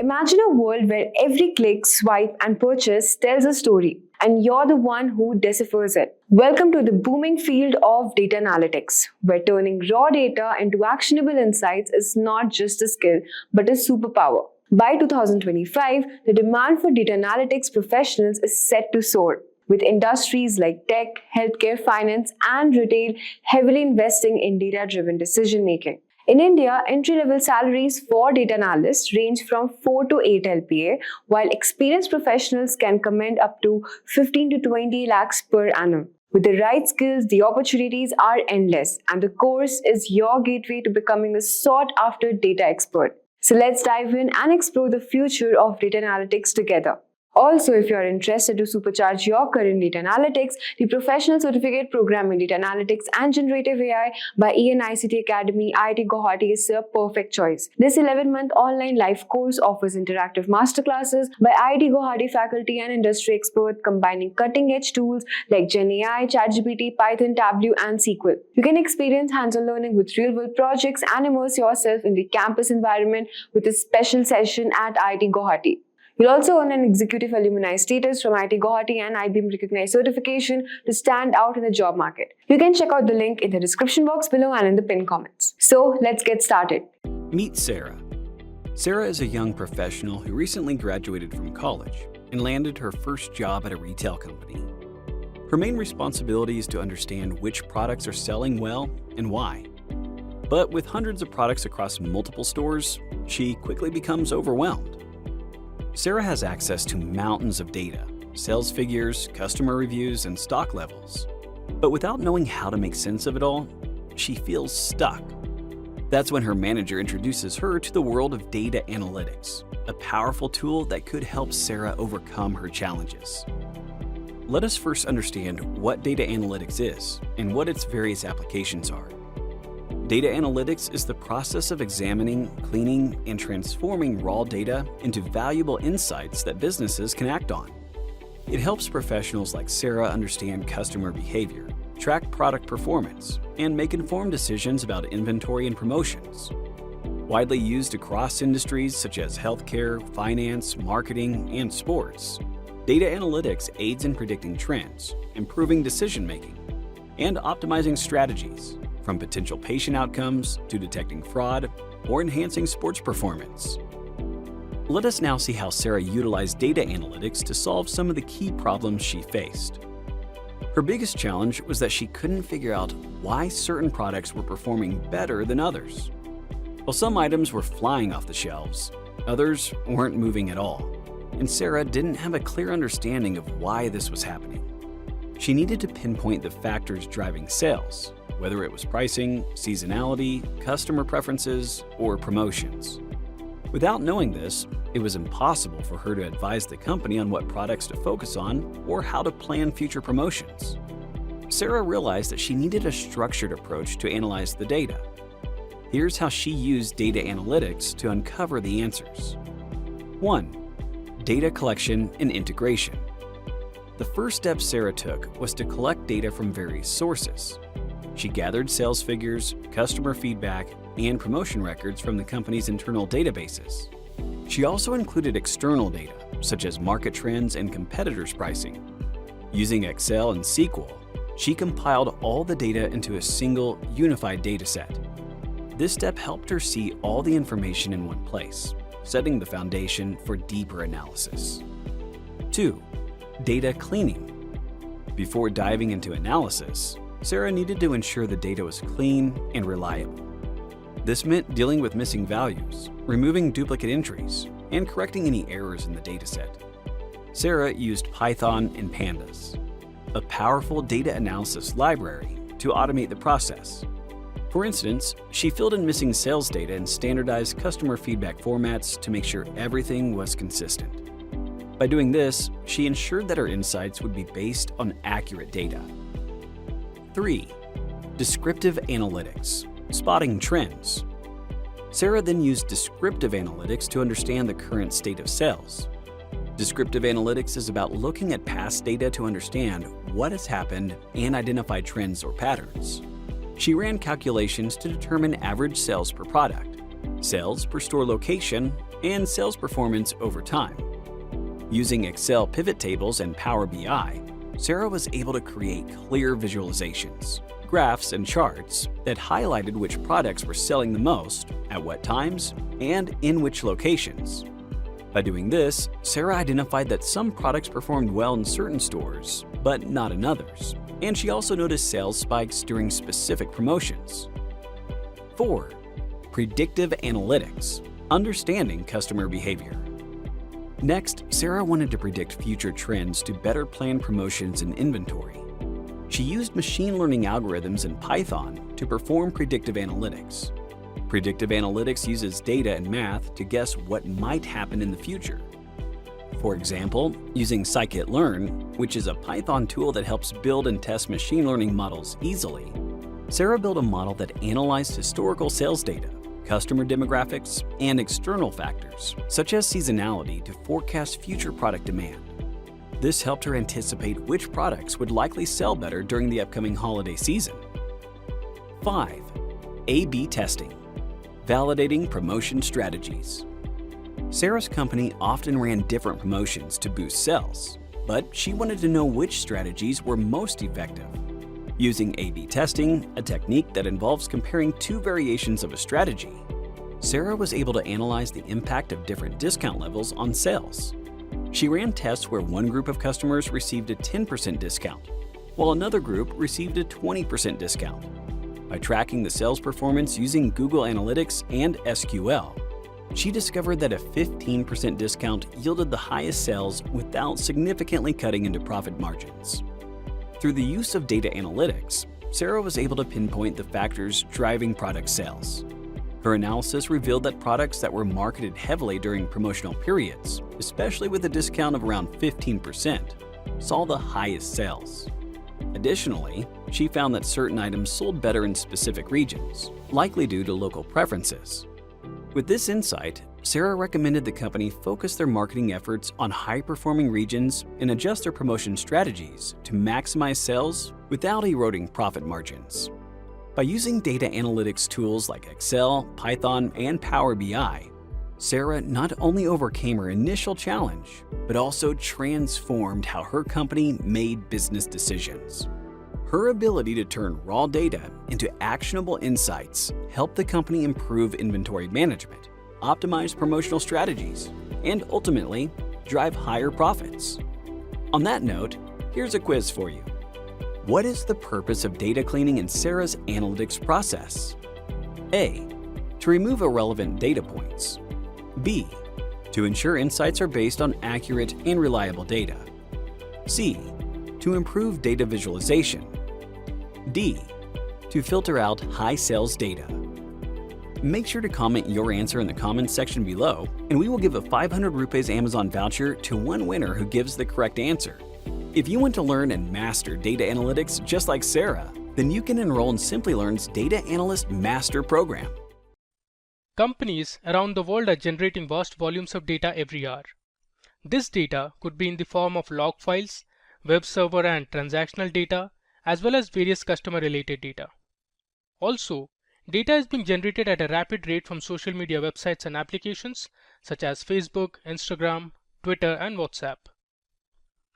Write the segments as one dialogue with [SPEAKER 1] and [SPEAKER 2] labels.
[SPEAKER 1] Imagine a world where every click, swipe, and purchase tells a story, and you're the one who deciphers it. Welcome to the booming field of data analytics, where turning raw data into actionable insights is not just a skill, but a superpower. By 2025, the demand for data analytics professionals is set to soar, with industries like tech, healthcare, finance, and retail heavily investing in data-driven decision-making. In India, entry-level salaries for data analysts range from 4 to 8 LPA, while experienced professionals can command up to 15 to 20 lakhs per annum. With the right skills, the opportunities are endless, and the course is your gateway to becoming a sought-after data expert. So let's dive in and explore the future of data analytics together. Also, if you are interested to supercharge your career in data analytics, the Professional Certificate Program in Data Analytics and Generative AI by ENICT Academy, IIT Guwahati is a perfect choice. This 11-month online live course offers interactive masterclasses by IIT Guwahati faculty and industry experts, combining cutting-edge tools like GenAI, ChatGPT, Python, Tableau, and SQL. You can experience hands-on learning with real-world projects and immerse yourself in the campus environment with a special session at IIT Guwahati. You'll also earn an executive alumni status from IIT Guwahati and IBM recognized certification to stand out in the job market. You can check out the link in the description box below and in the pinned comments. So let's get started.
[SPEAKER 2] Meet Sarah. Sarah is a young professional who recently graduated from college and landed her first job at a retail company. Her main responsibility is to understand which products are selling well and why. But with hundreds of products across multiple stores, she quickly becomes overwhelmed. Sarah has access to mountains of data, sales figures, customer reviews, and stock levels. But without knowing how to make sense of it all, she feels stuck. That's when her manager introduces her to the world of data analytics, a powerful tool that could help Sarah overcome her challenges. Let us first understand what data analytics is and what its various applications are. Data analytics is the process of examining, cleaning, and transforming raw data into valuable insights that businesses can act on. It helps professionals like Sarah understand customer behavior, track product performance, and make informed decisions about inventory and promotions. Widely used across industries such as healthcare, finance, marketing, and sports, data analytics aids in predicting trends, improving decision-making, and optimizing strategies, from potential patient outcomes to detecting fraud or enhancing sports performance. Let us now see how Sarah utilized data analytics to solve some of the key problems she faced. Her biggest challenge was that she couldn't figure out why certain products were performing better than others. While some items were flying off the shelves, others weren't moving at all, and Sarah didn't have a clear understanding of why this was happening. She needed to pinpoint the factors driving sales, whether it was pricing, seasonality, customer preferences, or promotions. Without knowing this, it was impossible for her to advise the company on what products to focus on or how to plan future promotions. Sarah realized that she needed a structured approach to analyze the data. Here's how she used data analytics to uncover the answers. 1. Data collection and integration. The first step Sarah took was to collect data from various sources. She gathered sales figures, customer feedback, and promotion records from the company's internal databases. She also included external data, such as market trends and competitors' pricing. Using Excel and SQL, she compiled all the data into a single, unified dataset. This step helped her see all the information in one place, setting the foundation for deeper analysis. 2. Data cleaning. Before diving into analysis, Sarah needed to ensure the data was clean and reliable. This meant dealing with missing values, removing duplicate entries, and correcting any errors in the dataset. Sarah used Python and Pandas, a powerful data analysis library, to automate the process. For instance, she filled in missing sales data and standardized customer feedback formats to make sure everything was consistent. By doing this, she ensured that her insights would be based on accurate data. 3. Descriptive analytics, spotting trends. Sarah then used descriptive analytics to understand the current state of sales. Descriptive analytics is about looking at past data to understand what has happened and identify trends or patterns. She ran calculations to determine average sales per product, sales per store location, and sales performance over time. Using Excel pivot tables and Power BI, Sarah was able to create clear visualizations, graphs, and charts that highlighted which products were selling the most, at what times, and in which locations. By doing this, Sarah identified that some products performed well in certain stores, but not in others, and she also noticed sales spikes during specific promotions. 4. Predictive analytics, understanding customer behavior. Next, Sarah wanted to predict future trends to better plan promotions and inventory. She used machine learning algorithms in Python to perform predictive analytics. Predictive analytics uses data and math to guess what might happen in the future. For example, using Simplilearn, which is a Python tool that helps build and test machine learning models easily, Sarah built a model that analyzed historical sales data, customer demographics, and external factors, such as seasonality, to forecast future product demand. This helped her anticipate which products would likely sell better during the upcoming holiday season. 5. A/B testing, validating promotion strategies. Sarah's company often ran different promotions to boost sales, but she wanted to know which strategies were most effective. Using A/B testing, a technique that involves comparing two variations of a strategy, Sarah was able to analyze the impact of different discount levels on sales. She ran tests where one group of customers received a 10% discount, while another group received a 20% discount. By tracking the sales performance using Google Analytics and SQL, she discovered that a 15% discount yielded the highest sales without significantly cutting into profit margins. Through the use of data analytics, Sarah was able to pinpoint the factors driving product sales. Her analysis revealed that products that were marketed heavily during promotional periods, especially with a discount of around 15%, saw the highest sales. Additionally, she found that certain items sold better in specific regions, likely due to local preferences. With this insight, Sarah recommended the company focus their marketing efforts on high-performing regions and adjust their promotion strategies to maximize sales without eroding profit margins. By using data analytics tools like Excel, Python, and Power BI, Sarah not only overcame her initial challenge, but also transformed how her company made business decisions. Her ability to turn raw data into actionable insights helped the company improve inventory management, optimize promotional strategies, and ultimately drive higher profits. On that note, here's a quiz for you. What is the purpose of data cleaning in Sarah's analytics process? A. To remove irrelevant data points. B. To ensure insights are based on accurate and reliable data. C. To improve data visualization. D. To filter out high sales data. Make sure to comment your answer in the comments section below, and we will give a 500 rupees Amazon voucher to one winner who gives the correct answer. If you want to learn and master data analytics just like Sarah, then you can enroll in Simplilearn's Data Analyst Master Program.
[SPEAKER 3] Companies around the world are generating vast volumes of data every hour. This data could be in the form of log files, web server and transactional data, as well as various customer-related data. Also, data is being generated at a rapid rate from social media websites and applications such as Facebook, Instagram, Twitter, and WhatsApp.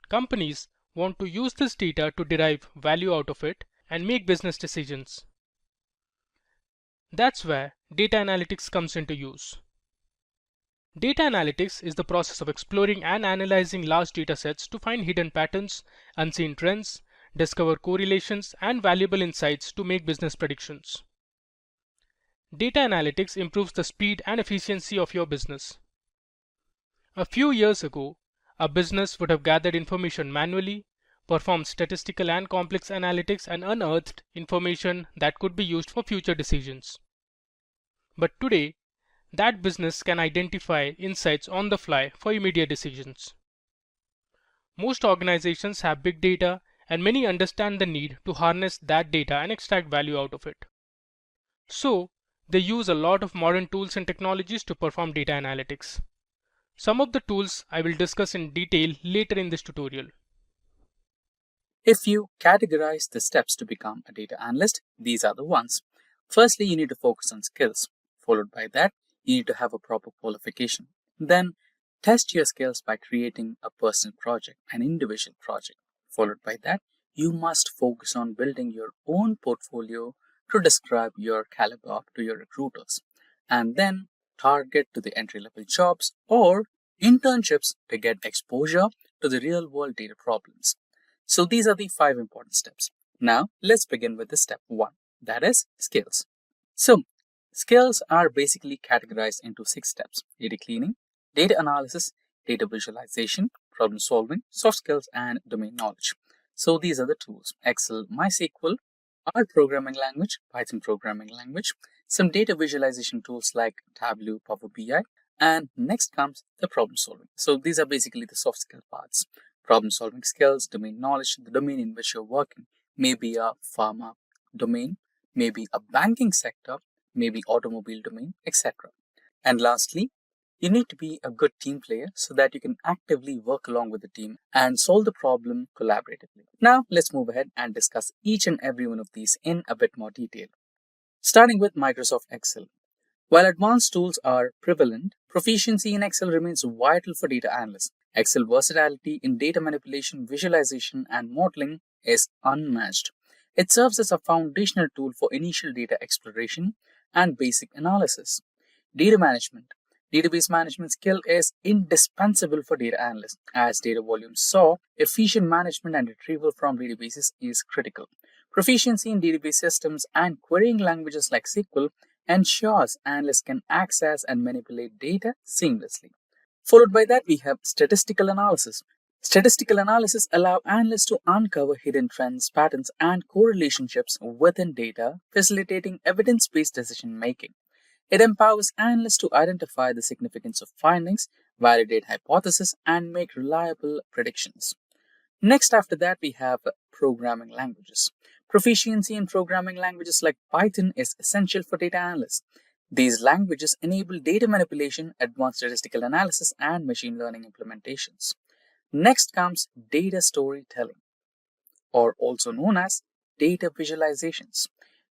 [SPEAKER 3] Companies want to use this data to derive value out of it and make business decisions. That's where data analytics comes into use. Data analytics is the process of exploring and analyzing large data sets to find hidden patterns, unseen trends, discover correlations, and valuable insights to make business predictions. Data analytics improves the speed and efficiency of your business. A few years ago, a business would have gathered information manually, performed statistical and complex analytics, and unearthed information that could be used for future decisions. But today, that business can identify insights on the fly for immediate decisions. Most organizations have big data, and many understand the need to harness that data and extract value out of it. So, they use a lot of modern tools and technologies to perform data analytics. Some of the tools I will discuss in detail later in this tutorial.
[SPEAKER 4] If you categorize the steps to become a data analyst, these are the ones. Firstly, you need to focus on skills. Followed by that, you need to have a proper qualification. Then test your skills by creating a personal project, an individual project. Followed by that, you must focus on building your own portfolio to describe your caliber to your recruiters. And then target to the entry level jobs or internships to get exposure to the real world data problems. So these are the 5 important steps. Now let's begin with the step 1, that is skills. So skills are basically categorized into 6 steps: data cleaning, data analysis, data visualization, problem solving, soft skills, and domain knowledge. So these are the tools: Excel, MySQL, R programming language, Python programming language, some data visualization tools like Tableau, Power BI, and next comes the problem solving. So these are basically the soft skill parts. Problem solving skills, domain knowledge, the domain in which you're working, maybe a pharma domain, maybe a banking sector, maybe automobile domain, etc. And lastly, you need to be a good team player so that you can actively work along with the team and solve the problem collaboratively. Now, let's move ahead and discuss each and every one of these in a bit more detail. Starting with Microsoft Excel. While advanced tools are prevalent, proficiency in Excel remains vital for data analysts. Excel versatility in data manipulation, visualization, and modeling is unmatched. It serves as a foundational tool for initial data exploration and basic analysis. Data management. Database management skill is indispensable for data analysts. As data volumes soar, efficient management and retrieval from databases is critical. Proficiency in database systems and querying languages like SQL ensures analysts can access and manipulate data seamlessly. Followed by that, we have statistical analysis. Statistical analysis allow analysts to uncover hidden trends, patterns, and correlationships within data, facilitating evidence-based decision making. It empowers analysts to identify the significance of findings, validate hypotheses, and make reliable predictions. Next, after that, we have programming languages. Proficiency in programming languages like Python is essential for data analysts. These languages enable data manipulation, advanced statistical analysis, and machine learning implementations. Next comes data storytelling, or also known as data visualizations.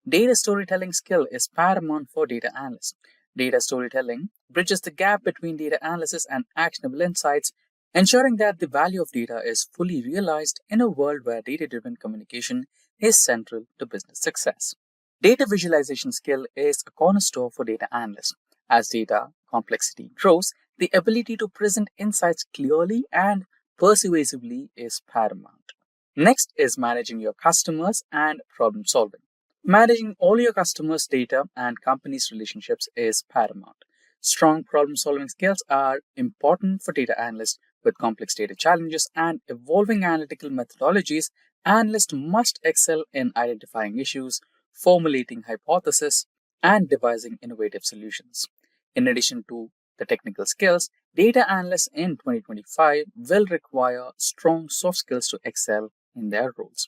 [SPEAKER 4] Data storytelling skill is paramount for data analysts. Data storytelling bridges the gap between data analysis and actionable insights, ensuring that the value of data is fully realized in a world where data-driven communication is central to business success. Data visualization skill is a cornerstone for data analysts. As data complexity grows, the ability to present insights clearly and persuasively is paramount. Next is managing your customers and problem solving. Managing all your customers' data and companies' relationships is paramount. Strong problem solving skills are important for data analysts. With complex data challenges and evolving analytical methodologies, analysts must excel in identifying issues, formulating hypotheses, and devising innovative solutions. In addition to the technical skills, data analysts in 2025 will require strong soft skills to excel in their roles.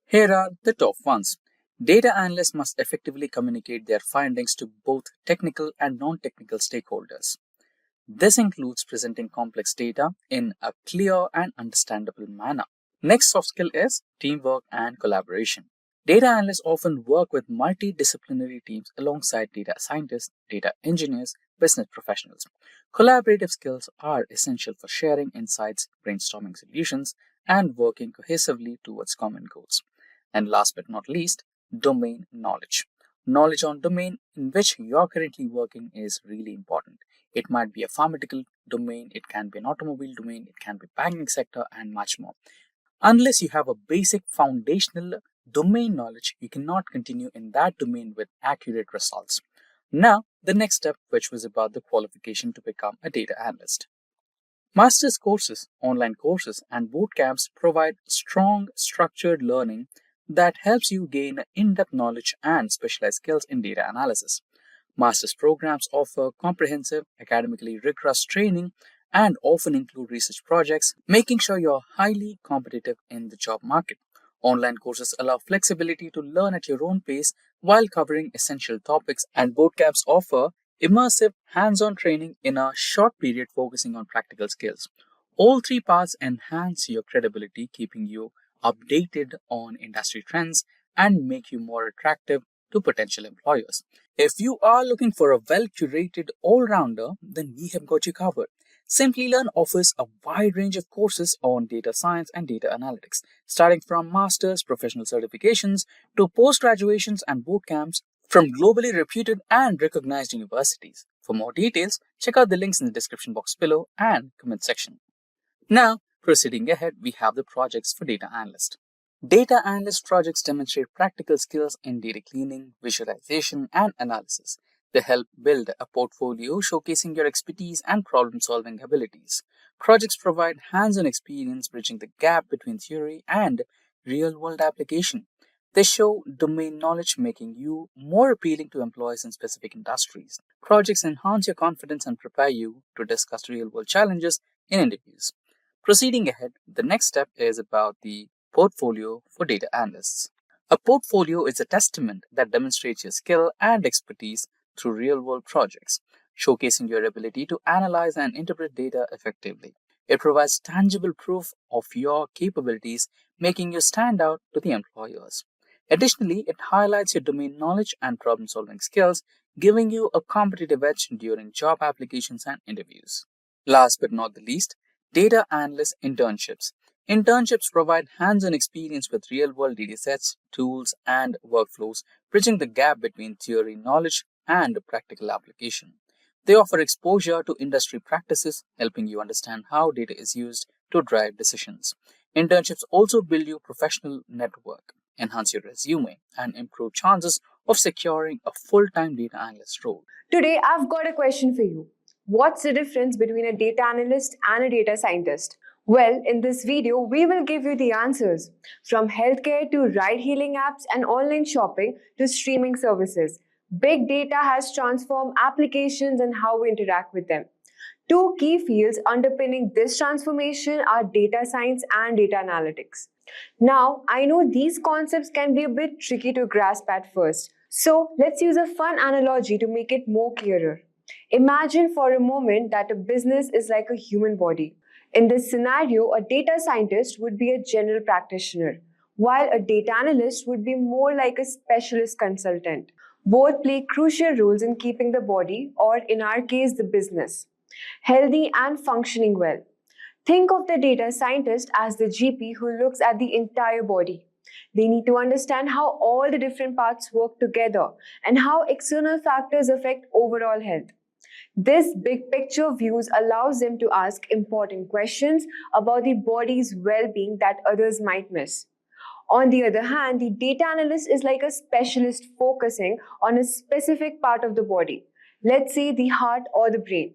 [SPEAKER 4] Here are the top ones. Data analysts must effectively communicate their findings to both technical and non-technical stakeholders. This includes presenting complex data in a clear and understandable manner. Next soft skill is teamwork and collaboration. Data analysts often work with multidisciplinary teams alongside data scientists, data engineers, business professionals. Collaborative skills are essential for sharing insights, brainstorming solutions, and working cohesively towards common goals. And last but not least, domain knowledge. Knowledge on domain in which you're currently working is really important. It might be a pharmaceutical domain, it can be an automobile domain, it can be banking sector, and much more. Unless you have a basic foundational domain knowledge, you cannot continue in that domain with accurate results. Now, the next step, which was about the qualification to become a data analyst. Master's courses, online courses, and boot camps provide strong, structured learning that helps you gain in-depth knowledge and specialized skills in data analysis. Master's programs offer comprehensive, academically rigorous training and often include research projects, making sure you're highly competitive in the job market. Online courses allow flexibility to learn at your own pace while covering essential topics, and bootcamps offer immersive, hands-on training in a short period focusing on practical skills. All 3 parts enhance your credibility, keeping you updated on industry trends and make you more attractive to potential employers. If you are looking for a well-curated all-rounder, then we have got you covered. Simplilearn offers a wide range of courses on data science and data analytics, starting from master's, professional certifications, to post-graduations and boot camps from globally reputed and recognized universities. For more details, check out the links in the description box below and comment section. Now, proceeding ahead, we have the projects for Data Analyst. Data Analyst projects demonstrate practical skills in data cleaning, visualization, and analysis. They help build a portfolio showcasing your expertise and problem-solving abilities. Projects provide hands-on experience bridging the gap between theory and real-world application. They show domain knowledge, making you more appealing to employees in specific industries. Projects enhance your confidence and prepare you to discuss real-world challenges in interviews. Proceeding ahead, the next step is about the portfolio for data analysts. A portfolio is a testament that demonstrates your skill and expertise through real-world projects, showcasing your ability to analyze and interpret data effectively. It provides tangible proof of your capabilities, making you stand out to the employers. Additionally, it highlights your domain knowledge and problem-solving skills, giving you a competitive edge during job applications and interviews. Last but not the least, data analyst internships. Internships provide hands-on experience with real-world datasets, tools, and workflows, bridging the gap between theory knowledge and practical application. They offer exposure to industry practices, helping you understand how data is used to drive decisions. Internships also build your professional network, enhance your resume, and improve chances of securing a full-time data analyst role.
[SPEAKER 1] Today, I've got a question for you. What's the difference between a data analyst and a data scientist? Well, in this video, we will give you the answers. From healthcare to ride-hailing apps and online shopping to streaming services, big data has transformed applications and how we interact with them. Two key fields underpinning this transformation are data science and data analytics. Now, I know these concepts can be a bit tricky to grasp at first, so let's use a fun analogy to make it more clearer. Imagine for a moment that a business is like a human body. In this scenario, a data scientist would be a general practitioner, while a data analyst would be more like a specialist consultant. Both play crucial roles in keeping the body, or in our case, the business, healthy and functioning well. Think of the data scientist as the GP who looks at the entire body. They need to understand how all the different parts work together and how external factors affect overall health. This big picture views allows them to ask important questions about the body's well-being that others might miss. On the other hand, the data analyst is like a specialist focusing on a specific part of the body, let's say the heart or the brain.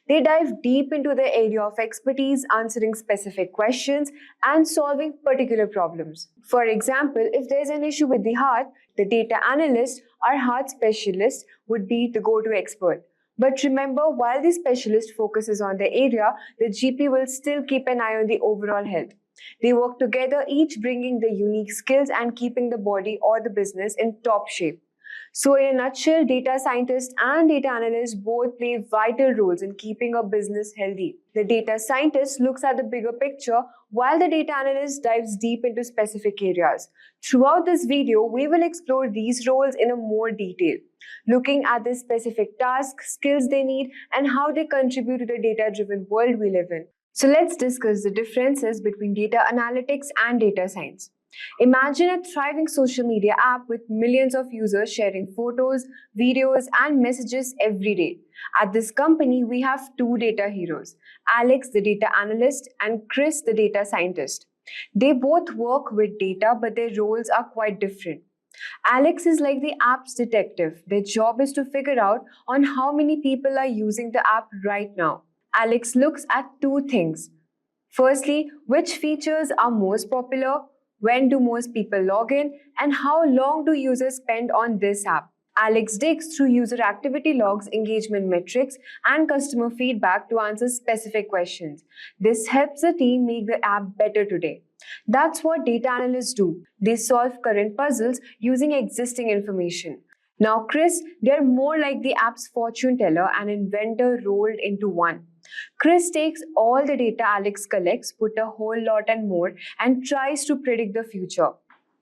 [SPEAKER 1] They dive deep into the area of expertise, answering specific questions and solving particular problems. For example, if there's an issue with the heart, the data analyst or heart specialist would be the go-to expert. But remember, while the specialist focuses on the area, the GP will still keep an eye on the overall health. They work together, each bringing the unique skills and keeping the body or the business in top shape. So in a nutshell, data scientists and data analysts both play vital roles in keeping a business healthy. The data scientist looks at the bigger picture while the data analyst dives deep into specific areas. Throughout this video, we will explore these roles in a more detail, looking at the specific tasks, skills they need, and how they contribute to the data-driven world we live in. So let's discuss the differences between data analytics and data science. Imagine a thriving social media app with millions of users sharing photos, videos, and messages every day. At this company, we have two data heroes, Alex, the data analyst, and Chris, the data scientist. They both work with data, but their roles are quite different. Alex is like the app's detective. Their job is to figure out on how many people are using the app right now. Alex looks at two things. Firstly, which features are most popular? When do most people log in? And how long do users spend on this app? Alex digs through user activity logs, engagement metrics, and customer feedback to answer specific questions. This helps the team make the app better today. That's what data analysts do. They solve current puzzles using existing information. Now, Chris, they're more like the app's fortune teller and inventor rolled into one. Chris takes all the data Alex collects, put a whole lot and more, and tries to predict the future.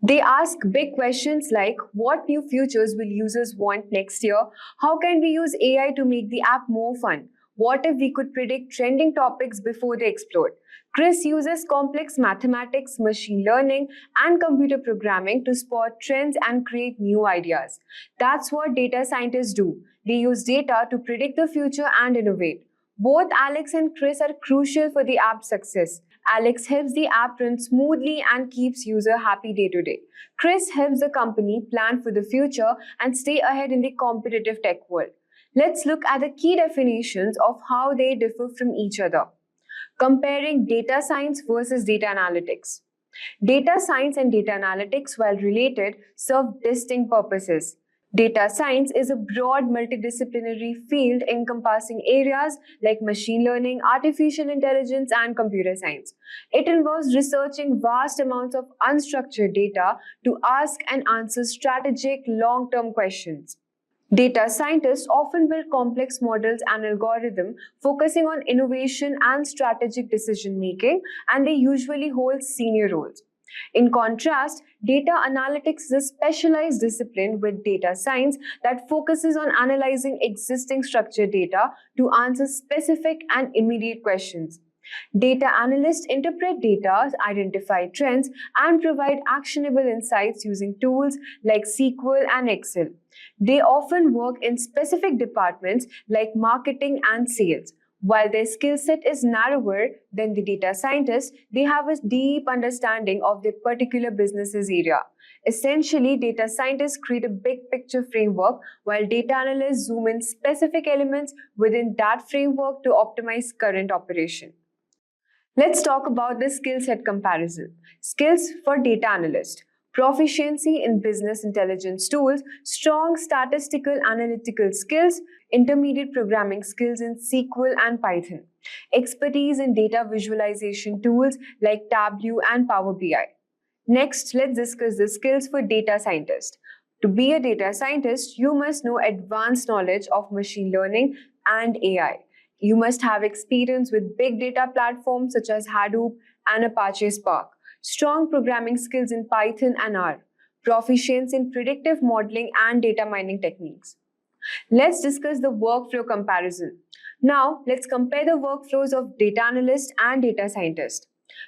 [SPEAKER 1] They ask big questions like what new features will users want next year? How can we use AI to make the app more fun? What if we could predict trending topics before they explode? Chris uses complex mathematics, machine learning, and computer programming to spot trends and create new ideas. That's what data scientists do. They use data to predict the future and innovate. Both Alex and Chris are crucial for the app's success. Alex helps the app run smoothly and keeps user happy day to day. Chris helps the company plan for the future and stay ahead in the competitive tech world. Let's look at the key definitions of how they differ from each other. Comparing data science versus data analytics. Data science and data analytics, while related, serve distinct purposes. Data science is a broad multidisciplinary field encompassing areas like machine learning, artificial intelligence, and computer science. It involves researching vast amounts of unstructured data to ask and answer strategic long-term questions. Data scientists often build complex models and algorithms focusing on innovation and strategic decision making, and they usually hold senior roles. In contrast, data analytics is a specialized discipline with data science that focuses on analyzing existing structured data to answer specific and immediate questions. Data analysts interpret data, identify trends, and provide actionable insights using tools like SQL and Excel. They often work in specific departments like marketing and sales. While their skill set is narrower than the data scientists, they have a deep understanding of their particular business's area. Essentially, data scientists create a big picture framework while data analysts zoom in specific elements within that framework to optimize current operation. Let's talk about the skill set comparison. Skills for data analyst. Proficiency in business intelligence tools, strong statistical analytical skills, intermediate programming skills in SQL and Python, expertise in data visualization tools like Tableau and Power BI. Next, let's discuss the skills for data scientist. To be a data scientist, you must know advanced knowledge of machine learning and AI. You must have experience with big data platforms such as Hadoop and Apache Spark, strong programming skills in Python and R, proficiency in predictive modeling and data mining techniques. Let's discuss the workflow comparison. Now, let's compare the workflows of data analyst and data scientist.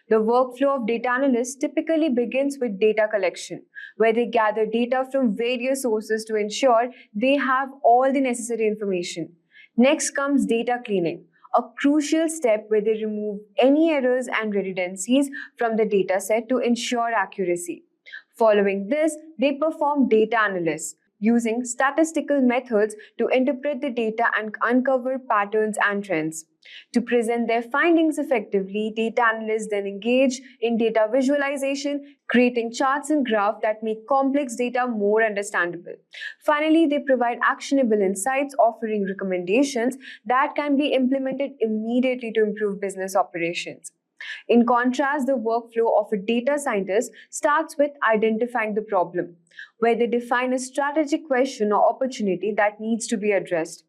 [SPEAKER 1] The workflow of data analyst typically begins with data collection, where they gather data from various sources to ensure they have all the necessary information. Next comes data cleaning, a crucial step where they remove any errors and redundancies from the dataset to ensure accuracy. Following this, they perform data analysis, using statistical methods to interpret the data and uncover patterns and trends. To present their findings effectively, data analysts then engage in data visualization, creating charts and graphs that make complex data more understandable. Finally, they provide actionable insights, offering recommendations that can be implemented immediately to improve business operations. In contrast, the workflow of a data scientist starts with identifying the problem, where they define a strategic question or opportunity that needs to be addressed.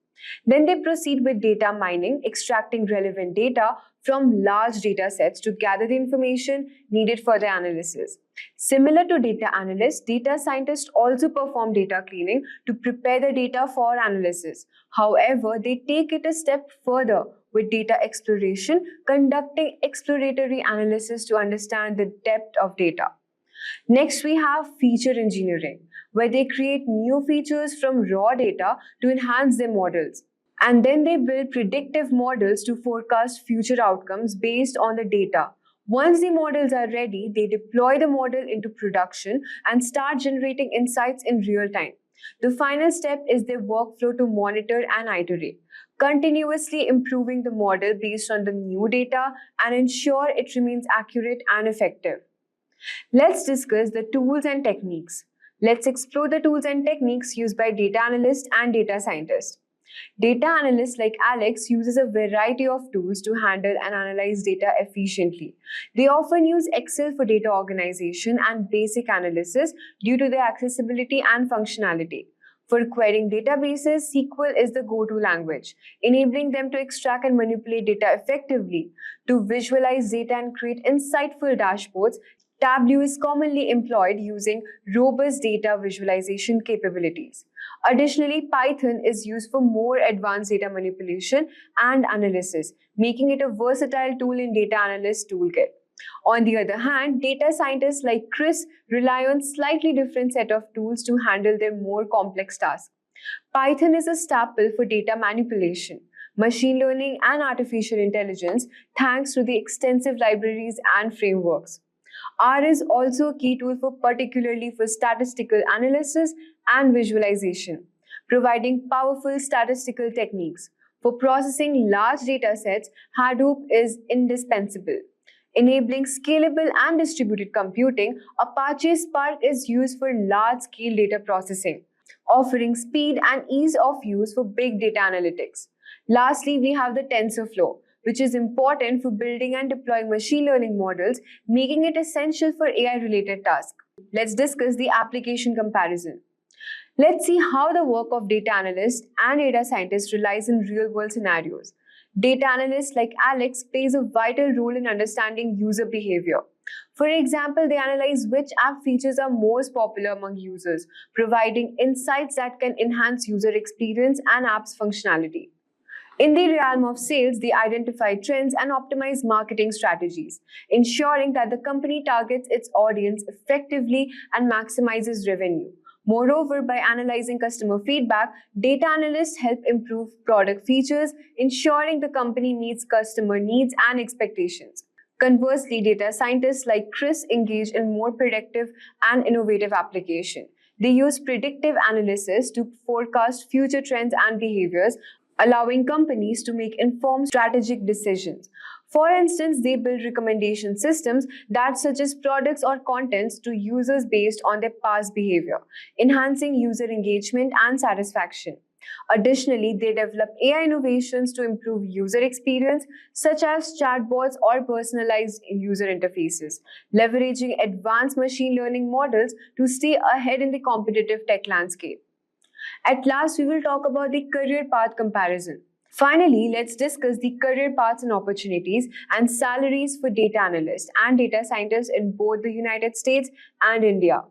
[SPEAKER 1] Then they proceed with data mining, extracting relevant data from large data sets to gather the information needed for the analysis. Similar to data analysts, data scientists also perform data cleaning to prepare the data for analysis. However, they take it a step further with data exploration, conducting exploratory analysis to understand the depth of data. Next, we have feature engineering, where they create new features from raw data to enhance their models. And then they build predictive models to forecast future outcomes based on the data. Once the models are ready, they deploy the model into production and start generating insights in real time. The final step is their workflow to monitor and iterate, continuously improving the model based on the new data and ensure it remains accurate and effective. Let's discuss the tools and techniques. Let's explore the tools and techniques used by data analysts and data scientists. Data analysts like Alex uses a variety of tools to handle and analyze data efficiently. They often use Excel for data organization and basic analysis due to their accessibility and functionality. For querying databases, SQL is the go-to language, enabling them to extract and manipulate data effectively. To visualize data and create insightful dashboards, Tableau is commonly employed using robust data visualization capabilities. Additionally, Python is used for more advanced data manipulation and analysis, making it a versatile tool in Data Analyst toolkit. On the other hand, data scientists like Chris rely on slightly different set of tools to handle their more complex tasks. Python is a staple for data manipulation, machine learning, and artificial intelligence thanks to the extensive libraries and frameworks. R is also a key tool particularly for statistical analysis and visualization, providing powerful statistical techniques. For processing large data sets, Hadoop is indispensable. Enabling scalable and distributed computing, Apache Spark is used for large-scale data processing, offering speed and ease of use for big data analytics. Lastly, we have the TensorFlow, which is important for building and deploying machine learning models, making it essential for AI-related tasks. Let's discuss the application comparison. Let's see how the work of data analysts and data scientists relies in real-world scenarios. Data analysts like Alex plays a vital role in understanding user behavior. For example, they analyze which app features are most popular among users, providing insights that can enhance user experience and app's functionality. In the realm of sales, they identify trends and optimize marketing strategies, ensuring that the company targets its audience effectively and maximizes revenue. Moreover, by analyzing customer feedback, data analysts help improve product features, ensuring the company meets customer needs and expectations. Conversely, data scientists like Chris engage in more predictive and innovative application. They use predictive analysis to forecast future trends and behaviors, allowing companies to make informed strategic decisions. For instance, they build recommendation systems that suggest products or contents to users based on their past behavior, enhancing user engagement and satisfaction. Additionally, they develop AI innovations to improve user experience, such as chatbots or personalized user interfaces, leveraging advanced machine learning models to stay ahead in the competitive tech landscape. At last, we will talk about the career path comparison. Finally, let's discuss the career paths and opportunities and salaries for data analysts and data scientists in both the United States and India.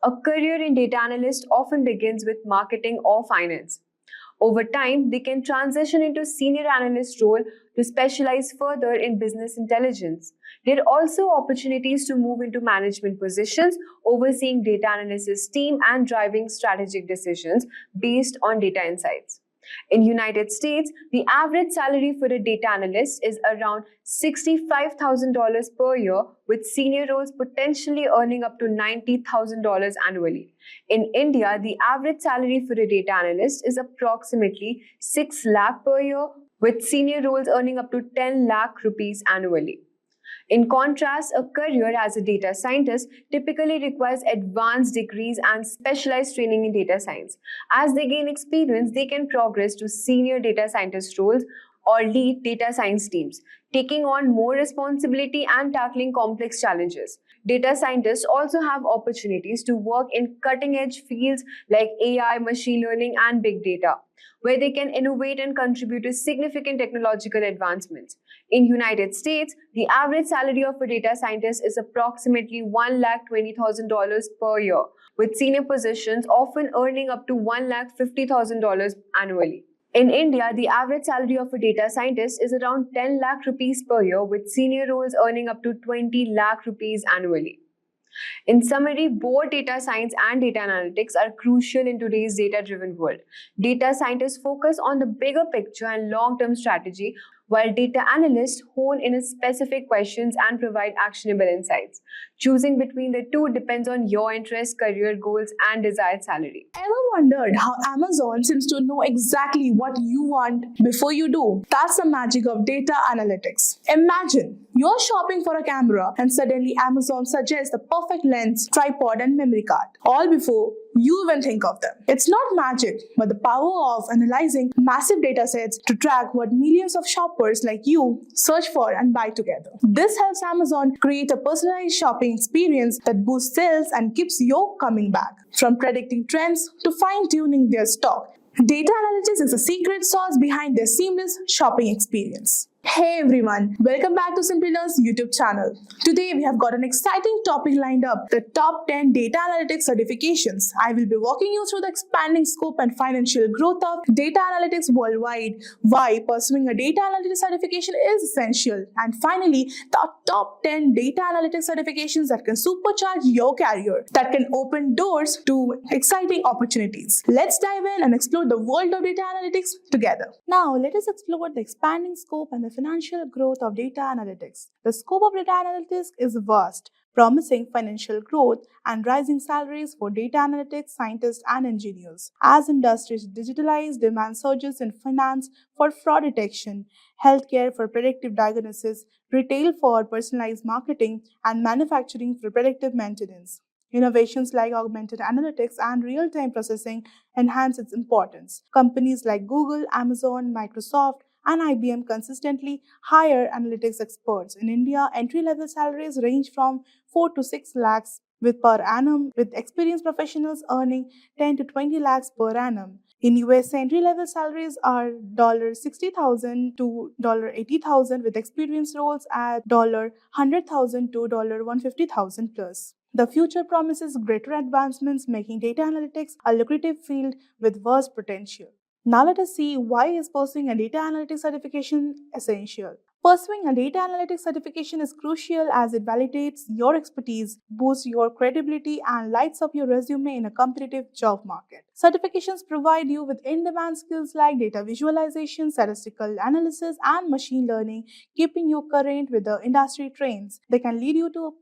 [SPEAKER 1] A career in data analyst often begins with marketing or finance. Over time, they can transition into senior analyst role to specialize further in business intelligence. There are also opportunities to move into management positions, overseeing data analysis team and driving strategic decisions based on data insights. In United States, the average salary for a data analyst is around $65,000 per year, with senior roles potentially earning up to $90,000 annually. In India, the average salary for a data analyst is approximately 6 lakh per year, with senior roles earning up to 10 lakh rupees annually. In contrast, a career as a data scientist typically requires advanced degrees and specialized training in data science. As they gain experience, they can progress to senior data scientist roles or lead data science teams, taking on more responsibility and tackling complex challenges. Data scientists also have opportunities to work in cutting-edge fields like AI, machine learning, and big data, where they can innovate and contribute to significant technological advancements. In United States, the average salary of a data scientist is approximately $1,20,000 per year, with senior positions often earning up to $1,50,000 annually. In India, the average salary of a data scientist is around 10 lakh rupees per year, with senior roles earning up to 20 lakh rupees annually. In summary, both data science and data analytics are crucial in today's data-driven world. Data scientists focus on the bigger picture and long-term strategy, while data analysts hone in on specific questions and provide actionable insights. Choosing between the two depends on your interests, career goals, and desired salary.
[SPEAKER 5] Ever wondered how Amazon seems to know exactly what you want before you do? That's the magic of data analytics. Imagine you're shopping for a camera and suddenly Amazon suggests the perfect lens, tripod, and memory card, all before you even think of them. It's not magic, but the power of analyzing massive data sets to track what millions of shoppers like you search for and buy together. This helps Amazon create a personalized shopping experience that boosts sales and keeps you coming back. From predicting trends to fine-tuning their stock, data analytics is the secret sauce behind their seamless shopping experience. Hey everyone, welcome back to Simplilearn's YouTube channel. Today we have got an exciting topic lined up, the top 10 data analytics certifications. I will be walking you through the expanding scope and financial growth of data analytics worldwide, why pursuing a data analytics certification is essential, and finally, the top 10 data analytics certifications that can supercharge your career, that can open doors to exciting opportunities. Let's dive in and explore the world of data analytics together. Now, let us explore the expanding scope and the financial growth of data analytics. The scope of data analytics is vast, promising financial growth and rising salaries for data analytics scientists and engineers. As industries digitalize, demand surges in finance for fraud detection, healthcare for predictive diagnosis, retail for personalized marketing, and manufacturing for predictive maintenance. Innovations like augmented analytics and real time processing enhance its importance. Companies like Google, Amazon, Microsoft, and IBM consistently hire analytics experts. In India, entry-level salaries range from 4 to 6 lakhs per annum, with experienced professionals earning 10 to 20 lakhs per annum. In US, entry-level salaries are $60,000 to $80,000, with experienced roles at $100,000 to $150,000 plus. The future promises greater advancements, making data analytics a lucrative field with vast potential. Now let us see why is pursuing a data analytics certification essential. Pursuing a data analytics certification is crucial as it validates your expertise, boosts your credibility, and lights up your resume in a competitive job market. Certifications provide you with in-demand skills like data visualization, statistical analysis, and machine learning, keeping you current with the industry trends. They can lead you to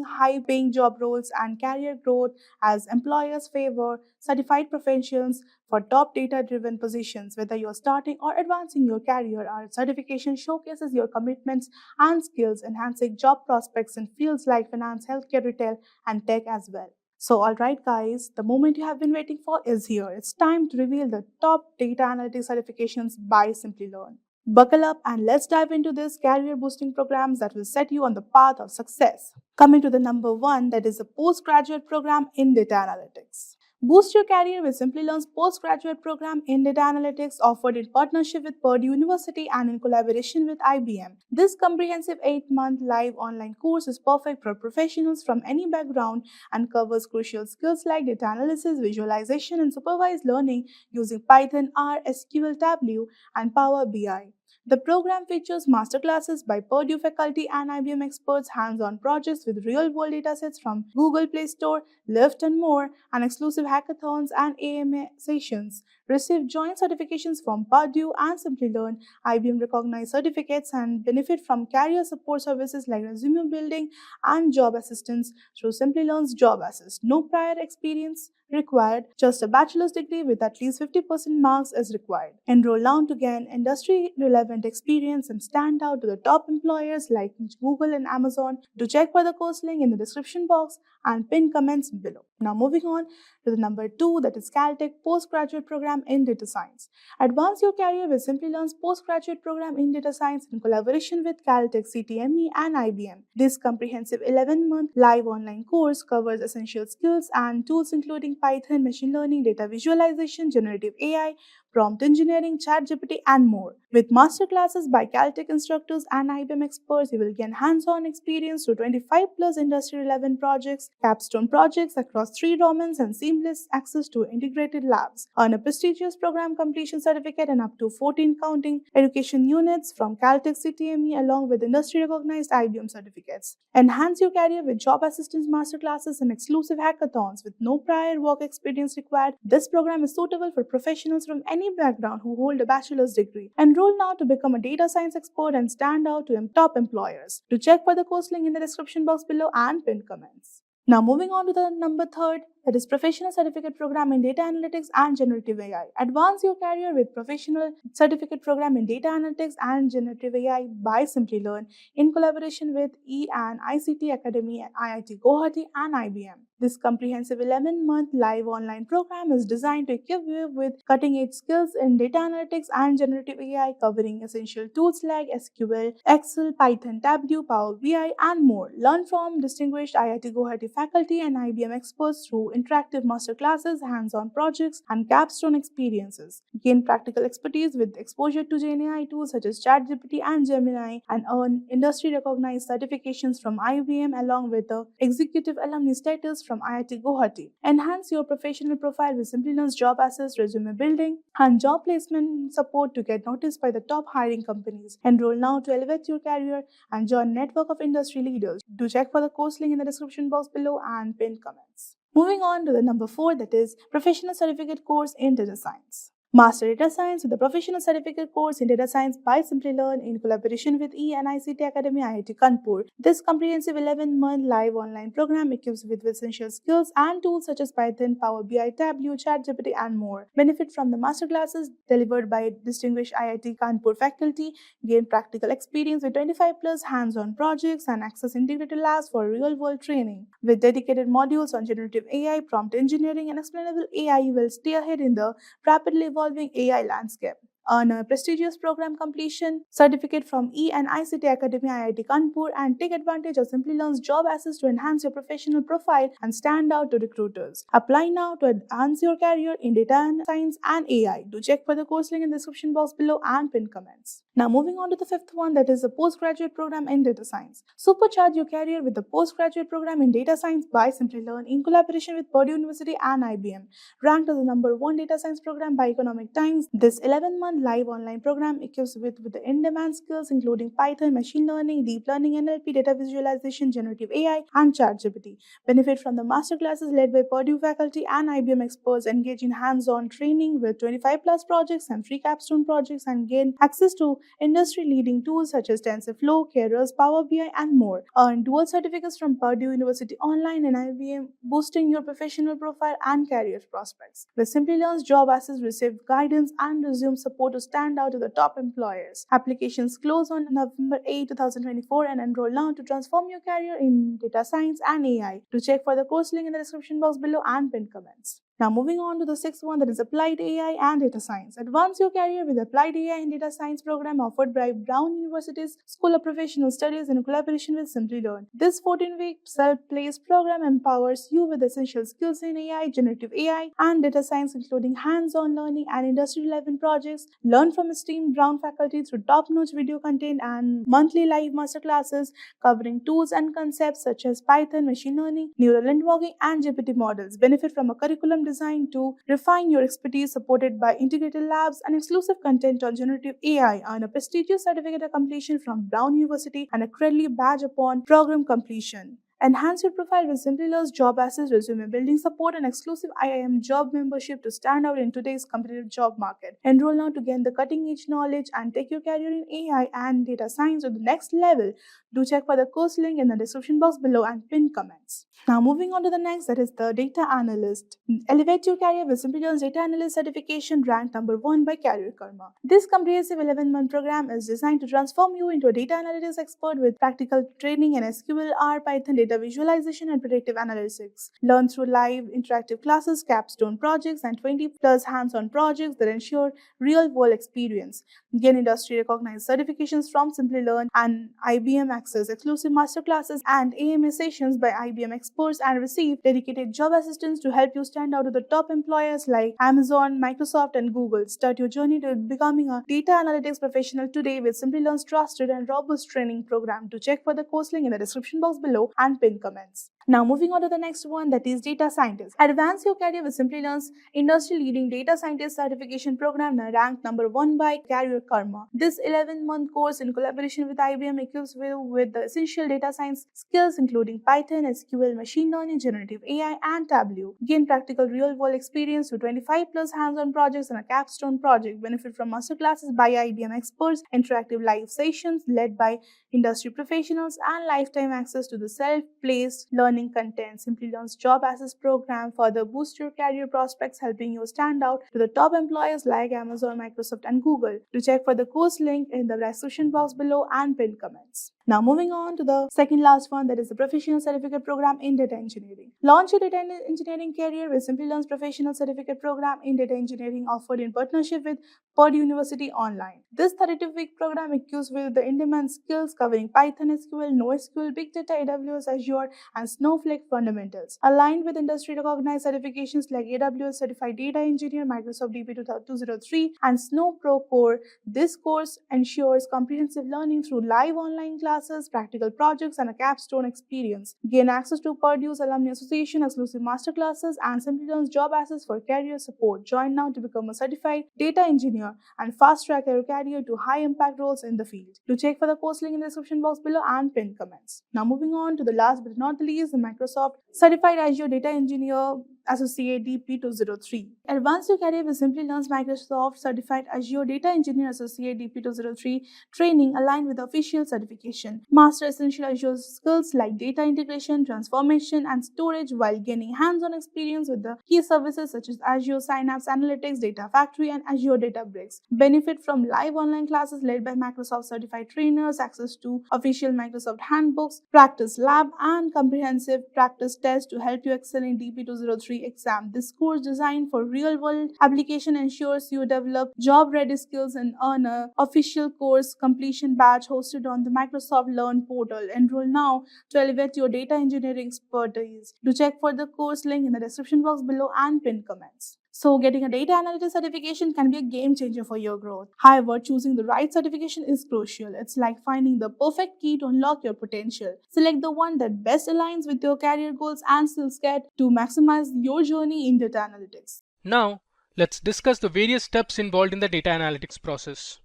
[SPEAKER 5] high-paying job roles and career growth as employers favor certified professionals for top data-driven positions. Whether you're starting or advancing your career, our certification showcases your commitments and skills, enhancing job prospects in fields like finance, healthcare, retail, and tech as well. So, alright guys, the moment you have been waiting for is here. It's time to reveal the top data analytics certifications by Simplilearn. Buckle up and let's dive into this career boosting programs that will set you on the path of success. Coming to the number one, that is a postgraduate program in data analytics. Boost your career with Simplilearn's postgraduate program in data analytics, offered in partnership with Purdue University and in collaboration with IBM. This comprehensive 8-month live online course is perfect for professionals from any background and covers crucial skills like data analysis, visualization, and supervised learning using Python, R, SQL, Tableau, and Power BI. The program features masterclasses by Purdue faculty and IBM experts, hands-on projects with real-world datasets from Google Play Store, Lyft, and more, and exclusive hackathons and AMA sessions. Receive joint certifications from Purdue and Simplilearn, IBM-recognized certificates, and benefit from career support services like resume building and job assistance through Simplilearn's Job Assist. No prior experience required, just a bachelor's degree with at least 50% marks is required. Enroll now to gain industry-relevant experience and stand out to the top employers like Google and Amazon. To check for the course link in the description box and pin comments below. Now moving on to the number 2, that is Caltech Postgraduate Program in Data Science. Advance your career with Simplilearn's Postgraduate Program in Data Science in collaboration with Caltech, CTME, and IBM. This comprehensive 11-month live online course covers essential skills and tools including Python, machine learning, data visualization, generative AI, prompt engineering, ChatGPT, and more. With masterclasses by Caltech instructors and IBM experts, you will gain hands-on experience to 25 plus industry-relevant projects, capstone projects across 3 domains, and seamless access to integrated labs. Earn a prestigious program completion certificate and up to 14 counting education units from Caltech CTME along with industry-recognized IBM certificates. Enhance your career with job assistance masterclasses and exclusive hackathons with no prior work experience required. This program is suitable for professionals from any background who hold a bachelor's degree. Enroll now to become a data science expert and stand out to top employers. To check for the course link in the description box below and pinned comments. Now moving on to the number 3, that is Professional Certificate Program in Data Analytics and Generative AI. Advance your career with Professional Certificate Program in Data Analytics and Generative AI by Simplilearn in collaboration with E&, ICT Academy, IIT Guwahati, and IBM. This comprehensive 11-month live online program is designed to equip you with cutting-edge skills in data analytics and generative AI, covering essential tools like SQL, Excel, Python, Tableau, Power BI, and more. Learn from distinguished IIT Guwahati faculty and IBM experts through interactive masterclasses, hands-on projects, and capstone experiences. Gain practical expertise with exposure to GenAI tools such as ChatGPT and Gemini, and earn industry-recognized certifications from IBM along with the executive alumni status from IIT Guwahati. Enhance your professional profile with Simplilearn's job assist, resume building, and job placement support to get noticed by the top hiring companies. Enroll now to elevate your career and join a network of industry leaders. Do check for the course link in the description box below and pinned comments. Moving on to the number 4, that is Professional Certificate Course in Data Science. Master Data Science with the Professional Certificate Course in Data Science by Simplilearn in collaboration with ENICT Academy IIT Kanpur. This comprehensive 11-month live online program equips with essential skills and tools such as Python, Power BI, Tableau, ChatGPT, and more. Benefit from the masterclasses delivered by distinguished IIT Kanpur faculty. Gain practical experience with 25 plus hands-on projects and access integrated labs for real-world training. With dedicated modules on generative AI, prompt engineering, and explainable AI, you will stay ahead in the rapidly evolving AI landscape. Earn a prestigious program completion certificate from ENICT Academy IIT Kanpur and take advantage of Simplilearn's job assist to enhance your professional profile and stand out to recruiters. Apply now to enhance your career in data science and AI. Do check for the course link in the description box below and pin comments. Now moving on to the 5th one, that is the postgraduate program in data science. Supercharge your career with the postgraduate program in data science by Simplilearn in collaboration with Purdue University and IBM. Ranked as the number 1 data science program by Economic Times, this 11-month live online program equips with the in-demand skills including Python, machine learning, deep learning, NLP, data visualization, generative AI, and ChatGPT. Benefit from the masterclasses led by Purdue faculty and IBM experts. Engage in hands-on training with 25 plus projects and free capstone projects, and gain access to industry-leading tools such as TensorFlow, Keras, Power BI, and more. Earn dual certificates from Purdue University Online and IBM, boosting your professional profile and career prospects. With Simplilearn's job assist, receive guidance and resume support to stand out to the top employers. Applications close on November 8, 2024, and enroll now to transform your career in data science and AI. To check for the course link in the description box below and pinned comments. Now moving on to the 6th one, that is Applied AI and Data Science. Advance your career with Applied AI and Data Science program offered by Brown University's School of Professional Studies in collaboration with Simplilearn. This 14-week self-paced program empowers you with essential skills in AI, generative AI, and data science, including hands-on learning and industry-relevant projects. Learn from esteemed Brown faculty through top-notch video content and monthly live masterclasses covering tools and concepts such as Python, machine learning, neural networking, and GPT models. Benefit from a curriculum designed to refine your expertise, supported by integrated labs and exclusive content on generative AI. Earn a prestigious certificate of completion from Brown University and a creditly badge upon program completion. Enhance your profile with Simplilearn's job assist, resume building support, and exclusive IIM job membership to stand out in today's competitive job market. Enroll now to gain the cutting-edge knowledge and take your career in AI and data science to the next level. Do check for the course link in the description box below and pinned comments. Now moving on to the next, that is the Data Analyst. Elevate your career with Simplilearn's Data Analyst certification, ranked number 1 by Career Karma. This comprehensive 11-month program is designed to transform you into a data analytics expert with practical training in SQL, R, Python, data visualization, and predictive analytics. Learn through live interactive classes, capstone projects, and 20 plus hands-on projects that ensure real-world experience. Gain industry-recognized certifications from Simplilearn and IBM, access exclusive masterclasses and AMA sessions by IBM experts, and receive dedicated job assistance to help you stand out to the top employers like Amazon, Microsoft, and Google. Start your journey to becoming a data analytics professional today with Simplilearn's trusted and robust training program. To check for the course link in the description box below and pin comments. Now moving on to the next one, that is Data Scientist. Advance your career with Simplilearn's industry-leading Data Scientist certification program, ranked number 1 by Career Karma. This 11-month course in collaboration with IBM equips you with the essential data science skills including Python, SQL, machine learning, generative AI, and Tableau. Gain practical real-world experience to 25 plus hands-on projects and a capstone project. Benefit from masterclasses by IBM experts, interactive live sessions led by industry professionals, and lifetime access to the self-paced learning content. Simplilearn's job assist program further boosts your career prospects, helping you stand out to the top employers like Amazon, Microsoft, and Google. To check for the course link in the description box below and pinned comments. Now moving on to the second last one, that is the Professional Certificate Program in Data Engineering. Launch your data engineering career with Simplilearn's Professional Certificate Program in Data Engineering, offered in partnership with Purdue University Online. This 32-week program equips with the in-demand skills covering Python, SQL, NoSQL, Big Data, AWS, Azure, and Snowflake fundamentals. Aligned with industry-recognized certifications like AWS Certified Data Engineer, Microsoft DB 203, and Snow Pro Core, this course ensures comprehensive learning through live online classes, practical projects, and a capstone experience. Gain access to Purdue's Alumni Association, exclusive masterclasses, and Simplilearn's job access for career support. Join now to become a certified data engineer and fast-track your career to high-impact roles in the field. Do check for the course link in the description box below and pinned comments. Now moving on to the last but not the least, the Microsoft Certified Azure Data Engineer Associate DP 203. Advance your career with Simplilearn's Microsoft Certified Azure Data Engineer Associate DP 203 training aligned with the official certification. Master essential Azure skills like data integration, transformation, and storage while gaining hands-on experience with the key services such as Azure Synapse Analytics, Data Factory, and Azure Databricks. Benefit from live online classes led by Microsoft certified trainers, access to official Microsoft handbooks, practice lab, and comprehensive practice tests to help you excel in DP 203 exam. This course designed for real-world application ensures you develop job-ready skills and earn an official course completion badge hosted on the Microsoft Learn portal. Enroll now to elevate your data engineering expertise. Do check for the course link in the description box below and pinned comments. So getting a data analytics certification can be a game changer for your growth. However, choosing the right certification is crucial. It's like finding the perfect key to unlock your potential. Select the one that best aligns with your career goals and skill set to maximize your journey in data analytics.
[SPEAKER 3] Now, let's discuss the various steps involved in the data analytics process.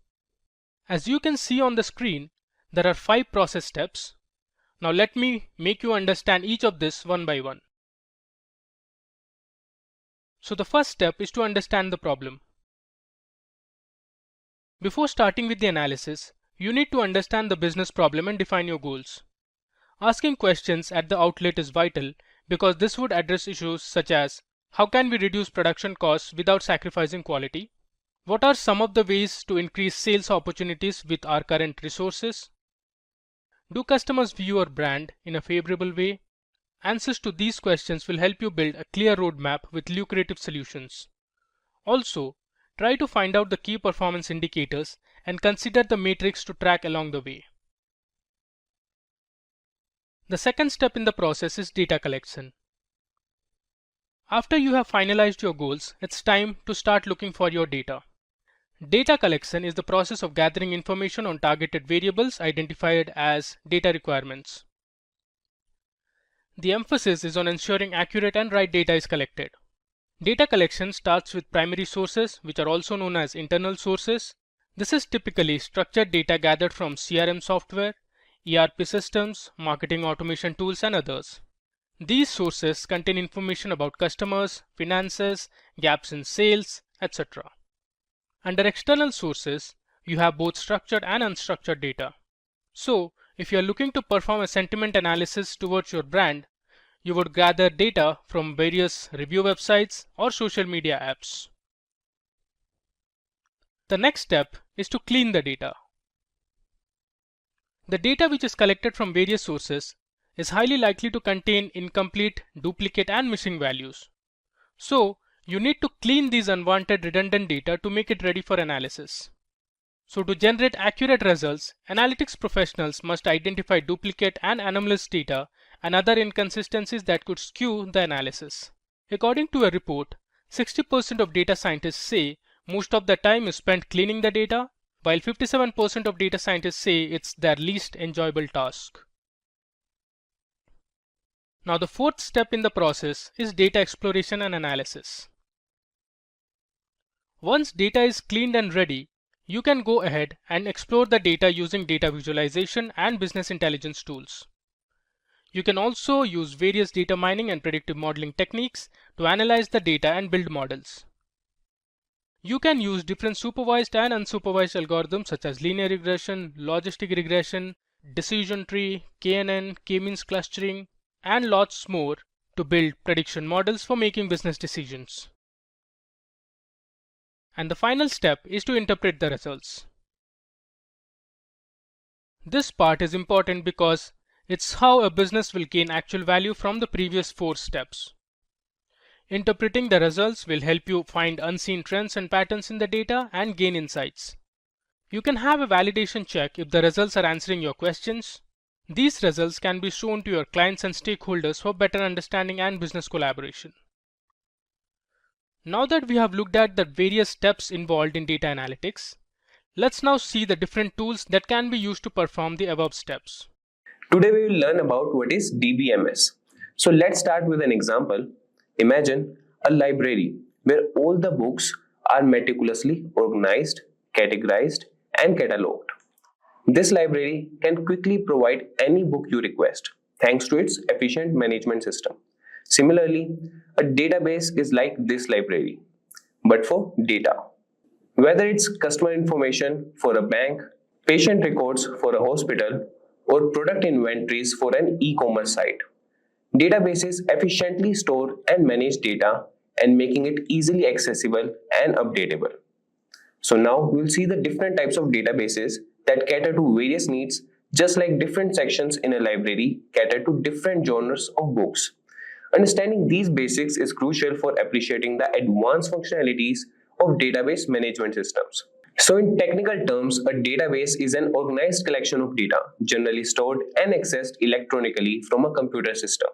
[SPEAKER 3] As you can see on the screen, there are 5 process steps. Now let me make you understand each of this one by one. So the first step is to understand the problem. Before starting with the analysis, you need to understand the business problem and define your goals. Asking questions at the outlet is vital because this would address issues such as how can we reduce production costs without sacrificing quality? What are some of the ways to increase sales opportunities with our current resources? Do customers view our brand in a favorable way? Answers to these questions will help you build a clear roadmap with lucrative solutions. Also, try to find out the key performance indicators and consider the matrix to track along the way. The second step in the process is data collection. After you have finalized your goals, it's time to start looking for your data. Data collection is the process of gathering information on targeted variables identified as data requirements. The emphasis is on ensuring accurate and right data is collected. Data collection starts with primary sources, which are also known as internal sources. This is typically structured data gathered from CRM software, ERP systems, marketing automation tools, and others. These sources contain information about customers, finances, gaps in sales, etc. Under external sources, you have both structured and unstructured data. So, if you are looking to perform a sentiment analysis towards your brand, you would gather data from various review websites or social media apps. The next step is to clean the data. The data which is collected from various sources is highly likely to contain incomplete, duplicate, and missing values. So, you need to clean these unwanted redundant data to make it ready for analysis. So to generate accurate results, analytics professionals must identify duplicate and anomalous data and other inconsistencies that could skew the analysis. According to a report, 60% of data scientists say most of their time is spent cleaning the data, while 57% of data scientists say it's their least enjoyable task. Now the fourth step in the process is data exploration and analysis. Once data is cleaned and ready, you can go ahead and explore the data using data visualization and business intelligence tools. You can also use various data mining and predictive modeling techniques to analyze the data and build models. You can use different supervised and unsupervised algorithms such as linear regression, logistic regression, decision tree, KNN, k-means clustering, and lots more to build prediction models for making business decisions. And the final step is to interpret the results. This part is important because it's how a business will gain actual value from the previous 4 steps. Interpreting the results will help you find unseen trends and patterns in the data and gain insights. You can have a validation check if the results are answering your questions. These results can be shown to your clients and stakeholders for better understanding and business collaboration. Now that we have looked at the various steps involved in data analytics, let's now see the different tools that can be used to perform the above steps.
[SPEAKER 6] Today we will learn about what is DBMS. So let's start with an example. Imagine a library where all the books are meticulously organized, categorized, and catalogued. This library can quickly provide any book you request thanks to its efficient management system. Similarly, a database is like this library, but for data. Whether it's customer information for a bank, patient records for a hospital, or product inventories for an e-commerce site, databases efficiently store and manage data and making it easily accessible and updatable. So now we'll see the different types of databases that cater to various needs, just like different sections in a library cater to different genres of books. Understanding these basics is crucial for appreciating the advanced functionalities of database management systems. So in technical terms, a database is an organized collection of data, generally stored and accessed electronically from a computer system.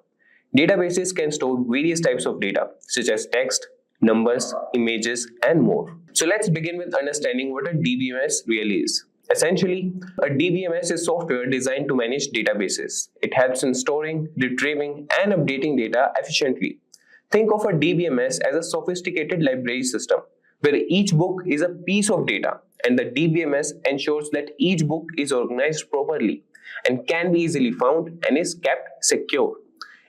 [SPEAKER 6] Databases can store various types of data, such as text, numbers, images, and more. So let's begin with understanding what a DBMS really is. Essentially, a DBMS is software designed to manage databases. It helps in storing, retrieving, and updating data efficiently. Think of a DBMS as a sophisticated library system, where each book is a piece of data, and the DBMS ensures that each book is organized properly and can be easily found and is kept secure.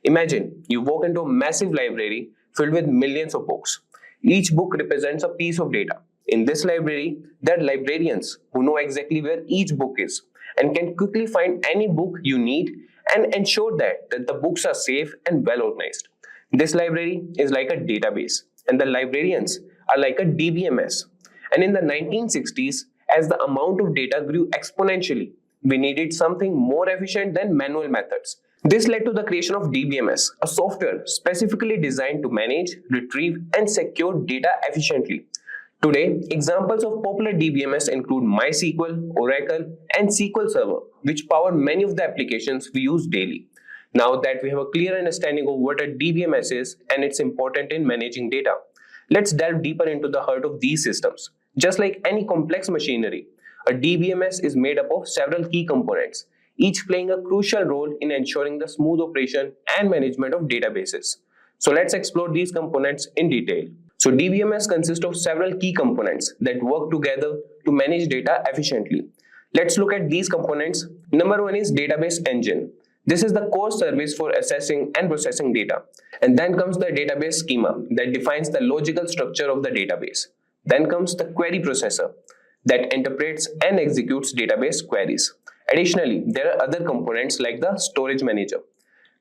[SPEAKER 6] Imagine you walk into a massive library filled with millions of books. Each book represents a piece of data. In this library, there are librarians who know exactly where each book is and can quickly find any book you need and ensure that the books are safe and well organized. This library is like a database, and the librarians are like a DBMS. And in the 1960s, as the amount of data grew exponentially, we needed something more efficient than manual methods. This led to the creation of DBMS, a software specifically designed to manage, retrieve, and secure data efficiently. Today, examples of popular DBMS include MySQL, Oracle, and SQL Server, which power many of the applications we use daily. Now that we have a clear understanding of what a DBMS is and it's important in managing data, let's delve deeper into the heart of these systems. Just like any complex machinery, a DBMS is made up of several key components, each playing a crucial role in ensuring the smooth operation and management of databases. So let's explore these components in detail. So DBMS consists of several key components that work together to manage data efficiently. Let's look at these components. Number one is database engine. This is the core service for assessing and processing data. And then comes the database schema that defines the logical structure of the database. Then comes the query processor that interprets and executes database queries. Additionally, there are other components like the storage manager,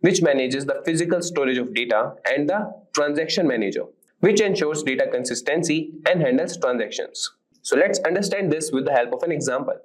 [SPEAKER 6] which manages the physical storage of data, and the transaction manager, which ensures data consistency and handles transactions. So let's understand this with the help of an example.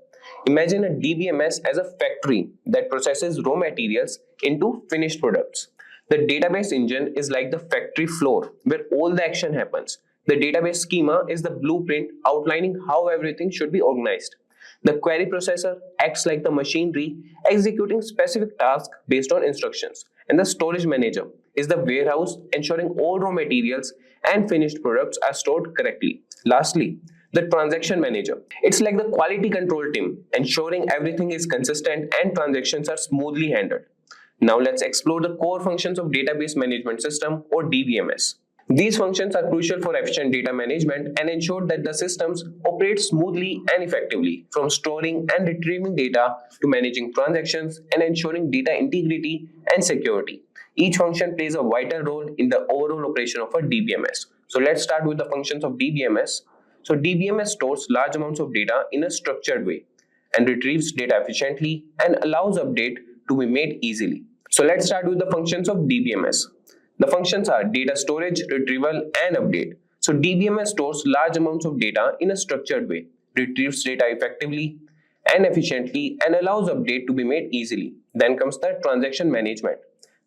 [SPEAKER 6] Imagine a DBMS as a factory that processes raw materials into finished products. The database engine is like the factory floor where all the action happens. The database schema is the blueprint outlining how everything should be organized. The query processor acts like the machinery executing specific tasks based on instructions. And the storage manager is the warehouse ensuring all raw materials and finished products are stored correctly. Lastly, the transaction manager. It's like the quality control team, ensuring everything is consistent and transactions are smoothly handled. Now let's explore the core functions of Database Management System, or DBMS. These functions are crucial for efficient data management and ensure that the systems operate smoothly and effectively, from storing and retrieving data to managing transactions and ensuring data integrity and security. Each function plays a vital role in the overall operation of a DBMS. So let's start with the functions of DBMS. So DBMS stores large amounts of data in a structured way and retrieves data efficiently and allows update to be made easily. So let's start with the functions of DBMS. The functions are data storage, retrieval, and update. So DBMS stores large amounts of data in a structured way, retrieves data effectively, and efficiently and allows update to be made easily. Then comes the transaction management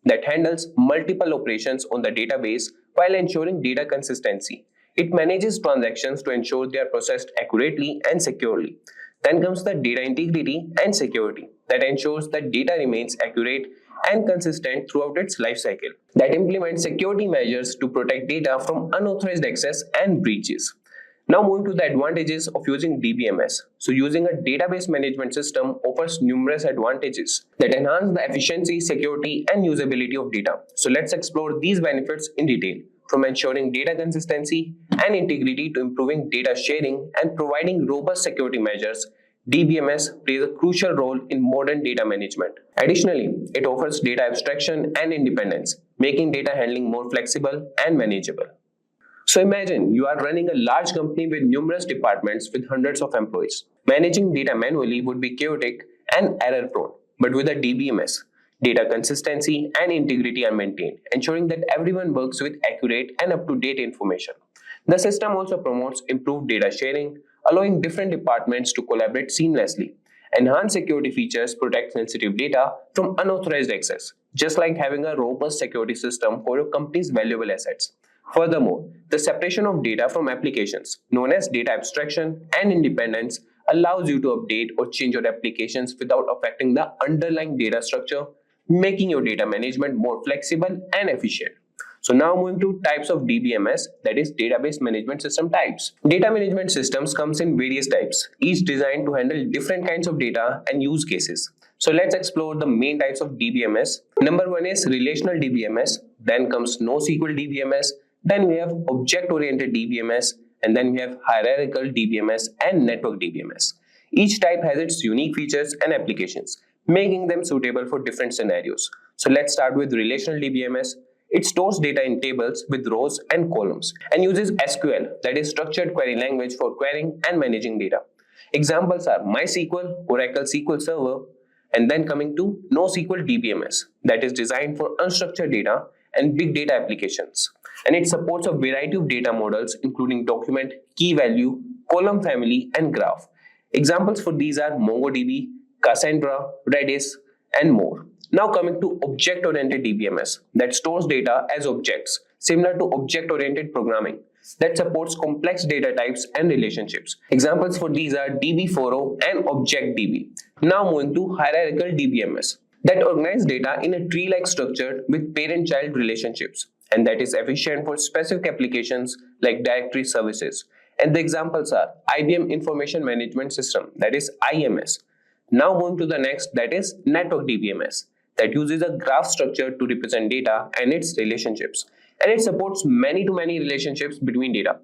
[SPEAKER 6] that handles multiple operations on the database while ensuring data consistency. It manages transactions to ensure they are processed accurately and securely. Then comes the data integrity and security that ensures that data remains accurate and consistent throughout its lifecycle. That implements security measures to protect data from unauthorized access and breaches. Now moving to the advantages of using DBMS. So using a database management system offers numerous advantages that enhance the efficiency, security, and usability of data. So let's explore these benefits in detail, from ensuring data consistency and integrity to improving data sharing and providing robust security measures. DBMS plays a crucial role in modern data management. Additionally, it offers data abstraction and independence, making data handling more flexible and manageable. So imagine you are running a large company with numerous departments with hundreds of employees. Managing data manually would be chaotic and error prone, but with a DBMS, data consistency and integrity are maintained, ensuring that everyone works with accurate and up-to-date information. The system also promotes improved data sharing, allowing different departments to collaborate seamlessly. Enhanced security features protect sensitive data from unauthorized access, just like having a robust security system for your company's valuable assets. Furthermore, the separation of data from applications, known as data abstraction and independence, allows you to update or change your applications without affecting the underlying data structure, making your data management more flexible and efficient. So now moving to types of DBMS, that is database management system types. Data management systems comes in various types, each designed to handle different kinds of data and use cases. So let's explore the main types of DBMS. Number one is relational DBMS, then comes NoSQL DBMS, then we have object-oriented DBMS, and then we have hierarchical DBMS and network DBMS. Each type has its unique features and applications, making them suitable for different scenarios. So let's start with relational DBMS. It stores data in tables with rows and columns and uses SQL, that is structured query language, for querying and managing data. Examples are MySQL, Oracle SQL Server, and then coming to NoSQL DBMS, that is designed for unstructured data and big data applications. And it supports a variety of data models including document, key value, column family, and graph. Examples for these are MongoDB, Cassandra, Redis, and more. Now coming to object-oriented DBMS that stores data as objects, similar to object-oriented programming, that supports complex data types and relationships. Examples for these are DB4O and ObjectDB. Now moving to hierarchical DBMS that organize data in a tree-like structure with parent-child relationships, and that is efficient for specific applications like directory services. And the examples are IBM Information Management System, that is IMS. Now moving to the next, that is network DBMS, that uses a graph structure to represent data and its relationships, and it supports many-to-many relationships between data.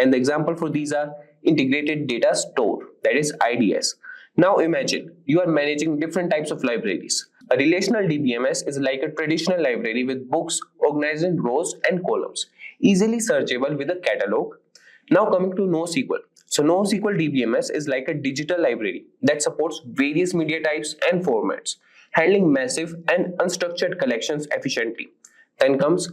[SPEAKER 6] And the example for these are Integrated Data Store, that is IDS. Now imagine you are managing different types of libraries. A relational DBMS is like a traditional library with books organized in rows and columns, easily searchable with a catalog. Now coming to NoSQL. So NoSQL DBMS is like a digital library that supports various media types and formats, handling massive and unstructured collections efficiently. Then comes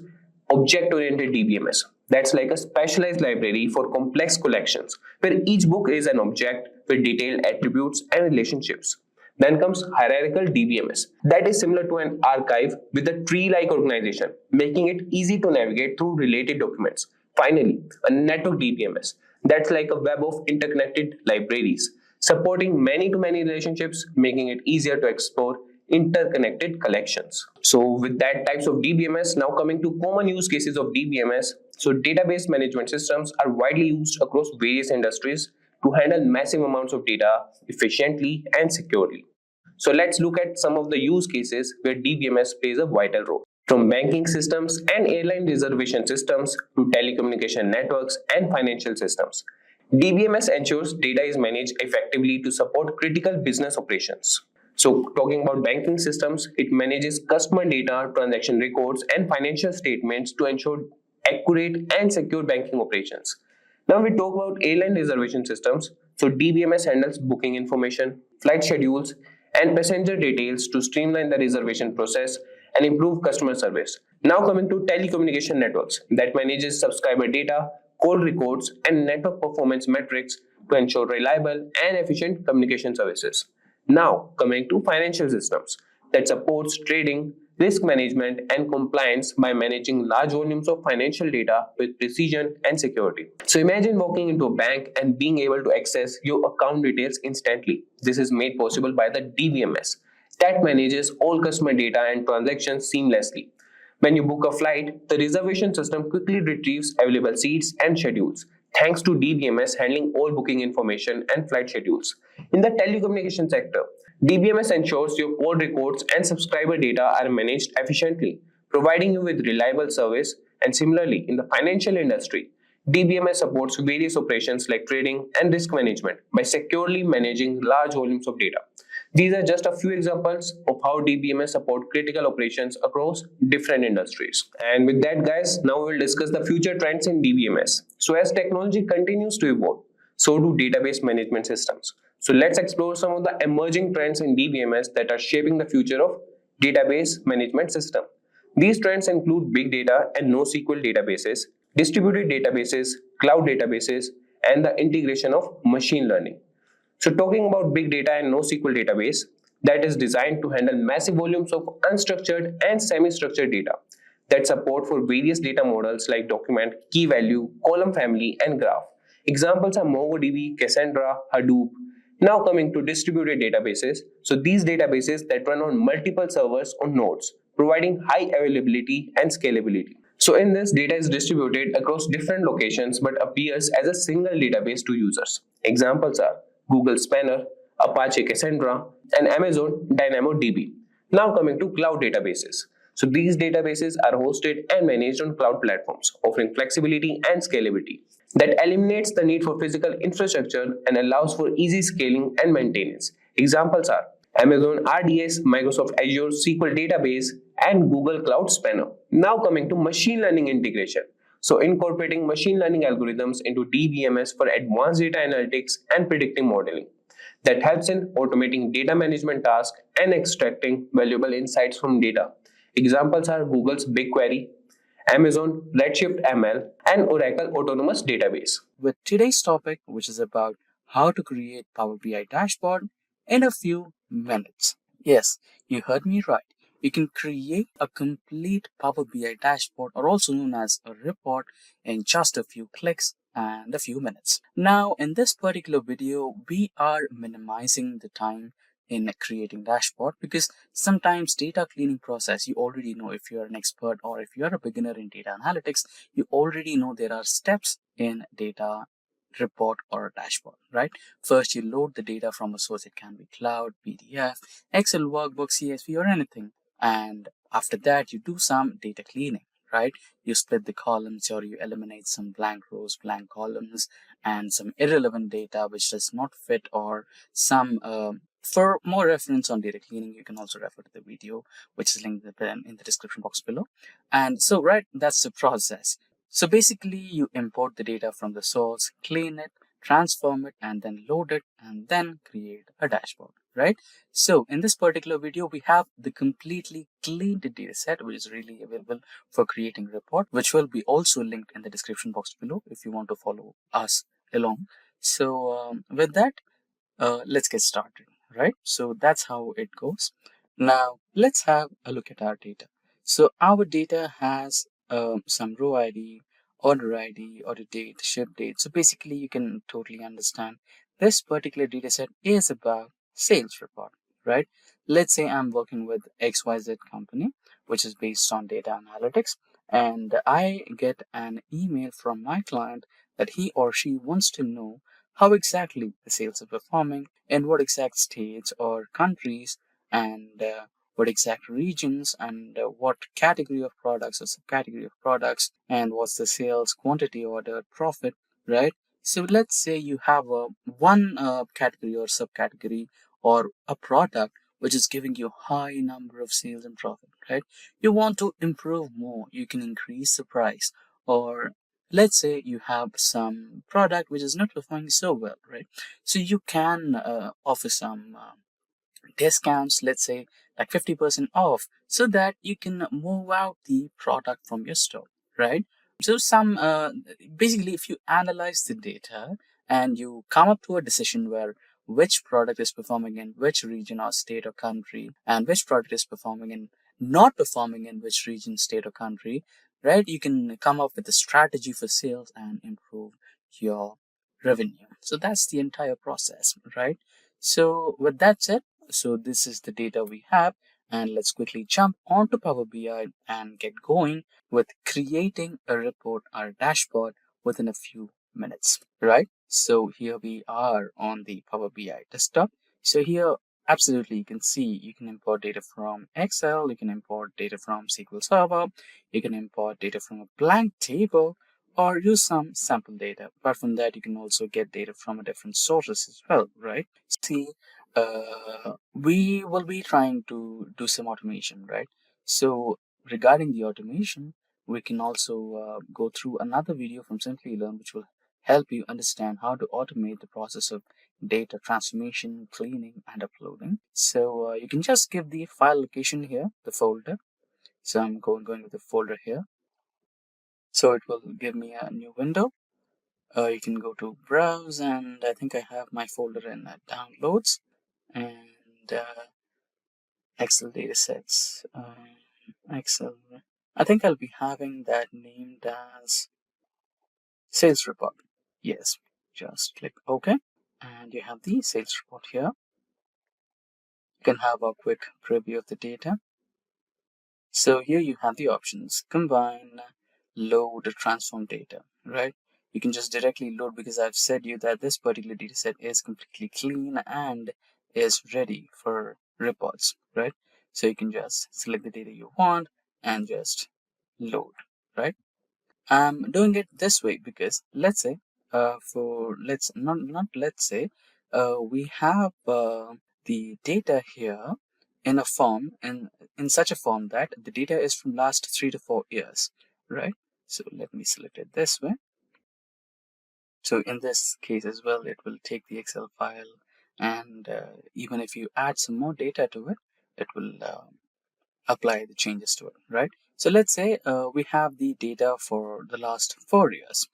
[SPEAKER 6] object-oriented DBMS. That's like a specialized library for complex collections, where each book is an object with detailed attributes and relationships. Then comes hierarchical DBMS. That is similar to an archive with a tree-like organization, making it easy to navigate through related documents. Finally, a network DBMS. That's like a web of interconnected libraries, supporting many-to-many relationships, making it easier to explore interconnected collections. So with that types of DBMS, now coming to common use cases of DBMS. So database management systems are widely used across various industries to handle massive amounts of data efficiently and securely. So let's look at some of the use cases where DBMS plays a vital role. From banking systems and airline reservation systems to telecommunication networks and financial systems, DBMS ensures data is managed effectively to support critical business operations. So talking about banking systems, it manages customer data, transaction records, and financial statements to ensure accurate and secure banking operations. Now we talk about airline reservation systems. So DBMS handles booking information, flight schedules, and passenger details to streamline the reservation process and improve customer service. Now coming to telecommunication networks, that manages subscriber data, call records, and network performance metrics to ensure reliable and efficient communication services. Now, coming to financial systems that supports trading, risk management, and compliance by managing large volumes of financial data with precision and security. So imagine walking into a bank and being able to access your account details instantly. This is made possible by the DBMS that manages all customer data and transactions seamlessly. When you book a flight, the reservation system quickly retrieves available seats and schedules, thanks to DBMS handling all booking information and flight schedules. In the telecommunication sector, DBMS ensures your call records and subscriber data are managed efficiently, providing you with reliable service. And similarly, in the financial industry, DBMS supports various operations like trading and risk management by securely managing large volumes of data. These are just a few examples of how DBMS support critical operations across different industries. And with that, guys, now we will discuss the future trends in DBMS. So as technology continues to evolve, so do database management systems. So let's explore some of the emerging trends in DBMS that are shaping the future of database management system. These trends include big data and NoSQL databases, distributed databases, cloud databases, and the integration of machine learning. So talking about big data and NoSQL database that is designed to handle massive volumes of unstructured and semi-structured data that support for various data models like document, key value, column family, and graph. Examples are MongoDB, Cassandra, Hadoop. Now coming to distributed databases. So these databases that run on multiple servers or nodes, providing high availability and scalability. So in this, data is distributed across different locations but appears as a single database to users. Examples are Google Spanner, Apache Cassandra, and Amazon DynamoDB. Now coming to cloud databases. So these databases are hosted and managed on cloud platforms, offering flexibility and scalability that eliminates the need for physical infrastructure and allows for easy scaling and maintenance. Examples are Amazon RDS, Microsoft Azure SQL Database, and Google Cloud Spanner. Now coming to machine learning integration. So incorporating machine learning algorithms into DBMS for advanced data analytics and predictive modeling that helps in automating data management tasks and extracting valuable insights from data. Examples are Google's BigQuery, Amazon Redshift ML, and Oracle Autonomous Database.
[SPEAKER 4] With today's topic, which is about how to create Power BI dashboard in a few minutes. Yes, you heard me right. You can create a complete Power BI dashboard, or also known as a report, in just a few clicks and a few minutes. Now, in this particular video, we are minimizing the time in creating dashboard because sometimes data cleaning process, you already know. If you're an expert or if you're a beginner in data analytics, you already know there are steps in data report or a dashboard, right? First, you load the data from a source. It can be cloud, PDF, Excel workbook, CSV, or anything. And after that, you do some data cleaning, right? You split the columns, or you eliminate some blank rows, blank columns, and some irrelevant data which does not fit, or some for more reference on data cleaning, you can also refer to the video, which is linked in the description box below. And so, right, that's the process. So basically, you import the data from the source, clean it, transform it, and then load it, and then create a dashboard, right? So in this particular video, we have the completely cleaned data set, which is really available for creating a report, which will be also linked in the description box below if you want to follow us along. So with that, let's get started, right? So that's how it goes. Now let's have a look at our data. So our data has some row ID, order ID, order date, ship date. So basically, you can totally understand this particular data set is about sales report, right? Let's say I'm working with XYZ company, which is based on data analytics, and I get an email from my client that he or she wants to know how exactly the sales are performing, in what exact states or countries, and what exact regions, and what category of products or subcategory of products, and what's the sales quantity, order, profit, right? So let's say you have a one category or subcategory or a product which is giving you high number of sales and profit, right? You want to improve more, you can increase the price. Or let's say you have some product which is not performing so well, right? So you can offer some discounts, let's say like 50% off, so that you can move out the product from your store, right? So some basically, if you analyze the data, and you come up to a decision where which product is performing in which region or state or country, and which product is performing in not performing in which region, state or country, right? You can come up with a strategy for sales and improve your revenue. So that's the entire process, right? So with that said, so this is the data we have, and let's quickly jump onto Power BI and get going with creating a report or a dashboard within a few minutes, right? So here we are on the Power BI desktop. So here, absolutely, you can see you can import data from Excel, you can import data from SQL Server, you can import data from a blank table, or use some sample data. Apart from that, you can also get data from a different sources as well, right? See, we will be trying to do some automation, right? So regarding the automation, we can also go through another video from Simplilearn, which will help you understand how to automate the process of data transformation, cleaning, and uploading. So you can just give the file location here, the folder. So I'm going with the folder here. So it will give me a new window. You can go to browse, and I think I have my folder in downloads and Excel datasets. Excel. I think I'll be having that named as sales report. Yes, just click OK, and you have the sales report here. You can have a quick preview of the data. So here you have the options: combine, load, transform data, right? You can just directly load, because I've said you that this particular data set is completely clean and is ready for reports, right? So you can just select the data you want and just load, right? I'm doing it this way because let's say for let's not let's say we have the data here in a form, in such a form that the data is from last 3 to 4 years, right? So let me select it this way. So in this case as well, it will take the Excel file, and even if you add some more data to it, it will apply the changes to it, right? So let's say we have the data for the last 4 years: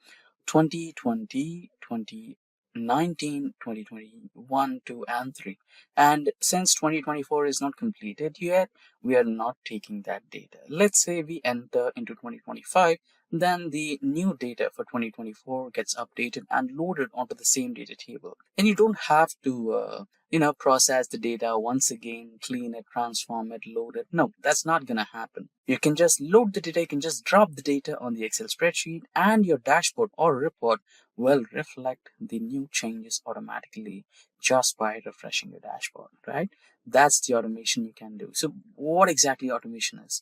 [SPEAKER 4] 2020, 2019, 2021, 2, and 3. And since 2024 is not completed yet, we are not taking that data. Let's say we enter into 2025, then the new data for 2024 gets updated and loaded onto the same data table. And you don't have to process the data once again, clean it, transform it, load it. No, that's not gonna happen. You can just load the data, you can just drop the data on the Excel spreadsheet, and your dashboard or report will reflect the new changes automatically just by refreshing your dashboard, right? That's the automation you can do. So what exactly automation is?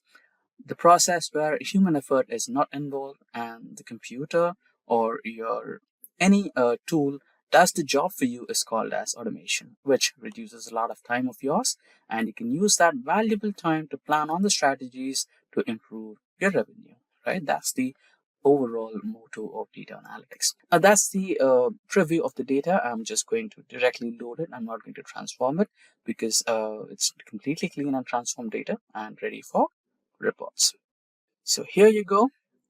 [SPEAKER 4] The process where human effort is not involved, and the computer or your any tool does the job for you, is called as automation, which reduces a lot of time of yours, and you can use that valuable time to plan on the strategies to improve your revenue, right? That's the overall motto of data analytics. Now that's the preview of the data. I'm just going to directly load it. I'm not going to transform it because it's completely clean and transformed data and ready for reports. So here you go,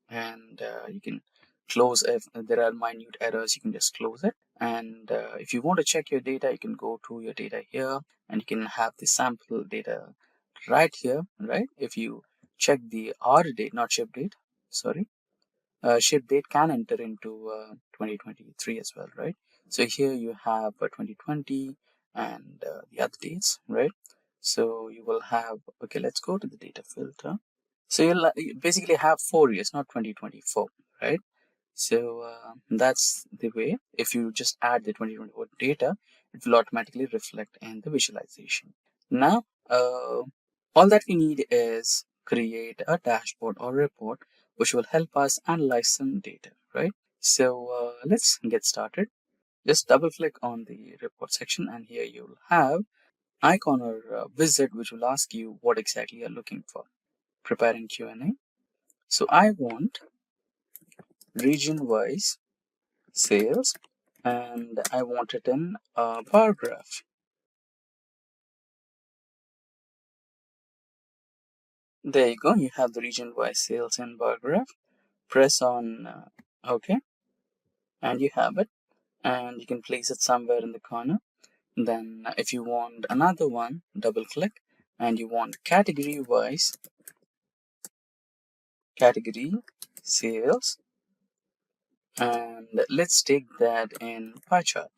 [SPEAKER 4] and you can close. If there are minute errors, you can just close it. And if you want to check your data, you can go to your data here, and you can have the sample data right here, right? If you check the R date, not ship date, sorry, ship date can enter into 2023 as well, right? So here you have 2020 and the other dates, right? So you will have, okay, let's go to the data filter. So you basically have 4 years, not 2024, right? So that's the way. If you just add the 2024 data, it will automatically reflect in the visualization. Now, all that we need is create a dashboard or report which will help us analyze some data, right? So let's get started. Just double click on the report section, and here you'll have icon or wizard which will ask you what exactly you're looking for. Preparing Q&A. So I want region-wise sales, and I want it in a bar graph. There you go. You have the region-wise sales in bar graph. Press on OK, and you have it. and you can place it somewhere in the corner. Then if you want another one, double click, and you want category wise, category sales, and let's take that in pie chart.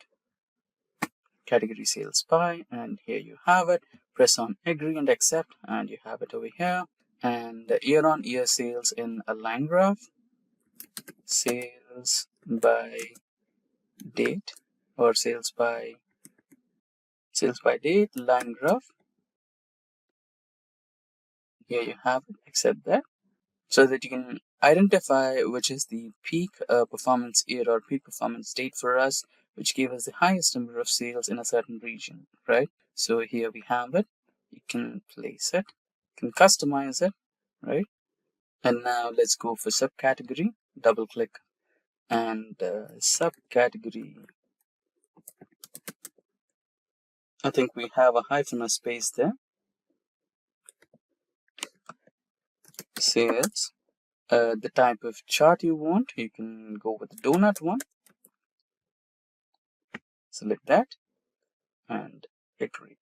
[SPEAKER 4] Category sales pie, and here you have it. Press on agree and accept, and you have it over here. And year on year sales in a line graph, sales by date, or sales by date line graph. Here you have it, accept that, so that you can identify which is the peak performance year or peak performance date for us, which gave us the highest number of sales in a certain region, right? So here we have it. You can place it, you can customize it, right? And now let's go for subcategory. Double click, and subcategory, I think we have a hyphen or space there. Sales. The type of chart you want, you can go with the donut one. Select that and agree.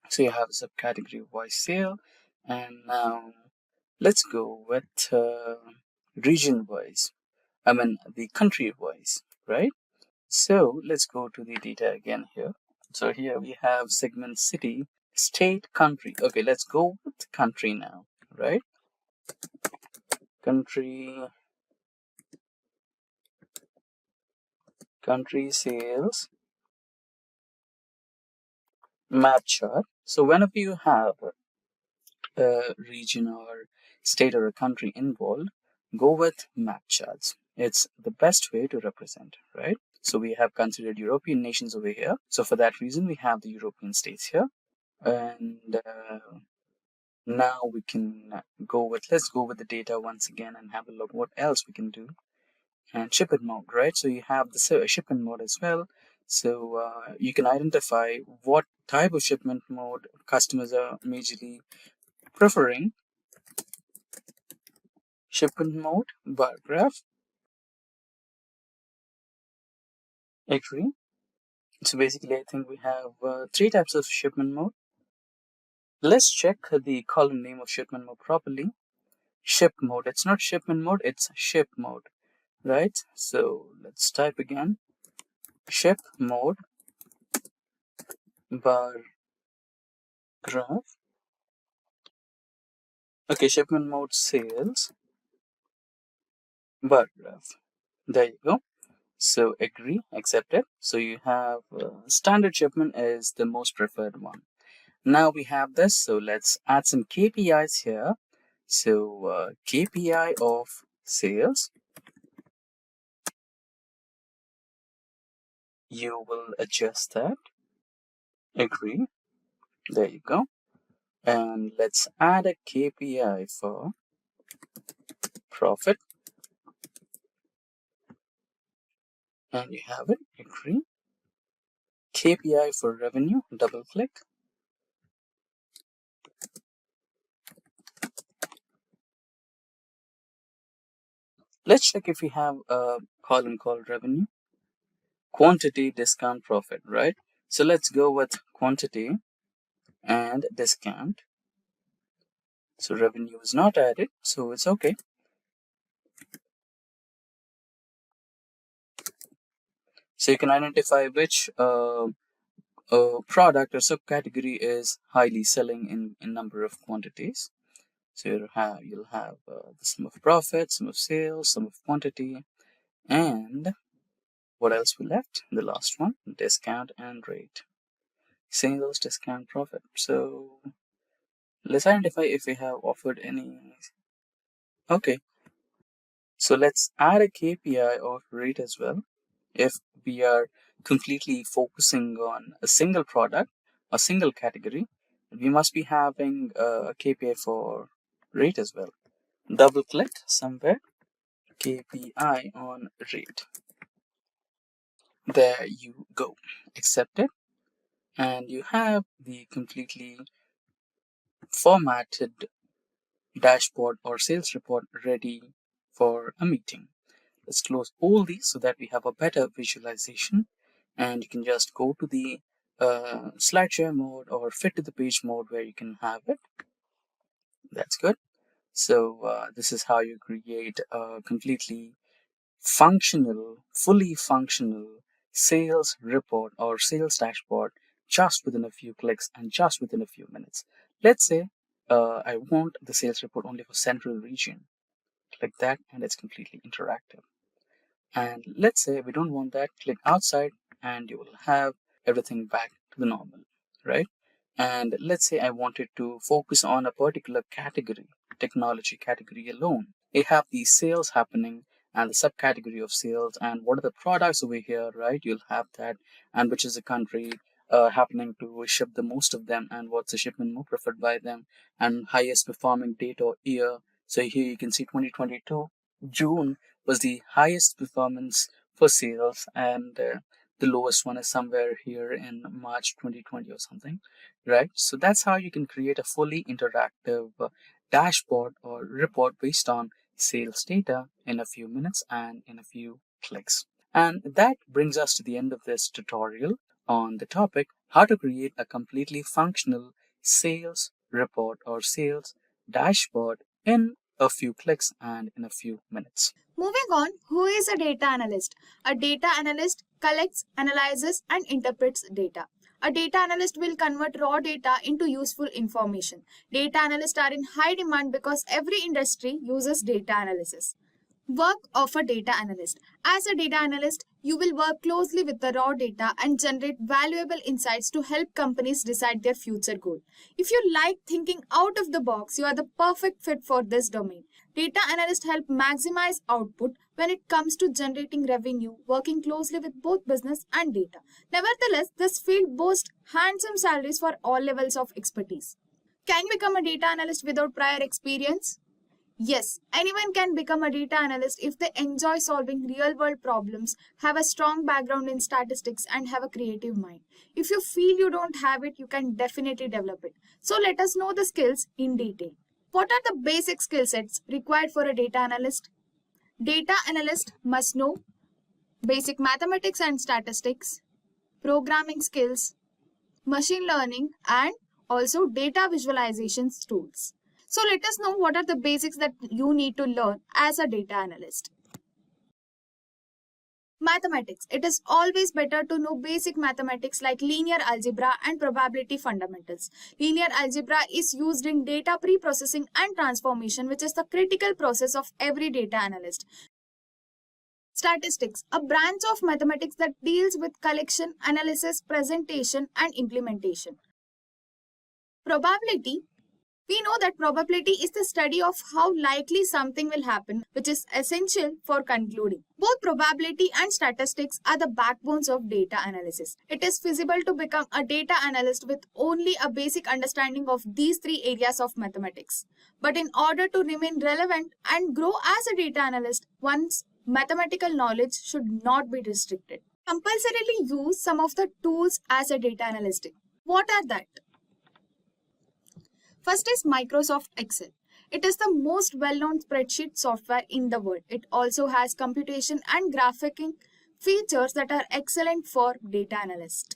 [SPEAKER 4] So you have a subcategory wise sale, and now let's go with region wise. I mean the country wise, right? So let's go to the data again here. So here we have segment city, state, country. Okay, let's go with country now, right? Country sales map chart. So whenever you have a region or state or a country involved, go with map charts. It's the best way to represent, right? So we have considered European nations over here. So for that reason, we have the European states here. And now we can let's go with the data once again and have a look what else we can do. And shipment mode, right? So you have the shipment mode as well. So you can identify what type of shipment mode customers are majorly preferring. Shipment mode, bar graph, agree. So basically, I think we have 3 types of shipment mode. Let's check the column name of shipment mode properly. Ship mode. It's not shipment mode, it's ship mode, right? So let's type again. Ship mode, bar graph. Okay, shipment mode sales, bar graph. There you go. So agree, accept it. So you have standard shipment is the most preferred one. Now we have this, so let's add some KPIs here. So KPI of sales, you will adjust that, agree, there you go. And let's add a KPI for profit, and you have it, agree. KPI for revenue, double click. Let's check if we have a column called revenue. Quantity, discount, profit, right? So let's go with quantity and discount. So revenue is not added, so it's okay. So you can identify which product or subcategory is highly selling in number of quantities. So you'll have the sum of profit, sum of sales, sum of quantity, and what else we left? The last one, discount and rate. Sales, discount, profit. So let's identify if we have offered any. Okay, so let's add a KPI of rate as well. If we are completely focusing on a single product, a single category, we must be having a KPI for rate as well. Double click somewhere, KPI on rate. There you go. Accept it. And you have the completely formatted dashboard or sales report ready for a meeting. Let's close all these so that we have a better visualization. And you can just go to the slideshare mode or fit to the page mode where you can have it. That's good. So this is how you create a completely fully functional sales report or sales dashboard just within a few clicks and just within a few minutes. Let's say I want the sales report only for central region. Click that and it's completely interactive. And let's say we don't want that, click outside and you will have everything back to the normal, right? And let's say I wanted to focus on a particular category, technology category alone. I have the sales happening and the subcategory of sales and what are the products over here, right? You'll have that, and which is the country happening to ship the most of them, and what's the shipment more preferred by them, and highest performing date or year. So here you can see 2022 June was the highest performance for sales, and the lowest one is somewhere here in March 2020 or something, right? So that's how you can create a fully interactive dashboard or report based on sales data in a few minutes and in a few clicks. And that brings us to the end of this tutorial on the topic how to create a completely functional sales report or sales dashboard in a few clicks and in a few minutes.
[SPEAKER 7] Moving on, who is a data analyst? A data analyst collects, analyzes, and interprets data. A data analyst will convert raw data into useful information. Data analysts are in high demand because every industry uses data analysis. Work of a data analyst. As a data analyst, you will work closely with the raw data and generate valuable insights to help companies decide their future goal. If you like thinking out of the box, you are the perfect fit for this domain. Data analysts help maximize output when it comes to generating revenue, working closely with both business and data. Nevertheless, this field boasts handsome salaries for all levels of expertise. Can you become a data analyst without prior experience? Yes, anyone can become a data analyst if they enjoy solving real-world problems, have a strong background in statistics, and have a creative mind. If you feel you don't have it, you can definitely develop it. So let us know the skills in detail. What are the basic skill sets required for a data analyst? Data analyst must know basic mathematics and statistics, programming skills, machine learning, and also data visualizations tools. So let us know what are the basics that you need to learn as a data analyst. Mathematics. It is always better to know basic mathematics like linear algebra and probability fundamentals. Linear algebra is used in data pre-processing and transformation, which is the critical process of every data analyst. Statistics, a branch of mathematics that deals with collection, analysis, presentation, and implementation. Probability. We know that probability is the study of how likely something will happen, which is essential for concluding. Both probability and statistics are the backbones of data analysis. It is feasible to become a data analyst with only a basic understanding of these three areas of mathematics. But in order to remain relevant and grow as a data analyst, one's mathematical knowledge should not be restricted. Compulsorily use some of the tools as a data analyst. What are that? First is Microsoft Excel. It is the most well-known spreadsheet software in the world. It also has computation and graphing features that are excellent for data analysts.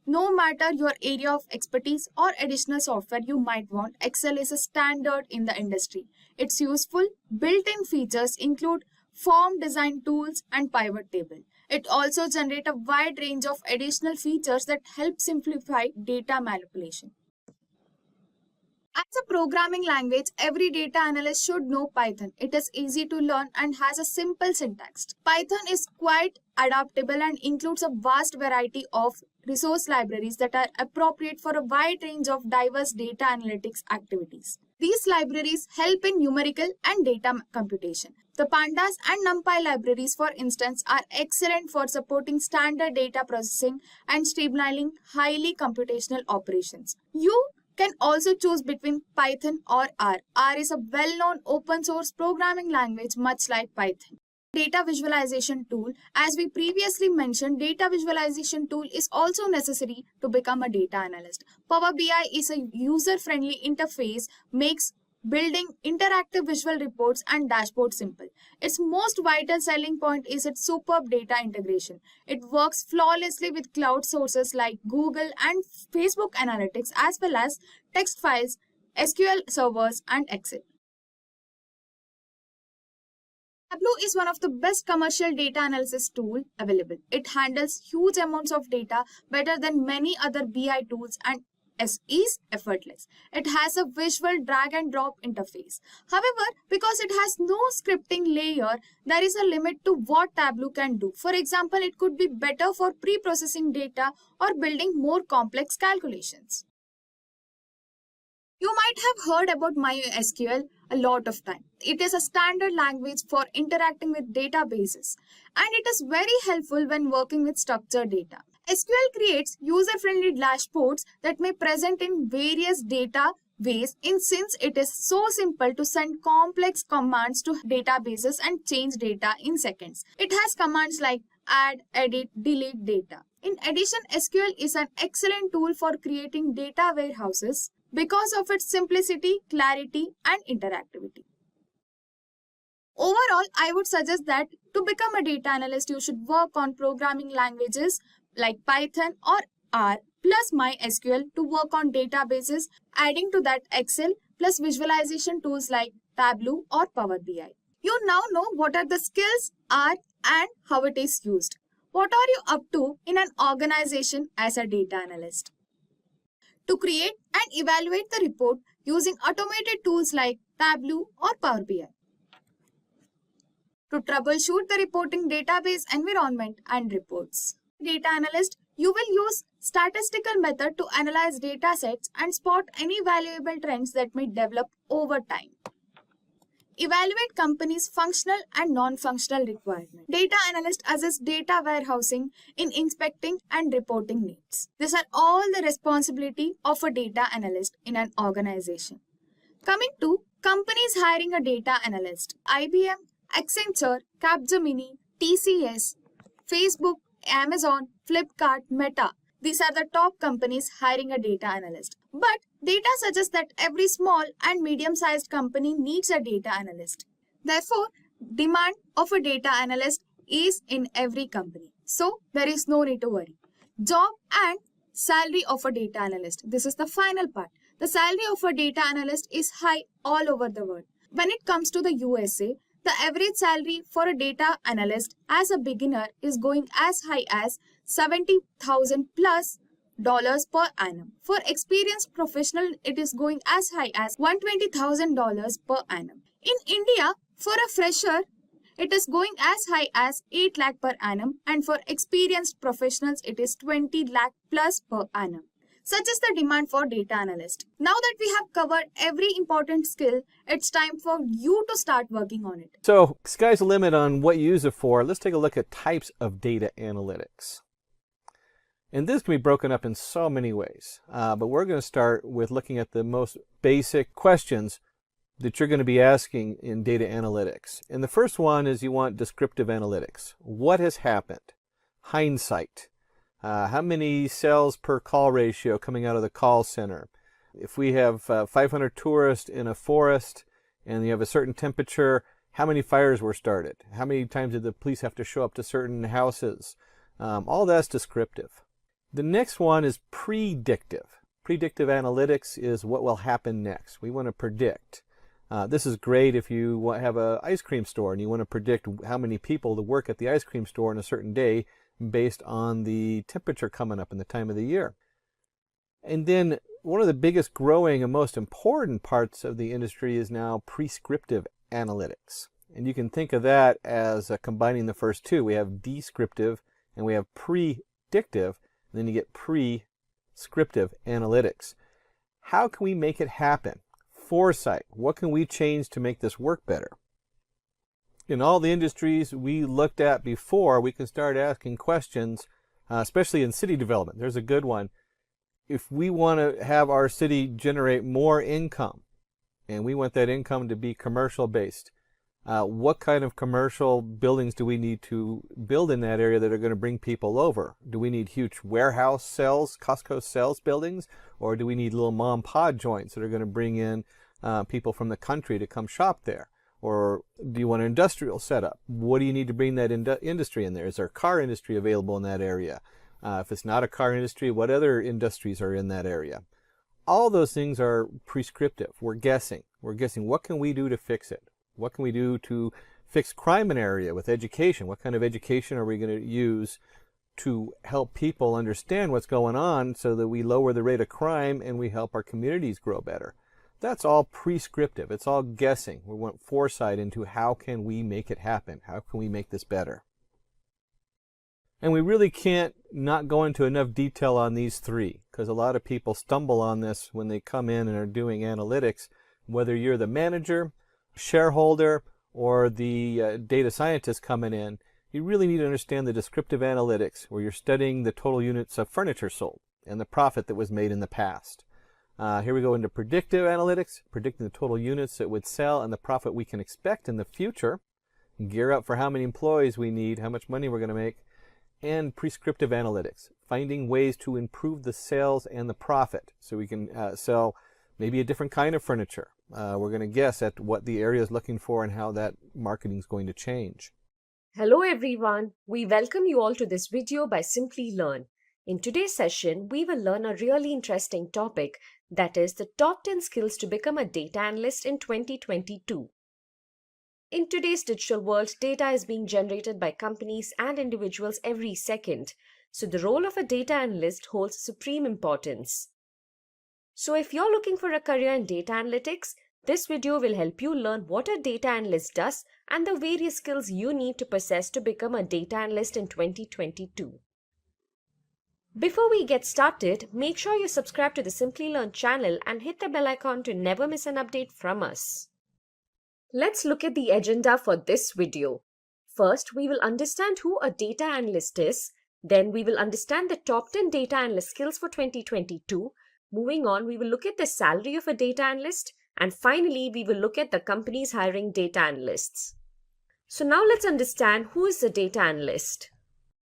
[SPEAKER 7] No matter your area of expertise or additional software you might want, Excel is a standard in the industry. Its useful built-in features include form design tools and pivot table. It also generates a wide range of additional features that help simplify data manipulation. As a programming language, every data analyst should know Python. It is easy to learn and has a simple syntax. Python is quite adaptable and includes a vast variety of resource libraries that are appropriate for a wide range of diverse data analytics activities. These libraries help in numerical and data computation. The Pandas and NumPy libraries, for instance, are excellent for supporting standard data processing and streamlining highly computational operations. You can also choose between Python or R. R is a well-known open source programming language much like Python. Data visualization tool. As we previously mentioned, data visualization tool is also necessary to become a data analyst. Power BI is a user-friendly interface, makes building interactive visual reports and dashboards simple. Its most vital selling point is its superb data integration. It works flawlessly with cloud sources like Google and Facebook Analytics, as well as text files, SQL servers, and Excel. Tableau is one of the best commercial data analysis tool available. It handles huge amounts of data better than many other BI tools and is effortless. It has a visual drag and drop interface. However, because it has no scripting layer, there is a limit to what Tableau can do. For example, it could be better for pre-processing data or building more complex calculations. You might have heard about MySQL a lot of time. It is a standard language for interacting with databases, and it is very helpful when working with structured data. SQL creates user-friendly dashboards that may present in various data ways since it is so simple to send complex commands to databases and change data in seconds. It has commands like add, edit, delete data. In addition, SQL is an excellent tool for creating data warehouses because of its simplicity, clarity, and interactivity. Overall, I would suggest that to become a data analyst, you should work on programming languages like Python or R plus MySQL to work on databases, adding to that Excel plus visualization tools like Tableau or Power BI. You now know what are the skills are and how it is used. What are you up to in an organization as a data analyst? To create and evaluate the report using automated tools like Tableau or Power BI. To troubleshoot the reporting database environment and reports. Data analyst, you will use statistical method to analyze data sets and spot any valuable trends that may develop over time. Evaluate companies' functional and non-functional requirements. Data analyst assess data warehousing in inspecting and reporting needs. These are all the responsibility of a data analyst in an organization. Coming to companies hiring a data analyst. IBM, Accenture, Capgemini, TCS, Facebook, Amazon, Flipkart, Meta. These are the top companies hiring a data analyst. But data suggests that every small and medium-sized company needs a data analyst. Therefore, demand of a data analyst is in every company. So, there is no need to worry. Job and salary of a data analyst. This is the final part. The salary of a data analyst is high all over the world. When it comes to the USA, the average salary for a data analyst as a beginner is going as high as $70,000 plus per annum. For experienced professional, it is going as high as $120,000 per annum. In India, for a fresher, it is going as high as 8 lakh per annum, and for experienced professionals, it is 20 lakh plus per annum. Such is the demand for data analyst. Now that we have covered every important skill, it's time for you to start working on it.
[SPEAKER 8] So, sky's the limit on what you use it for. Let's take a look at types of data analytics. And this can be broken up in so many ways, but we're going to start with looking at the most basic questions that you're going to be asking in data analytics. And the first one is you want descriptive analytics. What has happened? Hindsight. How many sales per call ratio coming out of the call center? If we have 500 tourists in a forest and you have a certain temperature, how many fires were started? How many times did the police have to show up to certain houses? All that's descriptive. The next one is predictive. Predictive analytics is what will happen next. We want to predict. This is great if you have an ice cream store and you want to predict how many people to work at the ice cream store on a certain day based on the temperature coming up and the time of the year. And then one of the biggest growing and most important parts of the industry is now prescriptive analytics. And you can think of that as combining the first two. We have descriptive and we have predictive, and then you get prescriptive analytics. How can we make it happen? Foresight. What can we change to make this work better? In all the industries we looked at before, we can start asking questions, especially in city development. There's a good one. If we want to have our city generate more income, and we want that income to be commercial based, what kind of commercial buildings do we need to build in that area that are going to bring people over? Do we need huge warehouse cells, Costco sales buildings, or do we need little mom and pop joints that are going to bring in people from the country to come shop there? Or do you want an industrial setup? What do you need to bring that industry in there? Is there a car industry available in that area? If it's not a car industry, what other industries are in that area? All those things are prescriptive. We're guessing. We're guessing what can we do to fix it? What can we do to fix crime in an area with education? What kind of education are we going to use to help people understand what's going on so that we lower the rate of crime and we help our communities grow better? That's all prescriptive. It's all guessing. We want foresight into how can we make it happen? How can we make this better? And we really can't not go into enough detail on these three, because a lot of people stumble on this when they come in and are doing analytics. Whether you're the manager, shareholder, or the data scientist coming in, you really need to understand the descriptive analytics, where you're studying the total units of furniture sold and the profit that was made in the past. Here we go into predictive analytics, predicting the total units that would sell and the profit we can expect in the future, gear up for how many employees we need, how much money we're going to make, and prescriptive analytics, finding ways to improve the sales and the profit so we can sell maybe a different kind of furniture. We're going to guess at what the area is looking for and how that marketing is going to change.
[SPEAKER 9] Hello everyone, we welcome you all to this video by Simplilearn. In today's session, we will learn a really interesting topic, that is the top 10 skills to become a data analyst in 2022. In today's digital world, data is being generated by companies and individuals every second, so the role of a data analyst holds supreme importance. So if you're looking for a career in data analytics, this video will help you learn what a data analyst does and the various skills you need to possess to become a data analyst in 2022. Before we get started, make sure you subscribe to the Simplilearn channel and hit the bell icon to never miss an update from us. Let's look at the agenda for this video. First, we will understand who a data analyst is. Then we will understand the top 10 data analyst skills for 2022. Moving on, we will look at the salary of a data analyst. And finally, we will look at the companies hiring data analysts. So now let's understand who is a data analyst.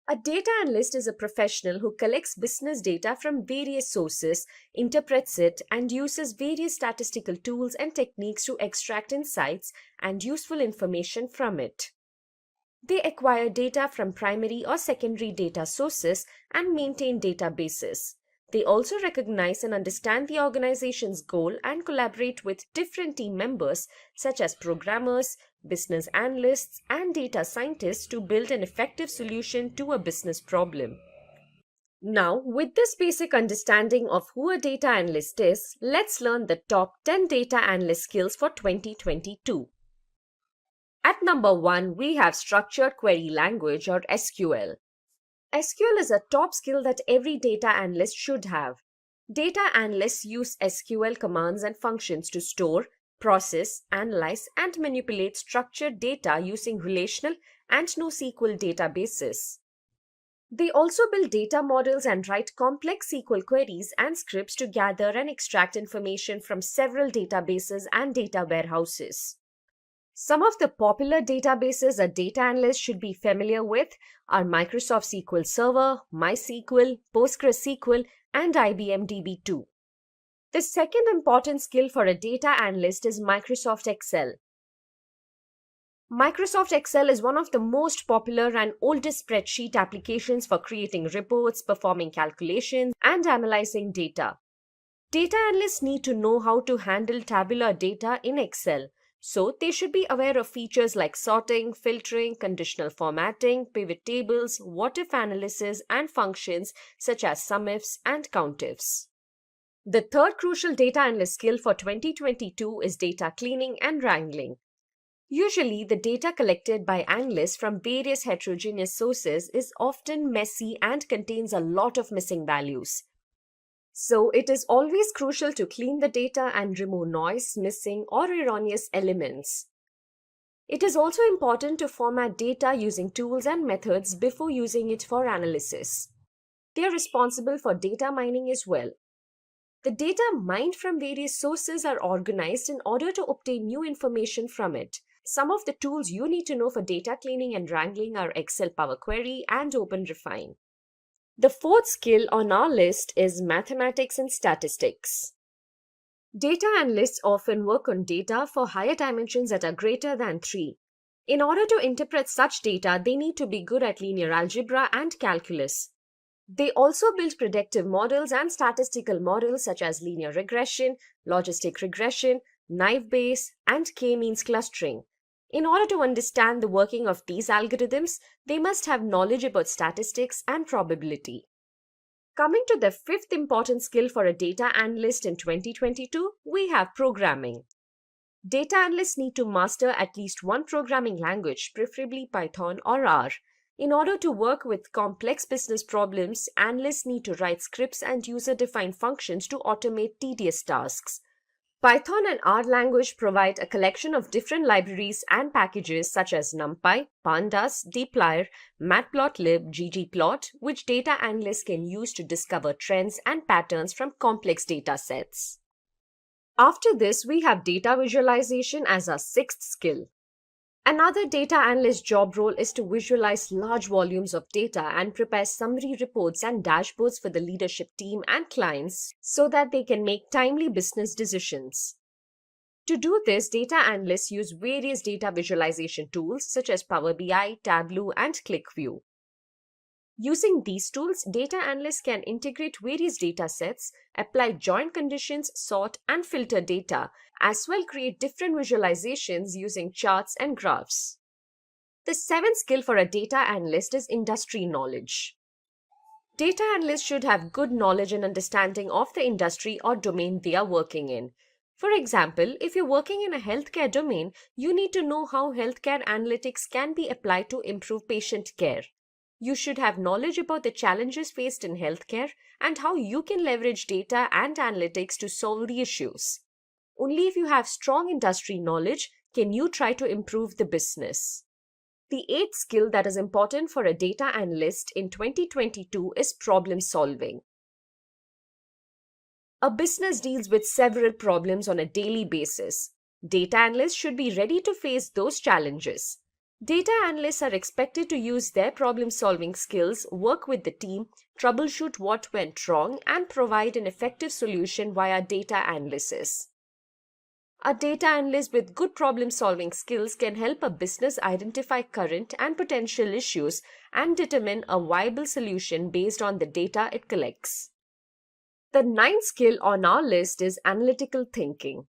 [SPEAKER 9] A data analyst is a professional who collects business data from various sources, interprets it, and uses various statistical tools and techniques to extract insights and useful information from it. They acquire data from primary or secondary data sources and maintain databases. They also recognize and understand the organization's goal and collaborate with different team members such as programmers, business analysts, and data scientists to build an effective solution to a business problem. Now, with this basic understanding of who a data analyst is, let's learn the top 10 data analyst skills for 2022. At number 1, we have Structured Query Language or SQL. SQL is a top skill that every data analyst should have. Data analysts use SQL commands and functions to store, process, analyze, and manipulate structured data using relational and NoSQL databases. They also build data models and write complex SQL queries and scripts to gather and extract information from several databases and data warehouses. Some of the popular databases a data analyst should be familiar with are Microsoft SQL Server, MySQL, PostgreSQL, and IBM DB2. The second important skill for a data analyst is Microsoft Excel. Microsoft Excel is one of the most popular and oldest spreadsheet applications for creating reports, performing calculations, and analyzing data. Data analysts need to know how to handle tabular data in Excel. So, they should be aware of features like sorting, filtering, conditional formatting, pivot tables, what-if analysis, and functions such as sumifs and countifs. The third crucial data analyst skill for 2022 is data cleaning and wrangling. Usually, the data collected by analysts from various heterogeneous sources is often messy and contains a lot of missing values. So, it is always crucial to clean the data and remove noise, missing, or erroneous elements. It is also important to format data using tools and methods before using it for analysis. They are responsible for data mining as well. The data mined from various sources are organized in order to obtain new information from it. Some of the tools you need to know for data cleaning and wrangling are Excel Power Query and OpenRefine. The fourth skill on our list is mathematics and statistics. Data analysts often work on data for higher dimensions that are greater than 3. In order to interpret such data, they need to be good at linear algebra and calculus. They also build predictive models and statistical models such as linear regression, logistic regression, naive Bayes, and k-means clustering. In order to understand the working of these algorithms, they must have knowledge about statistics and probability. Coming to the fifth important skill for a data analyst in 2022, we have programming. Data analysts need to master at least one programming language, preferably Python or R. In order to work with complex business problems, analysts need to write scripts and user-defined functions to automate tedious tasks. Python and R language provide a collection of different libraries and packages such as NumPy, Pandas, dplyr, matplotlib, ggplot, which data analysts can use to discover trends and patterns from complex data sets. After this, we have data visualization as our sixth skill. Another data analyst job role is to visualize large volumes of data and prepare summary reports and dashboards for the leadership team and clients so that they can make timely business decisions. To do this, data analysts use various data visualization tools such as Power BI, Tableau, and QlikView. Using these tools, data analysts can integrate various data sets, apply joint conditions, sort and filter data, as well create different visualizations using charts and graphs. The seventh skill for a data analyst is industry knowledge. Data analysts should have good knowledge and understanding of the industry or domain they are working in. For example, if you're working in a healthcare domain, you need to know how healthcare analytics can be applied to improve patient care. You should have knowledge about the challenges faced in healthcare and how you can leverage data and analytics to solve the issues. Only if you have strong industry knowledge can you try to improve the business. The eighth skill that is important for a data analyst in 2022 is problem solving. A business deals with several problems on a daily basis. Data analysts should be ready to face those challenges. Data analysts are expected to use their problem-solving skills, work with the team, troubleshoot what went wrong, and provide an effective solution via data analysis. A data analyst with good problem-solving skills can help a business identify current and potential issues and determine a viable solution based on the data it collects. The ninth skill on our list is analytical thinking.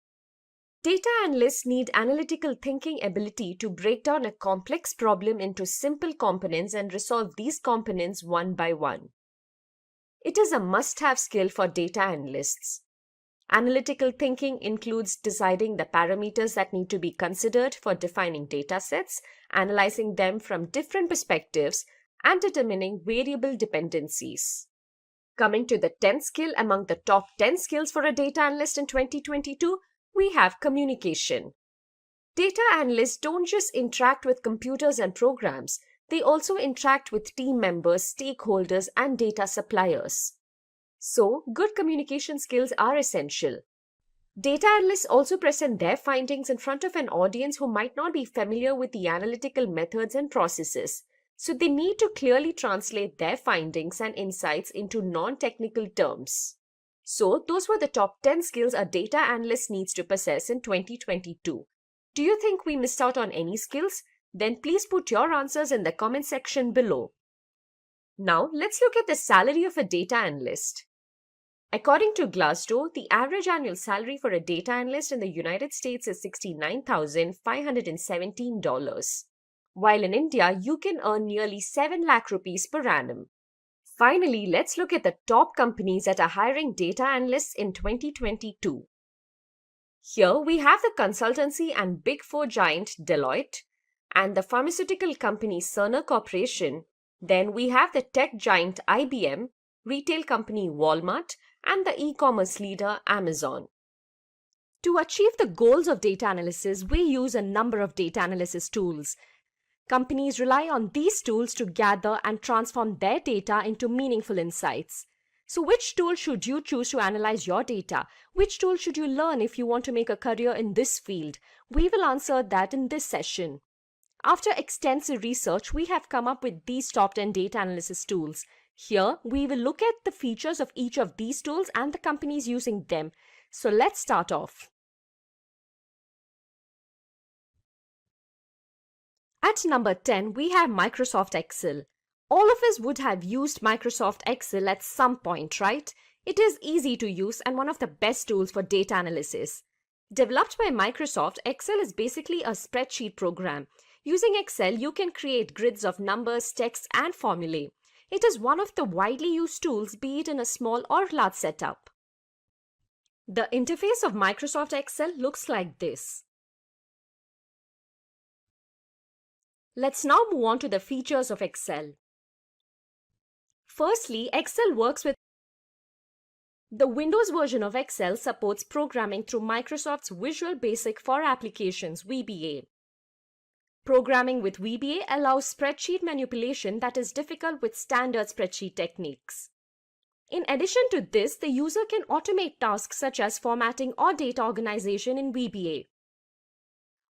[SPEAKER 9] Data analysts need analytical thinking ability to break down a complex problem into simple components and resolve these components one by one. It is a must-have skill for data analysts. Analytical thinking includes deciding the parameters that need to be considered for defining data sets, analyzing them from different perspectives, and determining variable dependencies. Coming to the 10th skill among the top 10 skills for a data analyst in 2022, we have communication. Data analysts don't just interact with computers and programs, they also interact with team members, stakeholders, and data suppliers. So, good communication skills are essential. Data analysts also present their findings in front of an audience who might not be familiar with the analytical methods and processes, so they need to clearly translate their findings and insights into non-technical terms. So, those were the top 10 skills a data analyst needs to possess in 2022. Do you think we missed out on any skills? Then please put your answers in the comment section below. Now, let's look at the salary of a data analyst. According to Glassdoor, the average annual salary for a data analyst in the United States is $69,517, while in India, you can earn nearly 7 lakh rupees per annum. Finally, let's look at the top companies that are hiring data analysts in 2022. Here we have the consultancy and Big Four giant Deloitte and the pharmaceutical company Cerner Corporation. Then we have the tech giant IBM, retail company Walmart, and the e-commerce leader Amazon. To achieve the goals of data analysis, we use a number of data analysis tools. Companies rely on these tools to gather and transform their data into meaningful insights. So which tool should you choose to analyze your data? Which tool should you learn if you want to make a career in this field? We will answer that in this session. After extensive research, we have come up with these top 10 data analysis tools. Here, we will look at the features of each of these tools and the companies using them. So let's start off. At number 10, we have Microsoft Excel. All of us would have used Microsoft Excel at some point, right? It is easy to use and one of the best tools for data analysis. Developed by Microsoft, Excel is basically a spreadsheet program. Using Excel, you can create grids of numbers, text, and formulae. It is one of the widely used tools, be it in a small or large setup. The interface of Microsoft Excel looks like this. Let's now move on to the features of Excel. Firstly, Excel works with the Windows version of Excel supports programming through Microsoft's Visual Basic for Applications (VBA). Programming with VBA allows spreadsheet manipulation that is difficult with standard spreadsheet techniques. In addition to this, the user can automate tasks such as formatting or data organization in VBA.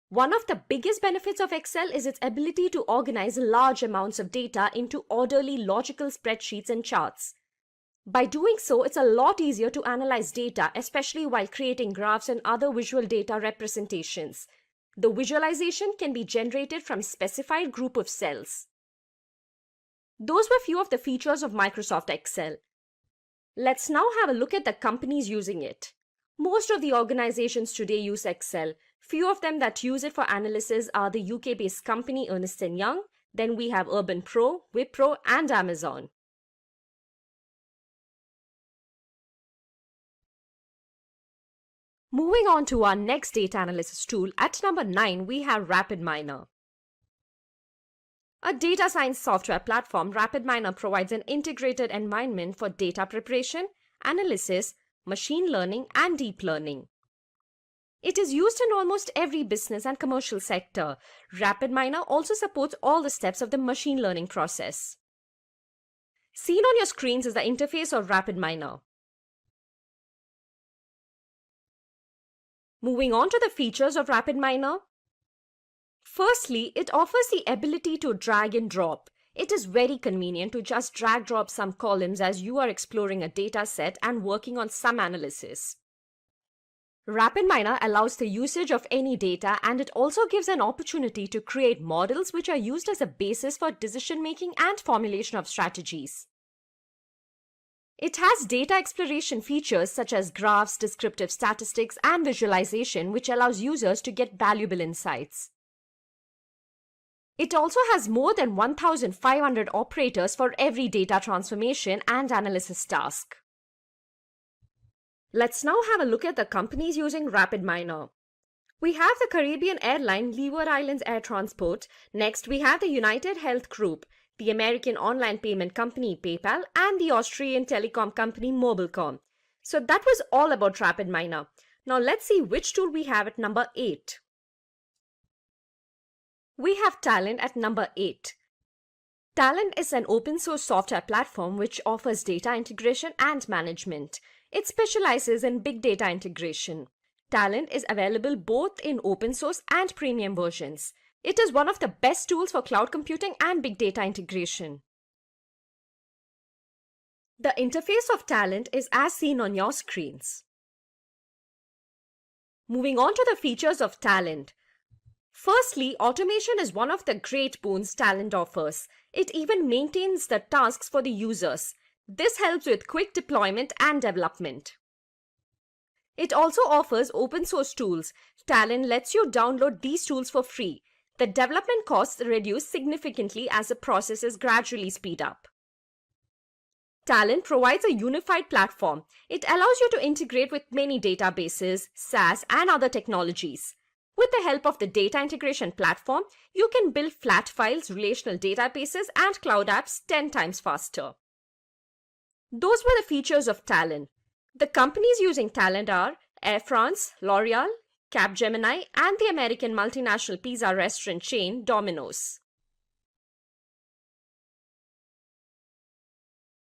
[SPEAKER 9] One of the biggest benefits of Excel is its ability to organize large amounts of data into orderly, logical spreadsheets and charts. By doing so, it's a lot easier to analyze data, especially while creating graphs and other visual data representations. The visualization can be generated from a specified group of cells. Those were few of the features of Microsoft Excel. Let's now have a look at the companies using it. Most of the organizations today use Excel. Few of them that use it for analysis are the UK-based company Ernst & Young. Then we have Urban Pro, Wipro, and Amazon. Moving on to our next data analysis tool, at number 9, we have RapidMiner. A data science software platform, RapidMiner provides an integrated environment for data preparation, analysis, machine learning, and deep learning. It is used in almost every business and commercial sector. RapidMiner also supports all the steps of the machine learning process. Seen on your screens is the interface of RapidMiner. Moving on to the features of RapidMiner. Firstly, it offers the ability to drag and drop. It is very convenient to just drag drop some columns as you are exploring a data set and working on some analysis. RapidMiner allows the usage of any data, and it also gives an opportunity to create models which are used as a basis for decision making and formulation of strategies. It has data exploration features such as graphs, descriptive statistics, and visualization, which allows users to get valuable insights. It also has more than 1,500 operators for every data transformation and analysis task. Let's now have a look at the companies using RapidMiner. We have the Caribbean airline Leeward Islands Air Transport. Next, we have the United Health Group, the American online payment company PayPal, and the Austrian telecom company Mobilcom. So that was all about RapidMiner. Now let's see which tool we have at number 8. We have Talent at number 8. Talent is an open source software platform which offers data integration and management. It specializes in big data integration. Talent is available both in open source and premium versions. It is one of the best tools for cloud computing and big data integration. The interface of Talent is as seen on your screens. Moving on to the features of Talent. Firstly, automation is one of the great boons Talent offers. It even maintains the tasks for the users. This helps with quick deployment and development. It also offers open source tools. Talent lets you download these tools for free. The development costs reduce significantly as the processes gradually speed up. Talent provides a unified platform. It allows you to integrate with many databases, SaaS, and other technologies. With the help of the data integration platform, you can build flat files, relational databases, and cloud apps 10 times faster. Those were the features of Talent. The companies using Talent are Air France, L'Oreal, Capgemini, and the American multinational pizza restaurant chain Domino's.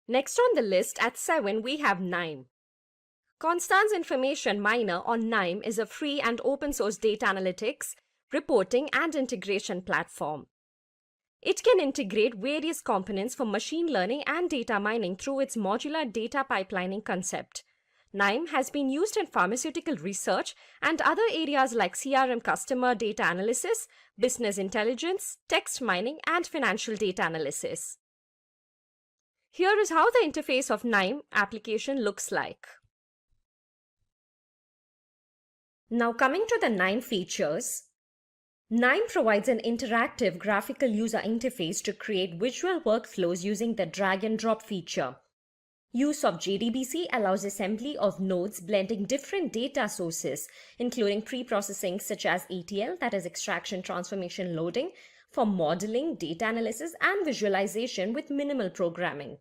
[SPEAKER 9] Next on the list at 7 we have KNIME. Constance Information Miner or KNIME is a free and open source data analytics, reporting and integration platform. It can integrate various components for machine learning and data mining through its modular data pipelining concept. KNIME has been used in pharmaceutical research and other areas like CRM customer data analysis, business intelligence, text mining, and financial data analysis. Here is how the interface of KNIME application looks like. Now coming to the KNIME features, KNIME provides an interactive graphical user interface to create visual workflows using the drag and drop feature. Use of JDBC allows assembly of nodes blending different data sources, including pre-processing such as ETL, that is extraction, transformation, loading, for modeling, data analysis, and visualization with minimal programming.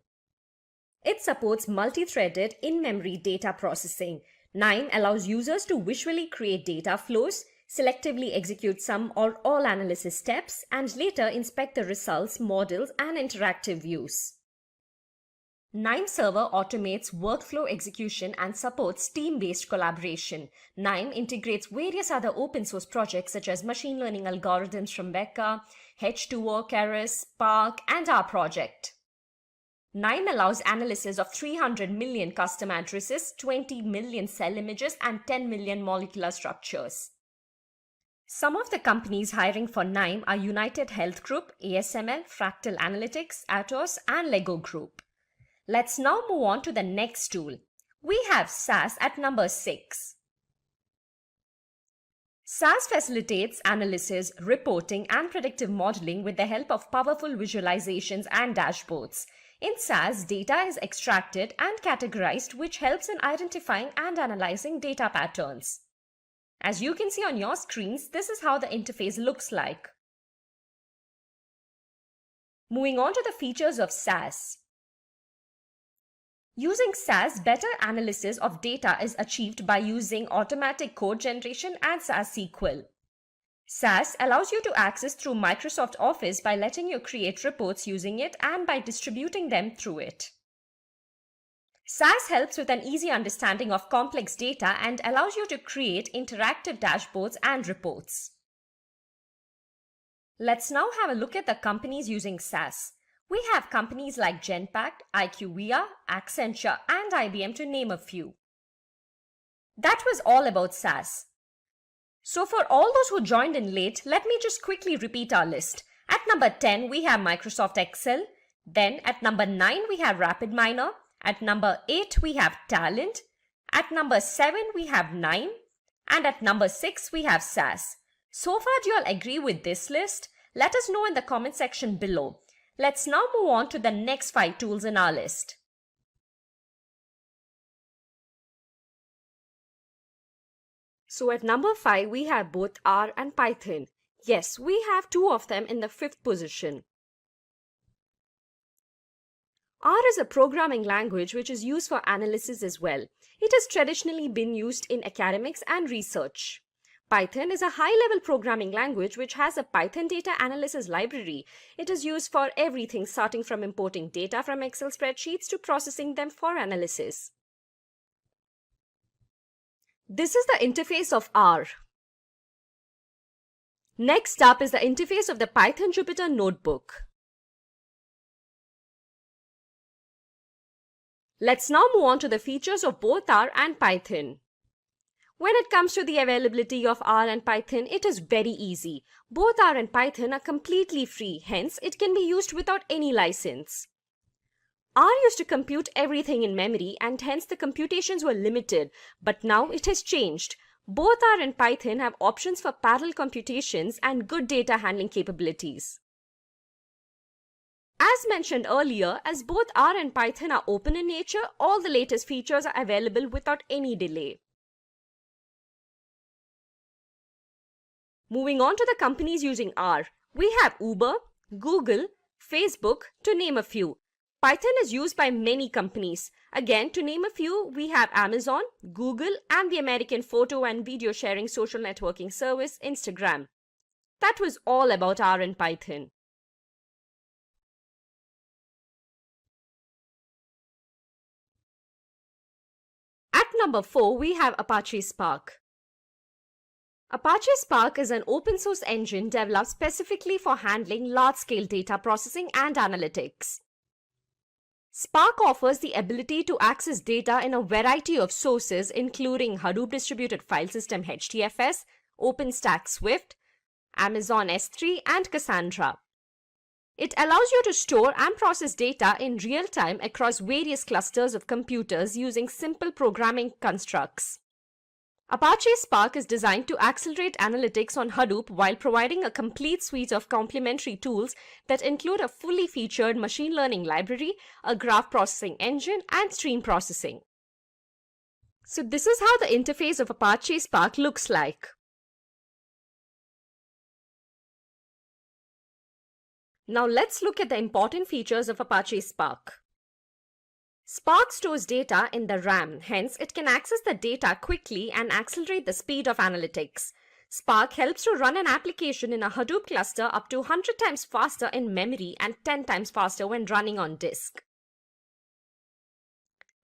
[SPEAKER 9] It supports multi-threaded in-memory data processing. KNIME allows users to visually create data flows, selectively execute some or all analysis steps, and later inspect the results, models, and interactive views. KNIME Server automates workflow execution and supports team-based collaboration. KNIME integrates various other open-source projects such as machine learning algorithms from Becker, H2O, Keras, Spark, and our project. KNIME allows analysis of 300 million custom addresses, 20 million cell images, and 10 million molecular structures. Some of the companies hiring for KNIME are United Health Group, ASML, Fractal Analytics, Atos, and Lego Group. Let's now move on to the next tool. We have SAS at number 6. SAS facilitates analysis, reporting, and predictive modeling with the help of powerful visualizations and dashboards. In SAS, data is extracted and categorized, which helps in identifying and analyzing data patterns. As you can see on your screens, this is how the interface looks like. Moving on to the features of SAS. Using SAS, better analysis of data is achieved by using automatic code generation and SAS SQL. SAS allows you to access through Microsoft Office by letting you create reports using it and by distributing them through it. SAS helps with an easy understanding of complex data and allows you to create interactive dashboards and reports. Let's now have a look at the companies using SAS. We have companies like Genpact, IQVIA, Accenture, and IBM to name a few. That was all about SAS. So for all those who joined in late, let me just quickly repeat our list. At number 10, we have Microsoft Excel. Then at number 9, we have RapidMiner. At number 8, we have Talent. At number 7, we have KNIME. And at number 6, we have SAS. So far, do you all agree with this list? Let us know in the comment section below. Let's now move on to the next 5 tools in our list. So at number 5, we have both R and Python. Yes, we have 2 of them in the 5th position. R is a programming language which is used for analysis as well. It has traditionally been used in academics and research. Python is a high-level programming language which has a Python data analysis library. It is used for everything starting from importing data from Excel spreadsheets to processing them for analysis. This is the interface of R. Next up is the interface of the Python Jupyter Notebook. Let's now move on to the features of both R and Python. When it comes to the availability of R and Python, it is very easy. Both R and Python are completely free, hence it can be used without any license. R used to compute everything in memory and hence the computations were limited, but now it has changed. Both R and Python have options for parallel computations and good data handling capabilities. As mentioned earlier, as both R and Python are open in nature, all the latest features are available without any delay. Moving on to the companies using R, we have Uber, Google, Facebook, to name a few. Python is used by many companies. Again, to name a few, we have Amazon, Google, and the American photo and video sharing social networking service, Instagram. That was all about R and Python. At number 4, we have Apache Spark. Apache Spark is an open source engine developed specifically for handling large-scale data processing and analytics. Spark offers the ability to access data in a variety of sources, including Hadoop Distributed File System HDFS, OpenStack Swift, Amazon S3, and Cassandra. It allows you to store and process data in real time across various clusters of computers using simple programming constructs. Apache Spark is designed to accelerate analytics on Hadoop while providing a complete suite of complementary tools that include a fully featured machine learning library, a graph processing engine, and stream processing. So this is how the interface of Apache Spark looks like. Now let's look at the important features of Apache Spark. Spark stores data in the RAM, hence it can access the data quickly and accelerate the speed of analytics. Spark helps to run an application in a Hadoop cluster up to 100 times faster in memory and 10 times faster when running on disk.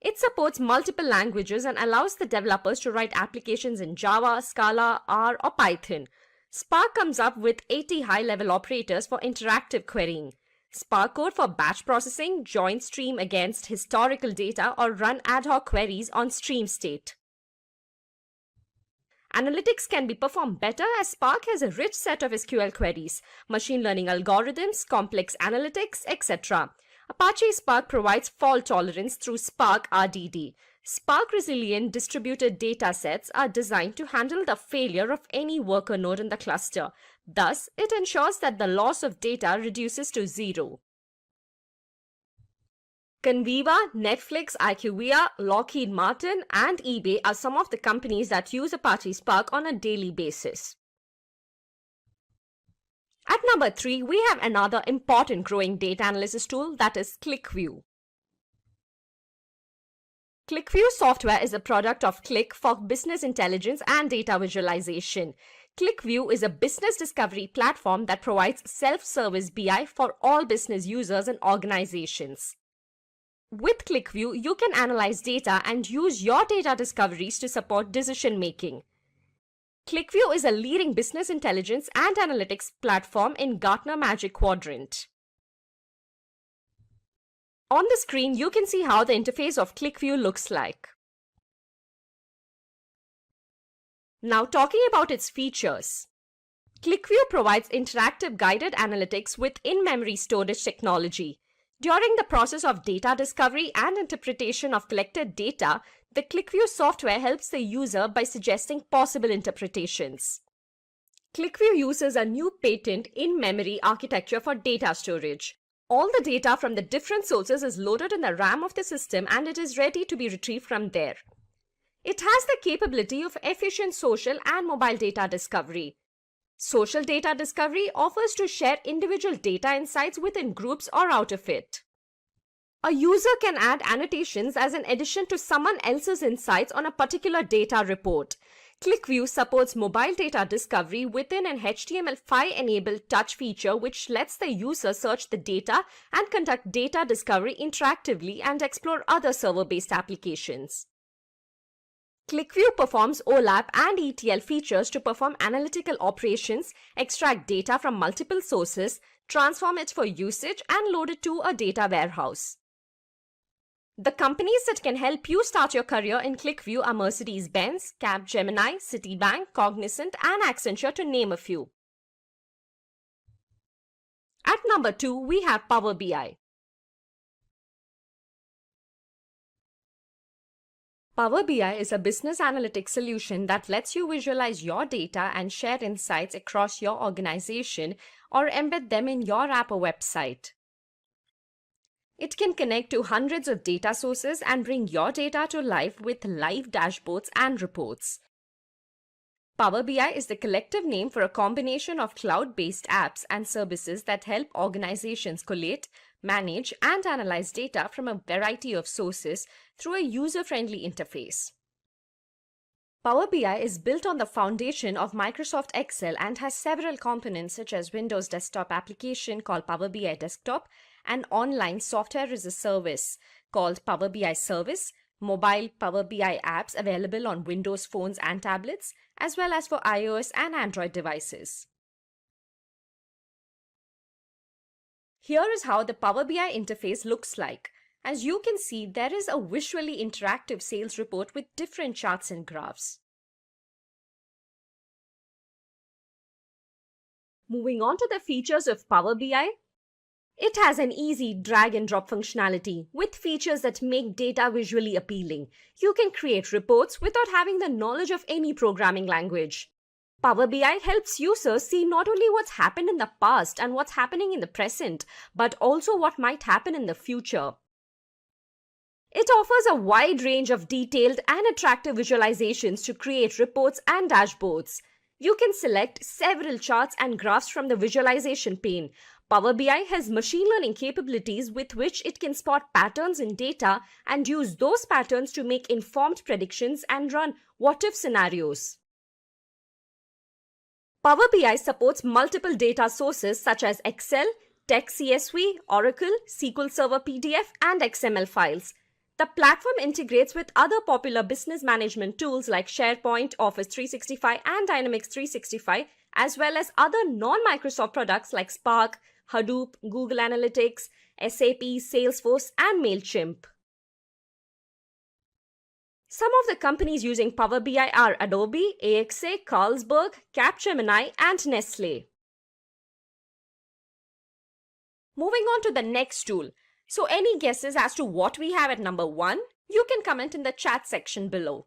[SPEAKER 9] It supports multiple languages and allows the developers to write applications in Java, Scala, R, or Python. Spark comes up with 80 high-level operators for interactive querying. Spark code for batch processing, join stream against historical data, or run ad hoc queries on stream state. Analytics can be performed better as Spark has a rich set of SQL queries, machine learning algorithms, complex analytics, etc. Apache Spark provides fault tolerance through Spark RDD. Spark resilient distributed data sets are designed to handle the failure of any worker node in the cluster. Thus, it ensures that the loss of data reduces to zero. Conviva, Netflix, IQVIA, Lockheed Martin, and eBay are some of the companies that use Apache Spark on a daily basis. At number 3, we have another important growing data analysis tool, that is ClickView. ClickView software is a product of Qlik for business intelligence and data visualization. ClickView is a business discovery platform that provides self-service BI for all business users and organizations. With ClickView, you can analyze data and use your data discoveries to support decision-making. ClickView is a leading business intelligence and analytics platform in Gartner Magic Quadrant. On the screen, you can see how the interface of ClickView looks like. Now talking about its features. ClickView provides interactive guided analytics with in-memory storage technology. During the process of data discovery and interpretation of collected data, the ClickView software helps the user by suggesting possible interpretations. ClickView uses a new patent in-memory architecture for data storage. All the data from the different sources is loaded in the RAM of the system and it is ready to be retrieved from there. It has the capability of efficient social and mobile data discovery. Social data discovery offers to share individual data insights within groups or out of it. A user can add annotations as an addition to someone else's insights on a particular data report. ClickView supports mobile data discovery within an HTML5-enabled touch feature which lets the user search the data and conduct data discovery interactively and explore other server-based applications. ClickView performs OLAP and ETL features to perform analytical operations, extract data from multiple sources, transform it for usage, and load it to a data warehouse. The companies that can help you start your career in ClickView are Mercedes-Benz, Capgemini, Citibank, Cognizant, and Accenture, to name a few. At number 2, we have Power BI. Power BI is a business analytics solution that lets you visualize your data and share insights across your organization or embed them in your app or website. It can connect to hundreds of data sources and bring your data to life with live dashboards and reports. Power BI is the collective name for a combination of cloud-based apps and services that help organizations collate, manage, and analyze data from a variety of sources through a user-friendly interface. Power BI is built on the foundation of Microsoft Excel and has several components such as Windows desktop application called Power BI Desktop, and online software as a service called Power BI Service, mobile Power BI apps available on Windows phones and tablets, as well as for iOS and Android devices. Here is how the Power BI interface looks like. As you can see, there is a visually interactive sales report with different charts and graphs. Moving on to the features of Power BI. It has an easy drag and drop functionality with features that make data visually appealing. You can create reports without having the knowledge of any programming language. Power BI helps users see not only what's happened in the past and what's happening in the present, but also what might happen in the future. It offers a wide range of detailed and attractive visualizations to create reports and dashboards. You can select several charts and graphs from the visualization pane. Power BI has machine learning capabilities with which it can spot patterns in data and use those patterns to make informed predictions and run what-if scenarios. Power BI supports multiple data sources such as Excel, Text CSV, Oracle, SQL Server PDF, and XML files. The platform integrates with other popular business management tools like SharePoint, Office 365, and Dynamics 365, as well as other non-Microsoft products like Spark, Hadoop, Google Analytics, SAP, Salesforce, and MailChimp. Some of the companies using Power BI are Adobe, AXA, Carlsberg, Capgemini, and Nestle. Moving on to the next tool. So any guesses as to what we have at number 1? You can comment in the chat section below.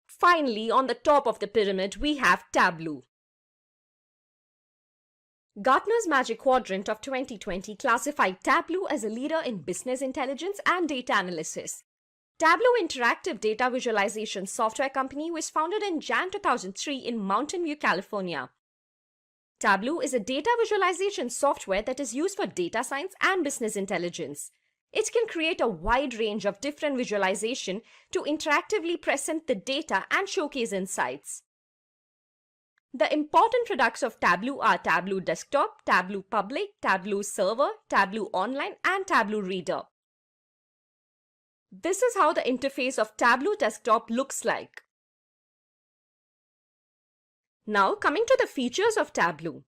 [SPEAKER 9] Finally, on the top of the pyramid, we have Tableau. Gartner's Magic Quadrant of 2020 classified Tableau as a leader in business intelligence and data analysis. Tableau Interactive Data Visualization Software Company was founded in Jan 2003 in Mountain View, California. Tableau is a data visualization software that is used for data science and business intelligence. It can create a wide range of different visualization to interactively present the data and showcase insights. The important products of Tableau are Tableau Desktop, Tableau Public, Tableau Server, Tableau Online, and Tableau Reader. This is how the interface of Tableau Desktop looks like. Now, coming to the features of Tableau.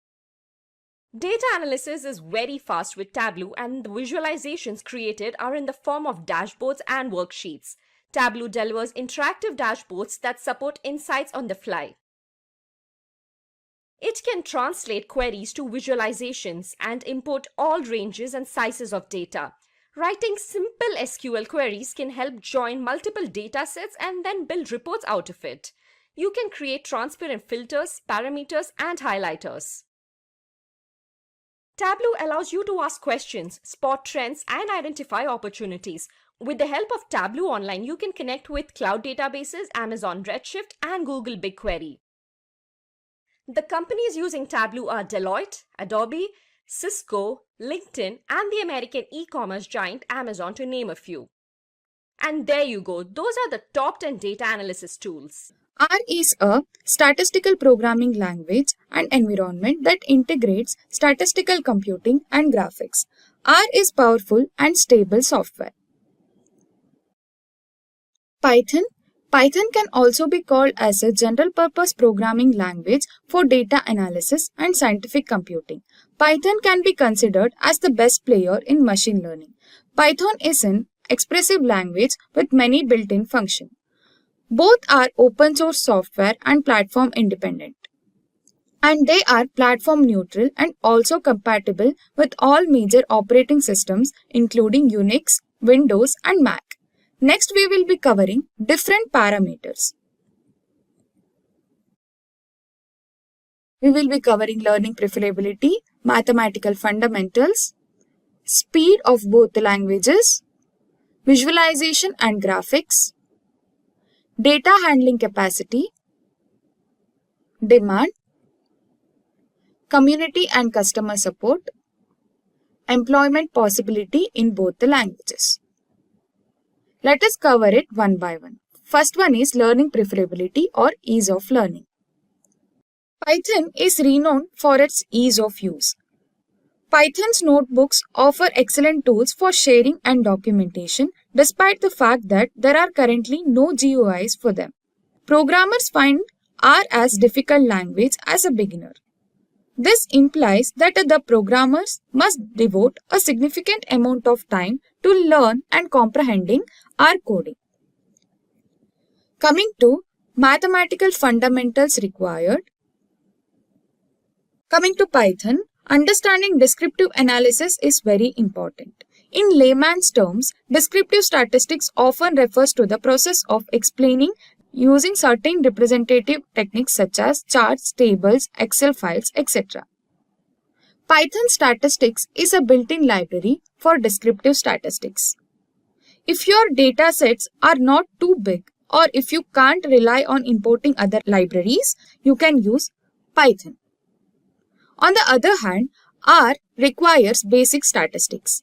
[SPEAKER 9] Data analysis is very fast with Tableau, and the visualizations created are in the form of dashboards and worksheets. Tableau delivers interactive dashboards that support insights on the fly. It can translate queries to visualizations and import all ranges and sizes of data. Writing simple SQL queries can help join multiple datasets and then build reports out of it. You can create transparent filters, parameters, and highlighters. Tableau allows you to ask questions, spot trends, and identify opportunities. With the help of Tableau Online, you can connect with cloud databases, Amazon Redshift, and Google BigQuery. The companies using Tableau are Deloitte, Adobe, Cisco, LinkedIn, and the American e-commerce giant Amazon, to name a few. And there you go, those are the top 10 data analysis tools.
[SPEAKER 10] R is a statistical programming language and environment that integrates statistical computing and graphics. R is powerful and stable software. Python can also be called as a general-purpose programming language for data analysis and scientific computing. Python can be considered as the best player in machine learning. Python is an expressive language with many built-in functions. Both are open source software and platform independent. And they are platform neutral and also compatible with all major operating systems including Unix, Windows, and Mac. Next, we will be covering different parameters. We will be covering learning preferability, mathematical fundamentals, speed of both the languages, visualization and graphics, data handling capacity, demand, community and customer support, employment possibility in both the languages. Let us cover it one by one. First one is learning preferability or ease of learning. Python is renowned for its ease of use. Python's notebooks offer excellent tools for sharing and documentation despite the fact that there are currently no GUIs for them. Programmers find R as difficult language as a beginner. This implies that the programmers must devote a significant amount of time to learn and comprehending R coding. Coming to mathematical fundamentals required. Coming to Python, understanding descriptive analysis is very important. In layman's terms, descriptive statistics often refers to the process of explaining using certain representative techniques such as charts, tables, Excel files, etc. Python statistics is a built-in library for descriptive statistics. If your data sets are not too big or if you can't rely on importing other libraries, you can use Python. On the other hand, R requires basic statistics.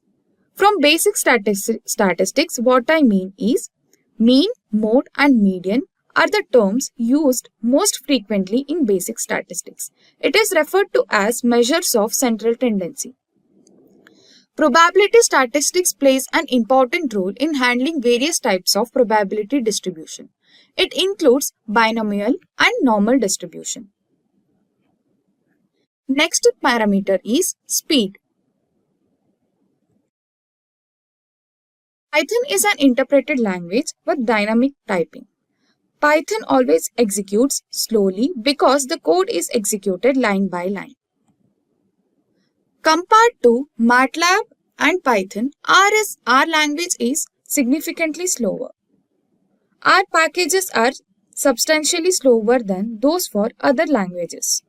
[SPEAKER 10] From basic statistics, what I mean is mean, mode, and median are the terms used most frequently in basic statistics. It is referred to as measures of central tendency. Probability statistics plays an important role in handling various types of probability distribution. It includes binomial and normal distribution. Next parameter is speed. Python is an interpreted language with dynamic typing. Python always executes slowly because the code is executed line by line. Compared to MATLAB and Python, R language is significantly slower. R packages are substantially slower than those for other languages.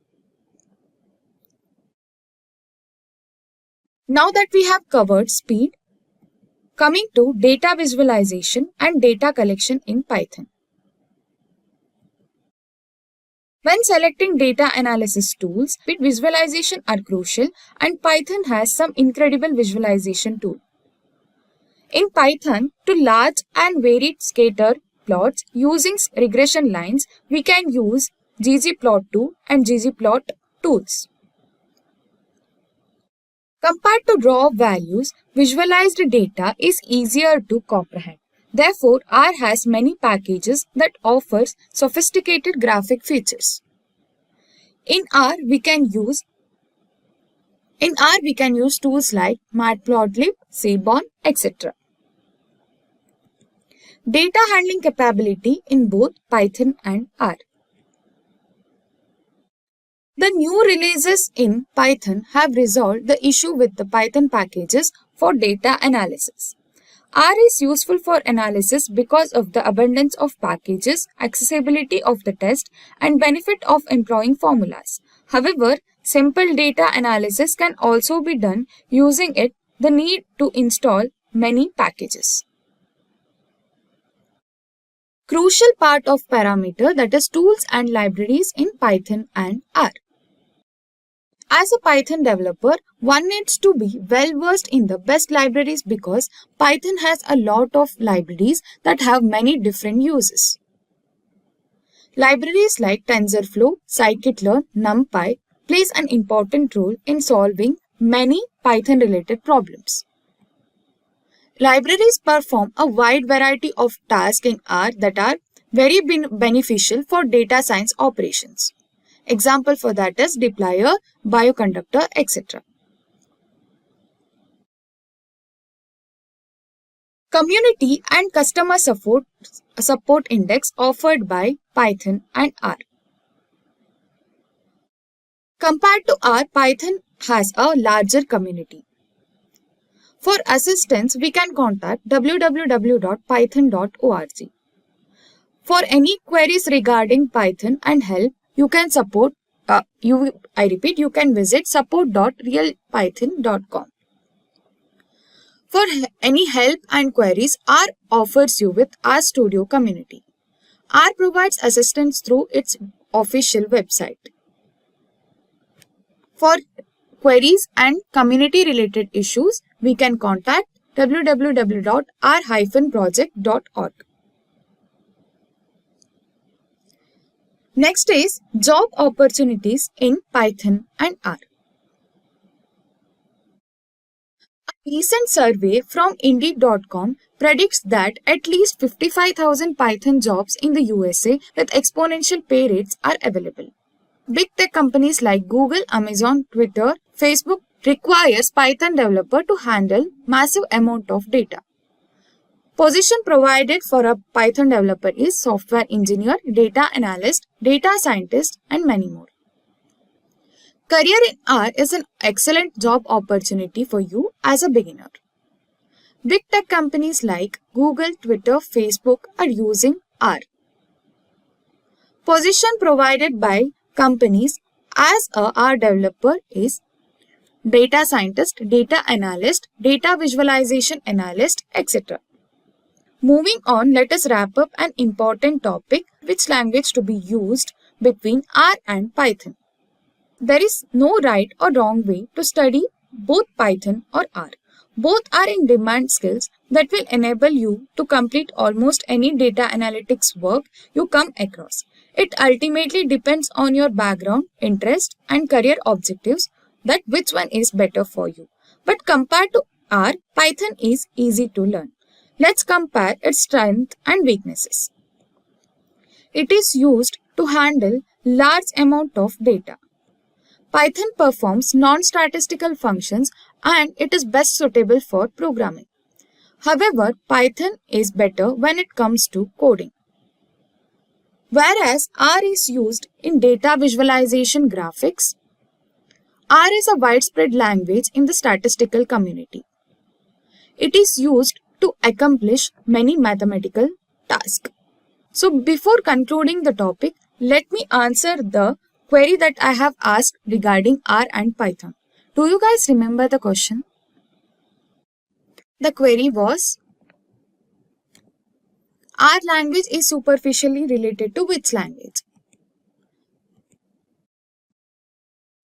[SPEAKER 10] Now that we have covered speed, coming to data visualization and data collection in Python. When selecting data analysis tools, visualization are crucial and Python has some incredible visualization tools. In Python, to large and varied scatter plots using regression lines, we can use ggplot2 and ggplot tools. Compared to raw values, visualized data is easier to comprehend. Therefore, R has many packages that offers sophisticated graphic features. In R, we can use tools like matplotlib, seaborn, etc. Data handling capability in both Python and R. The new releases in Python have resolved the issue with the Python packages for data analysis. R is useful for analysis because of the abundance of packages, accessibility of the test, and benefit of employing formulas. However, simple data analysis can also be done using the need to install many packages. Crucial part of parameter, that is tools and libraries in Python and R. As a Python developer, one needs to be well versed in the best libraries because Python has a lot of libraries that have many different uses. Libraries like TensorFlow, Scikit-learn, NumPy plays an important role in solving many Python-related problems. Libraries perform a wide variety of tasks in R that are very beneficial for data science operations. Example for that is dplyr, bioconductor, etc. Community and customer support index offered by Python and R. Compared to R, Python has a larger community. For assistance, we can contact www.python.org. For any queries regarding Python and help, you can you can visit support.realpython.com. For any help and queries, R offers you with RStudio community. R provides assistance through its official website. For queries and community-related issues, we can contact www.r-project.org. Next is job opportunities in Python and R. A recent survey from Indeed.com predicts that at least 55,000 Python jobs in the USA with exponential pay rates are available. Big tech companies like Google, Amazon, Twitter, Facebook requires Python developer to handle massive amount of data. Position provided for a Python developer is software engineer, data analyst, data scientist, and many more. Career in R is an excellent job opportunity for you as a beginner. Big tech companies like Google, Twitter, Facebook are using R. Position provided by companies as a R developer is data scientist, data analyst, data visualization analyst, etc. Moving on, let us wrap up an important topic, which language to be used between R and Python. There is no right or wrong way to study both Python or R. Both are in demand skills that will enable you to complete almost any data analytics work you come across. It ultimately depends on your background, interest, and career objectives that which one is better for you. But compared to R, Python is easy to learn. Let's compare its strengths and weaknesses. It is used to handle large amount of data. Python performs non-statistical functions and it is best suitable for programming. However, Python is better when it comes to coding. Whereas R is used in data visualization graphics, R is a widespread language in the statistical community. It is used to accomplish many mathematical tasks. So before concluding the topic, let me answer the query that I have asked regarding R and Python. Do you guys remember the question? The query was, R language is superficially related to which language?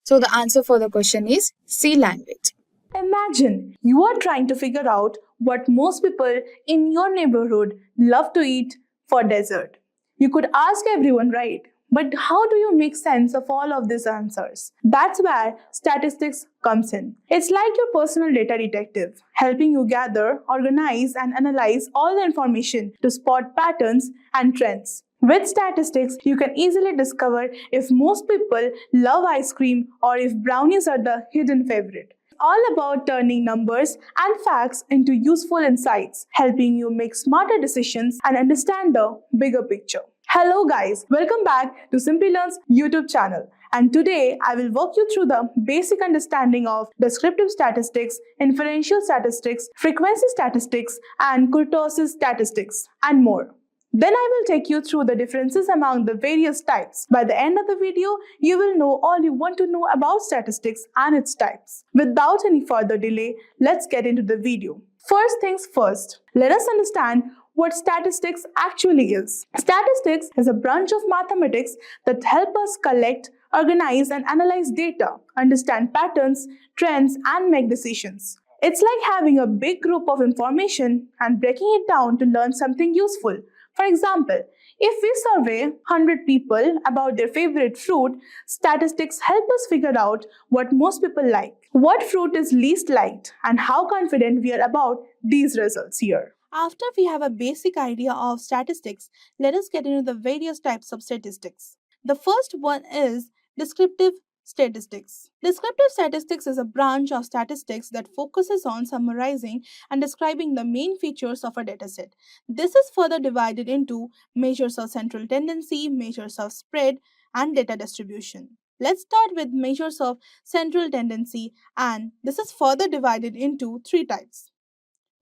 [SPEAKER 10] So the answer for the question is C language.
[SPEAKER 5] Imagine you are trying to figure out what most people in your neighborhood love to eat for dessert. You could ask everyone, right? But how do you make sense of all of these answers? That's where statistics comes in. It's like your personal data detective, helping you gather, organize, and analyze all the information to spot patterns and trends. With statistics, you can easily discover if most people love ice cream or if brownies are the hidden favorite. All about turning numbers and facts into useful insights, helping you make smarter decisions and understand the bigger picture. Hello guys, welcome back to Simplilearn's YouTube channel. And today I will walk you through the basic understanding of descriptive statistics, inferential statistics, frequency statistics, and kurtosis statistics, and more. Then I will take you through the differences among the various types. By the end of the video, you will know all you want to know about statistics and its types. Without any further delay, let's get into the video. First things first, let us understand what statistics actually is. Statistics is a branch of mathematics that help us collect, organize, and analyze data, understand patterns, trends, and make decisions. It's like having a big group of information and breaking it down to learn something useful. For example, if we survey 100 people about their favorite fruit, statistics help us figure out what most people like, what fruit is least liked, and how confident we are about these results here. After we have a basic idea of statistics, let us get into the various types of statistics. The first one is descriptive statistics. Descriptive statistics is a branch of statistics that focuses on summarizing and describing the main features of a dataset. This is further divided into measures of central tendency, measures of spread, and data distribution. Let's start with measures of central tendency, and this is further divided into three types.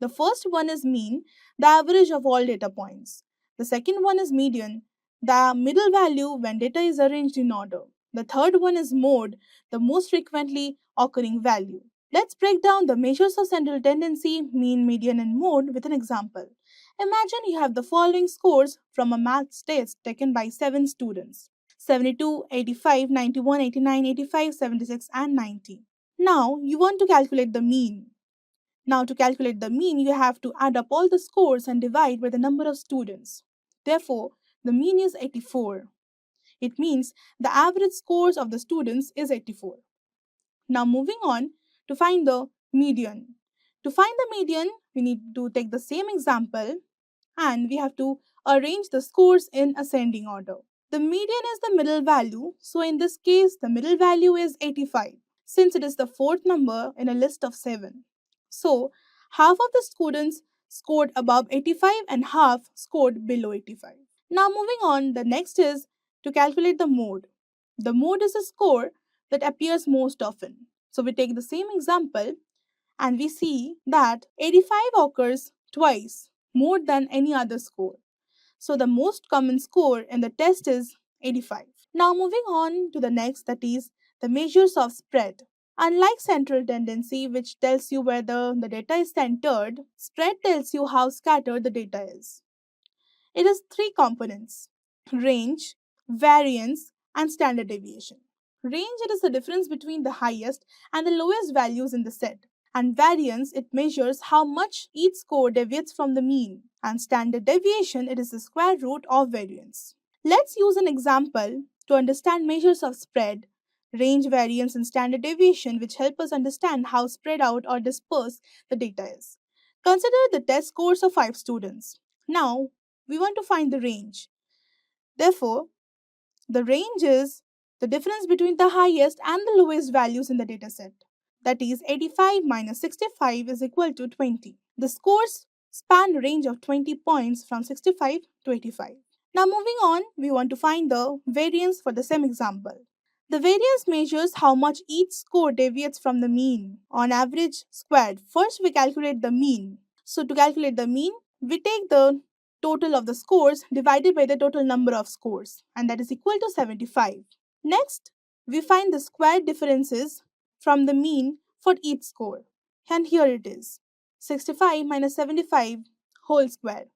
[SPEAKER 5] The first one is mean, the average of all data points. The second one is median, the middle value when data is arranged in order. The third one is mode, the most frequently occurring value. Let's break down the measures of central tendency, mean, median, and mode with an example. Imagine you have the following scores from a maths test taken by 7 students: 72, 85, 91, 89, 85, 76, and 90. Now you want to calculate the mean. Now to calculate the mean, you have to add up all the scores and divide by the number of students. Therefore, the mean is 84. It means the average scores of the students is 84. Now moving on to find the median. To find the median, we need to take the same example and we have to arrange the scores in ascending order. The median is the middle value, so in this case, the middle value is 85, since it is the fourth number in a list of 7. So, half of the students scored above 85 and half scored below 85. Now, moving on, the next is to calculate the mode. The mode is a score that appears most often. So, we take the same example and we see that 85 occurs twice more than any other score. So the most common score in the test is 85. Now moving on to the next, that is the measures of spread. Unlike central tendency, which tells you whether the data is centered, spread tells you how scattered the data is. It has three components: range, variance, and standard deviation. Range, it is the difference between the highest and the lowest values in the set. And variance, it measures how much each score deviates from the mean. And standard deviation, it is the square root of variance. Let's use an example to understand measures of spread, range, variance, and standard deviation, which help us understand how spread out or dispersed the data is. Consider the test scores of 5 students. Now, we want to find the range. Therefore, the range is the difference between the highest and the lowest values in the dataset. That is, 85 minus 65 is equal to 20. The scores span a range of 20 points from 65 to 85. Now moving on, we want to find the variance for the same example. The variance measures how much each score deviates from the mean on average squared. First, we calculate the mean. So to calculate the mean, we take the total of the scores divided by the total number of scores, and that is equal to 75. Next, we find the square differences from the mean for each score. And here it is. 65 minus 75 whole square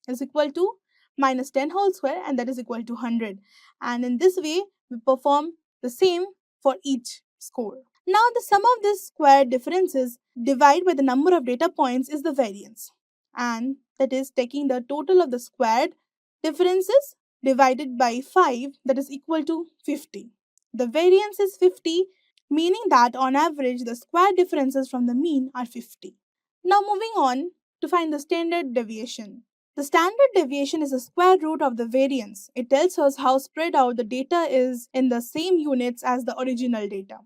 [SPEAKER 5] is equal to minus 10 whole square, and that is equal to 100. And in this way, we perform the same for each score. Now, the sum of these square differences divided by the number of data points is the variance. And that is taking the total of the squared differences divided by 5, that is equal to 50. The variance is 50, meaning that on average the square differences from the mean are 50. Now moving on to find the standard deviation. The standard deviation is the square root of the variance. It tells us how spread out the data is in the same units as the original data.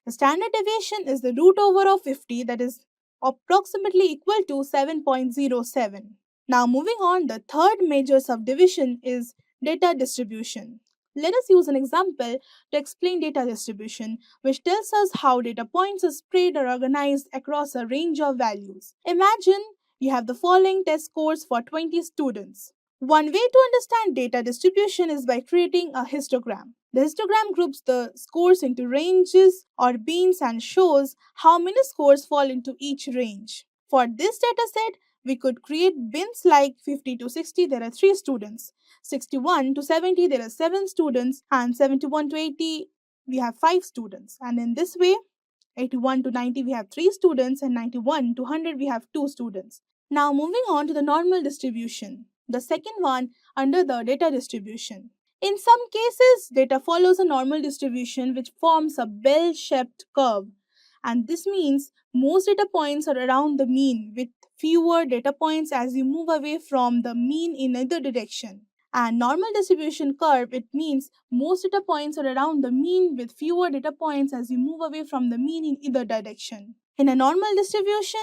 [SPEAKER 5] The standard deviation is the root over of 50, that is approximately equal to 7.07. Now moving on, the third measures of division is data distribution. Let us use an example to explain data distribution, which tells us how data points are spread or organized across a range of values. Imagine you have the following test scores for 20 students. One way to understand data distribution is by creating a histogram. The histogram groups the scores into ranges or beans and shows how many scores fall into each range. For this dataset, we could create bins like 50 to 60, there are 3 students. 61 to 70, there are 7 students. And 71 to 80, we have 5 students. And in this way, 81 to 90, we have 3 students. And 91 to 100, we have 2 students. Now moving on to the normal distribution, the second one under the data distribution. In some cases, data follows a normal distribution which forms a bell-shaped curve. And this means most data points are around the mean with fewer data points as you move away from the mean in either direction. And normal distribution curve, it means most data points are around the mean with fewer data points as you move away from the mean in either direction. In a normal distribution,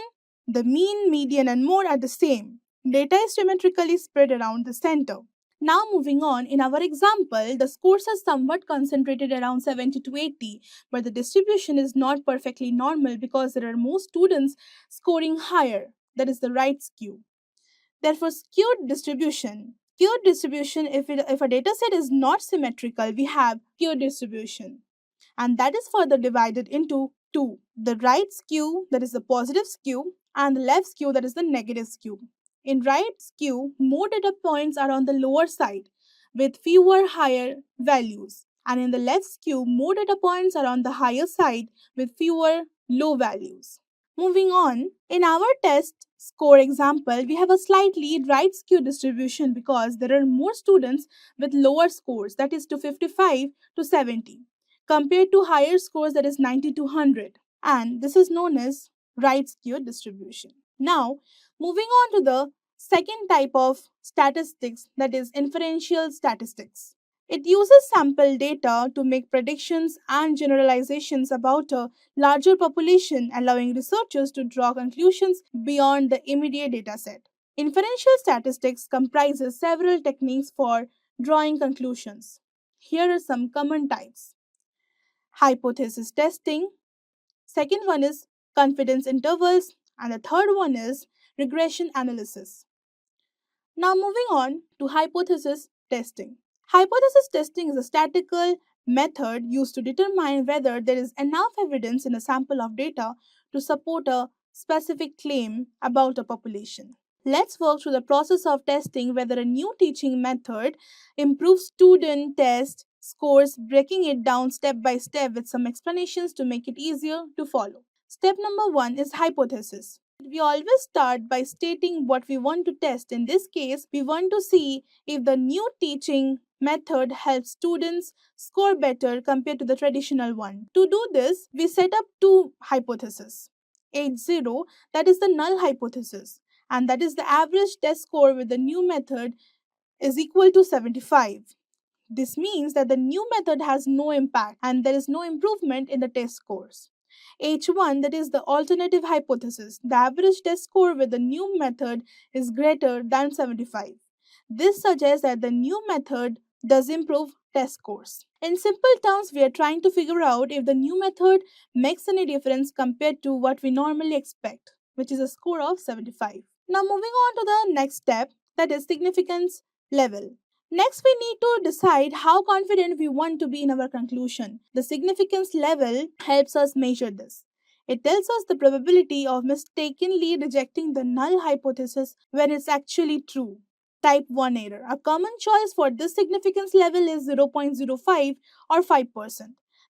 [SPEAKER 5] the mean, median, and mode are the same. Data is symmetrically spread around the center. Now moving on, in our example, the scores are somewhat concentrated around 70 to 80, but the distribution is not perfectly normal because there are more students scoring higher, that is the right skew. Therefore, skewed distribution, if a data set is not symmetrical, we have skewed distribution. And that is further divided into two: the right skew, that is the positive skew, and the left skew, that is the negative skew. In right skew, more data points are on the lower side with fewer higher values. And in the left skew, more data points are on the higher side with fewer low values. Moving on, in our test score example, we have a slightly right skew distribution because there are more students with lower scores, that is to 55 to 70, compared to higher scores, that is 90 to 100. And this is known as right skewed distribution. Now, moving on to the second type of statistics, that is inferential statistics. It uses sample data to make predictions and generalizations about a larger population, allowing researchers to draw conclusions beyond the immediate dataset. Inferential statistics comprises several techniques for drawing conclusions. Here are some common types. Hypothesis testing, second one is confidence intervals, and the third one is regression analysis. Now moving on to hypothesis testing. Hypothesis testing is a statistical method used to determine whether there is enough evidence in a sample of data to support a specific claim about a population. Let's work through the process of testing whether a new teaching method improves student test scores, breaking it down step by step with some explanations to make it easier to follow. Step number 1 is hypothesis. We always start by stating what we want to test. In this case, we want to see if the new teaching method helps students score better compared to the traditional one. To do this, we set up two hypotheses. H0, that is the null hypothesis, and that is the average test score with the new method is equal to 75. This means that the new method has no impact and there is no improvement in the test scores. H1, that is the alternative hypothesis. The average test score with the new method is greater than 75. This suggests that the new method does improve test scores. In simple terms, we are trying to figure out if the new method makes any difference compared to what we normally expect, which is a score of 75. Now moving on to the next step, that is significance level. Next, we need to decide how confident we want to be in our conclusion. The significance level helps us measure this. It tells us the probability of mistakenly rejecting the null hypothesis when it's actually true. Type 1 error. A common choice for this significance level is 0.05 or 5%.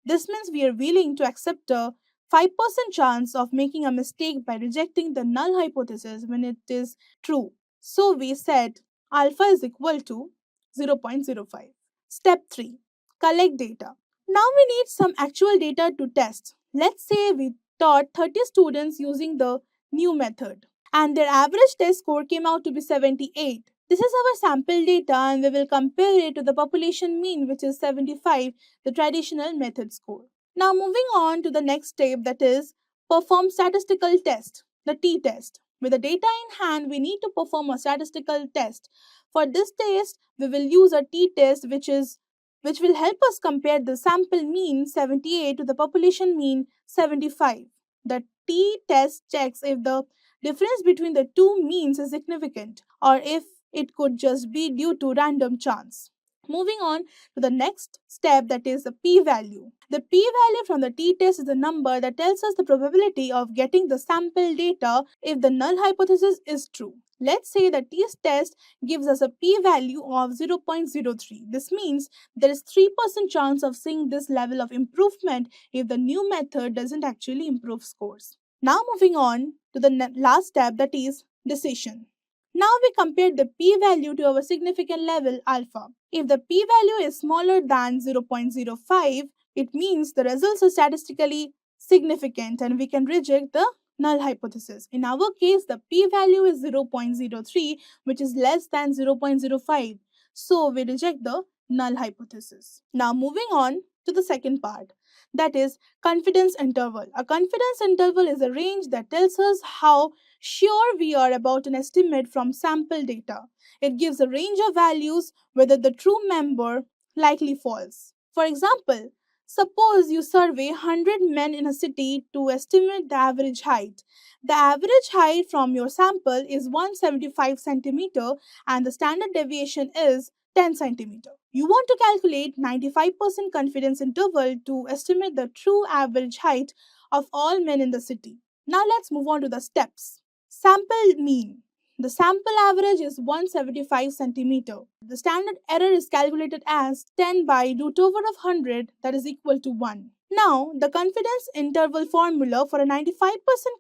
[SPEAKER 5] This means we are willing to accept a 5% chance of making a mistake by rejecting the null hypothesis when it is true. So we said alpha is equal to 0.05. Step 3. Collect data. Now we need some actual data to test. Let's say we taught 30 students using the new method and their average test score came out to be 78. This is our sample data and we will compare it to the population mean, which is 75, the traditional method score. Now moving on to the next step, that is perform statistical test, the t-test. With the data in hand, we need to perform a statistical test. For this test, we will use a t-test which will help us compare the sample mean 78 to the population mean 75. The t-test checks if the difference between the two means is significant or if it could just be due to random chance. Moving on to the next step, that is the p-value. The p-value from the t-test is the number that tells us the probability of getting the sample data if the null hypothesis is true. Let's say the t-test gives us a p-value of 0.03. This means there is 3% chance of seeing this level of improvement if the new method doesn't actually improve scores. Now moving on to the last step, that is decision. Now we compare the p-value to our significant level alpha. If the p-value is smaller than 0.05, it means the results are statistically significant and we can reject the null hypothesis. In our case, the p-value is 0.03, which is less than 0.05. So we reject the null hypothesis. Now moving on to the second part, that is confidence interval. A confidence interval is a range that tells us how sure we are about an estimate from sample data. It gives a range of values whether the true member likely false. For example, suppose you survey 100 men in a city to estimate the average height. The average height from your sample is 175 centimeter and the standard deviation is 10 centimeter. You want to calculate 95% confidence interval to estimate the true average height of all men in the city. Now let's move on to the steps. Sample mean. The sample average is 175 centimeter. The standard error is calculated as 10 by root over of 100, that is equal to 1. Now, the confidence interval formula for a 95%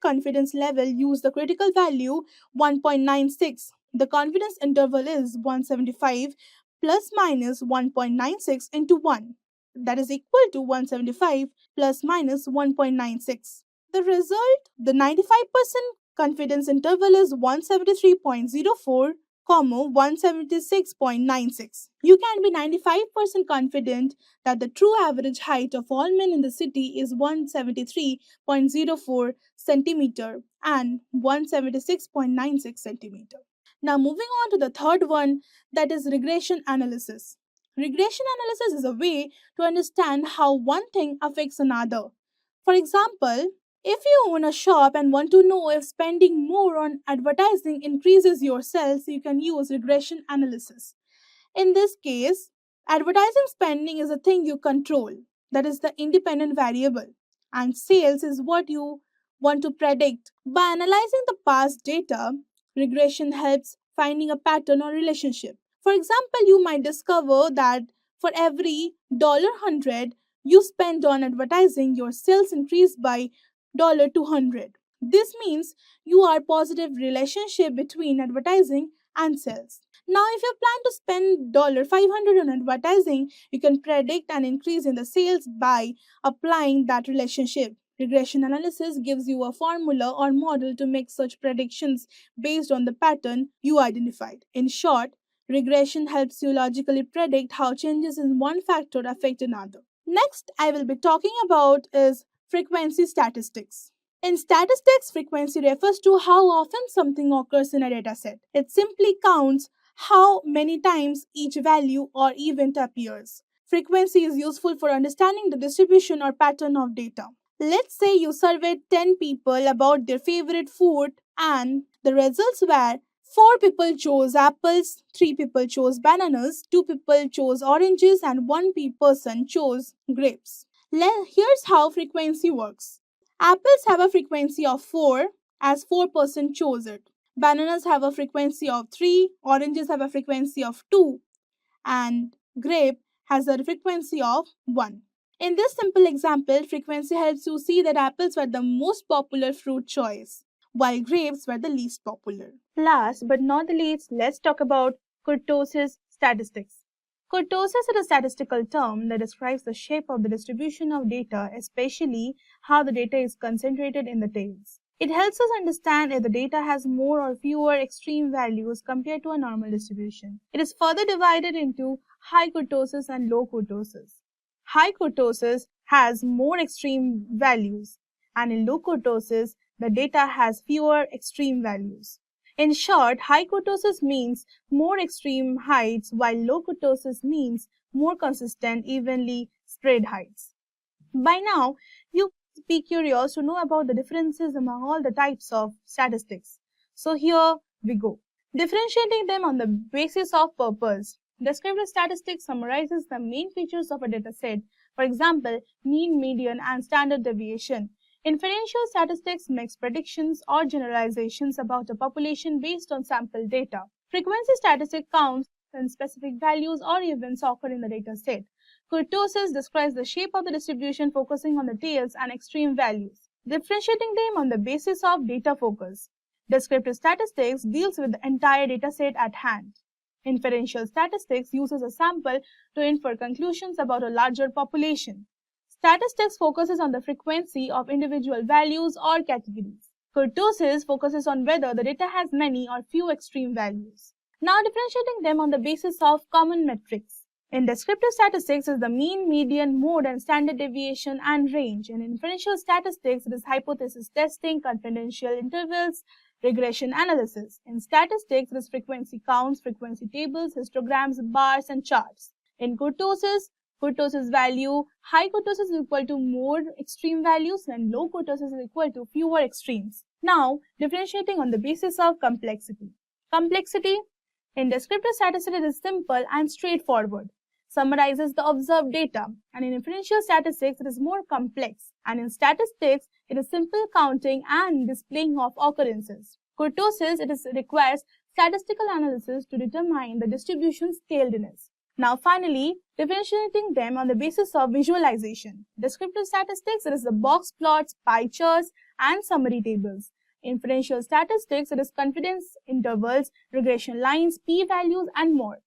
[SPEAKER 5] confidence level use the critical value 1.96. The confidence interval is 175 plus minus 1.96 into 1. That is equal to 175 plus minus 1.96. The result, the 95% confidence interval is 173.04, 176.96. You can be 95% confident that the true average height of all men in the city is 173.04 centimeter and 176.96 centimeter. Now moving on to the third one, that is regression analysis. Regression analysis is a way to understand how one thing affects another. For example, if you own a shop and want to know if spending more on advertising increases your sales, you can use regression analysis. In this case, advertising spending is a thing you control, that is the independent variable, and sales is what you want to predict. By analyzing the past data, regression helps finding a pattern or relationship. For example, you might discover that for every $100 you spend on advertising, your sales increase by $200. This means you are positive relationship between advertising and sales. Now, if you plan to spend $500 on advertising, you can predict an increase in the sales by applying that relationship. Regression analysis gives you a formula or model to make such predictions based on the pattern you identified. In short, regression helps you logically predict how changes in one factor affect another. Next, I will be talking about is frequency statistics. In statistics, frequency refers to how often something occurs in a dataset. It simply counts how many times each value or event appears. Frequency is useful for understanding the distribution or pattern of data. Let's say you surveyed 10 people about their favorite food and the results were 4 people chose apples, 3 people chose bananas, 2 people chose oranges, and 1 person chose grapes. Here's how frequency works. Apples have a frequency of 4 as 4% chose it. Bananas have a frequency of 3, oranges have a frequency of 2, and grape has a frequency of 1. In this simple example, frequency helps you see that apples were the most popular fruit choice, while grapes were the least popular. Last but not the least, let's talk about kurtosis statistics. Kurtosis is a statistical term that describes the shape of the distribution of data, especially how the data is concentrated in the tails. It helps us understand if the data has more or fewer extreme values compared to a normal distribution. It is further divided into high kurtosis and low kurtosis. High kurtosis has more extreme values, and in low kurtosis, the data has fewer extreme values. In short, high kurtosis means more extreme heights, while low kurtosis means more consistent, evenly spread heights. By now, you must be curious to know about the differences among all the types of statistics. So here we go. Differentiating them on the basis of purpose. Descriptive statistics summarizes the main features of a dataset, for example, mean, median, and standard deviation. Inferential statistics makes predictions or generalizations about a population based on sample data. Frequency statistics counts when specific values or events occur in the dataset. Kurtosis describes the shape of the distribution, focusing on the tails and extreme values, differentiating them on the basis of data focus. Descriptive statistics deals with the entire dataset at hand. Inferential statistics uses a sample to infer conclusions about a larger population. Statistics focuses on the frequency of individual values or categories. Kurtosis focuses on whether the data has many or few extreme values. Now differentiating them on the basis of common metrics. In descriptive statistics is the mean, median, mode, and standard deviation and range. In inferential statistics, it is hypothesis testing, confidential intervals, regression analysis. In statistics, it is frequency counts, frequency tables, histograms, bars, and charts. In kurtosis value, high kurtosis is equal to more extreme values and low kurtosis is equal to fewer extremes. Now, differentiating on the basis of complexity. Complexity in descriptive statistics is simple and straightforward, summarizes the observed data, and in inferential statistics it is more complex, and in statistics it is simple counting and displaying of occurrences. Kurtosis requires statistical analysis to determine the distribution's tailedness. Now finally, differentiating them on the basis of visualization. Descriptive statistics, it is the box plots, pie charts, and summary tables. Inferential statistics, it is confidence intervals, regression lines, p-values, and more.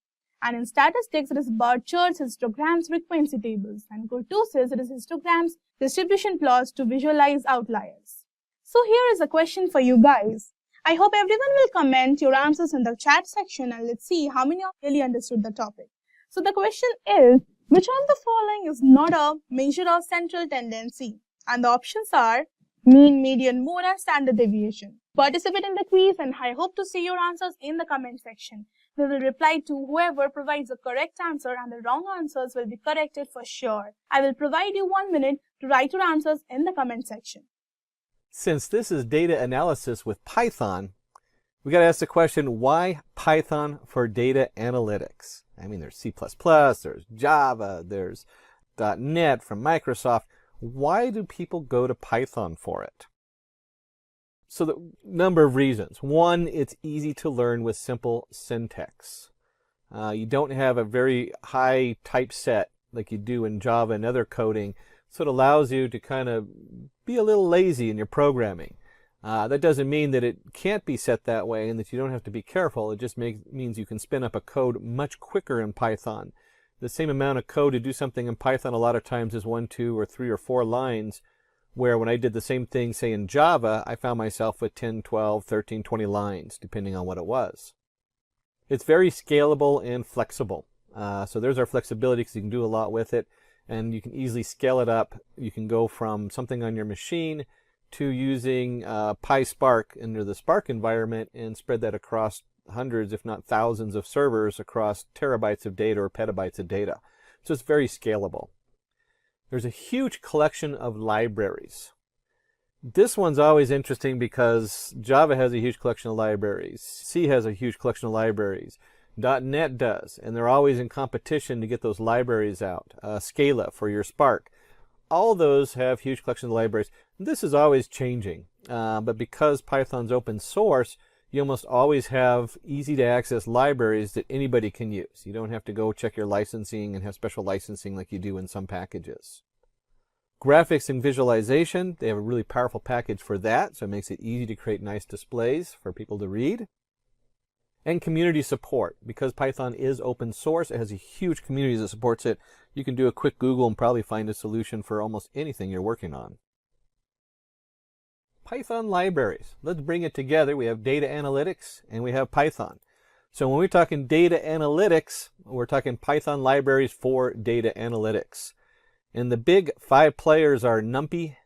[SPEAKER 5] And in statistics, it is bar charts, histograms, frequency tables. And kurtosis, it is histograms, distribution plots to visualize outliers. So here is a question for you guys. I hope everyone will comment your answers in the chat section and let's see how many of you really understood the topic. So the question is, which of the following is not a measure of central tendency? And the options are mean, median, mode, and standard deviation. Participate in the quiz and I hope to see your answers in the comment section. We will reply to whoever provides the correct answer and the wrong answers will be corrected for sure. I will provide you 1 minute to write your answers in the comment section.
[SPEAKER 8] Since this is data analysis with Python, we got to ask the question, why Python for data analytics? I mean, there's C++, there's Java, there's .NET from Microsoft. Why do people go to Python for it? So the number of reasons. One, it's easy to learn with simple syntax. You don't have a very high typeset like you do in Java and other coding, so it allows you to kind of be a little lazy in your programming. That doesn't mean that it can't be set that way and that you don't have to be careful. It just means you can spin up a code much quicker in Python. The same amount of code to do something in Python a lot of times is 1, 2, or 3 or 4 lines, where when I did the same thing, say in Java, I found myself with 10, 12, 13, 20 lines, depending on what it was. It's very scalable and flexible. So there's our flexibility because you can do a lot with it, and you can easily scale it up. You can go from something on your machine to using PySpark into the Spark environment and spread that across hundreds, if not thousands of servers across terabytes of data or petabytes of data. So it's very scalable. There's a huge collection of libraries. This one's always interesting because Java has a huge collection of libraries. C has a huge collection of libraries. .NET does, and they're always in competition to get those libraries out. Scala for your Spark. All those have huge collections of libraries. This is always changing, but because Python's open source, you almost always have easy to access libraries that anybody can use. You don't have to go check your licensing and have special licensing like you do in some packages. Graphics and visualization, they have a really powerful package for that, so it makes it easy to create nice displays for people to read. And community support. Because Python is open source, it has a huge community that supports it. You can do a quick Google and probably find a solution for almost anything you're working on. Python libraries. Let's bring it together. We have data analytics and we have Python. So when we're talking data analytics, we're talking Python libraries for data analytics. And the big 5 players are NumPy,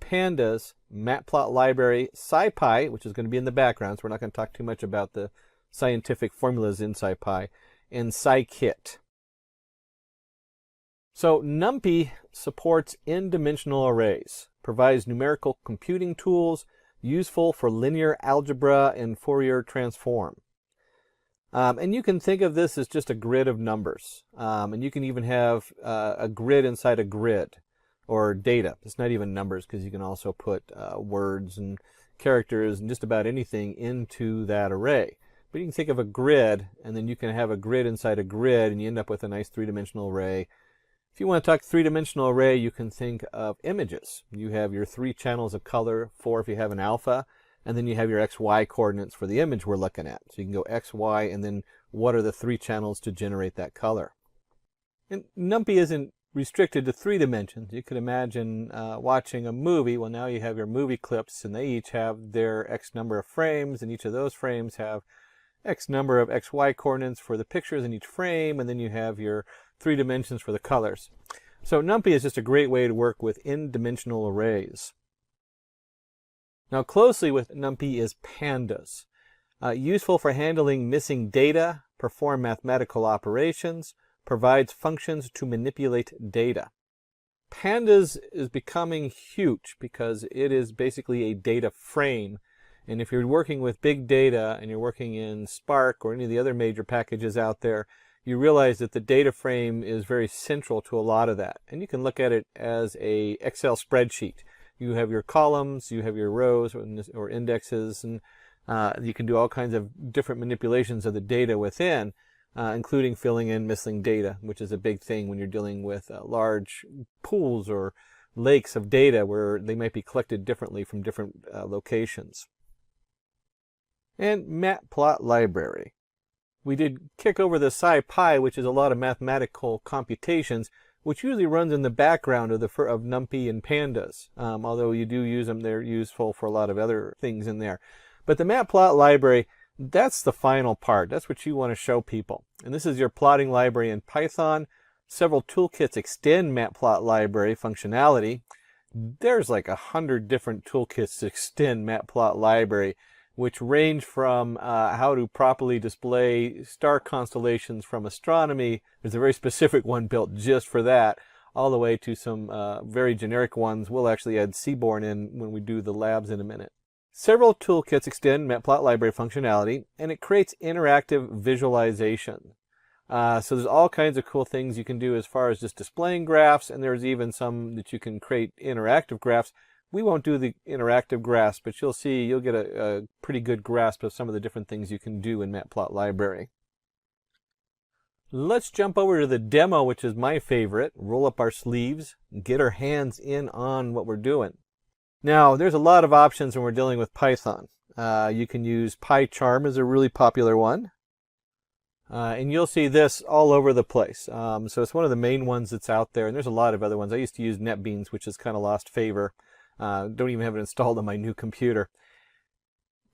[SPEAKER 8] Pandas, Matplot library, SciPy, which is going to be in the background, so we're not going to talk too much about the scientific formulas in SciPy, and scikit. So NumPy supports n-dimensional arrays, provides numerical computing tools useful for linear algebra and Fourier transform. And you can think of this as just a grid of numbers. And you can even have a grid inside a grid, or data. It's not even numbers because you can also put words and characters and just about anything into that array. But you can think of a grid, and then you can have a grid inside a grid, and you end up with a nice 3-dimensional array. If you want to talk 3-dimensional array, you can think of images. You have your 3 channels of color, 4 if you have an alpha, and then you have your XY coordinates for the image we're looking at. So you can go X, Y, and then what are the 3 channels to generate that color. And NumPy isn't restricted to 3 dimensions. You could imagine watching a movie. Well, now you have your movie clips, and they each have their X number of frames, and each of those frames have X number of XY coordinates for the pictures in each frame, and then you have your 3 dimensions for the colors. So NumPy is just a great way to work with n-dimensional arrays. Now closely with NumPy is Pandas. Useful for handling missing data, perform mathematical operations, provides functions to manipulate data. Pandas is becoming huge because it is basically a data frame. And if you're working with big data and you're working in Spark or any of the other major packages out there, you realize that the data frame is very central to a lot of that. And you can look at it as a Excel spreadsheet. You have your columns, you have your rows or indexes, and you can do all kinds of different manipulations of the data within, including filling in missing data, which is a big thing when you're dealing with large pools or lakes of data where they might be collected differently from different locations. And Matplot library. We did kick over the SciPy, which is a lot of mathematical computations, which usually runs in the background of NumPy and Pandas. Although you do use them, they're useful for a lot of other things in there. But the Matplot library, that's the final part. That's what you want to show people. And this is your plotting library in Python. Several toolkits extend Matplot library functionality. There's like 100 different toolkits to extend Matplot library, which range from how to properly display star constellations from astronomy. There's a very specific one built just for that, all the way to some very generic ones. We'll actually add Seaborn in when we do the labs in a minute. Several toolkits extend Matplot library functionality, and it creates interactive visualization. So there's all kinds of cool things you can do as far as just displaying graphs, and there's even some that you can create interactive graphs. We won't do the interactive graphs, but you'll see, you'll get a pretty good grasp of some of the different things you can do in Matplot library. Let's jump over to the demo, which is my favorite. Roll up our sleeves and get our hands in on what we're doing. Now, there's a lot of options when we're dealing with Python. You can use PyCharm as a really popular one. And you'll see this all over the place. So it's one of the main ones that's out there, and there's a lot of other ones. I used to use NetBeans, which has kind of lost favor. Don't even have it installed on my new computer.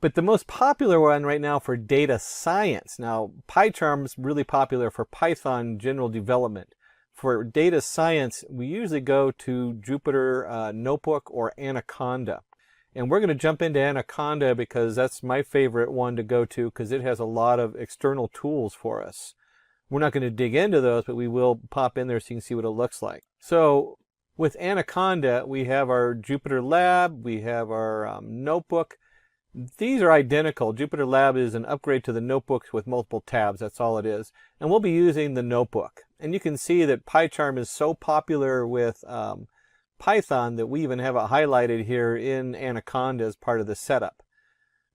[SPEAKER 8] But the most popular one right now for data science. Now, PyCharm is really popular for Python general development. For data science, we usually go to Jupyter Notebook or Anaconda. And we're going to jump into Anaconda because that's my favorite one to go to because it has a lot of external tools for us. We're not going to dig into those, but we will pop in there so you can see what it looks like. So with Anaconda, we have our Jupyter Lab, we have our notebook. These are identical. Jupyter Lab is an upgrade to the notebooks with multiple tabs. That's all it is. And we'll be using the notebook. And you can see that PyCharm is so popular with Python that we even have it highlighted here in Anaconda as part of the setup.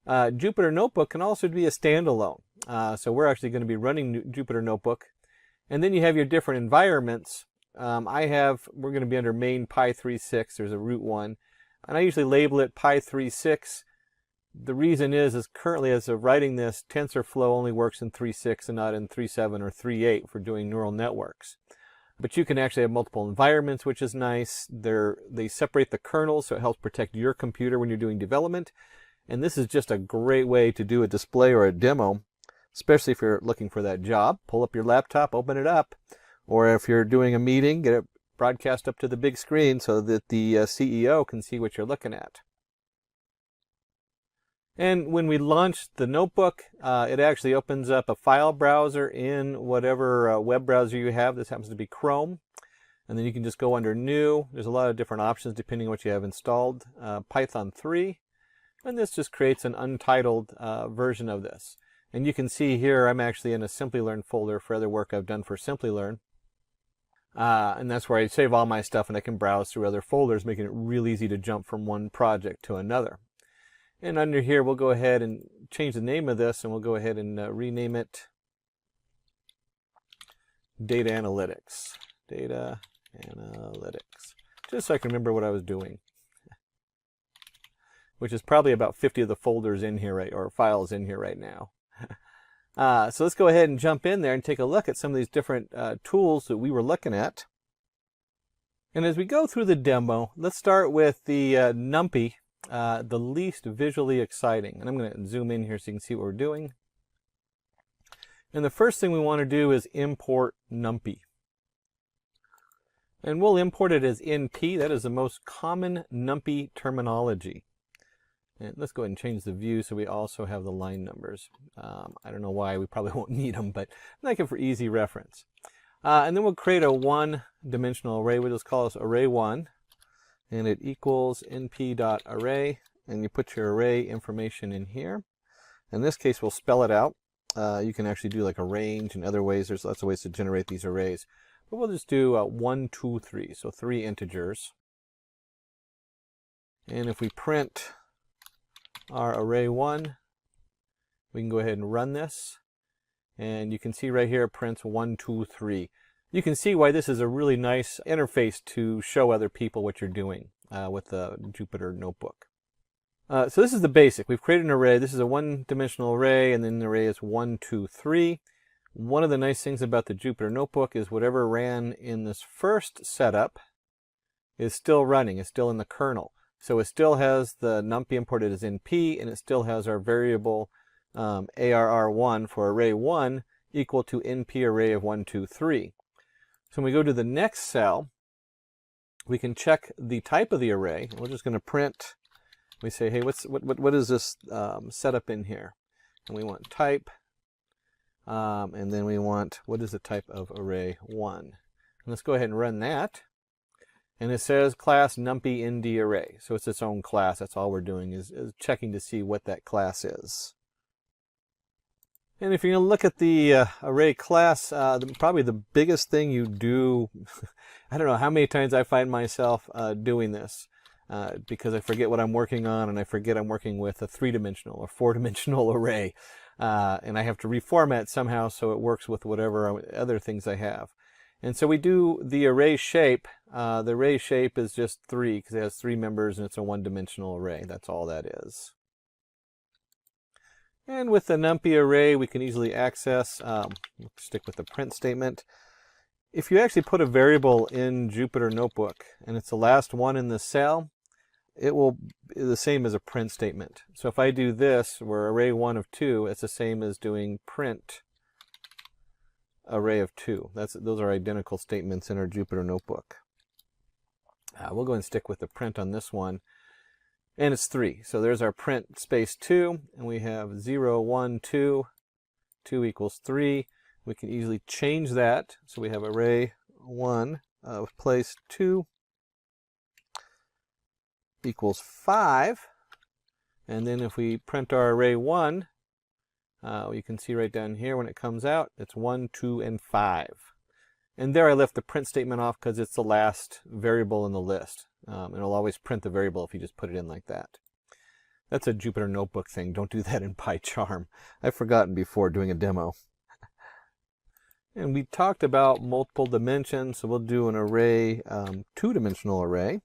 [SPEAKER 8] Jupyter Notebook can also be a standalone. So we're actually going to be running Jupyter Notebook. And then you have your different environments. We're going to be under main Py36. There's a root one. And I usually label it Py36. The reason is currently as of writing this, TensorFlow only works in 3.6 and not in 3.7 or 3.8 for doing neural networks. But you can actually have multiple environments, which is nice. They separate the kernels, so it helps protect your computer when you're doing development. And this is just a great way to do a display or a demo, especially if you're looking for that job. Pull up your laptop, open it up. Or if you're doing a meeting, get it broadcast up to the big screen so that the CEO can see what you're looking at. And when we launch the notebook, it actually opens up a file browser in whatever web browser you have. This happens to be Chrome. And then you can just go under New. There's a lot of different options depending on what you have installed. Python 3. And this just creates an untitled version of this. And you can see here I'm actually in a Simplilearn folder for other work I've done for Simplilearn. And that's where I save all my stuff and I can browse through other folders, making it real easy to jump from one project to another. And under here, we'll go ahead and change the name of this, and we'll go ahead and rename it Data Analytics. Data Analytics. Just so I can remember what I was doing. Which is probably about 50 of the folders in here, or files in here right now. So let's go ahead and jump in there and take a look at some of these different tools that we were looking at. And as we go through the demo, let's start with the NumPy. The least visually exciting. And I'm going to zoom in here so you can see what we're doing. And the first thing we want to do is import NumPy. And we'll import it as NP. That is the most common NumPy terminology. And let's go ahead and change the view so we also have the line numbers. I don't know why, we probably won't need them, but I like it for easy reference. And then we'll create a one-dimensional array. We'll just call this array1. And it equals np.array, and you put your array information in here. In this case, we'll spell it out. You can actually do like a range and other ways. There's lots of ways to generate these arrays. But we'll just do 1, 2, 3, so 3 integers. And if we print our array1, we can go ahead and run this. And you can see right here it prints 1, 2, 3. You can see why this is a really nice interface to show other people what you're doing with the Jupyter Notebook. So this is the basic. We've created an array. This is a one-dimensional array, and then the array is 1, 2, 3. One of the nice things about the Jupyter Notebook is whatever ran in this first setup is still running, is still in the kernel. So it still has the numpy imported as NP, and it still has our variable ARR1 for array 1 equal to NP array of 1, 2, 3. So when we go to the next cell, we can check the type of the array. We're just going to print. We say, hey, what is this setup in here? And we want type, and then we want, what is the type of array 1? And let's go ahead and run that. And it says class numpy nd array. So it's its own class. That's all we're doing is checking to see what that class is. And if you're going to look at the array class, probably the biggest thing you do, I don't know how many times I find myself doing this because I forget what I'm working on, and I forget I'm working with a 3-dimensional or 4-dimensional array. And I have to reformat somehow so it works with whatever other things I have. And so we do the array shape. The array shape is just 3 because it has 3 members and it's a 1-dimensional array. That's all that is. And with the numpy array, we can easily access, we'll stick with the print statement. If you actually put a variable in Jupyter Notebook and it's the last one in the cell, it will be the same as a print statement. So if I do this, where array 1 of 2, it's the same as doing print array of 2. Those are identical statements in our Jupyter Notebook. We'll go and stick with the print on this one. And it's 3. So there's our print space 2. And we have 0, 1, 2. 2 equals 3. We can easily change that. So we have array 1 of place 2 equals 5. And then if we print our array 1, you can see right down here when it comes out, it's 1, 2, and 5. And there I left the print statement off because it's the last variable in the list. And it'll always print the variable if you just put it in like that. That's a Jupyter Notebook thing. Don't do that in PyCharm. I've forgotten before doing a demo. And we talked about multiple dimensions, so we'll do an array, 2-dimensional array.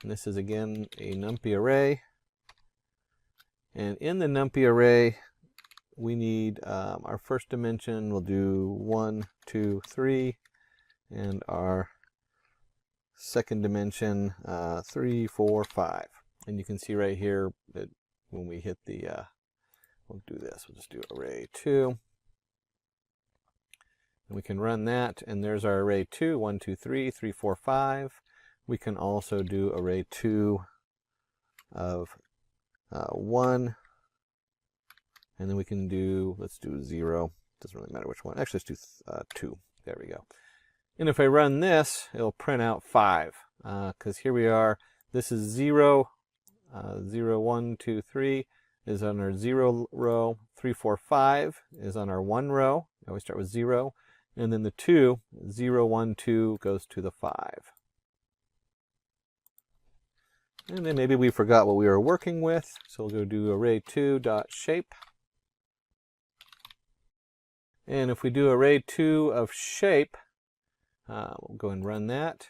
[SPEAKER 8] And this is again a numpy array. And in the numpy array, we need our first dimension, we'll do 1, 2, 3, and our second dimension 3, 4, 5. And you can see right here that when we hit the, we'll do this, we'll just do array 2. And we can run that, and there's our array 2, 1, 2, 3, 3, 4, 5. We can also do array 2 of 1. And then we can do, let's do 0. Doesn't really matter which one. Actually, let's do 2. There we go. And if I run this, it'll print out 5. Because here we are. This is 0. 0, 1, 2, 3 is on our 0 row. 3, 4, 5 is on our 1 row. I always start with 0. And then the 2, 0, 1, 2 goes to the 5. And then maybe we forgot what we were working with. So we'll go do array2.shape. And if we do array 2 of shape, we'll go and run that.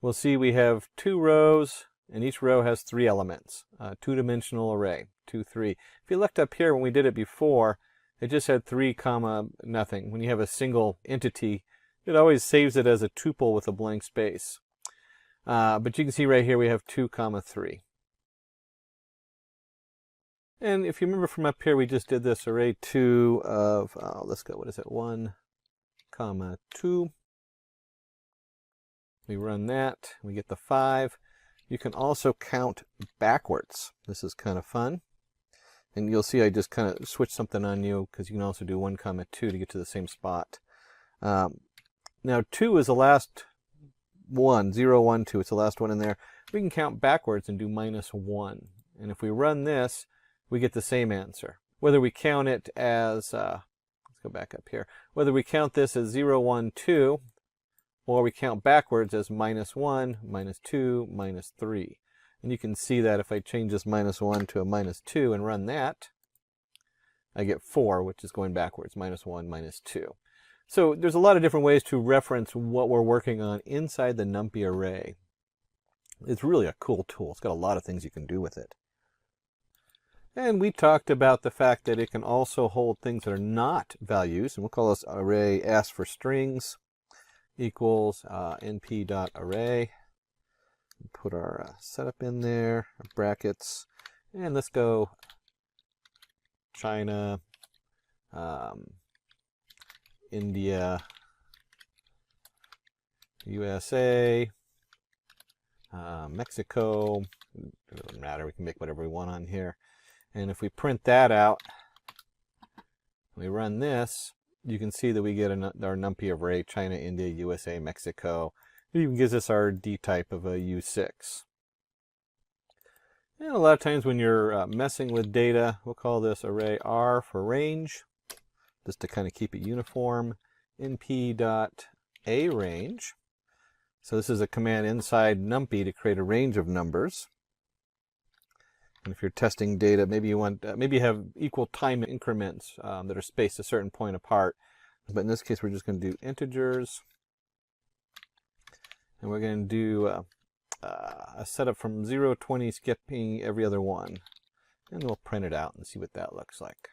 [SPEAKER 8] We'll see we have 2 rows, and each row has 3 elements. 2-dimensional array, 2, 3. If you looked up here when we did it before, it just had 3 comma nothing. When you have a single entity, it always saves it as a tuple with a blank space. But you can see right here we have 2 comma 3. And if you remember from up here, we just did this array 2 of, let's go, what is it, 1 comma 2. We run that, we get the 5. You can also count backwards. This is kind of fun. And you'll see I just kind of switched something on you because you can also do 1 comma 2 to get to the same spot. Now 2 is the last one, 0, 1, 2. It's the last one in there. We can count backwards and do -1. And if we run this, we get the same answer. Whether we count it as, let's go back up here. Whether we count this as 0, 1, 2, or we count backwards as -1, -2, -3. And you can see that if I change this -1 to a -2 and run that, I get 4, which is going backwards, -1, -2. So there's a lot of different ways to reference what we're working on inside the numpy array. It's really a cool tool. It's got a lot of things you can do with it. And we talked about the fact that it can also hold things that are not values, and we'll call this array ask for strings equals np.array Put our setup in there, our brackets, and let's go China, India, USA, Mexico. It doesn't matter, we can make whatever we want on here. And if we print that out, we run this, you can see that we get our NumPy array, China, India, USA, Mexico. It even gives us our D type of a U6. And a lot of times when you're messing with data, we'll call this array R for range, just to kind of keep it uniform. np.arange. So this is a command inside NumPy to create a range of numbers. And if you're testing data, maybe you want, maybe you have equal time increments that are spaced a certain point apart. But in this case, we're just going to do integers. And we're going to do a setup from 0 to 20, skipping every other one. And we'll print it out and see what that looks like.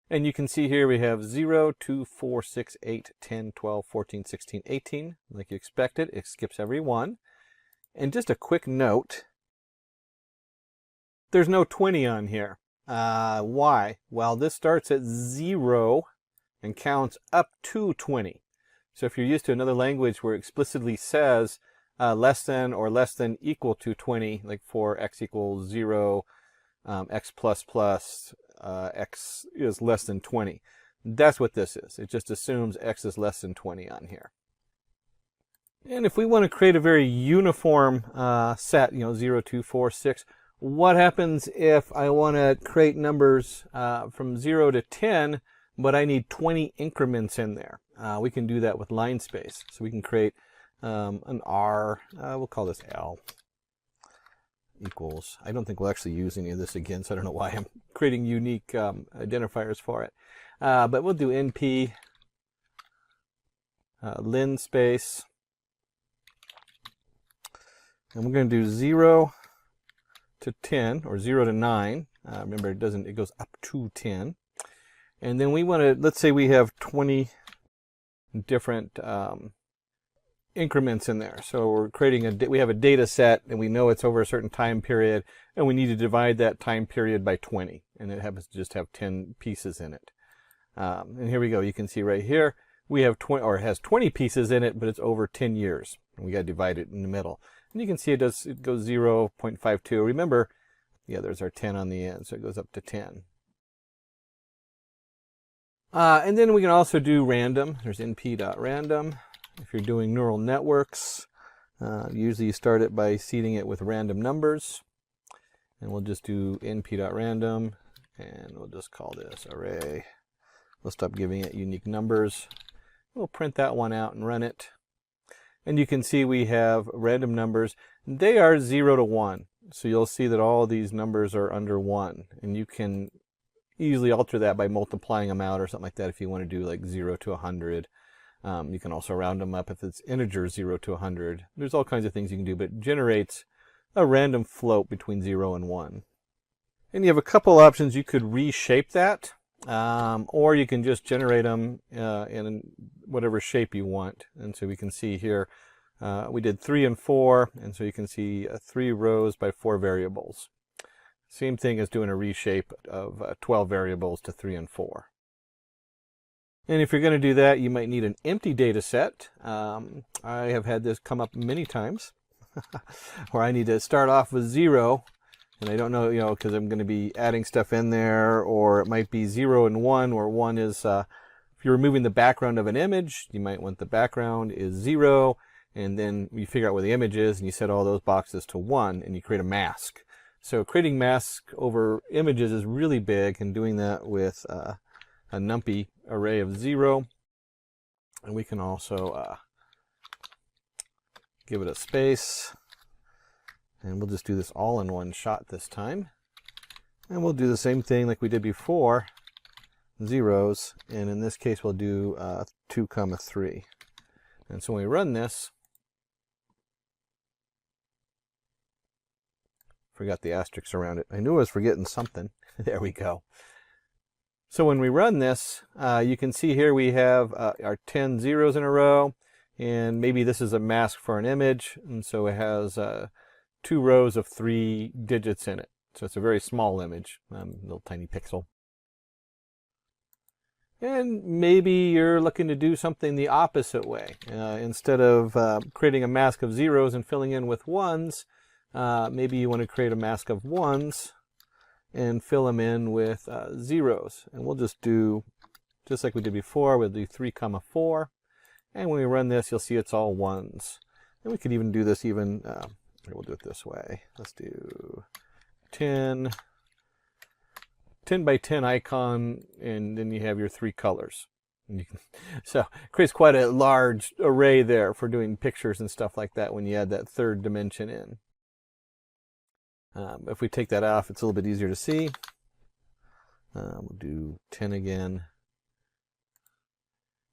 [SPEAKER 8] And you can see here we have 0, 2, 4, 6, 8, 10, 12, 14, 16, 18. Like you expected, it skips every one. And just a quick note, there's no 20 on here. Why? Well, this starts at 0 and counts up to 20. So if you're used to another language where it explicitly says less than or less than equal to 20, like for x equals 0, x plus plus, x is less than 20. That's what this is. It just assumes x is less than 20 on here. And if we want to create a very uniform set, 0, 2, 4, 6, what happens if I want to create numbers from 0 to 10, but I need 20 increments in there? We can do that with line space. So we can create an R, we'll call this L, equals, I don't think we'll actually use any of this again, so I don't know why I'm creating unique identifiers for it. But we'll do NP, lin space, and we're going to do 0 to 10, or 0 to 9. Remember, it goes up to 10. And then we want to, let's say we have 20 different increments in there. So we're creating we have a data set, and we know it's over a certain time period, and we need to divide that time period by 20. And it happens to just have 10 pieces in it. And here we go. You can see right here, we have 20, or it has 20 pieces in it, but it's over 10 years. And we got to divide it in the middle. And you can see it goes 0.52. Remember, yeah, there's our 10 on the end, so it goes up to 10. And then we can also do random. There's np.random. If you're doing neural networks, usually you start it by seeding it with random numbers. And we'll just do np.random, and we'll just call this array. We'll stop giving it unique numbers. We'll print that one out and run it. And you can see we have random numbers. They are 0 to 1. So you'll see that all of these numbers are under 1. And you can easily alter that by multiplying them out or something like that if you want to do like 0 to 100. You can also round them up if it's integers 0 to 100. There's all kinds of things you can do, but it generates a random float between 0 and 1. And you have a couple options. You could reshape that, or you can just generate them in whatever shape you want. And so we can see here, we did 3 and 4, and so you can see 3 rows by 4 variables. Same thing as doing a reshape of 12 variables to 3 and 4. And if you're going to do that, you might need an empty data set. I have had this come up many times where I need to start off with 0, and I don't know, because I'm going to be adding stuff in there, or it might be 0 and 1, where 1 is, if you're removing the background of an image, you might want the background is 0, and then you figure out where the image is, and you set all those boxes to 1, and you create a mask. So creating masks over images is really big, and doing that with a NumPy array of 0. And we can also give it a space. And we'll just do this all in one shot this time. And we'll do the same thing like we did before, zeros. And in this case, we'll do 2, 3. And so when we run this, forgot the asterisks around it. I knew I was forgetting something. There we go. So when we run this, you can see here we have our 10 zeros in a row, And maybe this is a mask for an image, and so it has 2 rows of 3 digits in it. So it's a very small image, little tiny pixel. And maybe you're looking to do something the opposite way. Instead of creating a mask of zeros and filling in with ones, maybe you want to create a mask of ones and fill them in with zeros. And we'll just do, just like we did before, we'll do 3, 4. And when we run this, you'll see it's all ones. And we could even do this even, we'll do it this way. Let's do 10 by 10 icon, and then you have your 3 colors. So it creates quite a large array there for doing pictures and stuff like that when you add that 3rd dimension in. If we take that off, it's a little bit easier to see. We'll do 10 again.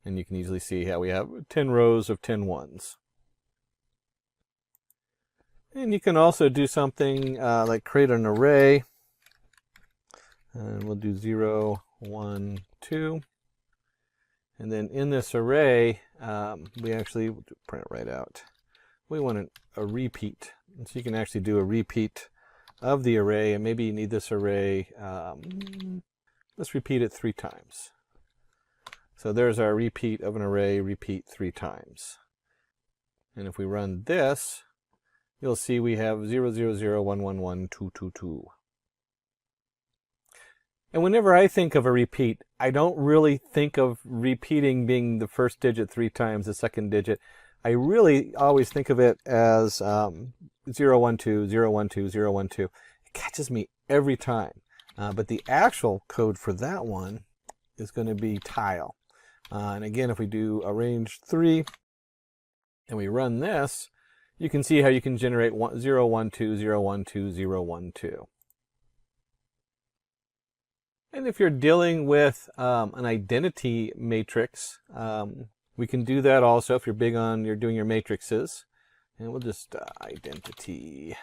[SPEAKER 8] And you can easily see how we have 10 rows of 10 ones. And you can also do something like create an array. And we'll do 0, 1, 2. And then in this array, we actually, we'll print it right out. We want a repeat. And so you can actually do a repeat of the array. And maybe you need this array, let's repeat it 3 times. So there's our repeat of an array, repeat 3 times. And if we run this, you'll see we have 0, 0, 0, 1, 1, 1, 2, 2, 2. And whenever I think of a repeat, I don't really think of repeating being the first digit 3 times, the second digit. I really always think of it as 0, 1, 2, 0, 1, 2, 0, 1, 2. It catches me every time. But the actual code for that one is going to be tile. And again, if we do arrange 3 and we run this, you can see how you can generate 0, 1, 2, 0, 1, 2, 0, 1, 2. And if you're dealing with an identity matrix, we can do that also if you're big on you're doing your matrices. And we'll just identity.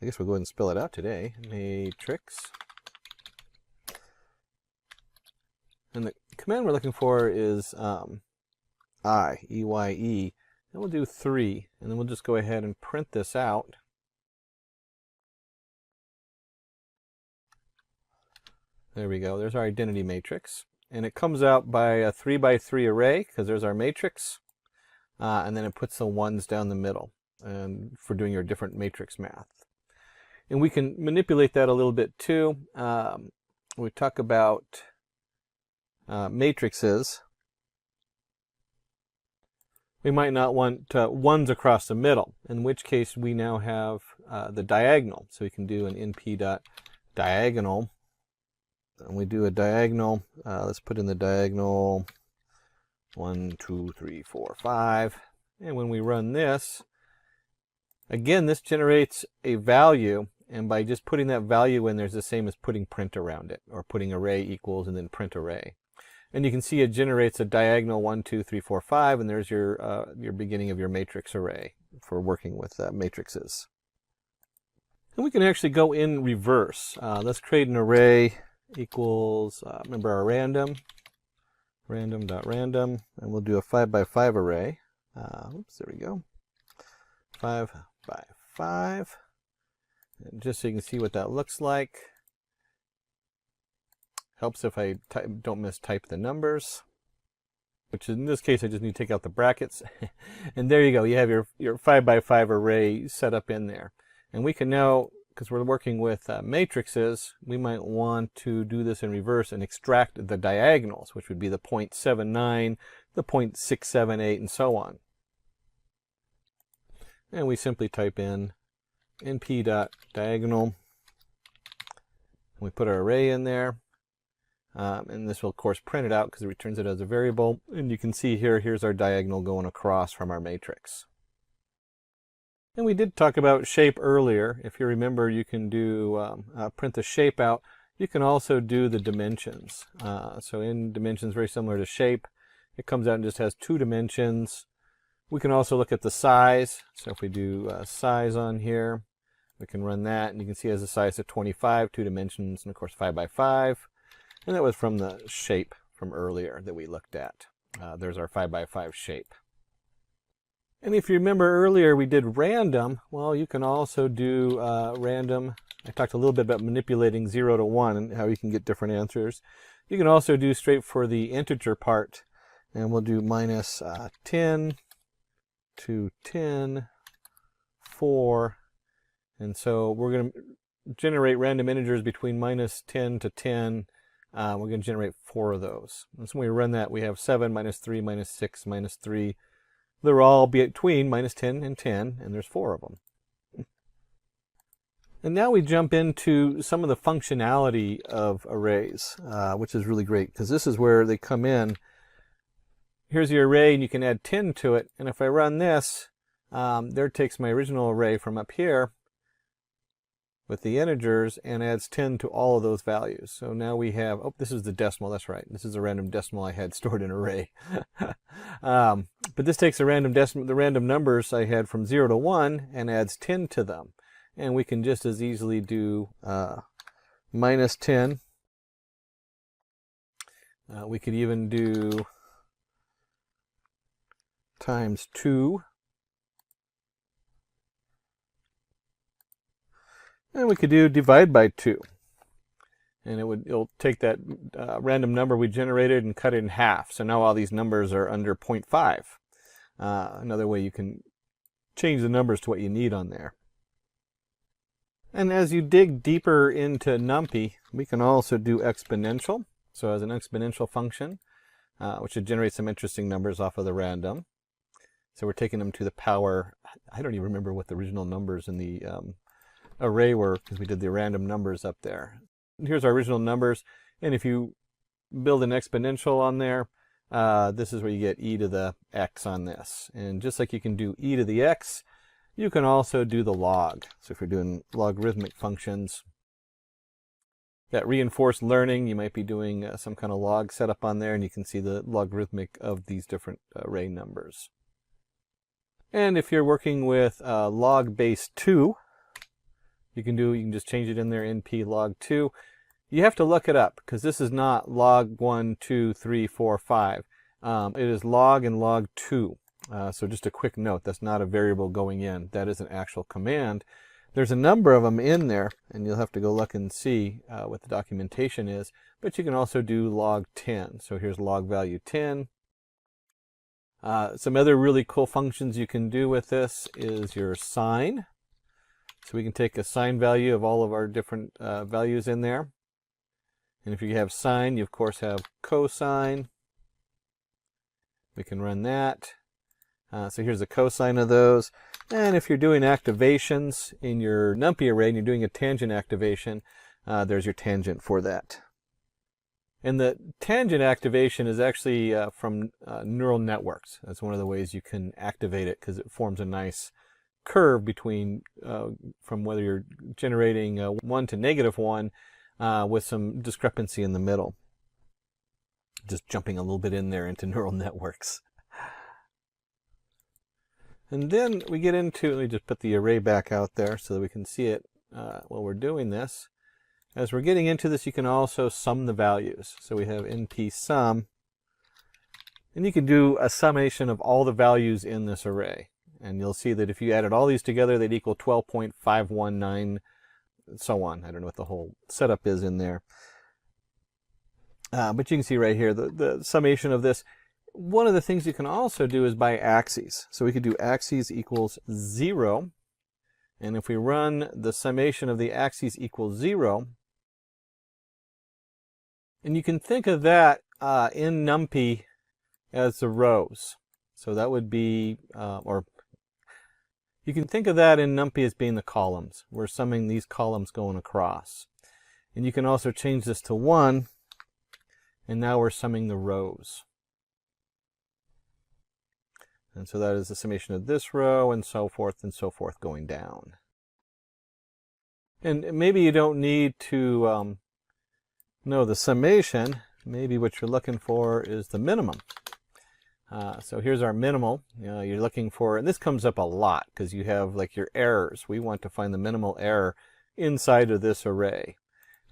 [SPEAKER 8] I guess we'll go ahead and spell it out today. Matrix. And the command we're looking for is EYE. And we'll do 3. And then we'll just go ahead and print this out. There we go. There's our identity matrix. And it comes out by a 3 by 3 array, because there's our matrix. And then it puts the ones down the middle and for doing your different matrix math. And we can manipulate that a little bit too. We talk about matrices. We might not want ones across the middle, in which case we now have the diagonal. So we can do an np.diagonal. And we do a diagonal. Let's put in the diagonal 1, 2, 3, 4, 5. And when we run this, again, this generates a value. And by just putting that value in, there's the same as putting print around it, or putting array equals and then print array. And you can see it generates a diagonal 1, 2, 3, 4, 5, and there's your beginning of your matrix array for working with matrices. And we can actually go in reverse. Let's create an array equals, remember our random.random, and we'll do a 5 by 5 array. Oops, there we go. 5 by 5. And just so you can see what that looks like. Helps if I don't mistype the numbers, which in this case I just need to take out the brackets. And there you go. You have your 5 by 5 array set up in there. And we can now, because we're working with matrices, we might want to do this in reverse and extract the diagonals, which would be the 0.79, the 0.678, and so on. And we simply type in np.diagonal. We put our array in there. And this will, of course, print it out because it returns it as a variable. And you can see here, here's our diagonal going across from our matrix. And we did talk about shape earlier. If you remember, you can do print the shape out. You can also do the dimensions. So in dimensions, very similar to shape, it comes out and just has 2 dimensions. We can also look at the size. So if we do size on here, we can run that. And you can see it has a size of 25, 2 dimensions, and of course 5 by 5. And that was from the shape from earlier that we looked at. There's our 5 by 5 shape. And if you remember earlier we did random, well, you can also do random. I talked a little bit about manipulating 0 to 1 and how you can get different answers. You can also do straight for the integer part, and we'll do minus 10 to 10, 4, and so we're going to generate random integers between minus 10 to 10. We're going to generate 4 of those. And so when we run that, we have 7, minus 3, minus 6, minus 3. They're all between minus 10 and 10, and there's 4 of them. And now we jump into some of the functionality of arrays, which is really great, because this is where they come in. Here's your array, and you can add 10 to it. And if I run this, there it takes my original array from up here with the integers and adds 10 to all of those values. So now we have, oh, this is the decimal, that's right. This is a random decimal I had stored in an array. But this takes the random numbers I had from 0 to 1 and adds 10 to them. And we can just as easily do minus 10. We could even do times 2. And we could do divide by 2. And it'll take that random number we generated and cut it in half. So now all these numbers are under 0.5. Another way you can change the numbers to what you need on there. And as you dig deeper into NumPy, we can also do exponential. So as an exponential function, which should generate some interesting numbers off of the random. So we're taking them to the power, I don't even remember what the original numbers in the array were, because we did the random numbers up there. Here's our original numbers, and if you build an exponential on there, this is where you get e to the x on this. And just like you can do e to the x, you can also do the log. So if you're doing logarithmic functions, that reinforced learning, you might be doing some kind of log setup on there, and you can see the logarithmic of these different array numbers. And if you're working with log base 2, you can just change it in there, np log 2. You have to look it up, because this is not log 1, 2, 3, 4, 5. It is log and log 2. So just a quick note, that's not a variable going in. That is an actual command. There's a number of them in there, and you'll have to go look and see what the documentation is. But you can also do log 10. So here's log value 10. Some other really cool functions you can do with this is your sine. So we can take a sine value of all of our different values in there. And if you have sine, you of course have cosine. We can run that. So here's the cosine of those. And if you're doing activations in your NumPy array and you're doing a tangent activation, there's your tangent for that. And the tangent activation is actually from neural networks. That's one of the ways you can activate it, because it forms a nice curve between from whether you're generating 1 to -1 with some discrepancy in the middle. Just jumping a little bit in there into neural networks. And then we get into, let me just put the array back out there so that we can see it while we're doing this. As we're getting into this, you can also sum the values. So we have np sum, and you can do a summation of all the values in this array. And you'll see that if you added all these together, they'd equal 12.519, so on. I don't know what the whole setup is in there. But you can see right here the summation of this. One of the things you can also do is by axes. So we could do axes equals 0. And if we run the summation of the axes equals 0, and you can think of that in NumPy as the rows. So that would be, or you can think of that in NumPy as being the columns. We're summing these columns going across. And you can also change this to 1, and now we're summing the rows. And so that is the summation of this row, and so forth going down. And maybe you don't need to know the summation. Maybe what you're looking for is the minimum. So here's our minimal. You're looking for, and this comes up a lot because you have like your errors. We want to find the minimal error inside of this array.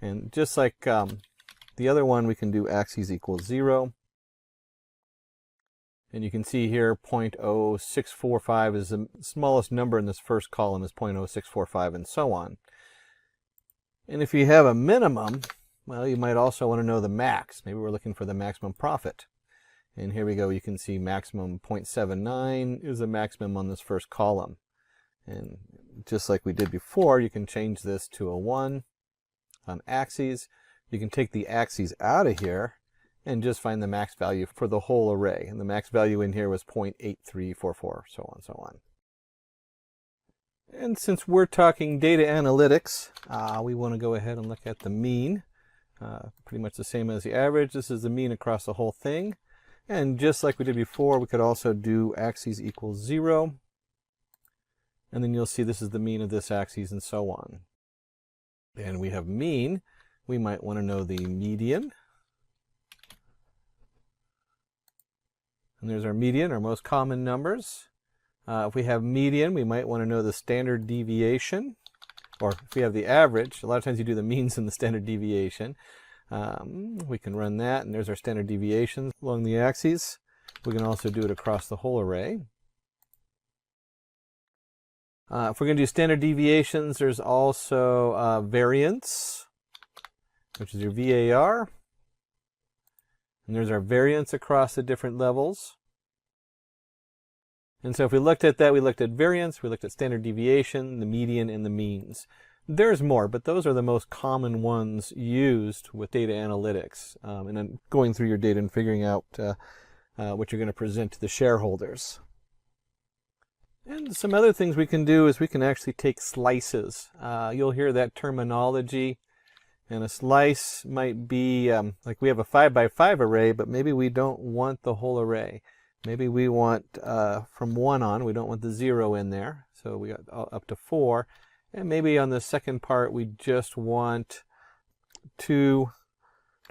[SPEAKER 8] And just like the other one, we can do axes equals 0. And you can see here 0.0645 is the smallest number in this first column is 0.0645 and so on. And if you have a minimum, well, you might also want to know the max. Maybe we're looking for the maximum profit. And here we go, you can see maximum 0.79 is the maximum on this first column. And just like we did before, you can change this to a 1 on axes. You can take the axes out of here and just find the max value for the whole array. And the max value in here was 0.8344, so on and so on. And since we're talking data analytics, we want to go ahead and look at the mean. Pretty much the same as the average. This is the mean across the whole thing. And just like we did before, we could also do axes equals 0. And then you'll see this is the mean of this axis and so on. And we have mean. We might want to know the median. And there's our median, our most common numbers. If we have median, we might want to know the standard deviation. Or if we have the average, a lot of times you do the means and the standard deviation. We can run that, and there's our standard deviations along the axes. We can also do it across the whole array. If we're going to do standard deviations, there's also variance, which is your VAR. And there's our variance across the different levels. And so if we looked at that, we looked at variance, we looked at standard deviation, the median, and the means. There's more, but those are the most common ones used with data analytics. And then going through your data and figuring out what you're going to present to the shareholders. And some other things we can do is we can actually take slices. You'll hear that terminology. And a slice might be, like we have a 5 by 5 array, but maybe we don't want the whole array. Maybe we want from 1 on, we don't want the 0 in there. So we got up to 4. And maybe on the second part, we just want 2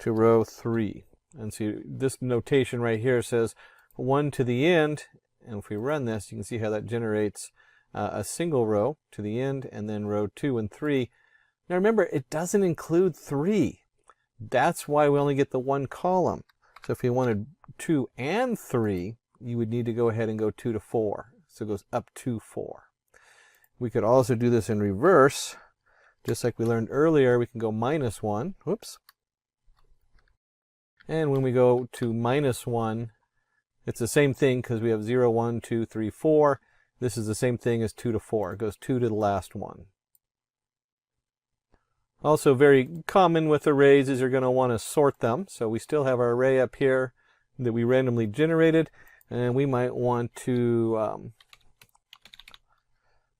[SPEAKER 8] to row 3. And so this notation right here says 1 to the end. And if we run this, you can see how that generates a single row to the end, and then row 2 and 3. Now remember, it doesn't include 3. That's why we only get the 1 column. So if you wanted 2 and 3, you would need to go ahead and go 2 to 4. So it goes up to 4. We could also do this in reverse. Just like we learned earlier, we can go -1. Whoops. And when we go to -1, it's the same thing because we have 0, 1, 2, 3, 4. This is the same thing as 2 to 4. It goes 2 to the last one. Also very common with arrays is you're going to want to sort them. So we still have our array up here that we randomly generated, and we might want to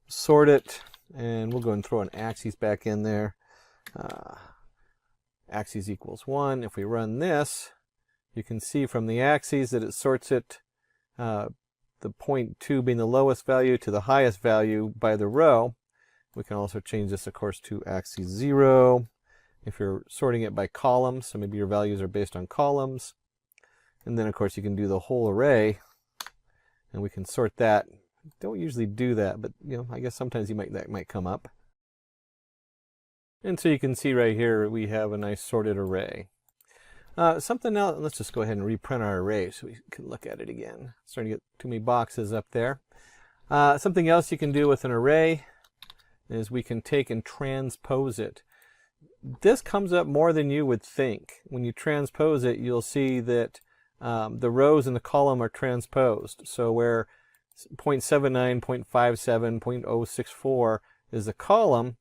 [SPEAKER 8] sort it, and we'll go and throw an axis back in there. Axis equals 1. If we run this, you can see from the axes that it sorts it, the 0.2 being the lowest value to the highest value by the row. We can also change this, of course, to axis 0 if you're sorting it by columns. So maybe your values are based on columns. And then, of course, you can do the whole array, and we can sort that. Don't usually do that, but I guess sometimes that might come up. And so you can see right here we have a nice sorted array. Something else, let's just go ahead and reprint our array so we can look at it again. Starting to get too many boxes up there. Something else you can do with an array is we can take and transpose it. This comes up more than you would think. When you transpose it, you'll see that the rows in the column are transposed. So where 0.79, 0.57, 0.064 is the column,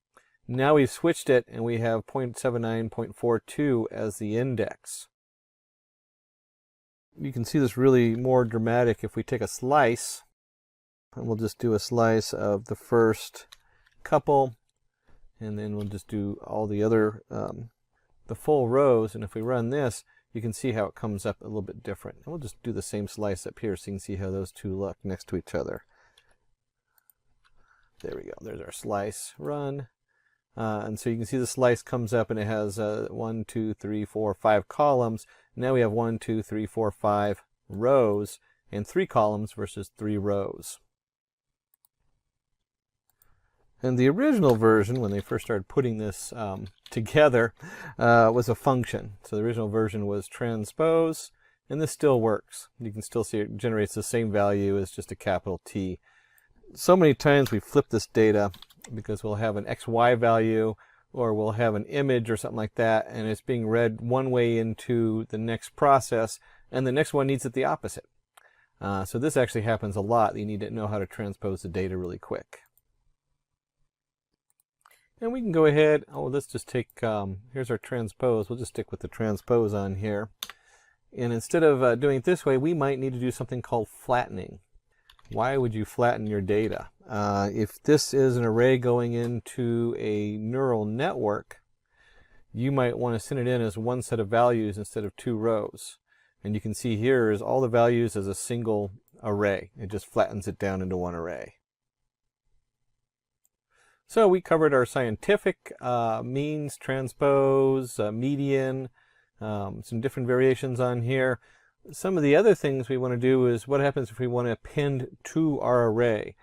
[SPEAKER 8] now we've switched it and we have 0.79, 0.42 as the index. You can see this really more dramatic if we take a slice, and we'll just do a slice of the first couple, and then we'll just do all the other, the full rows. And if we run this, you can see how it comes up a little bit different. And we'll just do the same slice up here so you can see how those two look next to each other. There we go. There's our slice. Run. And so you can see the slice comes up and it has 1, 2, 3, 4, 5 columns. Now we have 1, 2, 3, 4, 5 rows and 3 columns versus 3 rows. And the original version, when they first started putting this together, was a function. So the original version was transpose, And this still works. You can still see it generates the same value as just a capital T. So many times we flip this data because we'll have an XY value or we'll have an image or something like that, and it's being read one way into the next process, and the next one needs it the opposite. So this actually happens a lot. You need to know how to transpose the data really quick. And we can go ahead, let's just take, here's our transpose. We'll just stick with the transpose on here. And instead of doing it this way, we might need to do something called flattening. Why would you flatten your data? If this is an array going into a neural network, you might want to send it in as one set of values instead of 2 rows. And you can see here is all the values as a single array. It just flattens it down into one array. So we covered our scientific means, transpose, median, some different variations on here. Some of the other things we want to do is what happens if we want to append to our array.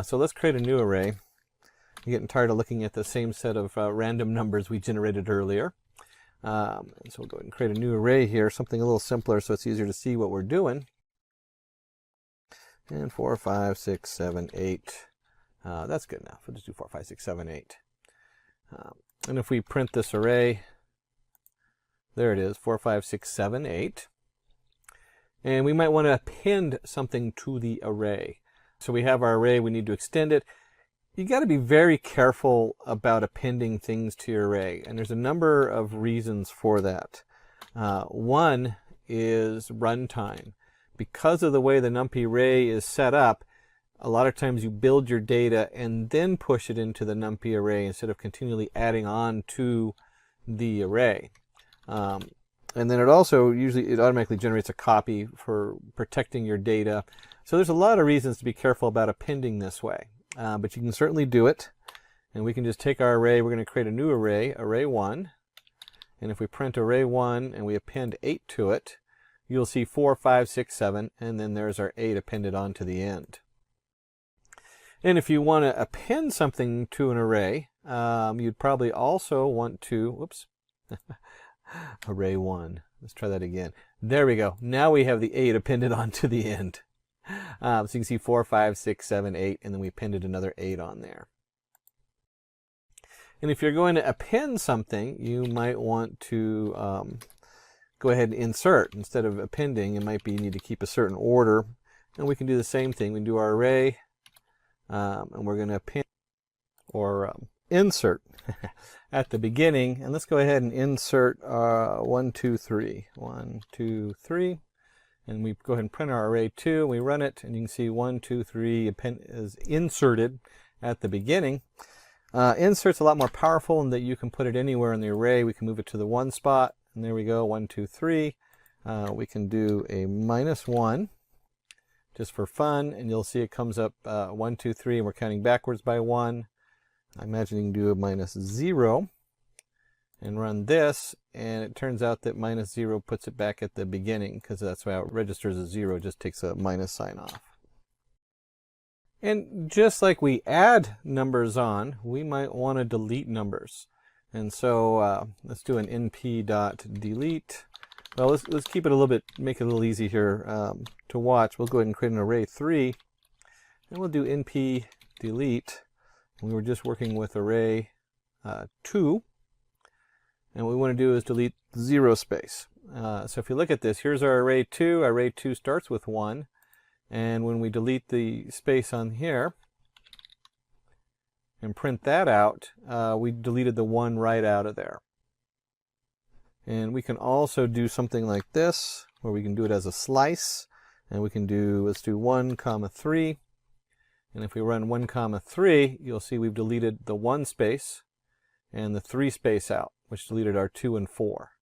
[SPEAKER 8] So let's create a new array. I'm getting tired of looking at the same set of random numbers we generated earlier. So we'll go ahead and create a new array here, something a little simpler so it's easier to see what we're doing. And 4, 5, 6, 7, 8. That's good enough. We'll just do 4, 5, 6, 7, 8. And if we print this array, there it is, 4, 5, 6, 7, 8. And we might want to append something to the array. So we have our array, we need to extend it. You got to be very careful about appending things to your array, and there's a number of reasons for that. One is runtime. Because of the way the NumPy array is set up, a lot of times you build your data and then push it into the NumPy array instead of continually adding on to the array. And then it also it automatically generates a copy for protecting your data. So there's a lot of reasons to be careful about appending this way. But you can certainly do it. And we can just take our array, we're going to create a new array, array 1. And if we print array 1 and we append 8 to it, you'll see 4, 5, 6, 7, and then there's our 8 appended on to the end. And if you want to append something to an array, you'd probably also want to, whoops, array 1. Let's try that again. There we go. Now we have the 8 appended onto the end. So you can see 4, 5, 6, 7, 8, and then we appended another 8 on there. And if you're going to append something, you might want to go ahead and insert. Instead of appending, it might be you need to keep a certain order. And we can do the same thing. We can do our array, and we're going to append or insert at the beginning. And let's go ahead and insert 1, 2, 3. 1, 2, 3. And we go ahead and print our array 2, and we run it, and you can see 1, 2, 3 is inserted at the beginning. Insert's a lot more powerful in that you can put it anywhere in the array. We can move it to the 1 spot, and there we go, 1, 2, 3. We can do a -1 just for fun, and you'll see it comes up 1, 2, 3, and we're counting backwards by 1. I imagine you can do a -0 and run this, and it turns out that -0 puts it back at the beginning because that's how it registers as 0, just takes a minus sign off. And just like we add numbers on, we might want to delete numbers. And so let's do an np.delete. Well, let's keep it a little bit, make it a little easy here to watch. We'll go ahead and create an array 3, and we'll do np delete. We were just working with array 2, and what we want to do is delete 0 space. So if you look at this, here's our array 2. Array 2 starts with 1, and when we delete the space on here and print that out, we deleted the 1 right out of there. And we can also do something like this, where we can do it as a slice, and we can do, let's do 1, 3. And if we run 1, 3, you'll see we've deleted the 1 space and the 3 space out, which deleted our 2 and 4.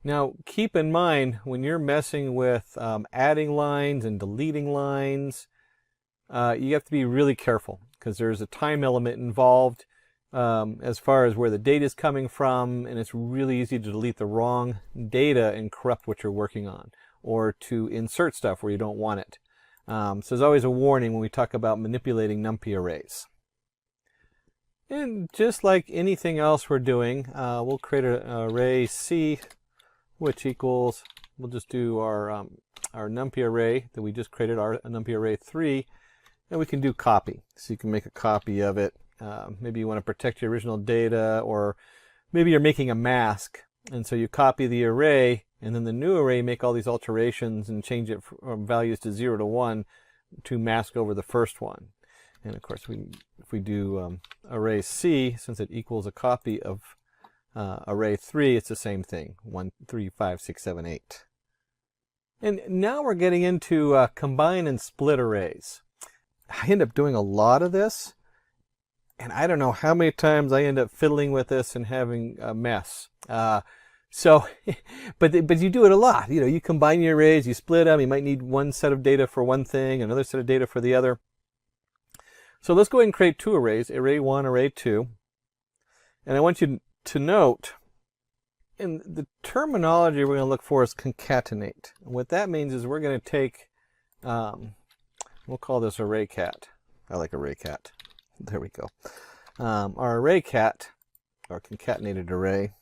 [SPEAKER 8] Now, keep in mind, when you're messing with adding lines and deleting lines, you have to be really careful because there's a time element involved as far as where the data is coming from, and it's really easy to delete the wrong data and corrupt what you're working on, or to insert stuff where you don't want it. So there's always a warning when we talk about manipulating NumPy arrays. And just like anything else we're doing, we'll create an array C, which equals we'll just do our NumPy array that we just created, our NumPy array 3, and we can do copy. So you can make a copy of it. Maybe you want to protect your original data, or maybe you're making a mask, and so you copy the array, and then the new array make all these alterations and change it from values to 0 to 1 to mask over the first one. And of course, if we do array C, since it equals a copy of array 3, it's the same thing, 1, 3, 5, 6, 7, 8. And now we're getting into combine and split arrays. I end up doing a lot of this, and I don't know how many times I end up fiddling with this and having a mess. But you do it a lot. You know, you combine your arrays, you split them. You might need one set of data for one thing, another set of data for the other. So let's go ahead and create two arrays, array 1, array 2. And I want you to note, and the terminology we're going to look for is concatenate. And what that means is we're going to take, we'll call this array cat. I like array cat. There we go. Our array cat, our concatenated array,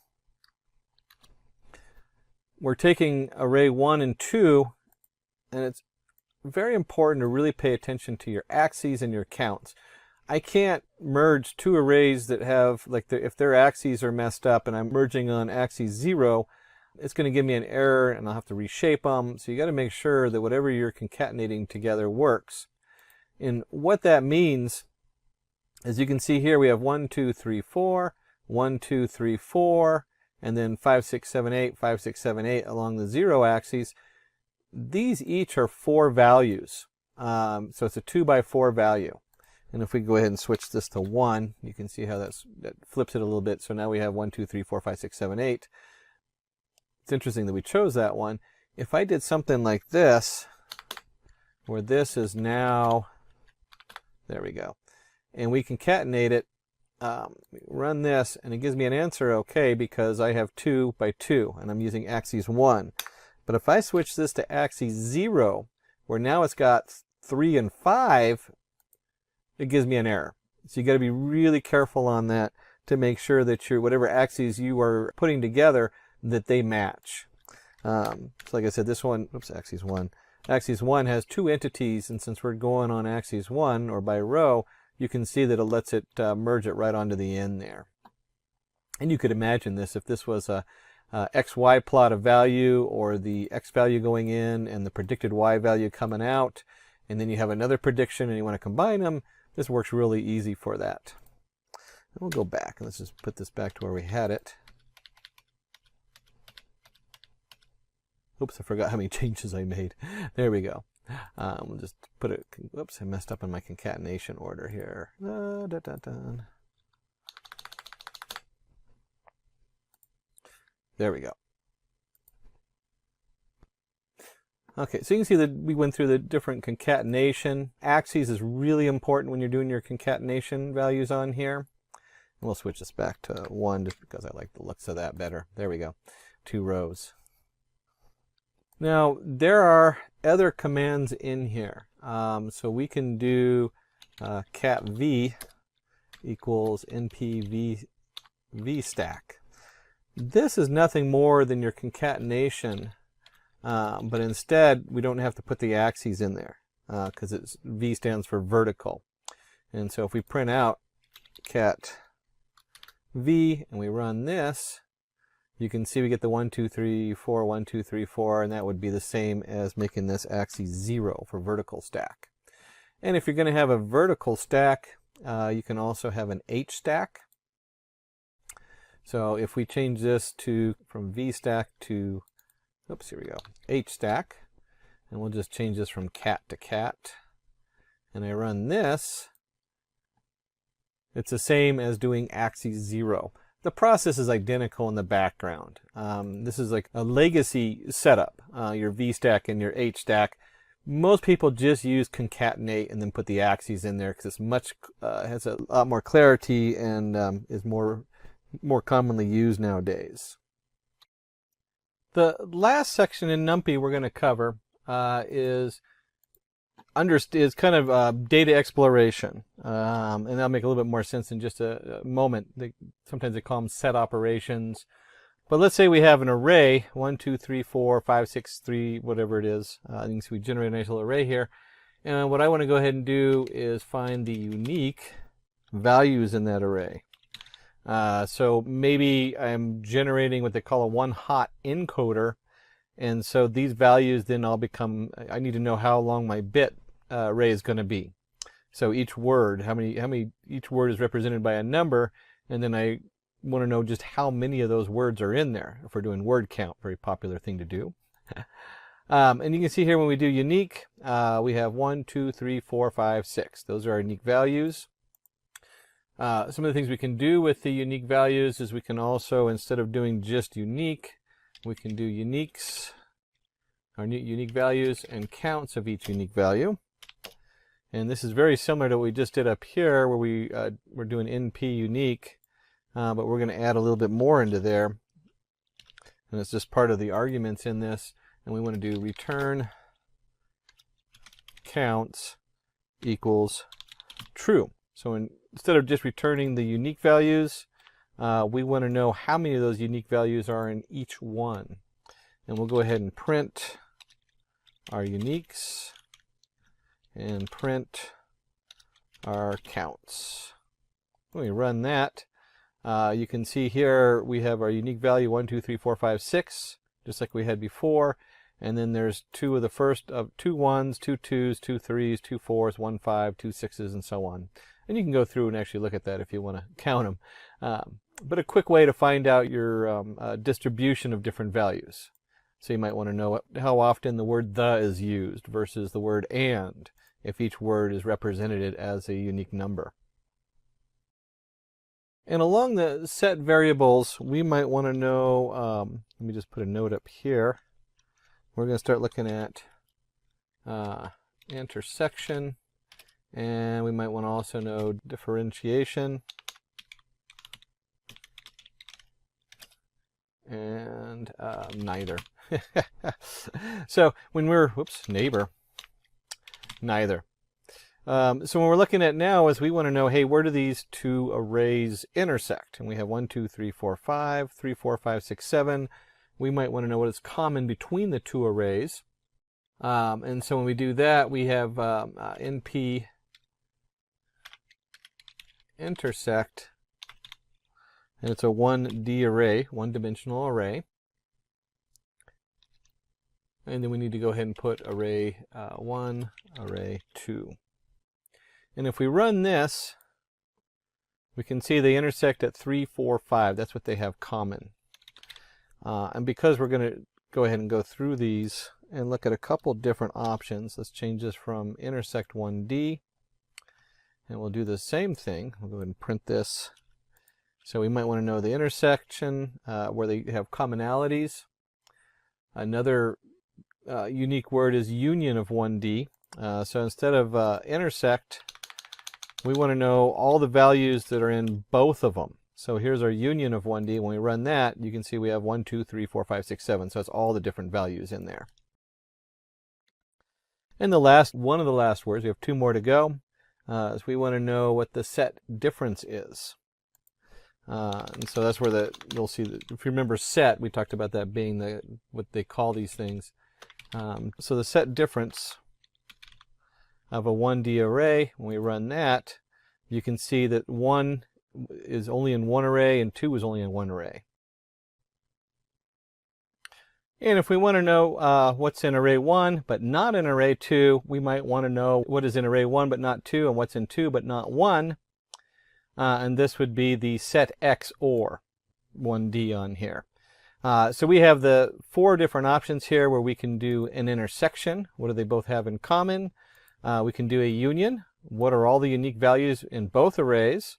[SPEAKER 8] we're taking array 1 and 2, and it's very important to really pay attention to your axes and your counts. I can't merge two arrays that have, if their axes are messed up and I'm merging on axis 0, it's going to give me an error and I'll have to reshape them. So you got to make sure that whatever you're concatenating together works. And what that means, as you can see here, we have 1, 2, 3, 4, 1, 2, 3, 4, and then 5, 6, 7, 8, 5, 6, 7, 8 along the 0 axis. These each are 4 values. So it's a 2 by 4 value. And if we go ahead and switch this to 1, you can see how that flips it a little bit. So now we have 1, 2, 3, 4, 5, 6, 7, 8. It's interesting that we chose that one. If I did something like this, where this is now, there we go, and we concatenate it, run this, and it gives me an answer okay, because I have 2 by 2, and I'm using axis 1. But if I switch this to axis 0, where now it's got 3 and 5, it gives me an error. So you got to be really careful on that to make sure that whatever axes you are putting together, that they match. So like I said, this one, oops, axis 1. Axis 1 has 2 entities, and since we're going on axis 1, or by row, you can see that it lets it merge it right onto the end there. And you could imagine this, if this was a XY plot of value, or the X value going in and the predicted Y value coming out, and then you have another prediction and you want to combine them, this works really easy for that. And we'll go back, and let's just put this back to where we had it. Oops, I forgot how many changes I made. There we go. We'll just put it, whoops, I messed up in my concatenation order here. There we go. Okay, so you can see that we went through the different concatenation. Axes is really important when you're doing your concatenation values on here. And we'll switch this back to 1 just because I like the looks of that better. There we go. 2 rows. Now, there are other commands in here. So we can do cat v equals np v stack. This is nothing more than your concatenation, but instead we don't have to put the axes in there because v stands for vertical. And so if we print out cat v and we run this, you can see we get the 1, 2, 3, 4, 1, 2, 3, 4, and that would be the same as making this axis 0 for vertical stack. And if you're going to have a vertical stack, you can also have an H stack. So if we change this from V stack to, oops, here we go, H stack, and we'll just change this from cat to cat, and I run this, it's the same as doing axis 0. The process is identical in the background. This is like a legacy setup, your V stack and your H stack. Most people just use concatenate and then put the axes in there because it's has a lot more clarity and is more commonly used nowadays. The last section in NumPy we're going to cover is kind of data exploration, and that'll make a little bit more sense in just a moment. Sometimes they call them set operations, But let's say we have an array, 1, 2, 3, 4, 5, 6, 3, whatever it is. You can see we generate a nice little array here. And what I want to go ahead and do is find the unique values in that array. So maybe I'm generating what they call a one-hot encoder. And so these values then all become, I need to know how long my bit array is going to be. So each word, each word is represented by a number, and then I want to know just how many of those words are in there. If we're doing word count, very popular thing to do. And you can see here when we do unique, we have 1, 2, 3, 4, 5, 6. Those are our unique values. Some of the things we can do with the unique values is we can also, instead of doing just unique, we can do uniques, our unique values, and counts of each unique value. And this is very similar to what we just did up here, where we're doing NP unique. But we're going to add a little bit more into there, and it's just part of the arguments in this, and we want to do return counts equals true. So instead of just returning the unique values, we want to know how many of those unique values are in each one. And we'll go ahead and print our uniques and print our counts. When we run that, you can see here we have our unique value 1, 2, 3, 4, 5, 6, just like we had before. And then there's two of the first of 2 1s, 2 2s, 2 3s, 2 4s, 1 5, 2 6s, and so on. And you can go through and actually look at that if you want to count them. But a quick way to find out your distribution of different values. So you might want to know how often the word the is used versus the word and, if each word is represented as a unique number. And along the set variables, we might want to know, let me just put a note up here. We're going to start looking at intersection, and we might want to also know differentiation, and neither. So when we're, neighbor, neither. So when we're looking at now is we want to know, hey, where do these two arrays intersect? And we have 1, 2, 3, 4, 5, 3, 4, 5, 6, 7. We might want to know what is common between the two arrays. And so when we do that, we have NP intersect, and it's a 1D array, one-dimensional array. And then we need to go ahead and put array 1, array 2. And if we run this, we can see they intersect at 3, 4, 5. That's what they have common. And because we're going to go ahead and go through these and look at a couple different options, let's change this from intersect 1D. And we'll do the same thing. We'll go ahead and print this. So we might want to know the intersection where they have commonalities. Another unique word is union of 1D. So instead of intersect, we want to know all the values that are in both of them. So here's our union of 1D. When we run that, you can see we have 1, 2, 3, 4, 5, 6, 7. So it's all the different values in there. And one of the last words, we have 2 more to go, is we want to know what the set difference is. And so that's where you'll see that, if you remember set, we talked about that being what they call these things. So the set difference of a 1D array, when we run that, you can see that 1 is only in one array and 2 is only in one array. And if we want to know what's in array 1 but not in array 2, we might want to know what is in array 1 but not 2 and what's in 2 but not 1. And this would be the set XOR 1D on here. So we have the 4 different options here where we can do an intersection. What do they both have in common? We can do a union. What are all the unique values in both arrays?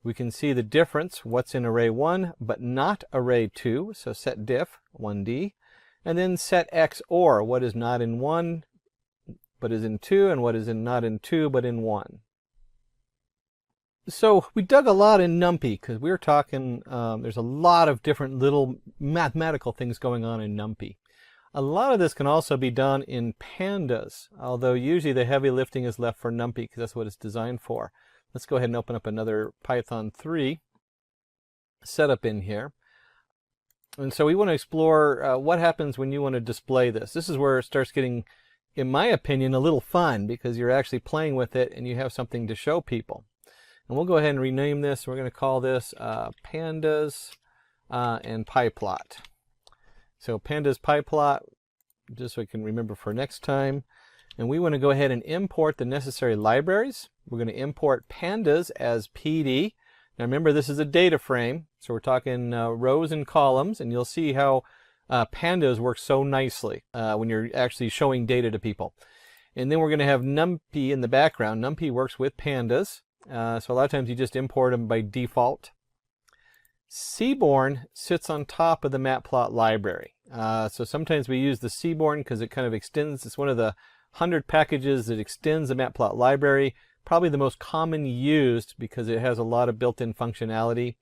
[SPEAKER 8] We can see the difference, what's in array 1 but not array 2, so set diff 1D. And then set XOR, what is not in 1 but is in 2, and what is not in 2 but in 1. So we dug a lot in NumPy because we were talking, there's a lot of different little mathematical things going on in NumPy. A lot of this can also be done in pandas, although usually the heavy lifting is left for NumPy because that's what it's designed for. Let's go ahead and open up another Python 3 setup in here. And so we want to explore what happens when you want to display this. This is where it starts getting, in my opinion, a little fun because you're actually playing with it and you have something to show people. And we'll go ahead and rename this. We're going to call this Pandas and PyPlot. So Pandas PyPlot, just so I can remember for next time. And we want to go ahead and import the necessary libraries. We're going to import Pandas as PD. Now remember, this is a data frame, so we're talking rows and columns, and you'll see how Pandas works so nicely when you're actually showing data to people. And then we're going to have NumPy in the background. NumPy works with Pandas, so a lot of times you just import them by default. Seaborn sits on top of the Matplot library. So sometimes we use the Seaborn because it kind of extends. It's one of the 100 packages that extends the Matplot library. Probably the most common used because it has a lot of built-in functionality.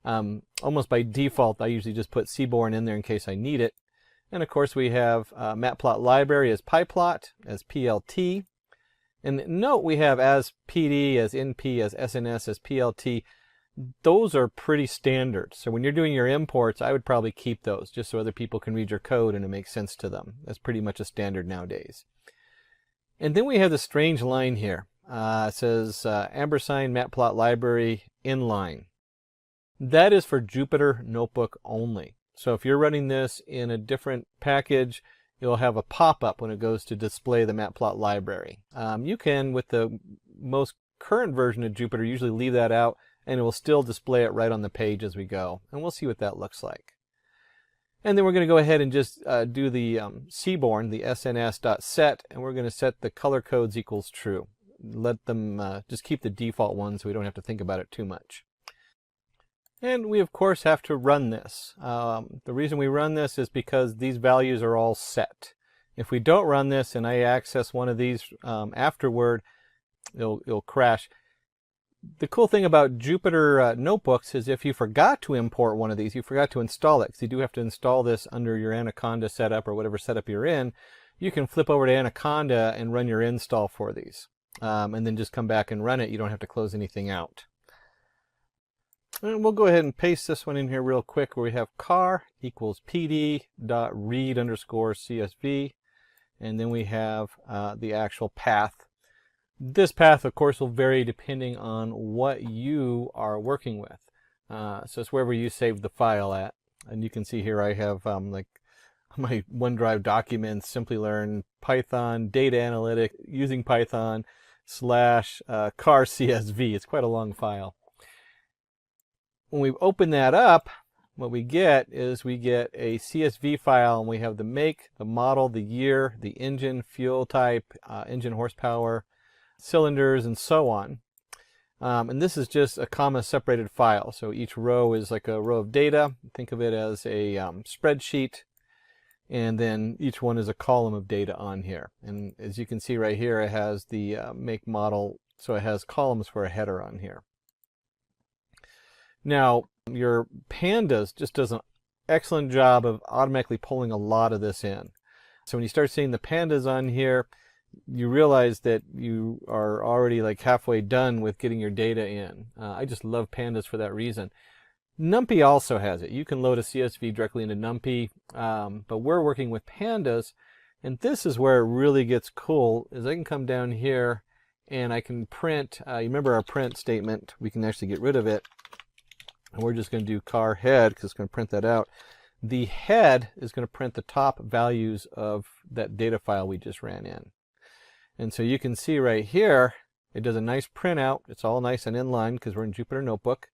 [SPEAKER 8] Almost by default, I usually just put Seaborn in there in case I need it. And of course we have Matplot library as PyPlot, as PLT. And note we have as PD, as NP, as SNS, as PLT. Those are pretty standard. So when you're doing your imports, I would probably keep those just so other people can read your code and it makes sense to them. That's pretty much a standard nowadays. And then we have the strange line here. It says ampersand Matplot library inline. That is for Jupyter Notebook only. So if you're running this in a different package, you'll have a pop-up when it goes to display the Matplot library. You can, with the most current version of Jupyter, usually leave that out and it will still display it right on the page as we go. And we'll see what that looks like. And then we're going to go ahead and just do the Seaborn, the SNS.set, and we're going to set the color codes equals true. Let them just keep the default ones so we don't have to think about it too much. And we of course have to run this. The reason we run this is because these values are all set. If we don't run this and I access one of these afterward, it'll crash. The cool thing about Jupyter Notebooks is if you forgot to import one of these, you forgot to install it, because you do have to install this under your Anaconda setup or whatever setup you're in, you can flip over to Anaconda and run your install for these. And then just come back and run it. You don't have to close anything out. And we'll go ahead and paste this one in here real quick where we have car equals pd.read_CSV. And then we have the actual path. This path, of course, will vary depending on what you are working with. So it's wherever you save the file at. And you can see here I have like my OneDrive documents, Simplilearn, Python, Data Analytics, using Python, / car CSV. It's quite a long file. When we open that up, what we get is we get a CSV file, and we have the make, the model, the year, the engine, fuel type, engine horsepower, cylinders, and so on. And this is just a comma separated file. So each row is like a row of data. Think of it as a spreadsheet. And then each one is a column of data on here. And as you can see right here, it has the make, model. So it has columns for a header on here. Now, your Pandas just does an excellent job of automatically pulling a lot of this in. So when you start seeing the Pandas on here, you realize that you are already like halfway done with getting your data in. I just love Pandas for that reason. NumPy also has it. You can load a CSV directly into NumPy, but we're working with Pandas, and this is where it really gets cool, is I can come down here and I can print, you remember our print statement, we can actually get rid of it, and we're just going to do car head because it's going to print that out. The head is going to print the top values of that data file we just ran in. And so you can see right here, it does a nice printout. It's all nice and in line because we're in Jupyter Notebook.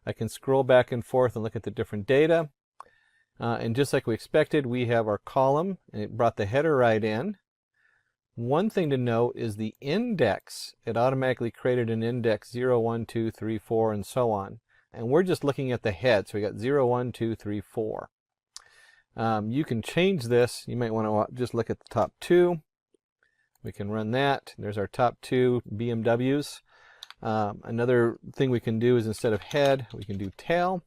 [SPEAKER 8] I can scroll back and forth and look at the different data. And just like we expected, we have our column, and it brought the header right in. One thing to note is the index. It automatically created an index 0, 1, 2, 3, 4, and so on. And we're just looking at the head. So we got 0, 1, 2, 3, 4. You can change this. You might want to just look at the top two. We can run that. There's our top two BMWs. Another thing we can do is instead of head, we can do tail.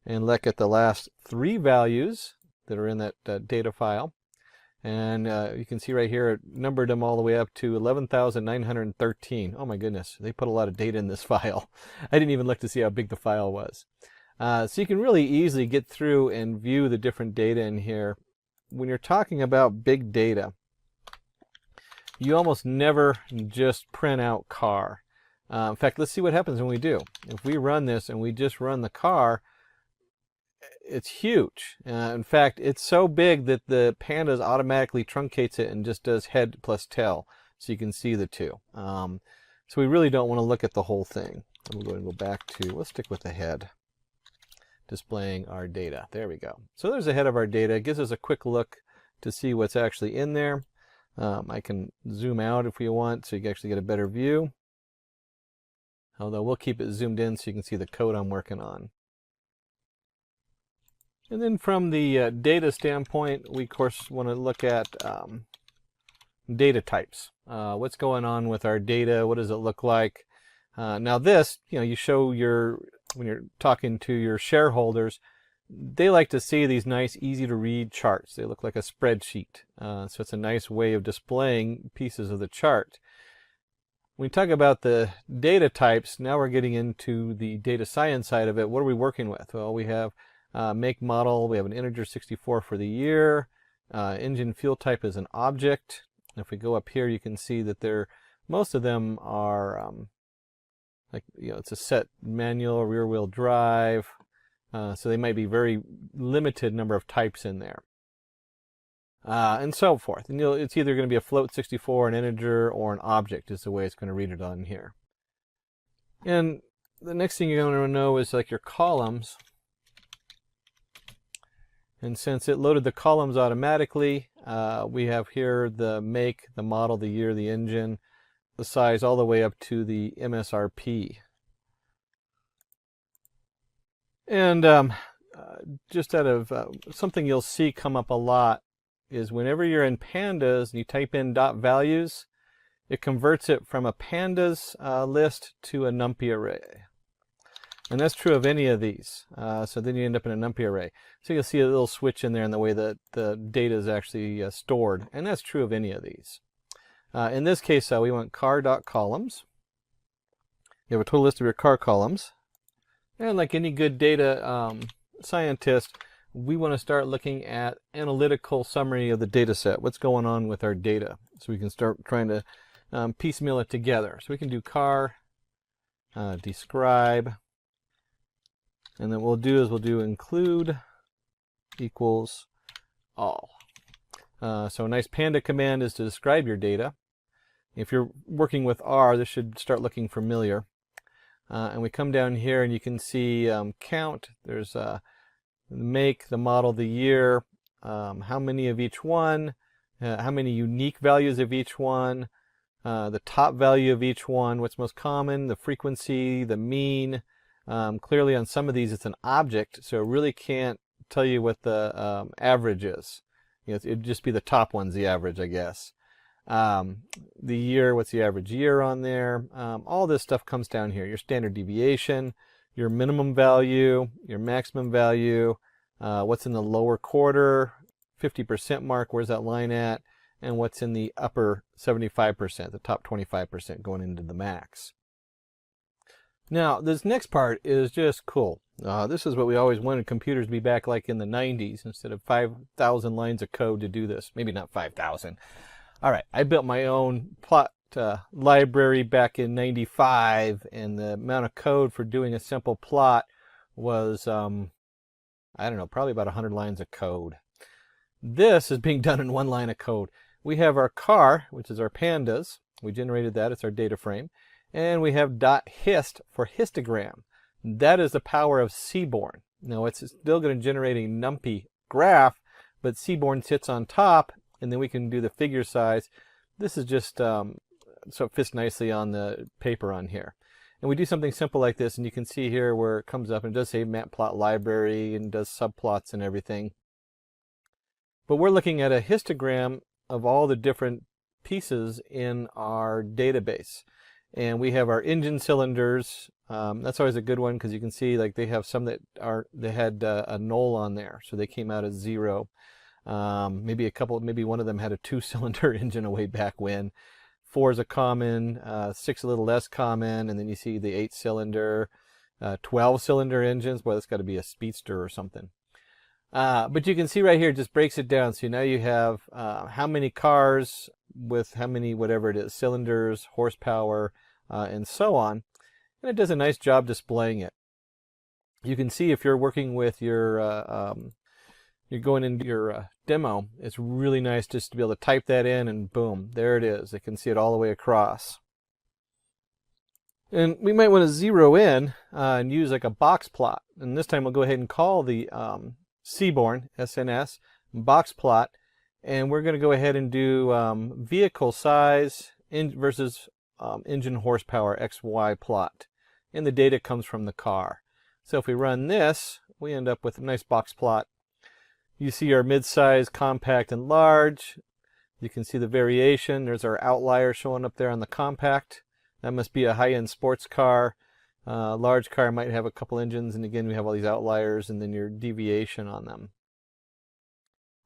[SPEAKER 8] And look at the last three values that are in that data file. And you can see right here, it numbered them all the way up to 11,913. Oh my goodness, they put a lot of data in this file. I didn't even look to see how big the file was. So you can really easily get through and view the different data in here. When you're talking about big data, you almost never just print out car. In fact, let's see what happens when we do. If we run this and we just run the car, it's huge. In fact, it's so big that the pandas automatically truncates it and just does head plus tail, so you can see the two. So we really don't want to look at the whole thing. We'll go ahead and go back to, let's stick with the head, displaying our data. There we go. So there's the head of our data. It gives us a quick look to see what's actually in there. I can zoom out if we want, so you can actually get a better view. Although we'll keep it zoomed in so you can see the code I'm working on. And then from the data standpoint, we of course want to look at data types. What's going on with our data? What does it look like? Now this, you show when you're talking to your shareholders, they like to see these nice, easy to read charts. They look like a spreadsheet. So it's a nice way of displaying pieces of the chart. When we talk about the data types, now we're getting into the data science side of it. What are we working with? Well, we have make model, we have an integer 64 for the year. Engine fuel type is an object. If we go up here, you can see that most of them are it's a set manual, rear wheel drive. So they might be very limited number of types in there. And so forth. And it's either going to be a float 64, an integer, or an object is the way it's going to read it on here. And the next thing you're going to know is like your columns. And since it loaded the columns automatically, we have here the make, the model, the year, the engine, the size, all the way up to the MSRP. And just out of something you'll see come up a lot is whenever you're in pandas and you type in dot values, it converts it from a pandas list to a numpy array. And that's true of any of these. So then you end up in a numpy array. So you'll see a little switch in there in the way that the data is actually stored. And that's true of any of these. In this case, we want car.columns. You have a total list of your car columns. And like any good data scientist, we want to start looking at analytical summary of the data set. What's going on with our data? So we can start trying to piecemeal it together. So we can do car, describe, and then what we'll do include equals all. So a nice panda command is to describe your data. If you're working with R, this should start looking familiar. And we come down here and you can see count. There's the make, the model, the year, how many of each one, how many unique values of each one, the top value of each one, what's most common, the frequency, the mean. Clearly on some of these it's an object, so it really can't tell you what the average is. It'd just be the top one's the average, I guess. The year, what's the average year on there? All this stuff comes down here. Your standard deviation, your minimum value, your maximum value, what's in the lower quarter, 50% mark, where's that line at, and what's in the upper 75%, the top 25% going into the max. Now, this next part is just cool. This is what we always wanted computers to be back like in the 90s, instead of 5,000 lines of code to do this. Maybe not 5,000. All right, I built my own plot library back in 95, and the amount of code for doing a simple plot was, I don't know, probably about 100 lines of code. This is being done in one line of code. We have our car, which is our pandas. We generated that. It's our data frame. And we have .hist for histogram. That is the power of Seaborn. Now, it's still going to generate a numpy graph, but Seaborn sits on top, and then we can do the figure size. This is just so it fits nicely on the paper on here. And we do something simple like this, and you can see here where it comes up, and it does say matplot library and does subplots and everything. But we're looking at a histogram of all the different pieces in our database. And we have our engine cylinders. That's always a good one because you can see like they have some that had a null on there, so they came out as 0. Maybe one of them had a 2-cylinder engine way back when. 4 is a common, 6 a little less common, and then you see the 8-cylinder. 12-cylinder engines. Boy, that's got to be a speedster or something. But you can see right here, it just breaks it down. So now you have how many cars with how many, whatever it is, cylinders, horsepower, and so on. And it does a nice job displaying it. You can see if you're working with your, you're going into your demo, it's really nice just to be able to type that in and boom, there it is. It can see it all the way across. And we might want to zero in and use like a box plot. And this time we'll go ahead and call the Seaborn, SNS, box plot. And we're going to go ahead and do vehicle size versus engine horsepower XY plot. And the data comes from the car. So if we run this, we end up with a nice box plot. You see our mid-size, compact, and large. You can see the variation. There's our outlier showing up there on the compact. That must be a high-end sports car. Large car might have a couple engines, and again we have all these outliers and then your deviation on them.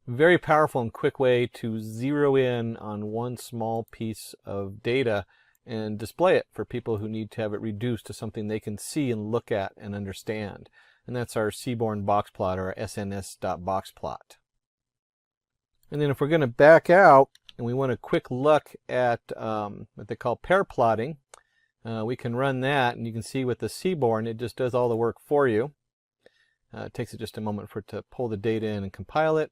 [SPEAKER 8] Very powerful and quick way to zero in on one small piece of data and display it for people who need to have it reduced to something they can see and look at and understand. And that's our Seaborn box plot, or SNS.boxplot. And then if we're going to back out and we want a quick look at what they call pair plotting, we can run that, and you can see with the Seaborn it just does all the work for you. It takes it just a moment for it to pull the data in and compile it.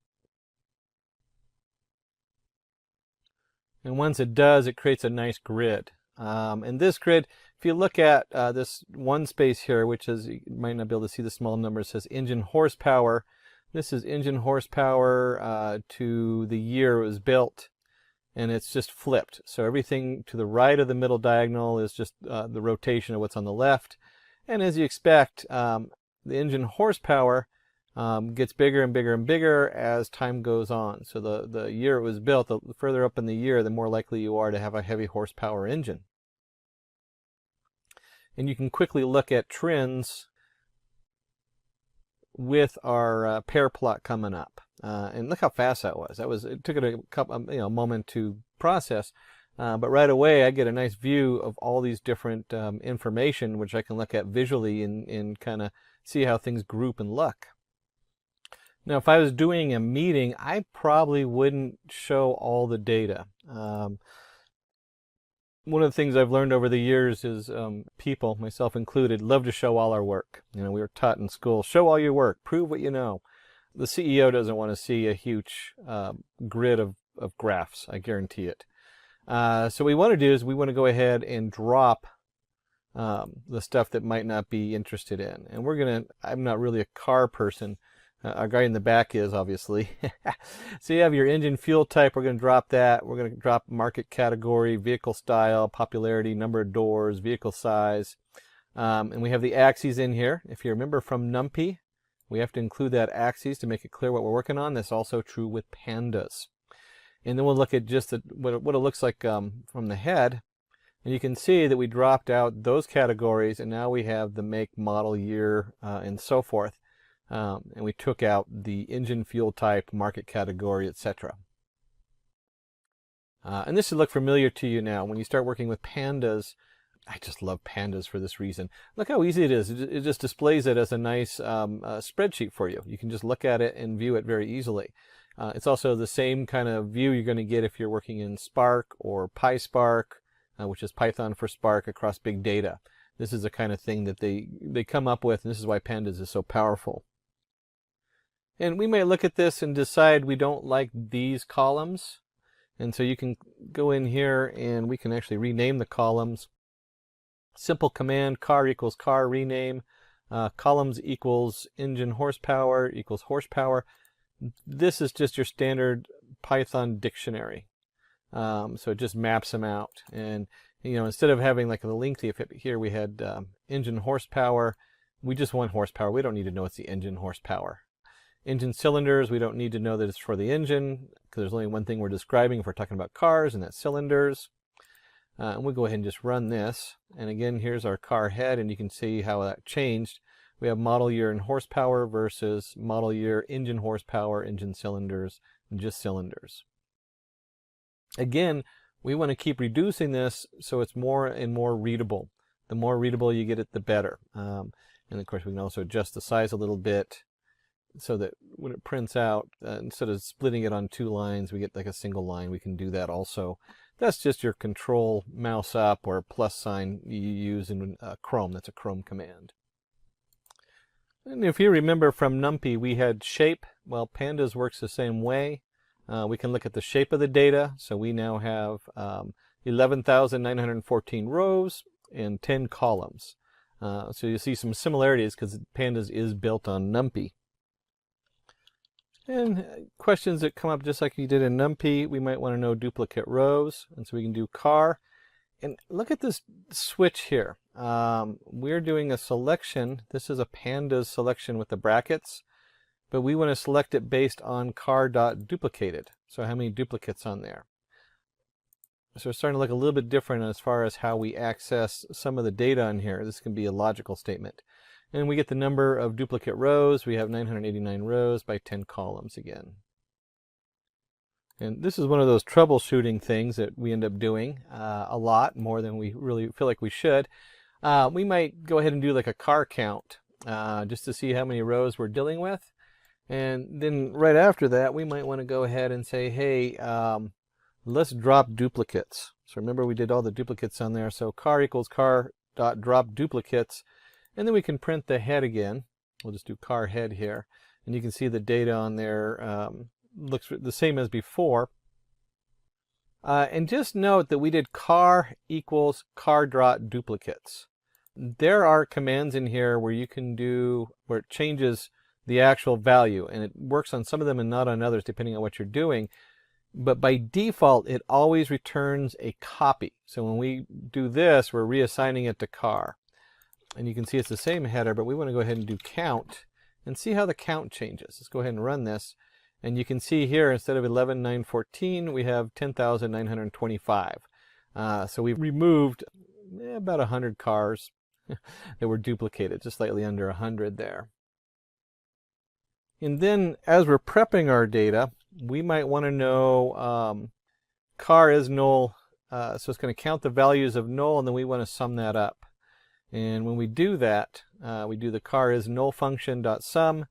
[SPEAKER 8] And once it does, it creates a nice grid. And this grid, if you look at this one space here, which is, you might not be able to see the small number, it says engine horsepower. This is engine horsepower to the year it was built, and it's just flipped. So everything to the right of the middle diagonal is just the rotation of what's on the left. And as you expect, the engine horsepower gets bigger and bigger and bigger as time goes on. So the year it was built, the further up in the year, the more likely you are to have a heavy horsepower engine. And you can quickly look at trends with our pair plot coming up. And look how fast that was. It took it a couple, moment to process. But right away, I get a nice view of all these different information, which I can look at visually and kind of see how things group and look. Now, if I was doing a meeting, I probably wouldn't show all the data. One of the things I've learned over the years is people, myself included, love to show all our work. We were taught in school, show all your work, prove what you know. The CEO doesn't want to see a huge grid of graphs, I guarantee it. So what we want to do is we want to go ahead and drop the stuff that might not be interested in. And I'm not really a car person. Our guy in the back is, obviously. So you have your engine fuel type. We're going to drop that. We're going to drop market category, vehicle style, popularity, number of doors, vehicle size. And we have the axes in here. If you remember from NumPy, we have to include that axes to make it clear what we're working on. That's also true with pandas. And then we'll look at just what it looks like from the head. And you can see that we dropped out those categories, and now we have the make, model, year, and so forth. And we took out the engine fuel type, market category, etc. And this should look familiar to you now. When you start working with pandas, I just love pandas for this reason. Look how easy it is. It just displays it as a nice spreadsheet for you. You can just look at it and view it very easily. It's also the same kind of view you're going to get if you're working in Spark or PySpark, which is Python for Spark across big data. This is the kind of thing that they come up with, and this is why pandas is so powerful. And we may look at this and decide we don't like these columns. And so you can go in here and we can actually rename the columns. Simple command, car equals car, rename. Columns equals engine horsepower equals horsepower. This is just your standard Python dictionary. So it just maps them out. And instead of having like the lengthy, here we had engine horsepower, we just want horsepower. We don't need to know it's the engine horsepower. Engine cylinders, we don't need to know that it's for the engine, because there's only one thing we're describing if we're talking about cars, and that's cylinders. And we'll go ahead and just run this. And again, here's our car head, and you can see how that changed. We have model year and horsepower versus model year, engine horsepower, engine cylinders, and just cylinders. Again, we want to keep reducing this so it's more and more readable. The more readable you get it, the better. And of course, we can also adjust the size a little bit so that when it prints out, instead of splitting it on 2 lines, we get like a single line. We can do that also. That's just your control mouse up or plus sign you use in Chrome. That's a Chrome command. And if you remember from NumPy, we had shape. Well, Pandas works the same way. We can look at the shape of the data. So we now have 11,914 rows and 10 columns. So you see some similarities because Pandas is built on NumPy. And questions that come up just like you did in NumPy, we might want to know duplicate rows. And so we can do car. And look at this switch here. We're doing a selection. This is a Pandas selection with the brackets. But we want to select it based on car.duplicated. So how many duplicates on there? So it's starting to look a little bit different as far as how we access some of the data on here. This can be a logical statement. And we get the number of duplicate rows. We have 989 rows by 10 columns again. And this is one of those troubleshooting things that we end up doing a lot, more than we really feel like we should. We might go ahead and do like a car count just to see how many rows we're dealing with. And then right after that, we might want to go ahead and say, hey, let's drop duplicates. So remember we did all the duplicates on there. So car equals car.drop duplicates. And then we can print the head again. We'll just do car head here. And you can see the data on there looks the same as before. And just note that we did car equals car.duplicates. There are commands in here where you can do, where it changes the actual value. And it works on some of them and not on others depending on what you're doing. But by default, it always returns a copy. So when we do this, we're reassigning it to car. And you can see it's the same header, but we want to go ahead and do count and see how the count changes. Let's go ahead and run this. And you can see here, instead of 11,914, we have 10,925. So we've removed about 100 cars that were duplicated, just slightly under 100 there. And then as we're prepping our data, we might want to know car is null. So it's going to count the values of null, and then we want to sum that up. And when we do that, we do the car is null function.sum.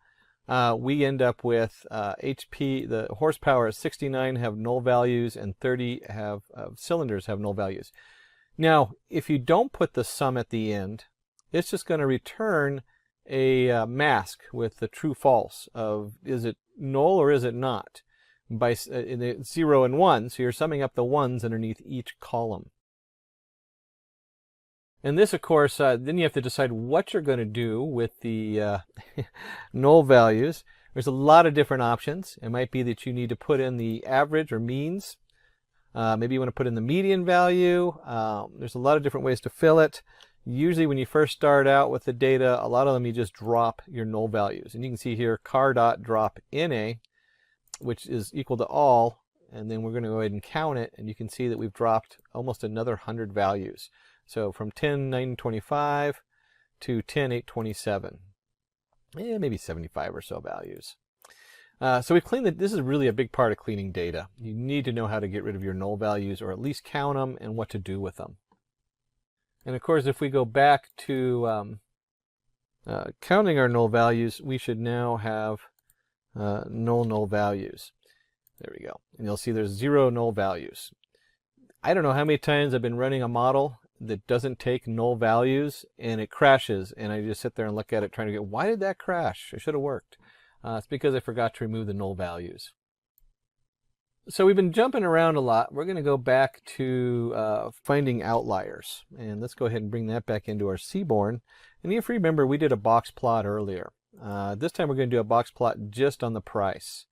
[SPEAKER 8] We end up with HP, the horsepower is 69 have null values, and 30 have cylinders have null values. Now, if you don't put the sum at the end, it's just going to return a mask with the true false of is it null or is it not, by 0 and 1. So you're summing up the ones underneath each column. And this, of course, then you have to decide what you're going to do with the null values. There's a lot of different options. It might be that you need to put in the average or means. Maybe you want to put in the median value. There's a lot of different ways to fill it. Usually when you first start out with the data, a lot of them you just drop your null values. And you can see here car.drop NA, which is equal to all. And then we're going to go ahead and count it. And you can see that we've dropped almost another 100 values. So from 10,925 to 10,827, maybe 75 or so values. So we've cleaned this is really a big part of cleaning data. You need to know how to get rid of your null values, or at least count them and what to do with them. And of course, if we go back to counting our null values, we should now have null values. There we go. And you'll see there's 0 null values. I don't know how many times I've been running a model that doesn't take null values and it crashes, and I just sit there and look at it trying to get, why did that crash? It should have worked. It's because I forgot to remove the null values. So we've been jumping around a lot. We're going to go back to finding outliers, and let's go ahead and bring that back into our Seaborn. And if you remember, we did a box plot earlier. This time we're going to do a box plot just on the price.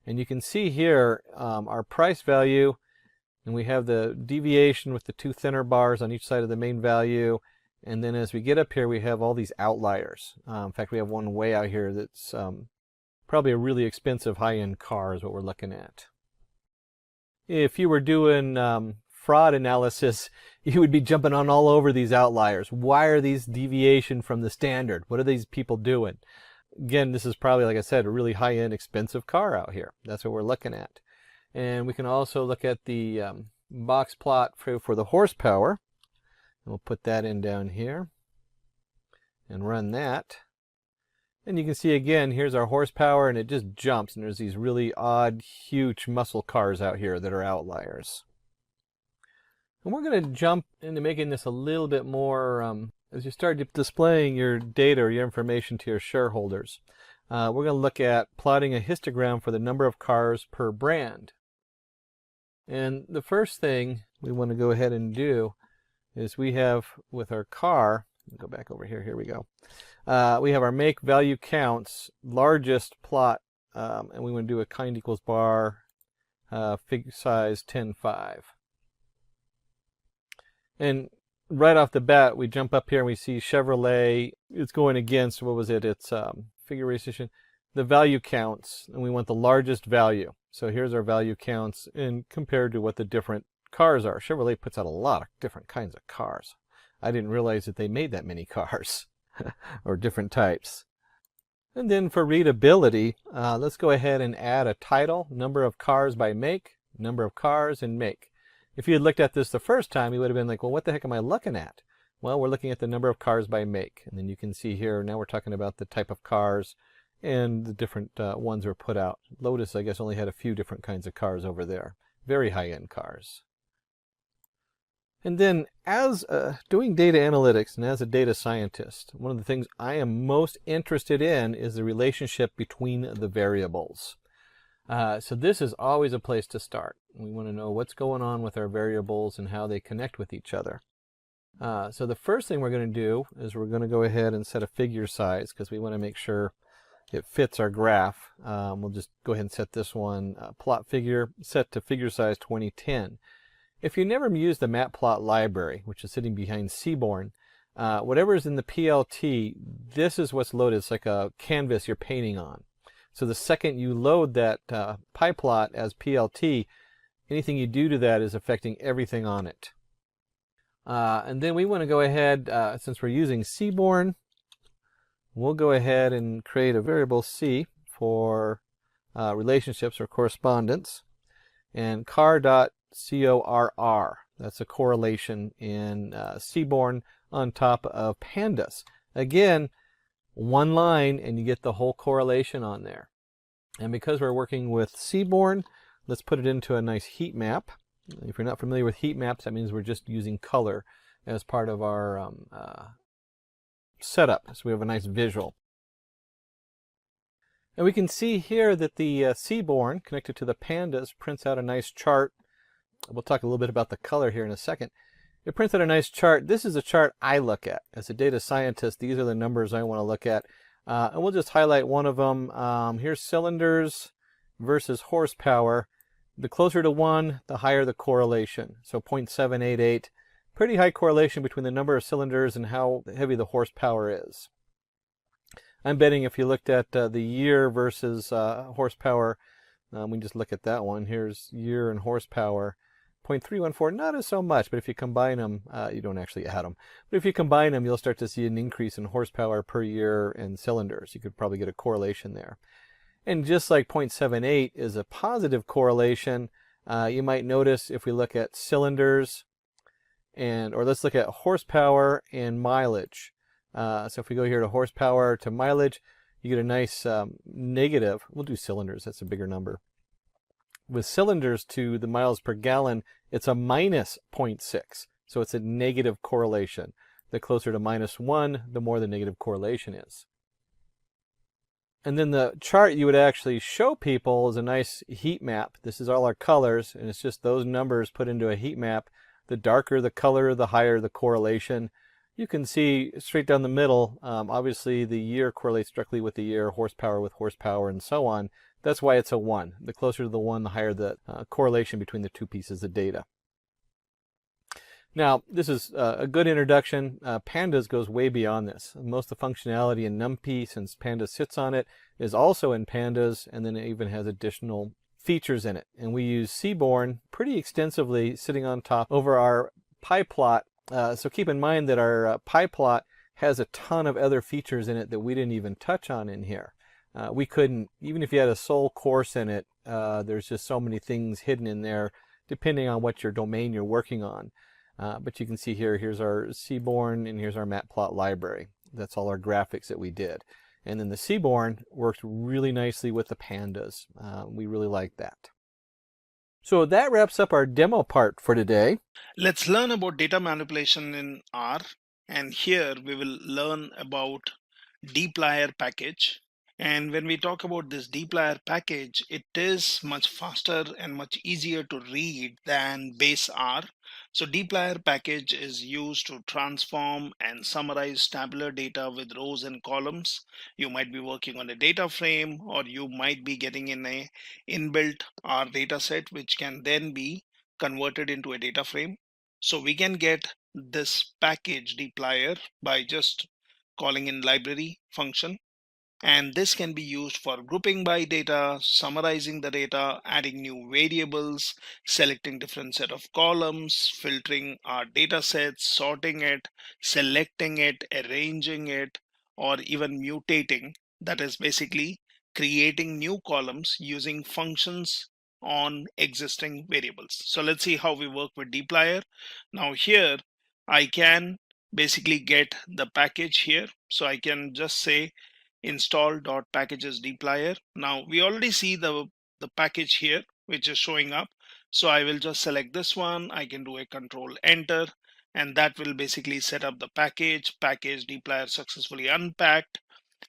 [SPEAKER 8] And you can see here our price value, and we have the deviation with the 2 thinner bars on each side of the main value. And then as we get up here, we have all these outliers. In fact, we have one way out here that's probably a really expensive high-end car is what we're looking at. If you were doing fraud analysis, you would be jumping on all over these outliers. Why are these deviation from the standard? What are these people doing? Again, this is probably, like I said, a really high-end expensive car out here. That's what we're looking at. And we can also look at the box plot for the horsepower. We'll put that in down here and run that. And you can see again, here's our horsepower, and it just jumps, and there's these really odd, huge muscle cars out here that are outliers. And we're going to jump into making this a little bit more, as you start displaying your data or your information to your shareholders. We're going to look at plotting a histogram for the number of cars per brand. And the first thing we want to go ahead and do is we have with our car, go back over here, here we go. We have our make value counts, largest plot, and we want to do a kind equals bar, figure size 10.5. And right off the bat, we jump up here and we see Chevrolet. It's going against, what was it? It's configuration, the value counts, and we want the largest value. So here's our value counts and compared to what the different cars are. Chevrolet puts out a lot of different kinds of cars. I didn't realize that they made that many cars or different types. And then for readability, let's go ahead and add a title, number of cars by make, number of cars, and make. If you had looked at this the first time, you would have been like, well, what the heck am I looking at? Well, we're looking at the number of cars by make. And then you can see here, now we're talking about the type of cars and the different ones were put out. Lotus, I guess, only had a few different kinds of cars over there. Very high-end cars. And then as doing data analytics and as a data scientist, one of the things I am most interested in is the relationship between the variables. So this is always a place to start. We want to know what's going on with our variables and how they connect with each other. So the first thing we're going to do is we're going to go ahead and set a figure size because we want to make sure it fits our graph. We'll just go ahead and set this one, plot figure, set to figure size 2010. If you never used the matplot library, which is sitting behind Seaborn, whatever is in the PLT, this is what's loaded. It's like a canvas you're painting on. So the second you load that PyPlot as PLT, anything you do to that is affecting everything on it. And then we want to go ahead, since we're using Seaborn, we'll go ahead and create a variable C for relationships or correspondence, and car.corr. That's a correlation in Seaborn on top of pandas. Again, one line and you get the whole correlation on there. And because we're working with Seaborn, let's put it into a nice heat map. If you're not familiar with heat maps, that means we're just using color as part of our setup. So we have a nice visual. And we can see here that the Seaborn connected to the pandas prints out a nice chart. We'll talk a little bit about the color here in a second. It prints out a nice chart. This is a chart I look at. As a data scientist, these are the numbers I want to look at. And we'll just highlight one of them. Here's cylinders versus horsepower. The closer to 1, the higher the correlation. So 0.788. Pretty high correlation between the number of cylinders and how heavy the horsepower is. I'm betting if you looked at the year versus horsepower, we can just look at that one. Here's year and horsepower. 0.314, not as so much, but if you combine them, you don't actually add them. But if you combine them, you'll start to see an increase in horsepower per year and cylinders. You could probably get a correlation there. And just like 0.78 is a positive correlation, you might notice if we look at cylinders, or let's look at horsepower and mileage. So if we go here to horsepower to mileage, you get a nice negative. We'll do cylinders, that's a bigger number. With cylinders to the miles per gallon, it's a minus 0.6. So it's a negative correlation. The closer to -1, the more the negative correlation is. And then the chart you would actually show people is a nice heat map. This is all our colors, and it's just those numbers put into a heat map. The darker the color, the higher the correlation. You can see straight down the middle, obviously the year correlates directly with the year, horsepower with horsepower, and so on. That's why it's a 1. The closer to the 1, the higher the correlation between the two pieces of data. Now, this is a good introduction. Pandas goes way beyond this. Most of the functionality in NumPy, since Pandas sits on it, is also in Pandas, and then it even has additional features in it. And we use Seaborn pretty extensively sitting on top over our PyPlot. So keep in mind that our PyPlot has a ton of other features in it that we didn't even touch on in here. We couldn't, even if you had a sole course in it, there's just so many things hidden in there depending on what your domain you're working on. But you can see here, here's our Seaborn and here's our Matplot library. That's all our graphics that we did. And then the Seaborn works really nicely with the pandas. We really like that. So that wraps up our demo part for today.
[SPEAKER 11] Let's learn about data manipulation in R. And here we will learn about dplyr package. And when we talk about this dplyr package, it is much faster and much easier to read than base R. So dplyr package is used to transform and summarize tabular data with rows and columns. You might be working on a data frame, or you might be getting in a inbuilt R data set, which can then be converted into a data frame. So we can get this package dplyr by just calling in library function, and this can be used for grouping by data, summarizing the data, adding new variables, selecting different set of columns, filtering our data sets, sorting it, selecting it, arranging it, or even mutating. That is basically creating new columns using functions on existing variables. So let's see how we work with dplyr. Now here I can basically get the package here. So I can just say install.packages dplyr. Now we already see the package here, which is showing up. So I will just select this one. I can do a control enter, and that will basically set up the package dplyr successfully unpacked.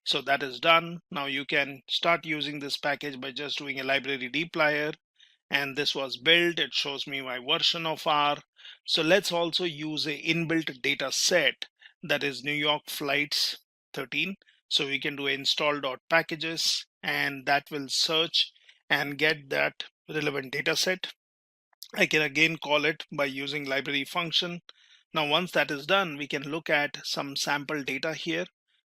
[SPEAKER 11] So that is done. Now you can start using this package by just doing a library dplyr, and this was built. It shows me my version of R. So let's also use a inbuilt data set, that is New York flights 13. So we can do install.packages, and that will search and get that relevant data set. I can again call it by using library function. Now once that is done, we can look at some sample data here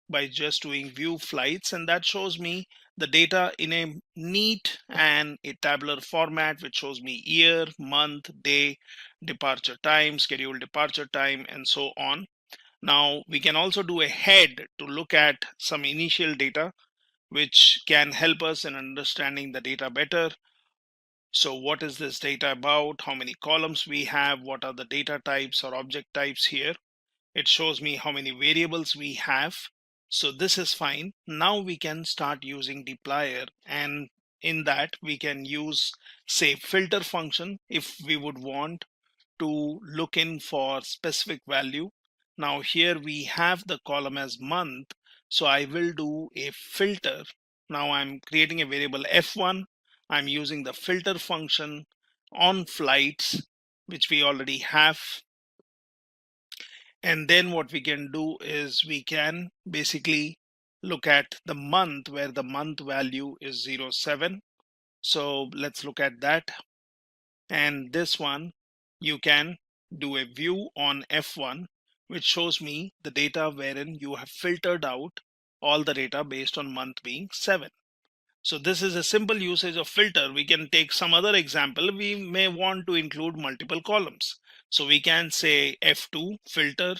[SPEAKER 11] by just doing view flights, and that shows me the data in a neat and a tabular format, which shows me year, month, day, departure time, scheduled departure time, and so on. Now we can also do a head to look at some initial data, which can help us in understanding the data better. So what is this data about? How many columns we have? What are the data types or object types here? It shows me how many variables we have. So this is fine. Now we can start using dplyr, and in that we can use, say, filter function if we would want to look in for specific value. Now here we have the column as month, so I will do a filter. Now I'm creating a variable f1. I'm using the filter function on flights, which we already have. And then what we can do is we can basically look at the month, where the month value is 07. So let's look at that. And this one, you can do a view on F1, which shows me the data wherein you have filtered out all the data based on month being 7. So this is a simple usage of filter. We can take some other example. We may want to include multiple columns. So we can say F2 filter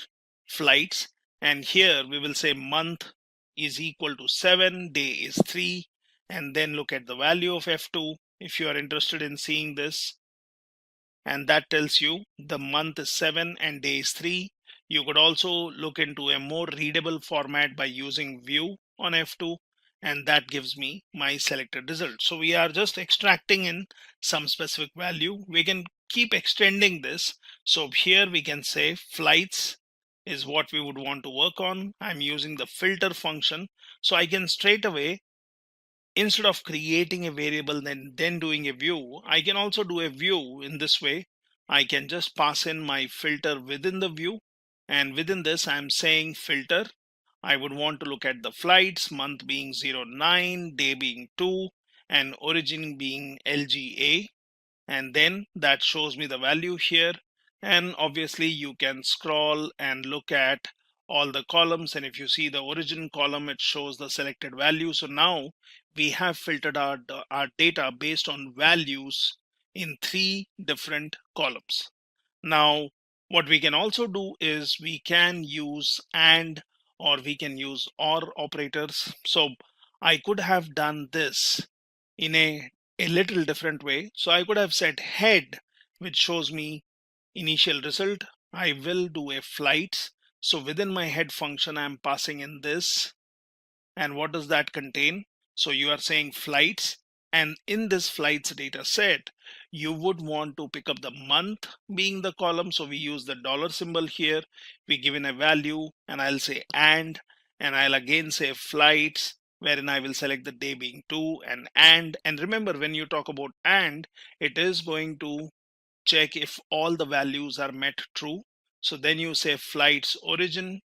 [SPEAKER 11] flights, and here we will say month is equal to 7, day is 3, and then look at the value of F2 if you are interested in seeing this. And that tells you the month is 7 and day is 3. You could also look into a more readable format by using view on F2, and that gives me my selected result. So we are just extracting in some specific value. We can keep extending this. So here we can say flights is what we would want to work on. I'm using the filter function, so I can straight away, instead of creating a variable and then doing a view, I can also do a view in this way. I can just pass in my filter within the view, and within this I'm saying filter. I would want to look at the flights, month being 09, day being 2, and origin being LGA, and then that shows me the value here. And obviously you can scroll and look at all the columns, and if you see the origin column, it shows the selected value. So now we have filtered our data based on values in 3 different columns. Now what we can also do is we can use AND, or we can use OR operators. So I could have done this in a little different way. So I could have said head, which shows me initial result. I will do a flights. So within my head function, I'm passing in this. And what does that contain? So you are saying flights. And in this flights data set, you would want to pick up the month being the column. So we use the dollar symbol here. We give in a value and I'll say and I'll again say flights, wherein I will select the day being 2 and remember, when you talk about and, it is going to check if all the values are met true. So then you say flights origin,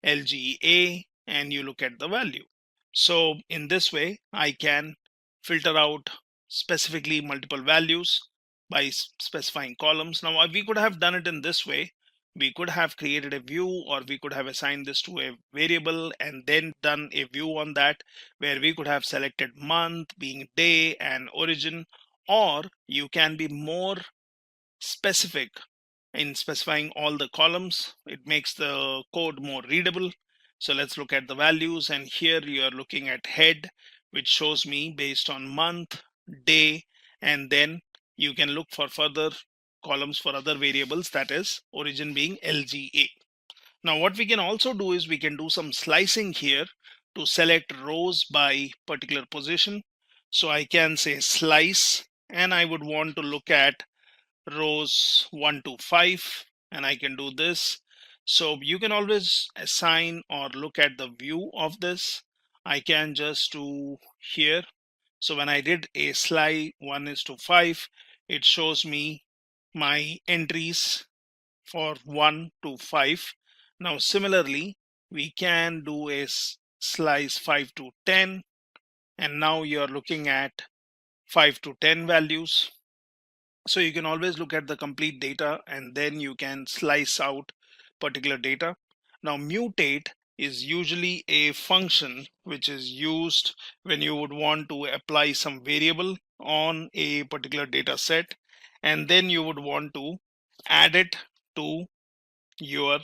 [SPEAKER 11] LGA, and you look at the value. So in this way, I can filter out specifically multiple values by specifying columns. Now we could have done it in this way. We could have created a view, or we could have assigned this to a variable and then done a view on that, where we could have selected month being day and origin. Or you can be more specific in specifying all the columns. It makes the code more readable. So let's look at the values, and here you are looking at head, which shows me based on month, day, and then you can look for further columns for other variables, that is origin being LGA. Now what we can also do is we can do some slicing here to select rows by particular position. So I can say slice, and I would want to look at rows 1 to 5, and I can do this. So you can always assign or look at the view of this. I can just do here. So when I did a slice 1:5, it shows me my entries for 1 to 5. Now similarly, we can do a slice 5 to 10, and now you're looking at 5 to 10 values. So you can always look at the complete data and then you can slice out particular data. Now mutate is usually a function which is used when you would want to apply some variable on a particular data set, and then you would want to add it to your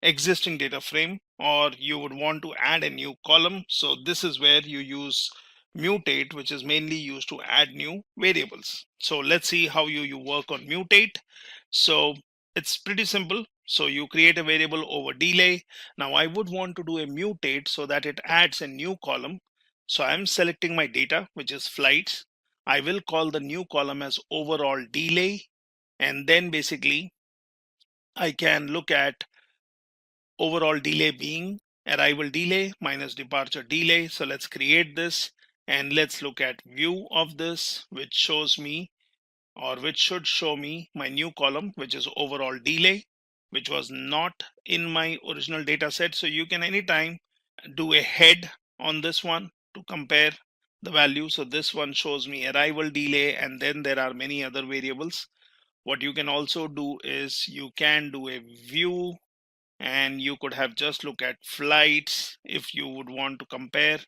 [SPEAKER 11] existing data frame, or you would want to add a new column. So this is where you use mutate, which is mainly used to add new variables. So let's see how you work on mutate. So it's pretty simple. So you create a variable over delay. Now I would want to do a mutate so that it adds a new column. So I'm selecting my data, which is flights. I will call the new column as overall delay, and then basically I can look at overall delay being arrival delay minus departure delay. So let's create this and let's look at view of this, which shows me, or which should show me, my new column, which is overall delay, which was not in my original data set. So you can anytime do a head on this one to compare the value. So this one shows me arrival delay, and then there are many other variables. What you can also do is you can do a view, and you could have just look at flights if you would want to compare.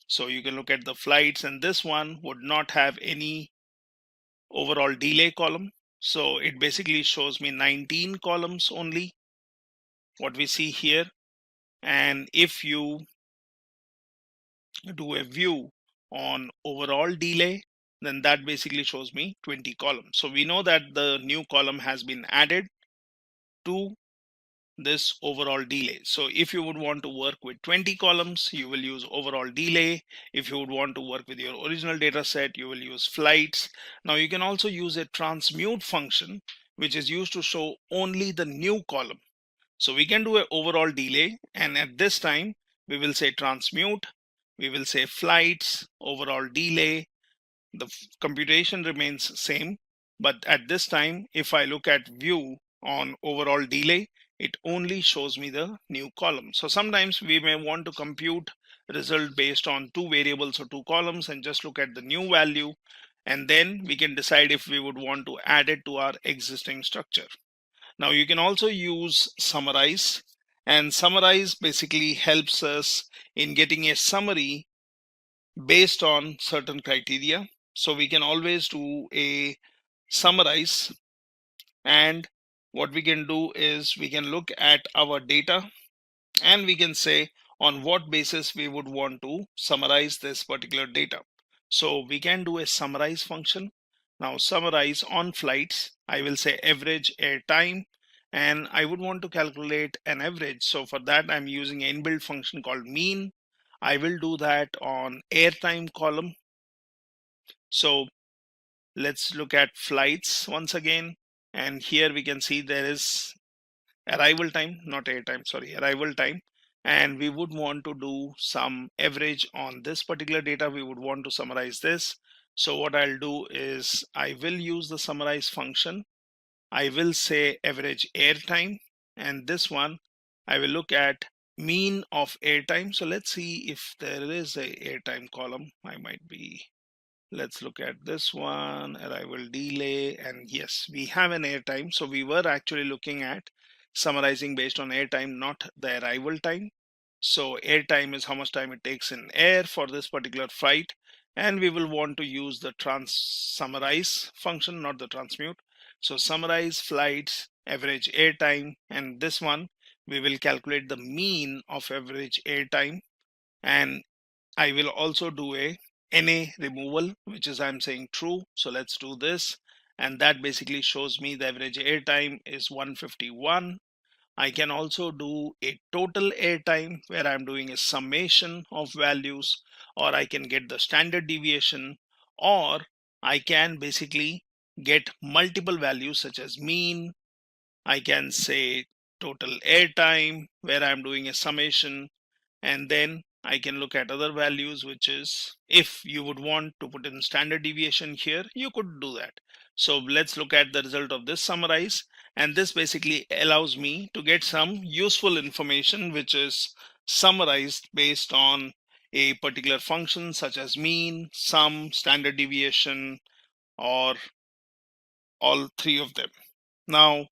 [SPEAKER 11] So you can look at the flights, and this one would not have any overall delay column. So it basically shows me 19 columns only, what we see here. And if you do a view on overall delay, then that basically shows me 20 columns. So we know that the new column has been added to this overall delay. So if you would want to work with 20 columns, you will use overall delay. If you would want to work with your original data set, you will use flights. Now you can also use a transmute function, which is used to show only the new column. So we can do an overall delay, and at this time we will say transmute, we will say flights, overall delay. The computation remains same, but at this time, if I look at view on overall delay, it only shows me the new column. So sometimes we may want to compute result based on two variables or two columns and just look at the new value, and then we can decide if we would want to add it to our existing structure. Now you can also use summarize, and summarize basically helps us in getting a summary based on certain criteria. So we can always do a summarize, and what we can do is we can look at our data and we can say on what basis we would want to summarize this particular data. So we can do a summarize function. Now summarize on flights, I will say average air time, and I would want to calculate an average. So for that, I'm using an inbuilt function called mean. I will do that on airtime column. So let's look at flights once again. And here we can see there is arrival time, not airtime, sorry, arrival time. And we would want to do some average on this particular data. We would want to summarize this. So what I'll do is I will use the summarize function. I will say average airtime, and this one I will look at mean of airtime. So let's see if there is a airtime column. Let's look at this one, arrival delay, and yes, we have an airtime. So we were actually looking at summarizing based on airtime, not the arrival time. So airtime is how much time it takes in air for this particular flight, and we will want to use the summarize function, not the transmute. So summarize flights, average airtime, and this one we will calculate the mean of average airtime, and I will also do a NA removal, which is I'm saying true. So let's do this. And that basically shows me the average airtime is 151. I can also do a total airtime where I'm doing a summation of values, or I can get the standard deviation, or I can basically get multiple values such as mean. I can say total airtime where I'm doing a summation, and then I can look at other values, which is if you would want to put in standard deviation here, you could do that. So let's look at the result of this summarize, and this basically allows me to get some useful information which is summarized based on a particular function such as mean, sum, standard deviation, or all three of them. Now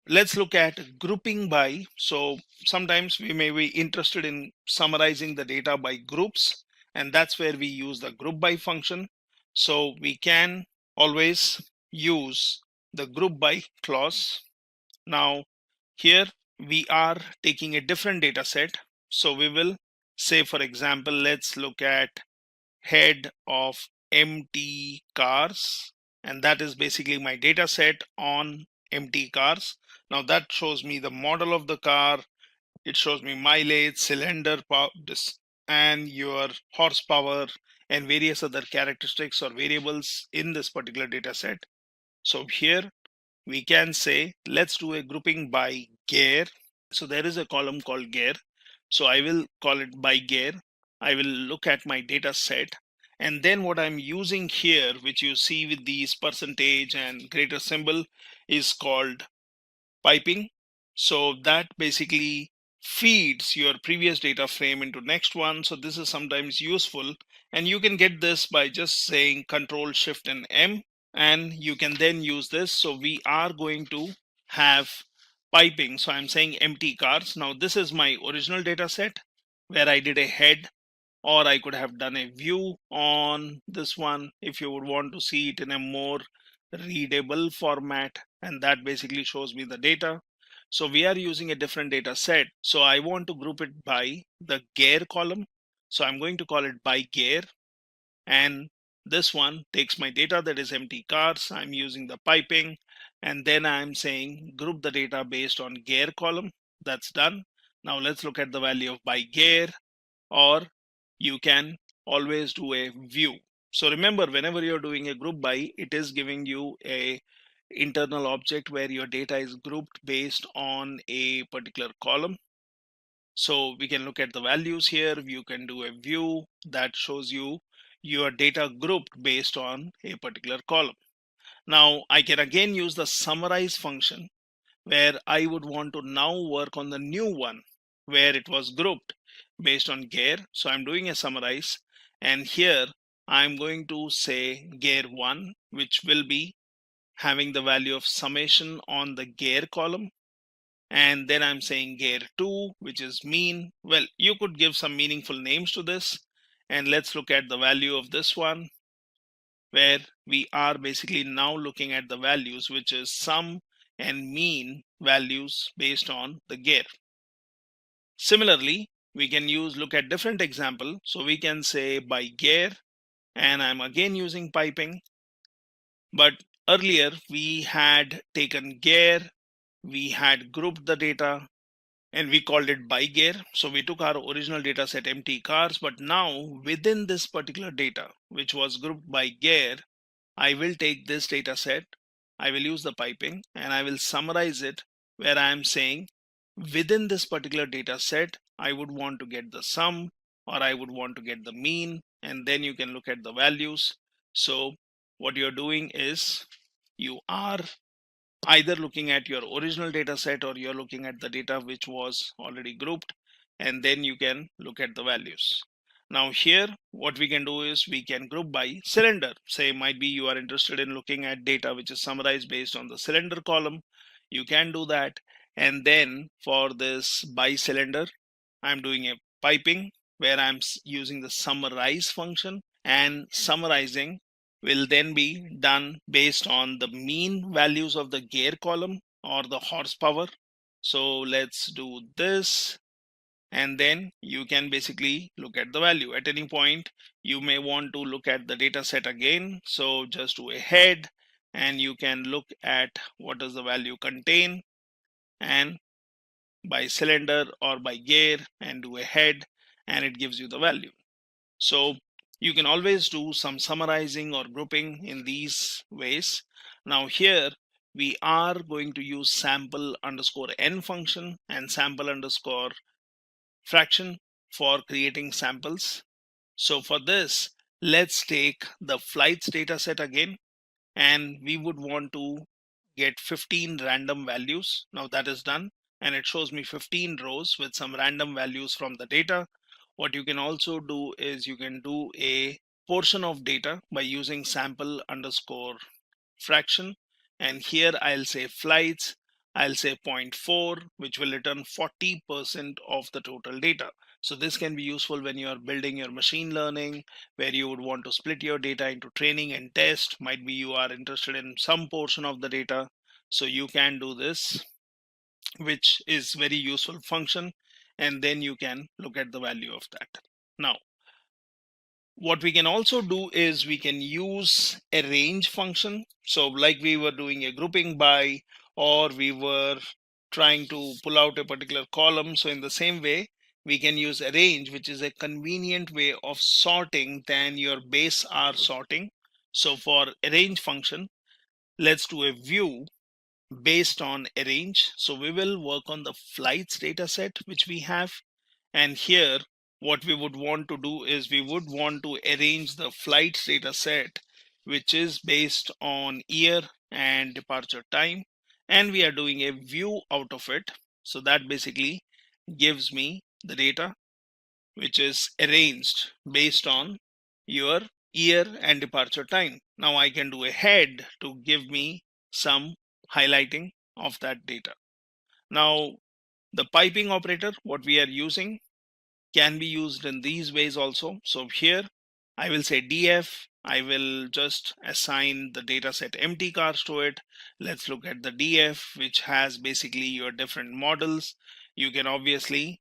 [SPEAKER 11] let's look at grouping by. So sometimes we may be interested in summarizing the data by groups, and that's where we use the group by function. So we can always use the group by clause. Now here we are taking a different data set. So we will say, for example, let's look at head of empty cars, and that is basically my data set on empty cars. Now that shows me the model of the car, it shows me mileage, cylinder power, and your horsepower, and various other characteristics or variables in this particular data set. So here we can say let's do a grouping by gear. So there is a column called gear, so I will call it by gear. I will look at my data set, and then what I'm using here, which you see with these percentage and greater symbol, is called piping. So that basically feeds your previous data frame into next one. So this is sometimes useful, and you can get this by just saying Control Shift and M, and you can then use this. So we are going to have piping. So I'm saying empty cars. Now this is my original data set where I did a head, or I could have done a view on this one if you would want to see it in a more readable format, and that basically shows me the data. So we are using a different data set, so I want to group it by the gear column. So I'm going to call it by gear, and this one takes my data that is empty cars. I'm using the piping, and then I'm saying group the data based on gear column. That's done. Now let's look at the value of by gear, or you can always do a view. So remember, whenever you're doing a group by, it is giving you a internal object where your data is grouped based on a particular column. So we can look at the values here. You can do a view that shows you your data grouped based on a particular column. Now I can again use the summarize function where I would want to now work on the new one where it was grouped based on gear. So I'm doing a summarize, and here I'm going to say gear 1, which will be having the value of summation on the gear column, and then I'm saying gear 2, which is mean. Well, you could give some meaningful names to this, and let's look at the value of this one where we are basically now looking at the values, which is sum and mean values based on the gear. Similarly, we can look at different example. So we can say by gear, and I'm again using piping, but earlier we had taken gear we had grouped the data and we called it by gear. So we took our original data set empty cars, but now within this particular data, which was grouped by gear, I will take this data set, I will use the piping and I will summarize it where I am saying within this particular data set, I would want to get the sum or I would want to get the mean, and then you can look at the values. So what you're doing is you are either looking at your original data set or you're looking at the data which was already grouped, and then you can look at the values. Now here what we can do is we can group by cylinder. Say might be you are interested in looking at data which is summarized based on the cylinder column, you can do that. And then for this by cylinder, I'm doing a piping where I'm using the summarize function, and summarizing will then be done based on the mean values of the gear column or the horsepower. So let's do this, and then you can basically look at the value. At any point you may want to look at the data set again, so just do a head and you can look at what does the value contain, and by cylinder or by gear and do a head, and it gives you the value. So you can always do some summarizing or grouping in these ways. Now here we are going to use sample underscore n function and sample underscore fraction for creating samples. So for this, let's take the flights data set again, and we would want to get 15 random values. Now that is done, and it shows me 15 rows with some random values from the data. What you can also do is you can do a portion of data by using sample underscore fraction, and here I'll say flights, I'll say 0.4, which will return 40% of the total data. So this can be useful when you are building your machine learning, where you would want to split your data into training and test. Might be you are interested in some portion of the data, so you can do this, which is very useful function, and then you can look at the value of that. Now what we can also do is we can use a range function. So like we were doing a grouping by, or we were trying to pull out a particular column. So in the same way, we can use a range, which is a convenient way of sorting than your base R sorting. So for a range function, let's do a view based on a range. So we will work on the flights data set which we have, and here what we would want to do is we would want to arrange the flights data set which is based on year and departure time, and we are doing a view out of it. So that basically gives me the data which is arranged based on your year and departure time. Now I can do a head to give me some highlighting of that data. Now the piping operator, what we are using, can be used in these ways also. So here I will say df, I will just assign the data set empty cars to it. Let's look at the df, which has basically your different models. You can obviously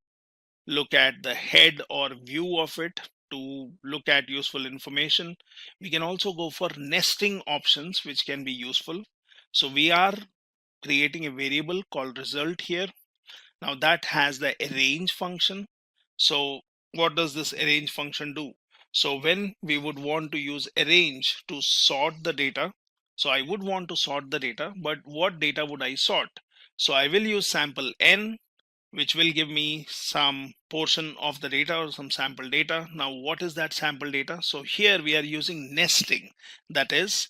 [SPEAKER 11] look at the head or view of it to look at useful information. We can also go for nesting options, which can be useful. So we are creating a variable called result here. Now that has the arrange function. So what does this arrange function do? So when we would want to use arrange to sort the data, so I would want to sort the data, but what data would I sort? So I will use sample n, which will give me some portion of the data or some sample data. Now what is that sample data? So here we are using nesting. That is,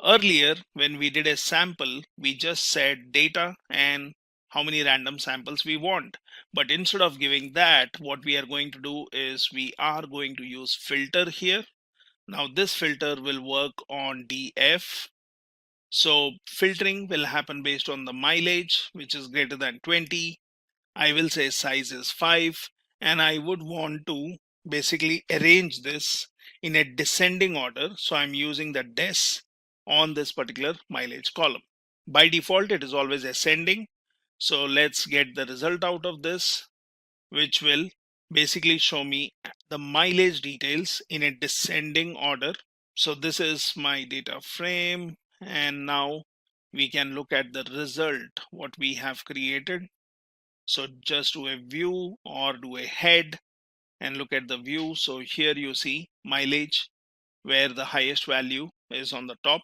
[SPEAKER 11] earlier when we did a sample, we just said data and how many random samples we want. But instead of giving that, what we are going to do is we are going to use filter here. Now this filter will work on df. So filtering will happen based on the mileage, which is greater than 20. I will say size is 5, and I would want to basically arrange this in a descending order. So I'm using the des on this particular mileage column. By default, it is always ascending. So let's get the result out of this, which will basically show me the mileage details in a descending order. So this is my data frame, and now we can look at the result, what we have created. So just do a view or do a head and look at the view. So here you see mileage, where the highest value is on the top,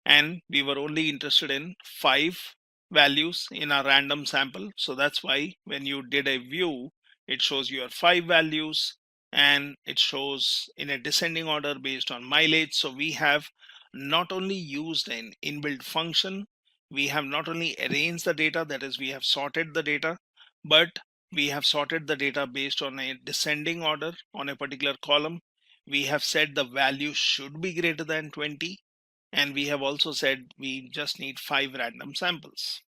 [SPEAKER 11] and we were only interested in 5 values in our random sample. So that's why when you did a view, it shows your 5 values, and it shows in a descending order based on mileage. So we have not only used an inbuilt function, we have not only arranged the data, that is, we have sorted the data, but we have sorted the data based on a descending order on a particular column. We have said the value should be greater than 20, and we have also said we just need 5 random samples.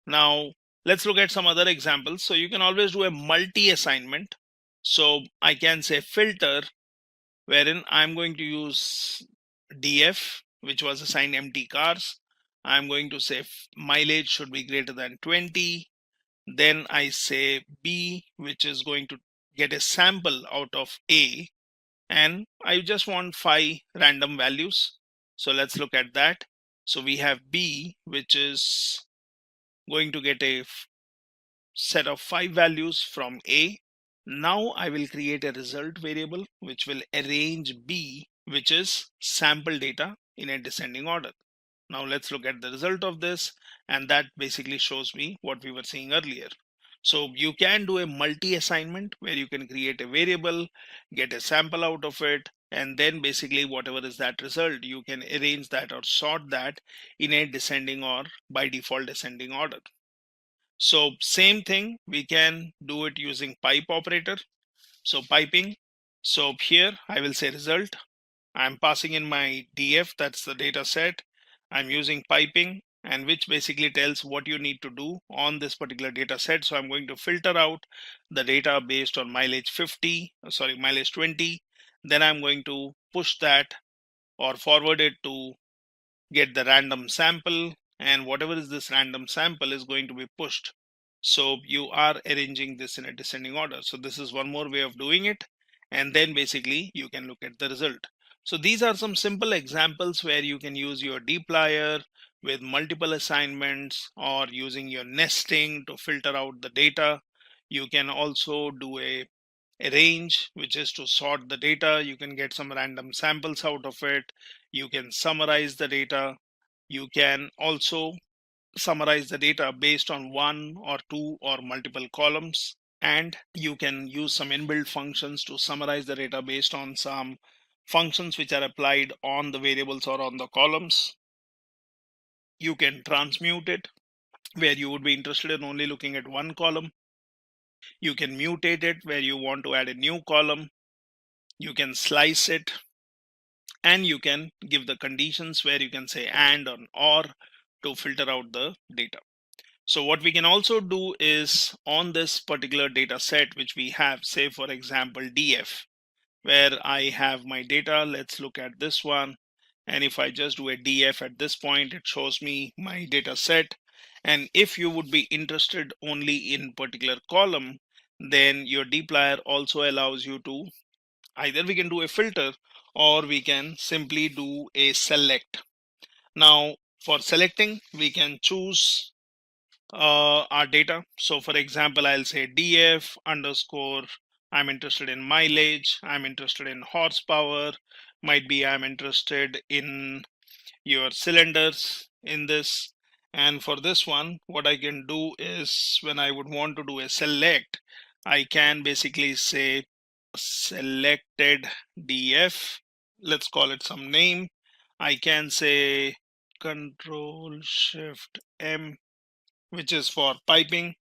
[SPEAKER 11] Now let's look at some other examples. So you can always do a multi-assignment. So I can say filter, wherein I'm going to use DF, which was assigned empty cars. I'm going to say mileage should be greater than 20. Then I say B, which is going to get a sample out of A, and I just want 5 random values. So let's look at that. So we have B, which is going to get a set of 5 values from A. Now I will create a result variable which will arrange B, which is sample data, in a descending order. Now let's look at the result of this, and that basically shows me what we were seeing earlier. So you can do a multi-assignment where you can create a variable, get a sample out of it, and then basically whatever is that result, you can arrange that or sort that in a descending or by default descending order. So same thing, we can do it using pipe operator. So piping. So here I will say result. I'm passing in my DF, that's the data set. I'm using piping, and which basically tells what you need to do on this particular data set. So I'm going to filter out the data based on mileage 20. Then I'm going to push that or forward it to get the random sample, and whatever is this random sample is going to be pushed. So you are arranging this in a descending order. So this is one more way of doing it, and then basically you can look at the result. So these are some simple examples where you can use your dplyr with multiple assignments, or using your nesting to filter out the data. You can also do a range, which is to sort the data. You can get some random samples out of it. You can summarize the data. You can also summarize the data based on 1 or 2 or multiple columns. And you can use some inbuilt functions to summarize the data based on some functions which are applied on the variables or on the columns. You can transmute it, where you would be interested in only looking at one column. You can mutate it, where you want to add a new column. You can slice it, and you can give the conditions where you can say and or to filter out the data. So what we can also do is, on this particular data set which we have, say for example DF, where I have my data, let's look at this one. And if I just do a DF at this point, it shows me my data set. And if you would be interested only in particular column, then your dplyr also allows you to, either we can do a filter or we can simply do a select. Now for selecting, we can choose our data. So for example, I'll say df underscore, I'm interested in mileage, I'm interested in horsepower, might be I'm interested in your cylinders in this. And for this one, what I can do is, when I would want to do a select, I can basically say selected df, let's call it some name. I can say control shift m, which is for piping.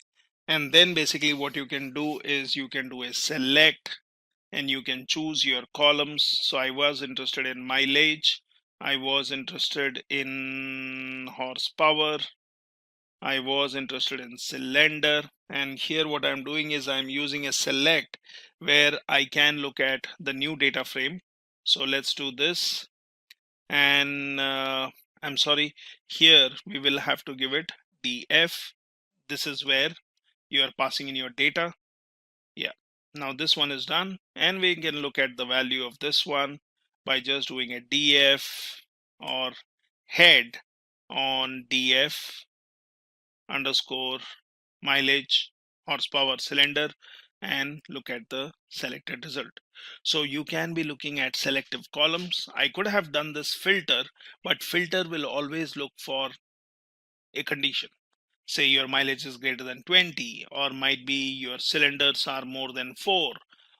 [SPEAKER 11] And then basically what you can do is you can do a select, and you can choose your columns. So I was interested in mileage, I was interested in horsepower, I was interested in cylinder. And here what I'm doing is I'm using a select, where I can look at the new data frame. So let's do this. And I'm sorry, here we will have to give it df. This is where you are passing in your data. Yeah, now this one is done, and we can look at the value of this one by just doing a df or head, on df underscore mileage horsepower cylinder and look at the selected result. So you can be looking at selective columns. I could have done this filter, but filter will always look for a condition. Say your mileage is greater than 20, or might be your cylinders are more than 4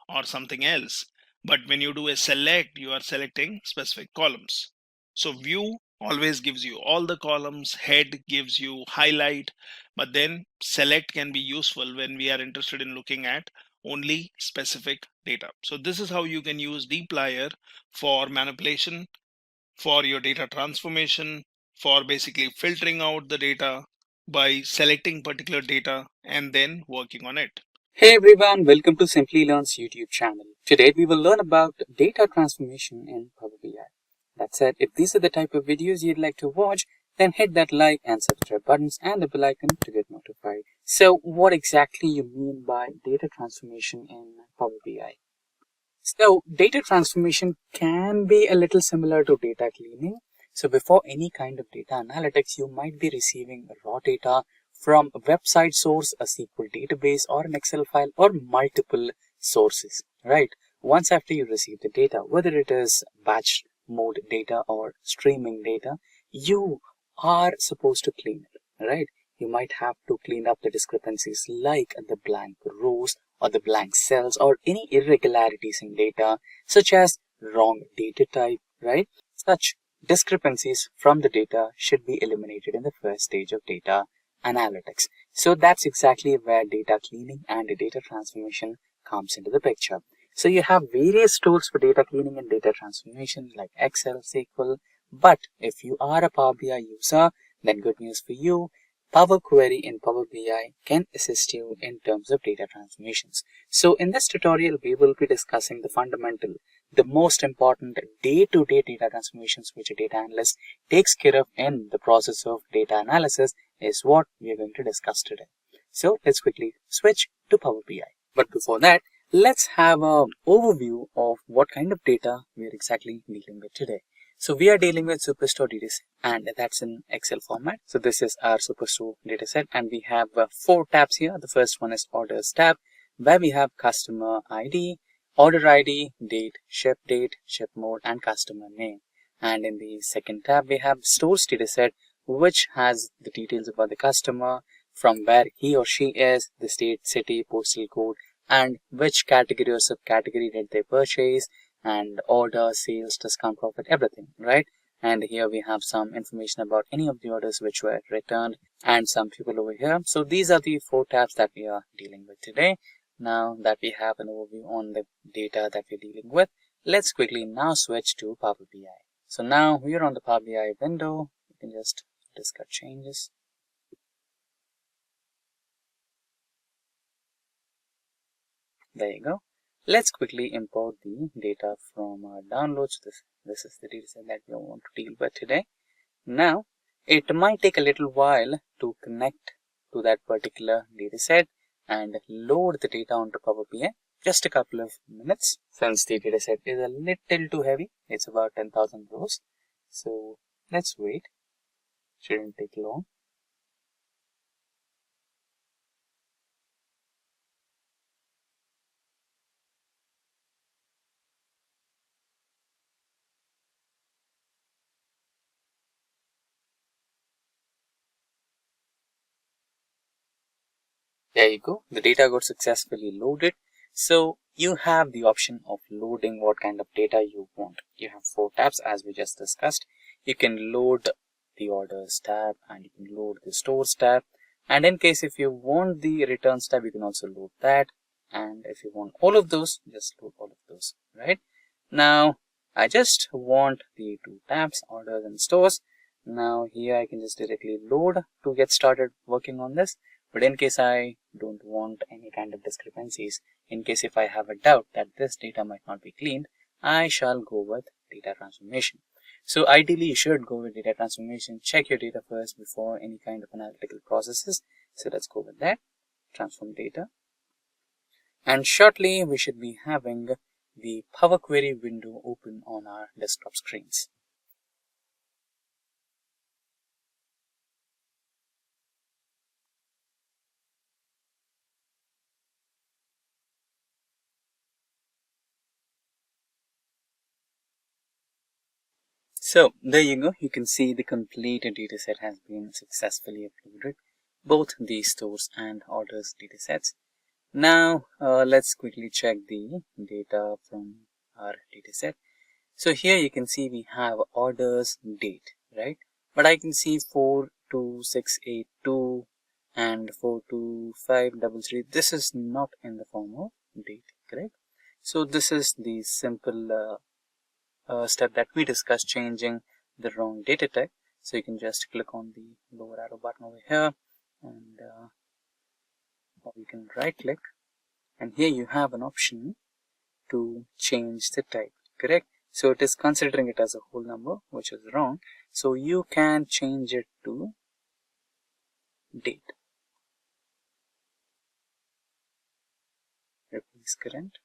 [SPEAKER 11] or something else. But when you do a select, you are selecting specific columns. So view always gives you all the columns, head gives you highlight, but then select can be useful when we are interested in looking at only specific data. So this is how you can use dplyr for manipulation, for your data transformation, for basically filtering out the data by selecting particular data and then working on it.
[SPEAKER 4] Hey everyone, welcome to Simplilearn's YouTube channel. Today we will learn about data transformation in Power BI. That said, if these are the type of videos you'd like to watch, then hit that like and subscribe buttons and the bell icon to get notified. So what exactly you mean by data transformation in Power BI? So data transformation can be a little similar to data cleaning. So before any kind of data analytics, you might be receiving raw data from a website source, a SQL database, or an Excel file, or multiple sources, right? Once after you receive the data, whether it is batch mode data or streaming data, you are supposed to clean it, right? You might have to clean up the discrepancies like the blank rows or the blank cells or any irregularities in data, such as wrong data type, right? Such discrepancies from the data should be eliminated in the first stage of data analytics. So that's exactly where data cleaning and data transformation comes into the picture. So you have various tools for data cleaning and data transformation like Excel, SQL, but if you are a Power BI user, then good news for you. Power Query in Power BI can assist you in terms of data transformations. So in this tutorial, we will be discussing the most important day-to-day data transformations which a data analyst takes care of in the process of data analysis is what we are going to discuss today. So let's quickly switch to Power BI. But before that, let's have an overview of what kind of data we are exactly dealing with today. So we are dealing with Superstore dataset, and that's in Excel format. So this is our Superstore dataset, and we have 4 tabs here. The first one is Orders tab, where we have Customer ID, Order ID, Date, Ship mode, and Customer name. And in the second tab, we have Stores dataset, which has the details about the customer, from where he or she is, the state, city, postal code, and which category or subcategory did they purchase, and order, sales, discount, profit, everything, right? And here we have some information about any of the orders which were returned and some people over here. So these are the 4 tabs that we are dealing with today. Now that we have an overview on the data that we're dealing with, let's quickly now switch to Power BI. So now we are on the Power BI window. You can just discuss changes. There you go. Let's quickly import the data from our downloads. This is the dataset that we want to deal with today. Now, it might take a little while to connect to that particular dataset and load the data onto Power BI. Just a couple of minutes, since the dataset is a little too heavy. It's about 10,000 rows. So let's wait. Shouldn't take long. There you go. The data got successfully loaded. So you have the option of loading what kind of data you want. You have 4 tabs as we just discussed. You can load the Orders tab and you can load the Stores tab. And in case if you want the Returns tab, you can also load that. And if you want all of those, just load all of those, right? Now, I just want the 2 tabs, Orders and Stores. Now here I can just directly load to get started working on this. But in case I don't want any kind of discrepancies, in case if I have a doubt that this data might not be cleaned, I shall go with data transformation. So ideally you should go with data transformation. Check your data first before any kind of analytical processes. So let's go with that. Transform data. And shortly we should be having the Power Query window open on our desktop screens. So there you go. You can see the complete dataset has been successfully uploaded, both the stores and orders datasets. Now let's quickly check the data from our dataset. So here you can see we have orders date, right? But I can see 42682 and 42533. This is not in the form of date, correct? So this is the simple step that we discussed, changing the wrong data type. So you can just click on the lower arrow button over here, and or you can right click, and here you have an option to change the type, correct? So it is considering it as a whole number, which is wrong. So you can change it to date. Replace current.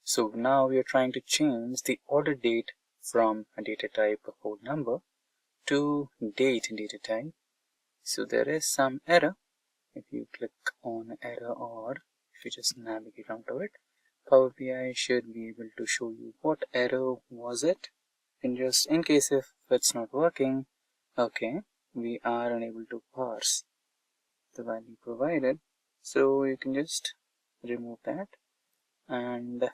[SPEAKER 4] So now we are trying to change the order date from a data type of whole number to date data type. So there is some error. If you click on error, or if you just navigate onto it, Power BI should be able to show you what error was it. And just in case if it's not working, okay, we are unable to parse the value provided. So you can just remove that and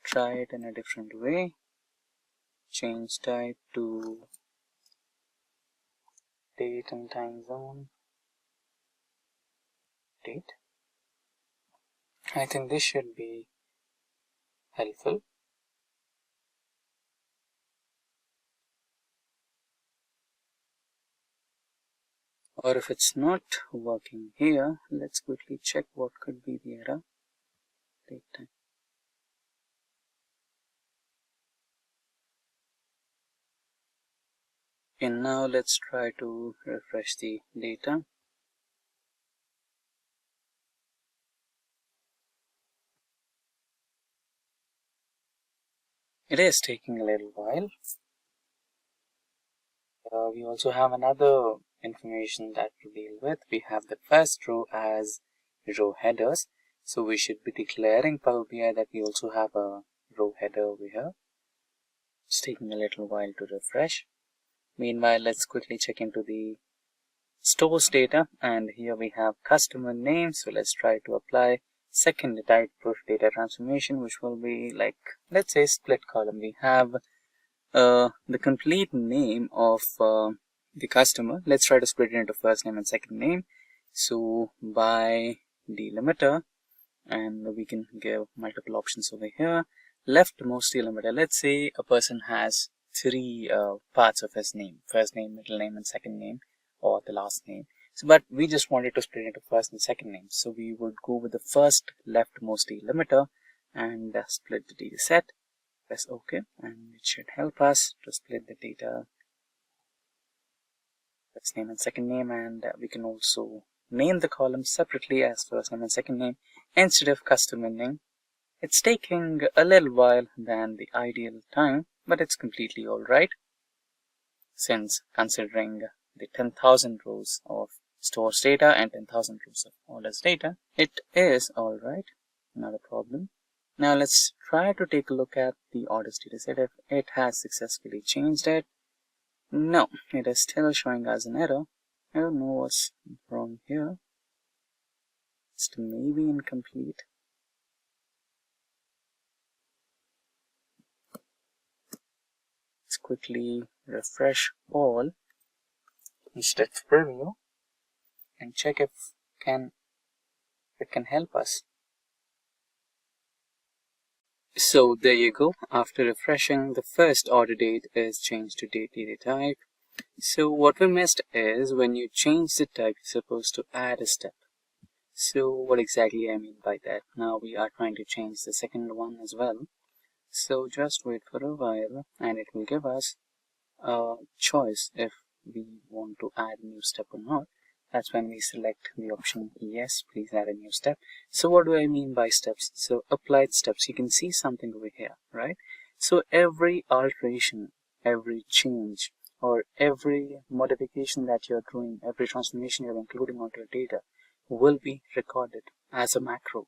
[SPEAKER 4] try it in a different way. Change type to date and time zone. Date. I think this should be helpful. Or if it's not working here, let's quickly check what could be the error. Date time. And now let's try to refresh the data. It is taking a little while. We also have another information that to deal with. We have the first row as row headers. So we should be declaring Power BI that we also have a row header over here. It's taking a little while to refresh. Meanwhile, let's quickly check into the stores data, and here we have customer name. So let's try to apply second type of data transformation, which will be like, let's say, split column. We have the complete name of the customer. Let's try to split it into first name and second name. So by delimiter, and we can give multiple options over here. Leftmost delimiter, let's say a person has three parts of his name: first name, middle name, and second name, or the last name. So, but we just wanted to split it into first and second name. So we would go with the first leftmost delimiter and split the data set. Press OK, and it should help us to split the data, first name and second name, and we can also name the columns separately as first name and second name instead of customer name. It's taking a little while than the ideal time, but it's completely alright, since considering the 10,000 rows of stores data and 10,000 rows of orders data, it is alright, not a problem. Now let's try to take a look at the orders dataset if it has successfully changed it. No, it is still showing us an error. I don't know what's wrong here. It's maybe incomplete. Let's quickly refresh all instead of preview and check if it can help us. So there you go. After refreshing, the first order date is changed to date data type. So what we missed is when you change the type, you're supposed to add a step. So what exactly I mean by that? Now we are trying to change the second one as well. So just wait for a while and it will give us a choice if we want to add a new step or not. That's when we select the option yes, please add a new step. So what do I mean by steps? So applied steps, you can see something over here, right? So every alteration, every change, or every modification that you're doing, every transformation you're including onto your data will be recorded as a macro.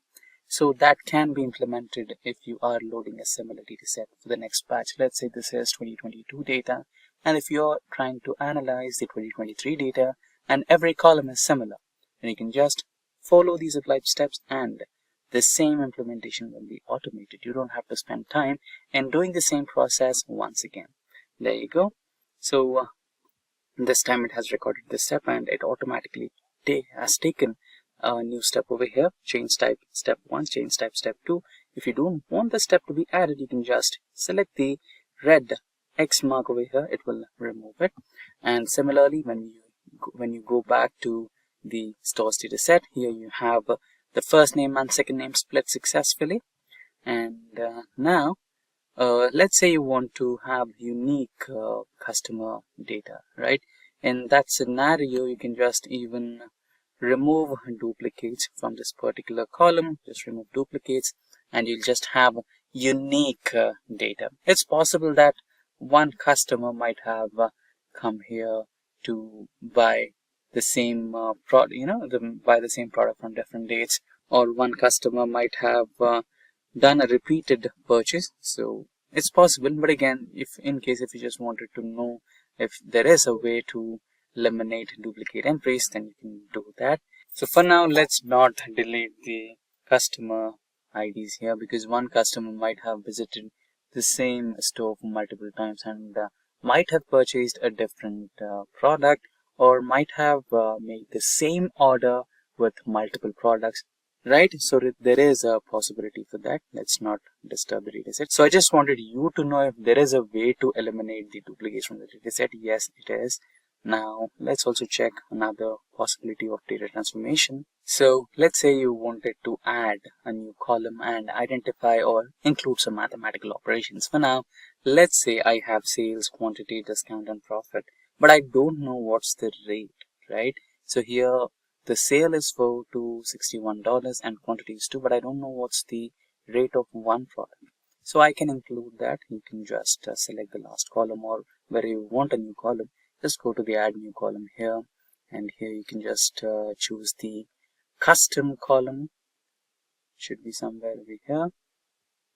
[SPEAKER 4] So that can be implemented if you are loading a similar data set for the next batch. Let's say this is 2022 data, and if you're trying to analyze the 2023 data and every column is similar, then you can just follow these applied steps and the same implementation will be automated. You don't have to spend time in doing the same process once again. There you go. So this time it has recorded this step and it automatically has taken a new step over here. Change type step 1, change type step 2. If you don't want the step to be added, you can just select the red X mark over here. It will remove it. And similarly, when you go back to the stores data set, here you have the first name and second name split successfully. And now let's say you want to have unique customer data, right? In that scenario, you can just even remove duplicates from this particular column. Just remove duplicates and you'll just have unique data. It's possible that one customer might have come here to buy the same buy the same product on different dates, or one customer might have done a repeated purchase. So it's possible, but again, if you just wanted to know if there is a way to eliminate duplicate entries, then you can do that. So for now, let's not delete the customer IDs here, because one customer might have visited the same store for multiple times and might have purchased a different product, or might have made the same order with multiple products, right? So there is a possibility for that. Let's not disturb the dataset. So I just wanted you to know if there is a way to eliminate the duplicates from the dataset. Yes, it is. Now let's also check another possibility of data transformation. So let's say you wanted to add a new column and identify or include some mathematical operations. For now, let's say I have sales, quantity, discount and profit, but I don't know what's the rate, right? So here the sale is for $261 and quantity is 2, but I don't know what's the rate of one product. So I can include that. You can just select the last column, or where you want a new column, just go to the add new column here, and here you can just choose the custom column. Should be somewhere over here.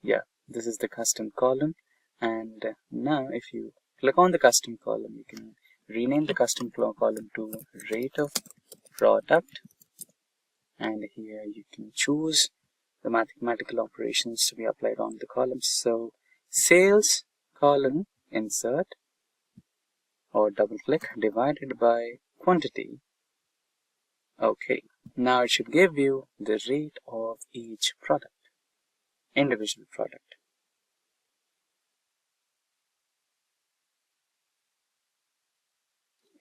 [SPEAKER 4] Yeah, this is the custom column. And now if you click on the custom column, you can rename the custom column to rate of product, and here you can choose the mathematical operations to be applied on the columns. So sales column, insert or double click, divided by quantity. Okay, now it should give you the rate of each product, individual product.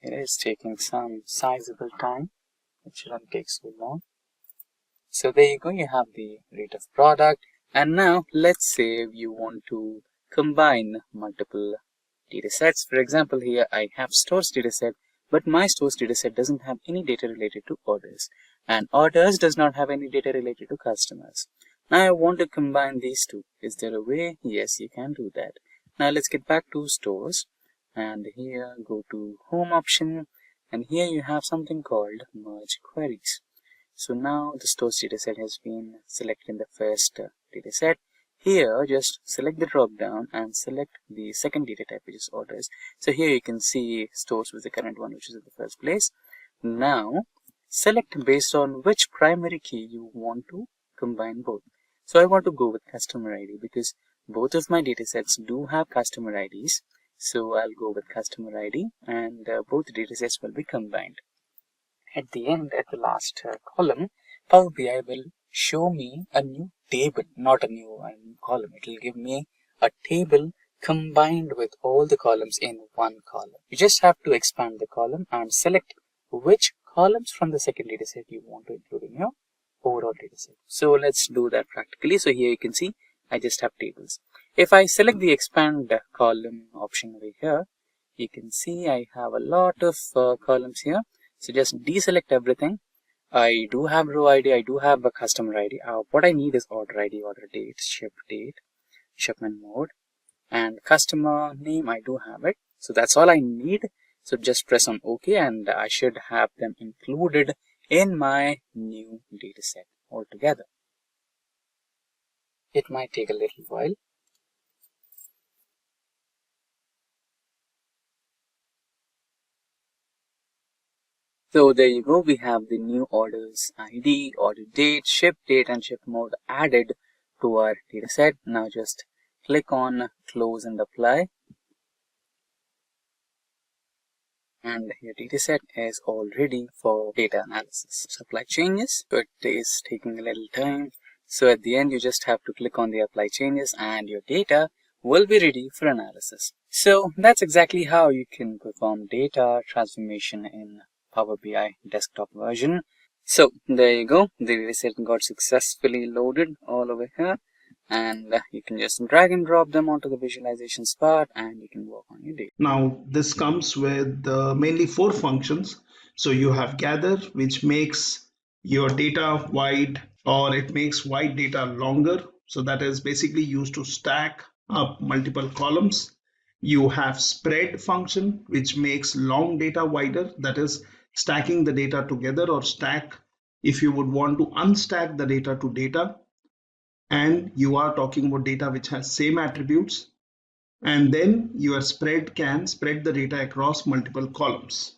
[SPEAKER 4] It is taking some sizable time. It shouldn't take so long. So there you go, you have the rate of product. And now let's say you want to combine multiple data sets. For example, here I have stores data set, but my stores data set doesn't have any data related to orders, and orders does not have any data related to customers. Now I want to combine these two. Is there a way? Yes, you can do that. Now let's get back to stores, and here go to home option, and here you have something called merge queries. So now the stores dataset has been selected in the first dataset. Here, just select the drop down and select the second data type, which is orders. So here you can see stores with the current one, which is in the first place. Now select based on which primary key you want to combine both. So I want to go with customer ID because both of my datasets do have customer IDs. So I'll go with customer ID, and both datasets will be combined. At the end, at the last column, Power BI will show me a new table, not a new column. It will give me a table combined with all the columns in one column. You just have to expand the column and select which columns from the second dataset you want to include in your overall dataset. So let's do that practically. So here you can see I just have tables. If I select the expand column option over here, you can see I have a lot of columns here. So just deselect everything. I do have row ID, I do have a customer ID. What I need is order ID, order date, ship date, shipment mode, and customer name. I do have it. So that's all I need. So just press on OK, and I should have them included in my new dataset altogether. It might take a little while. So there you go, we have the new orders ID, order date, ship date and ship mode added to our dataset. Now just click on close and apply. And your dataset is all ready for data analysis. Apply changes, so it is taking a little time. So at the end, you just have to click on the apply changes and your data will be ready for analysis. So that's exactly how you can perform data transformation in Power BI desktop version. So there you go, the dataset got successfully loaded all over here, and you can just drag and drop them onto the visualizations part and you can work on your data.
[SPEAKER 11] Now this comes with mainly 4 functions. So you have gather, which makes your data wide, or it makes wide data longer. So that is basically used to stack up multiple columns. You have spread function, which makes long data wider, that is stacking the data together, or stack if you would want to unstack the data to data, and you are talking about data which has same attributes. And then your spread can spread the data across multiple columns.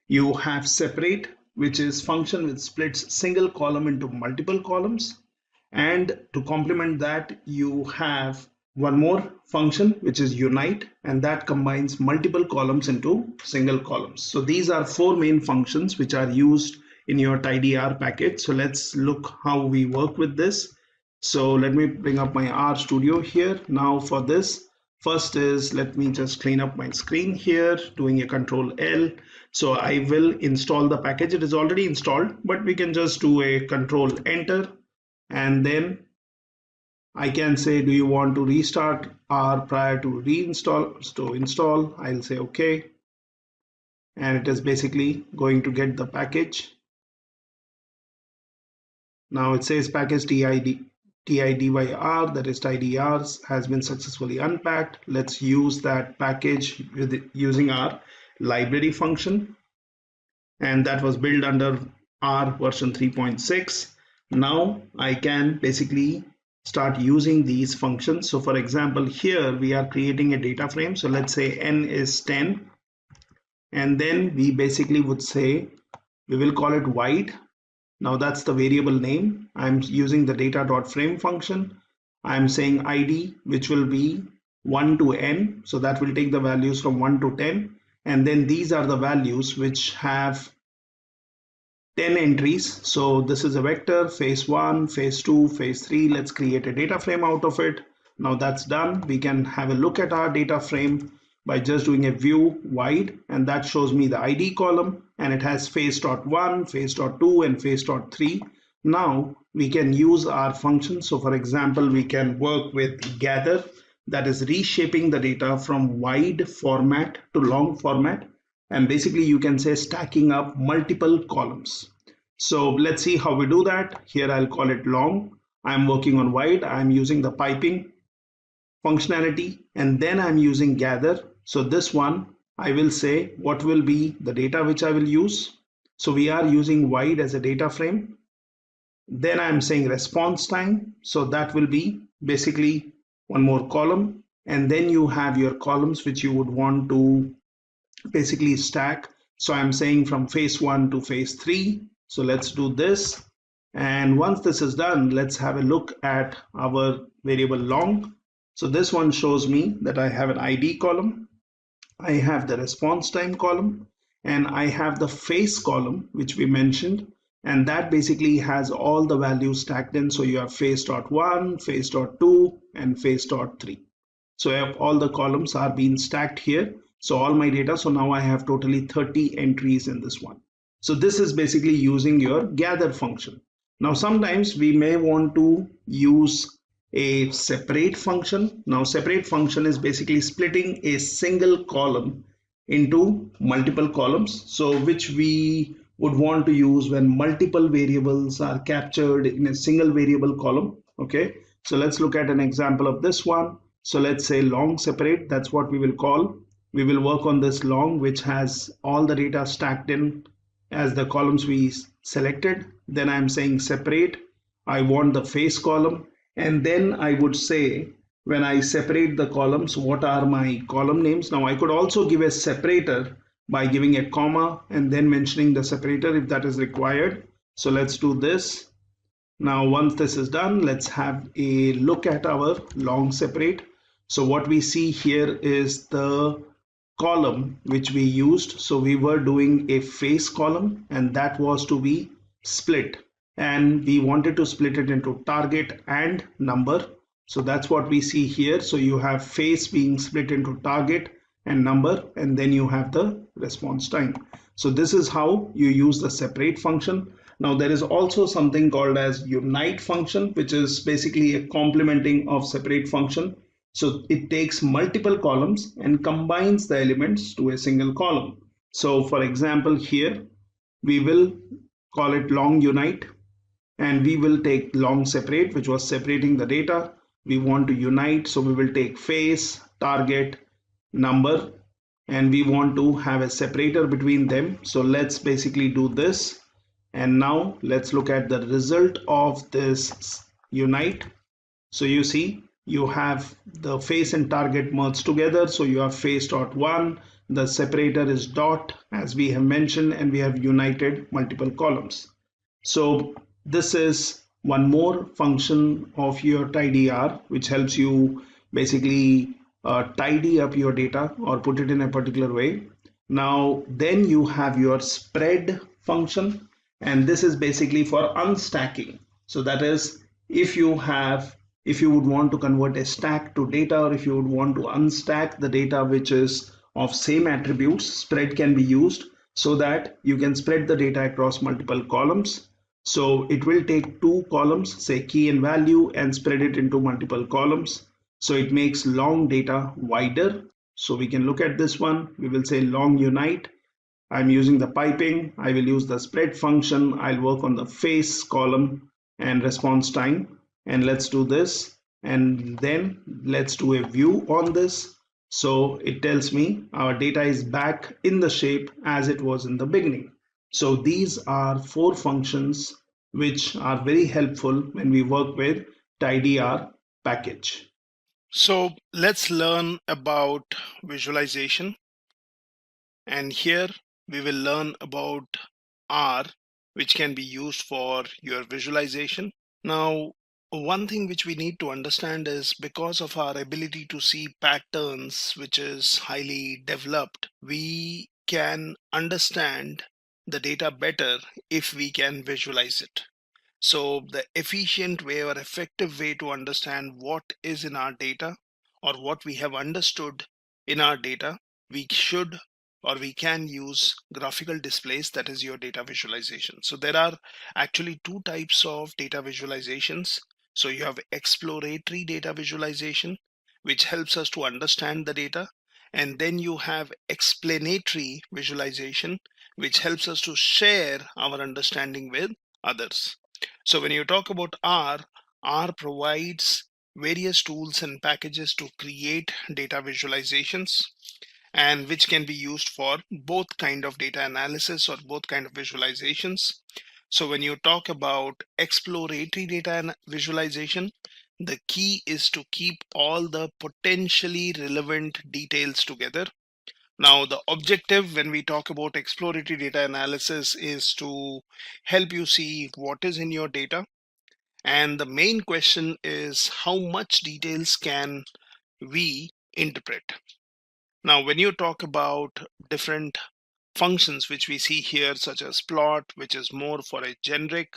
[SPEAKER 11] You have separate, which is function which splits single column into multiple columns. And to complement that, you have one more function which is unite, and that combines multiple columns into single columns. So these are 4 main functions which are used in your TidyR package. So let's look how we work with this. So let me bring up my R Studio here. Now for this, first is, let me just clean up my screen here, doing a Control L. So I will install the package. It is already installed, but we can just do a Control Enter, and then I can say, do you want to restart R prior to reinstall? So install, I'll say okay, and it is basically going to get the package. Now it says package TIDYR, that is TidyR, has been successfully unpacked. Let's use that package using our library function, and that was built under R version 3.6. Now I can basically start using these functions. So for example, here we are creating a data frame. So let's say n is 10, and then we basically would say, we will call it wide. Now that's the variable name. I'm using the data.frame function. I'm saying ID, which will be 1 to n. So that will take the values from 1 to 10. And then these are the values which have 10 entries. So this is a vector, phase 1, phase 2, phase 3. Let's create a data frame out of it. Now that's done. We can have a look at our data frame by just doing a view wide, and that shows me the ID column, and it has phase.1, phase.2, and phase.3. Now we can use our function. So for example, we can work with gather, that is reshaping the data from wide format to long format, and basically you can say stacking up multiple columns. So let's see how we do that. Here I'll call it long. I'm working on wide. I'm using the piping functionality, and then I'm using gather. So this one, I will say what will be the data which I will use. So we are using wide as a data frame. Then I'm saying response time. So that will be basically one more column. And then you have your columns which you would want to basically stack. So I'm saying from phase 1 to phase 3. So let's do this. And once this is done, let's have a look at our variable long. So this one shows me that I have an ID column, I have the response time column, and I have the phase column, which we mentioned, and that basically has all the values stacked in. So you have phase.1, phase.2, and phase.3. So all the columns are being stacked here. So all my data, so now I have totally 30 entries in this one. So this is basically using your gather function. Now sometimes we may want to use a separate function. Now separate function is basically splitting a single column into multiple columns, so which we would want to use when multiple variables are captured in a single variable column. Okay, so let's look at an example of this one. So let's say long separate, that's what we will call. We will work on this long, which has all the data stacked in as the columns we selected. Then I'm saying separate, I want the phase column, And then I would say, when I separate the columns, what are my column names? Now I could also give a separator by giving a comma and then mentioning the separator if that is required. So let's do this. Now once this is done, let's have a look at our long separate. So what we see here is the column which we used. So we were doing a face column, and that was to be split, and we wanted to split it into target and number. So that's what we see here. So you have face being split into target and number, and then you have the response time. So this is how you use the separate function. Now there is also something called as unite function, which is basically a complementing of separate function. So it takes multiple columns and combines the elements to a single column. So for example, here we will call it long unite, and we will take long separate, which was separating the data. We want to unite, so we will take face, target, number, and we want to have a separator between them. So let's basically do this. And now let's look at the result of this unite. So you see, you have the face and target merged together. So you have face dot one, the separator is dot, as we have mentioned, and we have united multiple columns. So this is one more function of your tidyr, which helps you basically tidy up your data or put it in a particular way. Now then you have your spread function, and this is basically for unstacking. So that is, if you would want to convert a stack to data, or if you would want to unstack the data which is of same attributes, spread can be used so that you can spread the data across multiple columns. So it will take two columns, say key and value, and spread it into multiple columns. So it makes long data wider. So we can look at this one. We will say long unite. I'm using the piping. I will use the spread function. I'll work on the face column and response time. And let's do this. And then let's do a view on this. So it tells me our data is back in the shape as it was in the beginning. So these are four functions which are very helpful when we work with tidyr package. So let's learn about visualization. And here we will learn about R, which can be used for your visualization. Now, one thing which we need to understand is, because of our ability to see patterns, which is highly developed, we can understand the data better if we can visualize it. So the efficient way or effective way to understand what is in our data, or what we have understood in our data, we should or we can use graphical displays, that is your data visualization. So there are actually two types of data visualizations. So you have exploratory data visualization, which helps us to understand the data, and then you have explanatory visualization, which helps us to share our understanding with others. So when you talk about R provides various tools and packages to create data visualizations, and which can be used for both kind of data analysis or both kind of visualizations. So when you talk about exploratory data visualization, the key is to keep all the potentially relevant details together. Now, the objective when we talk about exploratory data analysis is to help you see what is in your data. And the main question is, how much details can we interpret? Now, when you talk about different functions which we see here, such as plot, which is more for a generic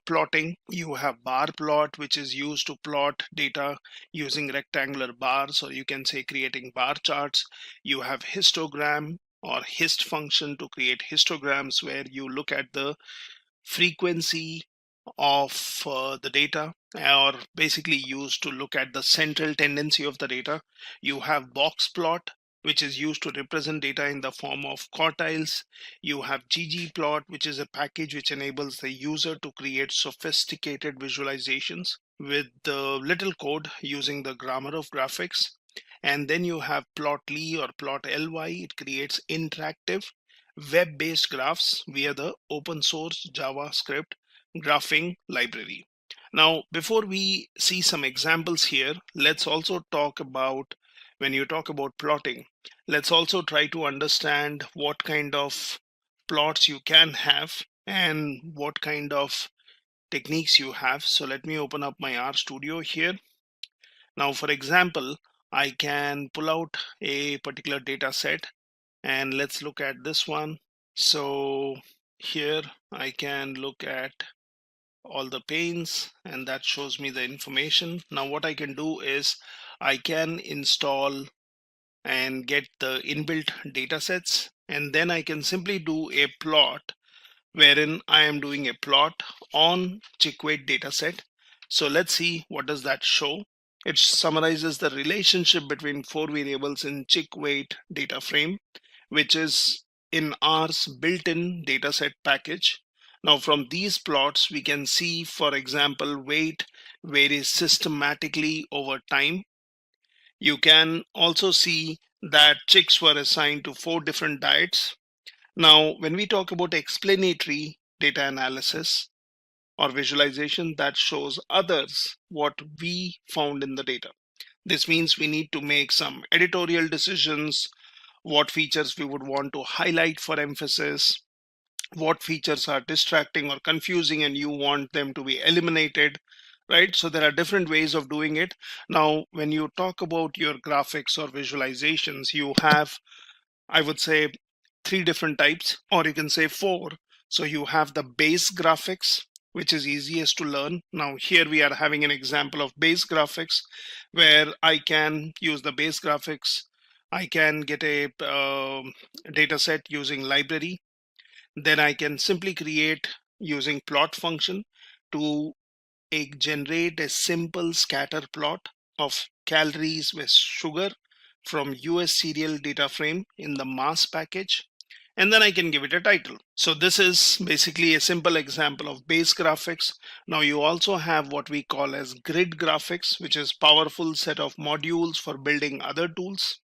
[SPEAKER 11] plotting. You have bar plot, which is used to plot data using rectangular bars, or you can say creating bar charts. You have histogram or hist function to create histograms, where you look at the frequency of the data, or basically used to look at the central tendency of the data. You have box plot, which is used to represent data in the form of quartiles. You have ggplot, which is a package which enables the user to create sophisticated visualizations with the little code using the grammar of graphics. And then you have plotly or plotly. It creates interactive web-based graphs via the open source JavaScript graphing library. Now, before we see some examples here, let's also talk about, when you talk about plotting, let's also try to understand what kind of plots you can have and what kind of techniques you have. So let me open up my RStudio here. Now, for example, I can pull out a particular data set and let's look at this one. So here I can look at all the panes and that shows me the information. Now what I can do is I can install and get the inbuilt data sets, and then I can simply do a plot wherein I am doing a plot on chick-weight data set. So let's see what does that show. It summarizes the relationship between 4 variables in chick-weight data frame, which is in R's built-in dataset package. Now from these plots, we can see, for example, weight varies systematically over time. You can also see that chicks were assigned to 4 different diets. Now, when we talk about explanatory data analysis or visualization, that shows others what we found in the data. This means we need to make some editorial decisions, what features we would want to highlight for emphasis, what features are distracting or confusing and you want them to be eliminated, right? So there are different ways of doing it. Now, when you talk about your graphics or visualizations, you have, I would say, 3 different types, or you can say 4. So you have the base graphics, which is easiest to learn. Now here we are having an example of base graphics where I can use the base graphics. I can get a data set using library. Then I can simply create using plot function to generate a simple scatter plot of calories with sugar from US serial data frame in the mass package, and then I can give it a title. So this is basically a simple example of base graphics. Now you also have what we call as grid graphics, which is powerful set of modules for building other tools.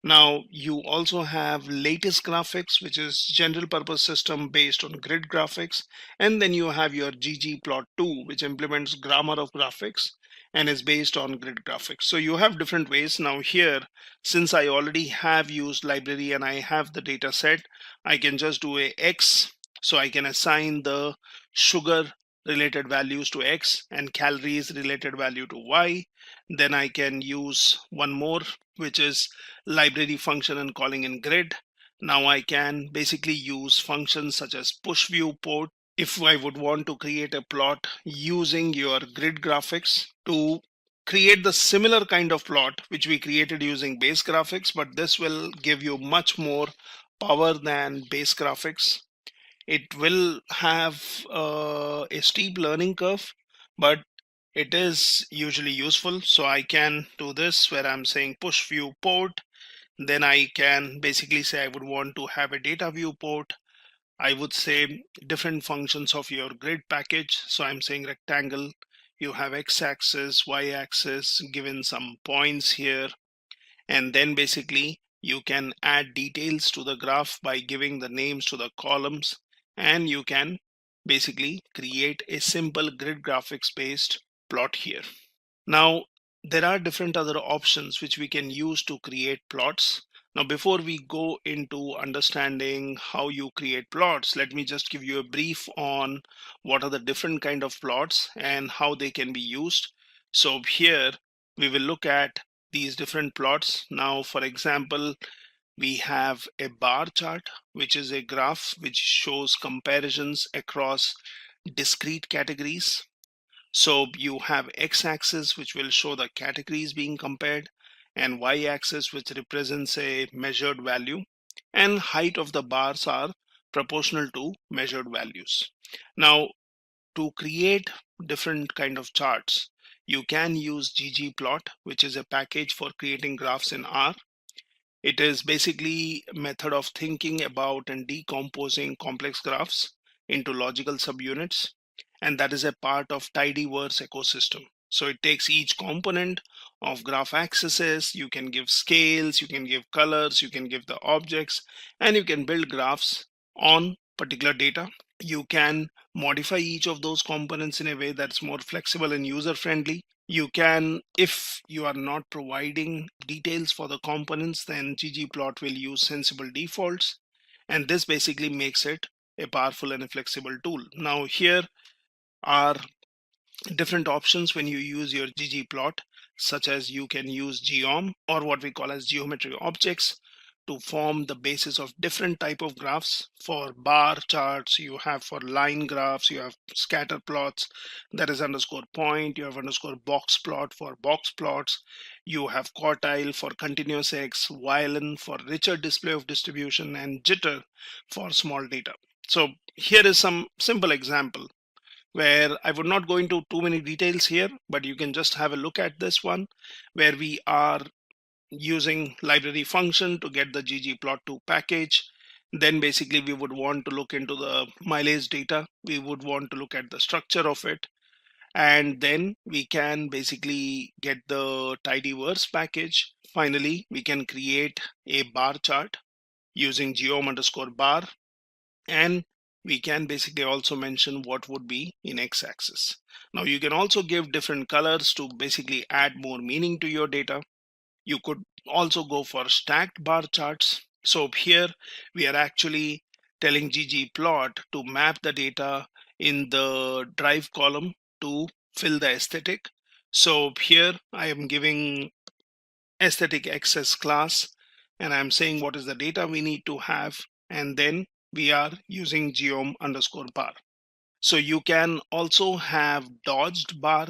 [SPEAKER 11] Now you also have lattice graphics, which is general purpose system based on grid graphics. And then you have your ggplot2, which implements grammar of graphics and is based on grid graphics. So you have different ways. Now here, since I already have used library and I have the data set, I can just do a X. So I can assign the sugar related values to X and calories related value to Y. Then I can use one more, which is library function and calling in grid. Now I can basically use functions such as push viewport if I would want to create a plot using your grid graphics to create the similar kind of plot which we created using base graphics, but this will give you much more power than base graphics. It will have a steep learning curve, but it is usually useful. So I can do this where I'm saying push viewport. Then I can basically say I would want to have a data viewport. I would say different functions of your grid package. So I'm saying rectangle, you have x-axis, y-axis, given some points here. And then basically you can add details to the graph by giving the names to the columns, and you can basically create a simple grid graphics based plot here. Now, there are different other options which we can use to create plots. Now, before we go into understanding how you create plots, let me just give you a brief on what are the different kind of plots and how they can be used. So here we will look at these different plots. Now, for example, we have a bar chart, which is a graph which shows comparisons across discrete categories. So you have x-axis, which will show the categories being compared, and y-axis, which represents a measured value, and height of the bars are proportional to measured values. Now, to create different kind of charts, you can use ggplot, which is a package for creating graphs in R. It is basically a method of thinking about and decomposing complex graphs into logical subunits, and that is a part of tidyverse ecosystem. So it takes each component of graph axes, you can give scales, you can give colors, you can give the objects, and you can build graphs on particular data. You can modify each of those components in a way that's more flexible and user friendly. You can, if you are not providing details for the components, then ggplot will use sensible defaults, and this basically makes it a powerful and a flexible tool. Now here are different options when you use your ggplot, such as you can use geom, or what we call as geometry objects, to form the basis of different type of graphs. For bar charts, you have for line graphs, you have scatter plots, that is underscore point, you have underscore box plot for box plots, you have quartile for continuous x, violin for richer display of distribution, and jitter for small data. So here is some simple example where I would not go into too many details here, but you can just have a look at this one, where we are using library function to get the ggplot2 package. Then basically we would want to look into the mileage data. We would want to look at the structure of it. And then we can basically get the tidyverse package. Finally, we can create a bar chart using geom underscore bar. And we can basically also mention what would be in x-axis. Now you can also give different colors to basically add more meaning to your data. You could also go for stacked bar charts. So here we are actually telling ggplot to map the data in the drive column to fill the aesthetic. So here I am giving aesthetic access class, and I'm saying what is the data we need to have, and then we are using geom underscore bar. So you can also have dodged bar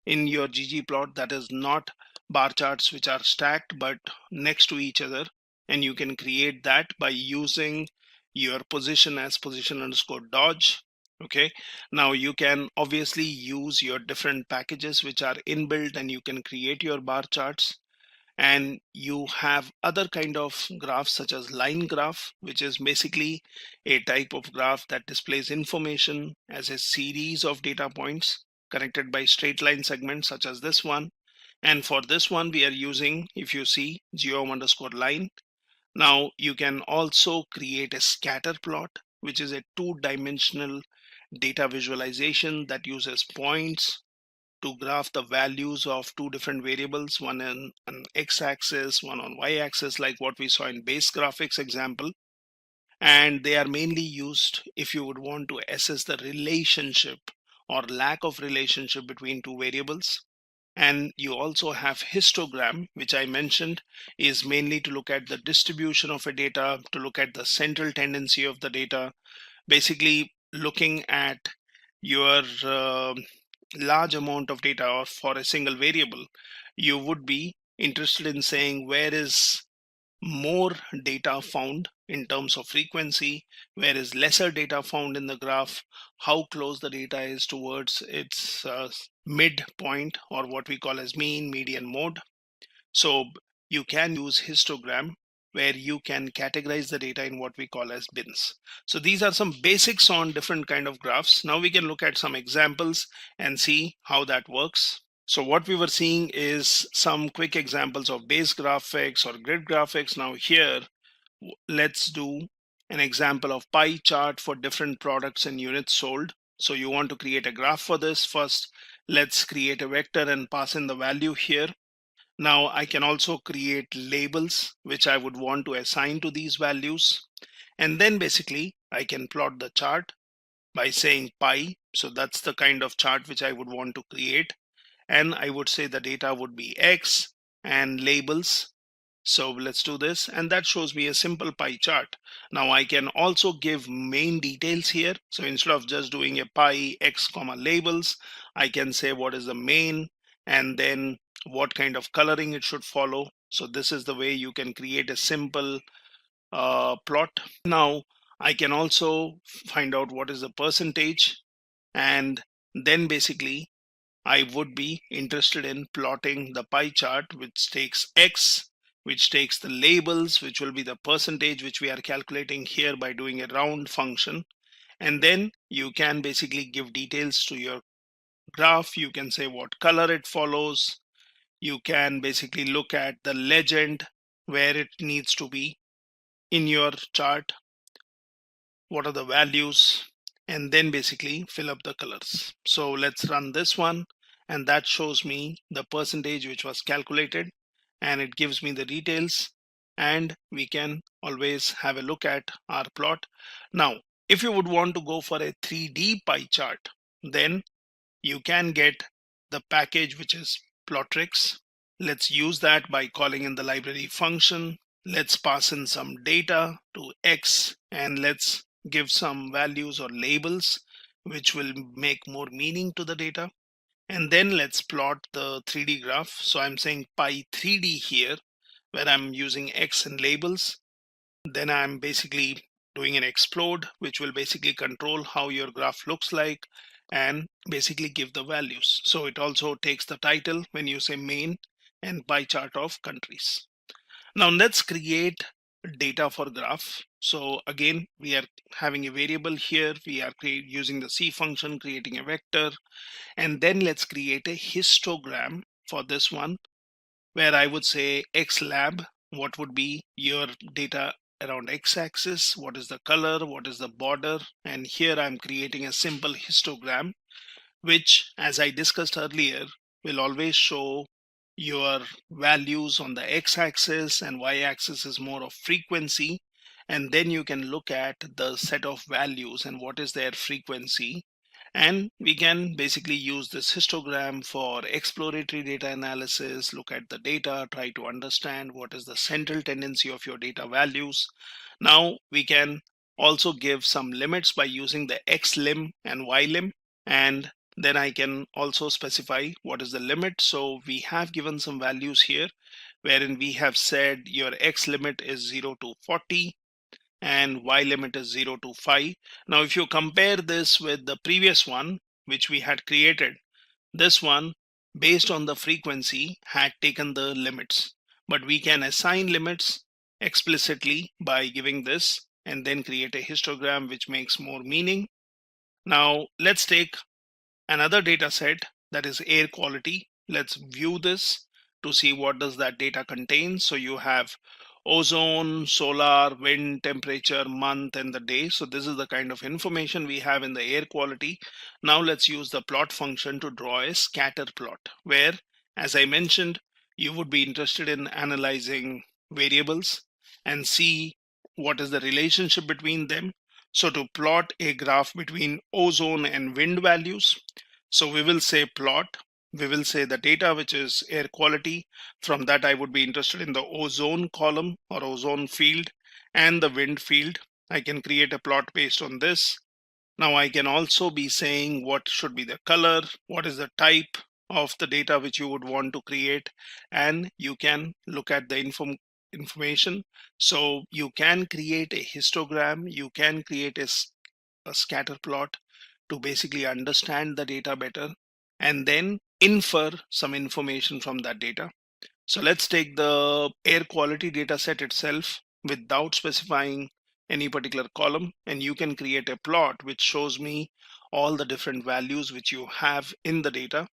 [SPEAKER 11] in your ggplot, that is not bar charts which are stacked but next to each other, and you can create that by using your position as position underscore dodge. Okay, now you can obviously use your different packages which are inbuilt, and you can create your bar charts. And you have other kind of graphs such as line graph, which is basically a type of graph that displays information as a series of data points connected by straight line segments, such as this one. And for this one we are using, if you see, geom underscore line. Now you can also create a scatter plot, which is a two-dimensional data visualization that uses points to graph the values of two different variables, one on an x-axis, one on y-axis, like what we saw in base graphics example. And they are mainly used if you would want to assess the relationship or lack of relationship between two variables. And you also have histogram, which I mentioned is mainly to look at the distribution of a data, to look at the central tendency of the data, basically looking at your large amount of data or for a single variable. You would be interested in saying where is more data found in terms of frequency, where is lesser data found in the graph, how close the data is towards its midpoint, or what we call as mean, median, mode. So you can use histogram, where you can categorize the data in what we call as bins. So these are some basics on different kind of graphs. Now we can look at some examples and see how that works. So what we were seeing is some quick examples of base graphics or grid graphics. Now here, let's do an example of pie chart for different products and units sold. So you want to create a graph for this. First, let's create a vector and pass in the value here. Now I can also create labels which I would want to assign to these values. And then basically I can plot the chart by saying pi. So that's the kind of chart which I would want to create. And I would say the data would be X and labels. So let's do this, and that shows me a simple pie chart. Now I can also give main details here. So instead of just doing a pie X comma labels, I can say what is the main and then what kind of coloring it should follow. So this is the way you can create a simple plot. Now I can also find out what is the percentage, and then basically I would be interested in plotting the pie chart, which takes X, which takes the labels, which will be the percentage, which we are calculating here by doing a round function. And then you can basically give details to your graph. You can say what color it follows. You can basically look at the legend where it needs to be in your chart. What are the values? and then basically fill up the colors. So let's run this one, and that shows me the percentage which was calculated, and it gives me the details, and we can always have a look at our plot. Now, if you would want to go for a 3D pie chart, then you can get the package which is Plotrix. Let's use that by calling in the library function. Let's pass in some data to X, and let's give some values or labels which will make more meaning to the data. And then let's plot the 3D graph. So I'm saying pi 3D here, where I'm using X and labels. Then I'm basically doing an explode, which will basically control how your graph looks like and basically give the values. So it also takes the title when you say main and pie chart of countries. Now let's create data for graph. So again, we are having a variable here. We are using the C function, creating a vector, and then let's create a histogram for this one, where I would say X lab, what would be your data around x-axis, what is the color, what is the border, and here I'm creating a simple histogram, which, as I discussed earlier, will always show your values on the x-axis, and y-axis is more of frequency, and then you can look at the set of values and what is their frequency. And we can basically use this histogram for exploratory data analysis, look at the data, try to understand what is the central tendency of your data values. Now we can also give some limits by using the xlim and ylim, and then I can also specify what is the limit. So we have given some values here, wherein we have said your x limit is 0 to 40 and y limit is 0 to 5. Now if you compare this with the previous one which we had created, this one based on the frequency had taken the limits, but we can assign limits explicitly by giving this and then create a histogram which makes more meaning. Now let's take another data set, that is air quality. Let's view this to see what does that data contain. So you have ozone, solar, wind, temperature, month, and the day. So this is the kind of information we have in the air quality. Now let's use the plot function to draw a scatter plot, where, as I mentioned, you would be interested in analyzing variables and see what is the relationship between them. So to plot a graph between ozone and wind values, so we will say plot, we will say the data which is air quality. From that I would be interested in the ozone column or ozone field and the wind field. I can create a plot based on this. Now I can also be saying what should be the color, what is the type of the data which you would want to create, and you can look at the information. So you can create a histogram, you can create a scatter plot to basically understand the data better and then infer some information from that data. So let's take the air quality data set itself without specifying any particular column, and you can create a plot which shows me all the different values which you have in the data,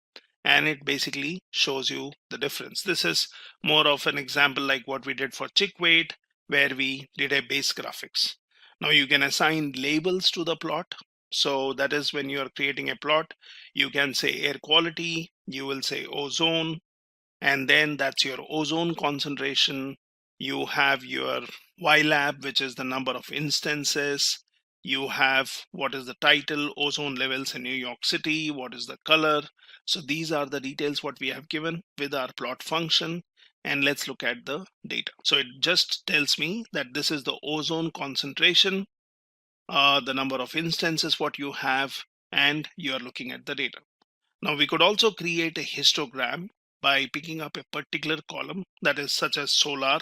[SPEAKER 11] and it basically shows you the difference. This is more of an example like what we did for chick weight, where we did a base graphics. Now you can assign labels to the plot. So that is when you are creating a plot, you can say air quality, you will say ozone, and then that's your ozone concentration. You have your ylab, which is the number of instances. You have what is the title, ozone levels in New York City, what is the color. So these are the details what we have given with our plot function. And let's look at the data. So it just tells me that this is the ozone concentration, the number of instances what you have, and you are looking at the data. Now we could also create a histogram by picking up a particular column, that is such as solar,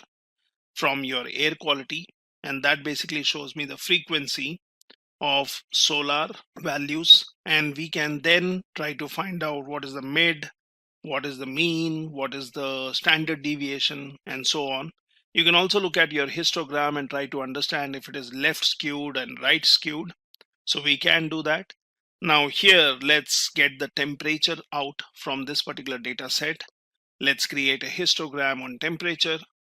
[SPEAKER 11] from your air quality, and that basically shows me the frequency of solar values, and we can then try to find out what is the mid, what is the mean, what is the standard deviation, and so on. You can also look at your histogram and try to understand if it is left skewed and right skewed. So we can do that. Now here, let's get the temperature out from this particular data set. Let's create a histogram on temperature,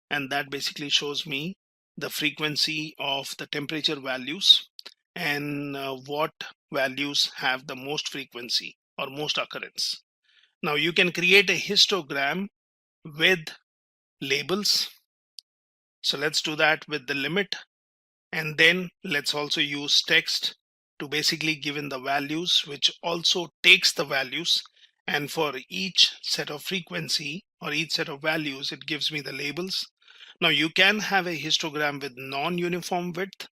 [SPEAKER 11] and that basically shows me the frequency of the temperature values. and what values have the most frequency or most occurrence. Now you can create a histogram with labels. So let's do that with the limit. And then let's also use text to basically give in the values, which also takes the values. And for each set of frequency or each set of values, it gives me the labels. Now you can have a histogram with non-uniform width.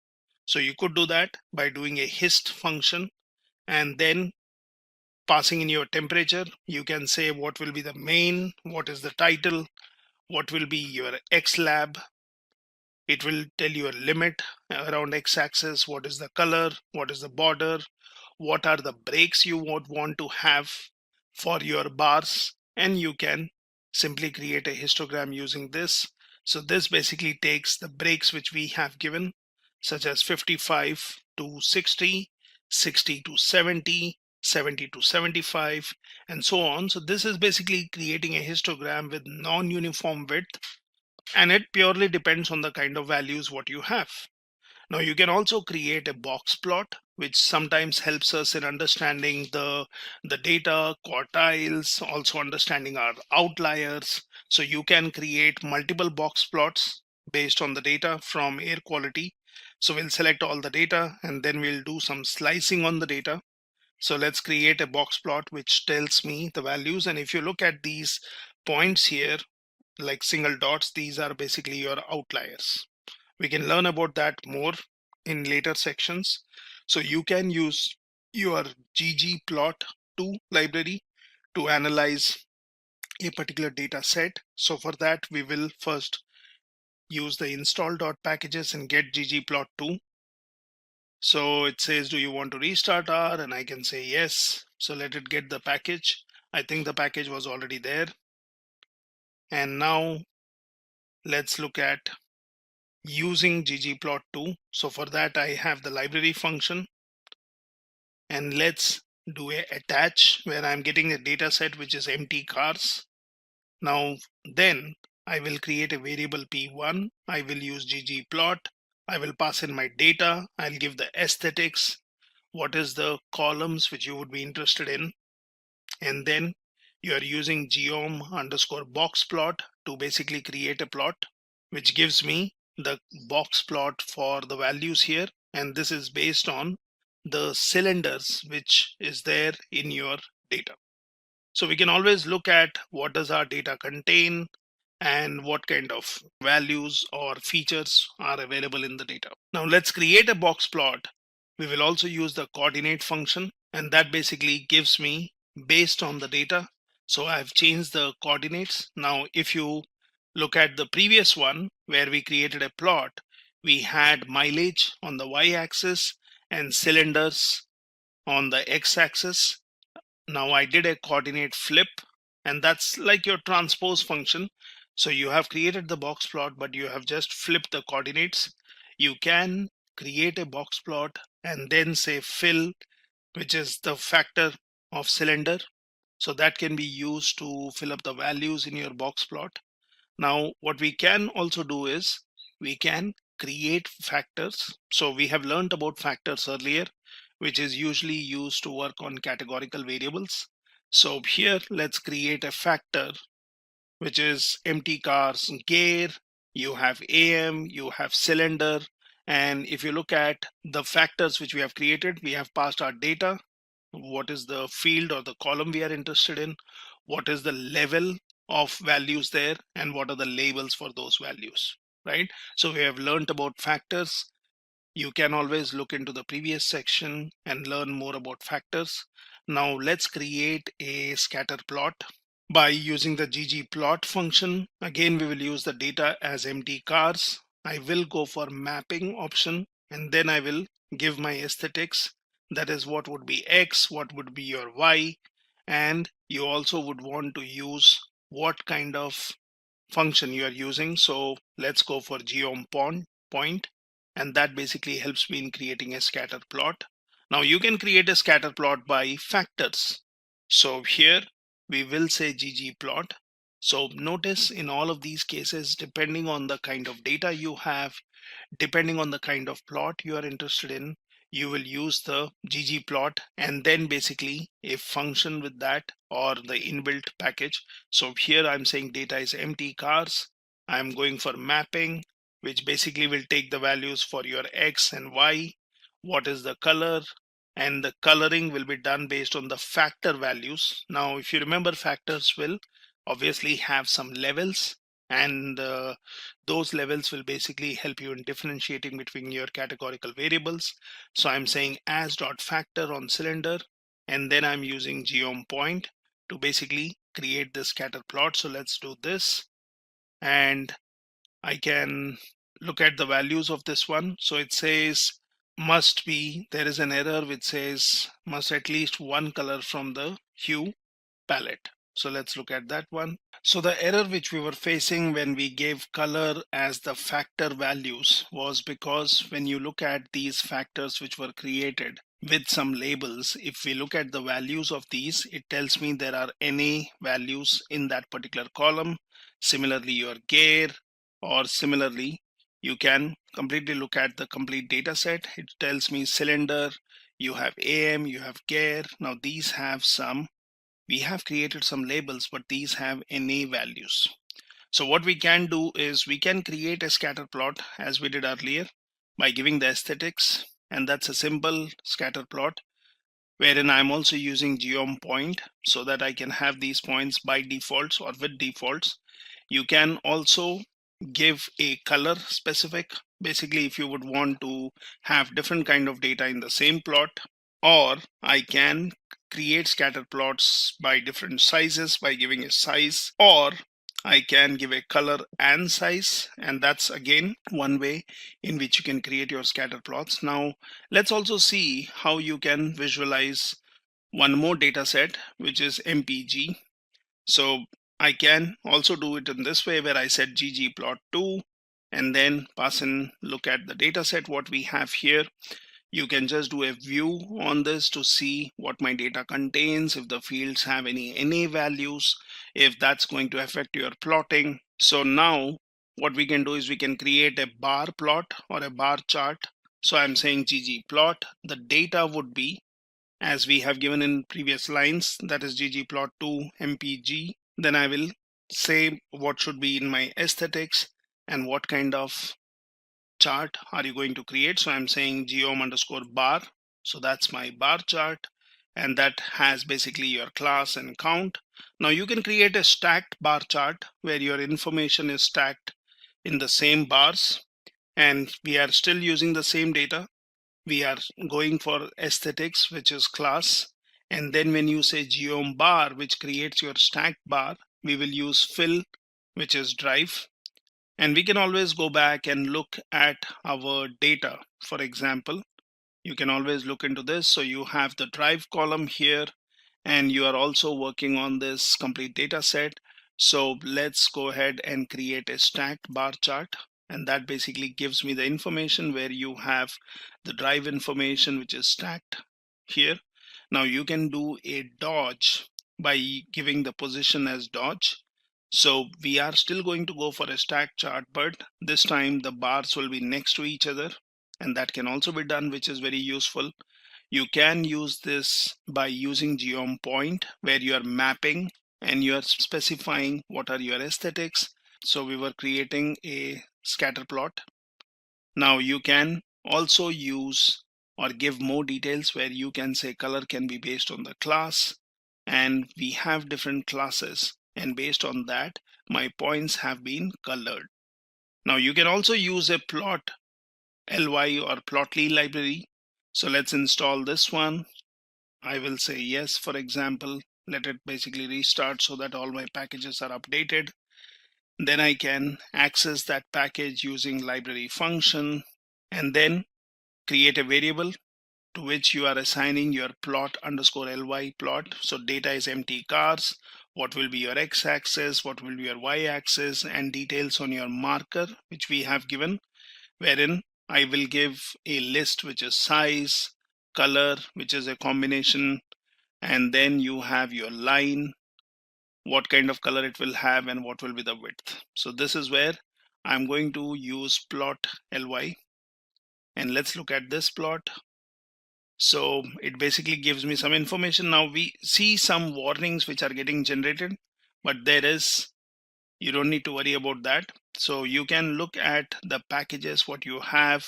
[SPEAKER 11] So you could do that by doing a hist function and then passing in your temperature. You can say what will be the main, what is the title, what will be your X lab. It will tell you a limit around x-axis, what is the color, what is the border, what are the breaks you would want to have for your bars, and you can simply create a histogram using this. So this basically takes the breaks which we have given, such as 55 to 60, 60 to 70, 70 to 75, and so on. So this is basically creating a histogram with non-uniform width, and it purely depends on the kind of values what you have. Now you can also create a box plot, which sometimes helps us in understanding the data quartiles, also understanding our outliers. So you can create multiple box plots based on the data from air quality. So we'll select all the data and then we'll do some slicing on the data. So let's create a box plot which tells me the values. And if you look at these points here, like single dots, these are basically your outliers. We can learn about that more in later sections. So you can use your ggplot2 library to analyze a particular data set. So for that, we will first use the install.packages and get ggplot2. So it says, do you want to restart R? And I can say yes. So let it get the package. I think the package was already there. And now let's look at using ggplot2. So for that, I have the library function. And let's do a attach where I'm getting a data set which is empty cars. Now then I will create a variable p1. I will use ggplot. I will pass in my data. I'll give the aesthetics. What is the columns which you would be interested in? And then you are using geom underscore box plot to basically create a plot which gives me the box plot for the values here. And this is based on the cylinders which is there in your data. So we can always look at what does our data contain and what kind of values or features are available in the data. Now let's create a box plot. We will also use the coordinate function, and that basically gives me based on the data. So I've changed the coordinates. Now if you look at the previous one where we created a plot, we had mileage on the y-axis and cylinders on the x-axis. Now I did a coordinate flip, and that's like your transpose function. So you have created the box plot, but you have just flipped the coordinates. You can create a box plot and then say fill, which is the factor of cylinder. So that can be used to fill up the values in your box plot. Now what we can also do is we can create factors. So we have learned about factors earlier, which is usually used to work on categorical variables. So here let's create a factor which is empty cars gear. You have AM, you have cylinder, and if you look at the factors which we have created, we have passed our data, what is the field or the column we are interested in, what is the level of values there, and what are the labels for those values, right? So we have learned about factors. You can always look into the previous section and learn more about factors. Now let's create a scatter plot by using the ggplot function. Again, we will use the data as empty cars. I will go for mapping option, and then I will give my aesthetics. That is what would be X, what would be your Y, and you also would want to use what kind of function you are using. So let's go for geom point, and that basically helps me in creating a scatter plot. Now you can create a scatter plot by factors. So here we will say ggplot. So notice in all of these cases, depending on the kind of data you have, depending on the kind of plot you are interested in, you will use the ggplot and then basically a function with that or the inbuilt package. So here I'm saying data is empty cars. I'm going for mapping, which basically will take the values for your X and Y. What is the color? And the coloring will be done based on the factor values. Now, if you remember, factors will obviously have some levels, and those levels will basically help you in differentiating between your categorical variables. So I'm saying as dot factor on cylinder, and then I'm using geom point to basically create this scatter plot. So let's do this, and I can look at the values of this one. So it says must be, there is an error which says must at least one color from the hue palette. So let's look at that one. So the error which we were facing when we gave color as the factor values was because when you look at these factors which were created with some labels, if we look at the values of these, it tells me there are any values in that particular column. Similarly, your gear, or similarly, you can completely look at the complete data set. It tells me cylinder, you have AM, you have gear. Now these have some, we have created some labels, but these have NA values. So what we can do is we can create a scatter plot as we did earlier by giving the aesthetics, and that's a simple scatter plot wherein I'm also using geom point so that I can have these points by defaults or with defaults. You can also give a color specific, basically if you would want to have different kind of data in the same plot, or I can create scatter plots by different sizes by giving a size, or I can give a color and size, and that's again one way in which you can create your scatter plots. Now let's also see how you can visualize one more data set, which is MPG. So I can also do it in this way where I set ggplot2 and then pass in, look at the data set what we have here. You can just do a view on this to see what my data contains, if the fields have any NA values, if that's going to affect your plotting. So now what we can do is we can create a bar plot or a bar chart. So I'm saying ggplot, the data would be as we have given in previous lines, that is ggplot2 mpg. Then I will say what should be in my aesthetics and what kind of chart are you going to create. So I'm saying geom underscore bar. So that's my bar chart, and that has basically your class and count. Now you can create a stacked bar chart where your information is stacked in the same bars, and we are still using the same data. We are going for aesthetics, which is class, and then when you say geom bar, which creates your stacked bar, we will use fill, which is drive. And we can always go back and look at our data. For example, you can always look into this. So you have the drive column here, and you are also working on this complete data set. So let's go ahead and create a stacked bar chart. And that basically gives me the information where you have the drive information, which is stacked here. Now you can do a dodge by giving the position as dodge. So we are still going to go for a stack chart, but this time the bars will be next to each other, and that can also be done, which is very useful. You can use this by using geom point where you are mapping and you are specifying what are your aesthetics. So we were creating a scatter plot. Now you can also use or give more details where you can say color can be based on the class, and we have different classes, and based on that my points have been colored. Now you can also use a plot ly or plotly library. So let's install this one. I will say yes, for example. Let it basically restart so that all my packages are updated. Then I can access that package using library function, and then create a variable to which you are assigning your plot underscore ly plot. So data is empty cars. What will be your x-axis, what will be your y-axis, and details on your marker, which we have given, wherein I will give a list which is size, color, which is a combination, and then you have your line, what kind of color it will have, and what will be the width. So this is where I'm going to use plot ly, and let's look at this plot. So it basically gives me some information. Now we see some warnings which are getting generated, but you don't need to worry about that. So you can look at the packages, what you have,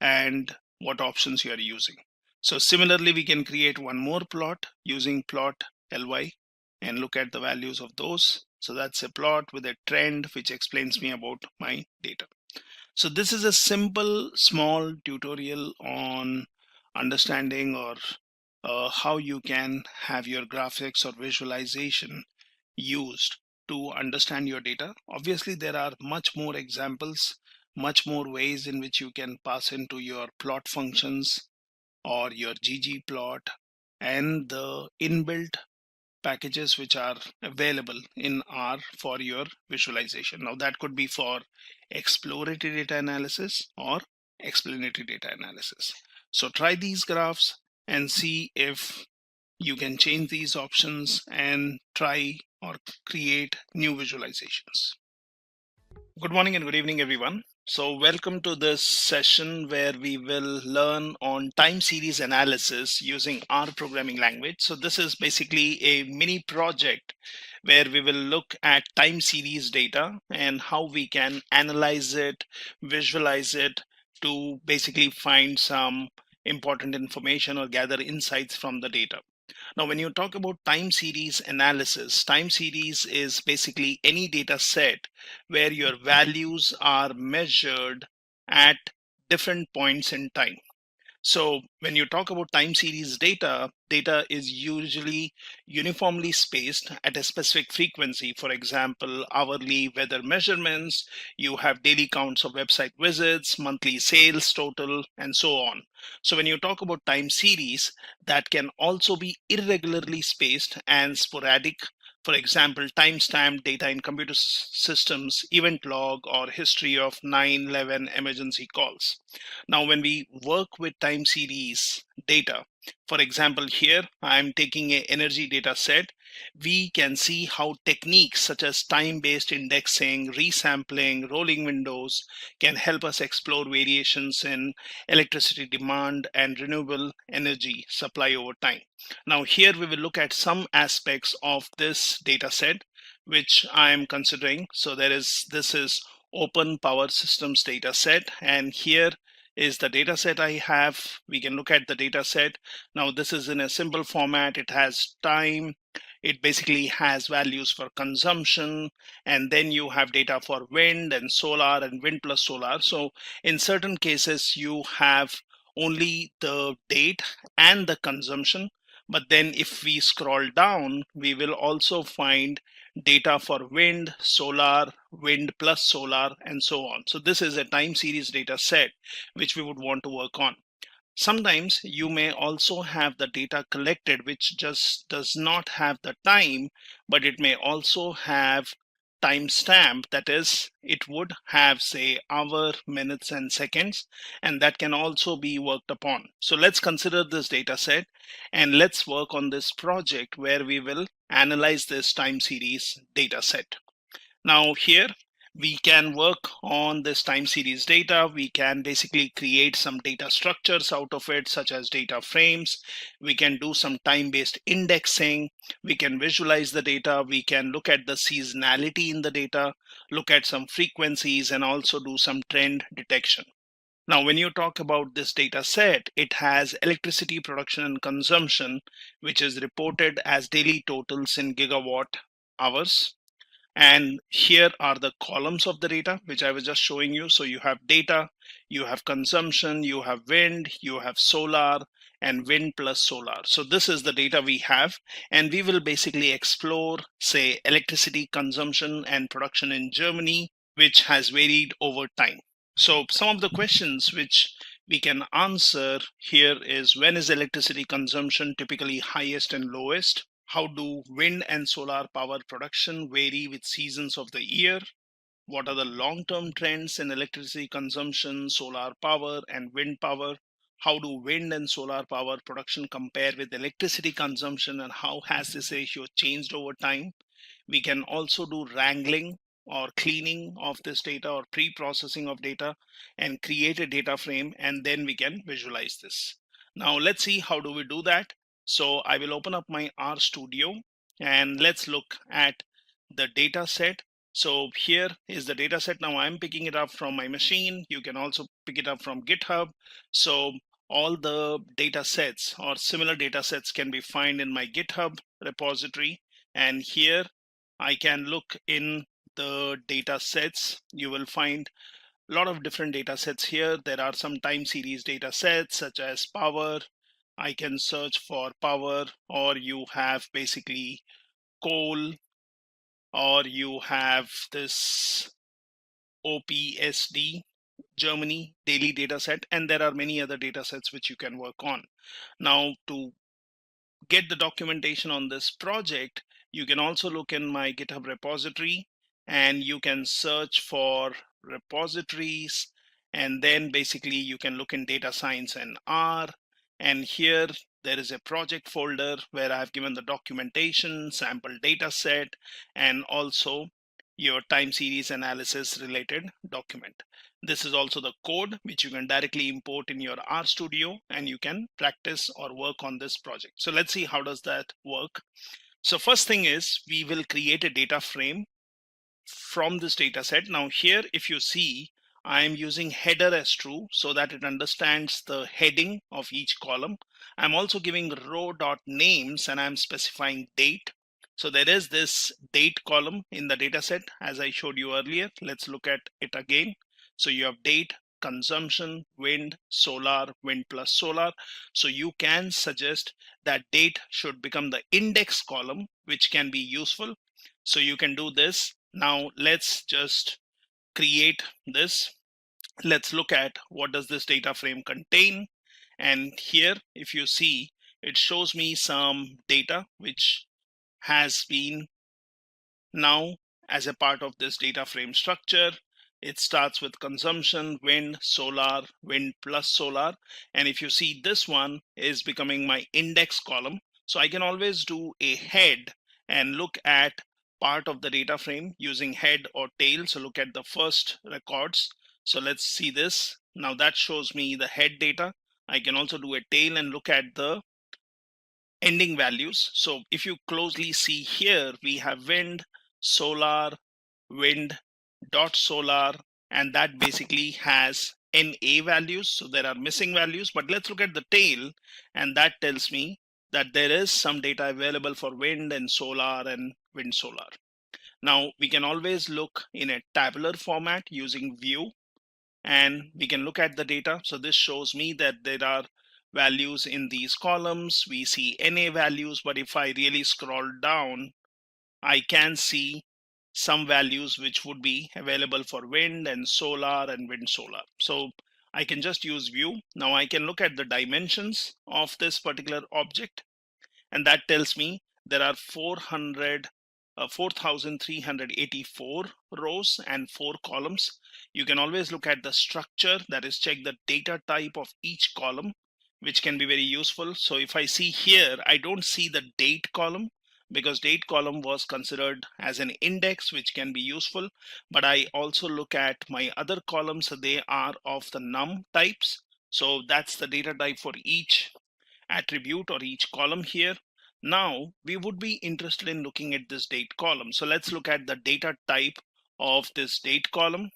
[SPEAKER 11] and what options you are using. So similarly, we can create one more plot using plot ly and look at the values of those. So that's a plot with a trend which explains me about my data. So this is a simple small tutorial on understanding or how you can have your graphics or visualization used to understand your data. Obviously, there are much more examples, much more ways in which you can pass into your plot functions or your ggplot and the inbuilt packages which are available in R for your visualization. Now that could be for exploratory data analysis or explanatory data analysis. So try these graphs and see if you can change these options and try or create new visualizations. Good morning and good evening, everyone. So welcome to this session where we will learn on time series analysis using R programming language. So this is basically a mini project where we will look at time series data and how we can analyze it, visualize it to basically find some important information or gather insights from the data. Now, when you talk about time series analysis, time series is basically any data set where your values are measured at different points in time. So when you talk about time series data, data is usually uniformly spaced at a specific frequency. For example, hourly weather measurements, you have daily counts of website visits, monthly sales total, and so on. So when you talk about time series, that can also be irregularly spaced and sporadic. For example, timestamp data in computer systems, event log, or history of 9/11 emergency calls. Now, when we work with time series data, for example, here I'm taking an energy data set, we can see how techniques such as time-based indexing, resampling, rolling windows can help us explore variations in electricity demand and renewable energy supply over time. Now, here we will look at some aspects of this data set, which I am considering. So this is open power systems data set, and here is the data set I have. We can look at the data set. Now this is in a simple format. It has time. It basically has values for consumption, and then you have data for wind and solar and wind plus solar. So in certain cases, you have only the date and the consumption. But then if we scroll down, we will also find data for wind, solar, wind plus solar, and so on. So this is a time series data set which we would want to work on. Sometimes you may also have the data collected which just does not have the time, but it may also have timestamp. That is, it would have, say, hour, minutes, and seconds, and that can also be worked upon. So let's consider this data set and let's work on this project where we will analyze this time series data set. Now here we can work on this time series data. We can basically create some data structures out of it, such as data frames. We can do some time-based indexing. We can visualize the data. We can look at the seasonality in the data, look at some frequencies, and also do some trend detection. Now, when you talk about this data set, it has electricity production and consumption, which is reported as daily totals in gigawatt hours. And here are the columns of the data, which I was just showing you. So you have data, you have consumption, you have wind, you have solar, and wind plus solar. So this is the data we have, and we will basically explore, say, electricity consumption and production in Germany, which has varied over time. So some of the questions which we can answer here is, when is electricity consumption typically highest and lowest? How do wind and solar power production vary with seasons of the year? What are the long-term trends in electricity consumption, solar power, and wind power? How do wind and solar power production compare with electricity consumption, and how has this ratio changed over time? We can also do wrangling or cleaning of this data or pre-processing of data and create a data frame, and then we can visualize this. Now let's see how do we do that. So I will open up my RStudio and let's look at the data set. So here is the data set. Now I'm picking it up from my machine. You can also pick it up from GitHub. So all the data sets or similar data sets can be found in my GitHub repository. And here I can look in the data sets. You will find a lot of different data sets here. There are some time series data sets such as power. I can search for power, or you have basically coal, or you have this OPSD Germany daily data set, and there are many other data sets which you can work on. Now, to get the documentation on this project, you can also look in my GitHub repository and you can search for repositories, and then basically you can look in data science and R, and here there is a project folder where I've given the documentation, sample data set, and also your time series analysis related document. This is also the code which you can directly import in your RStudio, and you can practice or work on this project. So let's see how does that work. So first thing is we will create a data frame from this data set. Now here, if you see, I am using header as true so that it understands the heading of each column. I'm also giving row dot names and I'm specifying date. So there is this date column in the data set as I showed you earlier. Let's look at it again. So you have date, consumption, wind, solar, wind plus solar. So you can suggest that date should become the index column, which can be useful. So you can do this. Now let's just create this. Let's look at what does this data frame contain. And here, if you see, it shows me some data which has been now as a part of this data frame structure. It starts with consumption, wind, solar, wind plus solar. And if you see, this one is becoming my index column. So I can always do a head and look at part of the data frame using head or tail. So look at the first records. So let's see this. Now that shows me the head data. I can also do a tail and look at the ending values. So if you closely see here, we have wind, solar, wind dot solar, and that basically has NA values. So there are missing values, but let's look at the tail, and that tells me that there is some data available for wind and solar and wind solar. Now we can always look in a tabular format using view, and we can look at the data. So this shows me that there are values in these columns. We see NA values, but if I really scroll down, I can see some values which would be available for wind and solar and wind solar. So I can just use view. Now I can look at the dimensions of this particular object, and that tells me there are 4,384 rows and 4 columns. You can always look at the structure, that is check the data type of each column, which can be very useful. So if I see here, I don't see the date column because date column was considered as an index, which can be useful. But I also look at my other columns. So they are of the num types. So that's the data type for each attribute or each column here. Now we would be interested in looking at this date column. So let's look at the data type of this date column.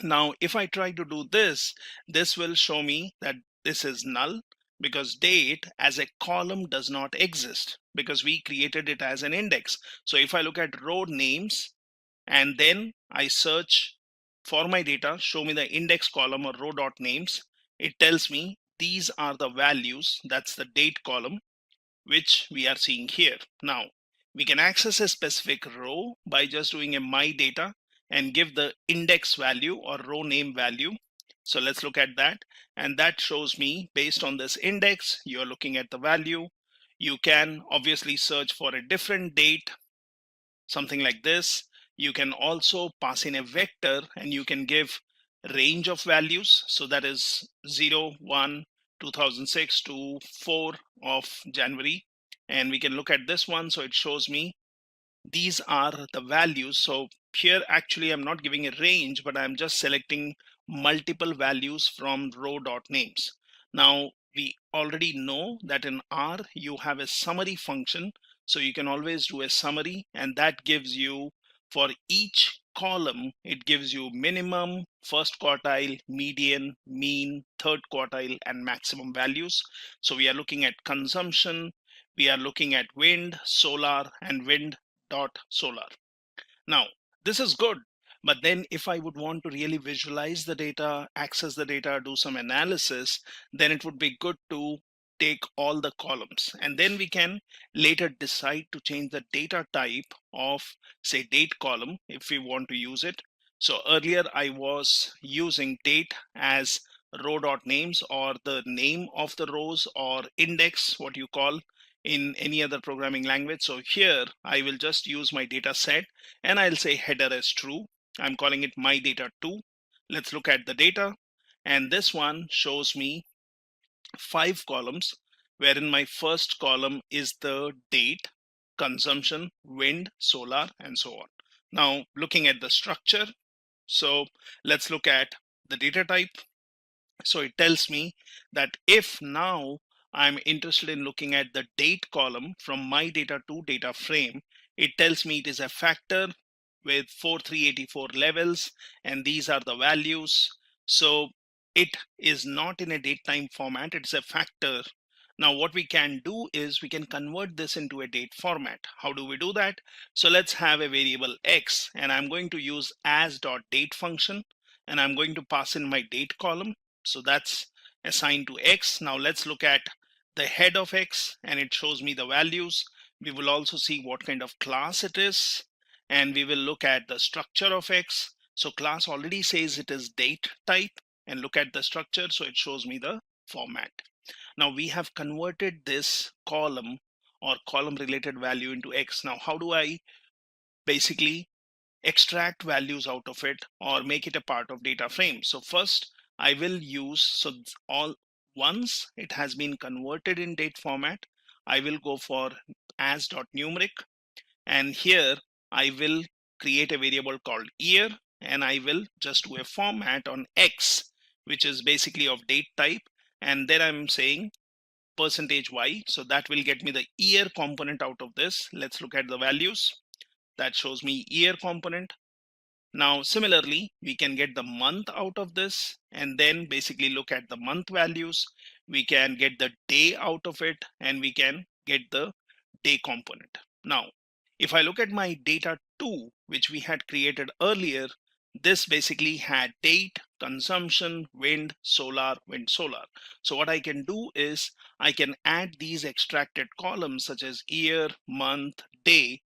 [SPEAKER 11] Now if I try to do this, this will show me that this is null because date as a column does not exist because we created it as an index. So if I look at row names and then I search for my data, show me the index column or row dot names, it tells me these are the values, that's the date column, which we are seeing here. Now we can access a specific row by just doing a my data and give the index value or row name value. So let's look at that, and that shows me based on this index you're looking at the value. You can obviously search for a different date, something like this. You can also pass in a vector and you can give range of values. So that is 0, 1, 2006 to 4 of January. And we can look at this one. So it shows me these are the values. So here actually I'm not giving a range, but I'm just selecting multiple values from row dot names. Now we already know that in R you have a summary function. So you can always do a summary, and that gives you, for each column, it gives you minimum, first quartile, median, mean, third quartile, and maximum values. So we are looking at consumption, we are looking at wind, solar, and wind dot solar. Now, this is good, but then if I would want to really visualize the data, access the data, do some analysis, then it would be good to take all the columns, and then we can later decide to change the data type of, say, date column if we want to use it. So earlier I was using date as row dot names, or the name of the rows, or index, what you call in any other programming language. So here I will just use my data set, and I'll say header as true. I'm calling it my data 2. Let's look at the data, and this one shows me 5 columns, wherein my first column is the date, consumption, wind, solar, and so on. Now looking at the structure, so let's look at the data type. So it tells me that if now I'm interested in looking at the date column from my data to data frame, it tells me it is a factor with 4384 levels, and these are the values. So it is not in a date time format, it's a factor. Now what we can do is we can convert this into a date format. How do we do that? So let's have a variable x, and I'm going to use as.date function, and I'm going to pass in my date column. So that's assigned to x. Now let's look at the head of x, and it shows me the values. We will also see what kind of class it is, and we will look at the structure of x. So class already says it is date type, and look at the structure, so it shows me the format. Now we have converted this column or column related value into x. Now how do I basically extract values out of it or make it a part of data frame? So first I will use, so all once it has been converted in date format, I will go for as.numeric, and here I will create a variable called year, and I will just do a format on x, which is basically of date type, and then I'm saying %y, so that will get me the year component out of this. Let's look at the values. That shows me year component. Now similarly, we can get the month out of this, and then basically look at the month values. We can get the day out of it, and we can get the day component. Now if I look at my data 2, which we had created earlier, this basically had date, consumption, wind, solar, wind, solar. So what I can do is I can add these extracted columns such as year, month, day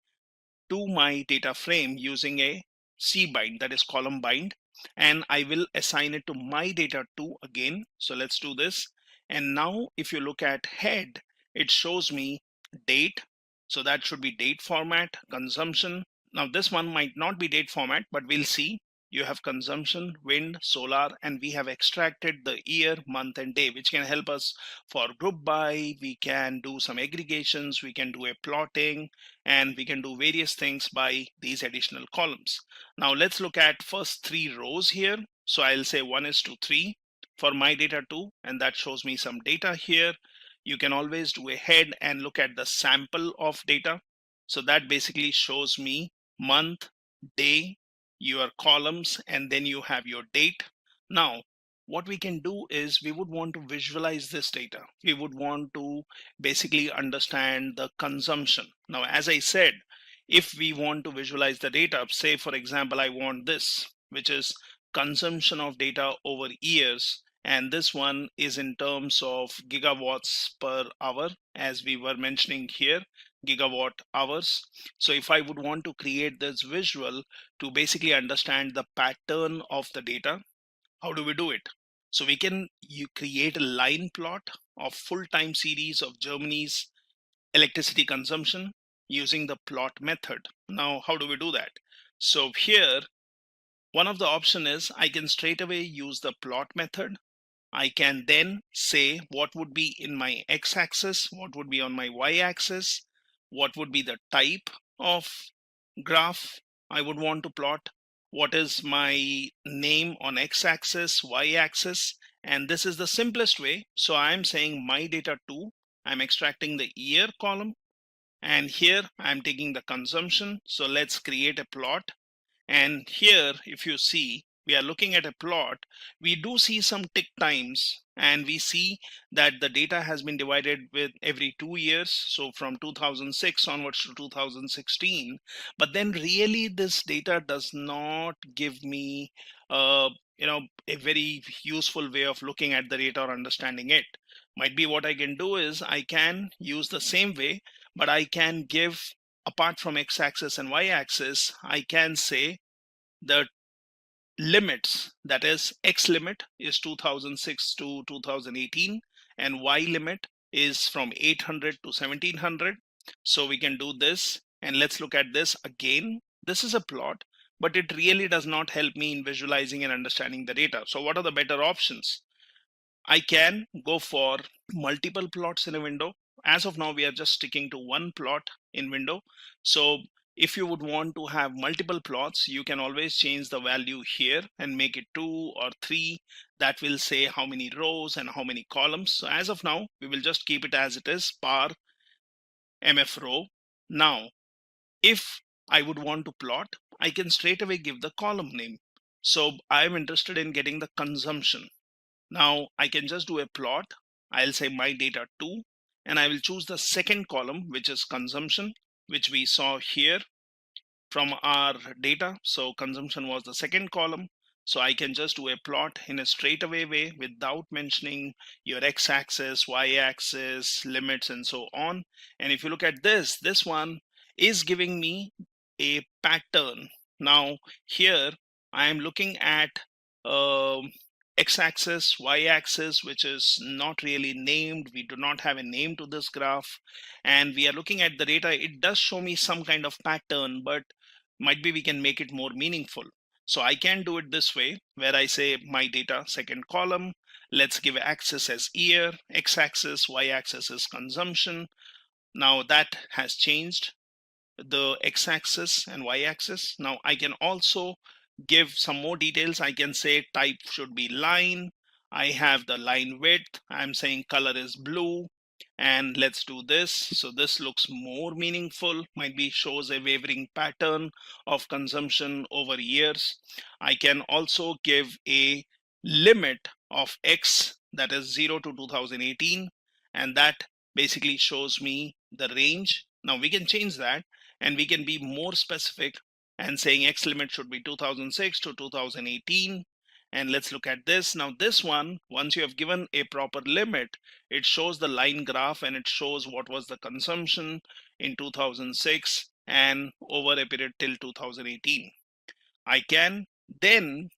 [SPEAKER 11] to my data frame using a cbind, that is column bind, and I will assign it to my data 2 again. So let's do this, and now if you look at head, it shows me date, so that should be date format, consumption. Now this one might not be date format, but we'll see. You have consumption, wind, solar, and we have extracted the year, month, and day, which can help us for group by. We can do some aggregations, we can do a plotting, and we can do various things by these additional columns. Now let's look at first 3 rows here. So I'll say 1:3 for my data 2, and that shows me some data here. You can always do a head and look at the sample of data. So that basically shows me month, day, your columns, and then you have your date. Now what we can do is we would want to visualize this data. We would want to basically understand the consumption. Now as I said, if we want to visualize the data, say for example I want this, which is consumption of data over years, and this one is in terms of gigawatts per hour, as we were mentioning here, gigawatt hours. So if I would want to create this visual to basically understand the pattern of the data, how do we do it? So we can create a line plot of full time series of Germany's electricity consumption using the plot method. Now how do we do that? So here one of the option is I can straight away use the plot method. I can then say what would be in my x-axis, what would be on my y-axis, what would be the type of graph I would want to plot, what is my name on x-axis, y-axis, and this is the simplest way. So I'm saying my data 2, I'm extracting the year column, and here I'm taking the consumption. So let's create a plot. And here, if you see, we are looking at a plot. We do see some tick times, and we see that the data has been divided with every 2 years. So from 2006 onwards to 2016. But then really this data does not give me, a very useful way of looking at the data or understanding it. Might be what I can do is I can use the same way, but I can give, apart from x-axis and y-axis, I can say the limits, that is x limit is 2006 to 2018 and y limit is from 800 to 1700. So we can do this, and let's look at this again. This is a plot, but it really does not help me in visualizing and understanding the data. So what are the better options? I can go for multiple plots in a window. As of now, we are just sticking to one plot in window. So if you would want to have multiple plots, you can always change the value here and make it 2 or 3. That will say how many rows and how many columns. So as of now, we will just keep it as it is, par mf row. Now, if I would want to plot, I can straight away give the column name. So I'm interested in getting the consumption. Now I can just do a plot. I'll say my data 2, and I will choose the second column, which is consumption, which we saw here from our data. So consumption was the second column. So I can just do a plot in a straightaway way without mentioning your x-axis, y-axis, limits, and so on. And if you look at this one is giving me a pattern. Now here I am looking at x-axis, y-axis, which is not really named. We do not have a name to this graph, and we are looking at the data. It does show me some kind of pattern, but might be we can make it more meaningful. So I can do it this way, where I say my data second column, let's give axis as year, x-axis, y-axis is consumption. Now that has changed, the x-axis and y-axis. Now I can also give some more details. I can say type should be line. I have the line width. I'm saying color is blue. And let's do this. So this looks more meaningful, might be shows a wavering pattern of consumption over years. I can also give a limit of X, that is 0 to 2018, and that basically shows me the range. Now we can change that, and we can be more specific and saying X limit should be 2006 to 2018. And let's look at this. Now this one, once you have given a proper limit, it shows the line graph, and it shows what was the consumption in 2006 and over a period till 2018. I can then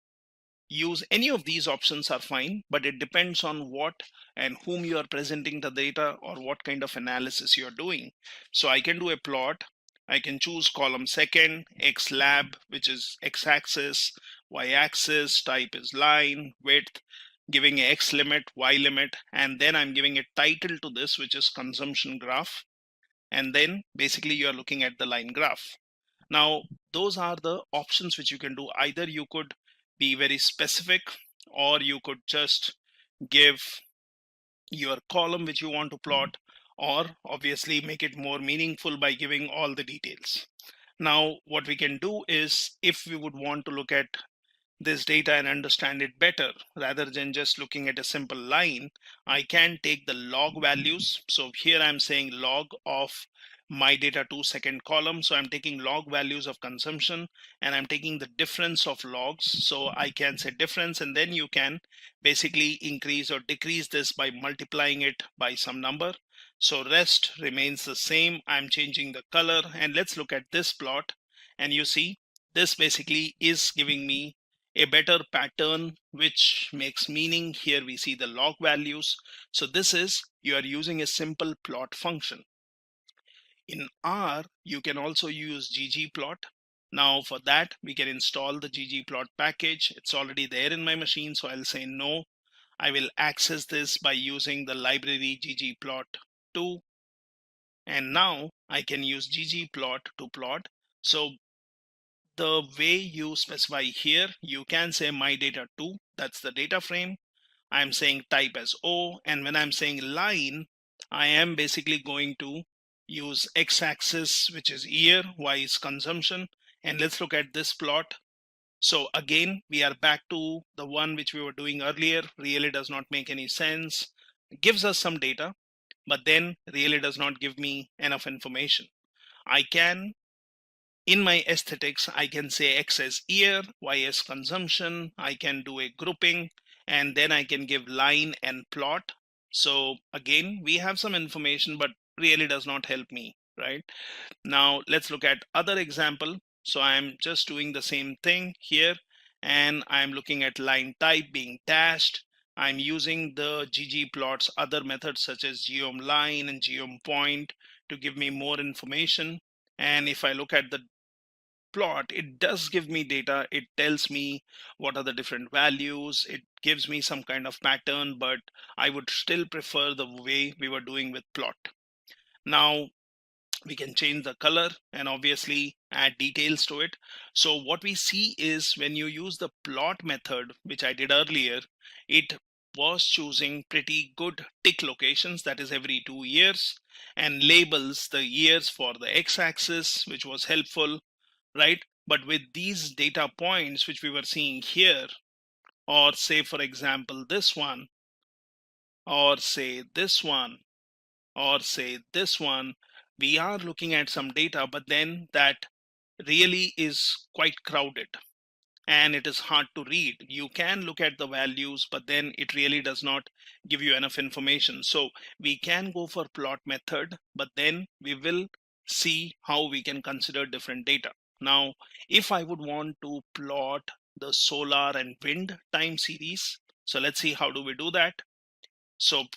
[SPEAKER 11] use any of these options are fine, but it depends on what and whom you are presenting the data or what kind of analysis you're doing. So I can do a plot. I can choose column second, X lab, which is x-axis, y-axis, type is line, width, giving a X limit, Y limit, and then I'm giving a title to this, which is consumption graph. And then basically you are looking at the line graph. Now, those are the options which you can do. Either you could be very specific, or you could just give your column which you want to plot, or obviously make it more meaningful by giving all the details. Now, what we can do is, if we would want to look at this data and understand it better, rather than just looking at a simple line, I can take the log values. So here I'm saying log of my data 2 second column. So I'm taking log values of consumption, and I'm taking the difference of logs. So I can say difference, and then you can basically increase or decrease this by multiplying it by some number. So rest remains the same. I'm changing the color, and let's look at this plot. And you see, this basically is giving me a better pattern, which makes meaning. Here we see the log values. So this is, you are using a simple plot function. In R, you can also use ggplot. Now for that, we can install the ggplot package. It's already there in my machine, so I'll say no. I will access this by using the library ggplot2. And now I can use ggplot to plot. So the way you specify here, you can say my data 2, that's the data frame. I'm saying type as O, and when I'm saying line, I am basically going to use x-axis, which is year, y is consumption. And let's look at this plot. So again, we are back to the one which we were doing earlier. Really does not make any sense. It gives us some data, but then really does not give me enough information. I can, in my aesthetics, I can say X as year, Y as consumption. I can do a grouping, and then I can give line and plot. So again, we have some information, but really does not help me, right? Now let's look at other example. So I'm just doing the same thing here, and I'm looking at line type being dashed. I'm using the ggplots other methods such as geom_line and geom_point to give me more information. And if I look at the plot, it does give me data. It tells me what are the different values. It gives me some kind of pattern, but I would still prefer the way we were doing with plot. Now we can change the color and obviously add details to it. So what we see is when you use the plot method, which I did earlier, it was choosing pretty good tick locations, that is every 2 years, and labels the years for the x-axis, which was helpful, right? But with these data points, which we were seeing here, or say, for example, this one, or say this one, or say this one, we are looking at some data, but then that really is quite crowded and it is hard to read. You can look at the values, but then it really does not give you enough information. So we can go for plot method, but then we will see how we can consider different data. Now, if I would want to plot the solar and wind time series, so let's see how do we do that. So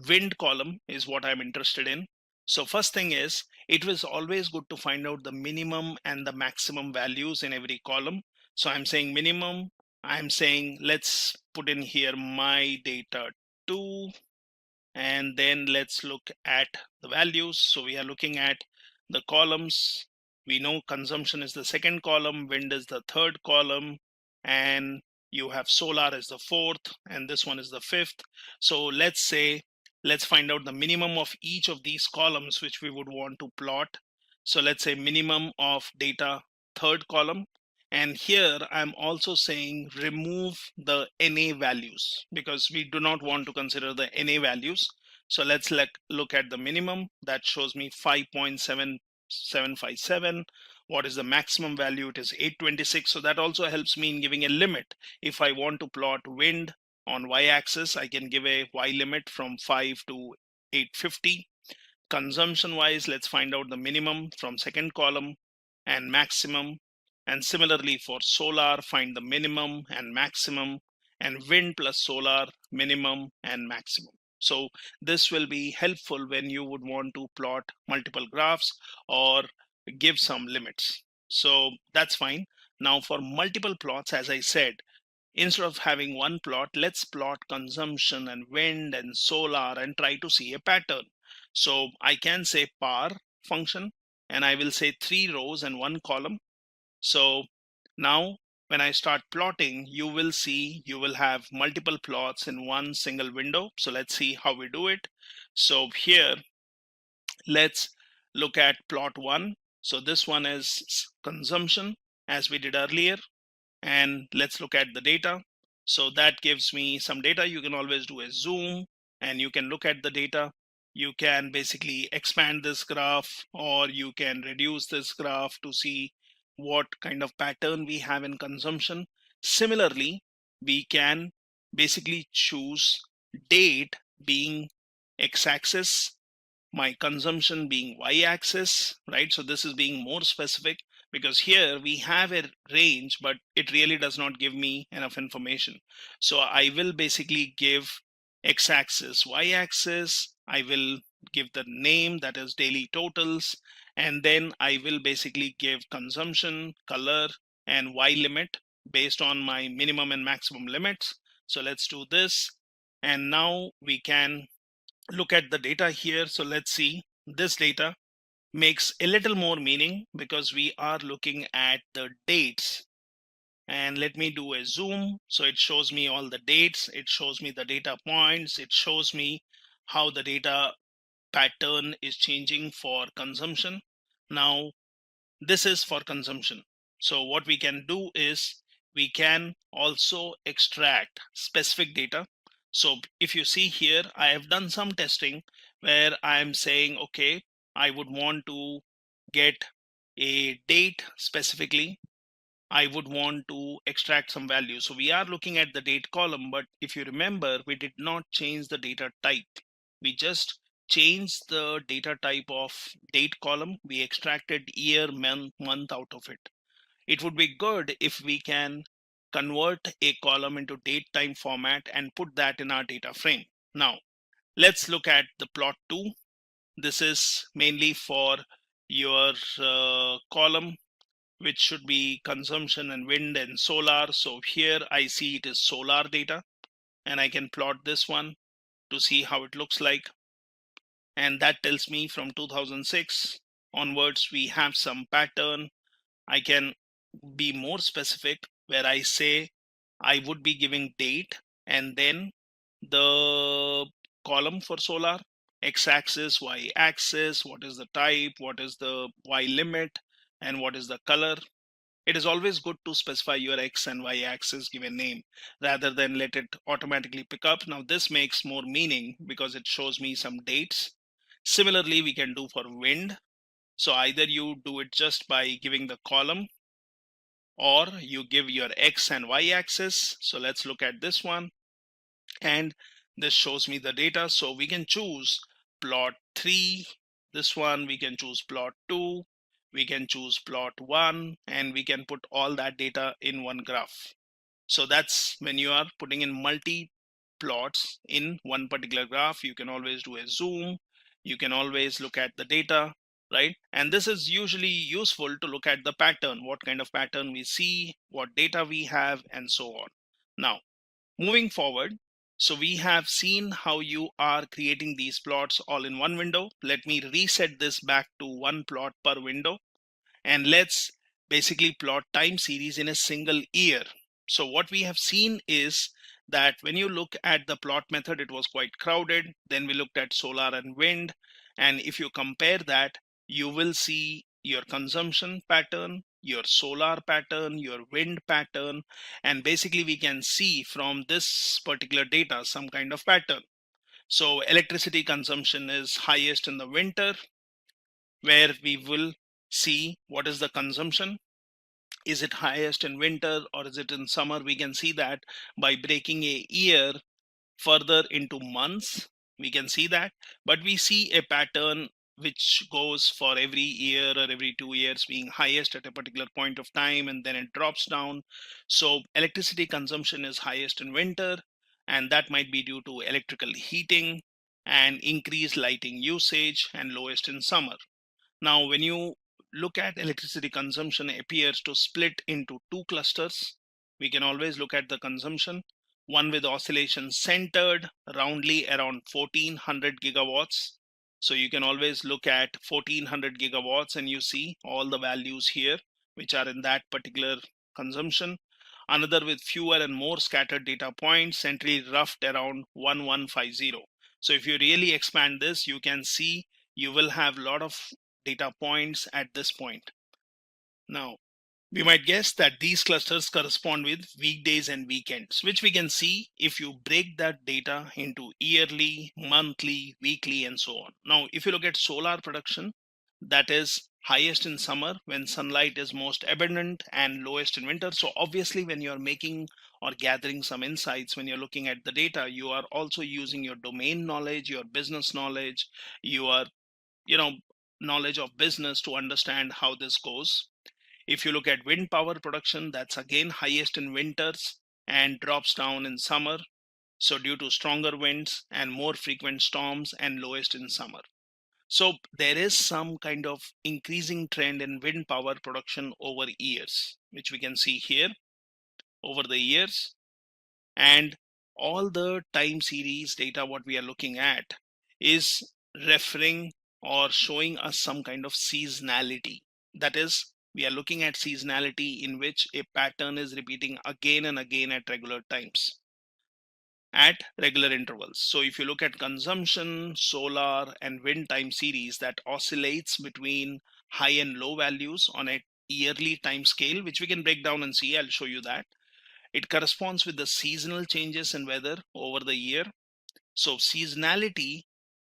[SPEAKER 11] wind column is what I'm interested in. So first thing is, it was always good to find out the minimum and the maximum values in every column. So I'm saying minimum, I'm saying let's put in here my data 2, and then let's look at the values. So we are looking at the columns. We know consumption is the second column, wind is the third column, and you have solar as the fourth, and this one is the fifth. So let's say, let's find out the minimum of each of these columns which we would want to plot. So let's say minimum of data third column. And here I'm also saying remove the NA values because we do not want to consider the NA values. So let's look at the minimum. That shows me 5.7757. What is the maximum value? It is 826. So that also helps me in giving a limit. If I want to plot wind on y-axis, I can give a y limit from 5 to 850. Consumption wise, let's find out the minimum from second column and maximum. And similarly for solar, find the minimum and maximum, and wind plus solar, minimum and maximum. So this will be helpful when you would want to plot multiple graphs or give some limits. So that's fine. Now for multiple plots, as I said, instead of having one plot, let's plot consumption and wind and solar and try to see a pattern. So I can say par function, and I will say 3 rows and 1 column. So now when I start plotting, you will see you will have multiple plots in one single window. So let's see how we do it. So here, let's look at plot 1. So this one is consumption as we did earlier. And let's look at the data. So that gives me some data. You can always do a zoom and you can look at the data. You can basically expand this graph or you can reduce this graph to see what kind of pattern we have in consumption. Similarly, we can basically choose date being x-axis, my consumption being y-axis, right? So this is being more specific because here we have a range, but it really does not give me enough information. So I will basically give x-axis, y-axis. I will give the name, that is daily totals, and then I will basically give consumption, color, and y limit based on my minimum and maximum limits. So let's do this. And now we can look at the data here. So let's see this data. makes a little more meaning because we are looking at the dates. And let me do a zoom. So it shows me all the dates. It shows me the data points. It shows me how the data pattern is changing for consumption. Now, this is for consumption. So what we can do is we can also extract specific data. So if you see here, I have done some testing where I'm saying, okay, I would want to get a date specifically. I would want to extract some value. So we are looking at the date column, but if you remember, we did not change the data type. We just changed the data type of date column. We extracted year, month out of it. It would be good if we can convert a column into date time format and put that in our data frame. Now, let's look at the plot 2. This is mainly for your column, which should be consumption and wind and solar. So here I see it is solar data, and I can plot this one to see how it looks like. And that tells me from 2006 onwards, we have some pattern. I can be more specific where I say I would be giving date and then the column for solar, x-axis, y-axis, what is the type, what is the y limit, and what is the color. It is always good to specify your x and y axis, give a name rather than let it automatically pick up. Now this makes more meaning because it shows me some dates. Similarly, we can do for wind. So either you do it just by giving the column or you give your x and y axis. So let's look at this one. And this shows me the data. So we can choose plot 3. This one we can choose plot 2. We can choose plot 1, and we can put all that data in one graph. So that's when you are putting in multi plots in one particular graph. You can always do a zoom. You can always look at the data, right? And this is usually useful to look at the pattern, what kind of pattern we see, what data we have, and so on. Now, moving forward, so we have seen how you are creating these plots all in one window. Let me reset this back to one plot per window. And let's basically plot time series in a single year. So what we have seen is that when you look at the plot method, it was quite crowded. Then we looked at solar and wind. And if you compare that, you will see your consumption pattern, your solar pattern, your wind pattern, and basically we can see from this particular data some kind of pattern. So electricity consumption is highest in the winter, where we will see what is the consumption. Is it highest in winter or is it in summer? We can see that by breaking a year further into months. We can see that, but we see a pattern which goes for every year or every 2 years being highest at a particular point of time, and then it drops down. So electricity consumption is highest in winter, and that might be due to electrical heating and increased lighting usage, and lowest in summer. Now, when you look at electricity consumption, it appears to split into two clusters. We can always look at the consumption, one with oscillation centered roundly around 1400 gigawatts. So you can always look at 1400 gigawatts and you see all the values here, which are in that particular consumption. Another with fewer and more scattered data points, centrally roughed around 1150. So if you really expand this, you can see you will have a lot of data points at this point. Now, we might guess that these clusters correspond with weekdays and weekends, which we can see if you break that data into yearly, monthly, weekly, and so on. Now, if you look at solar production, that is highest in summer when sunlight is most abundant, and lowest in winter. So obviously when you're making or gathering some insights, when you're looking at the data, you are also using your domain knowledge, your business knowledge, your knowledge of business to understand how this goes. If you look at wind power production, that's again highest in winters and drops down in summer. So due to stronger winds and more frequent storms, and lowest in summer. So there is some kind of increasing trend in wind power production over years, which we can see here over the years. And all the time series data what we are looking at is referring or showing us some kind of seasonality. That is, we are looking at seasonality in which a pattern is repeating again and again at regular times, at regular intervals. So if you look at consumption, solar, and wind time series, that oscillates between high and low values on a yearly time scale, which we can break down and see. I'll show you that. It corresponds with the seasonal changes in weather over the year. So seasonality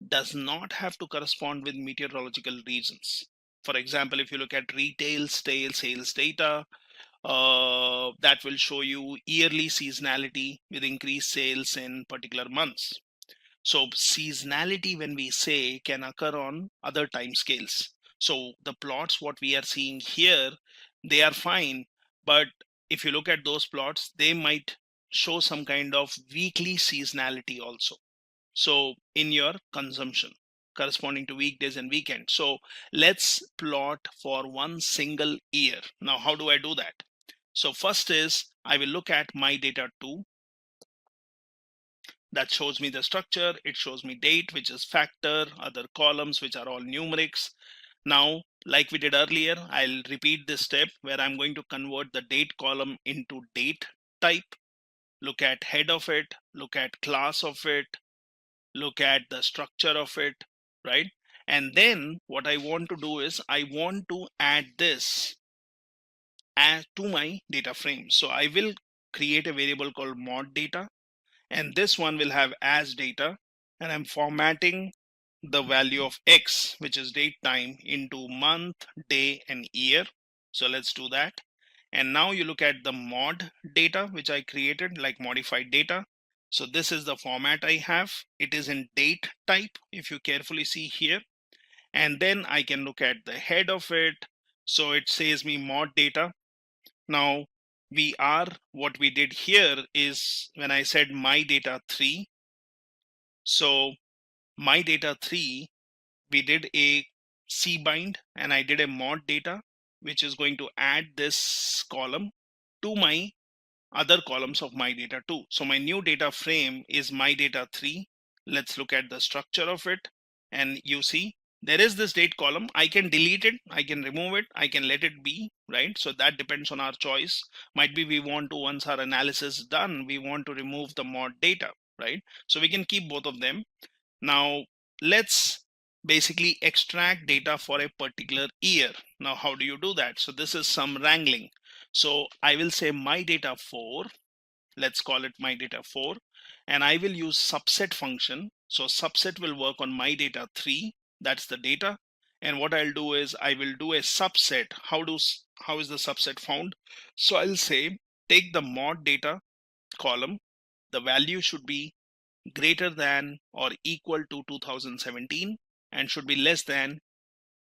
[SPEAKER 11] does not have to correspond with meteorological reasons. For example, if you look at retail sales data, that will show you yearly seasonality with increased sales in particular months. So seasonality, when we say, can occur on other time scales. So the plots, what we are seeing here, they are fine. But if you look at those plots, they might show some kind of weekly seasonality also. So in your consumption corresponding to weekdays and weekends. So let's plot for one single year. Now, how do I do that? So first is I will look at my data 2. That shows me the structure. It shows me date, which is factor, other columns, which are all numerics. Now, like we did earlier, I'll repeat this step where I'm going to convert the date column into date type. Look at head of it, look at class of it, look at the structure of it, right? And then what I want to do is I want to add this to my data frame. So I will create a variable called mod data, and this one will have as data, and I'm formatting the value of X, which is date time, into month, day, and year. So let's do that. And now you look at the mod data, which I created, like modified data. So this is the format I have. It is in date type, if you carefully see here. And then I can look at the head of it. So it says me mod data. Now what we did here is when I said my data 3. So my data 3, we did a cbind and I did a mod data, which is going to add this column to my other columns of my data 2. So my new data frame is my data 3. Let's look at the structure of it. And you see there is this date column. I can delete it, I can remove it, I can let it be, right? So that depends on our choice. Might be we want to, once our analysis is done, we want to remove the mod data, right? So we can keep both of them. Now let's basically extract data for a particular year. Now how do you do that? So this is some wrangling. So I will say my data 4, let's call it my data 4, and I will use subset function. So subset will work on my data 3, that's the data. And what I'll do is I will do a subset. How is the subset found? So I'll say take the mod data column, the value should be greater than or equal to 2017 and should be less than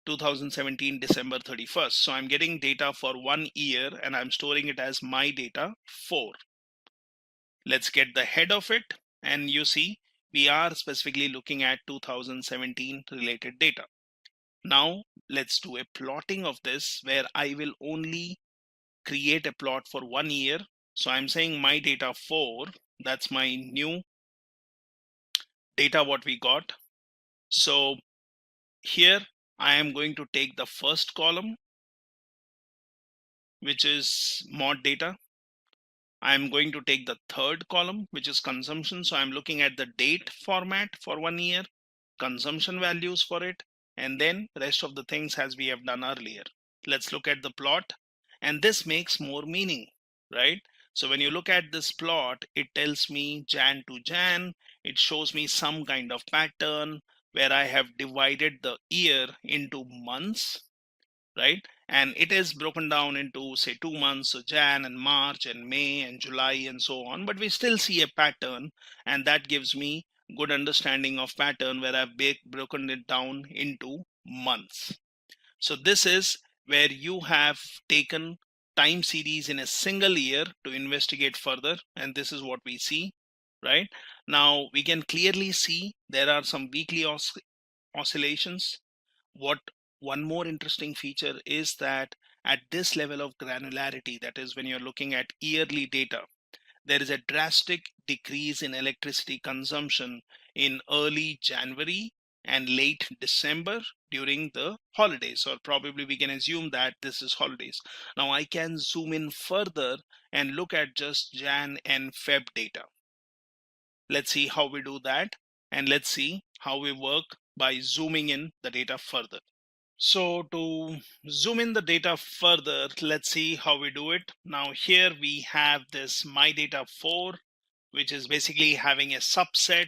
[SPEAKER 11] 2017 December 31st. So I'm getting data for 1 year and I'm storing it as my data 4. Let's get the head of it, and you see we are specifically looking at 2017 related data. Now let's do a plotting of this where I will only create a plot for 1 year. So I'm saying my data 4, that's my new data what we got. So here I am going to take the first column, which is mod data. I'm going to take the third column, which is consumption. So I'm looking at the date format for 1 year, consumption values for it, and then rest of the things as we have done earlier. Let's look at the plot, and this makes more meaning, right? So when you look at this plot, it tells me Jan to Jan. It shows me some kind of pattern where I have divided the year into months, right? And it is broken down into say 2 months, so Jan and March and May and July and so on, but we still see a pattern, and that gives me good understanding of pattern where I've broken it down into months. So this is where you have taken time series in a single year to investigate further, and this is what we see, right? Now we can clearly see there are some weekly oscillations. One more interesting feature is that at this level of granularity, that is when you're looking at yearly data, there is a drastic decrease in electricity consumption in early January and late December during the holidays, or probably we can assume that this is holidays. Now I can zoom in further and look at just Jan and Feb data. Let's see how we do that, and let's see how we work by zooming in the data further. So to zoom in the data further, let's see how we do it. Now here we have this my data 4, which is basically having a subset,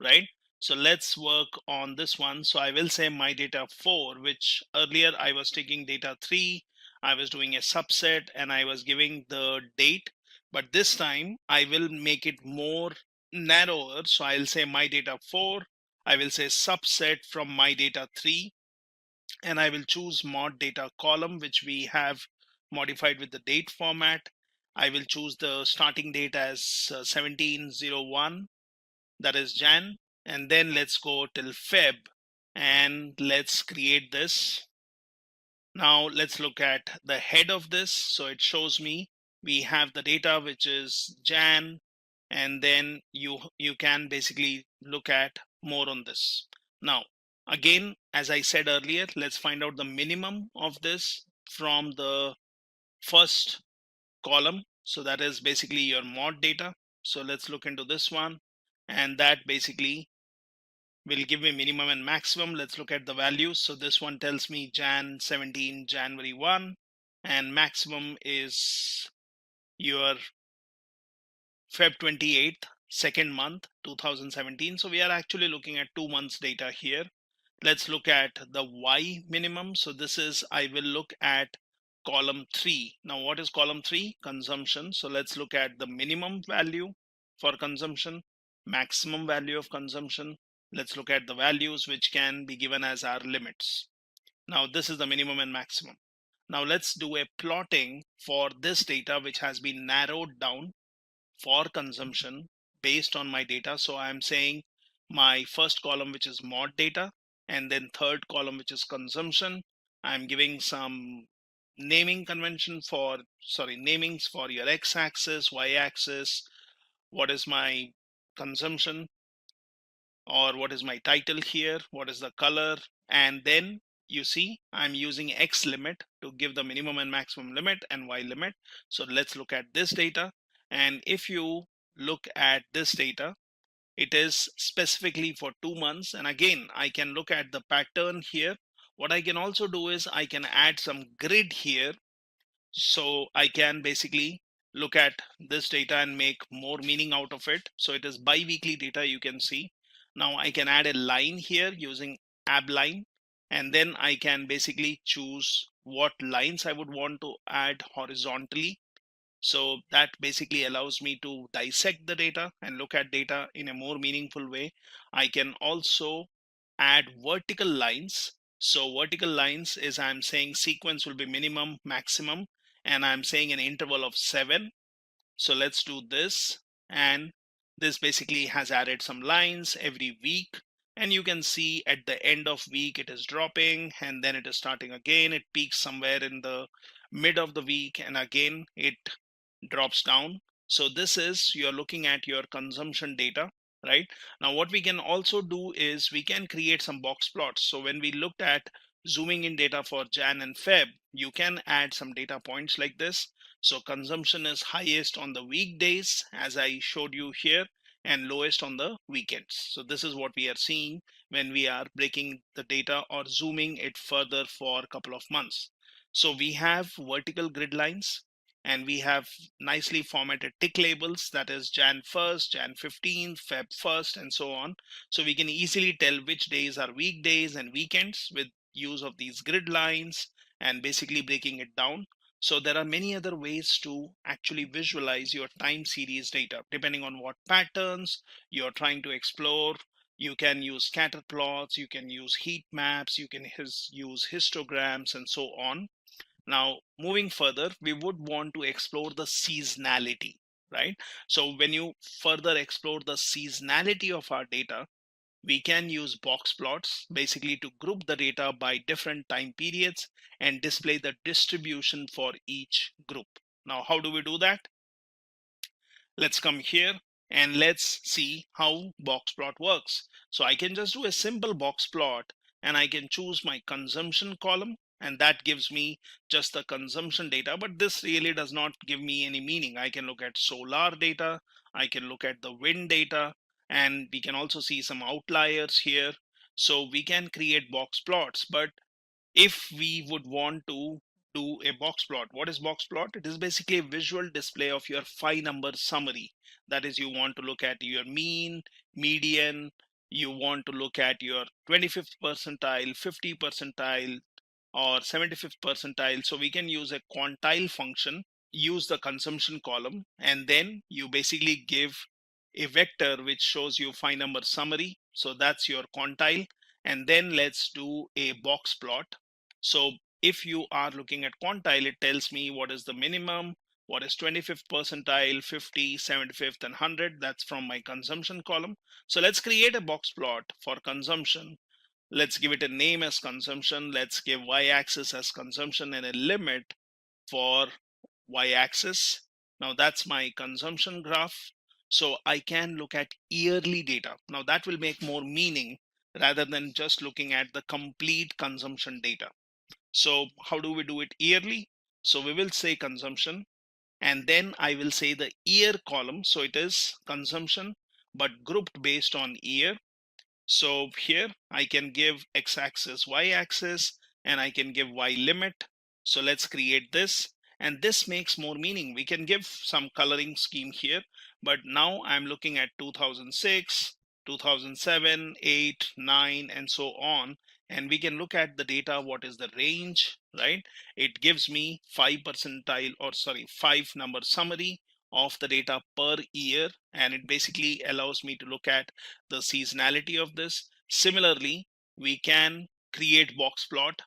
[SPEAKER 11] right? So let's work on this one. So I will say my data 4, which earlier I was taking data 3, I was doing a subset and I was giving the date, but this time I will make it more narrower. So I'll say my data 4, I will say subset from my data 3, and I will choose mod data column, which we have modified with the date format. I will choose the starting date as 1701, that is Jan, and then let's go till Feb and let's create this. Now let's look at the head of this. So it shows me we have the data which is Jan, and then you can basically look at more on this. Now again, as I said earlier, let's find out the minimum of this from the first column. So that is basically your mod data. So let's look into this one, and that basically will give me minimum and maximum. Let's look at the values. So this one tells me Jan 17, January 1, and maximum is your Feb 28th, second month, 2017. So we are actually looking at 2 months data here. Let's look at the Y minimum. So this is, I will look at column 3. Now what is column 3? Consumption. So let's look at the minimum value for consumption, maximum value of consumption. Let's look at the values which can be given as our limits. Now this is the minimum and maximum. Now let's do a plotting for this data which has been narrowed down for consumption based on my data. So I'm saying my first column, which is mod data, and then third column, which is consumption. I'm giving some naming convention for, namings for your x-axis, y-axis, what is my consumption, or what is my title here, what is the color, and then you see I'm using X limit to give the minimum and maximum limit and Y limit. So let's look at this data. And if you look at this data, it is specifically for 2 months. And again, I can look at the pattern here. What I can also do is I can add some grid here. So I can basically look at this data and make more meaning out of it. So it is bi-weekly data, you can see. Now I can add a line here using ab line, and then I can basically choose what lines I would want to add horizontally. So that basically allows me to dissect the data and look at data in a more meaningful way. I can also add vertical lines. So vertical lines is, I'm saying sequence will be minimum, maximum, and I'm saying an interval of 7. So let's do this. And this basically has added some lines every week. And you can see at the end of week, it is dropping and then it is starting again. It peaks somewhere in the mid of the week and again it drops down. So this is, you're looking at your consumption data, right? Now what we can also do is we can create some box plots. So when we looked at zooming in data for Jan and Feb, you can add some data points like this. So consumption is highest on the weekdays, as I showed you here, and lowest on the weekends. So this is what we are seeing when we are breaking the data or zooming it further for a couple of months. So we have vertical grid lines, and we have nicely formatted tick labels, that is Jan 1st, Jan 15th, Feb 1st, and so on. So we can easily tell which days are weekdays and weekends with use of these grid lines and basically breaking it down. So there are many other ways to actually visualize your time series data, depending on what patterns you're trying to explore. You can use scatter plots, you can use heat maps, you can use histograms, and so on. Now, moving further, we would want to explore the seasonality, right? So when you further explore the seasonality of our data, we can use box plots basically to group the data by different time periods and display the distribution for each group. Now, how do we do that? Let's come here And let's see how box plot works. So I can just do a simple box plot, and I can choose my consumption column, and that gives me just the consumption data, but this really does not give me any meaning. I can look at solar data, I can look at the wind data, and we can also see some outliers here. So we can create box plots, but if we would want to do a box plot, what is box plot? It is basically a visual display of your 5-number summary. That is, you want to look at your mean, median, you want to look at your 25th percentile, 50 percentile, or 75th percentile. So we can use a quantile function, use the consumption column, and then you basically give a vector which shows you 5-number summary. So that's your quantile. And then let's do a box plot. So if you are looking at quantile, it tells me what is the minimum, what is 25th percentile, 50, 75th, and 100. That's from my consumption column. So let's create a box plot for consumption. Let's give it a name as consumption. Let's give y-axis as consumption and a limit for y-axis. Now that's my consumption graph. So I can look at yearly data. Now that will make more meaning rather than just looking at the complete consumption data. So how do we do it yearly? So we will say consumption, and then I will say the year column. So it is consumption, but grouped based on year. So here I can give x-axis, y-axis, and I can give y limit. So let's create this, and this makes more meaning. We can give some coloring scheme here, but now I'm looking at 2006, 2007, 8, 9, and so on. And we can look at the data. What is the range, right? It gives me 5-number summary of the data per year, and it basically allows me to look at the seasonality of this. Similarly, we can create box plot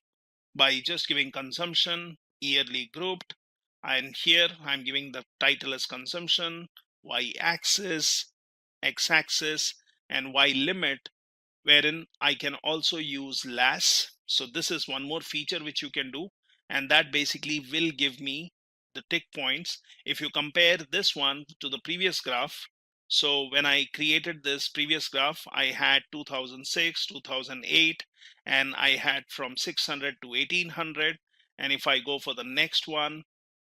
[SPEAKER 11] by just giving consumption, yearly grouped, and here I'm giving the title as consumption, y-axis, x-axis, and y limit, wherein I can also use las. So this is one more feature which you can do, and that basically will give me the tick points. If you compare this one to the previous graph, so when I created this previous graph, I had 2006, 2008, and I had from 600 to 1800. And if I go for the next one,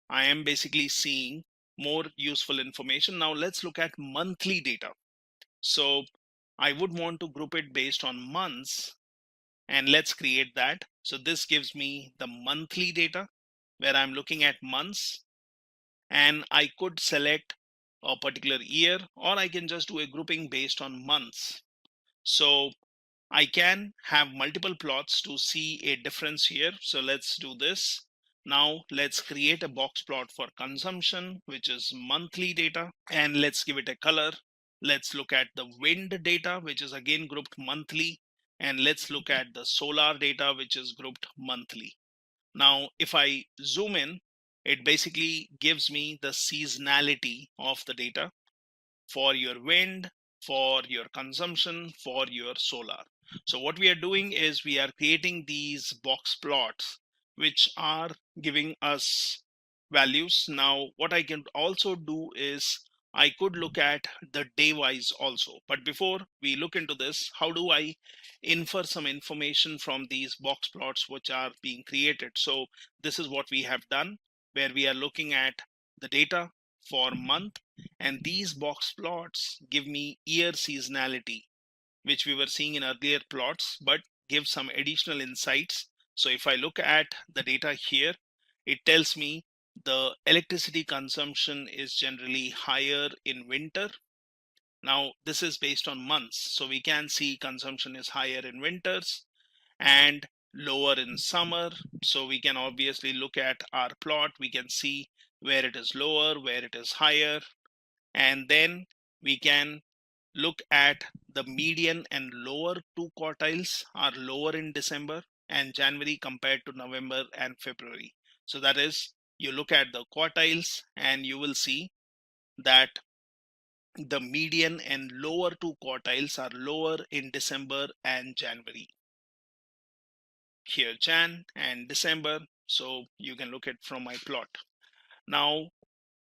[SPEAKER 11] I am basically seeing more useful information. Now let's look at monthly data. So I would want to group it based on months, and let's create that. So this gives me the monthly data where I'm looking at months, and I could select a particular year, or I can just do a grouping based on months. So I can have multiple plots to see a difference here. So let's do this. Now let's create a box plot for consumption, which is monthly data, and let's give it a color. Let's look at the wind data, which is again grouped monthly, and let's look at the solar data, which is grouped monthly. Now, if I zoom in, it basically gives me the seasonality of the data for your wind, for your consumption, for your solar. So what we are doing is we are creating these box plots which are giving us values. Now what I can also do is I could look at the day wise also. But before we look into this, how do I infer some information from these box plots which are being created? So this is what we have done, where we are looking at the data for month, and these box plots give me year seasonality, which we were seeing in earlier plots, but give some additional insights. So if I look at the data here, it tells me the electricity consumption is generally higher in winter. Now this is based on months, so we can see consumption is higher in winters and lower in summer. So we can obviously look at our plot, we can see where it is lower, where it is higher, and then we can look at the median and lower two quartiles are lower in December and January compared to November and February. So that is, you look at the quartiles and you will see that the median and lower two quartiles are lower in December and January. Here Jan and December, so you can look at from my plot. Now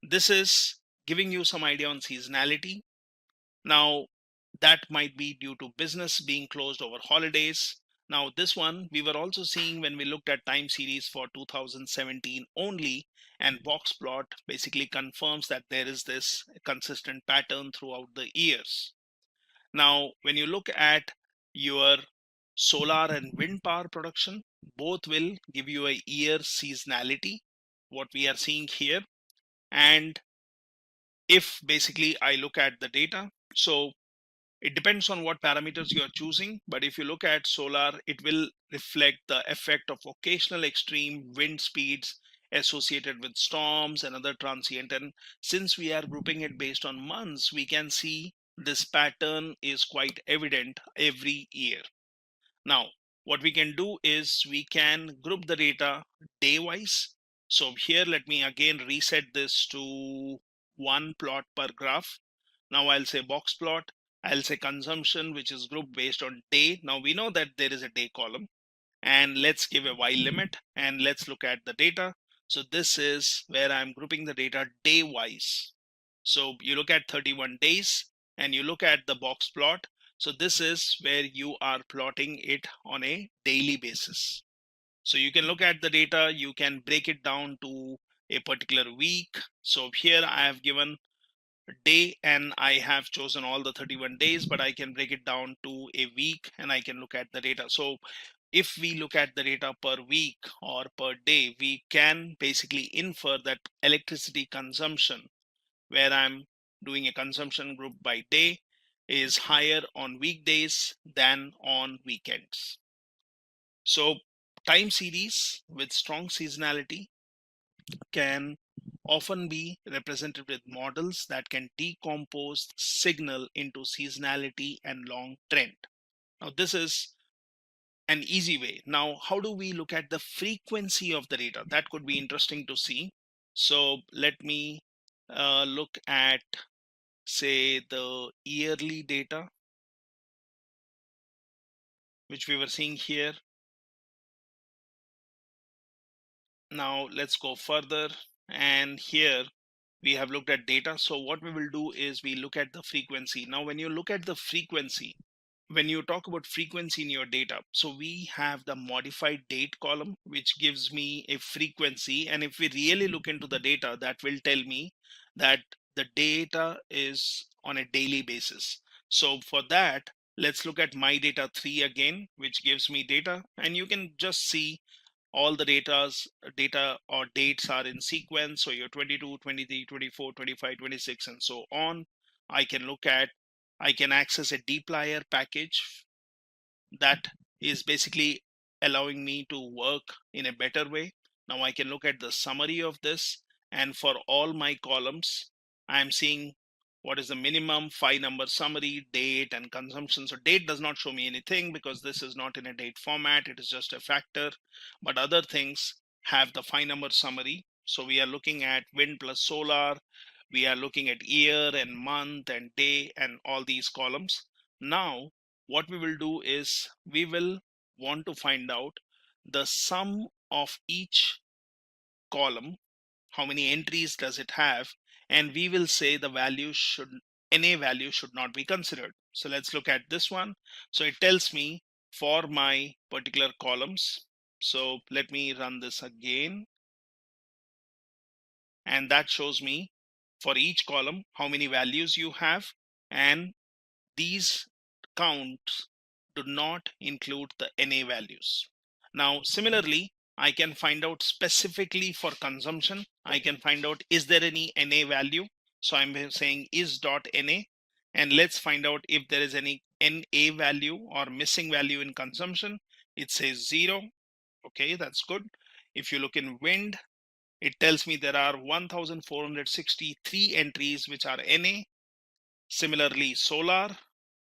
[SPEAKER 11] this is giving you some idea on seasonality. Now, that might be due to business being closed over holidays. Now, this one we were also seeing when we looked at time series for 2017 only, and box plot basically confirms that there is this consistent pattern throughout the years. Now, when you look at your solar and wind power production, both will give you a year seasonality, what we are seeing here. And if basically I look at the data, so it depends on what parameters you are choosing, but if you look at solar, it will reflect the effect of occasional extreme wind speeds associated with storms and other transient. And since we are grouping it based on months, we can see this pattern is quite evident every year. Now, what we can do is we can group the data day wise. So here, let me again reset this to one plot per graph. Now I'll say box plot. I'll say consumption, which is grouped based on day. Now we know that there is a day column, and let's give a while limit and let's look at the data. So this is where I'm grouping the data day wise. So you look at 31 days and you look at the box plot. So this is where you are plotting it on a daily basis. So you can look at the data, you can break it down to a particular week. So here I have given day and I have chosen all the 31 days, but I can break it down to a week and I can look at the data. So if we look at the data per week or per day, we can basically infer that electricity consumption, where I'm doing a consumption group by day, is higher on weekdays than on weekends. So time series with strong seasonality can often be represented with models that can decompose signal into seasonality and long trend. Now this is an easy way. Now, how do we look at the frequency of the data? That could be interesting to see. So let me look at, say, the yearly data, which we were seeing here. Now let's go further, and here we have looked at data. So what we will do is we look at the frequency. Now when you look at the frequency, when you talk about frequency in your data, so we have the modified date column, which gives me a frequency. And if we really look into the data, that will tell me that the data is on a daily basis. So for that, let's look at my data 3 again, which gives me data, and you can just see all the data or dates are in sequence. So your 22, 23, 24, 25, 26, and so on. I can access a dplyr package that is basically allowing me to work in a better way. Now I can look at the summary of this, and for all my columns, I'm seeing what is the minimum 5-number summary, date, and consumption. So date does not show me anything because this is not in a date format, it is just a factor, but other things have the 5-number summary. So we are looking at wind plus solar, we are looking at year and month and day and all these columns. Now what we will do is we will want to find out the sum of each column, how many entries does it have, and we will say the value should, NA value should not be considered. So let's look at this one. So it tells me for my particular columns. So let me run this again, and that shows me for each column how many values you have, and these counts do not include the NA values. Now, similarly, I can find out specifically for consumption. I can find out, is there any NA value? So I'm saying is.NA, and let's find out if there is any NA value or missing value in consumption. It says 0. Okay, that's good. If you look in wind, it tells me there are 1,463 entries which are NA. Similarly, solar,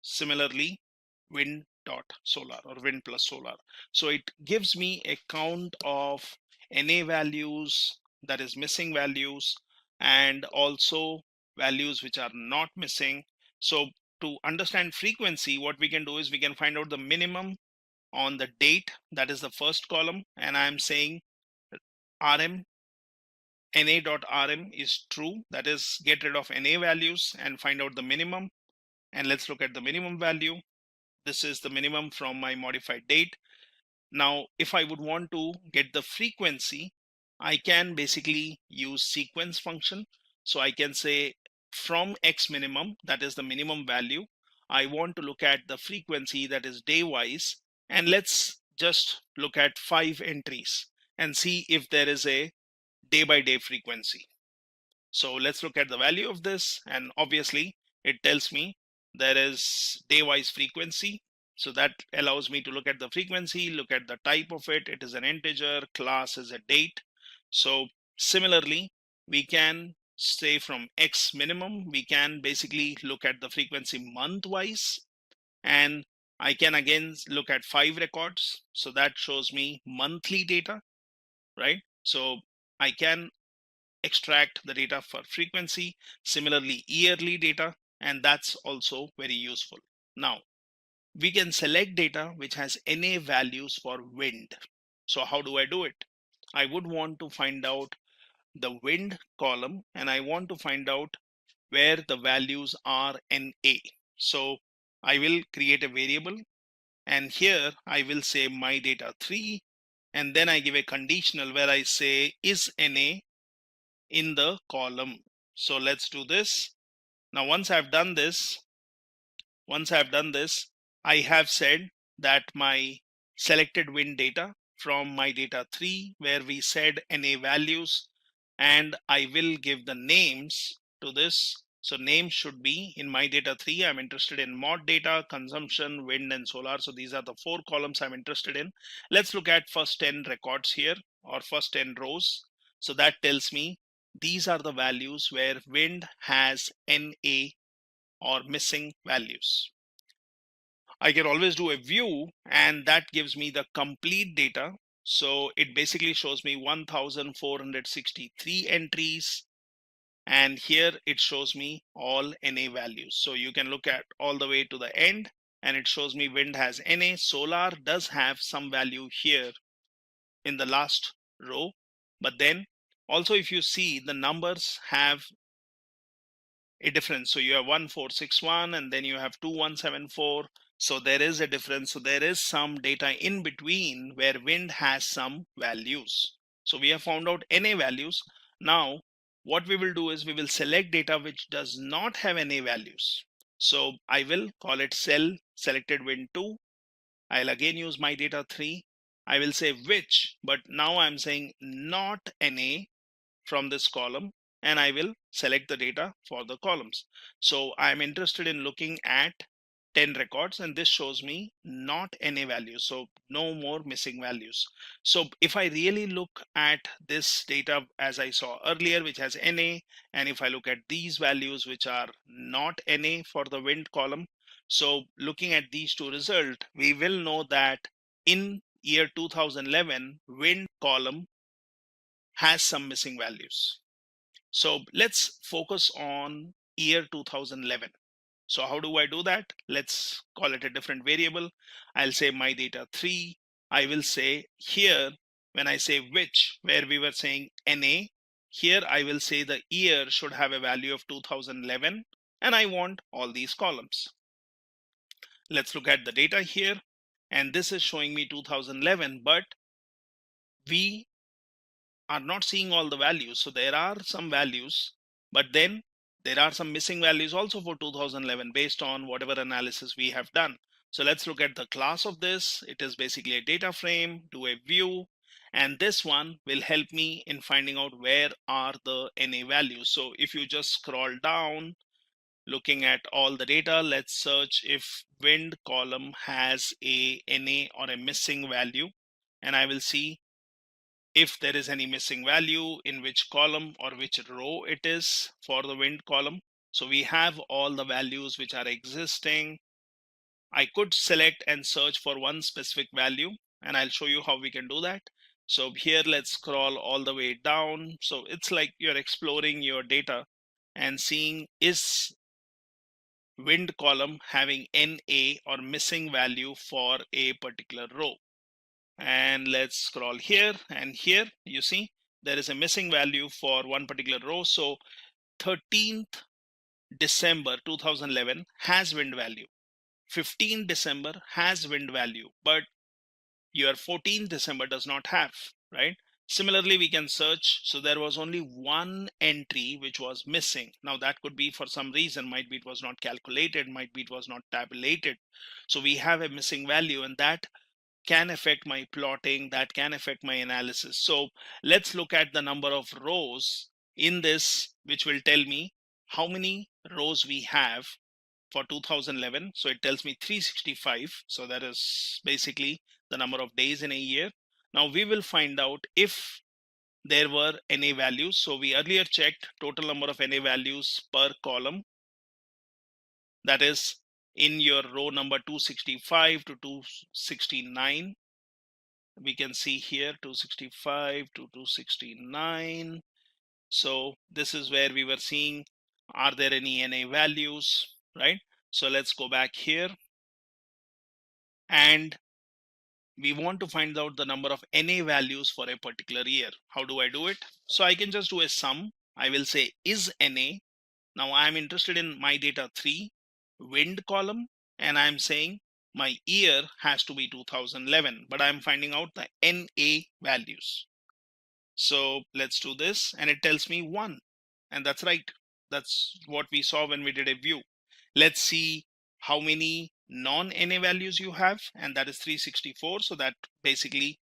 [SPEAKER 11] similarly, wind dot solar or wind plus solar. So it gives me a count of NA values, that is missing values, and also values which are not missing. So to understand frequency, what we can do is we can find out the minimum on the date, that is the first column, and I'm saying RM na.rm is true, that is get rid of NA values and find out the minimum. and let's look at the minimum value. This is the minimum from my modified date. Now, if I would want to get the frequency, I can basically use sequence function. So I can say from X minimum, that is the minimum value, I want to look at the frequency, that is day wise, and let's just look at 5 entries and see if there is a day by day frequency. So let's look at the value of this, and obviously it tells me there is day-wise frequency. So that allows me to look at the frequency, look at the type of it. It is an integer, class is a date. So similarly, we can say from X minimum, we can basically look at the frequency month-wise, and I can again look at 5 records. So that shows me monthly data, right? So I can extract the data for frequency, similarly yearly data, and that's also very useful. Now, we can select data which has NA values for wind. So how do I do it? I would want to find out the wind column, and I want to find out where the values are NA. So I will create a variable, and here I will say my data 3, and then I give a conditional where I say is NA in the column. So let's do this. Now, once I've done this, I have said that my selected wind data from my data 3, where we said NA values, and I will give the names to this. So names should be in my data 3. I'm interested in mod data, consumption, wind, and solar. So these are the 4 columns I'm interested in. Let's look at first 10 records here, or first 10 rows. So that tells me these are the values where wind has NA or missing values. I can always do a view, and that gives me the complete data. So it basically shows me 1,463 entries, and here it shows me all NA values. So you can look at all the way to the end, and it shows me wind has NA. Solar does have some value here in the last row, but then also if you see, the numbers have a difference. So you have 1461 and then you have 2174. So there is a difference. So there is some data in between where wind has some values. So we have found out NA values. Now what we will do is we will select data which does not have NA values. So I will call it cell selected wind 2. I'll again use my data 3. I will say which, but now I'm saying not NA from this column, and I will select the data for the columns. So I'm interested in looking at 10 records, and this shows me not NA values, so no more missing values. So if I really look at this data as I saw earlier, which has NA, and if I look at these values which are not NA for the wind column, so looking at these two results, we will know that in year 2011, wind column has some missing values. So let's focus on year 2011. So how do I do that? Let's call it a different variable. I'll say my data 3. I will say here, when I say which, where we were saying NA, here I will say the year should have a value of 2011, and I want all these columns. Let's look at the data here, and this is showing me 2011, but we are not seeing all the values. So there are some values, but then there are some missing values also for 2011 based on whatever analysis we have done. So let's look at the class of this. It is basically a data frame, do a view, and this one will help me in finding out where are the NA values. So if you just scroll down, looking at all the data, let's search if wind column has a NA or a missing value, and I will see if there is any missing value, in which column or which row it is for the wind column. So we have all the values which are existing. I could select and search for one specific value, and I'll show you how we can do that. So here, let's scroll all the way down. So it's like you're exploring your data and seeing is wind column having NA or missing value for a particular row. And let's scroll here, and here you see there is a missing value for one particular row. So 13th December 2011 has wind value. 15 December has wind value, but your 14 December does not have, right? Similarly, we can search. So there was only one entry which was missing. Now that could be for some reason, might be it was not calculated, might be it was not tabulated. So we have a missing value, and that can affect my plotting, that can affect my analysis. So let's look at the number of rows in this, which will tell me how many rows we have for 2011. So it tells me 365. So that is basically the number of days in a year. Now we will find out if there were NA values. So we earlier checked total number of NA values per column. That is in your row number 265 to 269. We can see here 265 to 269. So this is where we were seeing, are there any NA values, right? So let's go back here, and we want to find out the number of NA values for a particular year. How do I do it? So I can just do a sum. I will say is NA. Now I'm interested in my data 3 wind column, and I'm saying my year has to be 2011, but I'm finding out the NA values. So let's do this, and it tells me 1, and that's right. That's what we saw when we did a view. Let's see how many non-NA values you have, and that is 364. So that basically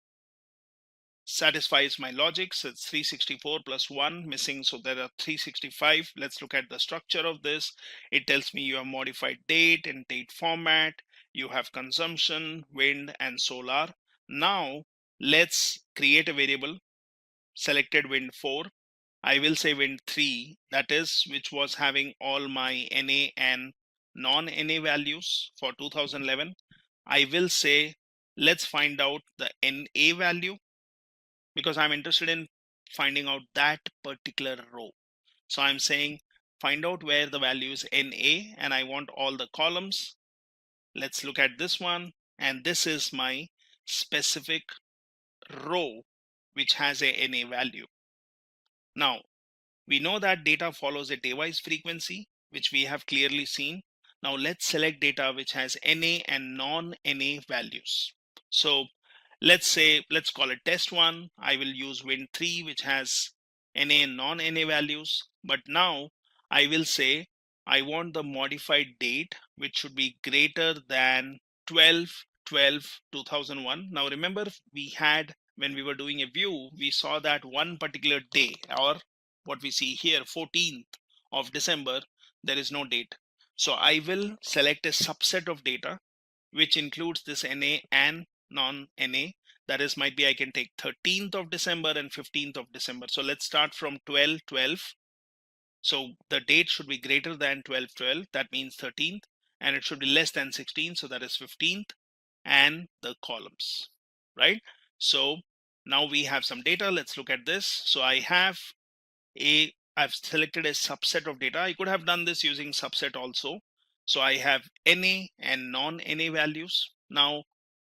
[SPEAKER 11] satisfies my logic. So it's 364 plus 1 missing, so there are 365. Let's look at the structure of this. It tells me you have modified date and date format, you have consumption, wind, and solar. Now let's create a variable, selected wind 4. I will say wind 3, that is, which was having all my NA and non-NA values for 2011. I will say, let's find out the NA value, because I'm interested in finding out that particular row. So I'm saying find out where the value is NA, and I want all the columns. Let's look at this one, and this is my specific row which has a NA value. Now we know that data follows a day-wise frequency, which we have clearly seen. Now let's select data which has NA and non-NA values. So let's call it test 1. I will use wind 3, which has NA and non-NA values. But now I will say I want the modified date, which should be greater than 12/12/2001. Now remember, we had, when we were doing a view, we saw that one particular day, or what we see here, 14th of December, there is no date. So I will select a subset of data which includes this NA and non-NA. That is, might be I can take 13th of December and 15th of December. So let's start from 12/12. So the date should be greater than 12/12. That means 13th, and it should be less than 16th. So that is 15th, and the columns, right? So now we have some data. Let's look at this. So I've selected a subset of data. I could have done this using subset also. So I have NA and non-NA values. Now,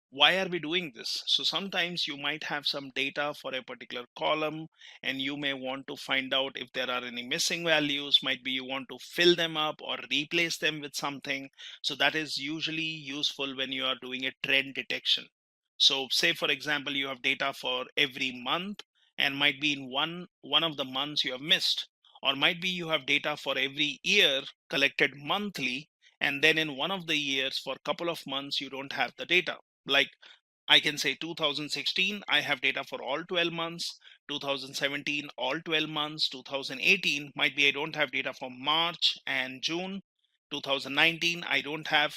[SPEAKER 11] why are we doing this? So sometimes you might have some data for a particular column, and you may want to find out if there are any missing values. Might be you want to fill them up or replace them with something. So that is usually useful when you are doing a trend detection. So say, for example, you have data for every month, and might be in one of the months you have missed, or might be you have data for every year collected monthly, and then in one of the years for a couple of months you don't have the data. Like I can say 2016, I have data for all 12 months, 2017, all 12 months, 2018, might be I don't have data for March and June, 2019, I don't have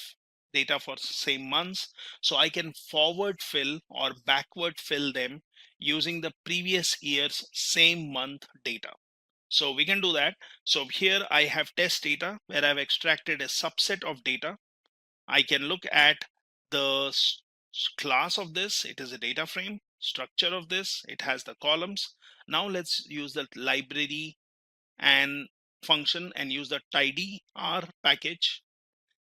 [SPEAKER 11] data for same months. So I can forward fill or backward fill them using the previous year's same month data. So we can do that. So here I have test data where I've extracted a subset of data. I can look at the class of this. It is a data frame. Structure of this, it has the columns. Now let's use the library and function and use the tidyr package.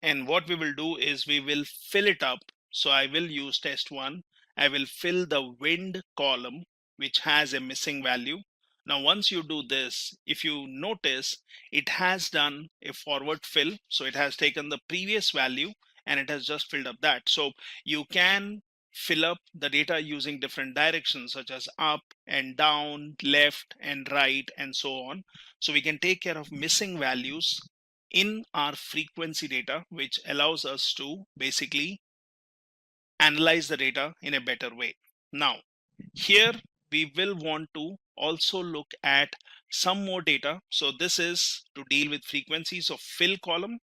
[SPEAKER 11] And what we will do is we will fill it up. So I will use test 1. I will fill the wind column, which has a missing value. Now, once you do this, if you notice, it has done a forward fill. So it has taken the previous value and it has just filled up that. So you can fill up the data using different directions such as up and down, left and right, and so on. So we can take care of missing values in our frequency data, which allows us to basically analyze the data in a better way. Now, here we will want to also look at some more data. So this is to deal with frequencies of fill column,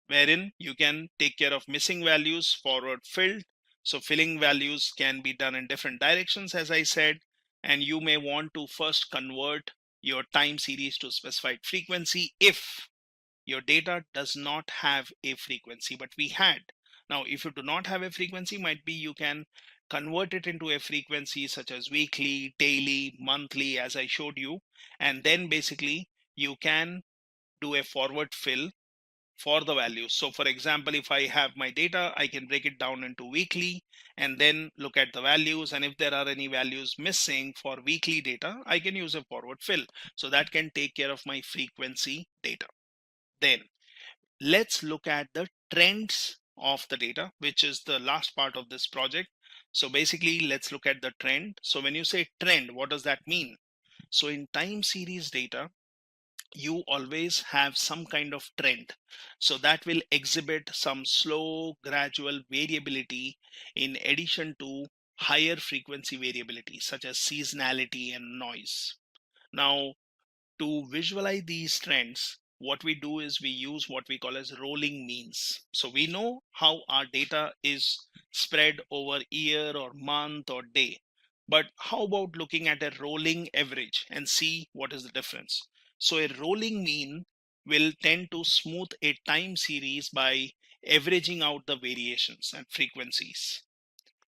[SPEAKER 11] wherein you can take care of missing values forward filled. So filling values can be done in different directions, as I said, and you may want to first convert your time series to specified frequency if your data does not have a frequency, but we had. Now, if you do not have a frequency, might be you can convert it into a frequency such as weekly, daily, monthly, as I showed you, and then basically you can do a forward fill for the values. So for example, if I have my data, I can break it down into weekly and then look at the values. And if there are any values missing for weekly data, I can use a forward fill. So that can take care of my frequency data. Then let's look at the trends of the data, which is the last part of this project. So basically, let's look at the trend. So when you say trend, what does that mean? So in time series data, you always have some kind of trend. So that will exhibit some slow, gradual variability in addition to higher frequency variability, such as seasonality and noise. Now, to visualize these trends, what we do is we use what we call as rolling means. So we know how our data is spread over year or month or day. But how about looking at a rolling average and see what is the difference? So a rolling mean will tend to smooth a time series by averaging out the variations and frequencies.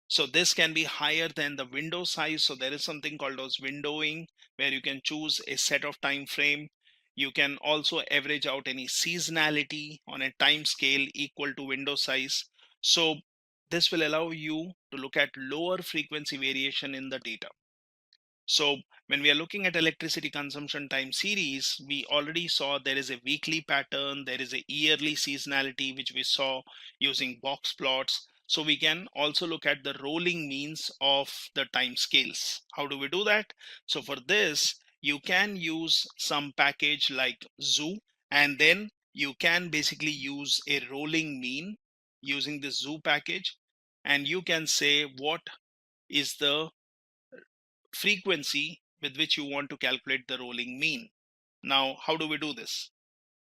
[SPEAKER 11] So this can be higher than the window size. So there is something called as windowing, where you can choose a set of time frame. You can also average out any seasonality on a time scale equal to window size. So this will allow you to look at lower frequency variation in the data. So when we are looking at electricity consumption time series, we already saw there is a weekly pattern, there is a yearly seasonality, which we saw using box plots. So we can also look at the rolling means of the time scales. How do we do that? So for this, you can use some package like Zoo, and then you can basically use a rolling mean using the Zoo package, and you can say what is the frequency with which you want to calculate the rolling mean. Now, how do we do this?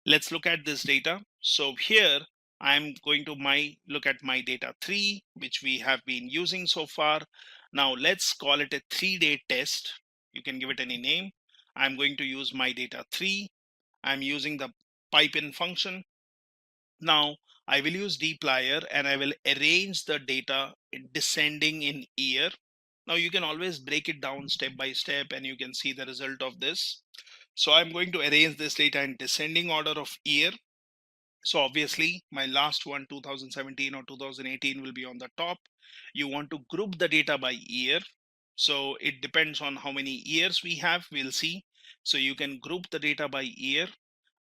[SPEAKER 11] Let's look at this data. So here I'm going to look at my data 3, which we have been using so far. Now let's call it a 3-day test. You can give it any name. I'm going to use my data 3. I'm using the pipe in function. Now I will use dplyr and I will arrange the data descending in year. Now you can always break it down step by step and you can see the result of this. So I'm going to arrange this data in descending order of year. So obviously my last one, 2017 or 2018, will be on the top. You want to group the data by year. So it depends on how many years we have, we'll see. So you can group the data by year.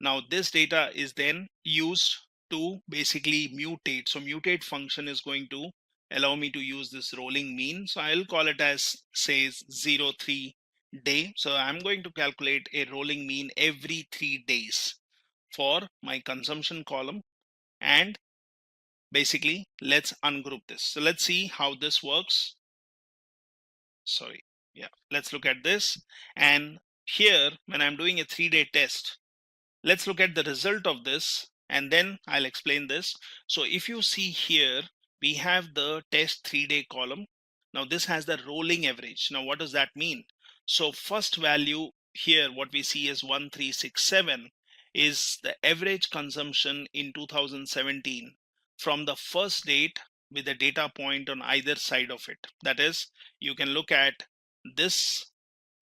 [SPEAKER 11] Now this data is then used to basically mutate. So mutate function is going to allow me to use this rolling mean. So I'll call it as says 03 day. So I'm going to calculate a rolling mean every 3 days for my consumption column. And basically let's ungroup this. So let's see how this works. Sorry. Yeah, let's look at this. And here, when I'm doing a 3-day test, let's look at the result of this and then I'll explain this. So if you see here, we have the test 3-day column. Now this has the rolling average. Now what does that mean? So first value here, what we see is 1367 is the average consumption in 2017 from the first date with a data point on either side of it. That is, you can look at this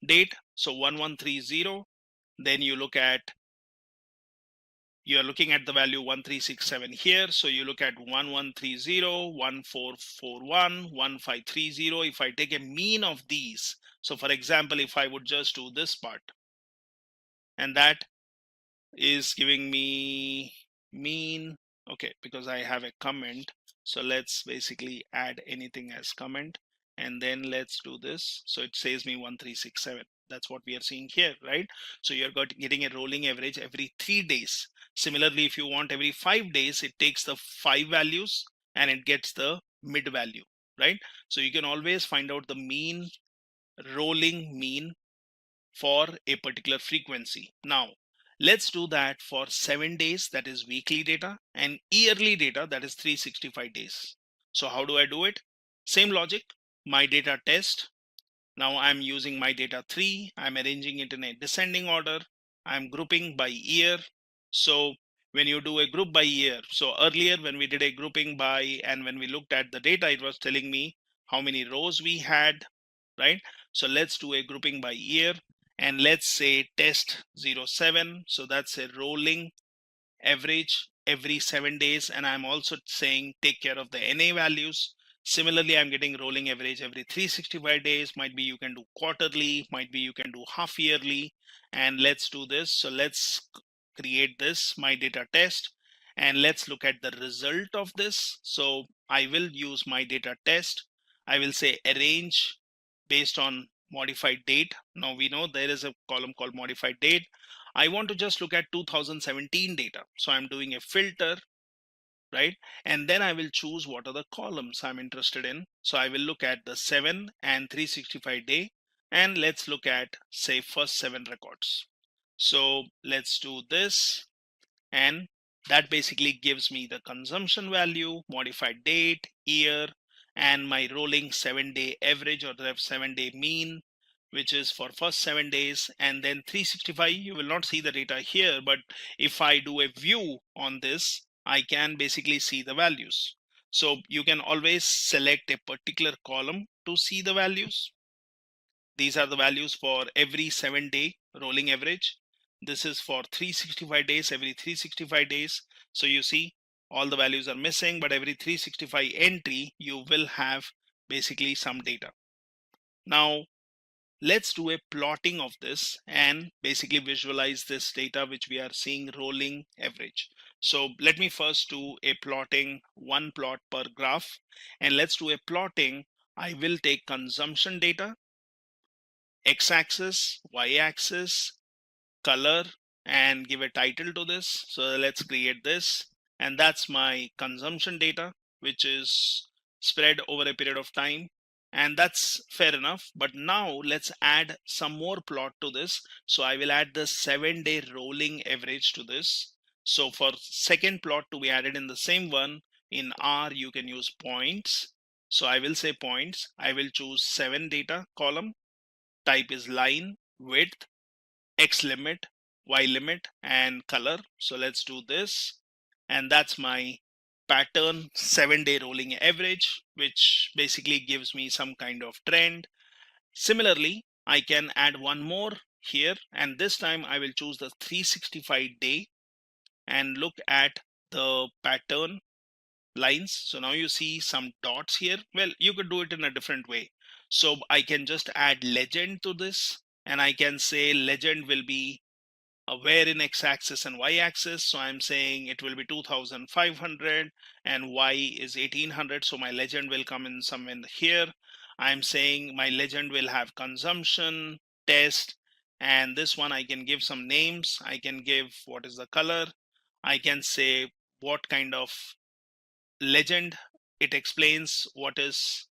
[SPEAKER 11] date, so 1130, then you look at you are looking at the value 1367 here. So you look at 1130, 1441, 1530. If I take a mean of these, so for example, if I would just do this part, and that is giving me mean, okay, because I have a comment. So let's basically add anything as comment, and then let's do this. So it says me 1367. That's what we are seeing here, right? So you're getting a rolling average every 3 days. Similarly, if you want every 5 days, it takes the 5 values and it gets the mid value, right? So you can always find out the mean, rolling mean for a particular frequency. Now, let's do that for 7 days, that is weekly data, and yearly data, that is 365 days. So how do I do it? Same logic, my data test. Now I'm using my data 3, I'm arranging it in a descending order, I'm grouping by year. So when you do a group by year, so earlier when we did a grouping by, and when we looked at the data, it was telling me how many rows we had, right? So let's do a grouping by year, and let's say test 07. So that's a rolling average every 7 days, and I'm also saying take care of the NA values. Similarly, I'm getting rolling average every 365 days. Might be you can do quarterly, might be you can do half yearly. And let's do this. So let's create this, my data test, and let's look at the result of this. So I will use my data test. I will say arrange based on modified date. Now we know there is a column called modified date. I want to just look at 2017 data. So I'm doing a filter, right? And then I will choose what are the columns I'm interested in. So I will look at the 7 and 365 day. And let's look at, say, first 7 records. So let's do this. And that basically gives me the consumption value, modified date, year, and my rolling 7-day average or the 7-day mean, which is for first 7 days. And then 365, you will not see the data here, but if I do a view on this, I can basically see the values. So you can always select a particular column to see the values. These are the values for every 7-day rolling average. This is for 365 days, every 365 days. So you see all the values are missing, but every 365 entry, you will have basically some data. Now, let's do a plotting of this and basically visualize this data which we are seeing rolling average. So let me first do a plotting, one plot per graph, and let's do a plotting. I will take consumption data, x-axis, y-axis, color, and give a title to this. So let's create this, and that's my consumption data, which is spread over a period of time, and that's fair enough. But now let's add some more plot to this. So I will add the 7-day rolling average to this. So for second plot to be added in the same one, in R you can use points. So I will say points. I will choose 7 data column, type is line, width, X limit, Y limit, and color. So let's do this. And that's my pattern 7-day rolling average, which basically gives me some kind of trend. Similarly, I can add one more here, and this time I will choose the 365 day and look at the pattern lines. So now you see some dots here. Well, you could do it in a different way. So I can just add legend to this, and I can say legend will be where in x-axis and y-axis. So I'm saying it will be 2500 and y is 1800. So my legend will come in somewhere here. I'm saying my legend will have consumption, test, and this one I can give some names. I can give what is the color. I can say what kind of legend. It explains what is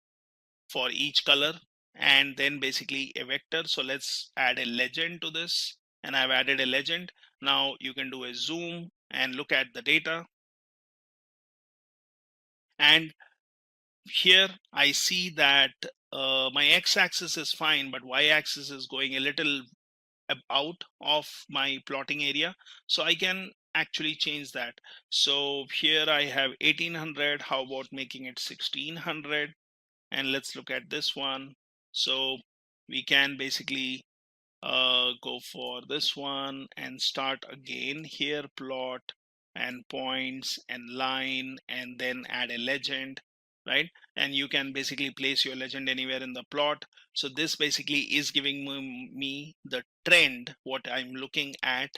[SPEAKER 11] for each color, and then basically a vector. So let's add a legend to this, and I've added a legend. Now you can do a zoom and look at the data, and here I see that my x-axis is fine, but y-axis is going a little out of my plotting area. So I can actually change that. So here I have 1800. How about making it 1600? And let's look at this one. So we can basically go for this one and start again here, plot and points and line, and then add a legend, right? And you can basically place your legend anywhere in the plot. So this basically is giving me the trend, what I'm looking at,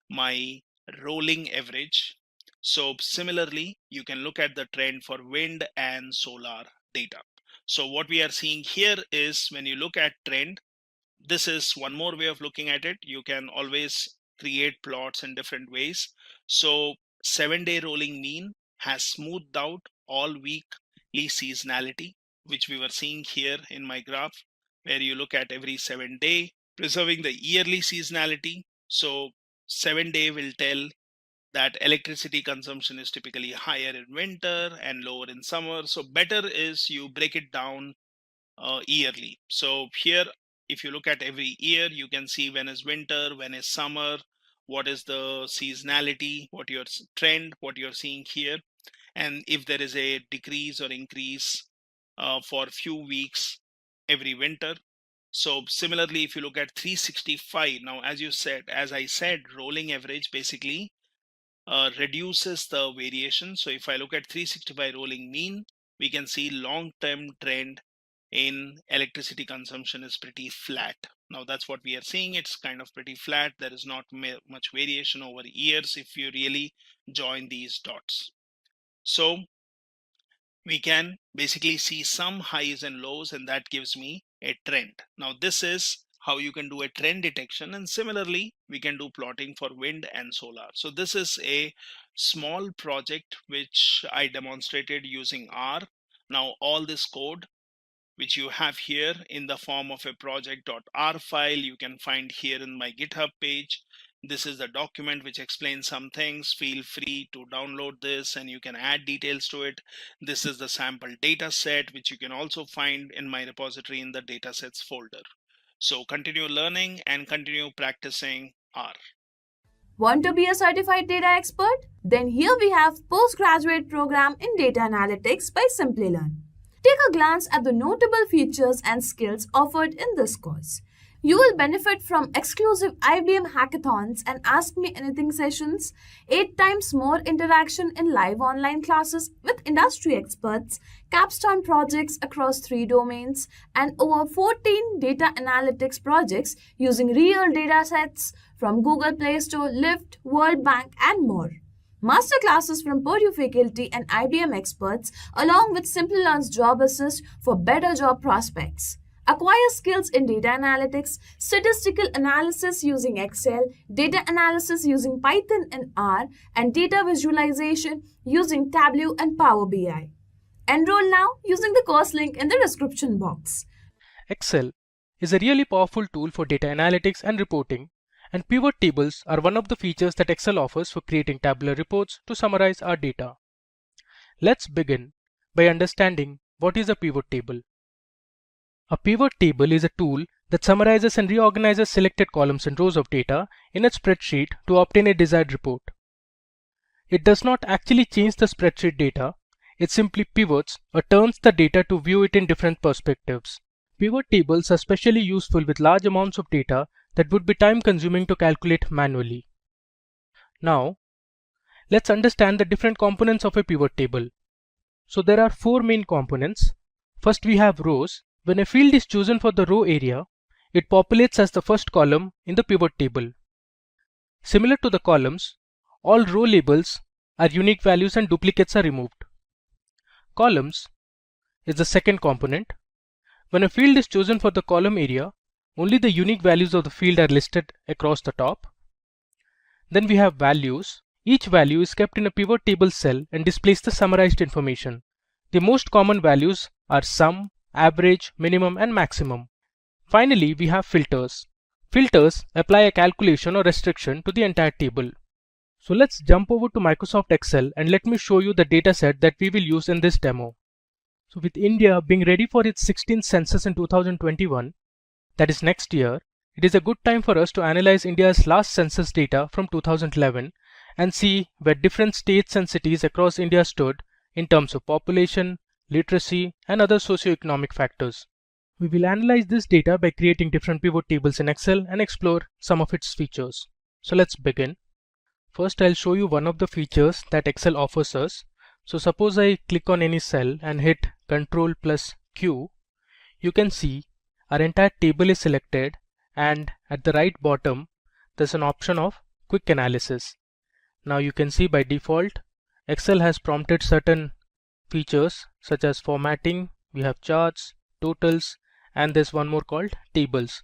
[SPEAKER 11] my rolling average. So similarly, you can look at the trend for wind and solar data. So what we are seeing here is, when you look at trend, this is one more way of looking at it. You can always create plots in different ways. So 7-day rolling mean has smoothed out all weekly seasonality, which we were seeing here in my graph, where you look at every 7-day, preserving the yearly seasonality. So 7-day will tell that electricity consumption is typically higher in winter and lower in summer. So better is you break it down yearly. So here, if you look at every year, you can see when is winter, when is summer, what is the seasonality, what your trend, what you're seeing here, and if there is a decrease or increase for few weeks every winter. So similarly, if you look at 365, now as I said, rolling average basically reduces the variation. So if I look at 365 rolling mean, we can see long-term trend in electricity consumption is pretty flat. Now that's what we are seeing. It's kind of pretty flat. There is not much variation over years if you really join these dots. So we can basically see some highs and lows, and that gives me a trend. Now this is how you can do a trend detection, and similarly we can do plotting for wind and solar. So this is a small project which I demonstrated using R. Now all this code which you have here in the form of a project.r file, you can find here in my GitHub page. This is the document which explains some things. Feel free to download this and you can add details to it. This is the sample data set, which you can also find in my repository in the datasets folder. So continue learning and continue practicing R.
[SPEAKER 10] Want to be a certified data expert? Then here we have postgraduate program in data analytics by Simplilearn. Take a glance at the notable features and skills offered in this course. You will benefit from exclusive IBM hackathons and Ask Me Anything sessions, 8 times more interaction in live online classes with industry experts, capstone projects across 3 domains, and over 14 data analytics projects using real data sets from Google Play Store, Lyft, World Bank, and more. Masterclasses from Purdue faculty and IBM experts, along with Simplilearn's Job Assist for better job prospects. Acquire skills in data analytics, statistical analysis using Excel, data analysis using Python and R, and data visualization using Tableau and Power BI. Enroll now using the course link in the description box.
[SPEAKER 3] Excel is a really powerful tool for data analytics and reporting, and pivot tables are one of the features that Excel offers for creating tabular reports to summarize our data. Let's begin by understanding what is a pivot table. A pivot table is a tool that summarizes and reorganizes selected columns and rows of data in a spreadsheet to obtain a desired report. It does not actually change the spreadsheet data, it simply pivots or turns the data to view it in different perspectives. Pivot tables are especially useful with large amounts of data that would be time-consuming to calculate manually. Now, let's understand the different components of a pivot table. So there are 4 main components. First we have rows. When a field is chosen for the row area, it populates as the first column in the pivot table. Similar to the columns, all row labels are unique values and duplicates are removed. Columns is the second component. When a field is chosen for the column area, only the unique values of the field are listed across the top. Then we have values. Each value is kept in a pivot table cell and displays the summarized information. The most common values are sum, average, minimum, and maximum. Finally, we have filters. Filters apply a calculation or restriction to the entire table. So let's jump over to Microsoft Excel and let me show you the dataset that we will use in this demo. So with India being ready for its 16th census in 2021, that is next year, it is a good time for us to analyze India's last census data from 2011 and see where different states and cities across India stood in terms of population, literacy, and other socio-economic factors. We will analyze this data by creating different pivot tables in Excel and explore some of its features. So let's begin. First, I'll show you one of the features that Excel offers us. So suppose I click on any cell and hit Ctrl plus Q, you can see our entire table is selected, and at the right bottom there's an option of quick analysis. Now you can see by default Excel has prompted certain features such as formatting, we have charts, totals, and there's one more called tables.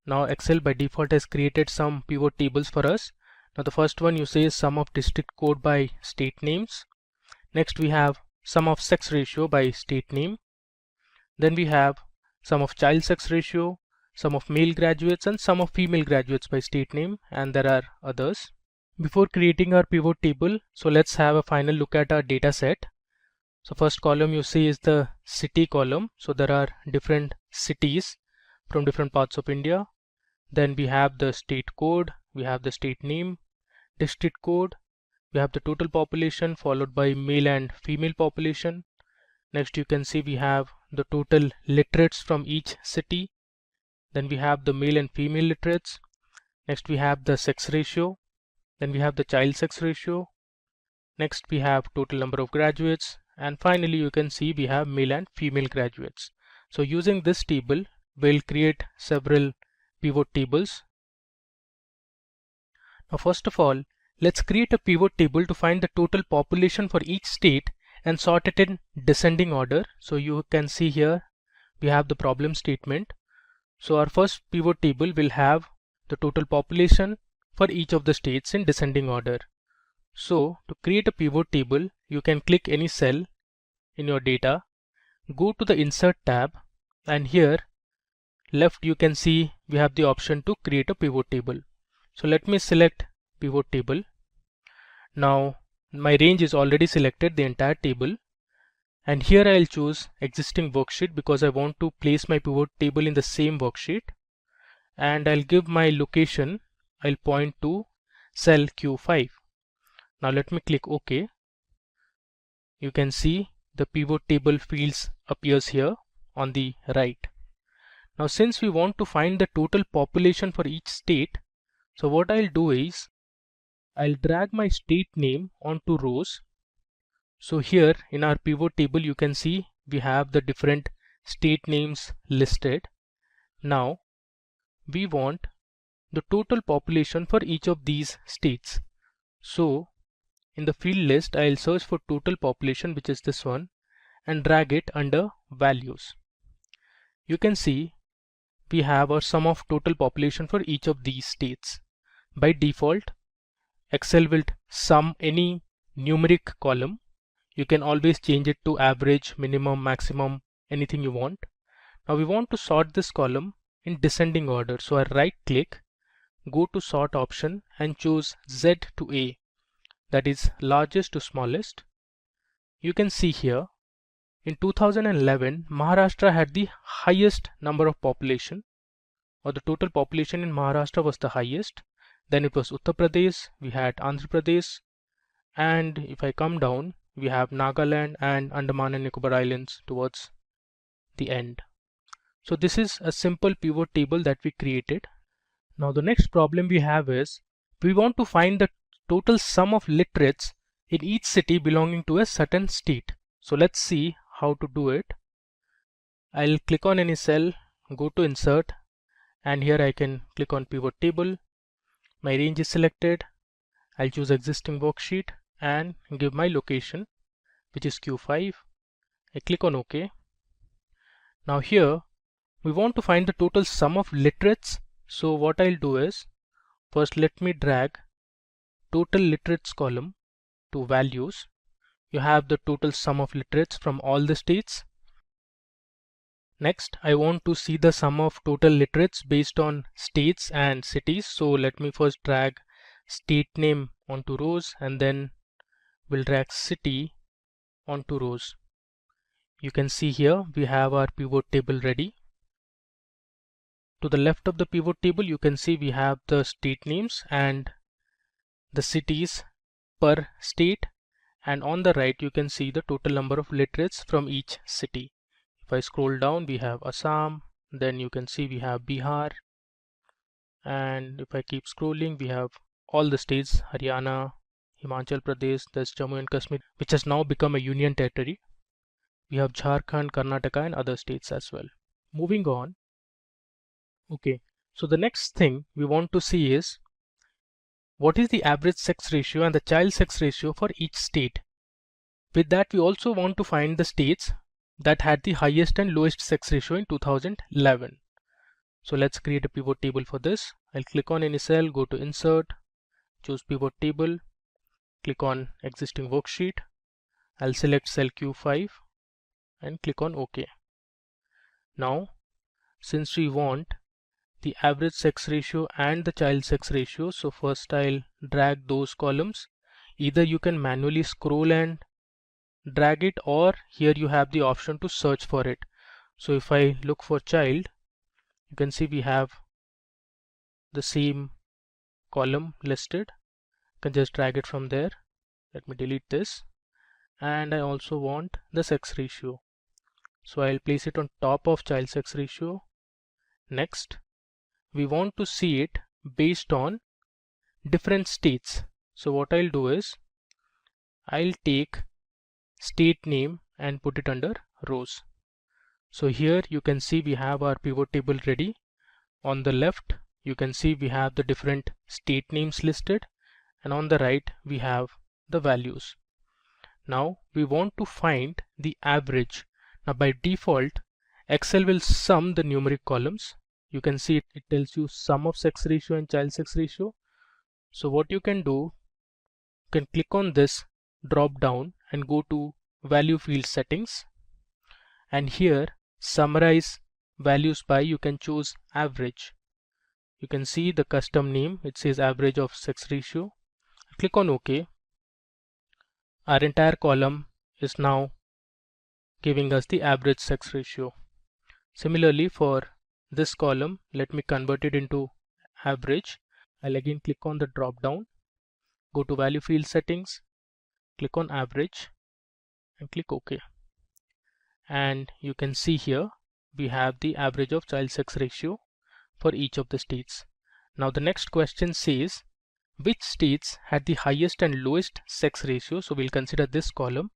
[SPEAKER 3] Now Excel by default has created some pivot tables for us. Now the first one you say is sum of district code by state names. Next we have sum of sex ratio by state name. Then we have sum of child sex ratio, sum of male graduates, and sum of female graduates by state name, and there are others. Before creating our pivot table, so let's have a final look at our data set. So first column you see is the city column. So there are different cities from different parts of India. Then we have the state code, we have the state name, district code, we have the total population followed by male and female population. Next you can see we have the total literates from each city. Then we have the male and female literates. Next we have the sex ratio. Then we have the child sex ratio. Next we have total number of graduates. And finally you can see we have male and female graduates. So using this table we'll create several pivot tables. Now first of all, let's create a pivot table to find the total population for each state and sort it in descending order. So you can see here we have the problem statement. So our first pivot table will have the total population for each of the states in descending order. So to create a pivot table, you can click any cell in your data, go to the Insert tab, and here left you can see we have the option to create a pivot table. So let me select pivot table. Now my range is already selected, the entire table, and here I'll choose existing worksheet because I want to place my pivot table in the same worksheet, and I'll give my location, I'll point to cell Q5. Now let me click OK. You can see the pivot table fields appears here on the right. Now since we want to find the total population for each state, so what I'll do is I'll drag my state name onto rows. So here in our pivot table you can see we have the different state names listed. Now we want the total population for each of these states. So in the field list I'll search for total population, which is this one, and drag it under values. You can see we have a sum of total population for each of these states. By default Excel will sum any numeric column. You can always change it to average, minimum, maximum, anything you want. Now we want to sort this column in descending order. So I right click, go to sort option and choose Z to A, that is largest to smallest. You can see here in 2011 Maharashtra had the highest number of population, or the total population in Maharashtra was the highest. Then it was Uttar Pradesh, we had Andhra Pradesh, and if I come down we have Nagaland and Andaman and Nicobar Islands towards the end. So this is a simple pivot table that we created. Now the next problem we have is we want to find the total sum of literates in each city belonging to a certain state. So let's see how to do it. I'll click on any cell, go to Insert, and here I can click on pivot table. My range is selected. I'll choose existing worksheet and give my location, which is Q5. I click on OK. Now here we want to find the total sum of literates. So what I'll do is first let me drag total literates column to values. You have the total sum of literates from all the states. Next, I want to see the sum of total literates based on states and cities. So let me first drag state name onto rows, and then we'll drag city onto rows. You can see here we have our pivot table ready. To the left of the pivot table you can see we have the state names and the cities per state, and on the right you can see the total number of literates from each city. If I scroll down we have Assam, then you can see we have Bihar, and if I keep scrolling we have all the states, Haryana, Himachal Pradesh, there's Jammu and Kashmir, which has now become a union territory. We have Jharkhand, Karnataka and other states as well. Moving on. Okay, so the next thing we want to see is what is the average sex ratio and the child sex ratio for each state. With that, we also want to find the states that had the highest and lowest sex ratio in 2011. So let's create a pivot table for this. I'll click on any cell, go to insert, choose pivot table, click on existing worksheet. I'll select cell Q5 and click on OK. Now, since we want the average sex ratio and the child sex ratio, so first I'll drag those columns. Either you can manually scroll and drag it, or here you have the option to search for it. So if I look for child, you can see we have the same column listed. You can just drag it from there. Let me delete this. And I also want the sex ratio, so I'll place it on top of child sex ratio. Next, we want to see it based on different states. So what I'll do is I'll take state name and put it under rows. So here you can see we have our pivot table ready. On the left you can see we have the different state names listed, and on the right we have the values. Now we want to find the average. Now by default Excel will sum the numeric columns. You can see it tells you sum of sex ratio and child sex ratio. So what you can do, you can click on this drop down and go to value field settings, and here summarize values by, you can choose average. You can see the custom name, it says average of sex ratio. Click on OK. Our entire column is now giving us the average sex ratio. Similarly for this column, let me convert it into average. I'll again click on the drop down, go to value field settings, click on average and click OK. And you can see here we have the average of child sex ratio for each of the states. Now the next question says which states had the highest and lowest sex ratio. So we'll consider this column.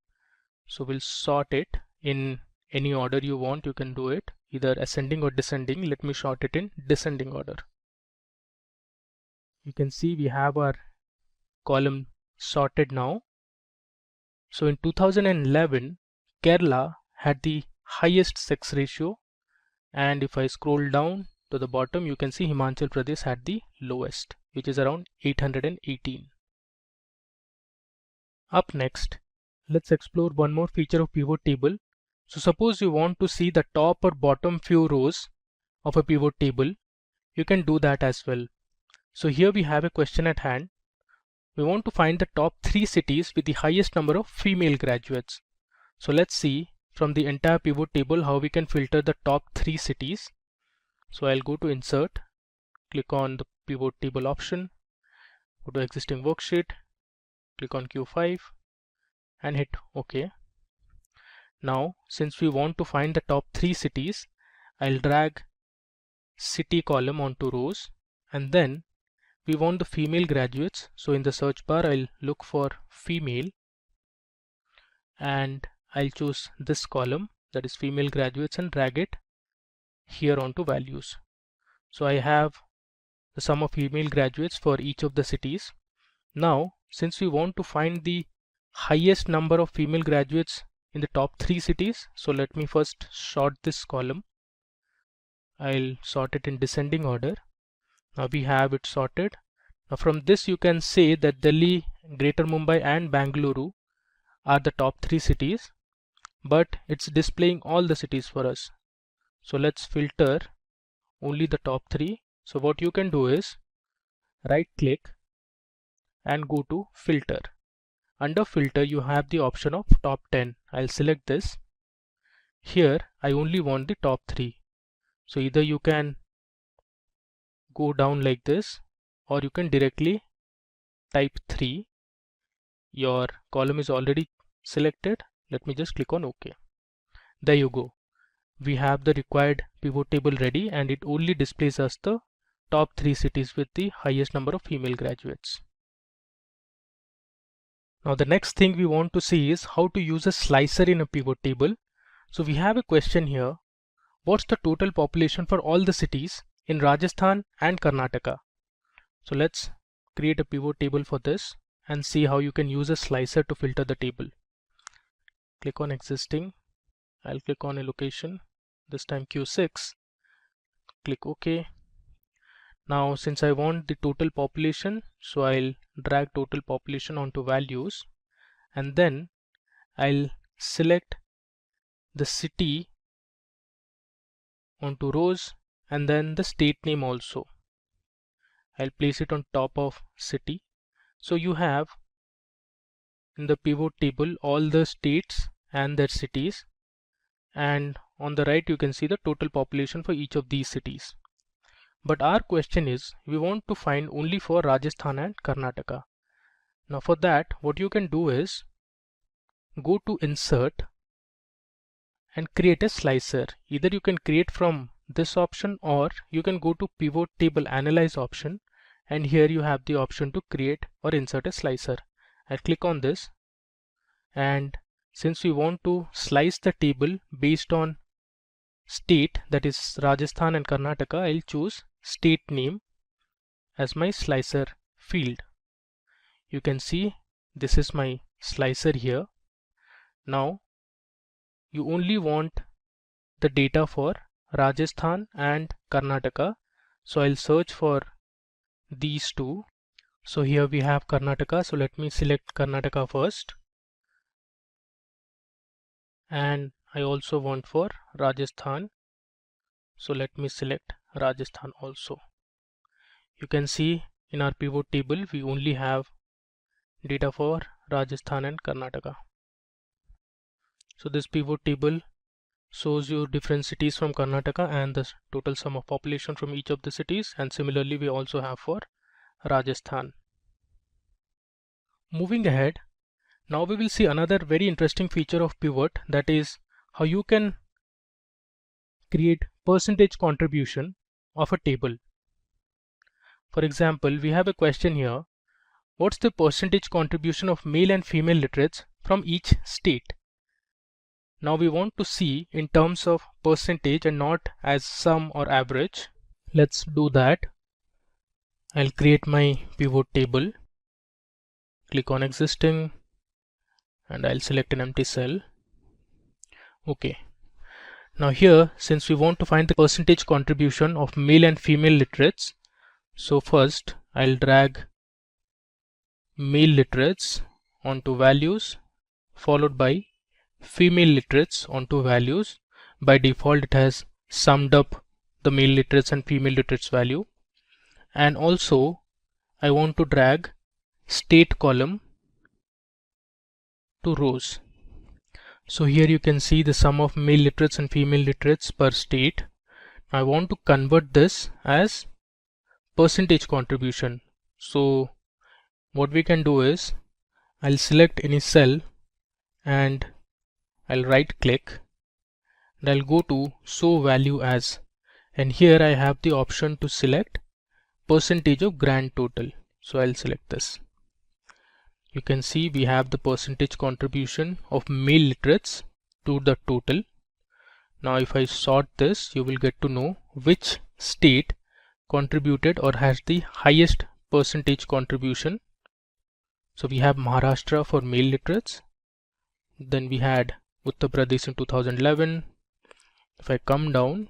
[SPEAKER 3] So we'll sort it in any order you want. You can do it either ascending or descending. Let me sort it in descending order. You can see we have our column sorted now. So in 2011 Kerala had the highest sex ratio, and if I scroll down to the bottom you can see Himachal Pradesh had the lowest, which is around 818. Up next, let's explore one more feature of pivot table. So suppose you want to see the top or bottom few rows of a pivot table, you can do that as well. So here we have a question at hand. We want to find the top 3 cities with the highest number of female graduates. So let's see from the entire pivot table how we can filter the top 3 cities. So I'll go to insert, click on the pivot table option, go to existing worksheet, click on Q5 and hit OK. Now since we want to find the top 3 cities, I'll drag city column onto rows, and then we want the female graduates. So in the search bar I'll look for female and I'll choose this column, that is female graduates, and drag it here onto values. So I have the sum of female graduates for each of the cities. Now since we want to find the highest number of female graduates in the top 3 cities, so let me first sort this column. I'll sort it in descending order. Now we have it sorted. Now from this you can say that Delhi, Greater Mumbai and Bangalore are the top 3 cities, but it's displaying all the cities for us. So let's filter only the top 3. So what you can do is right click and go to filter. Under filter you have the option of top 10. I'll select this. Here I only want the top 3. So either you can go down like this, or you can directly type 3. Your column is already selected. Let me just click on OK. There you go. We have the required pivot table ready, and it only displays us the top 3 cities with the highest number of female graduates. Now the next thing we want to see is how to use a slicer in a pivot table. So we have a question here. What's the total population for all the cities in Rajasthan and Karnataka? So let's create a pivot table for this and see how you can use a slicer to filter the table. Click on existing. I'll click on a location, this time Q6. Click OK. Now since I want the total population, so I'll drag total population onto values, and then I'll select the city onto rows and then the state name also. I'll place it on top of city. So you have in the pivot table all the states and their cities, and on the right you can see the total population for each of these cities. But our question is, we want to find only for Rajasthan and Karnataka. Now for that, what you can do is go to insert and create a slicer. Either you can create from this option, or you can go to pivot table analyze option, and here you have the option to create or insert a slicer. I'll click on this, and since we want to slice the table based on state, that is Rajasthan and Karnataka, I'll choose state name as my slicer field. You can see this is my slicer here. Now you only want the data for Rajasthan and Karnataka, so I'll search for these two. So here we have Karnataka, so let me select Karnataka first, and I also want for Rajasthan, so let me select Rajasthan also. You can see in our pivot table we only have data for Rajasthan and Karnataka. So this pivot table shows you different cities from Karnataka and the total sum of population from each of the cities, and similarly we also have for Rajasthan. Moving ahead, now we will see another very interesting feature of pivot, that is how you can create percentage contribution of a table. For example, we have a question here. What's the percentage contribution of male and female literates from each state? Now we want to see in terms of percentage and not as sum or average. Let's do that. I'll create my pivot table, click on existing, and I'll select an empty cell. Okay. Now here, since we want to find the percentage contribution of male and female literates, so first I'll drag male literates onto values, followed by female literates onto values. By default it has summed up the male literates and female literates value. And also I want to drag state column to rows. So here you can see the sum of male literates and female literates per state. I want to convert this as percentage contribution. So what we can do is, I'll select any cell and I'll right click and I'll go to show value as, and here I have the option to select percentage of grand total. So I'll select this. You can see we have the percentage contribution of male literates to the total. Now if I sort this, you will get to know which state contributed or has the highest percentage contribution. So we have Maharashtra for male literates, then we had Uttar Pradesh in 2011. If I come down,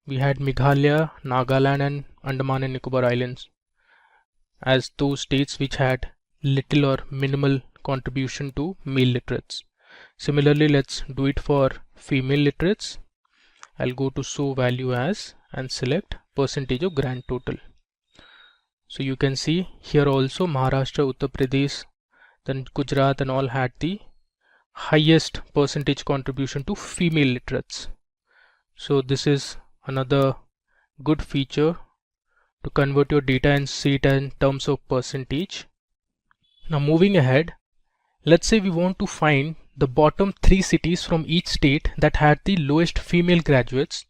[SPEAKER 3] we had Meghalaya, Nagaland and Andaman and Nicobar Islands as those states which had little or minimal contribution to male literates. Similarly, let's do it for female literates. I'll go to show value as and select percentage of grand total. So you can see here also Maharashtra, Uttar Pradesh, then Gujarat and all had the highest percentage contribution to female literates. So this is another good feature to convert your data and see it in terms of percentage. Now moving ahead, let's say we want to find the bottom 3 cities from each state that had the lowest female graduates.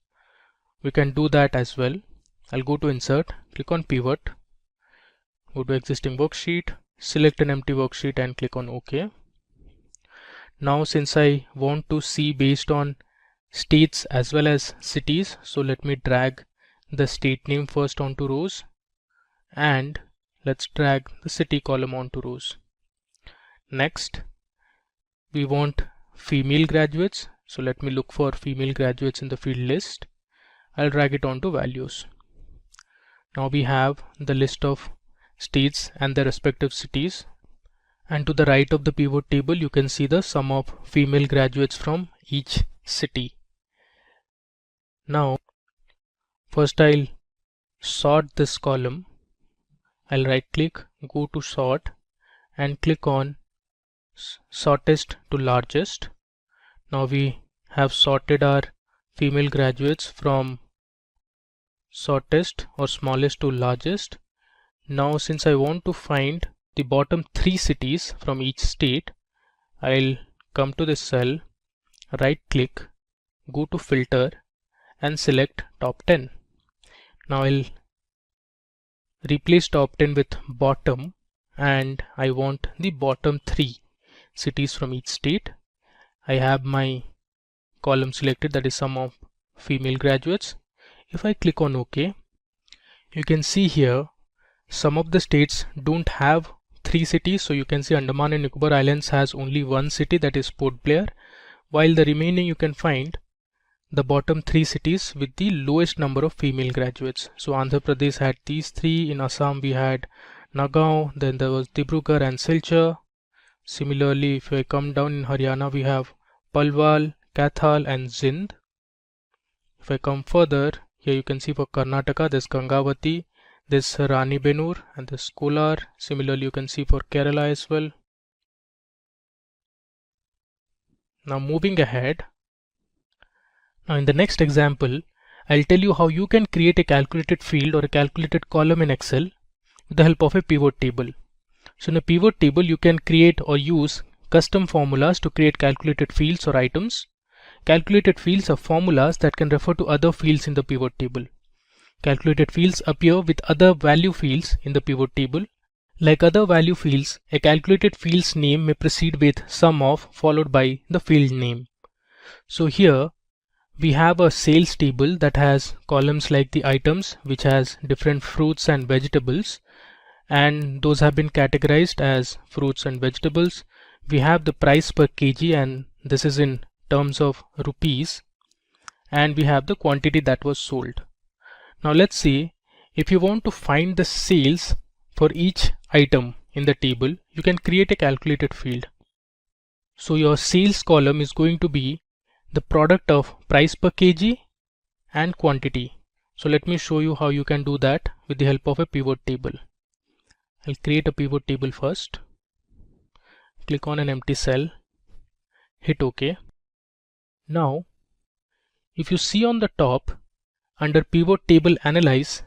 [SPEAKER 3] We can do that as well. I'll go to insert, click on pivot, go to existing worksheet, select an empty worksheet and click on OK. Now since I want to see based on states as well as cities, so let me drag the state name first onto rows, and let's drag the city column onto rows. Next, we want female graduates, so let me look for female graduates in the field list. I'll drag it onto values. Now we have the list of states and their respective cities, and to the right of the pivot table you can see the sum of female graduates from each city. Now first I'll sort this column. I'll right click, go to sort and click on shortest to largest. Now we have sorted our female graduates from shortest or smallest to largest. Now since I want to find the bottom 3 cities from each state, I'll come to this cell, right click, go to filter and select top 10. Now I'll replace top 10 with bottom, and I want the bottom 3 cities from each state. I have my column selected, that is sum of female graduates. If I click on OK, you can see here some of the states don't have 3 cities. So you can see Andaman and Nicobar Islands has only 1 city, that is Port Blair, while the remaining you can find the bottom 3 cities with the lowest number of female graduates. So Andhra Pradesh had these 3, in Assam we had Nagaon, then there was Dibrugarh and Silchar. Similarly, if I come down in Haryana, we have Palwal, Kathal and Zind. If I come further, here you can see for Karnataka there's Gangavati, there's Rani Benur and there's Kolar. Similarly, you can see for Kerala as well. Now moving ahead, now in the next example, I'll tell you how you can create a calculated field or a calculated column in Excel with the help of a pivot table. So in a pivot table, you can create or use custom formulas to create calculated fields or items. Calculated fields are formulas that can refer to other fields in the pivot table. Calculated fields appear with other value fields in the pivot table. Like other value fields, a calculated field's name may precede with sum of followed by the field name. So here we have a sales table that has columns like the items, which has different fruits and vegetables, and those have been categorized as fruits and vegetables. We have the price per kg, and this is in terms of rupees, and we have the quantity that was sold. Now let's see, if you want to find the sales for each item in the table, you can create a calculated field. So your sales column is going to be the product of price per kg and quantity. So let me show you how you can do that with the help of a pivot table. I'll create a pivot table first. Click on an empty cell, hit OK. Now if you see on the top, under pivot table analyze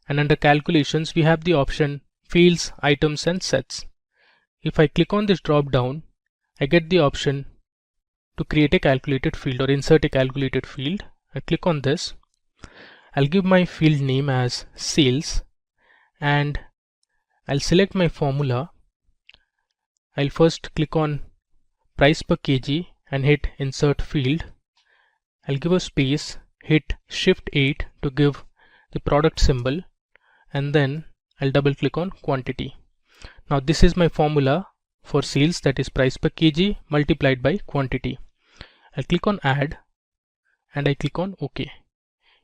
[SPEAKER 3] and under calculations, we have the option fields, items and sets. If I click on this drop down, I get the option to create a calculated field or insert a calculated field. I click on this. I'll give my field name as sales and I'll select my formula. I'll first click on price per kg and hit insert field. I'll give a space, hit shift 8 to give the product symbol, and then I'll double click on quantity. Now this is my formula for sales, that is price per kg multiplied by quantity. I'll click on add and I click on OK.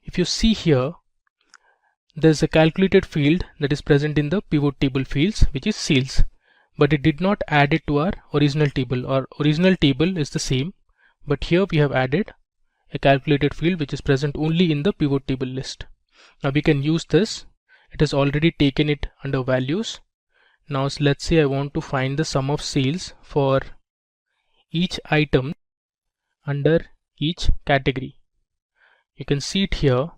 [SPEAKER 3] If you see here, there's a calculated field that is present in the pivot table fields, which is sales, but it did not add it to our original table. Our original table is the same, but here we have added a calculated field which is present only in the pivot table list. Now we can use this. It has already taken it under values. Now let's say I want to find the sum of sales for each item under each category. You can see it here.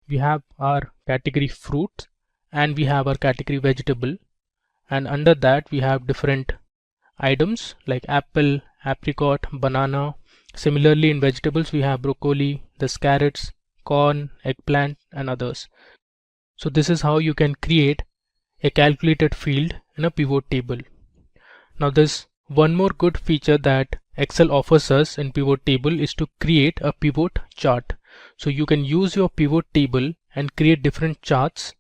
[SPEAKER 3] We have our category fruit and we have our category vegetable, and under that we have different items like apple, apricot, banana. Similarly in vegetables we have broccoli, the carrots, corn, eggplant and others. So this is how you can create a calculated field in a pivot table. Now there's one more good feature that Excel offers us in pivot table is to create a pivot chart. So you can use your pivot table and create different charts.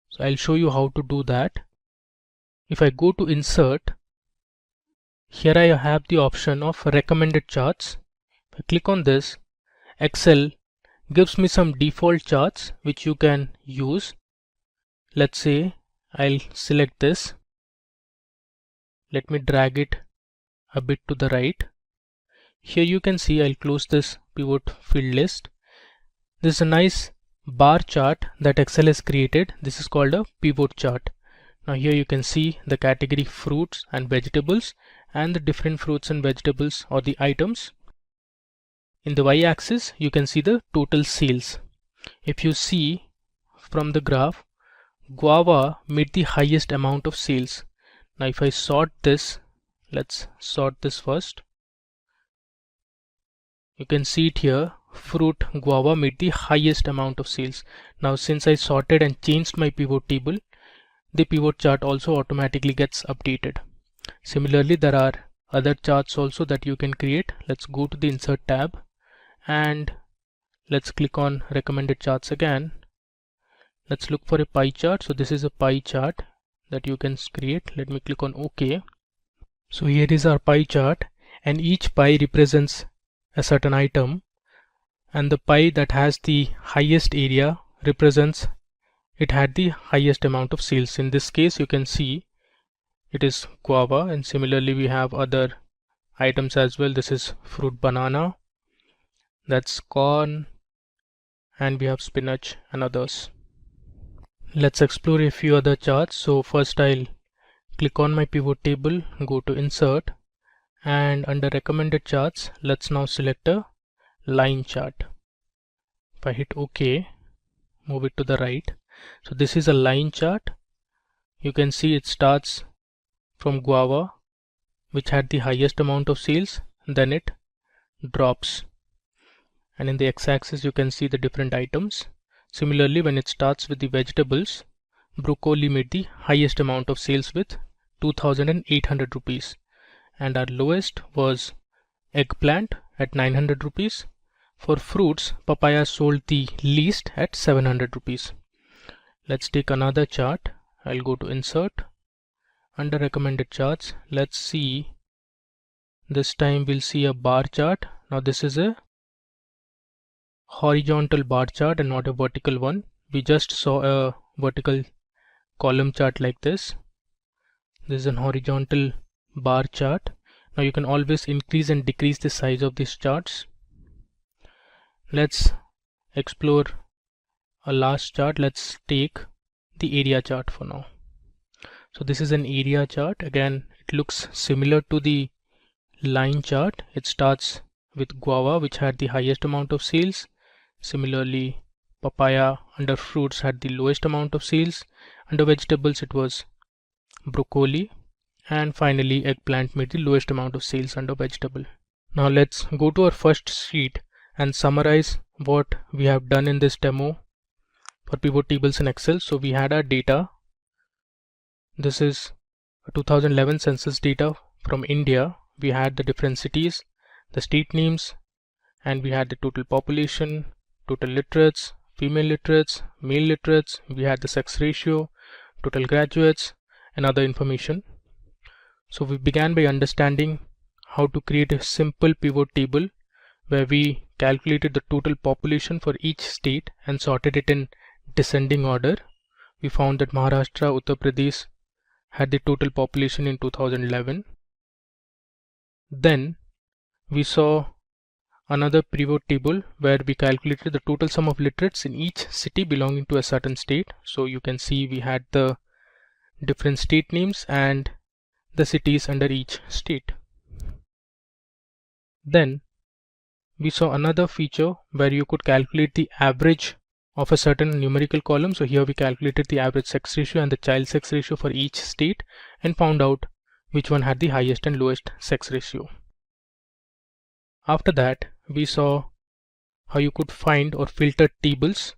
[SPEAKER 3] So I'll show you how to do that. If I go to insert, here I have the option of recommended charts. If I click on this, Excel gives me some default charts which you can use. Let's say I'll select this. Let me drag it a bit to the right. Here you can see I'll close this pivot field list. This is a nice bar chart that Excel has created. This is called a pivot chart. Now here you can see the category fruits and vegetables and the different fruits and vegetables or the items. In the y-axis you can see the total sales. If you see from the graph, guava made the highest amount of sales. Now if I sort this, let's sort this first. You can see it here, fruit guava made the highest amount of sales. Now since I sorted and changed my pivot table, the pivot chart also automatically gets updated. Similarly, there are other charts also that you can create. Let's go to the insert tab and let's click on recommended charts again. Let's look for a pie chart. So this is a pie chart that you can create. Let me click on OK. So here is our pie chart, and each pie represents a certain item, and the pie that has the highest area represents it had the highest amount of sales. In this case you can see it is guava, and similarly we have other items as well. This is fruit banana, that's corn, and we have spinach and others. Let's explore a few other charts. So first I'll click on my pivot table, go to insert, and under recommended charts let's now select a line chart. If I hit OK, move it to the right. So this is a line chart. You can see it starts from guava, which had the highest amount of sales, then it drops, and in the x-axis you can see the different items. Similarly, when it starts with the vegetables, broccoli made the highest amount of sales with 2,800 rupees, and our lowest was eggplant at 900 rupees. For fruits, papaya sold the least at 700 rupees. Let's take another chart. I'll go to insert. Under recommended charts, let's see, this time we'll see a bar chart. Now this is a horizontal bar chart and not a vertical one. We just saw a vertical column chart like this. This is an horizontal bar chart. Now you can always increase and decrease the size of these charts. Let's explore a last chart. Let's take the area chart for now. So this is an area chart. Again, it looks similar to the line chart. It starts with guava, which had the highest amount of sales. Similarly, papaya under fruits had the lowest amount of sales. Under vegetables it was broccoli, and finally eggplant made the lowest amount of sales under vegetable. Now let's go to our first sheet and summarize what we have done in this demo for pivot tables in Excel. So we had our data. This is 2011 census data from India. We had the different cities, the state names, and we had the total population, total literates, female literates, male literates. We had the sex ratio, total graduates, and other information. So we began by understanding how to create a simple pivot table where we calculated the total population for each state and sorted it in descending order. We found that Maharashtra, Uttar Pradesh had the total population in 2011. Then we saw another pivot table where we calculated the total sum of literates in each city belonging to a certain state. So you can see we had the different state names and the cities under each state. Then we saw another feature where you could calculate the average of a certain numerical column. So here we calculated the average sex ratio and the child sex ratio for each state and found out which one had the highest and lowest sex ratio. After that, we saw how you could find or filter tables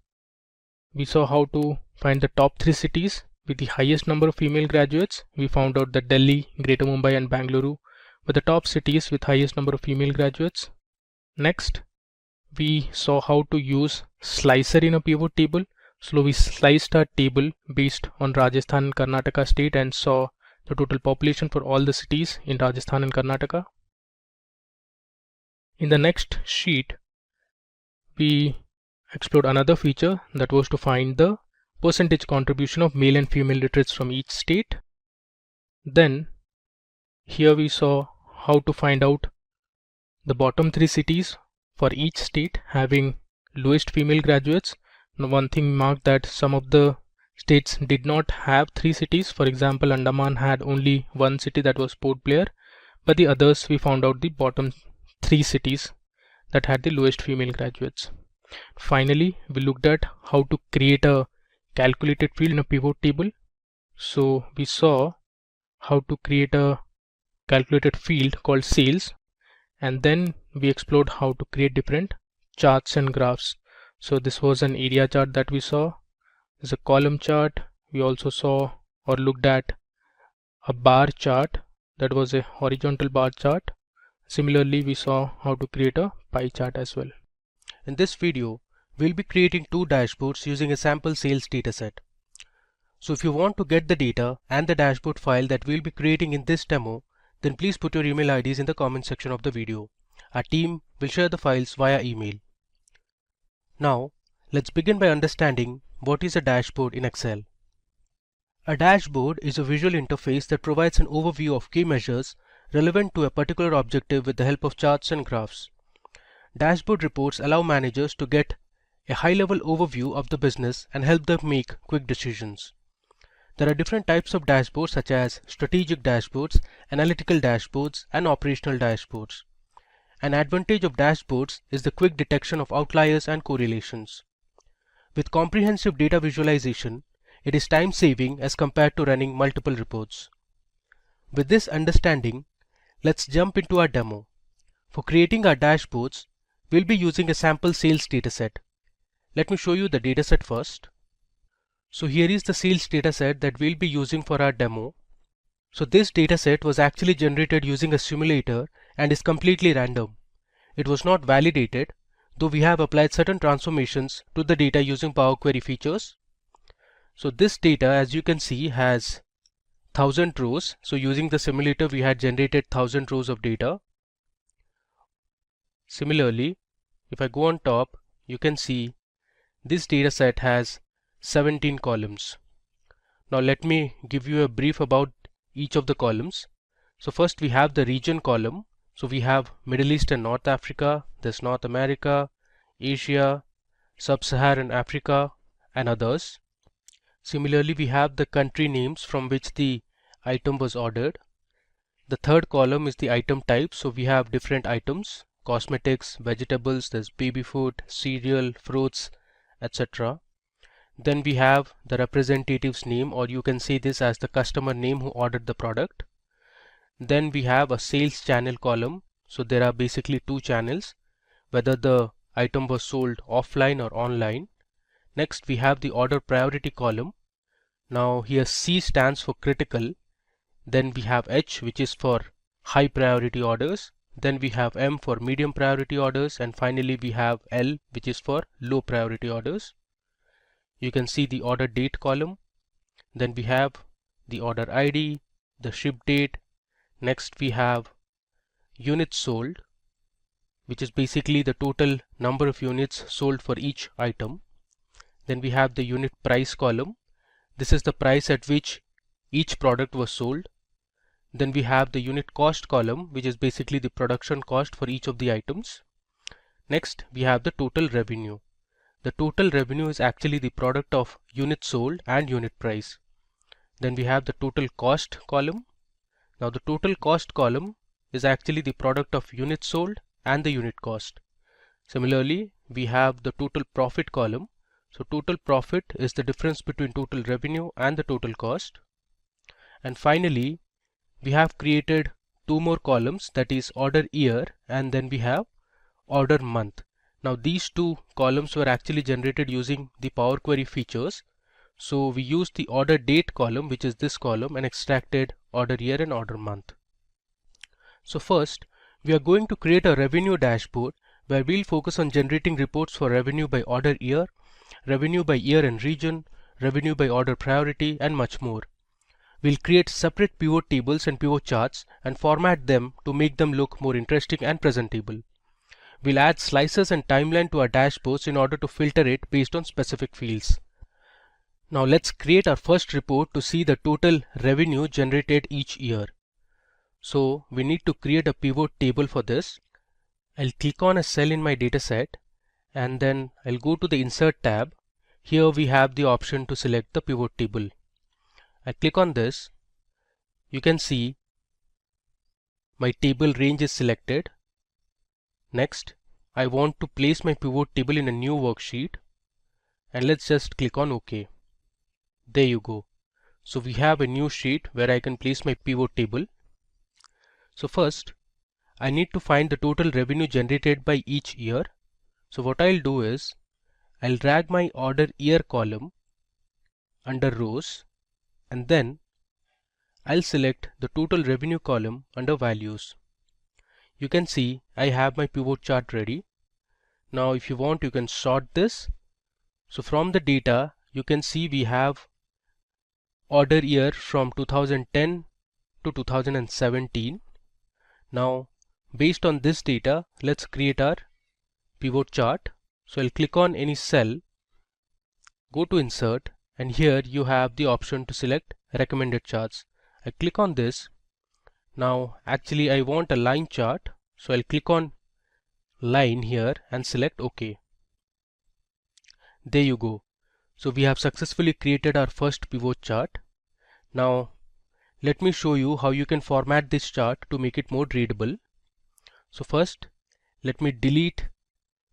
[SPEAKER 3] we saw how to find the top 3 cities with the highest number of female graduates. We found out that Delhi, Greater Mumbai and Bangalore were the top cities with highest number of female graduates. Next, we saw how to use slicer in a pivot table. So we sliced our table based on Rajasthan and Karnataka state and saw the total population for all the cities in Rajasthan and Karnataka. In the next sheet, we explored another feature that was to find the percentage contribution of male and female literates from each state. Then here we saw how to find out the bottom 3 cities for each state having lowest female graduates. Now, one thing marked that some of the states did not have 3 cities. For example, Andaman had only 1 city, that was Port Blair, but the others we found out the bottom 3 cities that had the lowest female graduates. Finally, we looked at how to create a calculated field in a pivot table. So we saw how to create a calculated field called sales, and then we explored how to create different charts and graphs. So this was an area chart that we saw. There's a column chart. We also saw or looked at a bar chart, that was a horizontal bar chart. Similarly, we saw how to create a pie chart as well.
[SPEAKER 12] In this video, we'll be creating 2 dashboards using a sample sales dataset. So if you want to get the data and the dashboard file that we'll be creating in this demo, then please put your email IDs in the comment section of the video. Our team will share the files via email. Now, let's begin by understanding what is a dashboard in Excel. A dashboard is a visual interface that provides an overview of key measures relevant to a particular objective with the help of charts and graphs. Dashboard reports allow managers to get a high-level overview of the business and help them make quick decisions. There are different types of dashboards such as strategic dashboards, analytical dashboards, and operational dashboards. An advantage of dashboards is the quick detection of outliers and correlations. With comprehensive data visualization, it is time-saving as compared to running multiple reports. With this understanding, let's jump into our demo. For creating our dashboards, we'll be using a sample sales dataset. Let me show you the dataset first. So here is the sales dataset that we'll be using for our demo. So this dataset was actually generated using a simulator and is completely random. It was not validated, though we have applied certain transformations to the data using Power Query features. So this data, as you can see, has 1000 rows. So using the simulator, we had generated 1000 rows of data. Similarly, if I go on top, you can see this dataset has 17 columns. Now let me give you a brief about each of the columns. So first we have the region column. So we have Middle East and North Africa, there's North America, Asia, Sub-Saharan Africa, and others. Similarly, we have the country names from which the item was ordered. The third column is the item type. So we have different items: cosmetics, vegetables, there's baby food, cereal, fruits, etc. Then we have the representative's name, or you can say this as the customer name who ordered the product. Then we have a sales channel column. So there are basically 2 channels, whether the item was sold offline or online. Next we have the order priority column. Now here C stands for critical. Then we have H, which is for high priority orders. Then we have M for medium priority orders, and finally we have L, which is for low priority orders. You can see the order date column. Then we have the order ID, the ship date. Next we have units sold, which is basically the total number of units sold for each item. Then we have the unit price column. This is the price at which each product was sold. Then we have the unit cost column, which is basically the production cost for each of the items. Next we have the total revenue. The total revenue is actually the product of units sold and unit price. Then we have the total cost column. Now the total cost column is actually the product of units sold and the unit cost. Similarly, we have the total profit column. So total profit is the difference between total revenue and the total cost. And finally, we have created 2 more columns, that is order year and then we have order month. Now these two columns were actually generated using the Power Query features. So we used the order date column, which is this column, and extracted order year and order month. So first, we are going to create a revenue dashboard where we'll focus on generating reports for revenue by order year, revenue by year and region, revenue by order priority, and much more. We'll create separate pivot tables and pivot charts and format them to make them look more interesting and presentable. We'll add slices and timeline to our dashboards in order to filter it based on specific fields. Now let's create our first report to see the total revenue generated each year. So we need to create a pivot table for this. I'll click on a cell in my dataset and then I'll go to the Insert tab. Here we have the option to select the pivot table. I click on this. You can see my table range is selected. Next, I want to place my pivot table in a new worksheet, and let's just click on OK. There you go. So we have a new sheet where I can place my pivot table. So first, I need to find the total revenue generated by each year. So what I'll do is, I'll drag my order year column under rows, and then I'll select the total revenue column under values. You can see I have my pivot chart ready. Now if you want, you can sort this. So from the data, you can see we have order year from 2010 to 2017. Now based on this data, let's create our pivot chart. So I'll click on any cell, go to Insert, and here you have the option to select recommended charts. I click on this. Now actually I want a line chart, so I'll click on line here and select OK. There you go. So we have successfully created our first pivot chart. Now let me show you how you can format this chart to make it more readable. So first, let me delete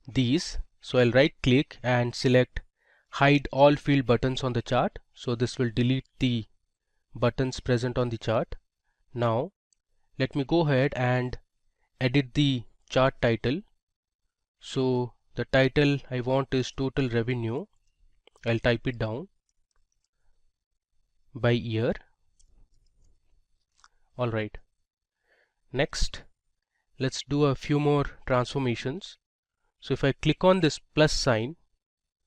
[SPEAKER 12] these. So I'll right click and select hide all field buttons on the chart. So this will delete the buttons present on the chart. Now let me go ahead and edit the chart title. So the title I want is total revenue. I'll type it down by year. Alright. Next, let's do a few more transformations. So if I click on this plus sign,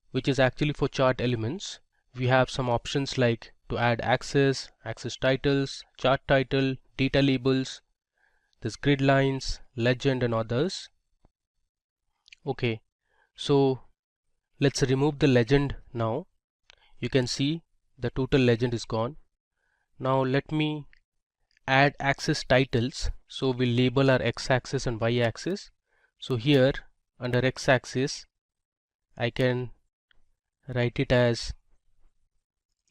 [SPEAKER 12] which is actually for chart elements, we have some options like to add axis, axis titles, chart title, data labels, this grid lines, legend, and others. Okay, so let's remove the legend now. You can see the total legend is gone. Now let me add axis titles. So we'll label our x-axis and y-axis. So here under x-axis I can write it as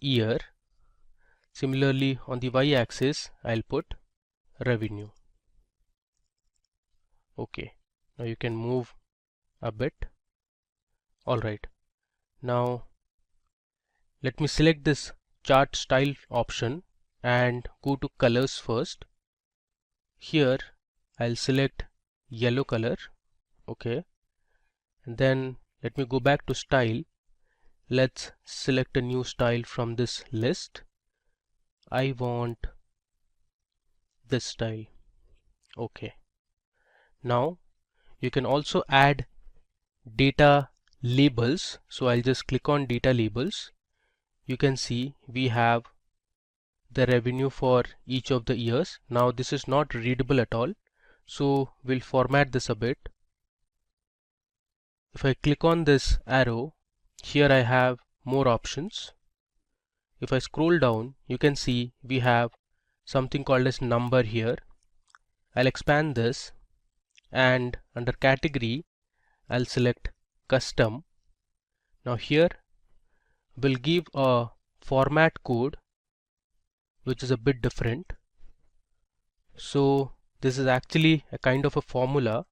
[SPEAKER 12] year. Similarly on the y-axis I'll put revenue. Okay, now you can move a bit. Alright, now let me select this chart style option and go to colors first. Here I'll select yellow color. Okay, and then let me go back to style. Let's select a new style from this list. I want this style. Okay, now you can also add data labels. So I'll just click on data labels. You can see we have the revenue for each of the years. Now this is not readable at all, so we'll format this a bit. If I click on this arrow, here I have more options. If I scroll down, you can see we have something called as number here. I'll expand this, and under category I'll select custom. Now here we'll give a format code which is a bit different. So this is actually a kind of a formula.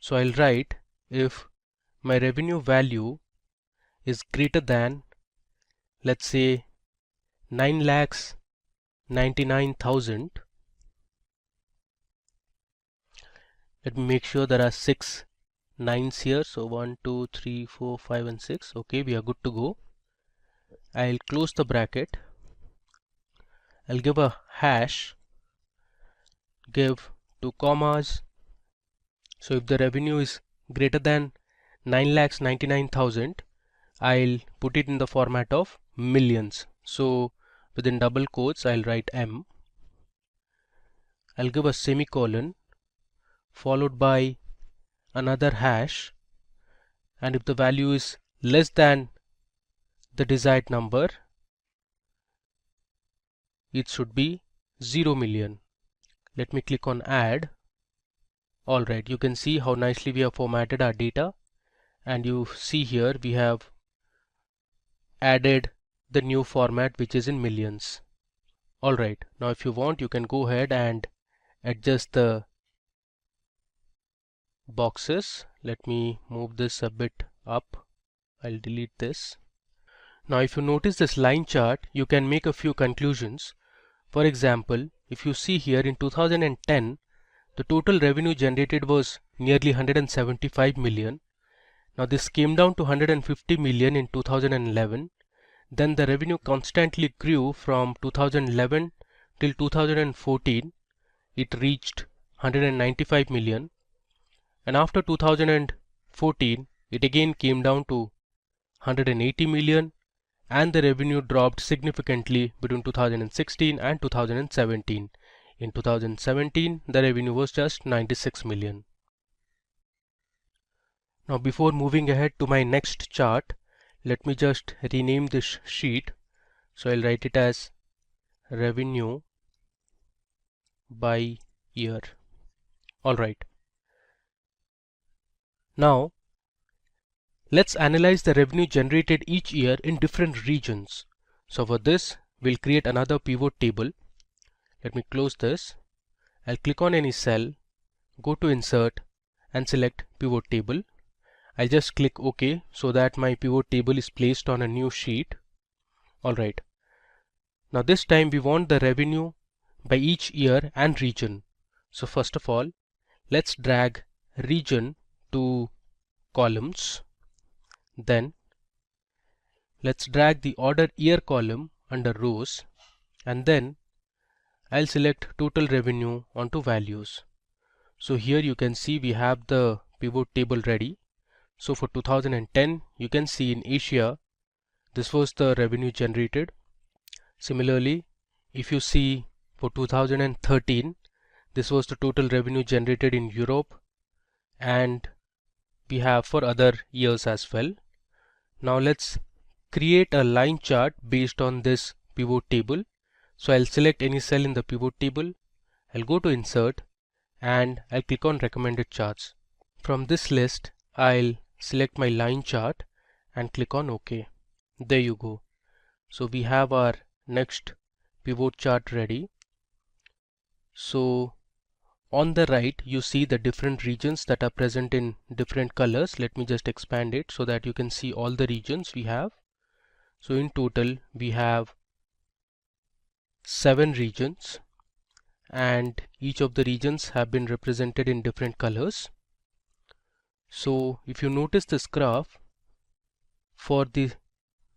[SPEAKER 12] So I'll write if my revenue value is greater than, let's say, 9,99,000. Let me make sure there are 6 nines here, so 1 2 3 4 5 and 6. Okay, we are good to go. I'll close the bracket. I'll give a hash, give 2 commas. So if the revenue is greater than 9,99,000, I'll put it in the format of millions. So within double quotes I'll write M. I'll give a semicolon followed by another hash, and if the value is less than the desired number, it should be 0 million. Let me click on add. Alright, you can see how nicely we have formatted our data, and you see here we have added the new format which is in millions. Alright, now if you want, you can go ahead and adjust the boxes. Let me move this a bit up. I'll delete this. Now if you notice this line chart, you can make a few conclusions. For example, if you see here in 2010, the total revenue generated was nearly 175 million. Now this came down to 150 million in 2011. Then the revenue constantly grew from 2011 till 2014. It reached 195 million. And after 2014, it again came down to 180 million, and the revenue dropped significantly between 2016 and 2017. In 2017, the revenue was just 96 million. Now before moving ahead to my next chart, let me just rename this sheet. So I'll write it as revenue by year. Alright. Now let's analyze the revenue generated each year in different regions. So for this, we'll create another pivot table. Let me close this. I'll click on any cell, go to insert and select pivot table. I'll just click OK so that my pivot table is placed on a new sheet. Alright. Now this time we want the revenue by each year and region. So first of all, let's drag region to columns. Then let's drag the order year column under rows, and then I'll select total revenue onto values. So here you can see we have the pivot table ready. So for 2010, you can see in Asia, this was the revenue generated. Similarly, if you see for 2013, this was the total revenue generated in Europe, and we have for other years as well. Now let's create a line chart based on this pivot table. So I'll select any cell in the pivot table. I'll go to insert and I'll click on recommended charts. From this list, I'll select my line chart and click on OK. There you go. So we have our next pivot chart ready. So on the right, you see the different regions that are present in different colors. Let me just expand it so that you can see all the regions we have. So in total, we have 7 regions, and each of the regions have been represented in different colors. So if you notice this graph, for the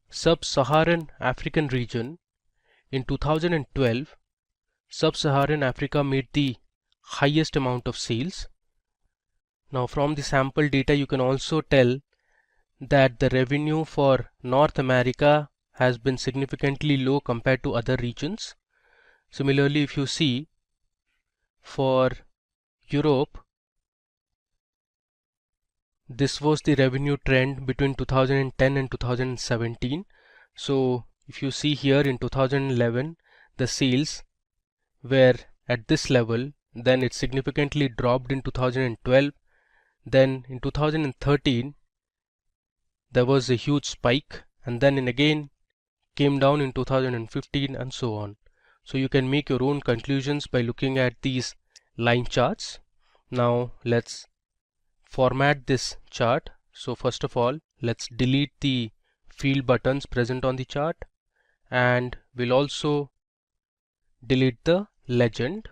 [SPEAKER 12] Sub-Saharan African region, in 2012, Sub-Saharan Africa made the highest amount of sales. Now from the sample data, you can also tell that the revenue for North America has been significantly low compared to other regions. Similarly, if you see for Europe, this was the revenue trend between 2010 and 2017. So if you see here in 2011, the sales were at this level, then it significantly dropped in 2012. Then in 2013, there was a huge spike, and then again came down in 2015, and so on. So you can make your own conclusions by looking at these line charts. Now let's format this chart. So first of all, let's delete the field buttons present on the chart, and we'll also delete the legend.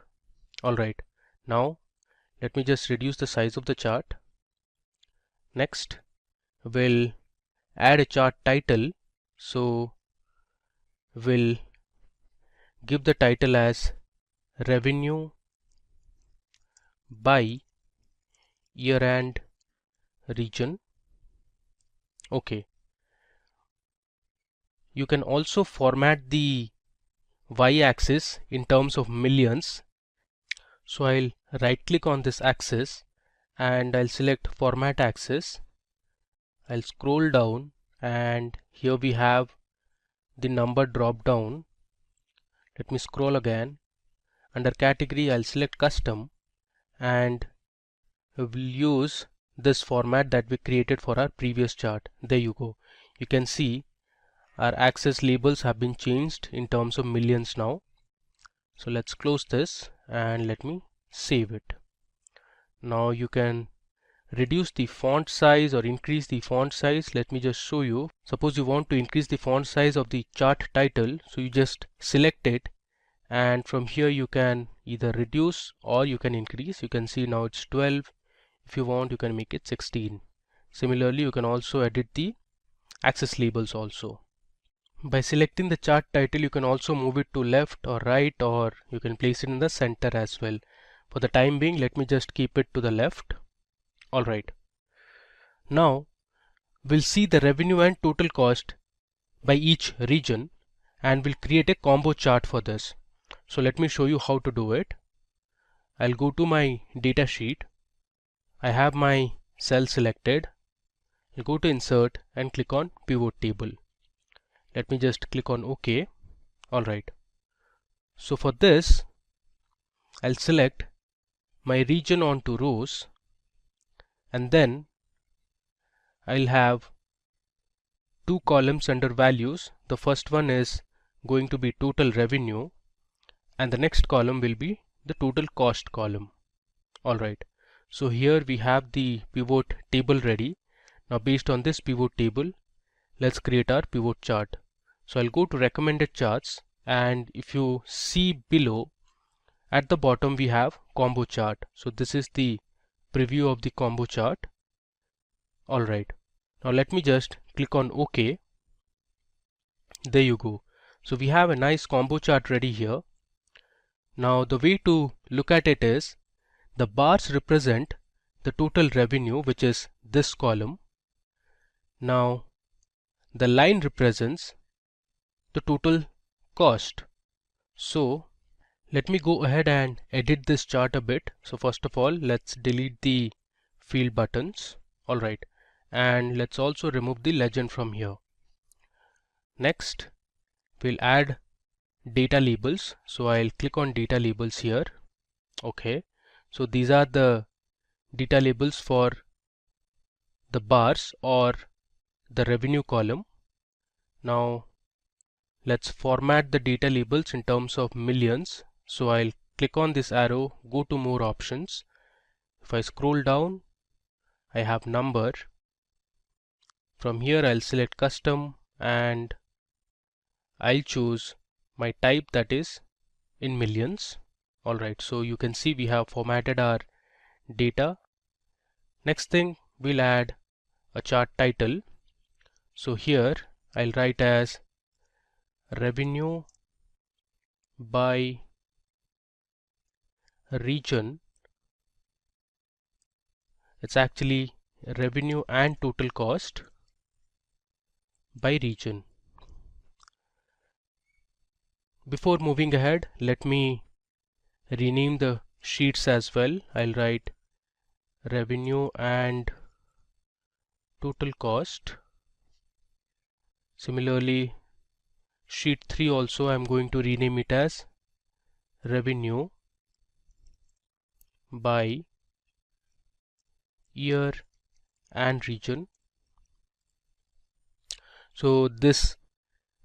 [SPEAKER 12] Alright, now let me just reduce the size of the chart. Next, we'll add a chart title. So we'll give the title as revenue by year and region. Okay. You can also format the y-axis in terms of millions. So I'll right click on this axis and I'll select format axis. I'll scroll down and here we have the number drop down. Let me scroll again. Under category I'll select custom and we'll use this format that we created for our previous chart. There you go. You can see our axis labels have been changed in terms of millions now. So let's close this and let me save it. Now you can reduce the font size or increase the font size. Let me just show you. Suppose you want to increase the font size of the chart title, so you just select it and from here you can either reduce or you can increase. You can see now it's 12. If you want, you can make it 16. Similarly, you can also edit the axis labels also. By selecting the chart title, you can also move it to left or right, or you can place it in the center as well. For the time being, let me just keep it to the left. Alright. Now we'll see the revenue and total cost by each region and we'll create a combo chart for this. So let me show you how to do it. I'll go to my data sheet. I have my cell selected. I'll go to insert and click on pivot table. Let me just click on OK. Alright. So for this, I'll select my region onto rows and then I'll have two columns under values. The first one is going to be total revenue and the next column will be the total cost column. Alright. So here we have the pivot table ready. Now based on this pivot table, let's create our pivot chart. So I'll go to recommended charts and if you see below at the bottom we have combo chart. So this is the preview of the combo chart. Alright. Now let me just click on OK. There you go. So we have a nice combo chart ready here. Now the way to look at it is the bars represent the total revenue, which is this column. Now the line represents the total cost. So let me go ahead and edit this chart a bit. So first of all, let's delete the field buttons. Alright. And let's also remove the legend from here. Next, we'll add data labels. So I'll click on data labels here. Okay. So these are the data labels for the bars or the revenue column. Now let's format the data labels in terms of millions. So I'll click on this arrow, go to more options. If I scroll down, I have number. From here I'll select custom and I'll choose my type, that is in millions. Alright, so you can see we have formatted our data. Next thing, we'll add a chart title. So here I'll write as revenue by region. It's actually revenue and total cost by region. Before moving ahead, let me rename the sheets as well. I'll write revenue and total cost. Similarly, sheet 3 also I'm going to rename it as revenue by year and region. So this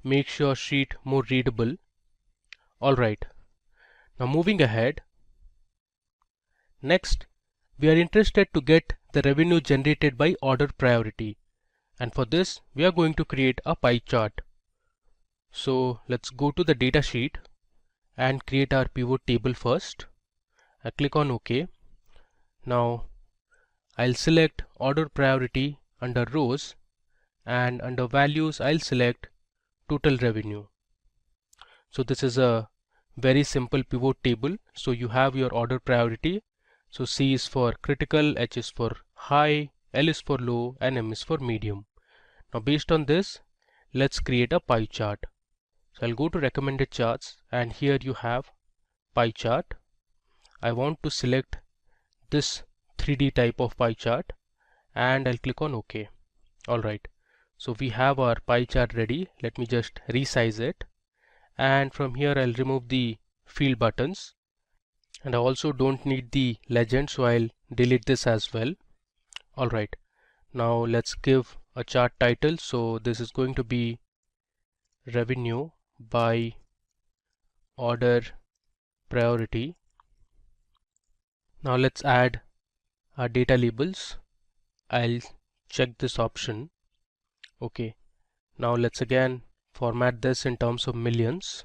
[SPEAKER 12] makes your sheet more readable. Alright, now moving ahead. Next, we are interested to get the revenue generated by order priority, and for this we are going to create a pie chart. So let's go to the data sheet and create our pivot table first. I click on OK. Now I'll select order priority under rows, and under values I'll select total revenue. So this is a very simple pivot table. So you have your order priority. So C is for critical, H is for high, L is for low, and M is for medium. Now based on this, let's create a pie chart. So I'll go to recommended charts, and here you have pie chart. I want to select this 3D type of pie chart, and I'll click on OK. Alright, so we have our pie chart ready. Let me just resize it, and from here I'll remove the field buttons, and I also don't need the legend, so I'll delete this as well. Alright, now let's give a chart title. So this is going to be revenue by order priority. Now let's add our data labels. I'll check this option. Okay, now let's again format this in terms of millions.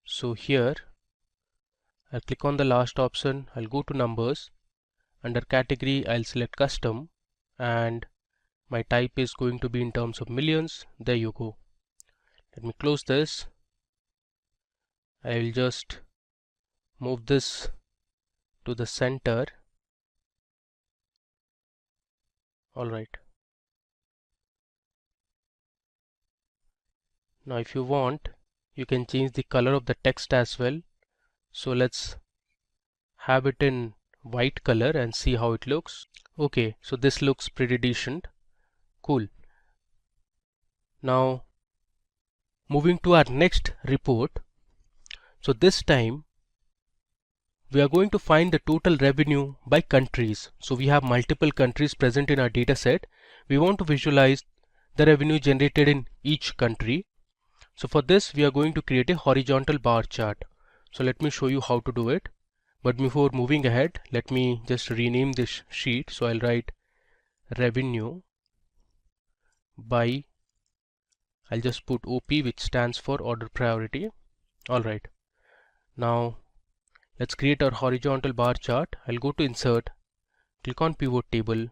[SPEAKER 12] So here I'll click on the last option, I'll go to numbers. Under category I'll select custom, and my type is going to be in terms of millions. There you go. Let me close this. I will just move this to the center. Alright. Now if you want, you can change the color of the text as well. So let's have it in white color and see how it looks. Okay, so this looks pretty decent. Cool. Now moving to our next report. So this time we are going to find the total revenue by countries. So we have multiple countries present in our data set. We want to visualize the revenue generated in each country. So for this we are going to create a horizontal bar chart. So let me show you how to do it. But before moving ahead, let me just rename this sheet. So I'll write revenue by, I'll just put OP, which stands for order priority. Alright, now let's create our horizontal bar chart. I'll go to insert, click on pivot table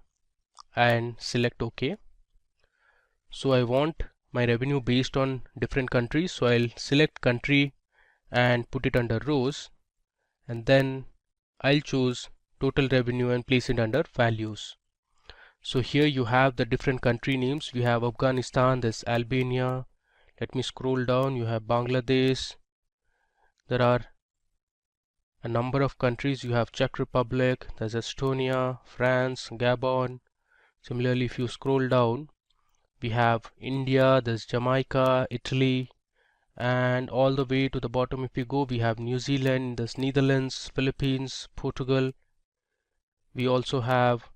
[SPEAKER 12] and select OK. So I want my revenue based on different countries. So I'll select country and put it under rows, and then I'll choose total revenue and place it under values. So here you have the different country names. We have Afghanistan, there's Albania. Let me scroll down. You have Bangladesh. There are a number of countries. You have Czech Republic, there's Estonia, France, Gabon. Similarly, if you scroll down, we have India, there's Jamaica, Italy, and all the way to the bottom if you go, we have New Zealand, there's Netherlands, Philippines, Portugal. We also have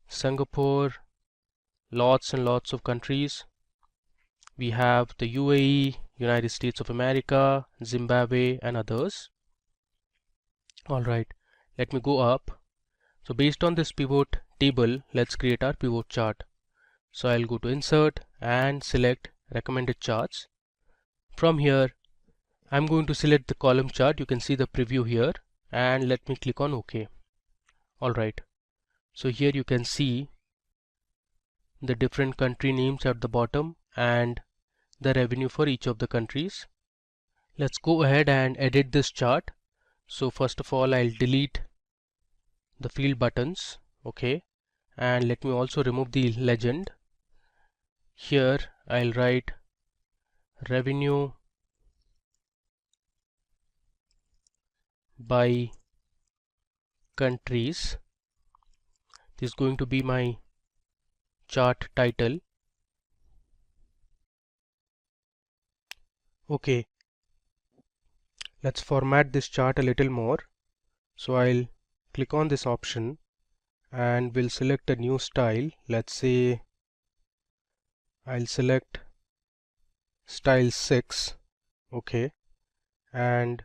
[SPEAKER 12] Singapore, lots and lots of countries. We have the UAE, United States of America, Zimbabwe, and others. Alright, let me go up. So based on this pivot table, let's create our pivot chart. So I'll go to insert and select recommended charts. From here I'm going to select the column chart. You can see the preview here, and let me click on OK. Alright, so here you can see the different country names at the bottom and the revenue for each of the countries. Let's go ahead and edit this chart. So first of all, I'll delete the field buttons. Okay, and let me also remove the legend. Here I'll write revenue by countries. This is going to be my chart title. Okay, let's format this chart a little more. So I'll click on this option and we'll select a new style. Let's say I'll select style 6. Okay, and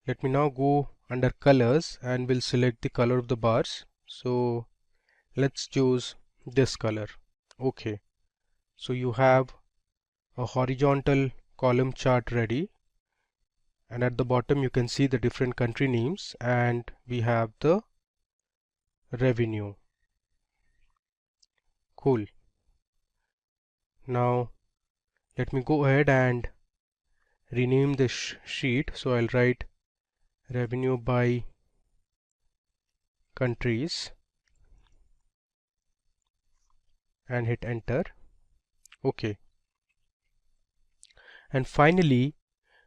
[SPEAKER 12] let me now go under colors and we'll select the color of the bars. So let's choose this color. Okay, so you have a horizontal column chart ready, and at the bottom you can see the different country names, and we have the revenue. Cool. Now let me go ahead and rename this sheet. So I'll write revenue by countries and hit enter. Okay. And finally,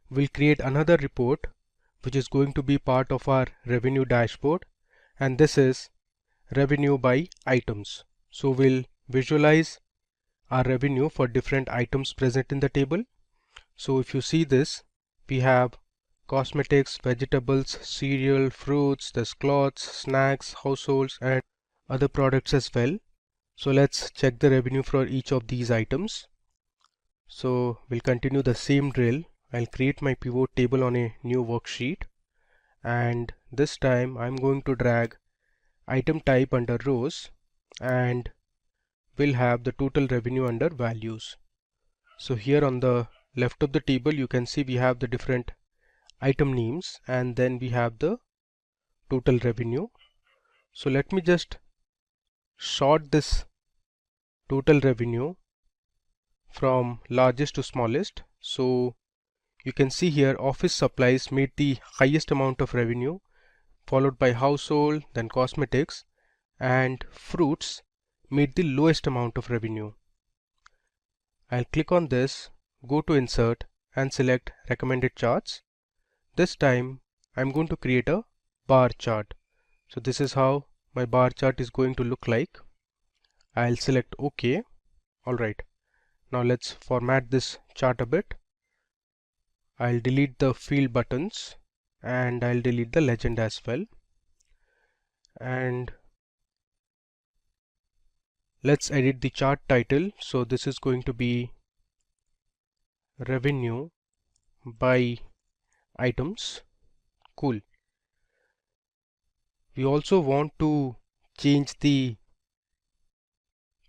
[SPEAKER 12] we'll create another report which is going to be part of our revenue dashboard, and this is revenue by items. So we'll visualize our revenue for different items present in the table. So if you see this, we have cosmetics, vegetables, cereal, fruits, there's clothes, snacks, households, and other products as well. So let's check the revenue for each of these items. So we'll continue the same drill. I'll create my pivot table on a new worksheet, and this time I'm going to drag item type under rows, and we'll have the total revenue under values. So here on the left of the table you can see we have the different item names, and then we have the total revenue. So let me just sort this total revenue from largest to smallest. So you can see here office supplies made the highest amount of revenue, followed by household, then cosmetics, and fruits made the lowest amount of revenue. I'll click on this, go to insert and select recommended charts. This time I'm going to create a bar chart. So this is how my bar chart is going to look like. I'll select OK. Alright, now let's format this chart a bit. I'll delete the field buttons and I'll delete the legend as well. And let's edit the chart title. So this is going to be revenue by items. Cool. We also want to change the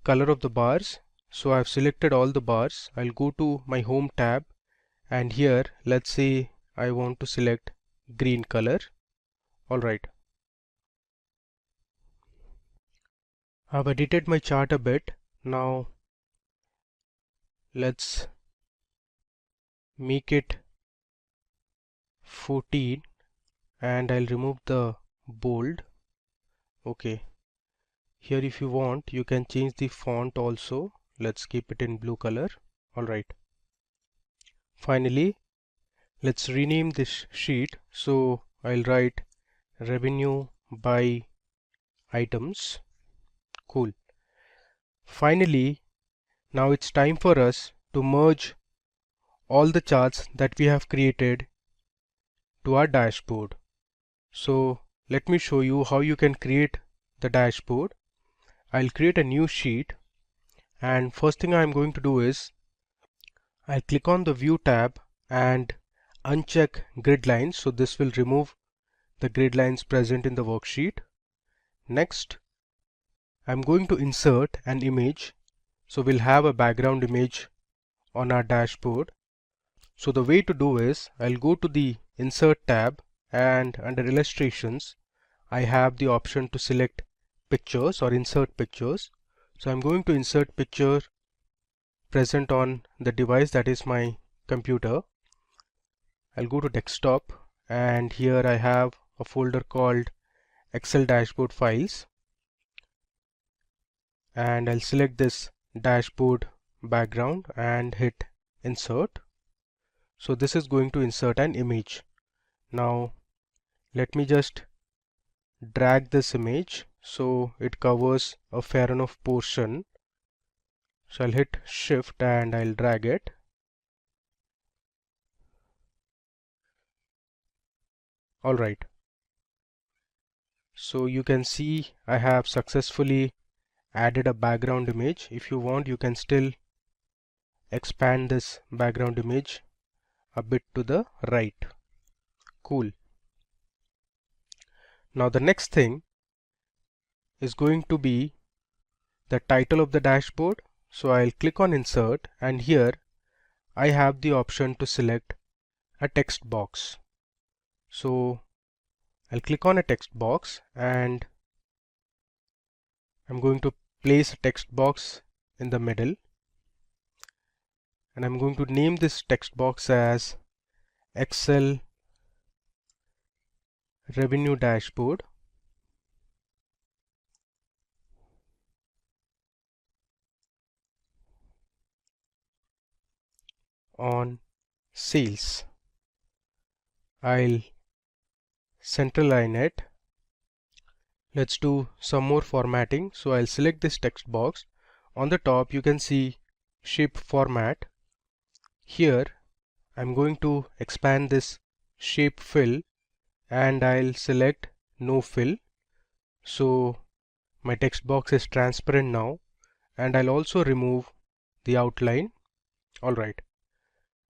[SPEAKER 12] color of the bars. So I've selected all the bars. I'll go to my home tab, and here let's say I want to select green color. Alright, I've edited my chart a bit. Now let's make it 14 and I'll remove the bold. Okay, here if you want you can change the font also. Let's keep it in blue color. Alright, finally let's rename this sheet. So I'll write revenue by items. Cool. Finally, now it's time for us to merge all the charts that we have created to our dashboard. So let me show you how you can create the dashboard. I'll create a new sheet, and first thing I'm going to do is I'll click on the view tab and uncheck grid lines. So this will remove the grid lines present in the worksheet. Next, I'm going to insert an image. So we'll have a background image on our dashboard. So the way to do is I'll go to the insert tab, and under illustrations I have the option to select pictures or insert pictures. So I'm going to insert picture present on the device, that is my computer. I'll go to desktop, and here I have a folder called Excel dashboard files, and I'll select this dashboard background and hit insert. So this is going to insert an image. Now let me just drag this image so it covers a fair enough portion. So I'll hit shift and I'll drag it. Alright, so you can see I have successfully added a background image. If you want you can still expand this background image a bit to the right. Cool. Now the next thing is going to be the title of the dashboard. So I'll click on insert, and here I have the option to select a text box. So I'll click on a text box, and I'm going to place a text box in the middle, and I'm going to name this text box as Excel Revenue Dashboard. On sales. I'll centerline it. Let's do some more formatting. So I'll select this text box. On the top you can see shape format. Here I'm going to expand this shape fill and I'll select no fill. So my text box is transparent now, and I'll also remove the outline. Alright,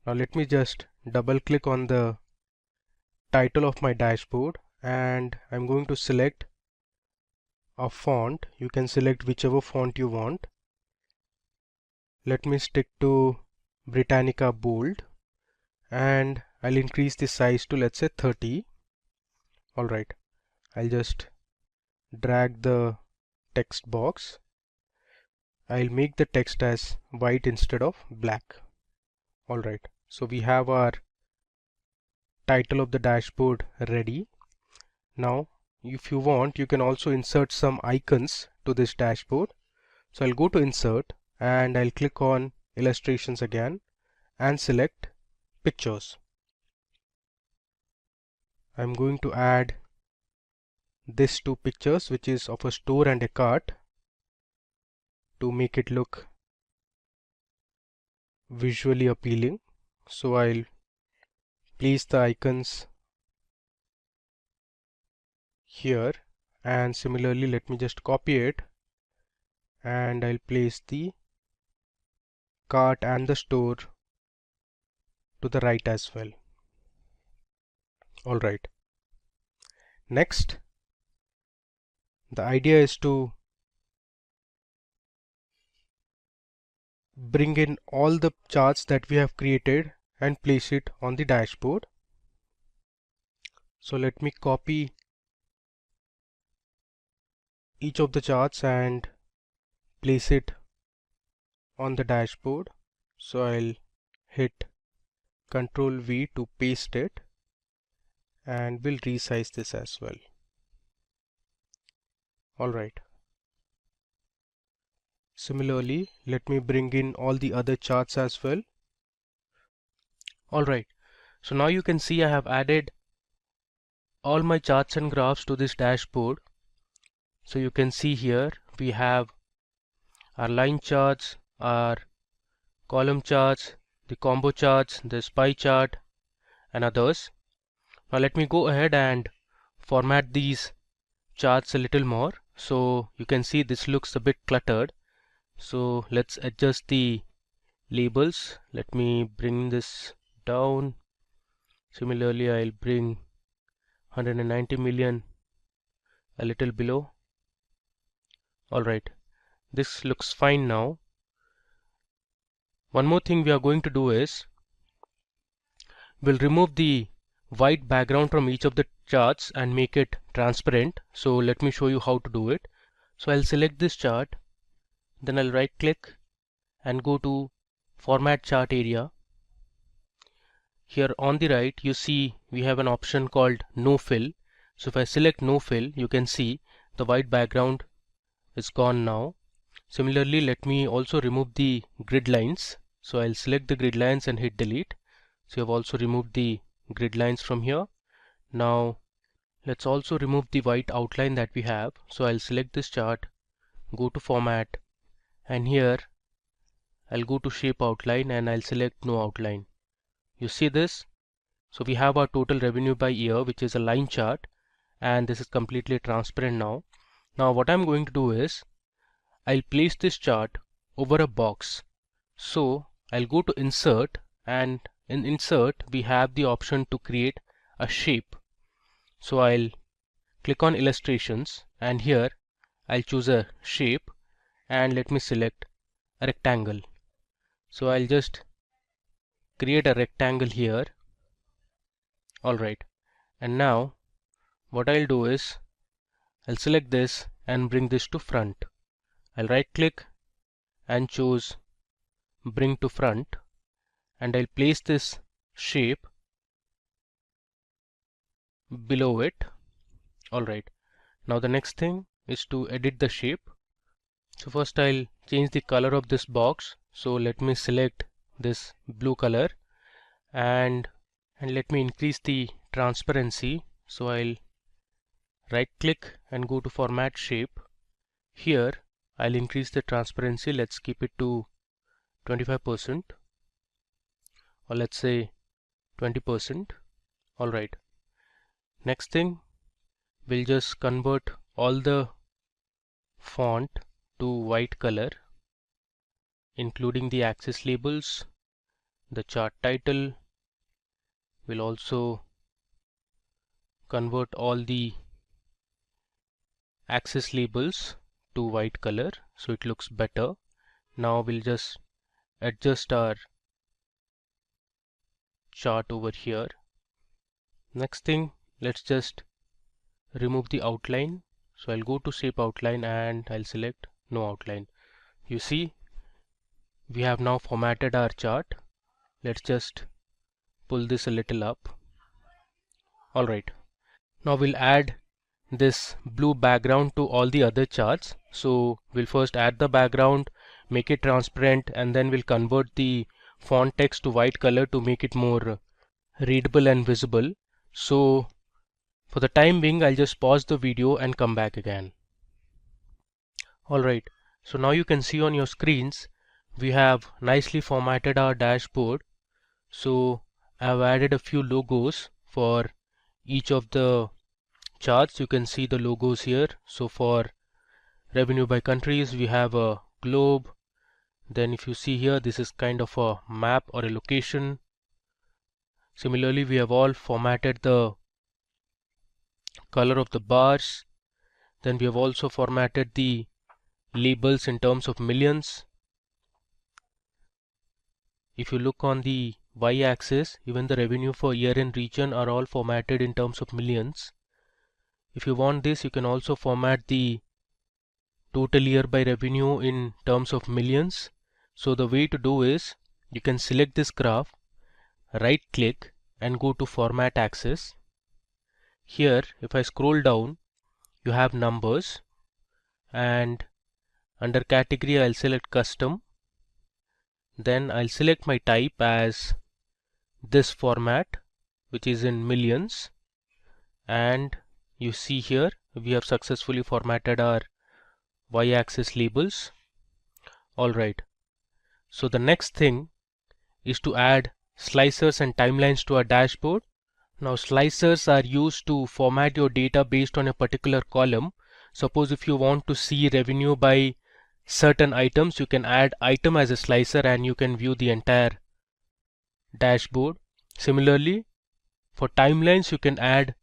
[SPEAKER 12] now let me just double click on the title of my dashboard and I'm going to select a font. You can select whichever font you want. Let me stick to Britannica Bold, and I'll increase the size to, let's say, 30. Alright, I'll just drag the text box. I'll make the text as white instead of black. Alright, so we have our title of the dashboard ready. Now if you want, you can also insert some icons to this dashboard. So I'll go to insert and I'll click on illustrations again and select pictures. I'm going to add these two pictures, which is of a store and a cart, to make it look visually appealing. So I'll place the icons here, and similarly let me just copy it and I'll place the cart and the store to the right as well. Alright, next the idea is to bring in all the charts that we have created and place it on the dashboard. So let me copy each of the charts and place it on the dashboard. So I'll hit Ctrl V to paste it, and we'll resize this as well. Alright, similarly let me bring in all the other charts as well. Alright, so now you can see I have added all my charts and graphs to this dashboard. So you can see here we have our line charts, our column charts, the combo charts, the pie chart, and others. Now let me go ahead and format these charts a little more. So you can see this looks a bit cluttered. So let's adjust the labels. Let me bring this down. Similarly, I'll bring 190 million a little below. Alright, this looks fine now. One more thing we are going to do is we'll remove the white background from each of the charts and make it transparent. So let me show you how to do it. So I'll select this chart, then I'll right click and go to Format Chart area. Here on the right you see we have an option called No Fill. So if I select No Fill, you can see the white background is gone now. Similarly, let me also remove the grid lines. So I'll select the grid lines and hit delete. So I've also removed the grid lines from here. Now let's also remove the white outline that we have. So I'll select this chart, go to Format, and here I'll go to Shape Outline and I'll select No Outline. You see this? So we have our total revenue by year, which is a line chart, and this is completely transparent now. Now what I'm going to do is I'll place this chart over a box. So I'll go to Insert, and in Insert we have the option to create a shape. So I'll click on Illustrations, and here I'll choose a shape, and let me select a rectangle. So I'll just create a rectangle here. Alright, and now what I'll do is I'll select this and bring this to front. I'll right click and choose bring to front, and I'll place this shape below it. Alright, now the next thing is to edit the shape. So first I'll change the color of this box. So let me select this blue color and let me increase the transparency. So I'll right click and go to format shape. Here I'll increase the transparency. Let's keep it to 25%, or let's say 20%. Alright, next thing, we'll just convert all the font to white color, including the axis labels, the chart title. We'll also convert all the axis labels to white color so it looks better. Now we'll just adjust our chart over here. Next thing, let's just remove the outline. So I'll go to shape outline and I'll select no outline. You see, we have now formatted our chart. Let's just pull this a little up. Alright, now we'll add this blue background to all the other charts. So we'll first add the background, make it transparent, and then we'll convert the font text to white color to make it more readable and visible. So for the time being, I'll just pause the video and come back again. Alright, so now you can see on your screens we have nicely formatted our dashboard. So I've added a few logos for each of the charts. You can see the logos here. So for revenue by countries, we have a globe. Then if you see here, this is kind of a map or a location. Similarly, we have all formatted the color of the bars. Then we have also formatted the labels in terms of millions. If you look on the y-axis, even the revenue for year and region are all formatted in terms of millions. If you want this, you can also format the total year by revenue in terms of millions. So the way to do is, you can select this graph, right click and go to format axis. Here if I scroll down, you have numbers, and under category I'll select custom. Then I'll select my type as this format, which is in millions, and you see here we have successfully formatted our y-axis labels. Alright, so the next thing is to add slicers and timelines to our dashboard. Now slicers are used to format your data based on a particular column. Suppose if you want to see revenue by certain items, you can add item as a slicer and you can view the entire dashboard. Similarly, for timelines, you can add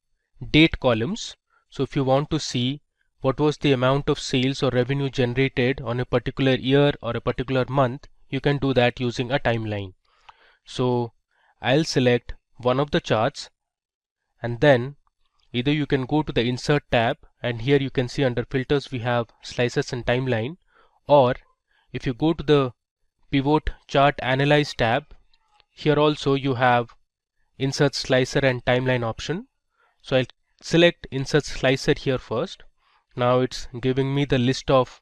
[SPEAKER 12] date columns. So if you want to see what was the amount of sales or revenue generated on a particular year or a particular month, you can do that using a timeline. So I'll select one of the charts, and then either you can go to the insert tab, and here you can see under filters we have slices and timeline, or if you go to the pivot chart analyze tab, here also you have insert slicer and timeline option. So I'll select insert slicer here first. Now it's giving me the list of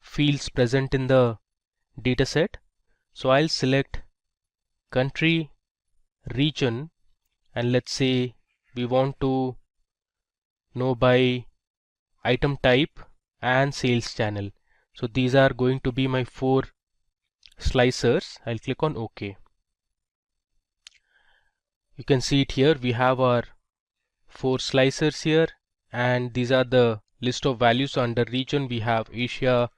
[SPEAKER 12] fields present in the dataset. So I'll select country, region, and let's say we want to know by item type and sales channel. So these are going to be my 4 slicers. I'll click on OK. You can see it here. We have our 4 slicers here, and these are the list of values. So under region we have Asia,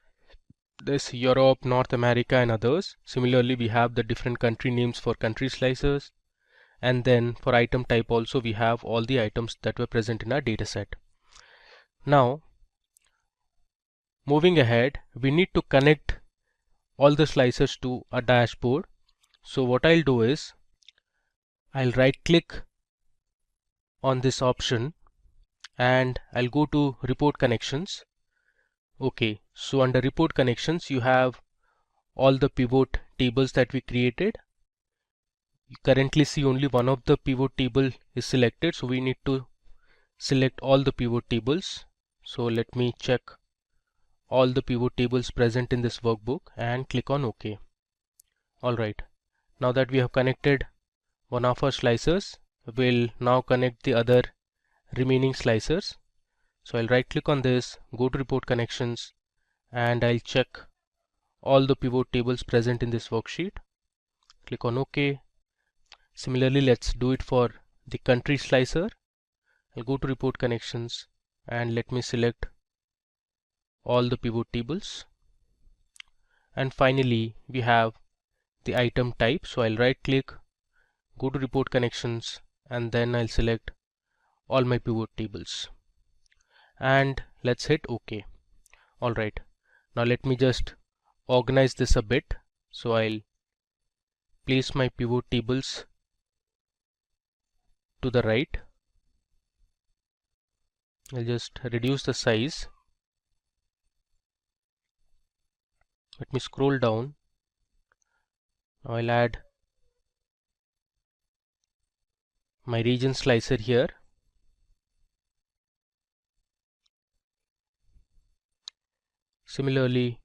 [SPEAKER 12] this Europe, North America, and others. Similarly, we have the different country names for country slicers, and then for item type also we have all the items that were present in our dataset. Now moving ahead, we need to connect all the slicers to a dashboard. So what I'll do is, I'll right click on this option and I'll go to report connections. Okay, so under report connections, you have all the pivot tables that we created. You currently see only one of the pivot table is selected, so we need to select all the pivot tables. So let me check all the pivot tables present in this workbook and click on OK. Alright, now that we have connected one of our slicers, we'll now connect the other remaining slicers. So I'll right click on this, go to report connections, and I'll check all the pivot tables present in this worksheet. Click on OK. Similarly, let's do it for the country slicer. I'll go to report connections and let me select all the pivot tables. And finally, we have the item type. So I'll right click, go to report connections, and then I'll select all my pivot tables. And let's hit OK. Alright, now let me just organize this a bit. So I'll place my pivot tables to the right. I'll just reduce the size. Let me scroll down. Now I'll add my region slicer here. Similarly,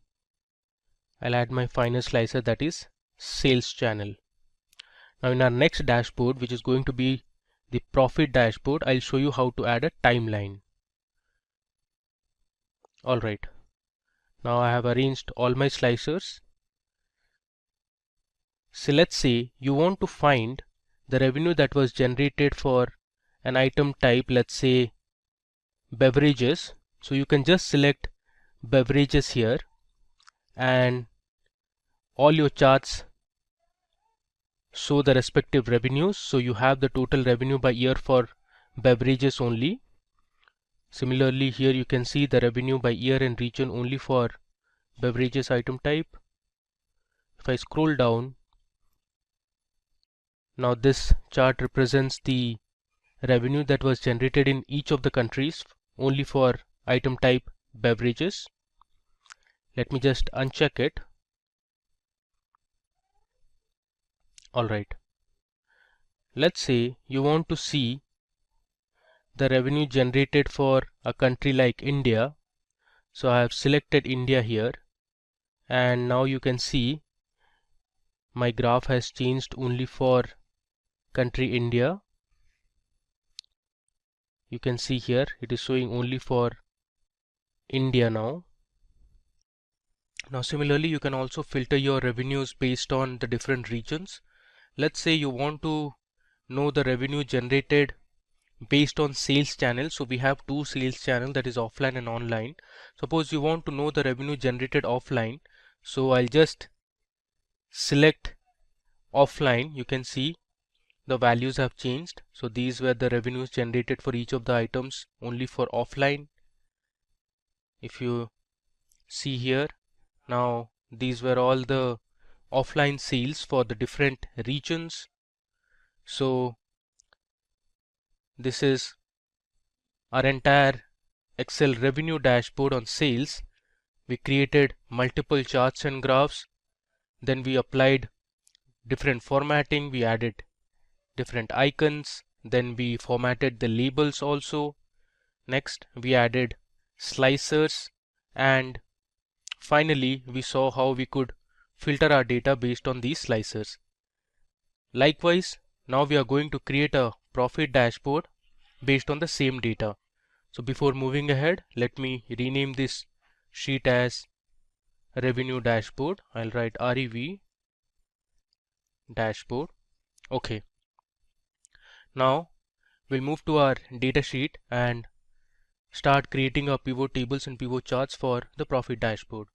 [SPEAKER 12] I'll add my final slicer, that is sales channel. Now in our next dashboard, which is going to be the profit dashboard, I'll show you how to add a timeline. Alright, now I have arranged all my slicers. So let's say you want to find the revenue that was generated for an item type, let's say beverages. So you can just select beverages here, and all your charts show the respective revenues. So you have the total revenue by year for beverages only. Similarly, here you can see the revenue by year and region only for beverages item type. If I scroll down, now this chart represents the revenue that was generated in each of the countries only for item type beverages. Let me just uncheck it. Alright, let's say you want to see the revenue generated for a country like India. So I have selected India here, and now you can see my graph has changed only for country India. You can see here it is showing only for India now. Now similarly, you can also filter your revenues based on the different regions. Let's say you want to know the revenue generated based on sales channel. So we have two sales channel, that is offline and online. Suppose you want to know the revenue generated offline. So I'll just select offline. You can see the values have changed. So these were the revenues generated for each of the items only for offline. If you see here, now these were all the offline sales for the different regions. So this is our entire Excel revenue dashboard on sales. We created multiple charts and graphs. Then we applied different formatting. We added different icons. Then we formatted the labels also. Next, we added slicers, and finally we saw how we could filter our data based on these slicers. Likewise, now we are going to create a profit dashboard based on the same data. So before moving ahead, let me rename this sheet as revenue dashboard. I'll write REV dashboard. Okay. Now we'll move to our data sheet and start creating our pivot tables and pivot charts for the profit dashboard.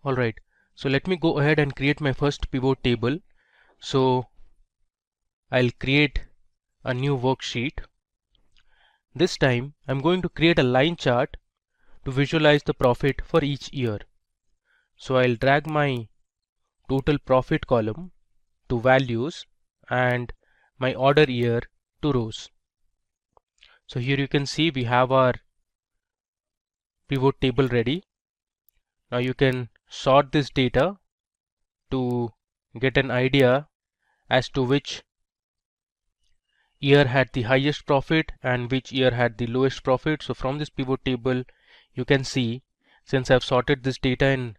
[SPEAKER 12] Alright, so let me go ahead and create my first pivot table. So I'll create a new worksheet. This time I'm going to create a line chart to visualize the profit for each year. So I'll drag my total profit column to values and my order year to rows. So here you can see we have our pivot table ready. Now you can sort this data to get an idea as to which year had the highest profit and which year had the lowest profit. So from this pivot table you can see, since I've sorted this data in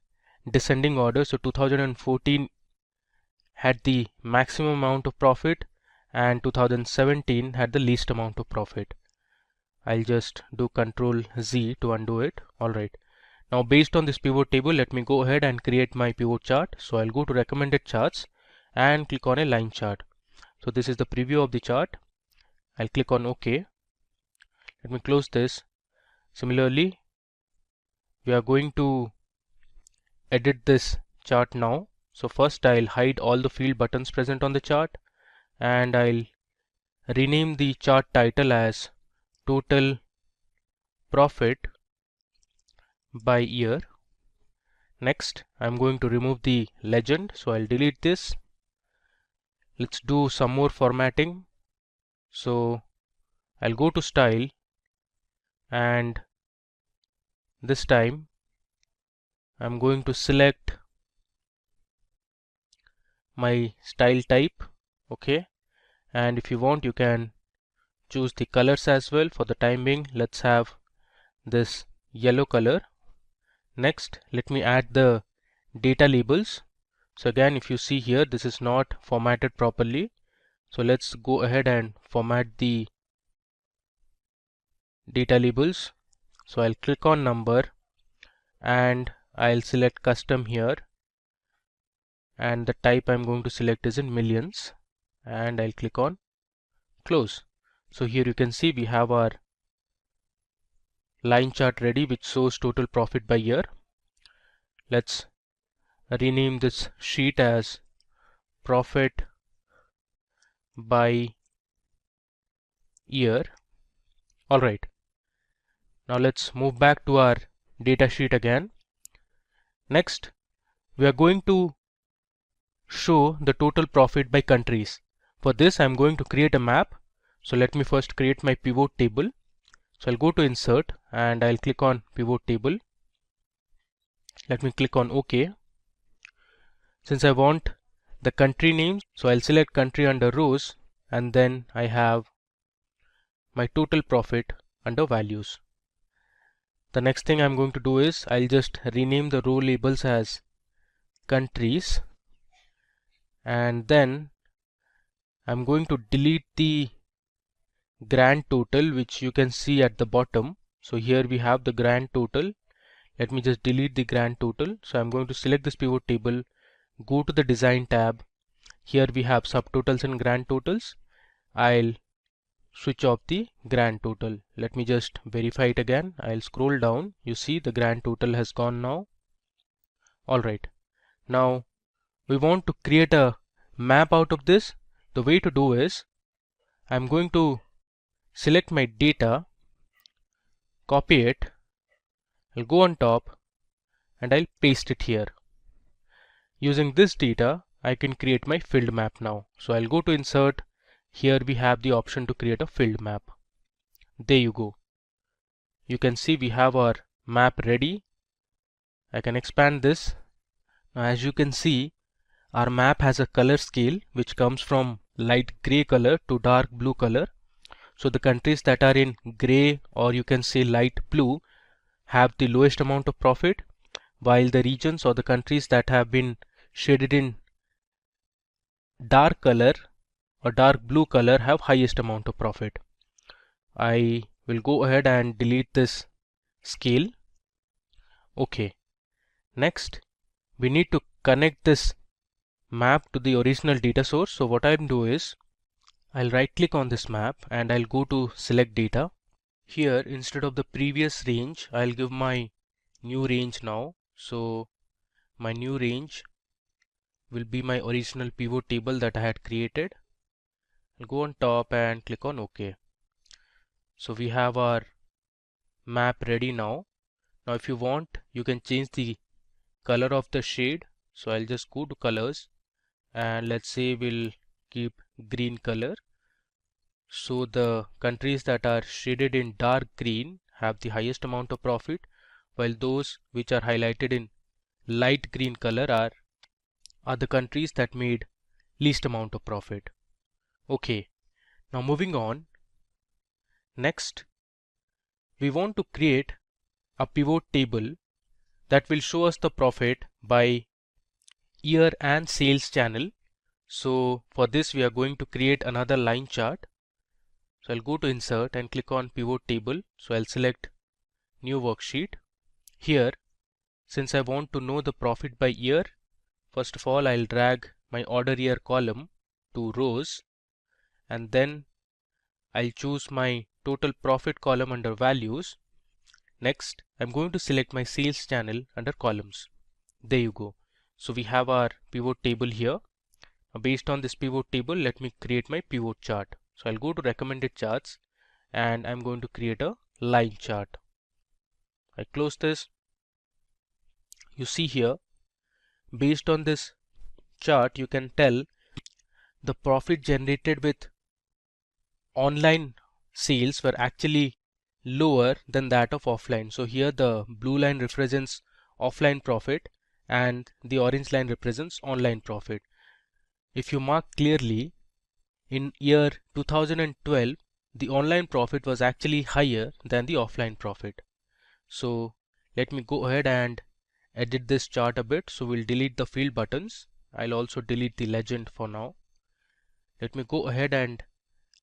[SPEAKER 12] descending order, so 2014 had the maximum amount of profit and 2017 had the least amount of profit. I'll just do Control Z to undo it. Alright, now based on this pivot table, let me go ahead and create my pivot chart. So I'll go to recommended charts and click on a line chart. So this is the preview of the chart. I'll click on OK. Let me close this. Similarly, we are going to edit this chart now. So first I'll hide all the field buttons present on the chart, and I'll rename the chart title as Total Profit by Year. Next, I'm going to remove the legend, so I'll delete this. Let's do some more formatting. So I'll go to Style, and this time I'm going to select my style type. Okay, and if you want, you can choose the colors as well. For the time being, let's have this yellow color. Next, let me add the data labels. So again, if you see here, this is not formatted properly. So let's go ahead and format the data labels. So I'll click on number and I'll select custom here, and the type I'm going to select is in millions, and I'll click on close. So here you can see we have our line chart ready which shows total profit by year. Let's rename this sheet as profit by year. Alright, now let's move back to our data sheet again. Next, we are going to show the total profit by countries. For this, I'm going to create a map. So let me first create my pivot table. So I'll go to Insert and I'll click on Pivot Table. Let me click on OK. Since I want the country names, so I'll select country under rows, and then I have my total profit under values. The next thing I'm going to do is I'll just rename the row labels as countries, and then I'm going to delete the grand total which you can see at the bottom. So here we have the grand total. Let me just delete the grand total. So I'm going to select this pivot table, go to the design tab. Here we have subtotals and grand totals. I'll switch off the grand total. Let me just verify it again. I'll scroll down. You see the grand total has gone now. Alright, now we want to create a map out of this. The way to do is I'm going to select my data, copy it, I'll go on top and I'll paste it here. Using this data, I can create my field map now. So I'll go to Insert. Here we have the option to create a field map. There you go. You can see we have our map ready. I can expand this. Now as you can see, our map has a color scale which comes from light gray color to dark blue color. So the countries that are in gray, or you can say light blue, have the lowest amount of profit, while the regions or the countries that have been shaded in dark color or dark blue color have highest amount of profit. I will go ahead and delete this scale. Okay. Next, we need to connect this map to the original data source. So what I'll do is I'll right click on this map and I'll go to select data. Here, instead of the previous range, I'll give my new range now. So my new range will be my original pivot table that I had created. I'll go on top and click on OK. So we have our map ready now. Now if you want, you can change the color of the shade. So I'll just go to colors and let's say we'll keep green color. So the countries that are shaded in dark green have the highest amount of profit, while those which are highlighted in light green color are the countries that made least amount of profit. Okay, now moving on. Next, we want to create a pivot table that will show us the profit by year and sales channel. So for this we are going to create another line chart. So I'll go to insert and click on pivot table. So I'll select new worksheet. Here, since I want to know the profit by year, first of all I'll drag my order year column to rows, and then I'll choose my total profit column under values. Next, I'm going to select my sales channel under columns. There you go. So we have our pivot table here. Based on this pivot table, let me create my pivot chart. So I'll go to recommended charts and I'm going to create a line chart. I close this. You see here, based on this chart, you can tell the profit generated with online sales were actually lower than that of offline. So here the blue line represents offline profit and the orange line represents online profit. If you mark clearly, in year 2012 the online profit was actually higher than the offline profit. So let me go ahead and edit this chart a bit. So we'll delete the field buttons. I'll also delete the legend for now. Let me go ahead and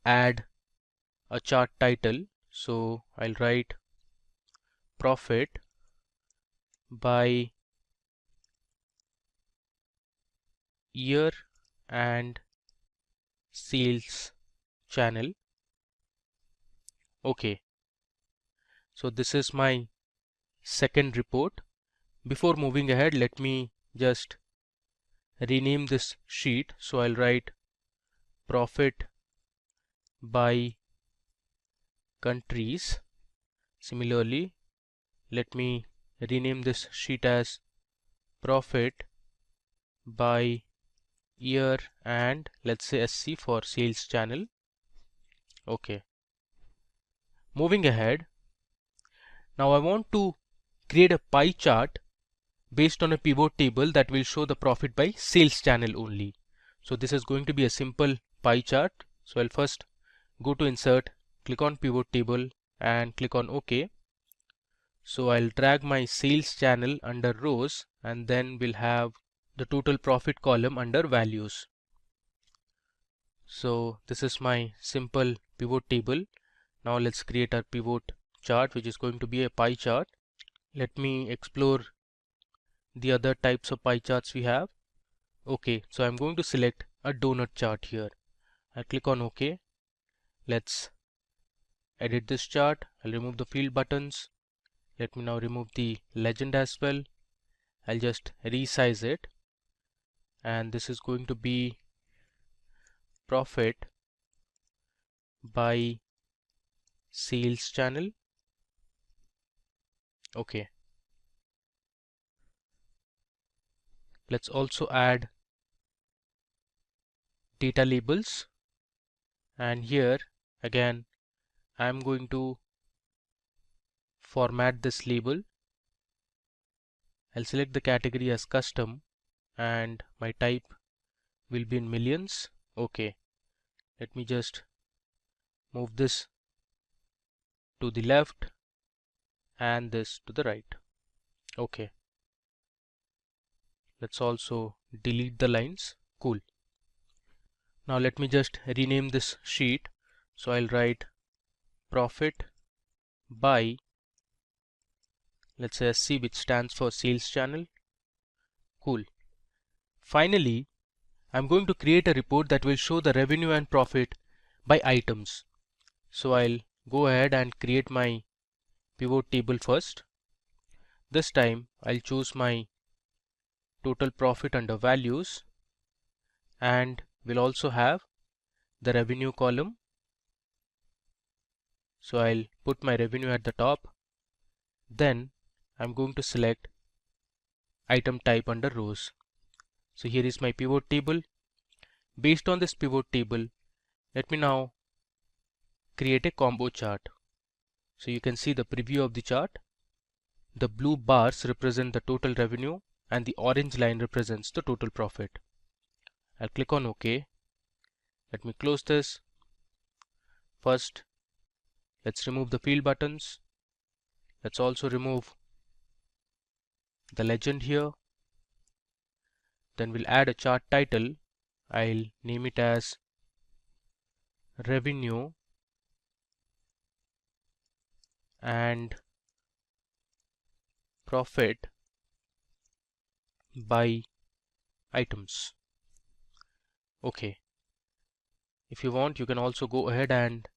[SPEAKER 12] add a chart title. So I'll write profit by year and sales channel. Okay, so this is my second report. Before moving ahead, let me just rename this sheet. So I'll write profit by countries. Similarly, let me rename this sheet as profit by year and let's say SC for sales channel. Okay, moving ahead, now I want to create a pie chart based on a pivot table that will show the profit by sales channel only. So this is going to be a simple pie chart. So I'll first go to insert, click on pivot table and click on OK. So I'll drag my sales channel under rows and then we'll have the total profit column under values. So this is my simple pivot table. Now let's create our pivot chart, which is going to be a pie chart. Let me explore the other types of pie charts we have. Okay, so I'm going to select a donut chart here. I click on OK. Let's edit this chart. I'll remove the field buttons. Let me now remove the legend as well. I'll just resize it. And this is going to be profit by sales channel. Okay. Let's also add data labels. And here again, I'm going to format this label. I'll select the category as custom and my type will be in millions. Okay, let me just move this to the left and this to the right. Okay, let's also delete the lines. Cool. Now let me just rename this sheet. So I'll write profit by, let's say SC, which stands for sales channel. Cool. Finally, I'm going to create a report that will show the revenue and profit by items. So I'll go ahead and create my pivot table first. This time I'll choose my total profit under values and we'll also have the revenue column. So I'll put my revenue at the top. Then I'm going to select item type under rows. So here is my pivot table. Based on this pivot table, let me now create a combo chart. So you can see the preview of the chart. the blue bars represent the total revenue and the orange line represents the total profit. I'll click on OK. Let me close this. First, let's remove the field buttons. Let's also remove the legend here. Then we'll add a chart title. I'll name it as Revenue and Profit by Items. Okay. If you want, you can also go ahead and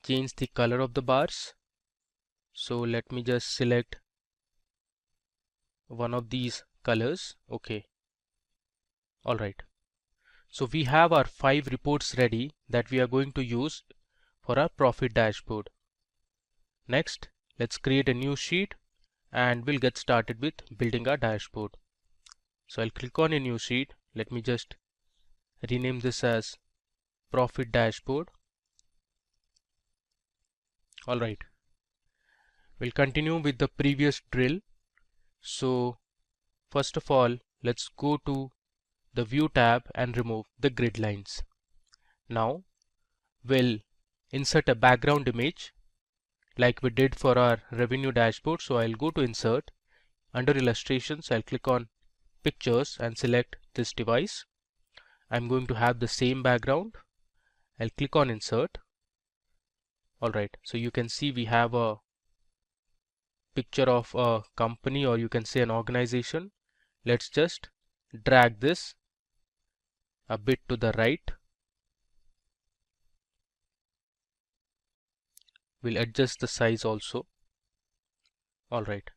[SPEAKER 12] change the color of the bars. So let me just select one of these colors. Okay. All right. So we have our 5 reports ready that we are going to use for our profit dashboard. Next, let's create a new sheet and we'll get started with building our dashboard. So I'll click on a new sheet. Let me just rename this as Profit Dashboard. All right. We'll continue with the previous drill. So first of all, let's go to the View tab and remove the grid lines. Now we'll insert a background image like we did for our revenue dashboard. So I'll go to Insert. Under Illustrations, I'll click on Pictures and select this device. I'm going to have the same background. I'll click on Insert. Alright, so you can see we have a picture of a company, or you can say an organization. Let's just drag this a bit to the right. We'll adjust the size also. Alright.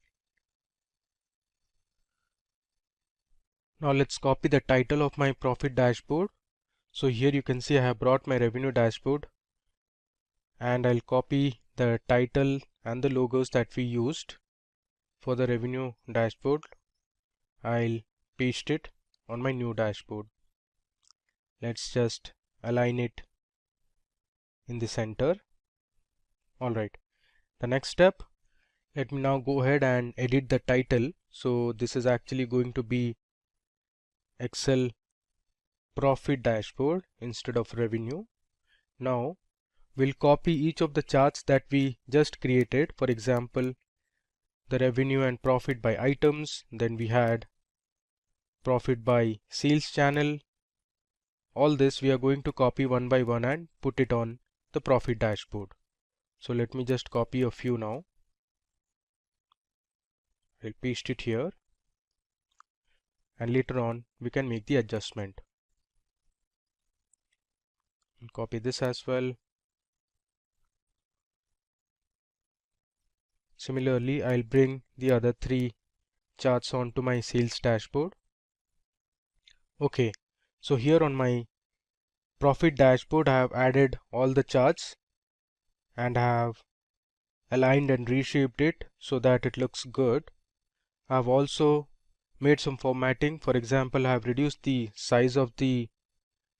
[SPEAKER 12] Now let's copy the title of my profit dashboard. So here you can see I have brought my revenue dashboard, and I'll copy the title and the logos that we used for the revenue dashboard. I'll paste it on my new dashboard. Let's just align it in the center. Alright, the next step, let me now go ahead and edit the title. So this is actually going to be Excel Profit Dashboard instead of Revenue. Now we'll copy each of the charts that we just created. For example, the revenue and profit by items, then we had profit by sales channel. All this we are going to copy one by one and put it on the profit dashboard. So let me just copy a few now. I'll paste it here, and later on we can make the adjustment. I'll copy this as well. Similarly, I'll bring the other 3 charts onto my sales dashboard. Okay, so here on my profit dashboard I have added all the charts and have aligned and reshaped it so that it looks good. I have also made some formatting. For example, I have reduced the size of the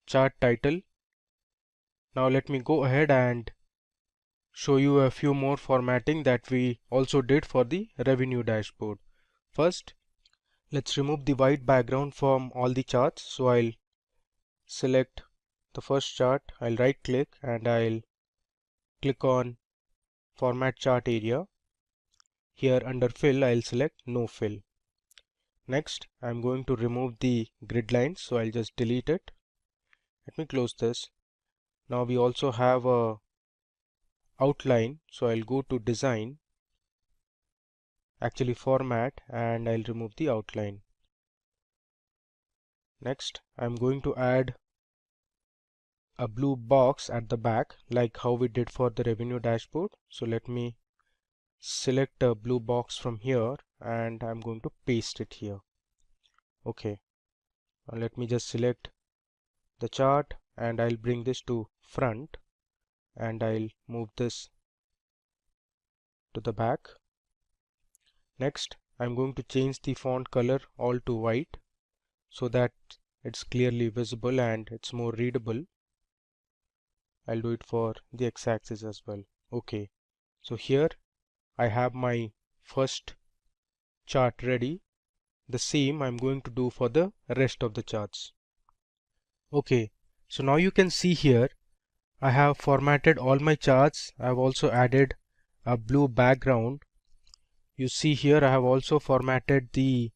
[SPEAKER 12] chart title. Now let me go ahead and show you a few more formatting that we also did for the revenue dashboard. First, let's remove the white background from all the charts. So I'll select the first chart, I'll right click and I'll click on Format Chart Area. Here under Fill, I'll select No Fill. Next, I'm going to remove the grid lines, so I'll just delete it. Let me close this. Now we also have a outline, so I'll go to Design, actually Format, and I'll remove the outline. Next, I'm going to add a blue box at the back like how we did for the revenue dashboard. So let me select a blue box from here and I'm going to paste it here. Okay, now let me just select the chart and I'll bring this to front and I'll move this to the back. Next, I'm going to change the font color all to white so that it's clearly visible and it's more readable. I'll do it for the x-axis as well. Okay, so here I have my first chart ready. The same I'm going to do for the rest of the charts. Okay, so now you can see here I have formatted all my charts. I have also added a blue background. You see here I have also formatted the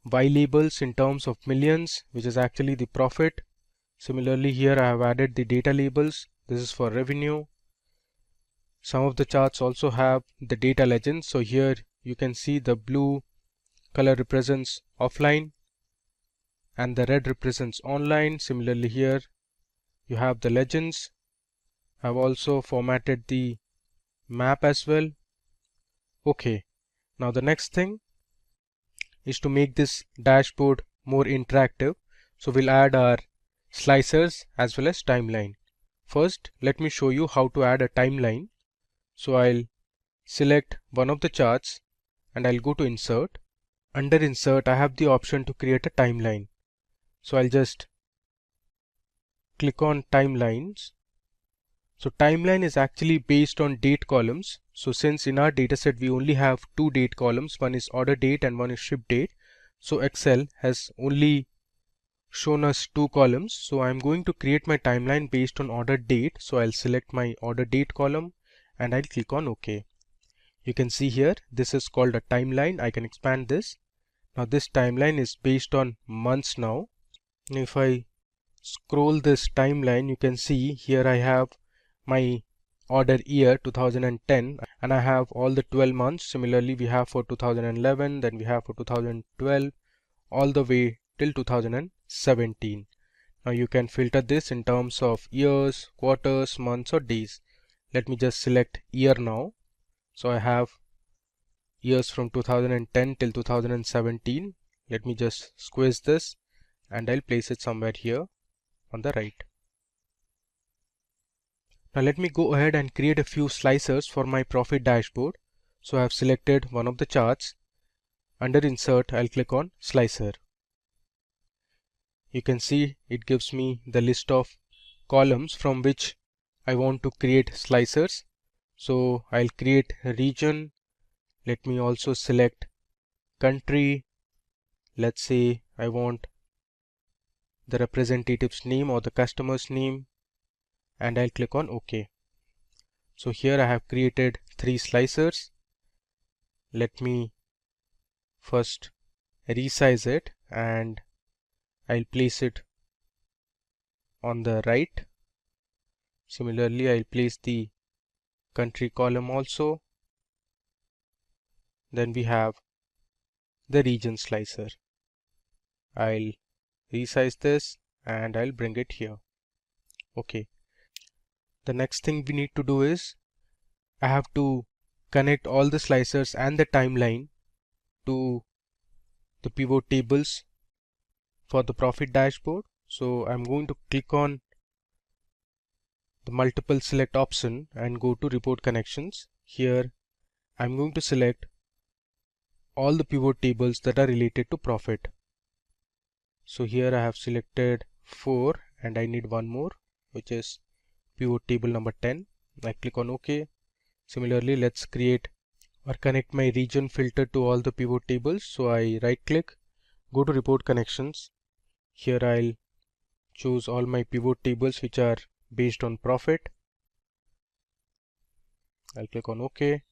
[SPEAKER 12] Y labels in terms of millions, which is actually the profit. Similarly here I have added the data labels. This is for revenue. Some of the charts also have the data legends. So here you can see the blue color represents offline and the red represents online. Similarly here you have the legends. I've also formatted the map as well. Okay, now the next thing is to make this dashboard more interactive. So we'll add our slicers as well as timeline. First, let me show you how to add a timeline. So I'll select one of the charts and I'll go to insert. Under insert, I have the option to create a timeline. So I'll just click on timelines. So timeline is actually based on date columns. So since in our dataset we only have two date columns, one is order date and one is ship date. So Excel has only shown us two columns. So I'm going to create my timeline based on order date. So I'll select my order date column and I'll click on OK. You can see here this is called a timeline. I can expand this. Now this timeline is based on months now. And if I scroll this timeline, you can see here I have my order year 2010 and I have all the 12 months. Similarly we have for 2011, then we have for 2012 all the way till 2017. Now you can filter this in terms of years, quarters, months or days. Let me just select year now. So I have years from 2010 till 2017. Let me just squeeze this and I'll place it somewhere here on the right. Now let me go ahead and create a few slicers for my profit dashboard. So I have selected one of the charts. Under insert, I'll click on slicer. You can see it gives me the list of columns from which I want to create slicers. So I'll create a region. Let me also select country. Let's say I want the representative's name or the customer's name, and I'll click on OK. So here I have created three slicers. Let me first resize it and I'll place it on the right. Similarly, I'll place the country column also. Then we have the region slicer. I'll resize this and I'll bring it here. Okay. The next thing we need to do is I have to connect all the slicers and the timeline to the pivot tables for the profit dashboard. So I'm going to click on the multiple select option and go to report connections. Here I'm going to select all the pivot tables that are related to profit. So here I have selected 4 and I need one more, which is pivot table number 10. I click on OK. Similarly, let's create or connect my region filter to all the pivot tables. So I right click, go to report connections. Here I'll choose all my pivot tables which are based on profit. I'll click on OK.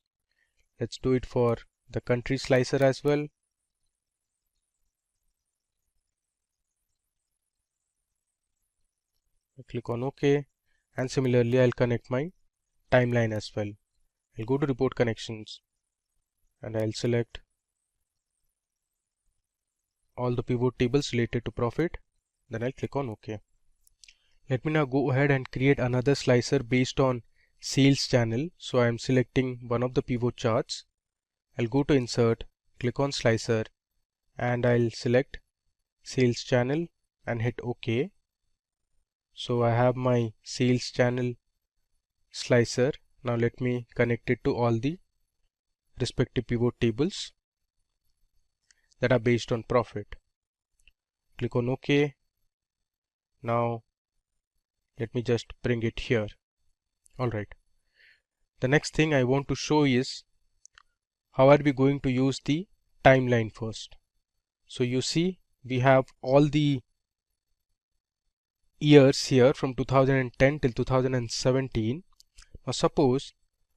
[SPEAKER 12] Let's do it for the country slicer as well. I click on OK, and similarly I'll connect my timeline as well. I'll go to report connections and I'll select all the pivot tables related to profit. Then I'll click on OK. Let me now go ahead and create another slicer based on sales channel. So I'm selecting one of the pivot charts. I'll go to insert, click on slicer, and I'll select sales channel and hit OK. So I have my sales channel slicer. Now let me connect it to all the respective pivot tables that are based on profit. Click on OK. Now let me just bring it here. Alright. The next thing I want to show is how are we going to use the timeline first. So you see we have all the years here from 2010 till 2017. Now suppose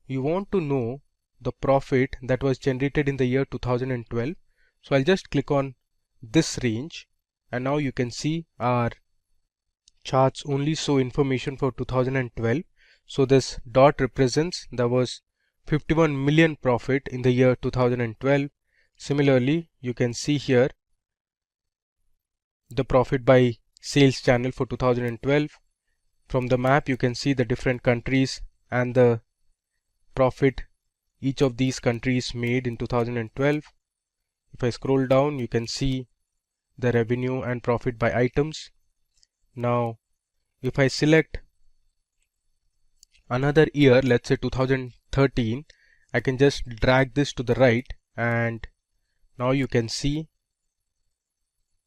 [SPEAKER 12] you want to know the profit that was generated in the year 2012. So I'll just click on this range, and now you can see our charts only show information for 2012. So this dot represents there was 51 million profit in the year 2012. Similarly, you can see here the profit by sales channel for 2012. From the map you can see the different countries and the profit each of these countries made in 2012. If I scroll down, you can see the revenue and profit by items. Now if I select another year, let's say 2013, I can just drag this to the right, and now you can see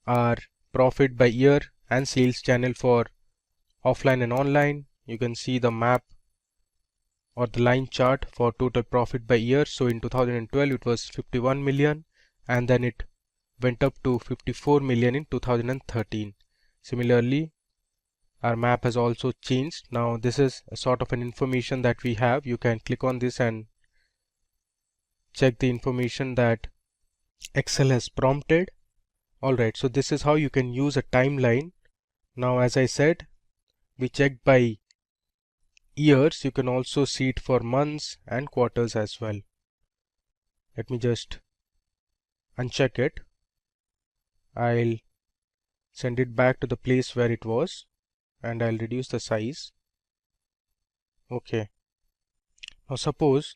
[SPEAKER 12] our profit by year and sales channel for offline and online. You can see the map or the line chart for total profit by year. So in 2012 it was 51 million, and then it went up to 54 million in 2013. Similarly, our map has also changed. Now this is a sort of an information that we have. You can click on this and check the information that Excel has prompted. Alright, so this is how you can use a timeline. Now as I said, we checked by years. You can also see it for months and quarters as well. Let me just uncheck it. I'll send it back to the place where it was, and I'll reduce the size. Okay. Now suppose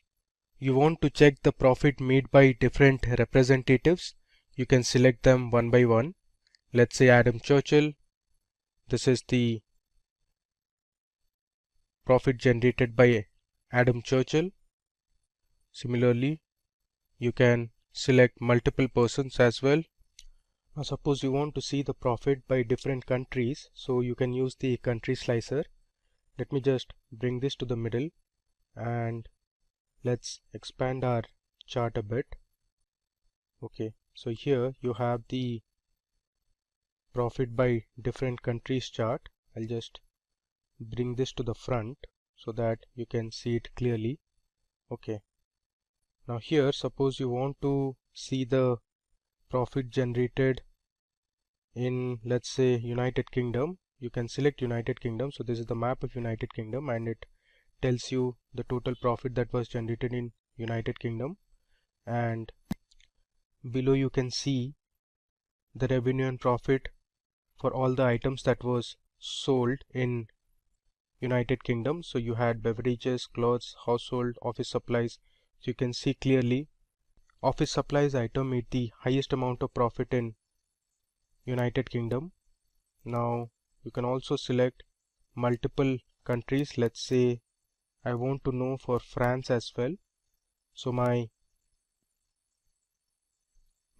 [SPEAKER 12] you want to check the profit made by different representatives. You can select them one by one. Let's say Adam Churchill. This is the profit generated by Adam Churchill. Similarly, you can select multiple persons as well. Now suppose you want to see the profit by different countries, so you can use the country slicer. Let me just bring this to the middle, and let's expand our chart a bit. Okay, so here you have the profit by different countries chart. I'll just bring this to the front so that you can see it clearly. Okay, now here suppose you want to see the profit generated in, let's say, United Kingdom. You can select United Kingdom. So this is the map of United Kingdom, and it tells you the total profit that was generated in United Kingdom, and below you can see the revenue and profit for all the items that was sold in United Kingdom. So you had beverages, clothes, household, office supplies. So you can see clearly office supplies item made the highest amount of profit in United Kingdom. Now you can also select multiple countries. Let's say I want to know for France as well. So my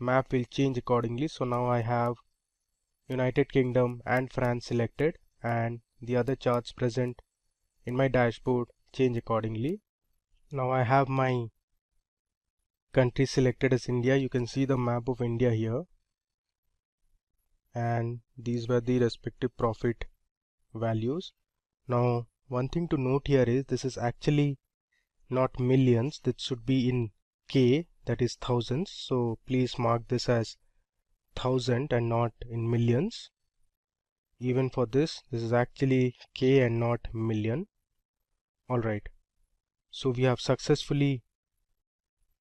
[SPEAKER 12] map will change accordingly. So now I have United Kingdom and France selected, and the other charts present in my dashboard change accordingly. Now I have my country selected as India. You can see the map of India here, and these were the respective profit values. Now one thing to note here is this is actually not millions. That should be in K, that is thousands. So please mark this as 1000 and not in millions. Even for this is actually K and not million. Alright, so we have successfully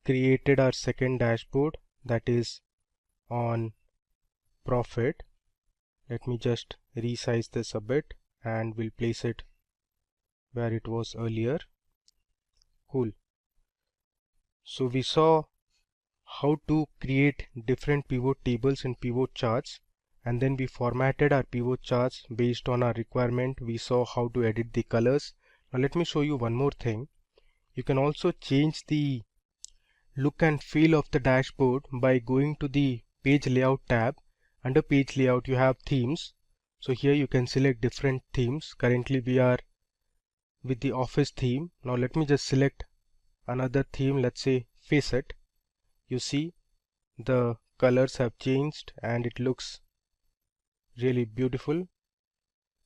[SPEAKER 12] created our second dashboard, that is on profit. Let me just resize this a bit, and we'll place it where it was earlier. Cool. So we saw how to create different pivot tables and pivot charts, and then we formatted our pivot charts based on our requirement. We saw how to edit the colors. Now let me show you one more thing. You can also change the look and feel of the dashboard by going to the page layout tab. Under page layout you have themes. So here you can select different themes. Currently we are with the office theme. Now let me just select another theme, let's say Facet. You see the colors have changed and it looks really beautiful.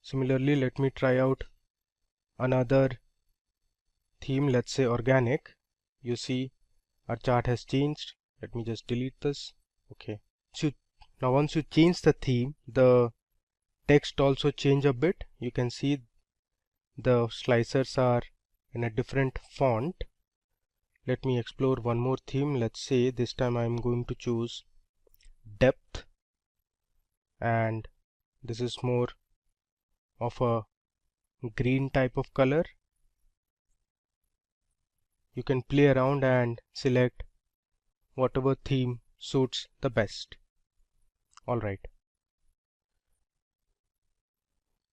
[SPEAKER 12] Similarly, let me try out another theme, let's say organic. You see our chart has changed. Let me just delete this. Okay. So now once you change the theme, the text also change a bit. You can see the slicers are in a different font. Let me explore one more theme. Let's say this time I'm going to choose depth, and this is more of a green type of color. You can play around and select whatever theme suits the best. Alright.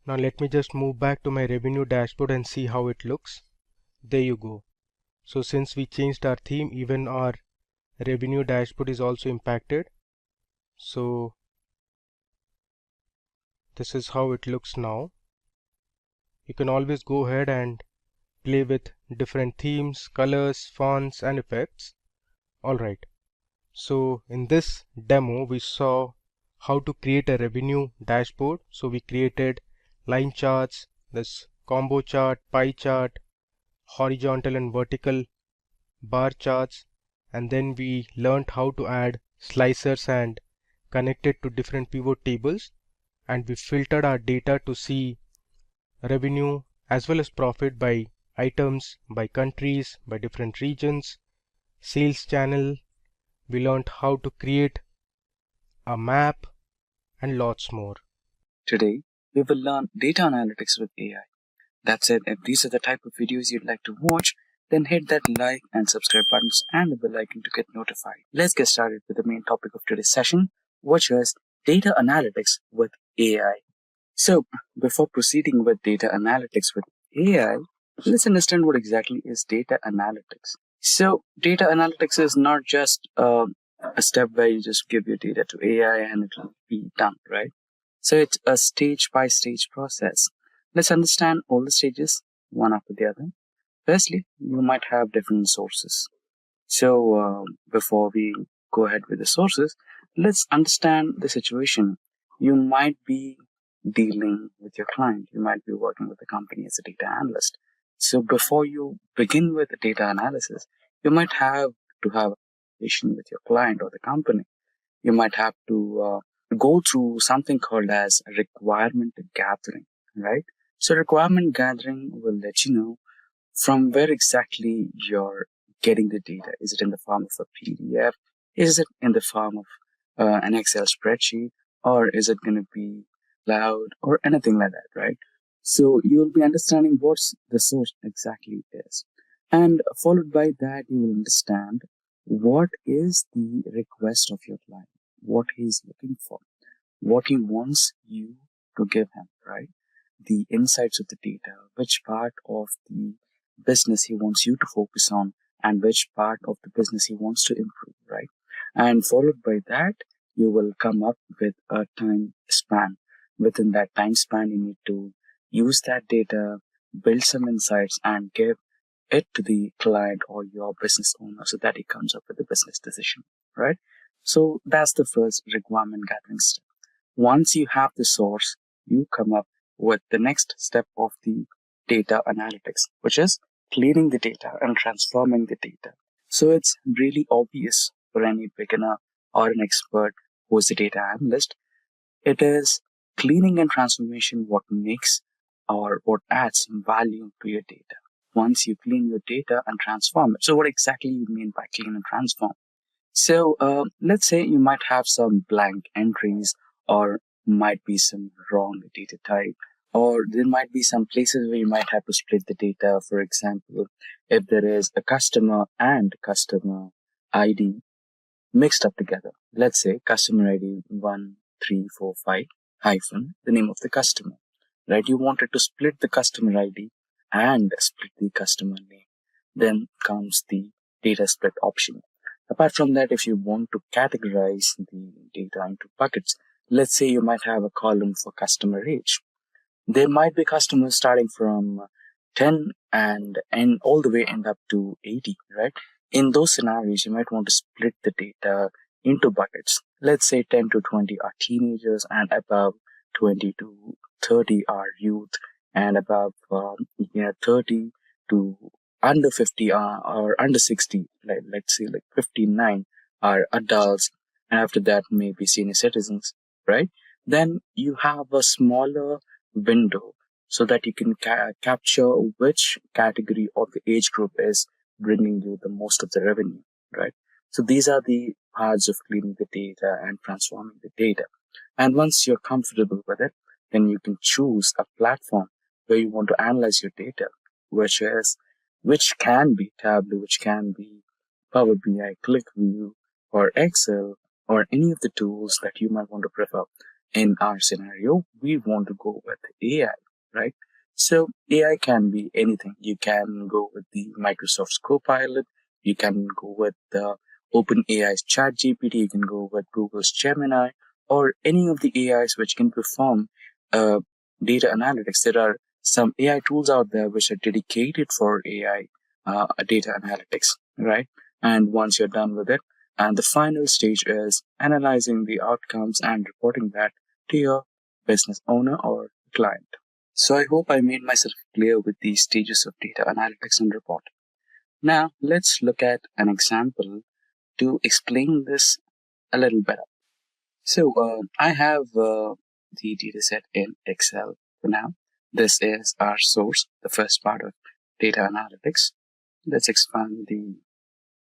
[SPEAKER 12] Now let me just move back to my revenue dashboard and see how it looks. There you go. So since we changed our theme, even our revenue dashboard is also impacted. So this is how it looks now. You can always go ahead and play with different themes, colors, fonts and effects. Alright, so in this demo we saw how to create a revenue dashboard. So we created line charts, this combo chart, pie chart, horizontal and vertical bar charts, and then we learned how to add slicers and connect it to different pivot tables, and we filtered our data to see revenue as well as profit by items, by countries, by different regions, sales channel. We learned how to create a map and lots more.
[SPEAKER 4] Today, we will learn data analytics with AI. That's it. If these are the type of videos you'd like to watch, then hit that like and subscribe buttons and the bell icon to get notified. Let's get started with the main topic of today's session, which is data analytics with AI. So, before proceeding with data analytics with AI, let's understand what exactly is data analytics. So, data analytics is not just a step where you just give your data to AI and it will be done, right? So, it's a stage-by-stage process. Let's understand all the stages, one after the other. Firstly, you might have different sources. So, before we go ahead with the sources, let's understand the situation. You might be dealing with your client. You might be working with a company as a data analyst. So, before you begin with the data analysis, you might have to have a conversation with your client or the company. You might have to go through something called as requirement gathering, right? So, requirement gathering will let you know from where exactly you're getting the data. Is it in the form of a PDF? Is it in the form of an Excel spreadsheet? Or is it going to be cloud or anything like that, right? So you'll be understanding what the source exactly is. And followed by that, you will understand what is the request of your client, what he's looking for, what he wants you to give him, right? The insights of the data, which part of the business he wants you to focus on, and which part of the business he wants to improve, right? And followed by that, you will come up with a time span. Within that time span, you need to use that data, build some insights, and give it to the client or your business owner so that he comes up with a business decision, right? So that's the first requirement gathering step. Once you have the source, you come up with the next step of the data analytics, which is cleaning the data and transforming the data. So it's really obvious for any beginner or an expert who is a data analyst. It is cleaning and transformation what makes or what adds value to your data. Once you clean your data and transform it. So what exactly you mean by clean and transform? So let's say you might have some blank entries, or might be some wrong data type, or there might be some places where you might have to split the data. For example, if there is a customer and customer ID mixed up together, let's say customer ID 1345 hyphen the name of the customer, right? You wanted to split the customer ID and split the customer name. Then comes the data split option. Apart from that, if you want to categorize the data into buckets, let's say you might have a column for customer age. There might be customers starting from 10 and all the way end up to 80, right? In those scenarios, you might want to split the data into buckets. Let's say 10 to 20 are teenagers, and above 20 to 30 are youth, and above 30 to under 50 or under 60, let's say like 59 are adults, and after that maybe senior citizens, right? Then you have a smaller window so that you can capture which category of the age group is bringing you the most of the revenue, right? So these are the parts of cleaning the data and transforming the data. And once you're comfortable with it, then you can choose a platform where you want to analyze your data, which can be Tableau, which can be Power BI, ClickView, or Excel, or any of the tools that you might want to prefer. In our scenario, we want to go with AI, right? So AI can be anything. You can go with the Microsoft's Copilot. You can go with the OpenAI's ChatGPT. You can go with Google's Gemini, or any of the AIs which can perform data analytics. There are some AI tools out there which are dedicated for AI data analytics, right? And once you're done with it, and the final stage is analyzing the outcomes and reporting that to your business owner or client. So I hope I made myself clear with the stages of data analytics and reporting. Now let's look at an example to explain this a little better. So I have the dataset in Excel for now. This is our source, the first part of data analytics. Let's expand the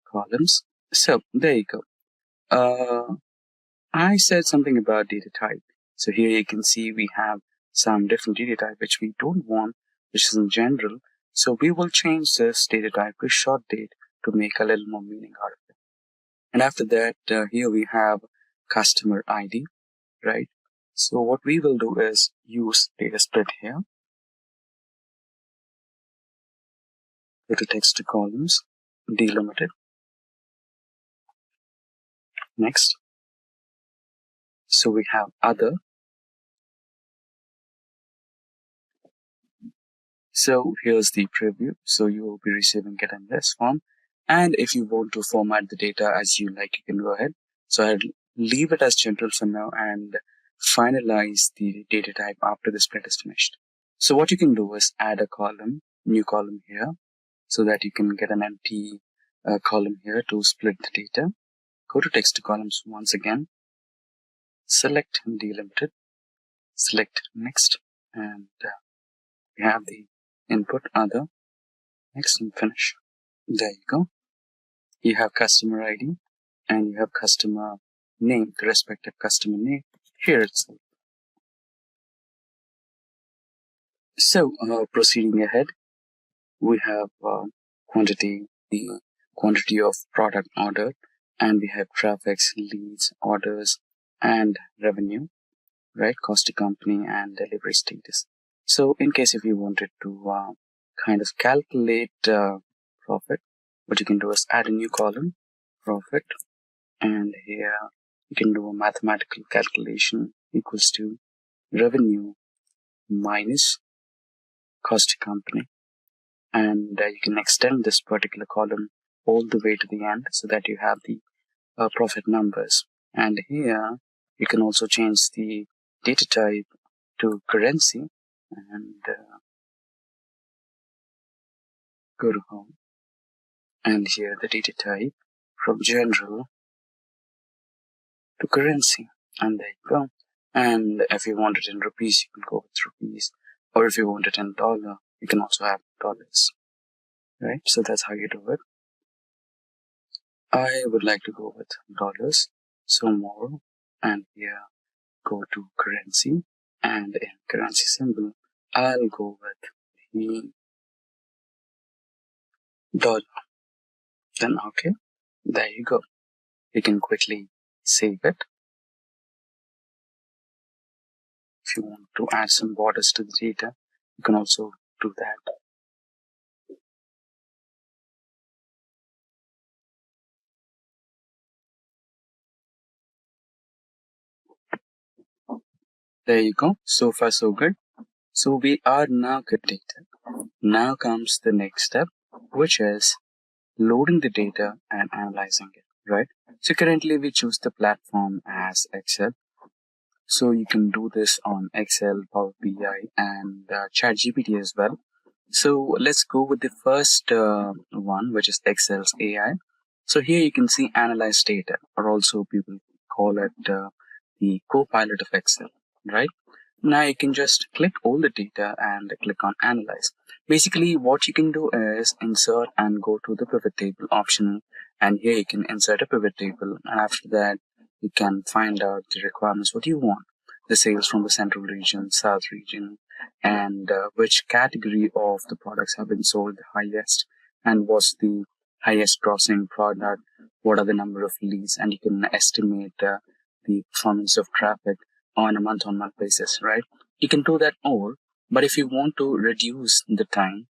[SPEAKER 4] columns. So there you go. I said something about data type. So here you can see we have some different data type which we don't want, which is in general. So we will change this data type to short date to make a little more meaning out of it. And after that, here we have customer ID, right? So what we will do is use data split here. Go to text to columns, delimit it. Next. So we have other. So here's the preview. So you will be receiving it in this form. And if you want to format the data as you like, you can go ahead. So I'll leave it as general for now and finalize the data type after the split is finished. So what you can do is add a column, new column here, so that you can get an empty column here to split the data. Go to text to columns once again. Select delimited. Select next. And we have the input other. Next and finish. There you go. You have customer ID and you have customer name, the respective customer name here itself. So proceeding ahead, we have quantity, the quantity of product ordered, and we have traffics, leads, orders, and revenue, right? Cost to company and delivery status. So in case if you wanted to kind of calculate profit, what you can do is add a new column, profit, and here you can do a mathematical calculation equals to revenue minus cost to company, and you can extend this particular column all the way to the end so that you have the profit numbers. And here you can also change the data type to currency and go to home, and here the data type from general to currency, and there you go. And if you want it in rupees, you can go with rupees, or if you want it in dollar, you can also have dollars, right? So that's how you do it. I would like to go with dollars, so more, and here go to currency, and in currency symbol I'll go with the dollar. Then okay, there you go. You can quickly save it. If you want to add some borders to the data, you can also do that. There you go. So far so good. So we are now good data. Now comes the next step, which is loading the data and analyzing it, right? So currently we choose the platform as Excel. So you can do this on Excel, Power BI, and ChatGPT as well. So let's go with the first one, which is Excel's AI. So here you can see analyze data, or also people call it the co-pilot of Excel, right? Now you can just click all the data and click on analyze. Basically what you can do is insert and go to the pivot table option, and here you can insert a pivot table, and after that you can find out the requirements what you want, the sales from the central region, south region, and which category of the products have been sold the highest, and what's the highest grossing product, what are the number of leads, and you can estimate the performance of traffic on a month-on-month basis, right? You can do that all, but if you want to reduce the time,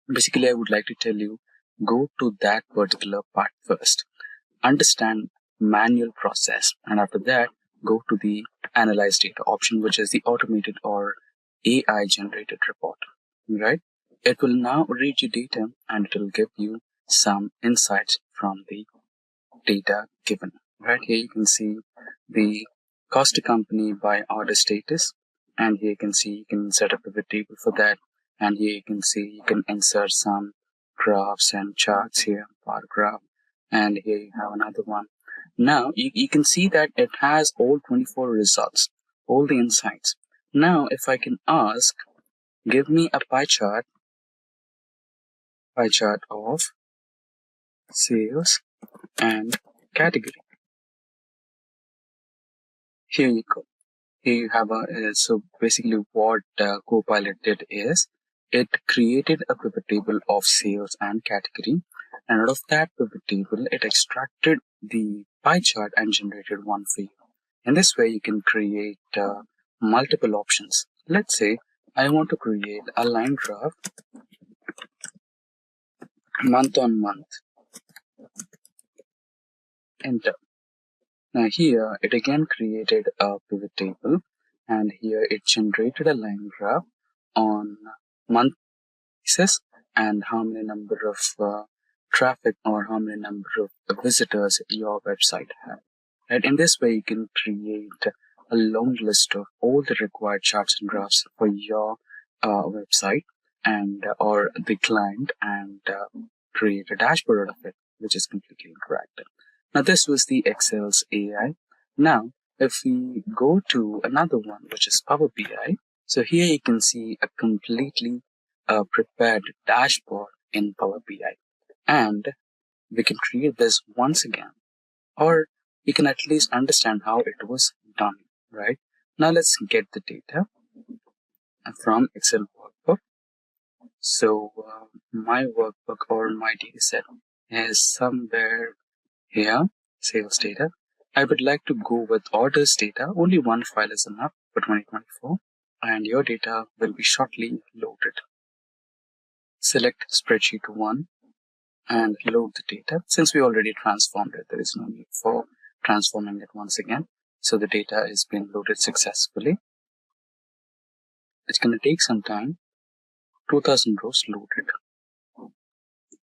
[SPEAKER 4] basically I would like to tell you, go to that particular part first, understand manual process, and after that go to the analyze data option, which is the automated or AI generated report, right? It will now read your data and it will give you some insights from the data given. Right here you can see the cost to company by order status, and here you can see you can set up a pivot table for that, and here you can see you can insert some graphs and charts here, bar graph, and here you have another one. Now you can see that it has all 24 results, all the insights. Now if I can ask, give me a pie chart of sales and category. Here you go. Here you have so basically what Copilot did is it created a pivot table of sales and category, and out of that pivot table it extracted the pie chart and generated one for you. In this way you can create multiple options. Let's say I want to create a line graph month on month. Enter. Now here it again created a pivot table, and here it generated a line graph on month basis and how many number of traffic or how many number of visitors your website had. Right? In this way you can create a long list of all the required charts and graphs for your website and or the client, and create a dashboard out of it, which is completely interactive. Now this was the Excel's AI. Now if we go to another one, which is Power BI, so here you can see a completely prepared dashboard in Power BI, and we can create this once again, or you can at least understand how it was done, right? Now let's get the data from Excel workbook. So my workbook or my data set is somewhere here, sales data. I would like to go with orders data. Only one file is enough for 2024, and your data will be shortly loaded. Select spreadsheet 1 and load the data. Since we already transformed it, there is no need for transforming it once again. So the data is being loaded successfully. It's going to take some time. 2000 rows loaded.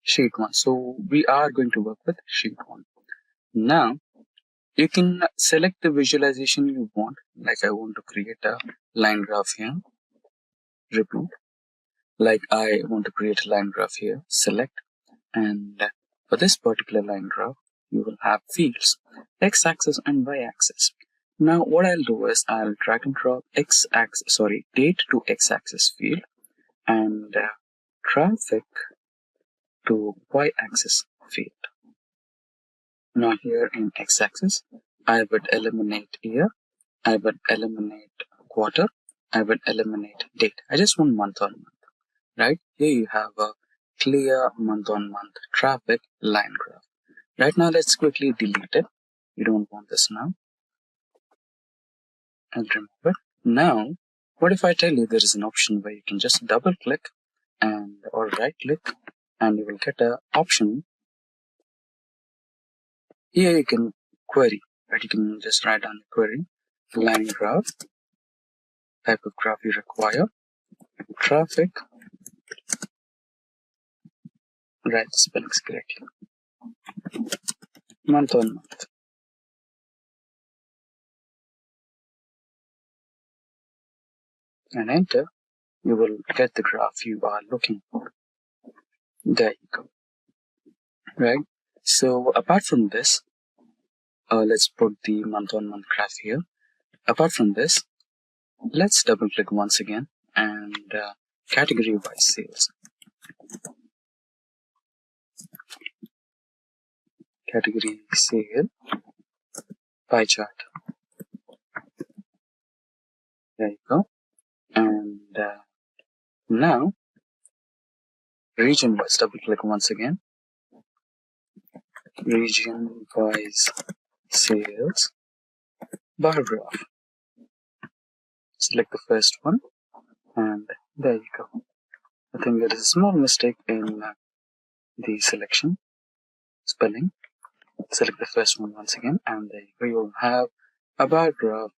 [SPEAKER 4] Sheet 1. So we are going to work with sheet 1. Now you can select the visualization you want. Like I want to create a line graph here. Repeat. Like I want to create a line graph here. Select. And for this particular line graph, you will have fields, x-axis and y-axis. Now what I'll do is I'll drag and drop date to x-axis field, and traffic to y-axis field. Now here in x-axis, I would eliminate year, I would eliminate quarter, I would eliminate date. I just want month on month, right? Here you have a clear month-on-month traffic line graph. Right now, let's quickly delete it. You don't want this now. And remove it. Now, what if I tell you there is an option where you can just double click and or right click, and you will get an option. Here you can query, right? You can just write down the query, line graph, type of graph you require, traffic, write the spellings correctly. month on month. And enter, you will get the graph you are looking for. There you go. Right? So apart from this, let's put the month on month graph here. Apart from this, let's double click once again and category wise sales. Category sale pie chart. There you go. And now region wise, double click once again. Region wise sales bar graph. Select the first one and there you go. I think there is a small mistake in the selection spelling. Select the first one once again and there you go. You will have a bar graph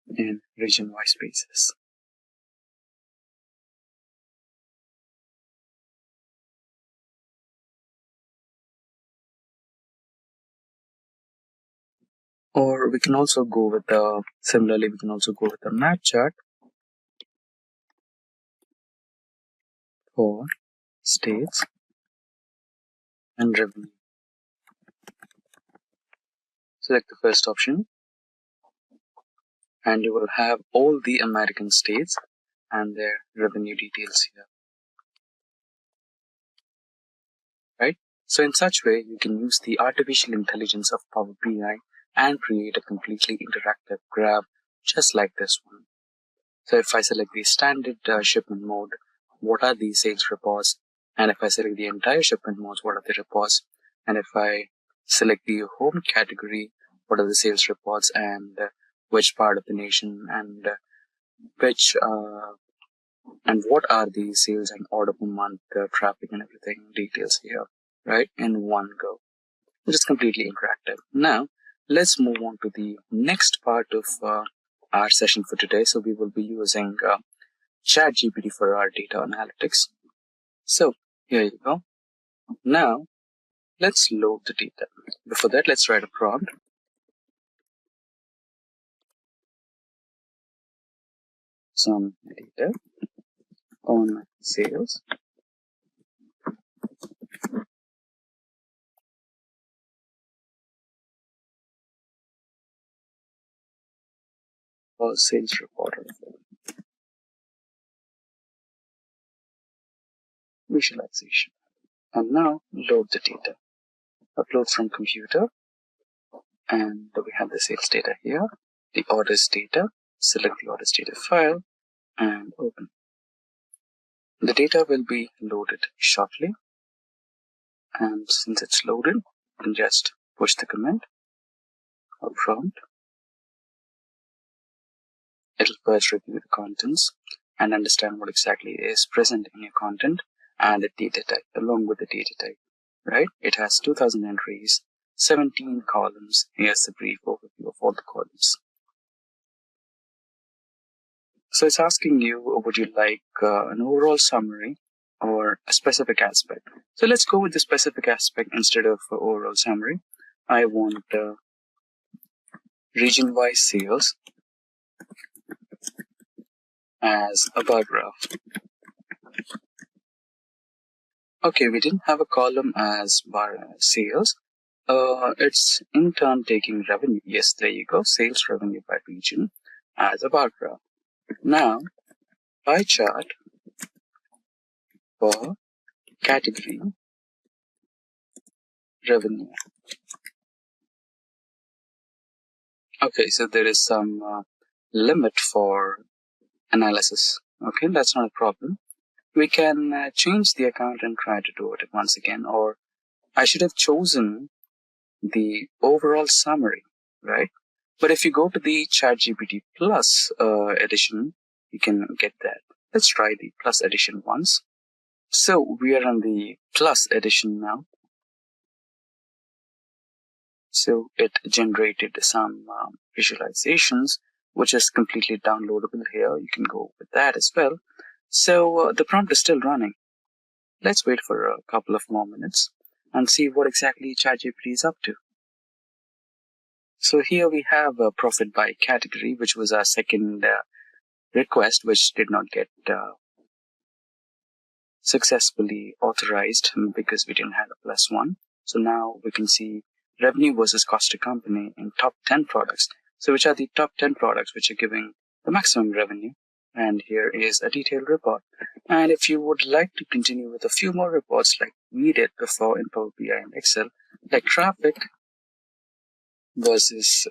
[SPEAKER 4] in region wise basis. Or we can also go with similarly we can also go with the map chart for states and revenue. Select the first option and you will have all the American states and their revenue details here. Right? So in such way, you can use the artificial intelligence of Power BI and create a completely interactive graph just like this one. So if I select the standard shipment mode, what are the sales reports? And if I select the entire shipment modes, what are the reports? And if I select the home category, what are the sales reports and which part of the nation and and what are the sales and order per month, traffic and everything details here, right? In one go. It is completely interactive. Now, let's move on to the next part of our session for today. So we will be using ChatGPT for our data analytics. So here you go. Now, let's load the data. Before that, let's write a prompt. Some data on sales or sales report visualization. And now load the data. Upload from computer. And we have the sales data here. The orders data. Select the orders data file and open. The data will be loaded shortly. And since it's loaded, you can just push the command or prompt. It'll first review the contents and understand what exactly is present in your content and the data type along with the data type, right? It has 2000 entries, 17 columns. Here's the brief overview of all the columns. So it's asking you, would you like an overall summary or a specific aspect? So let's go with the specific aspect instead of overall summary. I want region-wise sales as a bar graph. Okay, we didn't have a column as bar sales. It's in turn taking revenue. Yes, there you go. Sales revenue by region as a bar graph. Now, pie chart for category revenue. Okay, so there is some limit for analysis. Okay, that's not a problem. We can change the account and try to do it once again, or I should have chosen the overall summary, right? But if you go to the ChatGPT Plus edition, you can get that. Let's try the Plus edition once. So we are on the Plus edition now. So it generated some visualizations, which is completely downloadable here. You can go with that as well. So the prompt is still running. Let's wait for a couple of more minutes and see what exactly ChatGPT is up to. So here we have a profit by category, which was our second request, which did not get successfully authorized because we didn't have a +1. So now we can see revenue versus cost to company in top 10 products. So which are the top 10 products which are giving the maximum revenue? And here is a detailed report. And if you would like to continue with a few more reports like we did before in Power BI and Excel, like traffic versus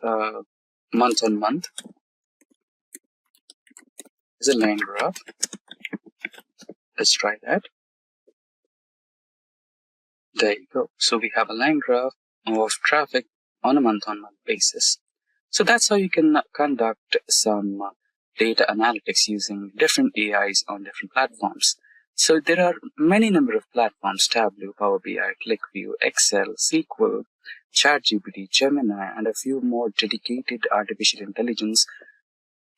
[SPEAKER 4] month on month is a line graph. Let's try that. There you go. So we have a line graph of traffic on a month-on-month basis. So that's how you can conduct some data analytics using different AIs on different platforms. So there are many number of platforms: Tableau, Power BI, ClickView, Excel, SQL, ChatGPT, Gemini, and a few more dedicated artificial intelligence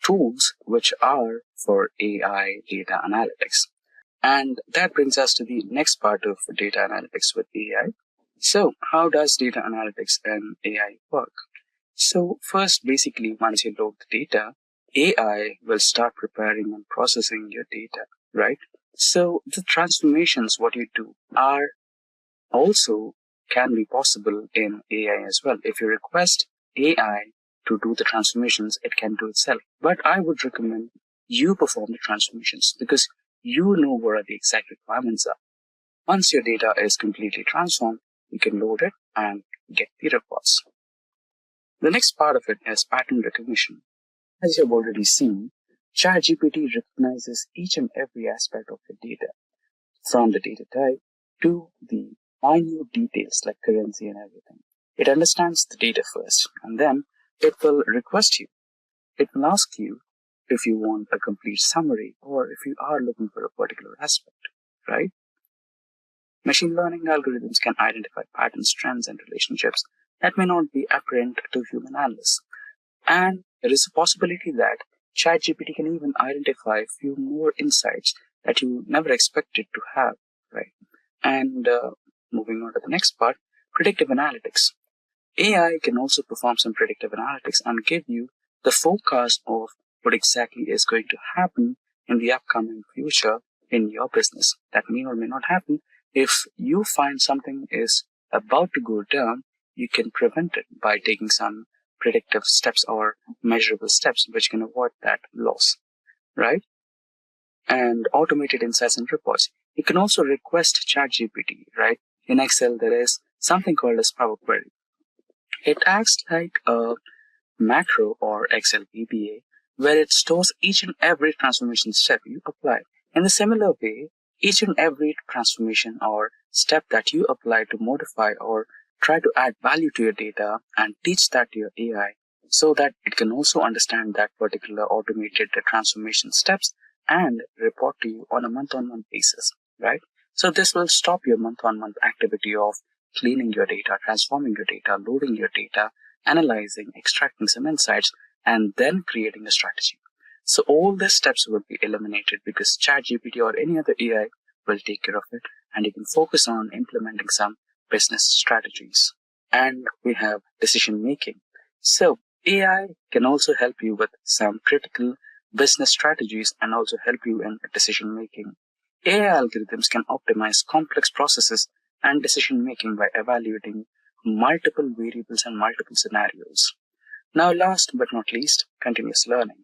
[SPEAKER 4] tools which are for AI data analytics. And that brings us to the next part of data analytics with AI. So how does data analytics and AI work? So first, basically, once you load the data, AI will start preparing and processing your data, right? So the transformations, what you do, are also can be possible in AI as well. If you request AI to do the transformations, it can do itself. But I would recommend you perform the transformations because you know where the exact requirements are. Once your data is completely transformed, you can load it and get the reports. The next part of it is pattern recognition. As you've already seen, ChatGPT recognizes each and every aspect of your data, from the data type to the minute details like currency and everything. It understands the data first, and then it will request you. It will ask you if you want a complete summary or if you are looking for a particular aspect, right? Machine learning algorithms can identify patterns, trends, and relationships that may not be apparent to human analysts. And there is a possibility that ChatGPT can even identify a few more insights that you never expected to have, right? And moving on to the next part, predictive analytics. AI can also perform some predictive analytics and give you the forecast of what exactly is going to happen in the upcoming future in your business. That may or may not happen. If you find something is about to go down, you can prevent it by taking some predictive steps or measurable steps which can avoid that loss, right? And automated insights and reports. You can also request ChatGPT, right? In Excel, there is something called as Power Query. It acts like a macro or Excel VBA where it stores each and every transformation step you apply. In a similar way, each and every transformation or step that you apply to modify or try to add value to your data and teach that to your AI so that it can also understand that particular automated transformation steps and report to you on a month-on-month basis, right? So this will stop your month-on-month activity of cleaning your data, transforming your data, loading your data, analyzing, extracting some insights, and then creating a strategy. So all these steps will be eliminated because ChatGPT or any other AI will take care of it, and you can focus on implementing some business strategies. And we have decision making. So AI can also help you with some critical business strategies and also help you in decision making. AI algorithms can optimize complex processes and decision making by evaluating multiple variables and multiple scenarios. Now, last but not least, continuous learning.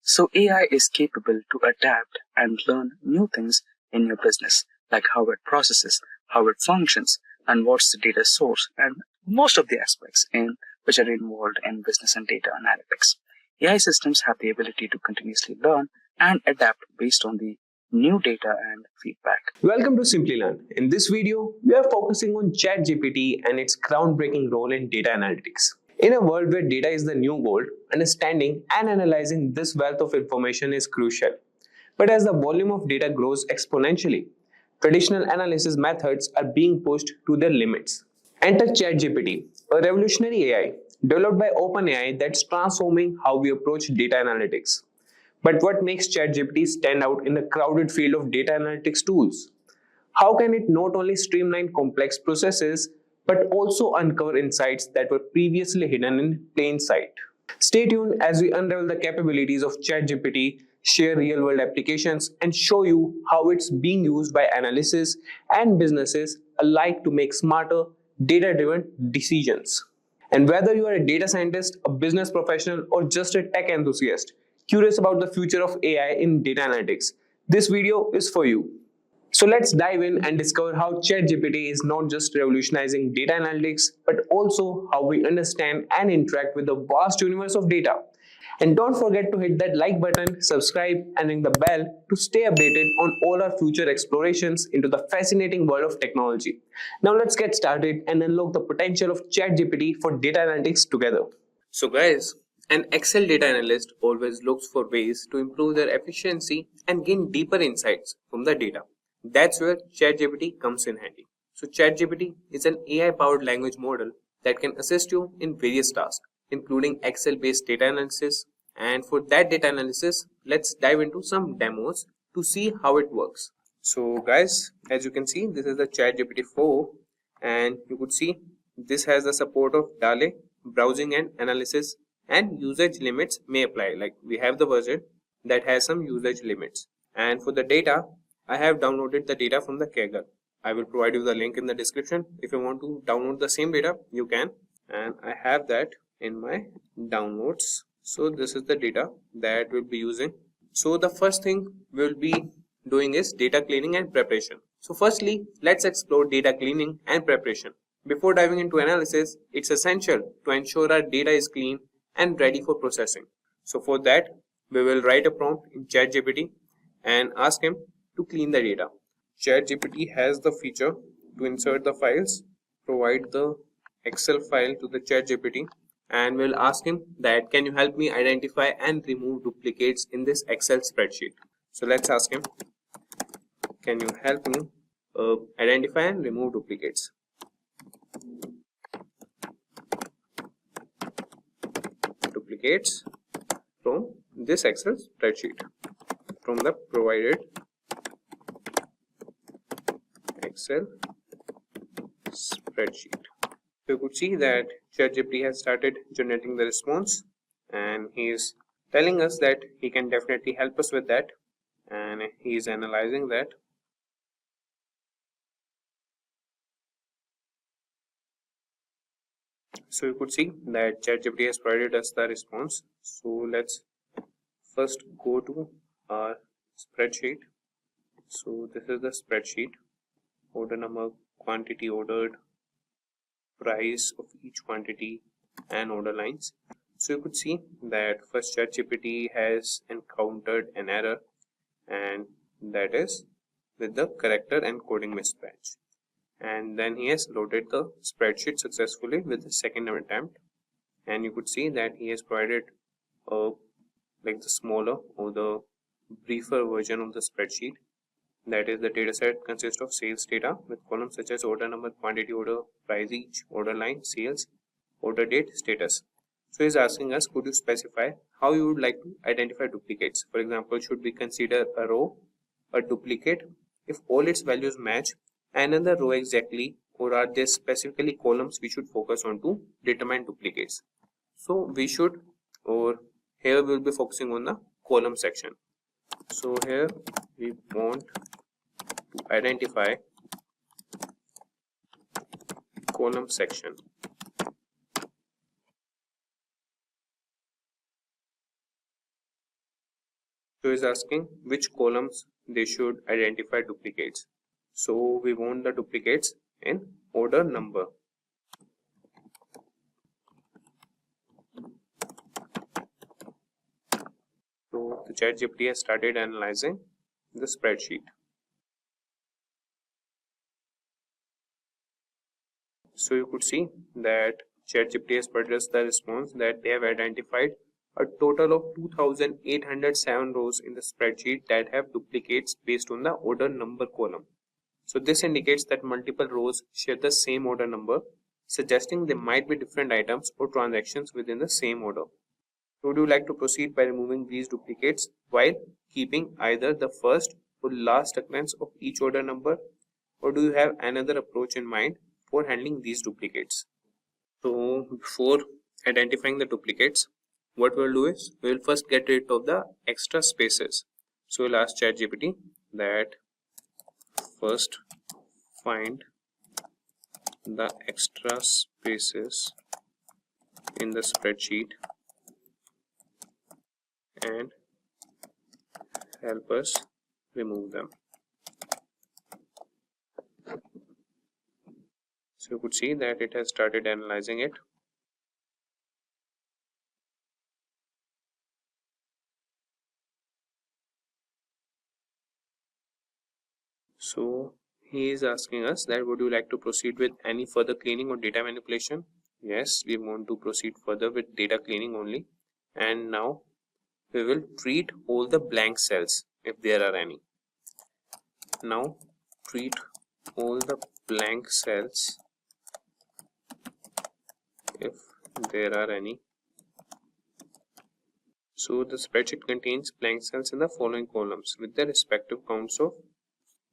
[SPEAKER 4] So AI is capable to adapt and learn new things in your business, like how it processes, how it functions, and what's the data source, and most of the aspects in which are involved in business and data analytics. AI systems have the ability to continuously learn and adapt based on the new data and feedback.
[SPEAKER 6] Welcome to Simplilearn. In this video, we are focusing on ChatGPT and its groundbreaking role in data analytics. In a world where data is the new gold, understanding and analyzing this wealth of information is crucial. But as the volume of data grows exponentially, traditional analysis methods are being pushed to their limits. Enter ChatGPT, a revolutionary AI developed by OpenAI that's transforming how we approach data analytics. But what makes ChatGPT stand out in the crowded field of data analytics tools? How can it not only streamline complex processes, but also uncover insights that were previously hidden in plain sight. Stay tuned as we unravel the capabilities of ChatGPT, share real-world applications, and show you how it's being used by analysts and businesses alike to make smarter, data-driven decisions. And whether you are a data scientist, a business professional, or just a tech enthusiast curious about the future of AI in data analytics, this video is for you. So let's dive in and discover how ChatGPT is not just revolutionizing data analytics, but also how we understand and interact with the vast universe of data. And don't forget to hit that like button, subscribe, and ring the bell to stay updated on all our future explorations into the fascinating world of technology. Now let's get started and unlock the potential of ChatGPT for data analytics together. So guys, an Excel data analyst always looks for ways to improve their efficiency and gain deeper insights from the data. That's where ChatGPT comes in handy. So ChatGPT is an AI-powered language model that can assist you in various tasks, including Excel-based data analysis. And for that data analysis, let's dive into some demos to see how it works. So guys, as you can see, this is the ChatGPT 4, and you could see this has the support of DALL-E, browsing and analysis, and usage limits may apply. Like we have the version that has some usage limits. And for the data, I have downloaded the data from the Kaggle. I will provide you the link in the description. If you want to download the same data, you can. And I have that in my downloads. So this is the data that we'll be using. So the first thing we'll be doing is data cleaning and preparation. So firstly, let's explore data cleaning and preparation. Before diving into analysis, it's essential to ensure our data is clean and ready for processing. So for that, we will write a prompt in ChatGPT and ask him to clean the data. ChatGPT has the feature to insert the files, provide the Excel file to the ChatGPT, and we'll ask him that can you help me identify and remove duplicates in this Excel spreadsheet. So let's ask him, can you help me identify and remove duplicates? Duplicates from this Excel spreadsheet from the provided Excel spreadsheet. So you could see that ChatGPT has started generating the response, and he is telling us that he can definitely help us with that, and he is analyzing that. So you could see that ChatGPT has provided us the response. So let's first go to our spreadsheet. So this is the spreadsheet: order number, quantity ordered, price of each quantity, and order lines. So you could see that first ChatGPT has encountered an error, and that is with the character and coding mismatch. And then he has loaded the spreadsheet successfully with the second attempt, and you could see that he has provided like the smaller or the briefer version of the spreadsheet. That is, the dataset consists of sales data with columns such as order number, quantity order, price each, order line, sales, order date, status. So he's asking us, could you specify how you would like to identify duplicates? For example, should we consider a row a duplicate if all its values match another row exactly, or are there specifically columns we should focus on to determine duplicates? So we should, or here we will be focusing on the column section. So here we want to identify column section. So is asking which columns they should identify duplicates. So we want the duplicates in order number. So the ChatGPT has started analyzing the spreadsheet. So you could see that ChatGPT has produced the response that they have identified a total of 2,807 rows in the spreadsheet that have duplicates based on the order number column. So this indicates that multiple rows share the same order number, suggesting there might be different items or transactions within the same order. Would you like to proceed by removing these duplicates while keeping either the first or last occurrence of each order number, or do you have another approach in mind for handling these duplicates. So before identifying the duplicates, what we'll do is we'll first get rid of the extra spaces. So we'll ask ChatGPT that first find the extra spaces in the spreadsheet and help us remove them. So you could see that it has started analyzing it. So he is asking us that would you like to proceed with any further cleaning or data manipulation? Yes, we want to proceed further with data cleaning only. And now we will treat all the blank cells if there are any. Now treat all the blank cells if there are any. So the spreadsheet contains blank cells in the following columns with the respective counts of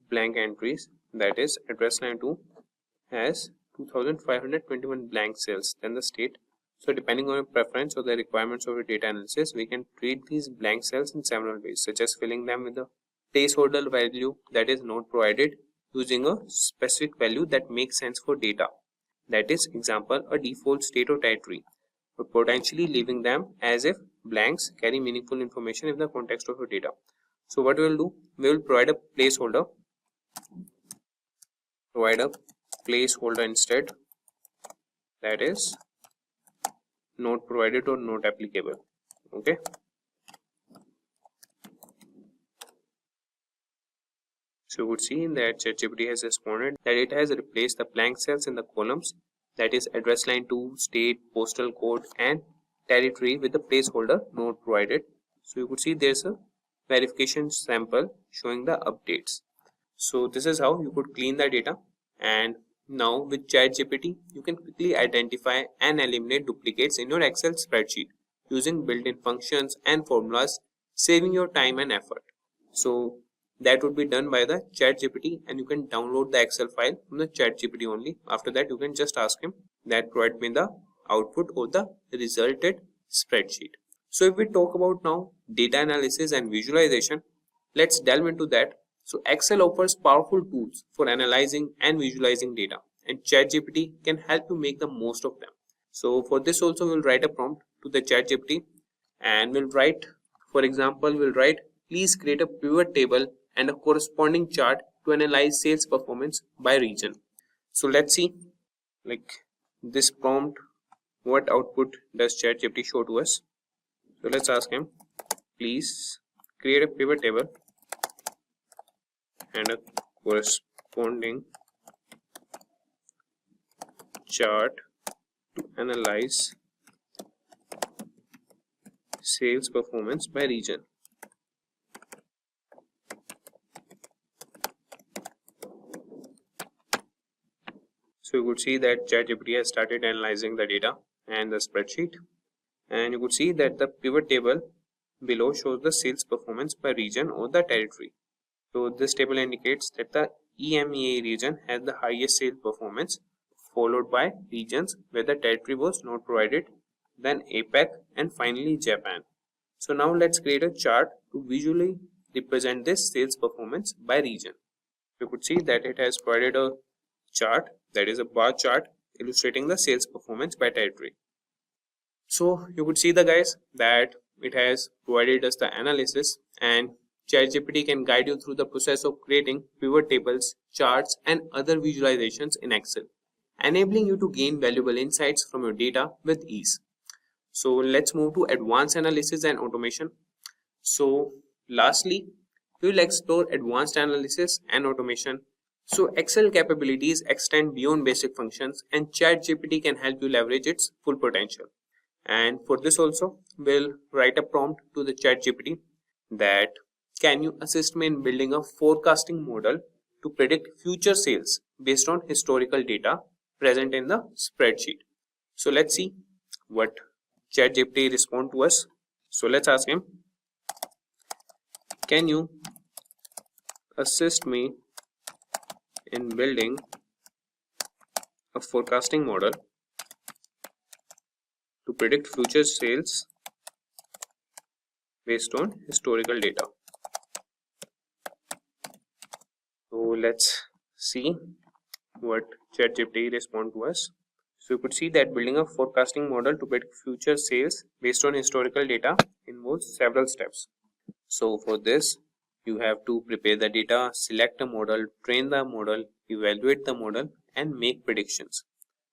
[SPEAKER 6] blank entries. That is, address line 2 has 2521 blank cells, then the state. So depending on your preference or the requirements of your data analysis, we can treat these blank cells in several ways, such as filling them with a placeholder value that is not provided using a specific value that makes sense for data. That is, example, a default state or territory, but potentially leaving them as if blanks carry meaningful information in the context of your data. So what we will do, we will provide a placeholder. Provide a placeholder instead, that is not provided or not applicable. Okay. So you would see that ChatGPT has responded that it has replaced the blank cells in the columns, that is address line 2, state, postal code and territory, with the placeholder not provided. So you could see there's a verification sample showing the updates. So this is how you could clean the data. And now with ChatGPT, you can quickly identify and eliminate duplicates in your Excel spreadsheet using built-in functions and formulas, saving your time and effort. So that would be done by the ChatGPT, and you can download the Excel file from the ChatGPT only. After that, you can just ask him that provide me the output or the resulted spreadsheet. So if we talk about now data analysis and visualization, let's delve into that. So Excel offers powerful tools for analyzing and visualizing data, and ChatGPT can help you make the most of them. So for this also we'll write a prompt to the ChatGPT, and we'll write, for example, we'll write, please create a pivot table and a corresponding chart to analyze sales performance by region. So let's see, like this prompt, what output does ChatGPT show to us? So let's ask him, please create a pivot table and a corresponding chart to analyze sales performance by region. So you could see that ChatGPT has started analyzing the data and the spreadsheet, and you could see that the pivot table below shows the sales performance by region or the territory. So this table indicates that the EMEA region has the highest sales performance, followed by regions where the territory was not provided, then APAC, and finally Japan. So now let's create a chart to visually represent this sales performance by region. You could see that it has provided a chart, that is a bar chart illustrating the sales performance by territory. So you could see the guys that it has provided us the analysis, and ChatGPT can guide you through the process of creating pivot tables, charts and other visualizations in Excel, enabling you to gain valuable insights from your data with ease. So let's move to advanced analysis and automation. So lastly, we will explore advanced analysis and automation. So Excel capabilities extend beyond basic functions, and ChatGPT can help you leverage its full potential. And for this also, we'll write a prompt to the ChatGPT that can you assist me in building a forecasting model to predict future sales based on historical data present in the spreadsheet. So let's see what ChatGPT respond to us. So let's ask him, can you assist me in building a forecasting model to predict future sales based on historical data. So let's see what ChatGPT respond to us. So you could see that building a forecasting model to predict future sales based on historical data involves several steps. So for this, you have to prepare the data, select a model, train the model, evaluate the model, and make predictions.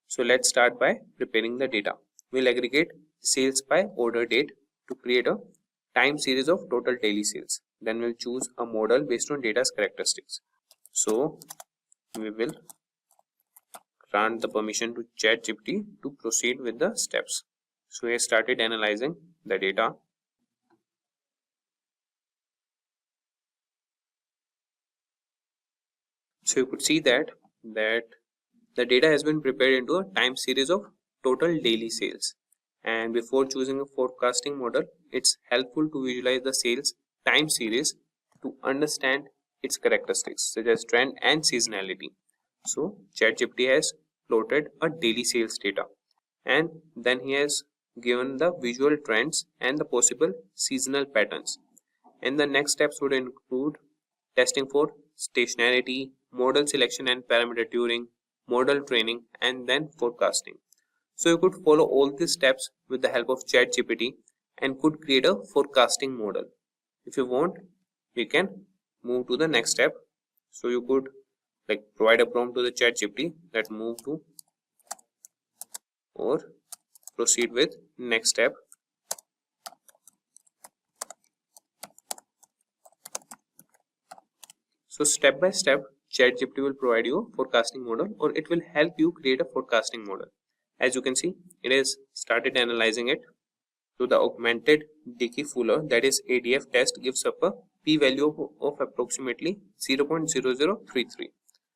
[SPEAKER 6] So let's start by preparing the data. We'll aggregate sales by order date to create a time series of total daily sales. Then we'll choose a model based on data's characteristics. So we will grant the permission to ChatGPT to proceed with the steps. So he started analyzing the data. So you could see that the data has been prepared into a time series of total daily sales. And before choosing a forecasting model, it's helpful to visualize the sales time series to understand its characteristics such as trend and seasonality. So ChatGPT has plotted a daily sales data, and then he has given the visual trends and the possible seasonal patterns. And the next steps would include testing for stationarity, model selection and parameter tuning, model training, and then forecasting. So you could follow all these steps with the help of ChatGPT and could create a forecasting model. If you want, we can move to the next step. So you could provide a prompt to the ChatGPT that move to or proceed with next step. So step by step, ChatGPT will provide you a forecasting model, or it will help you create a forecasting model. As you can see, it has started analyzing it. So the augmented Dickey-Fuller, that is ADF test, gives up a p-value of approximately 0.0033.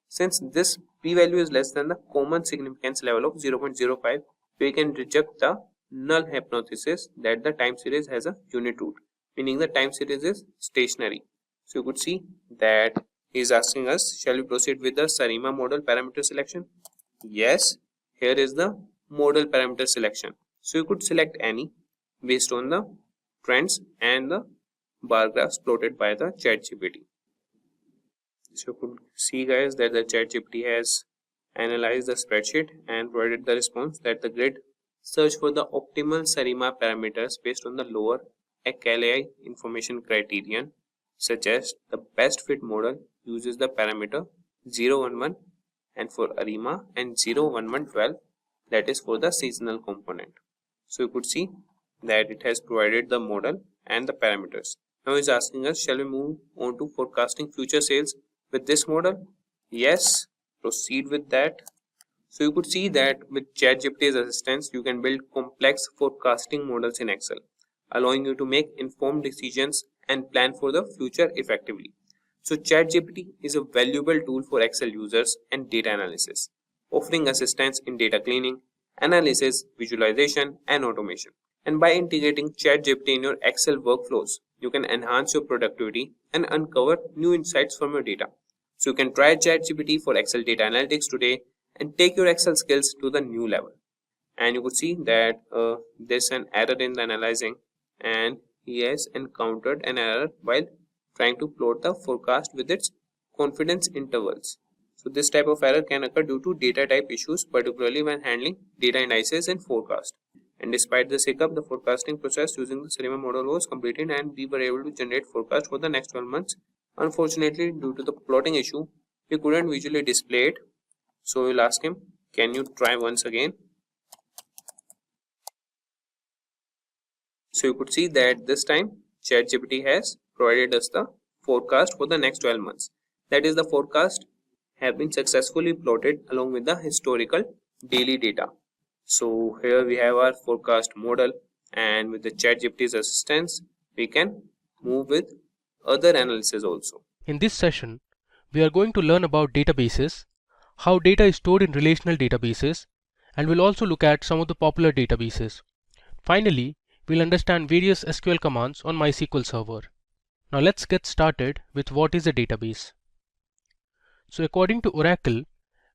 [SPEAKER 6] Since this p-value is less than the common significance level of 0.05, we can reject the null hypothesis that the time series has a unit root, meaning the time series is stationary. So you could see that he is asking us, shall we proceed with the SARIMA model parameter selection? Yes, here is the model parameter selection. So you could select any based on the trends and the bar graphs plotted by the ChatGPT. So you could see guys that the ChatGPT has analyzed the spreadsheet and provided the response that the grid search for the optimal SARIMA parameters based on the lower ACALI information criterion, suggests the best fit model uses the parameter 011 and for ARIMA and 01112, that is for the seasonal component. So you could see that it has provided the model and the parameters. Now it's asking us, shall we move on to forecasting future sales with this model? Yes, proceed with that. So you could see that with ChatGPT's assistance, you can build complex forecasting models in Excel, allowing you to make informed decisions and plan for the future effectively. So ChatGPT is a valuable tool for Excel users and data analysis, offering assistance in data cleaning, analysis, visualization, and automation. And by integrating ChatGPT in your Excel workflows, you can enhance your productivity and uncover new insights from your data. So you can try ChatGPT for Excel data analytics today and take your Excel skills to the new level. And you could see that there's an error in the analyzing, and he has encountered an error while trying to plot the forecast with its confidence intervals. So this type of error can occur due to data type issues, particularly when handling data indices and forecast. And despite this hiccup, the forecasting process using the SARIMA model was completed and we were able to generate forecast for the next 12 months. Unfortunately, due to the plotting issue, we couldn't visually display it. So we'll ask him, can you try once again? So you could see that this time ChatGPT has provided us the forecast for the next 12 months. That is, the forecast have been successfully plotted along with the historical daily data. So here we have our forecast model, and with the ChatGPT's assistance, we can move with other analysis also.
[SPEAKER 12] In this session, we are going to learn about databases, how data is stored in relational databases, and we'll also look at some of the popular databases. Finally, we'll understand various SQL commands on MySQL server. Now let's get started with what is a database. So according to Oracle,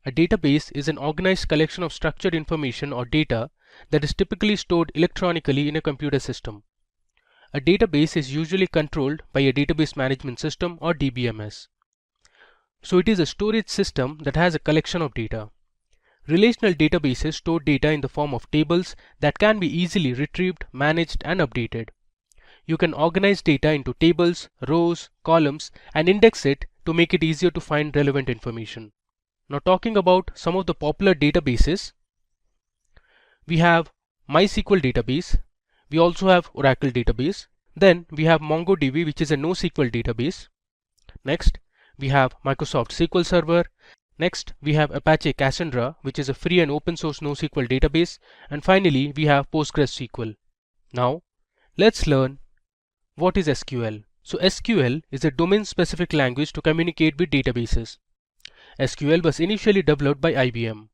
[SPEAKER 12] A database is an organized collection of structured information or data that is typically stored electronically in a computer system. A database is usually controlled by a database management system or DBMS. So it is a storage system that has a collection of data. Relational databases store data in the form of tables that can be easily retrieved, managed, and updated. You can organize data into tables, rows, columns, and index it to make it easier to find relevant information. Now, talking about some of the popular databases, we have MySQL database. We also have Oracle database. Then we have MongoDB, which is a NoSQL database. Next, we have Microsoft SQL Server. Next, we have Apache Cassandra, which is a free and open source NoSQL database. And finally, we have PostgreSQL. Now, let's learn what is SQL. So SQL is a domain-specific language to communicate with databases. SQL was initially developed by IBM.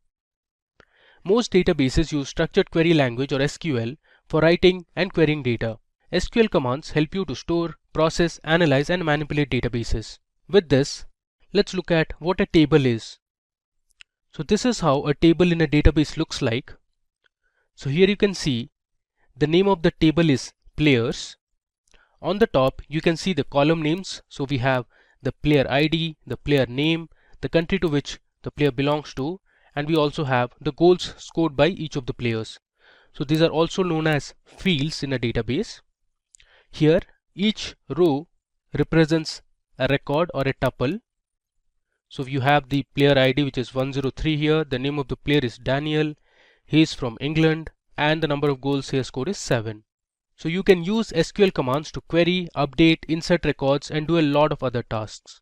[SPEAKER 12] Most databases use structured query language or SQL for writing and querying data. SQL commands help you to store, process, analyze, and manipulate databases. With this, let's look at what a table is. So this is how a table in a database looks like. So here you can see the name of the table is players. On the top, you can see the column names. So we have the player ID, the player name, the country to which the player belongs to, and we also have the goals scored by each of the players. So these are also known as fields in a database. Here, each row represents a record or a tuple. So you have the player ID, which is 103 here. The name of the player is Daniel. He is from England, and the number of goals he has scored is 7. So you can use SQL commands to query, update, insert records, and do a lot of other tasks.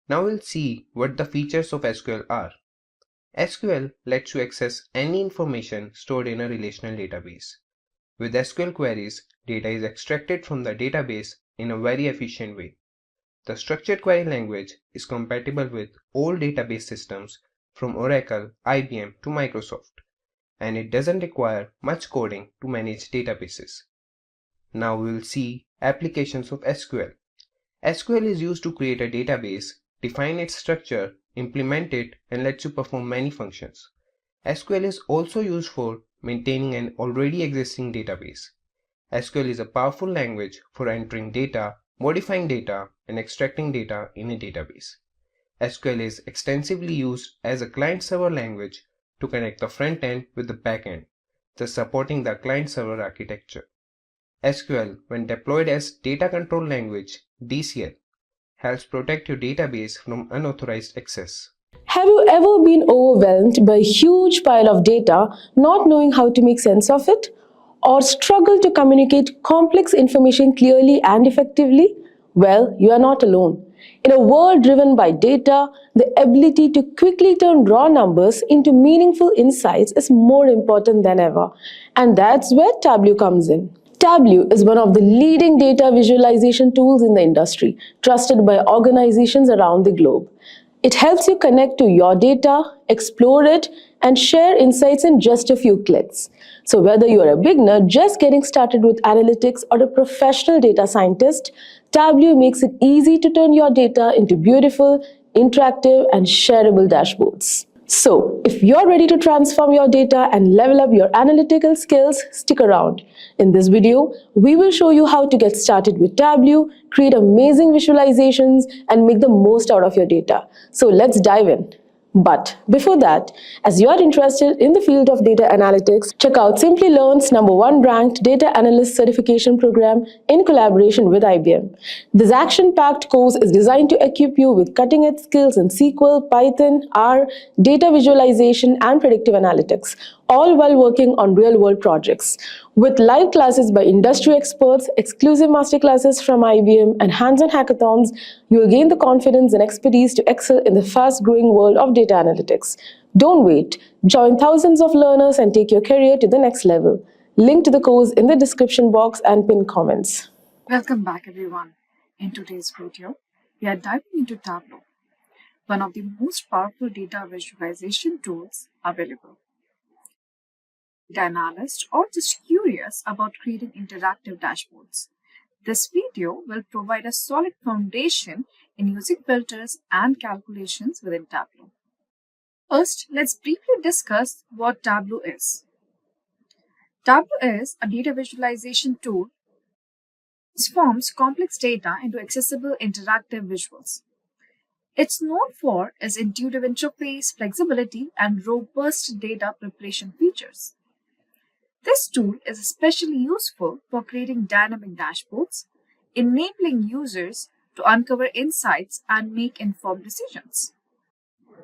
[SPEAKER 6] Now we'll see what the features of SQL are. SQL lets you access any information stored in a relational database. With SQL queries, data is extracted from the database in a very efficient way. The structured query language is compatible with all database systems from Oracle, IBM to Microsoft, and it doesn't require much coding to manage databases. Now we will see applications of SQL. SQL is used to create a database, define its structure, implement it, and lets you perform many functions. SQL is also used for maintaining an already existing database. SQL is a powerful language for entering data, modifying data, and extracting data in a database. SQL is extensively used as a client-server language to connect the front end with the back end, thus supporting the client-server architecture. SQL, when deployed as data control language (DCL), helps protect your database from unauthorized access.
[SPEAKER 5] Have you ever been overwhelmed by a huge pile of data, not knowing how to make sense of it? Or struggle to communicate complex information clearly and effectively? Well, you are not alone. In a world driven by data, the ability to quickly turn raw numbers into meaningful insights is more important than ever. And that's where Tableau comes in. Tableau is one of the leading data visualization tools in the industry, trusted by organizations around the globe. It helps you connect to your data, explore it, and share insights in just a few clicks. So whether you're a beginner just getting started with analytics or a professional data scientist, Tableau makes it easy to turn your data into beautiful, interactive, and shareable dashboards. So, if you're ready to transform your data and level up your analytical skills, stick around. In this video, we will show you how to get started with Tableau, create amazing visualizations, and make the most out of your data. So let's dive in. But before that, as you are interested in the field of data analytics, check out Simplilearn's #1 ranked data analyst certification program in collaboration with IBM. This action-packed course is designed to equip you with cutting-edge skills in SQL, Python, R, data visualization, and predictive analytics, all while working on real-world projects. With live classes by industry experts, exclusive masterclasses from IBM, and hands-on hackathons, you will gain the confidence and expertise to excel in the fast-growing world of data analytics. Don't wait. Join thousands of learners and take your career to the next level. Link to the course in the description box and pinned comments.
[SPEAKER 13] Welcome back, everyone. In today's video, we are diving into Tableau, one of the most powerful data visualization tools available. Data analyst or just curious about creating interactive dashboards. This video will provide a solid foundation in using filters and calculations within Tableau. First, let's briefly discuss what Tableau is. Tableau is a data visualization tool that transforms complex data into accessible interactive visuals. It's known for its intuitive interface, flexibility, and robust data preparation features. This tool is especially useful for creating dynamic dashboards, enabling users to uncover insights and make informed decisions.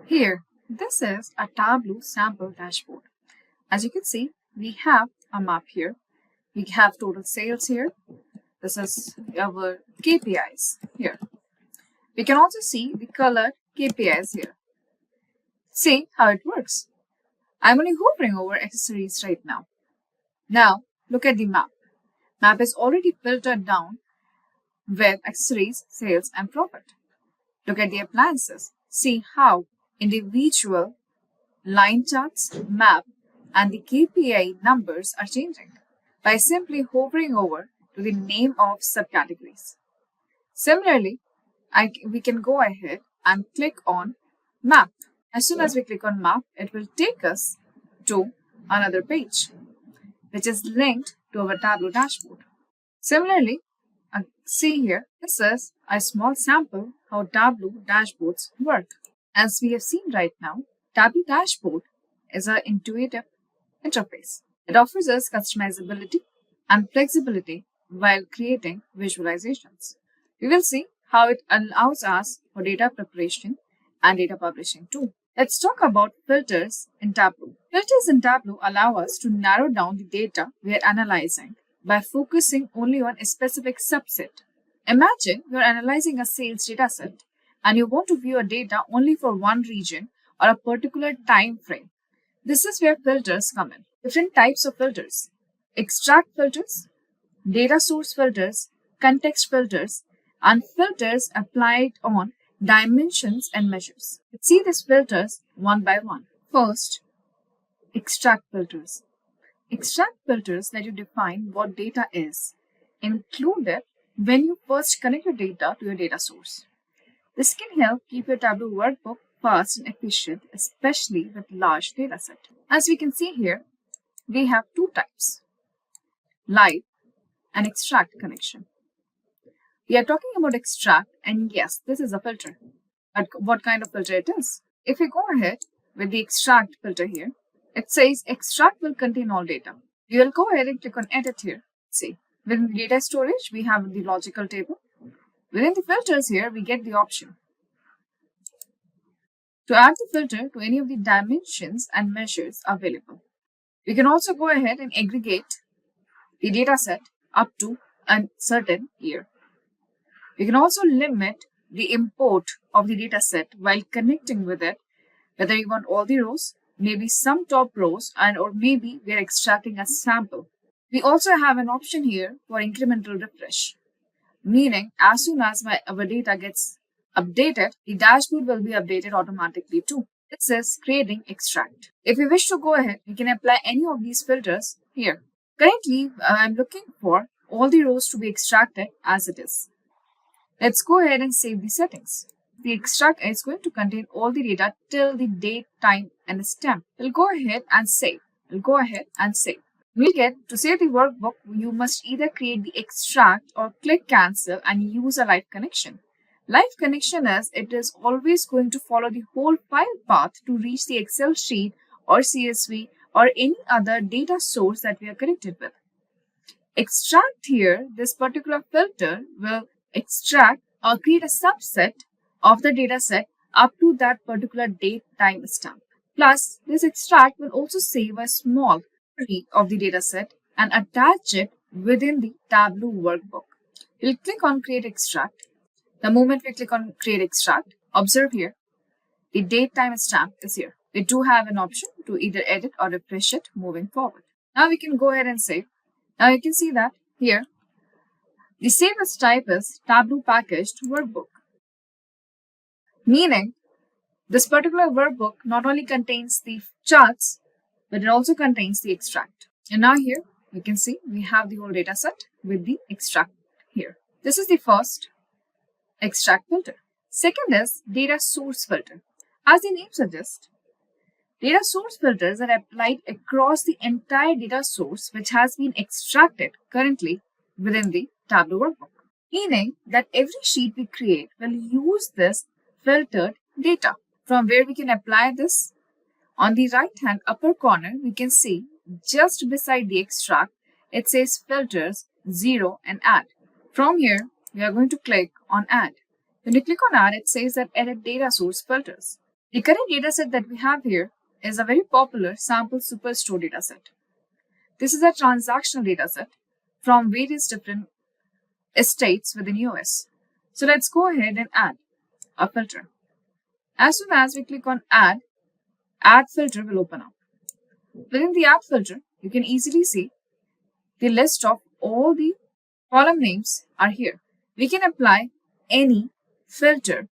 [SPEAKER 13] Here, this is a Tableau sample dashboard. As you can see, we have a map here. We have total sales here. This is our KPIs here. We can also see the colored KPIs here. See how it works. I'm only hovering over accessories right now. Now, look at the map. Map is already filtered down with accessories, sales, and profit. Look at the appliances. See how individual line charts, map, and the KPI numbers are changing by simply hovering over to the name of subcategories. Similarly, we can go ahead and click on map. As soon as we click on map, it will take us to another page, which is linked to our Tableau dashboard. Similarly, see here, this is a small sample how Tableau dashboards work. As we have seen right now, Tableau dashboard is an intuitive interface. It offers us customizability and flexibility while creating visualizations. We will see how it allows us for data preparation and data publishing too. Let's talk about filters in Tableau. Filters in Tableau allow us to narrow down the data we are analyzing by focusing only on a specific subset. Imagine you're analyzing a sales dataset and you want to view a data only for one region or a particular time frame. This is where filters come in. Different types of filters: extract filters, data source filters, context filters, and filters applied on dimensions and measures. Let's see these filters one by one. First, extract filters. Extract filters let you define what data is included when you first connect your data to your data source. This can help keep your Tableau workbook fast and efficient, especially with large dataset. As we can see here, we have two types: live and extract connection. We are talking about extract, and yes, this is a filter. But what kind of filter it is? If we go ahead with the extract filter here, it says extract will contain all data. We will go ahead and click on edit here. See, within the data storage, we have the logical table. Within the filters here, we get the option to add the filter to any of the dimensions and measures available. We can also go ahead and aggregate the data set up to a certain year. We can also limit the import of the data set while connecting with it, whether you want all the rows, maybe some top rows, and or maybe we are extracting a sample. We also have an option here for incremental refresh, meaning as soon as our data gets updated, the dashboard will be updated automatically too. This is creating extract. If we wish to go ahead, we can apply any of these filters here. Currently, I'm looking for all the rows to be extracted as it is. Let's go ahead and save the settings. The extract is going to contain all the data till the date, time, and the stamp. We'll go ahead and save. We'll get to save the workbook, you must either create the extract or click cancel and use a live connection. Live connection it is always going to follow the whole file path to reach the Excel sheet or CSV or any other data source that we are connected with. Extract here, this particular filter will extract or create a subset of the data set up to that particular date, time stamp. Plus, this extract will also save a small copy of the data set and attach it within the Tableau workbook. We'll click on Create Extract. The moment we click on Create Extract, observe here, the date, time stamp is here. We do have an option to either edit or refresh it moving forward. Now we can go ahead and save. Now you can see that here, the save as type is Tableau Packaged Workbook, meaning this particular workbook not only contains the charts, but it also contains the extract. And now here, you can see we have the whole data set with the extract here. This is the first extract filter. Second is data source filter. As the name suggests, Data source filters are applied across the entire data source which has been extracted currently within the Tableau workbook, meaning that every sheet we create will use this filtered data. From where we can apply this? On the right hand upper corner, we can see just beside the extract, it says filters, 0 and add. From here, we are going to click on add. When you click on add, it says that edit data source filters. The current dataset that we have here is a very popular sample superstore dataset. This is a transactional dataset from various different states within US. So let's go ahead and add a filter. As soon as we click on add filter will open up. Within the add filter, you can easily see the list of all the column names are here. We can apply any filter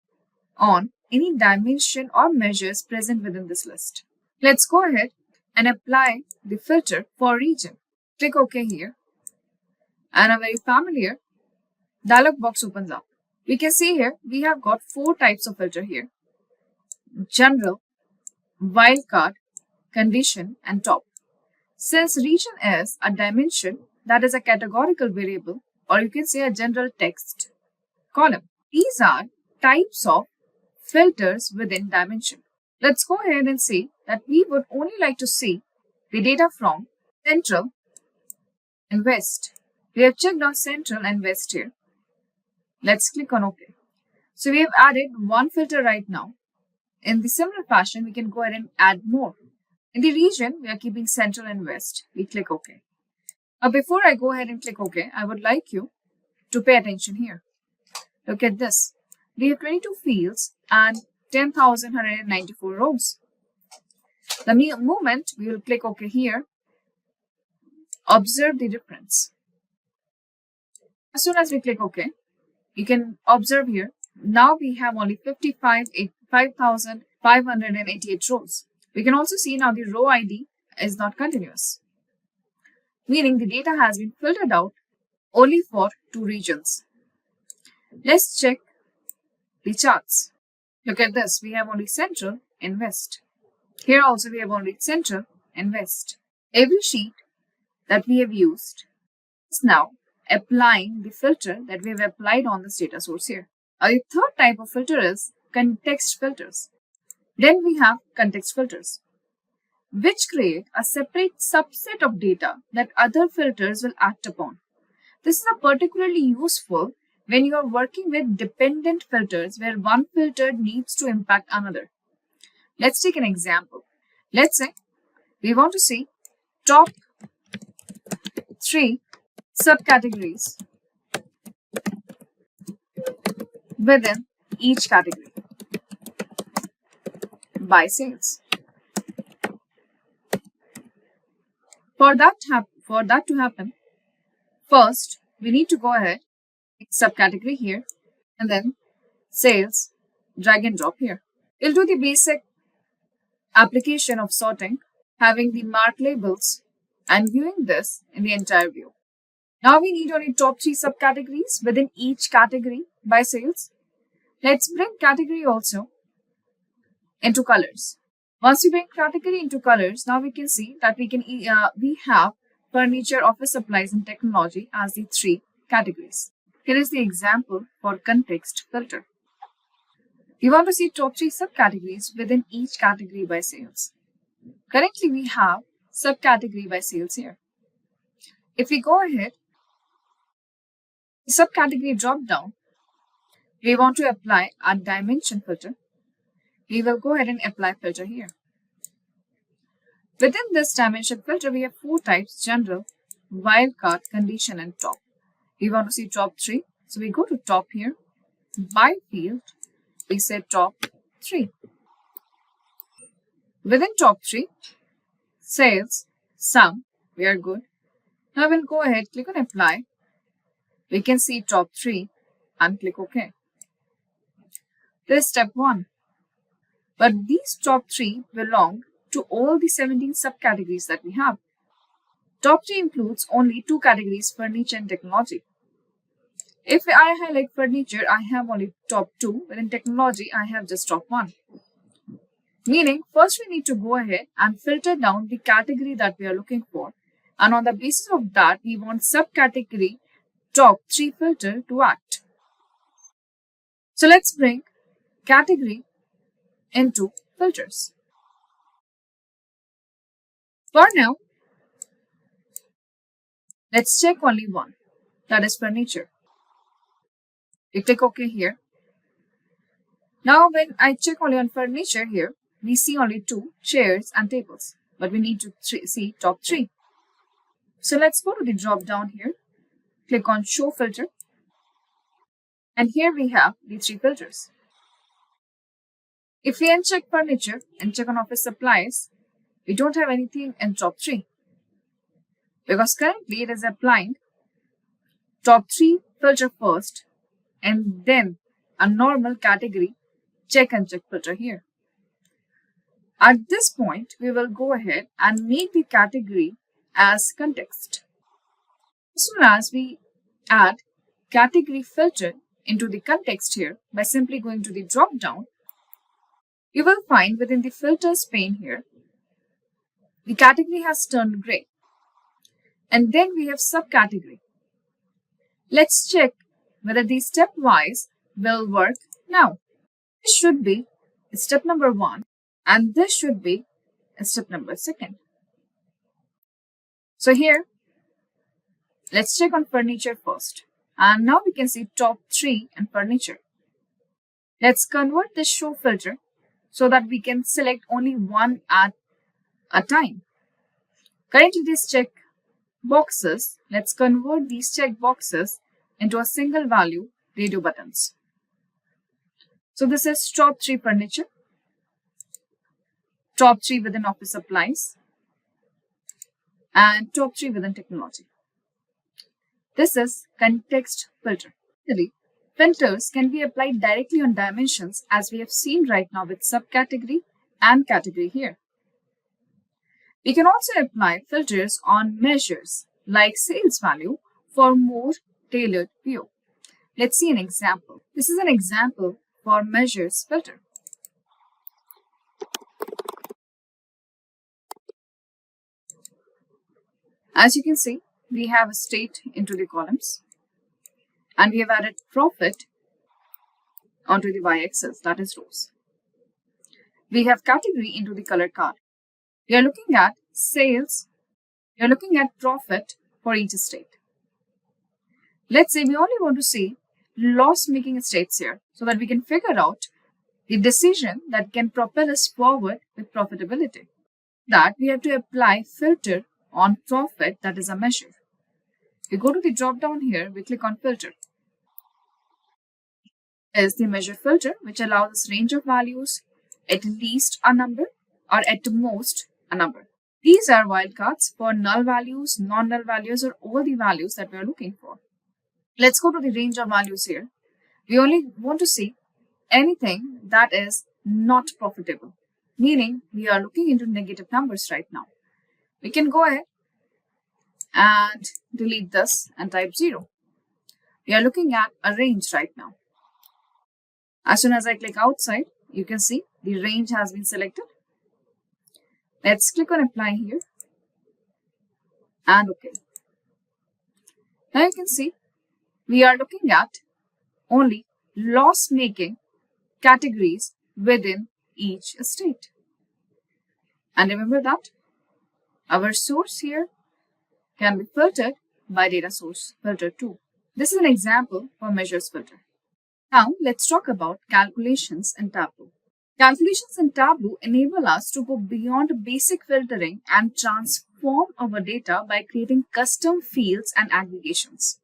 [SPEAKER 13] on any dimension or measures present within this list. Let's go ahead and apply the filter for region. Click OK here, and a very familiar dialog box opens up. We can see here we have got 4 types of filter here: general, wildcard, condition, and top. Since region is a dimension, that is a categorical variable, or you can say a general text column. These are types of filters within dimension. Let's go ahead and see that we would only like to see the data from central and west. We have checked on central and west here. Let's click on OK. So we have added one filter right now. In the similar fashion, we can go ahead and add more. In the region, we are keeping central and west. We click OK. Now, before I go ahead and click OK, I would like you to pay attention here. Look at this. We have 22 fields and 10,194 rows. The moment we will click OK here, observe the difference. As soon as we click OK, you can observe here, now we have only 5,588 rows. We can also see now the row ID is not continuous, meaning the data has been filtered out only for 2 regions. Let's check the charts. Look at this. We have only central and west. Here also we have only central and west. Every sheet that we have used is now applying the filter that we have applied on this data source here. The third type of filter is context filters. Then we have context filters, which create a separate subset of data that other filters will act upon. This is particularly useful when you are working with dependent filters where one filter needs to impact another. Let's take an example. Let's say we want to see top 3 subcategories within each category by sales. For that to happen, first we need to go ahead, subcategory here, and then sales, drag and drop here. We'll do the basic application of sorting, having the mark labels and viewing this in the entire view. Now we need only top 3 subcategories within each category by sales. Let's bring category also into colors. Once we bring category into colors, now we can see that we have furniture, office supplies, and technology as the 3 categories. Here is the example for context filter. We want to see top 3 subcategories within each category by sales. Currently, we have subcategory by sales here. If we go ahead, subcategory drop down, we want to apply a dimension filter. We will go ahead and apply filter here. Within this dimension filter, we have 4 types: general, wildcard, condition, and top. We want to see top 3. So we go to top here. By field, we say top 3. Within top 3, sales, sum, we are good. Now we'll go ahead, click on apply. We can see top 3 and click OK. This is step 1. But these top 3 belong to all the 17 subcategories that we have. Top 3 includes only 2 categories, furniture and technology. If I highlight furniture, I have only top 2, but in technology, I have just top 1. Meaning, first we need to go ahead and filter down the category that we are looking for. And on the basis of that, we want subcategory top 3 filter to act. So let's bring category into filters. For now, let's check only one, that is furniture. We click OK here. Now when I check only on furniture here, we see only 2 chairs and tables, but we need to see top 3. So let's go to the drop down here, click on show filter, and here we have the 3 filters. If we uncheck furniture and check on office supplies, we don't have anything in top 3 because currently it is applying top 3 filter first and then a normal category check and check filter here. At this point, we will go ahead and make the category as context. As soon as we add category filter into the context here by simply going to the drop down, you will find within the filters pane here, the category has turned gray. And then we have subcategory. Let's check whether the stepwise will work now. This should be step number 1 and this should be step number 2. So here, let's check on furniture first. And now we can see top 3 and furniture. Let's convert this show filter so that we can select only one at a time. Currently these check boxes, let's convert these check boxes into a single value radio buttons. So this is top 3 furniture, top 3 within office supplies, and top 3 within technology. This is context filter. Filters can be applied directly on dimensions as we have seen right now with subcategory and category here. We can also apply filters on measures like sales value for more tailored view. Let's see an example. This is an example for measures filter. As you can see, we have a state into the columns and we have added profit onto the y-axis, that is rows. We have category into the color card. We are looking at sales, we are looking at profit for each state. Let's say we only want to see loss-making states here so that we can figure out the decision that can propel us forward with profitability. That we have to apply filter on profit, that is a measure. We go to the drop down here, we click on filter. Is the measure filter which allows us range of values, at least a number or at most a number. These are wildcards for null values, non-null values, or all the values that we are looking for. Let's go to the range of values here. We only want to see anything that is not profitable, meaning we are looking into negative numbers right now. We can go ahead and delete this and type 0. We are looking at a range right now. As soon as I click outside, you can see the range has been selected. Let's click on apply here and OK. Now you can see we are looking at only loss-making categories within each state. And remember that our source here can be filtered by data source filter 2. This is an example for measures filter. Now let's talk about calculations in Tableau. Calculations in Tableau enable us to go beyond basic filtering and transform our data by creating custom fields and aggregations.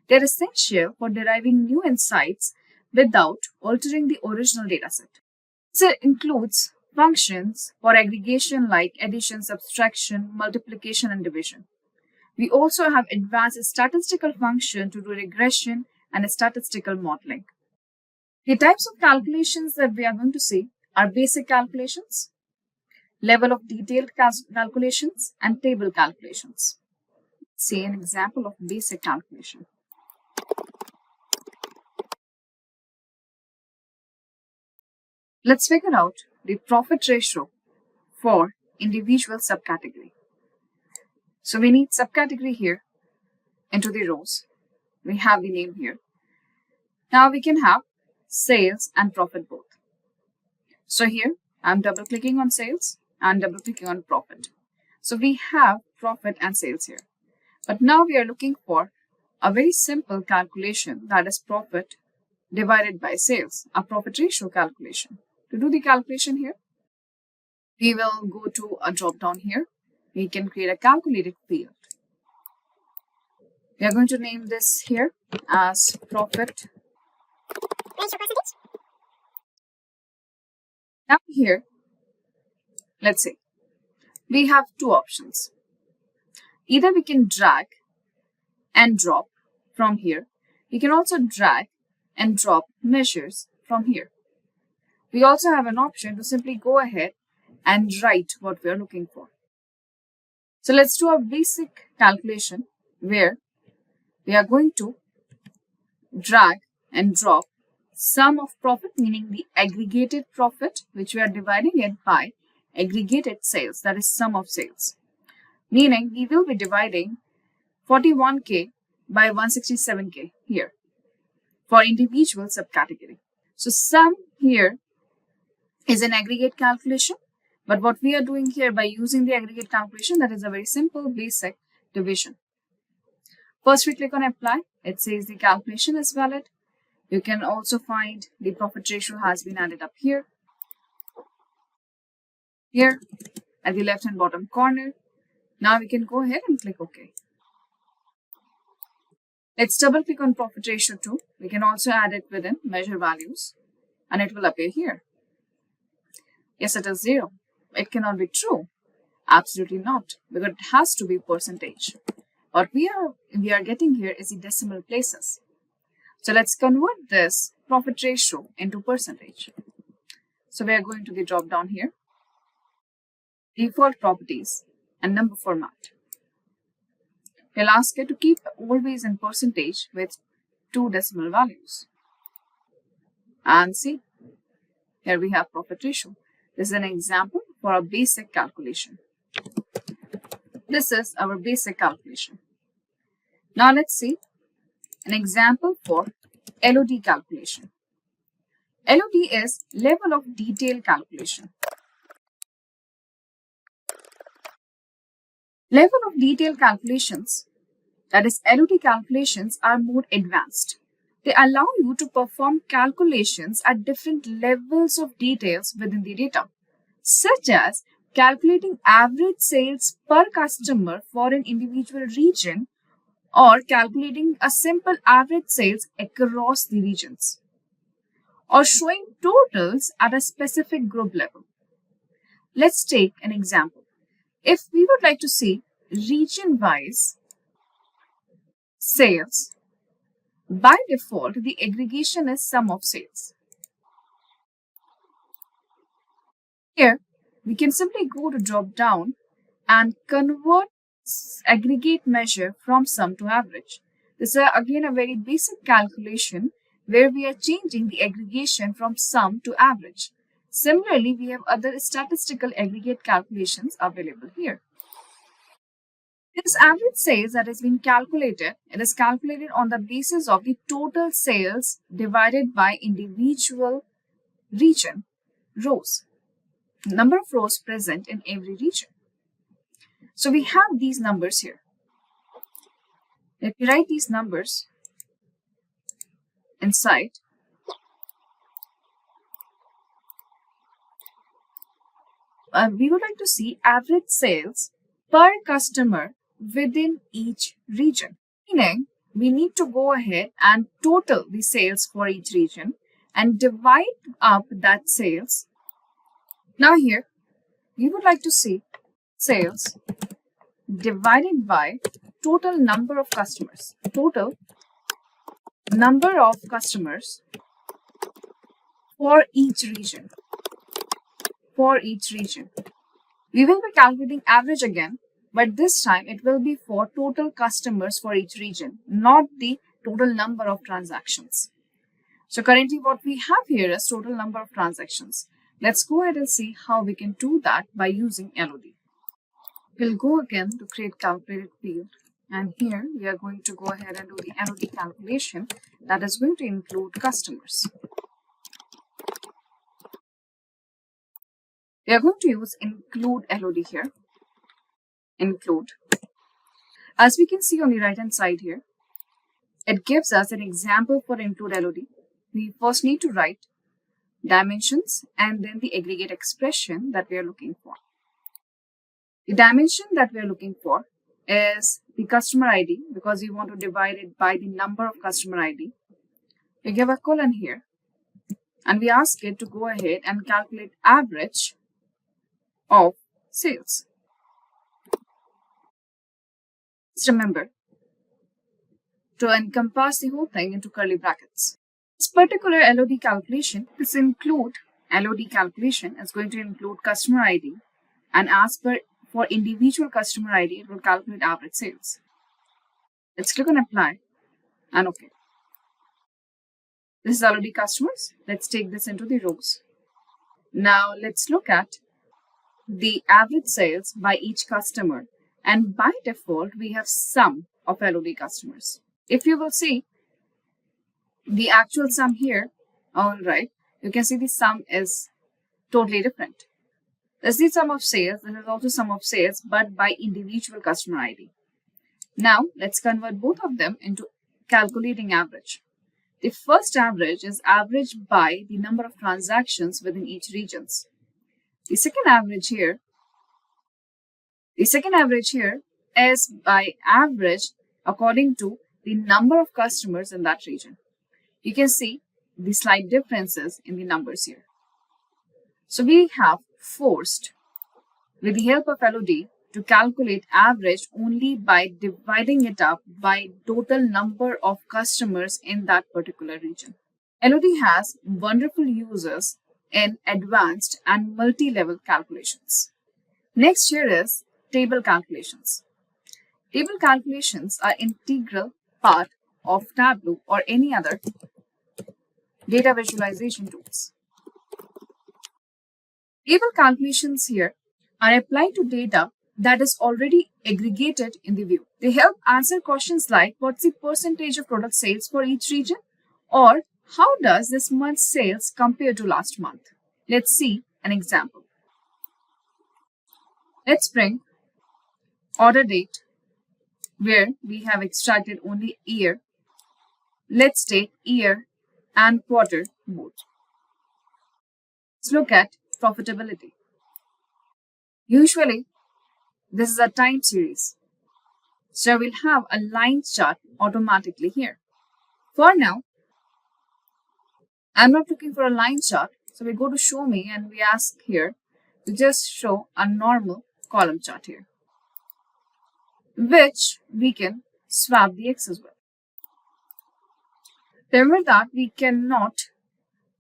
[SPEAKER 13] They're essential for deriving new insights without altering the original dataset. This includes functions for aggregation like addition, subtraction, multiplication, and division. We also have advanced statistical function to do regression and statistical modeling. The types of calculations that we are going to see are basic calculations, level of detailed calculations, and table calculations. Let's see an example of basic calculation. Let's figure out the profit ratio for individual subcategory. So we need subcategory here into the rows. We have the name here. Now we can have sales and profit both. So here I'm double clicking on sales and double clicking on profit. So we have profit and sales here. But now we are looking for a very simple calculation, that is profit divided by sales, a profit ratio calculation. To do the calculation here, we will go to a drop down here. We can create a calculated field. We are going to name this here as profit ratio percentage. Now here, let's say, we have two options. Either we can drag and drop from here. We can also drag and drop measures from here. We also have an option to simply go ahead and write what we are looking for. So let's do a basic calculation where we are going to drag and drop sum of profit, meaning the aggregated profit, which we are dividing it by aggregated sales, that is sum of sales. Meaning we will be dividing 41K by 167K here for individual subcategory. So sum here is an aggregate calculation, but what we are doing here by using the aggregate calculation, that is a very simple basic division. First we click on apply. It says the calculation is valid. You can also find the profit ratio has been added up here. Here at the left hand bottom corner. Now we can go ahead and click OK. Let's double click on profit ratio 2. We can also add it within measure values and it will appear here. Yes, it is 0. It cannot be true. Absolutely not, because it has to be percentage. What we are getting here is the decimal places. So let's convert this profit ratio into percentage. So we are going to the drop down here, default properties and number format. We'll ask it to keep always in percentage with 2 decimal values. And see, here we have profit ratio. This is an example for a basic calculation. This is our basic calculation. Now let's see an example for LOD calculation. LOD is level of detail calculation. Level of detail calculations, that is LOD calculations, are more advanced. They allow you to perform calculations at different levels of details within the data, such as calculating average sales per customer for an individual region or calculating a simple average sales across the regions, or showing totals at a specific group level. Let's take an example. If we would like to see region-wise sales, by default, the aggregation is sum of sales. Here, we can simply go to drop down and convert aggregate measure from sum to average. This is again a very basic calculation where we are changing the aggregation from sum to average. Similarly, we have other statistical aggregate calculations available here. This average sales that has been calculated, it is calculated on the basis of the total sales divided by individual region rows, number of rows present in every region. So we have these numbers here. Let me write these numbers inside. We would like to see average sales per customer within each region. Meaning, we need to go ahead and total the sales for each region and divide up that sales. Now here, we would like to see sales divided by total number of customers. Total number of customers for each region. For each region. We will be calculating average again, but this time it will be for total customers for each region, not the total number of transactions. So currently what we have here is total number of transactions. Let's go ahead and see how we can do that by using LOD. We'll go again to create calculated field, and here we are going to go ahead and do the LOD calculation that is going to include customers. We are going to use include LOD here. Include. As we can see on the right hand side here, it gives us an example for include LOD. We first need to write dimensions and then the aggregate expression that we are looking for. The dimension that we are looking for is the customer ID, because we want to divide it by the number of customer ID. We give a colon here and we ask it to go ahead and calculate average of sales. Just remember to encompass the whole thing into curly brackets. This particular LOD calculation, this include LOD calculation is going to include customer ID, and as per for individual customer ID, it will calculate average sales. Let's click on apply and OK. This is LOD customers. Let's take this into the rows. Now let's look at the average sales by each customer, and by default we have sum of LOD customers. If you will see the actual sum here, all right, you can see the sum is totally different. This is the sum of sales, this is also sum of sales, but by individual customer ID. Now let's convert both of them into calculating average. The first average is average by the number of transactions within each regions. The second average here is by average according to the number of customers in that region. You can see the slight differences in the numbers here. So we have forced, with the help of LOD, to calculate average only by dividing it up by total number of customers in that particular region. LOD has wonderful uses in advanced and multi-level calculations. Next here is table calculations. Table calculations are integral part of Tableau or any other data visualization tools. Table calculations here are applied to data that is already aggregated in the view. They help answer questions like what's the percentage of product sales for each region, or how does this month's sales compare to last month. Let's see an example. Let's bring order date where we have extracted only year. Let's take year and quarter both. Let's look at profitability. Usually, this is a time series, so we'll have a line chart automatically here. For now, I'm not looking for a line chart, so we go to show me and we ask here to just show a normal column chart here, which we can swap the X's with. Remember that we cannot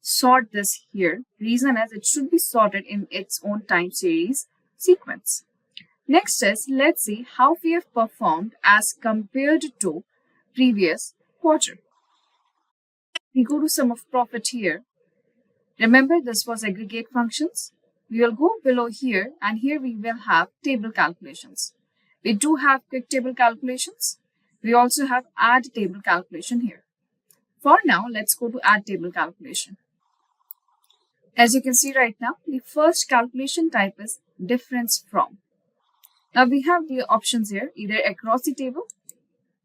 [SPEAKER 13] sort this here. Reason is it should be sorted in its own time series sequence. Next is, let's see how we have performed as compared to previous quarter. We go to sum of profit here. Remember, this was aggregate functions. We will go below here, and here we will have table calculations. We do have quick table calculations. We also have add table calculation here. For now, let's go to add table calculation. As you can see right now, the first calculation type is difference from. Now we have the options here, either across the table,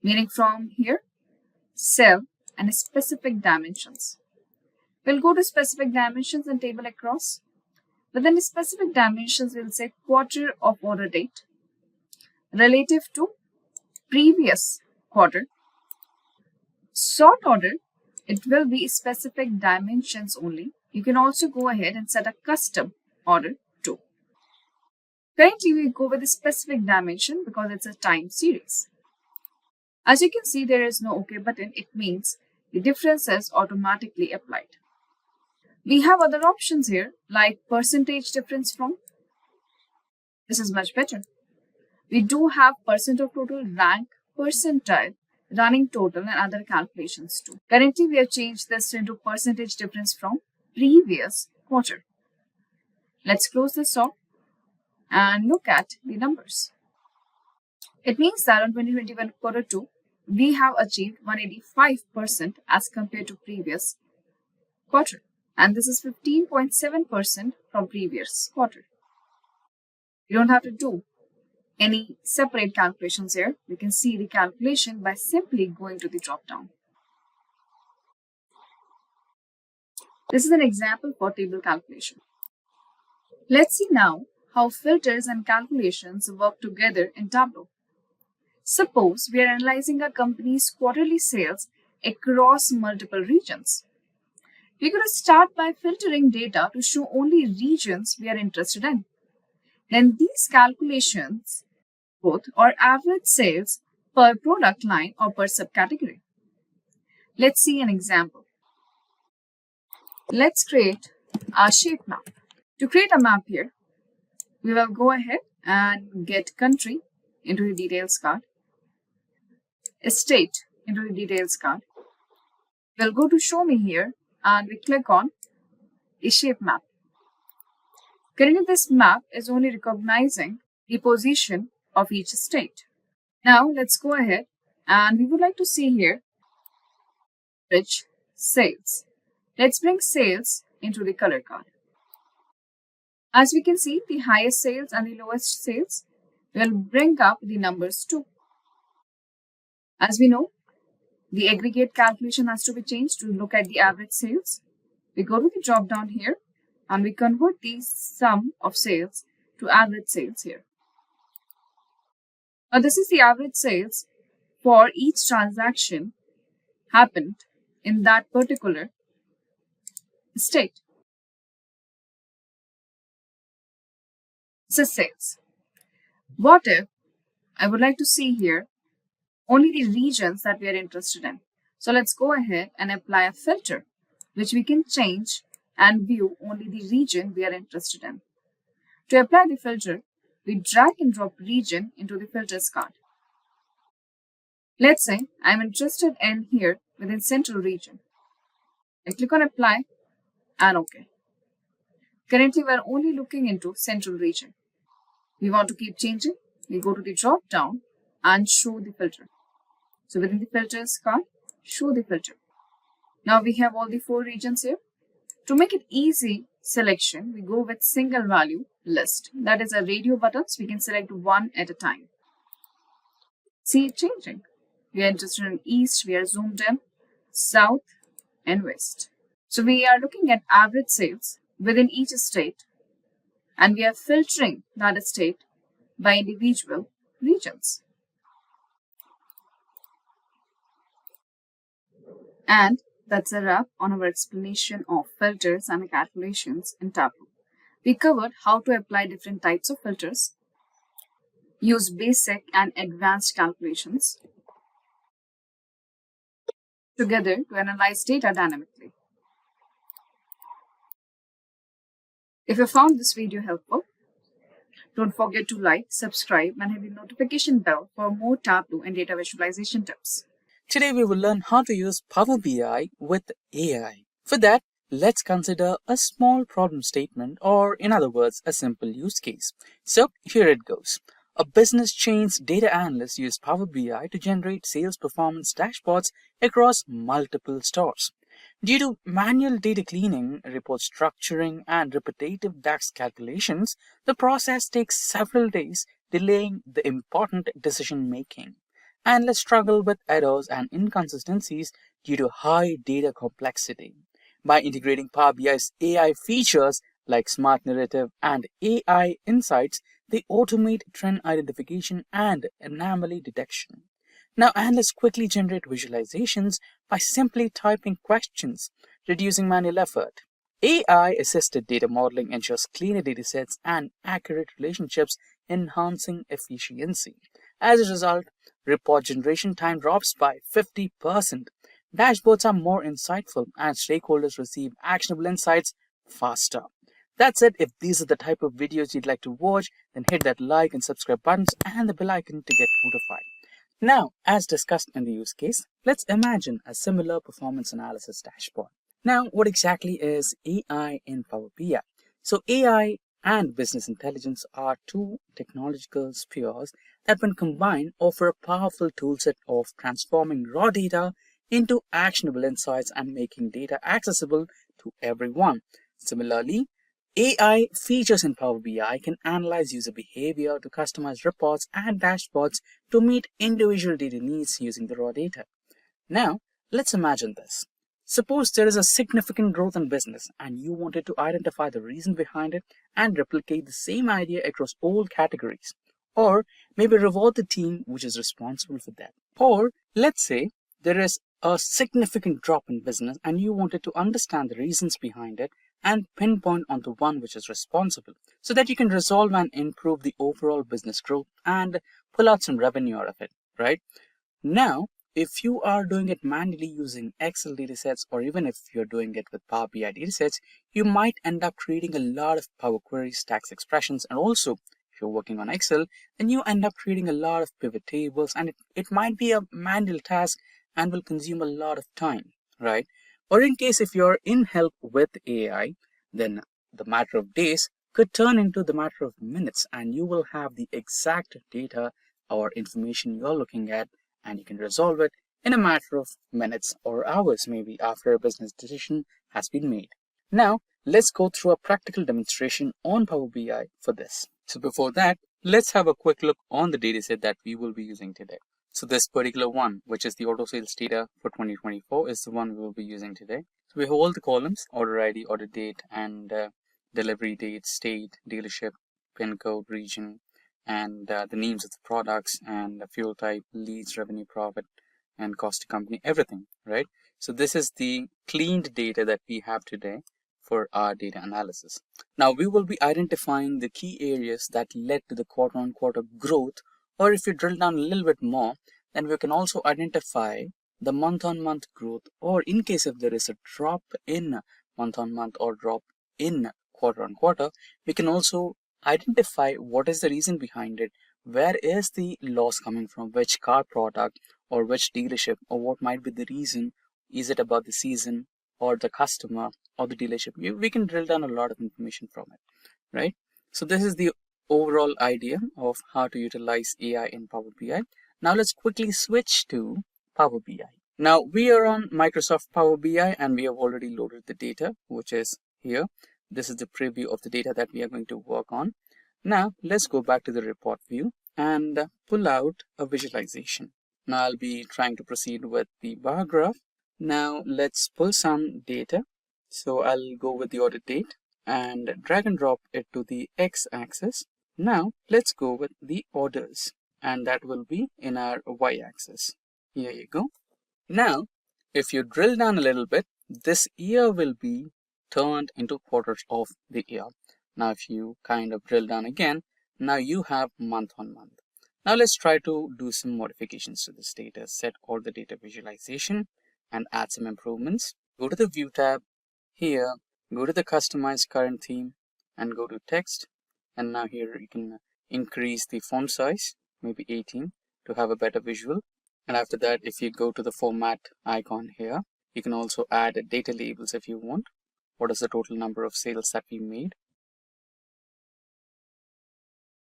[SPEAKER 13] meaning from here, cell, and specific dimensions. We'll go to specific dimensions and table across. Within the specific dimensions, we'll say quarter of order date relative to previous quarter. Sort order, it will be specific dimensions only. You can also go ahead and set a custom order too. Currently, we go with a specific dimension because it's a time series. As you can see, there is no OK button. It means the difference is automatically applied. We have other options here like percentage difference from. This is much better. We do have percent of total, rank, percentile, running total, and other calculations too. Currently, we have changed this into percentage difference from previous quarter. Let's close this off and look at the numbers. It means that on 2021 quarter 2, we have achieved 185% as compared to previous quarter. And this is 15.7% from previous quarter. You don't have to do any separate calculations here. We can see the calculation by simply going to the drop down. This is an example for table calculation. Let's see now how filters and calculations work together in Tableau. Suppose we are analyzing a company's quarterly sales across multiple regions. We're going to start by filtering data to show only regions we are interested in. Then these calculations both are average sales per product line or per subcategory. Let's see an example. Let's create a shape map. To create a map here, we will go ahead and get country into the details card, state into the details card. We'll go to show me here and we click on a shape map. Currently, this map is only recognizing the position of each state. Now, let's go ahead and we would like to see here average sales. Let's bring sales into the color card. As we can see, the highest sales and the lowest sales will bring up the numbers too. As we know, the aggregate calculation has to be changed to look at the average sales. We go to the drop down here and we convert the sum of sales to average sales here. Now this is the average sales for each transaction happened in that particular state. This is sales. What if I would like to see here only the regions that we are interested in? So let's go ahead and apply a filter, which we can change and view only the region we are interested in. To apply the filter, we drag and drop region into the filters card. Let's say I'm interested in here within central region. I click on apply and OK. Currently, we're only looking into central region. We want to keep changing. We go to the drop down and show the filter. So within the filters card, show the filter. Now we have all the 4 regions here. To make it easy selection, we go with single value list. That is a radio buttons. We can select one at a time. See it changing. We are interested in east, we are zoomed in, south and west. So we are looking at average sales within each state and we are filtering that state by individual regions. And that's a wrap on our explanation of filters and calculations in Tableau. We covered how to apply different types of filters, use basic and advanced calculations together to analyze data dynamically. If you found this video helpful, don't forget to like, subscribe, and hit the notification bell for more Tableau and data visualization tips.
[SPEAKER 4] Today we will learn how to use Power BI with AI. For that, let's consider a small problem statement, or in other words, a simple use case. So here it goes. A business chain's data analyst used Power BI to generate sales performance dashboards across multiple stores. Due to manual data cleaning, report structuring, and repetitive DAX calculations, the process takes several days, delaying the important decision making. Analysts struggle with errors and inconsistencies due to high data complexity. By integrating Power BI's AI features like Smart Narrative and AI Insights, they automate trend identification and anomaly detection. Now, analysts quickly generate visualizations by simply typing questions, reducing manual effort. AI-assisted data modeling ensures cleaner datasets and accurate relationships, enhancing efficiency. As a result, report generation time drops by 50%. Dashboards are more insightful and stakeholders receive actionable insights faster. That's it. If these are the type of videos you'd like to watch, then hit that like and subscribe buttons and the bell icon to get notified. Now, as discussed in the use case, let's imagine a similar performance analysis dashboard. Now, what exactly is AI in Power BI? So AI and business intelligence are two technological spheres that, when combined, offer a powerful toolset of transforming raw data into actionable insights and making data accessible to everyone. Similarly, AI features in Power BI can analyze user behavior to customize reports and dashboards to meet individual data needs using the raw data. Now, let's imagine this. Suppose there is a significant growth in business and you wanted to identify the reason behind it and replicate the same idea across all categories. Or maybe reward the team which is responsible for that. Or let's say there is a significant drop in business and you wanted to understand the reasons behind it and pinpoint on the one which is responsible so that you can resolve and improve the overall business growth and pull out some revenue out of it, right? Now, if you are doing it manually using Excel datasets, or even if you're doing it with Power BI datasets, you might end up creating a lot of Power Queries, tax expressions, and also if you're working on Excel, then you end up creating a lot of pivot tables, and it might be a manual task and will consume a lot of time, right? Or in case if you're in help with AI, then the matter of days could turn into the matter of minutes, and you will have the exact data or information you're looking at, and you can resolve it in a matter of minutes or hours, maybe after a business decision has been made. Now, let's go through a practical demonstration on Power BI for this. So before that, let's have a quick look on the dataset that we will be using today. So this particular one, which is the auto sales data for 2024, is the one we will be using today. So we have all the columns: order ID, order date, and delivery date, state, dealership, pin code, region, and the names of the products, and the fuel type, leads, revenue, profit, and cost to company, everything, right? So this is the cleaned data that we have today for our data analysis. Now we will be identifying the key areas that led to the quarter-on-quarter growth, or if you drill down a little bit more, then we can also identify the month-on-month growth, or in case if there is a drop in month-on-month or drop in quarter-on-quarter, we can also identify what is the reason behind it, where is the loss coming from, which car product or which dealership, or what might be the reason. Is it about the season or the customer or the dealership? We can drill down a lot of information from it, right? So this is the overall idea of how to utilize AI in Power BI. Now let's quickly switch to Power BI. Now we are on Microsoft Power BI and we have already loaded the data, which is here. This is the preview of the data that we are going to work on. Now let's go back to the report view and pull out a visualization. Now I'll be trying to proceed with the bar graph. Now let's pull some data. So I'll go with the order date and drag and drop it to the x-axis. Now let's go with the orders, and that will be in our y-axis. Here you go. Now if you drill down a little bit, this year will be turned into quarters of the year. Now if you kind of drill down again, now you have month on month. Now let's try to do some modifications to this data, set all the data visualization and add some improvements. Go to the view tab here, go to the customize current theme and go to text, and now here you can increase the font size, maybe 18, to have a better visual. And after that, if you go to the format icon here, you can also add data labels if you want. What is the total number of sales that we made?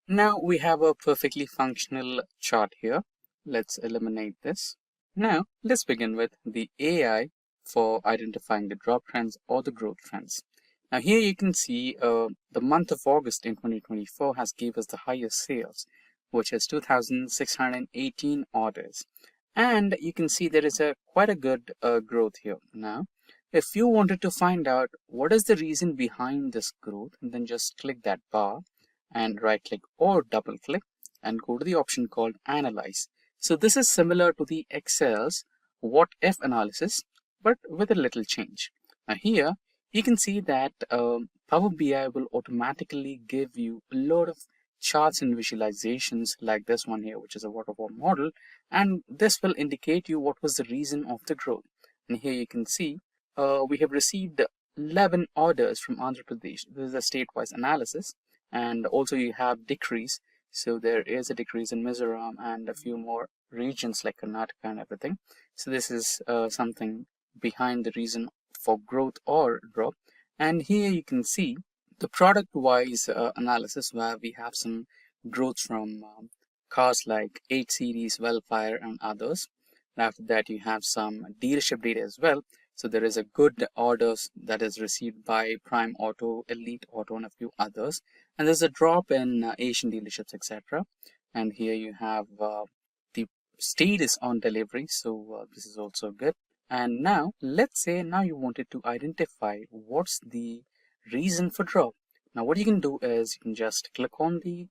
[SPEAKER 4] Now we have a perfectly functional chart here. Let's eliminate this. Now let's begin with the AI for identifying the drop trends or the growth trends. Now here you can see the month of August in 2024 has gave us the highest sales, which is 2,618 orders. And you can see there is quite a good growth here. Now, if you wanted to find out what is the reason behind this growth, then just click that bar and right click or double click and go to the option called Analyze. So this is similar to the Excel's what if analysis, but with a little change. Now here you can see that Power BI will automatically give you a lot of charts and visualizations like this one here, which is a waterfall model, and this will indicate you what was the reason of the growth. And here you can see we have received 11 orders from Andhra Pradesh. This is a state-wise analysis, and also you have decrease. So there is a decrease in Mizoram and a few more regions like Karnataka and everything. So this is something behind the reason for growth or drop. And here you can see the product-wise analysis, where we have some growth from cars like 8 Series, Wellfire, and others. And after that, you have some dealership data as well. So there is a good orders that is received by Prime Auto, Elite Auto, and a few others. And there's a drop in Asian dealerships, etc. And here you have the status on delivery. So this is also good. And now, let's say now you wanted to identify what's the reason for drop. Now what you can do is you can just click on the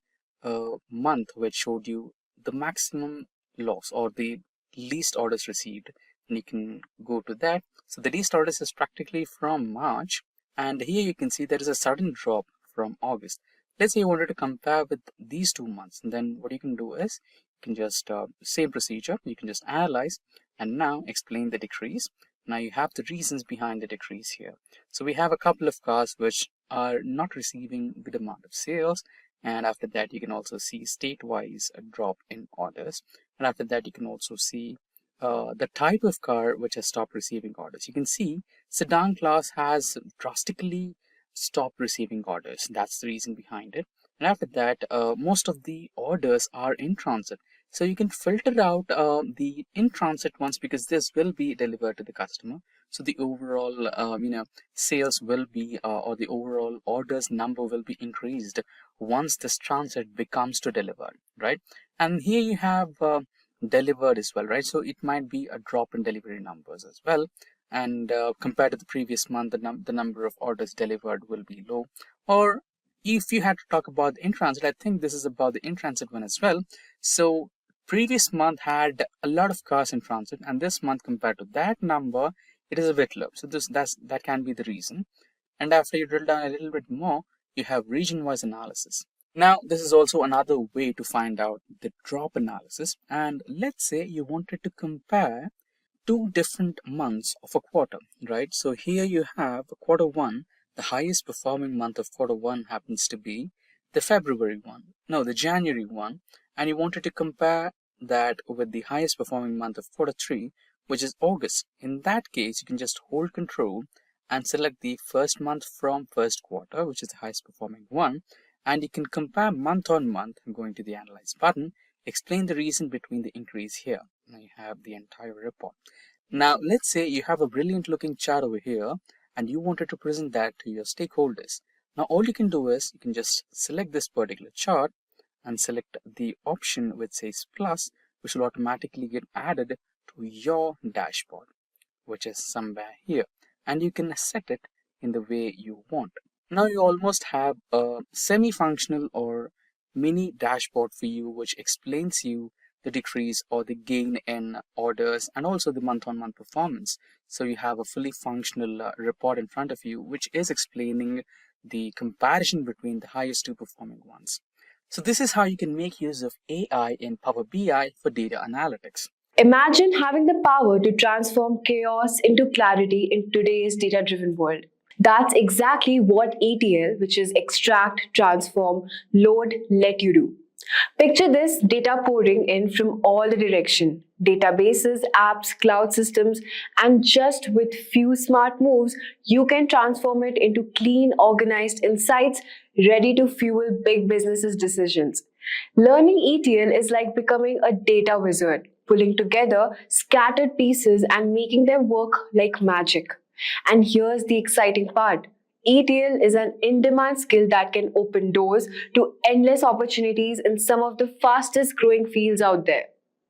[SPEAKER 4] month which showed you the maximum loss or the least orders received, and you can go to that. So the least orders is practically from March, and here you can see there is a sudden drop from August. Let's say you wanted to compare with these 2 months, and then what you can do is you can just same procedure, you can just analyze and now explain the decrease. Now you have the reasons behind the decrease here. So we have a couple of cars which are not receiving good amount of sales, and after that you can also see state-wise a drop in orders, and after that you can also see the type of car which has stopped receiving orders. You can see sedan class has drastically stopped receiving orders. That's the reason behind it. And after that, most of the orders are in transit. So you can filter out the in-transit ones because this will be delivered to the customer. So the overall, sales will be, or the overall orders number will be increased once this transit becomes to delivered, right? And here you have delivered as well, right? So it might be a drop in delivery numbers as well. And compared to the previous month, the number of orders delivered will be low. Or if you had to talk about the in-transit, I think this is about the in-transit one as well. So previous month had a lot of cars in transit, and this month compared to that number, it is a bit low. So that can be the reason. And after you drill down a little bit more, you have region-wise analysis. Now, this is also another way to find out the drop analysis. And let's say you wanted to compare 2 different months of a quarter, right? So here you have quarter 1. The highest performing month of quarter 1 happens to be the the January one, and you wanted to compare that with the highest performing month of quarter 3, which is August. In that case, you can just hold control and select the first month from first quarter, which is the highest performing one, and you can compare month on month. Going to the Analyze button, explain the reason between the increase here. Now you have the entire report. Now let's say you have a brilliant looking chart over here and you wanted to present that to your stakeholders. Now all you can do is you can just select this particular chart and select the option which says plus, which will automatically get added to your dashboard, which is somewhere here, and you can set it in the way you want. Now you almost have a semi-functional or mini dashboard for you, which explains you the decrease or the gain in orders and also the month-on-month performance. So you have a fully functional report in front of you, which is explaining the comparison between the highest 2 performing ones. So this is how you can make use of AI in Power BI for data analytics.
[SPEAKER 1] Imagine having the power to transform chaos into clarity in today's data-driven world. That's exactly what ETL, which is extract, transform, load, let you do. Picture this data pouring in from all the direction, databases, apps, cloud systems, and just with few smart moves, you can transform it into clean, organized insights ready to fuel big businesses' decisions. Learning ETL is like becoming a data wizard, pulling together scattered pieces and making them work like magic. And here's the exciting part. ETL is an in-demand skill that can open doors to endless opportunities in some of the fastest growing fields out there.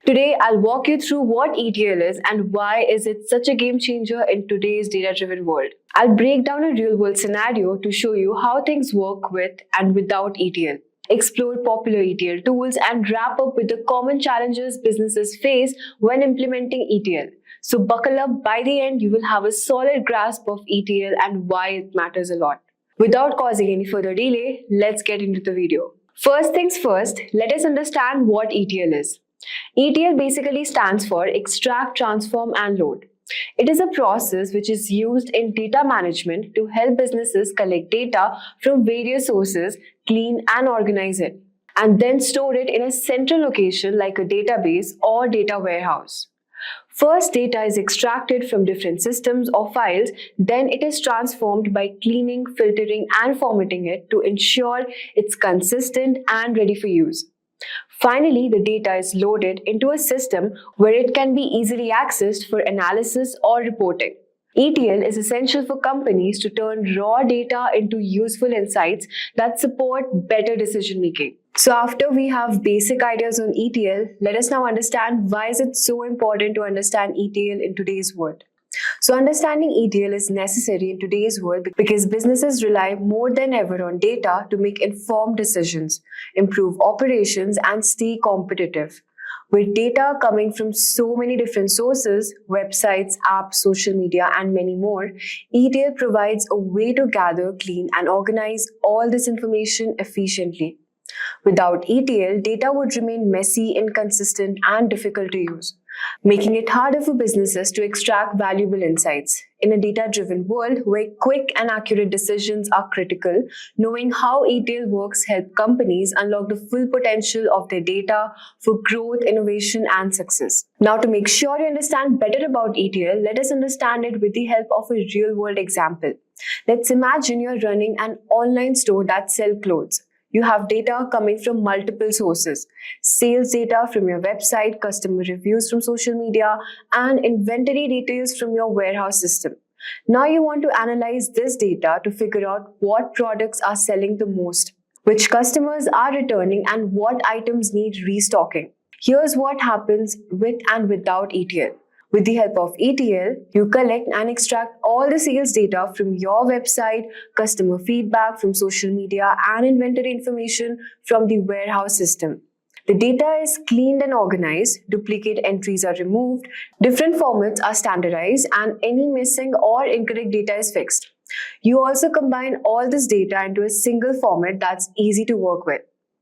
[SPEAKER 1] Today, I'll walk you through what ETL is and why is it such a game changer in today's data-driven world. I'll break down a real-world scenario to show you how things work with and without ETL. Explore popular ETL tools and wrap up with the common challenges businesses face when implementing ETL. So buckle up, by the end you will have a solid grasp of ETL and why it matters a lot. Without causing any further delay, let's get into the video. First things first, let us understand what ETL is. ETL basically stands for Extract, Transform and Load. It is a process which is used in data management to help businesses collect data from various sources, clean and organize it, and then store it in a central location like a database or data warehouse. First, data is extracted from different systems or files, then it is transformed by cleaning, filtering, and formatting it to ensure it's consistent and ready for use. Finally, the data is loaded into a system where it can be easily accessed for analysis or reporting. ETL is essential for companies to turn raw data into useful insights that support better decision making. So after we have basic ideas on ETL, let us now understand why is it so important to understand ETL in today's world. So understanding ETL is necessary in today's world because businesses rely more than ever on data to make informed decisions, improve operations, and stay competitive. With data coming from so many different sources, websites, apps, social media, and many more, ETL provides a way to gather, clean, and organize all this information efficiently. Without ETL, data would remain messy, inconsistent, and difficult to use, making it harder for businesses to extract valuable insights. In a data-driven world where quick and accurate decisions are critical, knowing how ETL works helps companies unlock the full potential of their data for growth, innovation, and success. Now, to make sure you understand better about ETL, let us understand it with the help of a real-world example. Let's imagine you're running an online store that sells clothes. You have data coming from multiple sources: sales data from your website, customer reviews from social media, and inventory details from your warehouse system. Now you want to analyze this data to figure out what products are selling the most, which customers are returning, and what items need restocking. Here's what happens with and without ETL. With the help of ETL, you collect and extract all the sales data from your website, customer feedback from social media, and inventory information from the warehouse system. The data is cleaned and organized, duplicate entries are removed, different formats are standardized, and any missing or incorrect data is fixed. You also combine all this data into a single format that's easy to work with.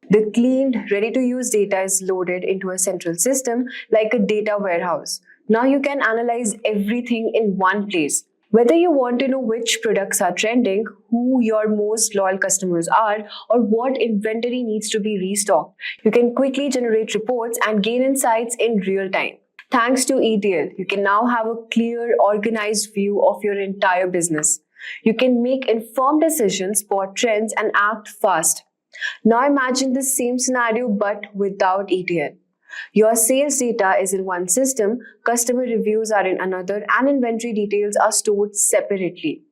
[SPEAKER 1] The cleaned, ready-to-use data is loaded into a central system like a data warehouse. Now you can analyze everything in one place. Whether you want to know which products are trending, who your most loyal customers are, or what inventory needs to be restocked, you can quickly generate reports and gain insights in real time. Thanks to ETL, you can now have a clear, organized view of your entire business. You can make informed decisions, spot trends, and act fast. Now imagine the same scenario but without ETL. Your sales data is in one system, customer reviews are in another, and inventory details are stored separately.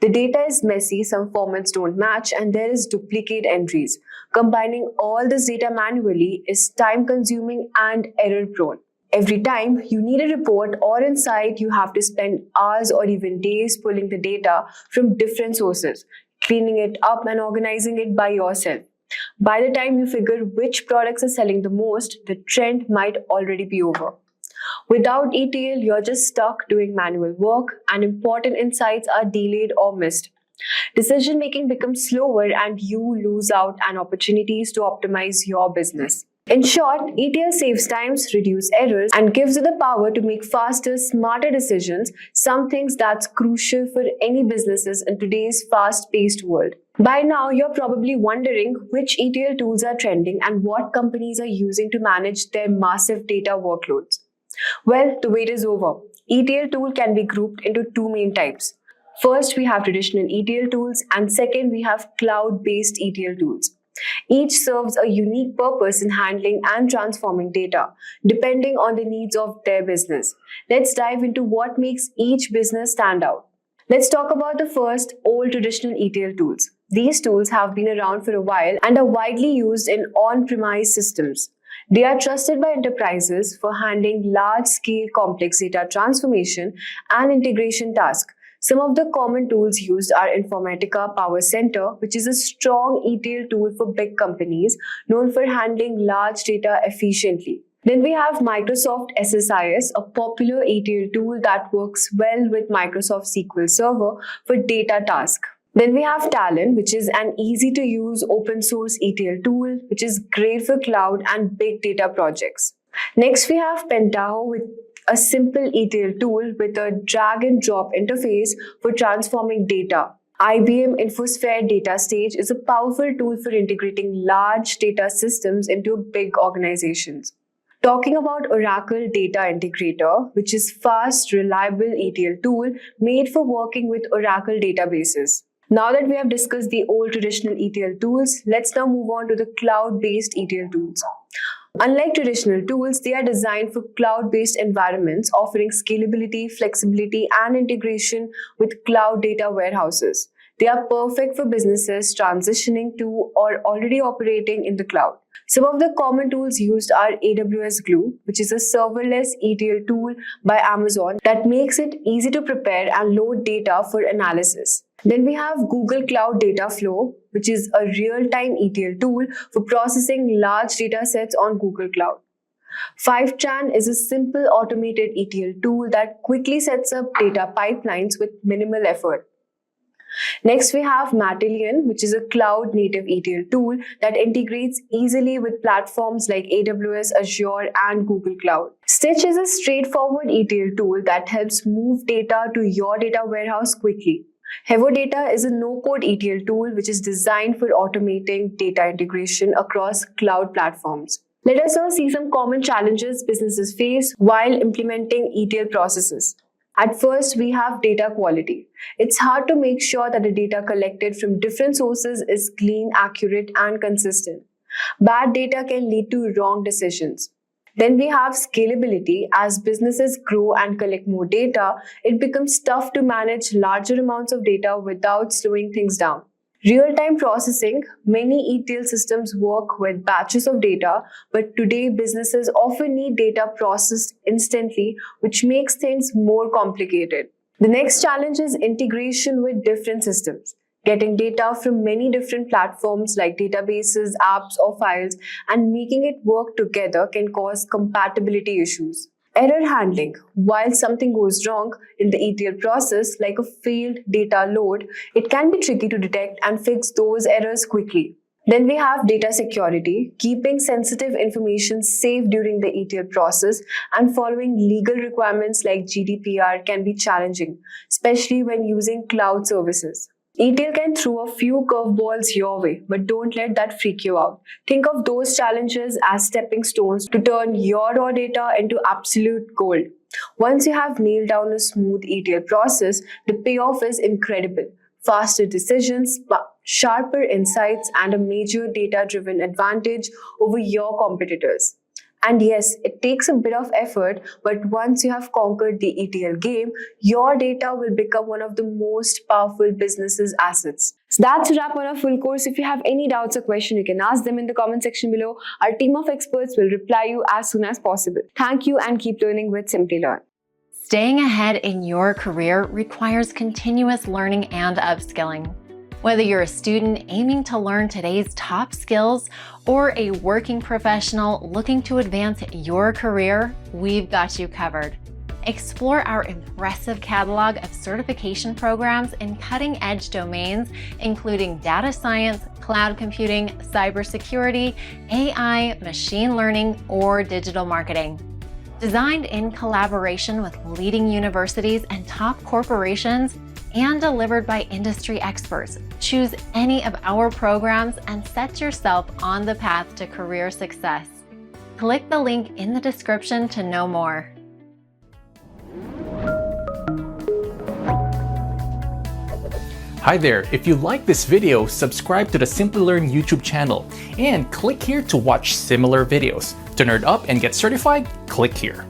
[SPEAKER 1] The data is messy, some formats don't match, and there is duplicate entries. Combining all this data manually is time-consuming and error-prone. Every time you need a report or insight, you have to spend hours or even days pulling the data from different sources, cleaning it up and organizing it by yourself. By the time you figure which products are selling the most, the trend might already be over. Without ETL, you're just stuck doing manual work, and important insights are delayed or missed. Decision making becomes slower, and you lose out on opportunities to optimize your business. In short, ETL saves times, reduces errors, and gives you the power to make faster, smarter decisions, some things that's crucial for any businesses in today's fast-paced world. By now, you're probably wondering which ETL tools are trending and what companies are using to manage their massive data workloads. Well, the wait is over. ETL tool can be grouped into two main types. First, we have traditional ETL tools, and second, we have cloud-based ETL tools. Each serves a unique purpose in handling and transforming data, depending on the needs of their business. Let's dive into what makes each business stand out. Let's talk about the first, old traditional ETL tools. These tools have been around for a while and are widely used in on-premise systems. They are trusted by enterprises for handling large-scale complex data transformation and integration tasks. Some of the common tools used are Informatica Power Center, which is a strong ETL tool for big companies known for handling large data efficiently. Then we have Microsoft SSIS, a popular ETL tool that works well with Microsoft SQL Server for data tasks. Then we have Talon, which is an easy-to-use open-source ETL tool, which is great for cloud and big data projects. Next, we have Pentaho, with a simple ETL tool with a drag-and-drop interface for transforming data. IBM InfoSphere Data Stage is a powerful tool for integrating large data systems into big organizations. Talking about Oracle Data Integrator, which is fast, reliable ETL tool made for working with Oracle databases. Now that we have discussed the old traditional ETL tools, let's now move on to the cloud-based ETL tools. Unlike traditional tools, they are designed for cloud-based environments, offering scalability, flexibility, and integration with cloud data warehouses. They are perfect for businesses transitioning to or already operating in the cloud. Some of the common tools used are AWS Glue, which is a serverless ETL tool by Amazon that makes it easy to prepare and load data for analysis. Then we have Google Cloud Data Flow, which is a real-time ETL tool for processing large data sets on Google Cloud. Fivetran is a simple automated ETL tool that quickly sets up data pipelines with minimal effort. Next, we have Matillion, which is a cloud-native ETL tool that integrates easily with platforms like AWS, Azure, and Google Cloud. Stitch is a straightforward ETL tool that helps move data to your data warehouse quickly. Hevodata is a no-code ETL tool which is designed for automating data integration across cloud platforms. Let us now see some common challenges businesses face while implementing ETL processes. At first, we have data quality. It's hard to make sure that the data collected from different sources is clean, accurate, and consistent. Bad data can lead to wrong decisions. Then we have scalability. As businesses grow and collect more data, it becomes tough to manage larger amounts of data without slowing things down. Real-time processing. Many ETL systems work with batches of data, but today businesses often need data processed instantly, which makes things more complicated. The next challenge is integration with different systems. Getting data from many different platforms like databases, apps, or files and making it work together can cause compatibility issues. Error handling. While something goes wrong in the ETL process, like a failed data load, it can be tricky to detect and fix those errors quickly. Then we have data security. Keeping sensitive information safe during the ETL process and following legal requirements like GDPR can be challenging, especially when using cloud services. ETL can throw a few curveballs your way, but don't let that freak you out. Think of those challenges as stepping stones to turn your raw data into absolute gold. Once you have nailed down a smooth ETL process, the payoff is incredible. Faster decisions, sharper insights, and a major data-driven advantage over your competitors. And yes, it takes a bit of effort, but once you have conquered the ETL game, your data will become one of the most powerful business's assets. So that's a wrap on our full course. If you have any doubts or questions, you can ask them in the comment section below. Our team of experts will reply you as soon as possible. Thank you and keep learning with Simplilearn.
[SPEAKER 14] Staying ahead in your career requires continuous learning and upskilling. Whether you're a student aiming to learn today's top skills or a working professional looking to advance your career, we've got you covered. Explore our impressive catalog of certification programs in cutting-edge domains, including data science, cloud computing, cybersecurity, AI, machine learning, or digital marketing. Designed in collaboration with leading universities and top corporations, and delivered by industry experts, choose any of our programs and set yourself on the path to career success. Click the link in the description to know more.
[SPEAKER 15] Hi there, if you like this video, subscribe to the Simplilearn YouTube channel and click here to watch similar videos. To nerd up and get certified, click here.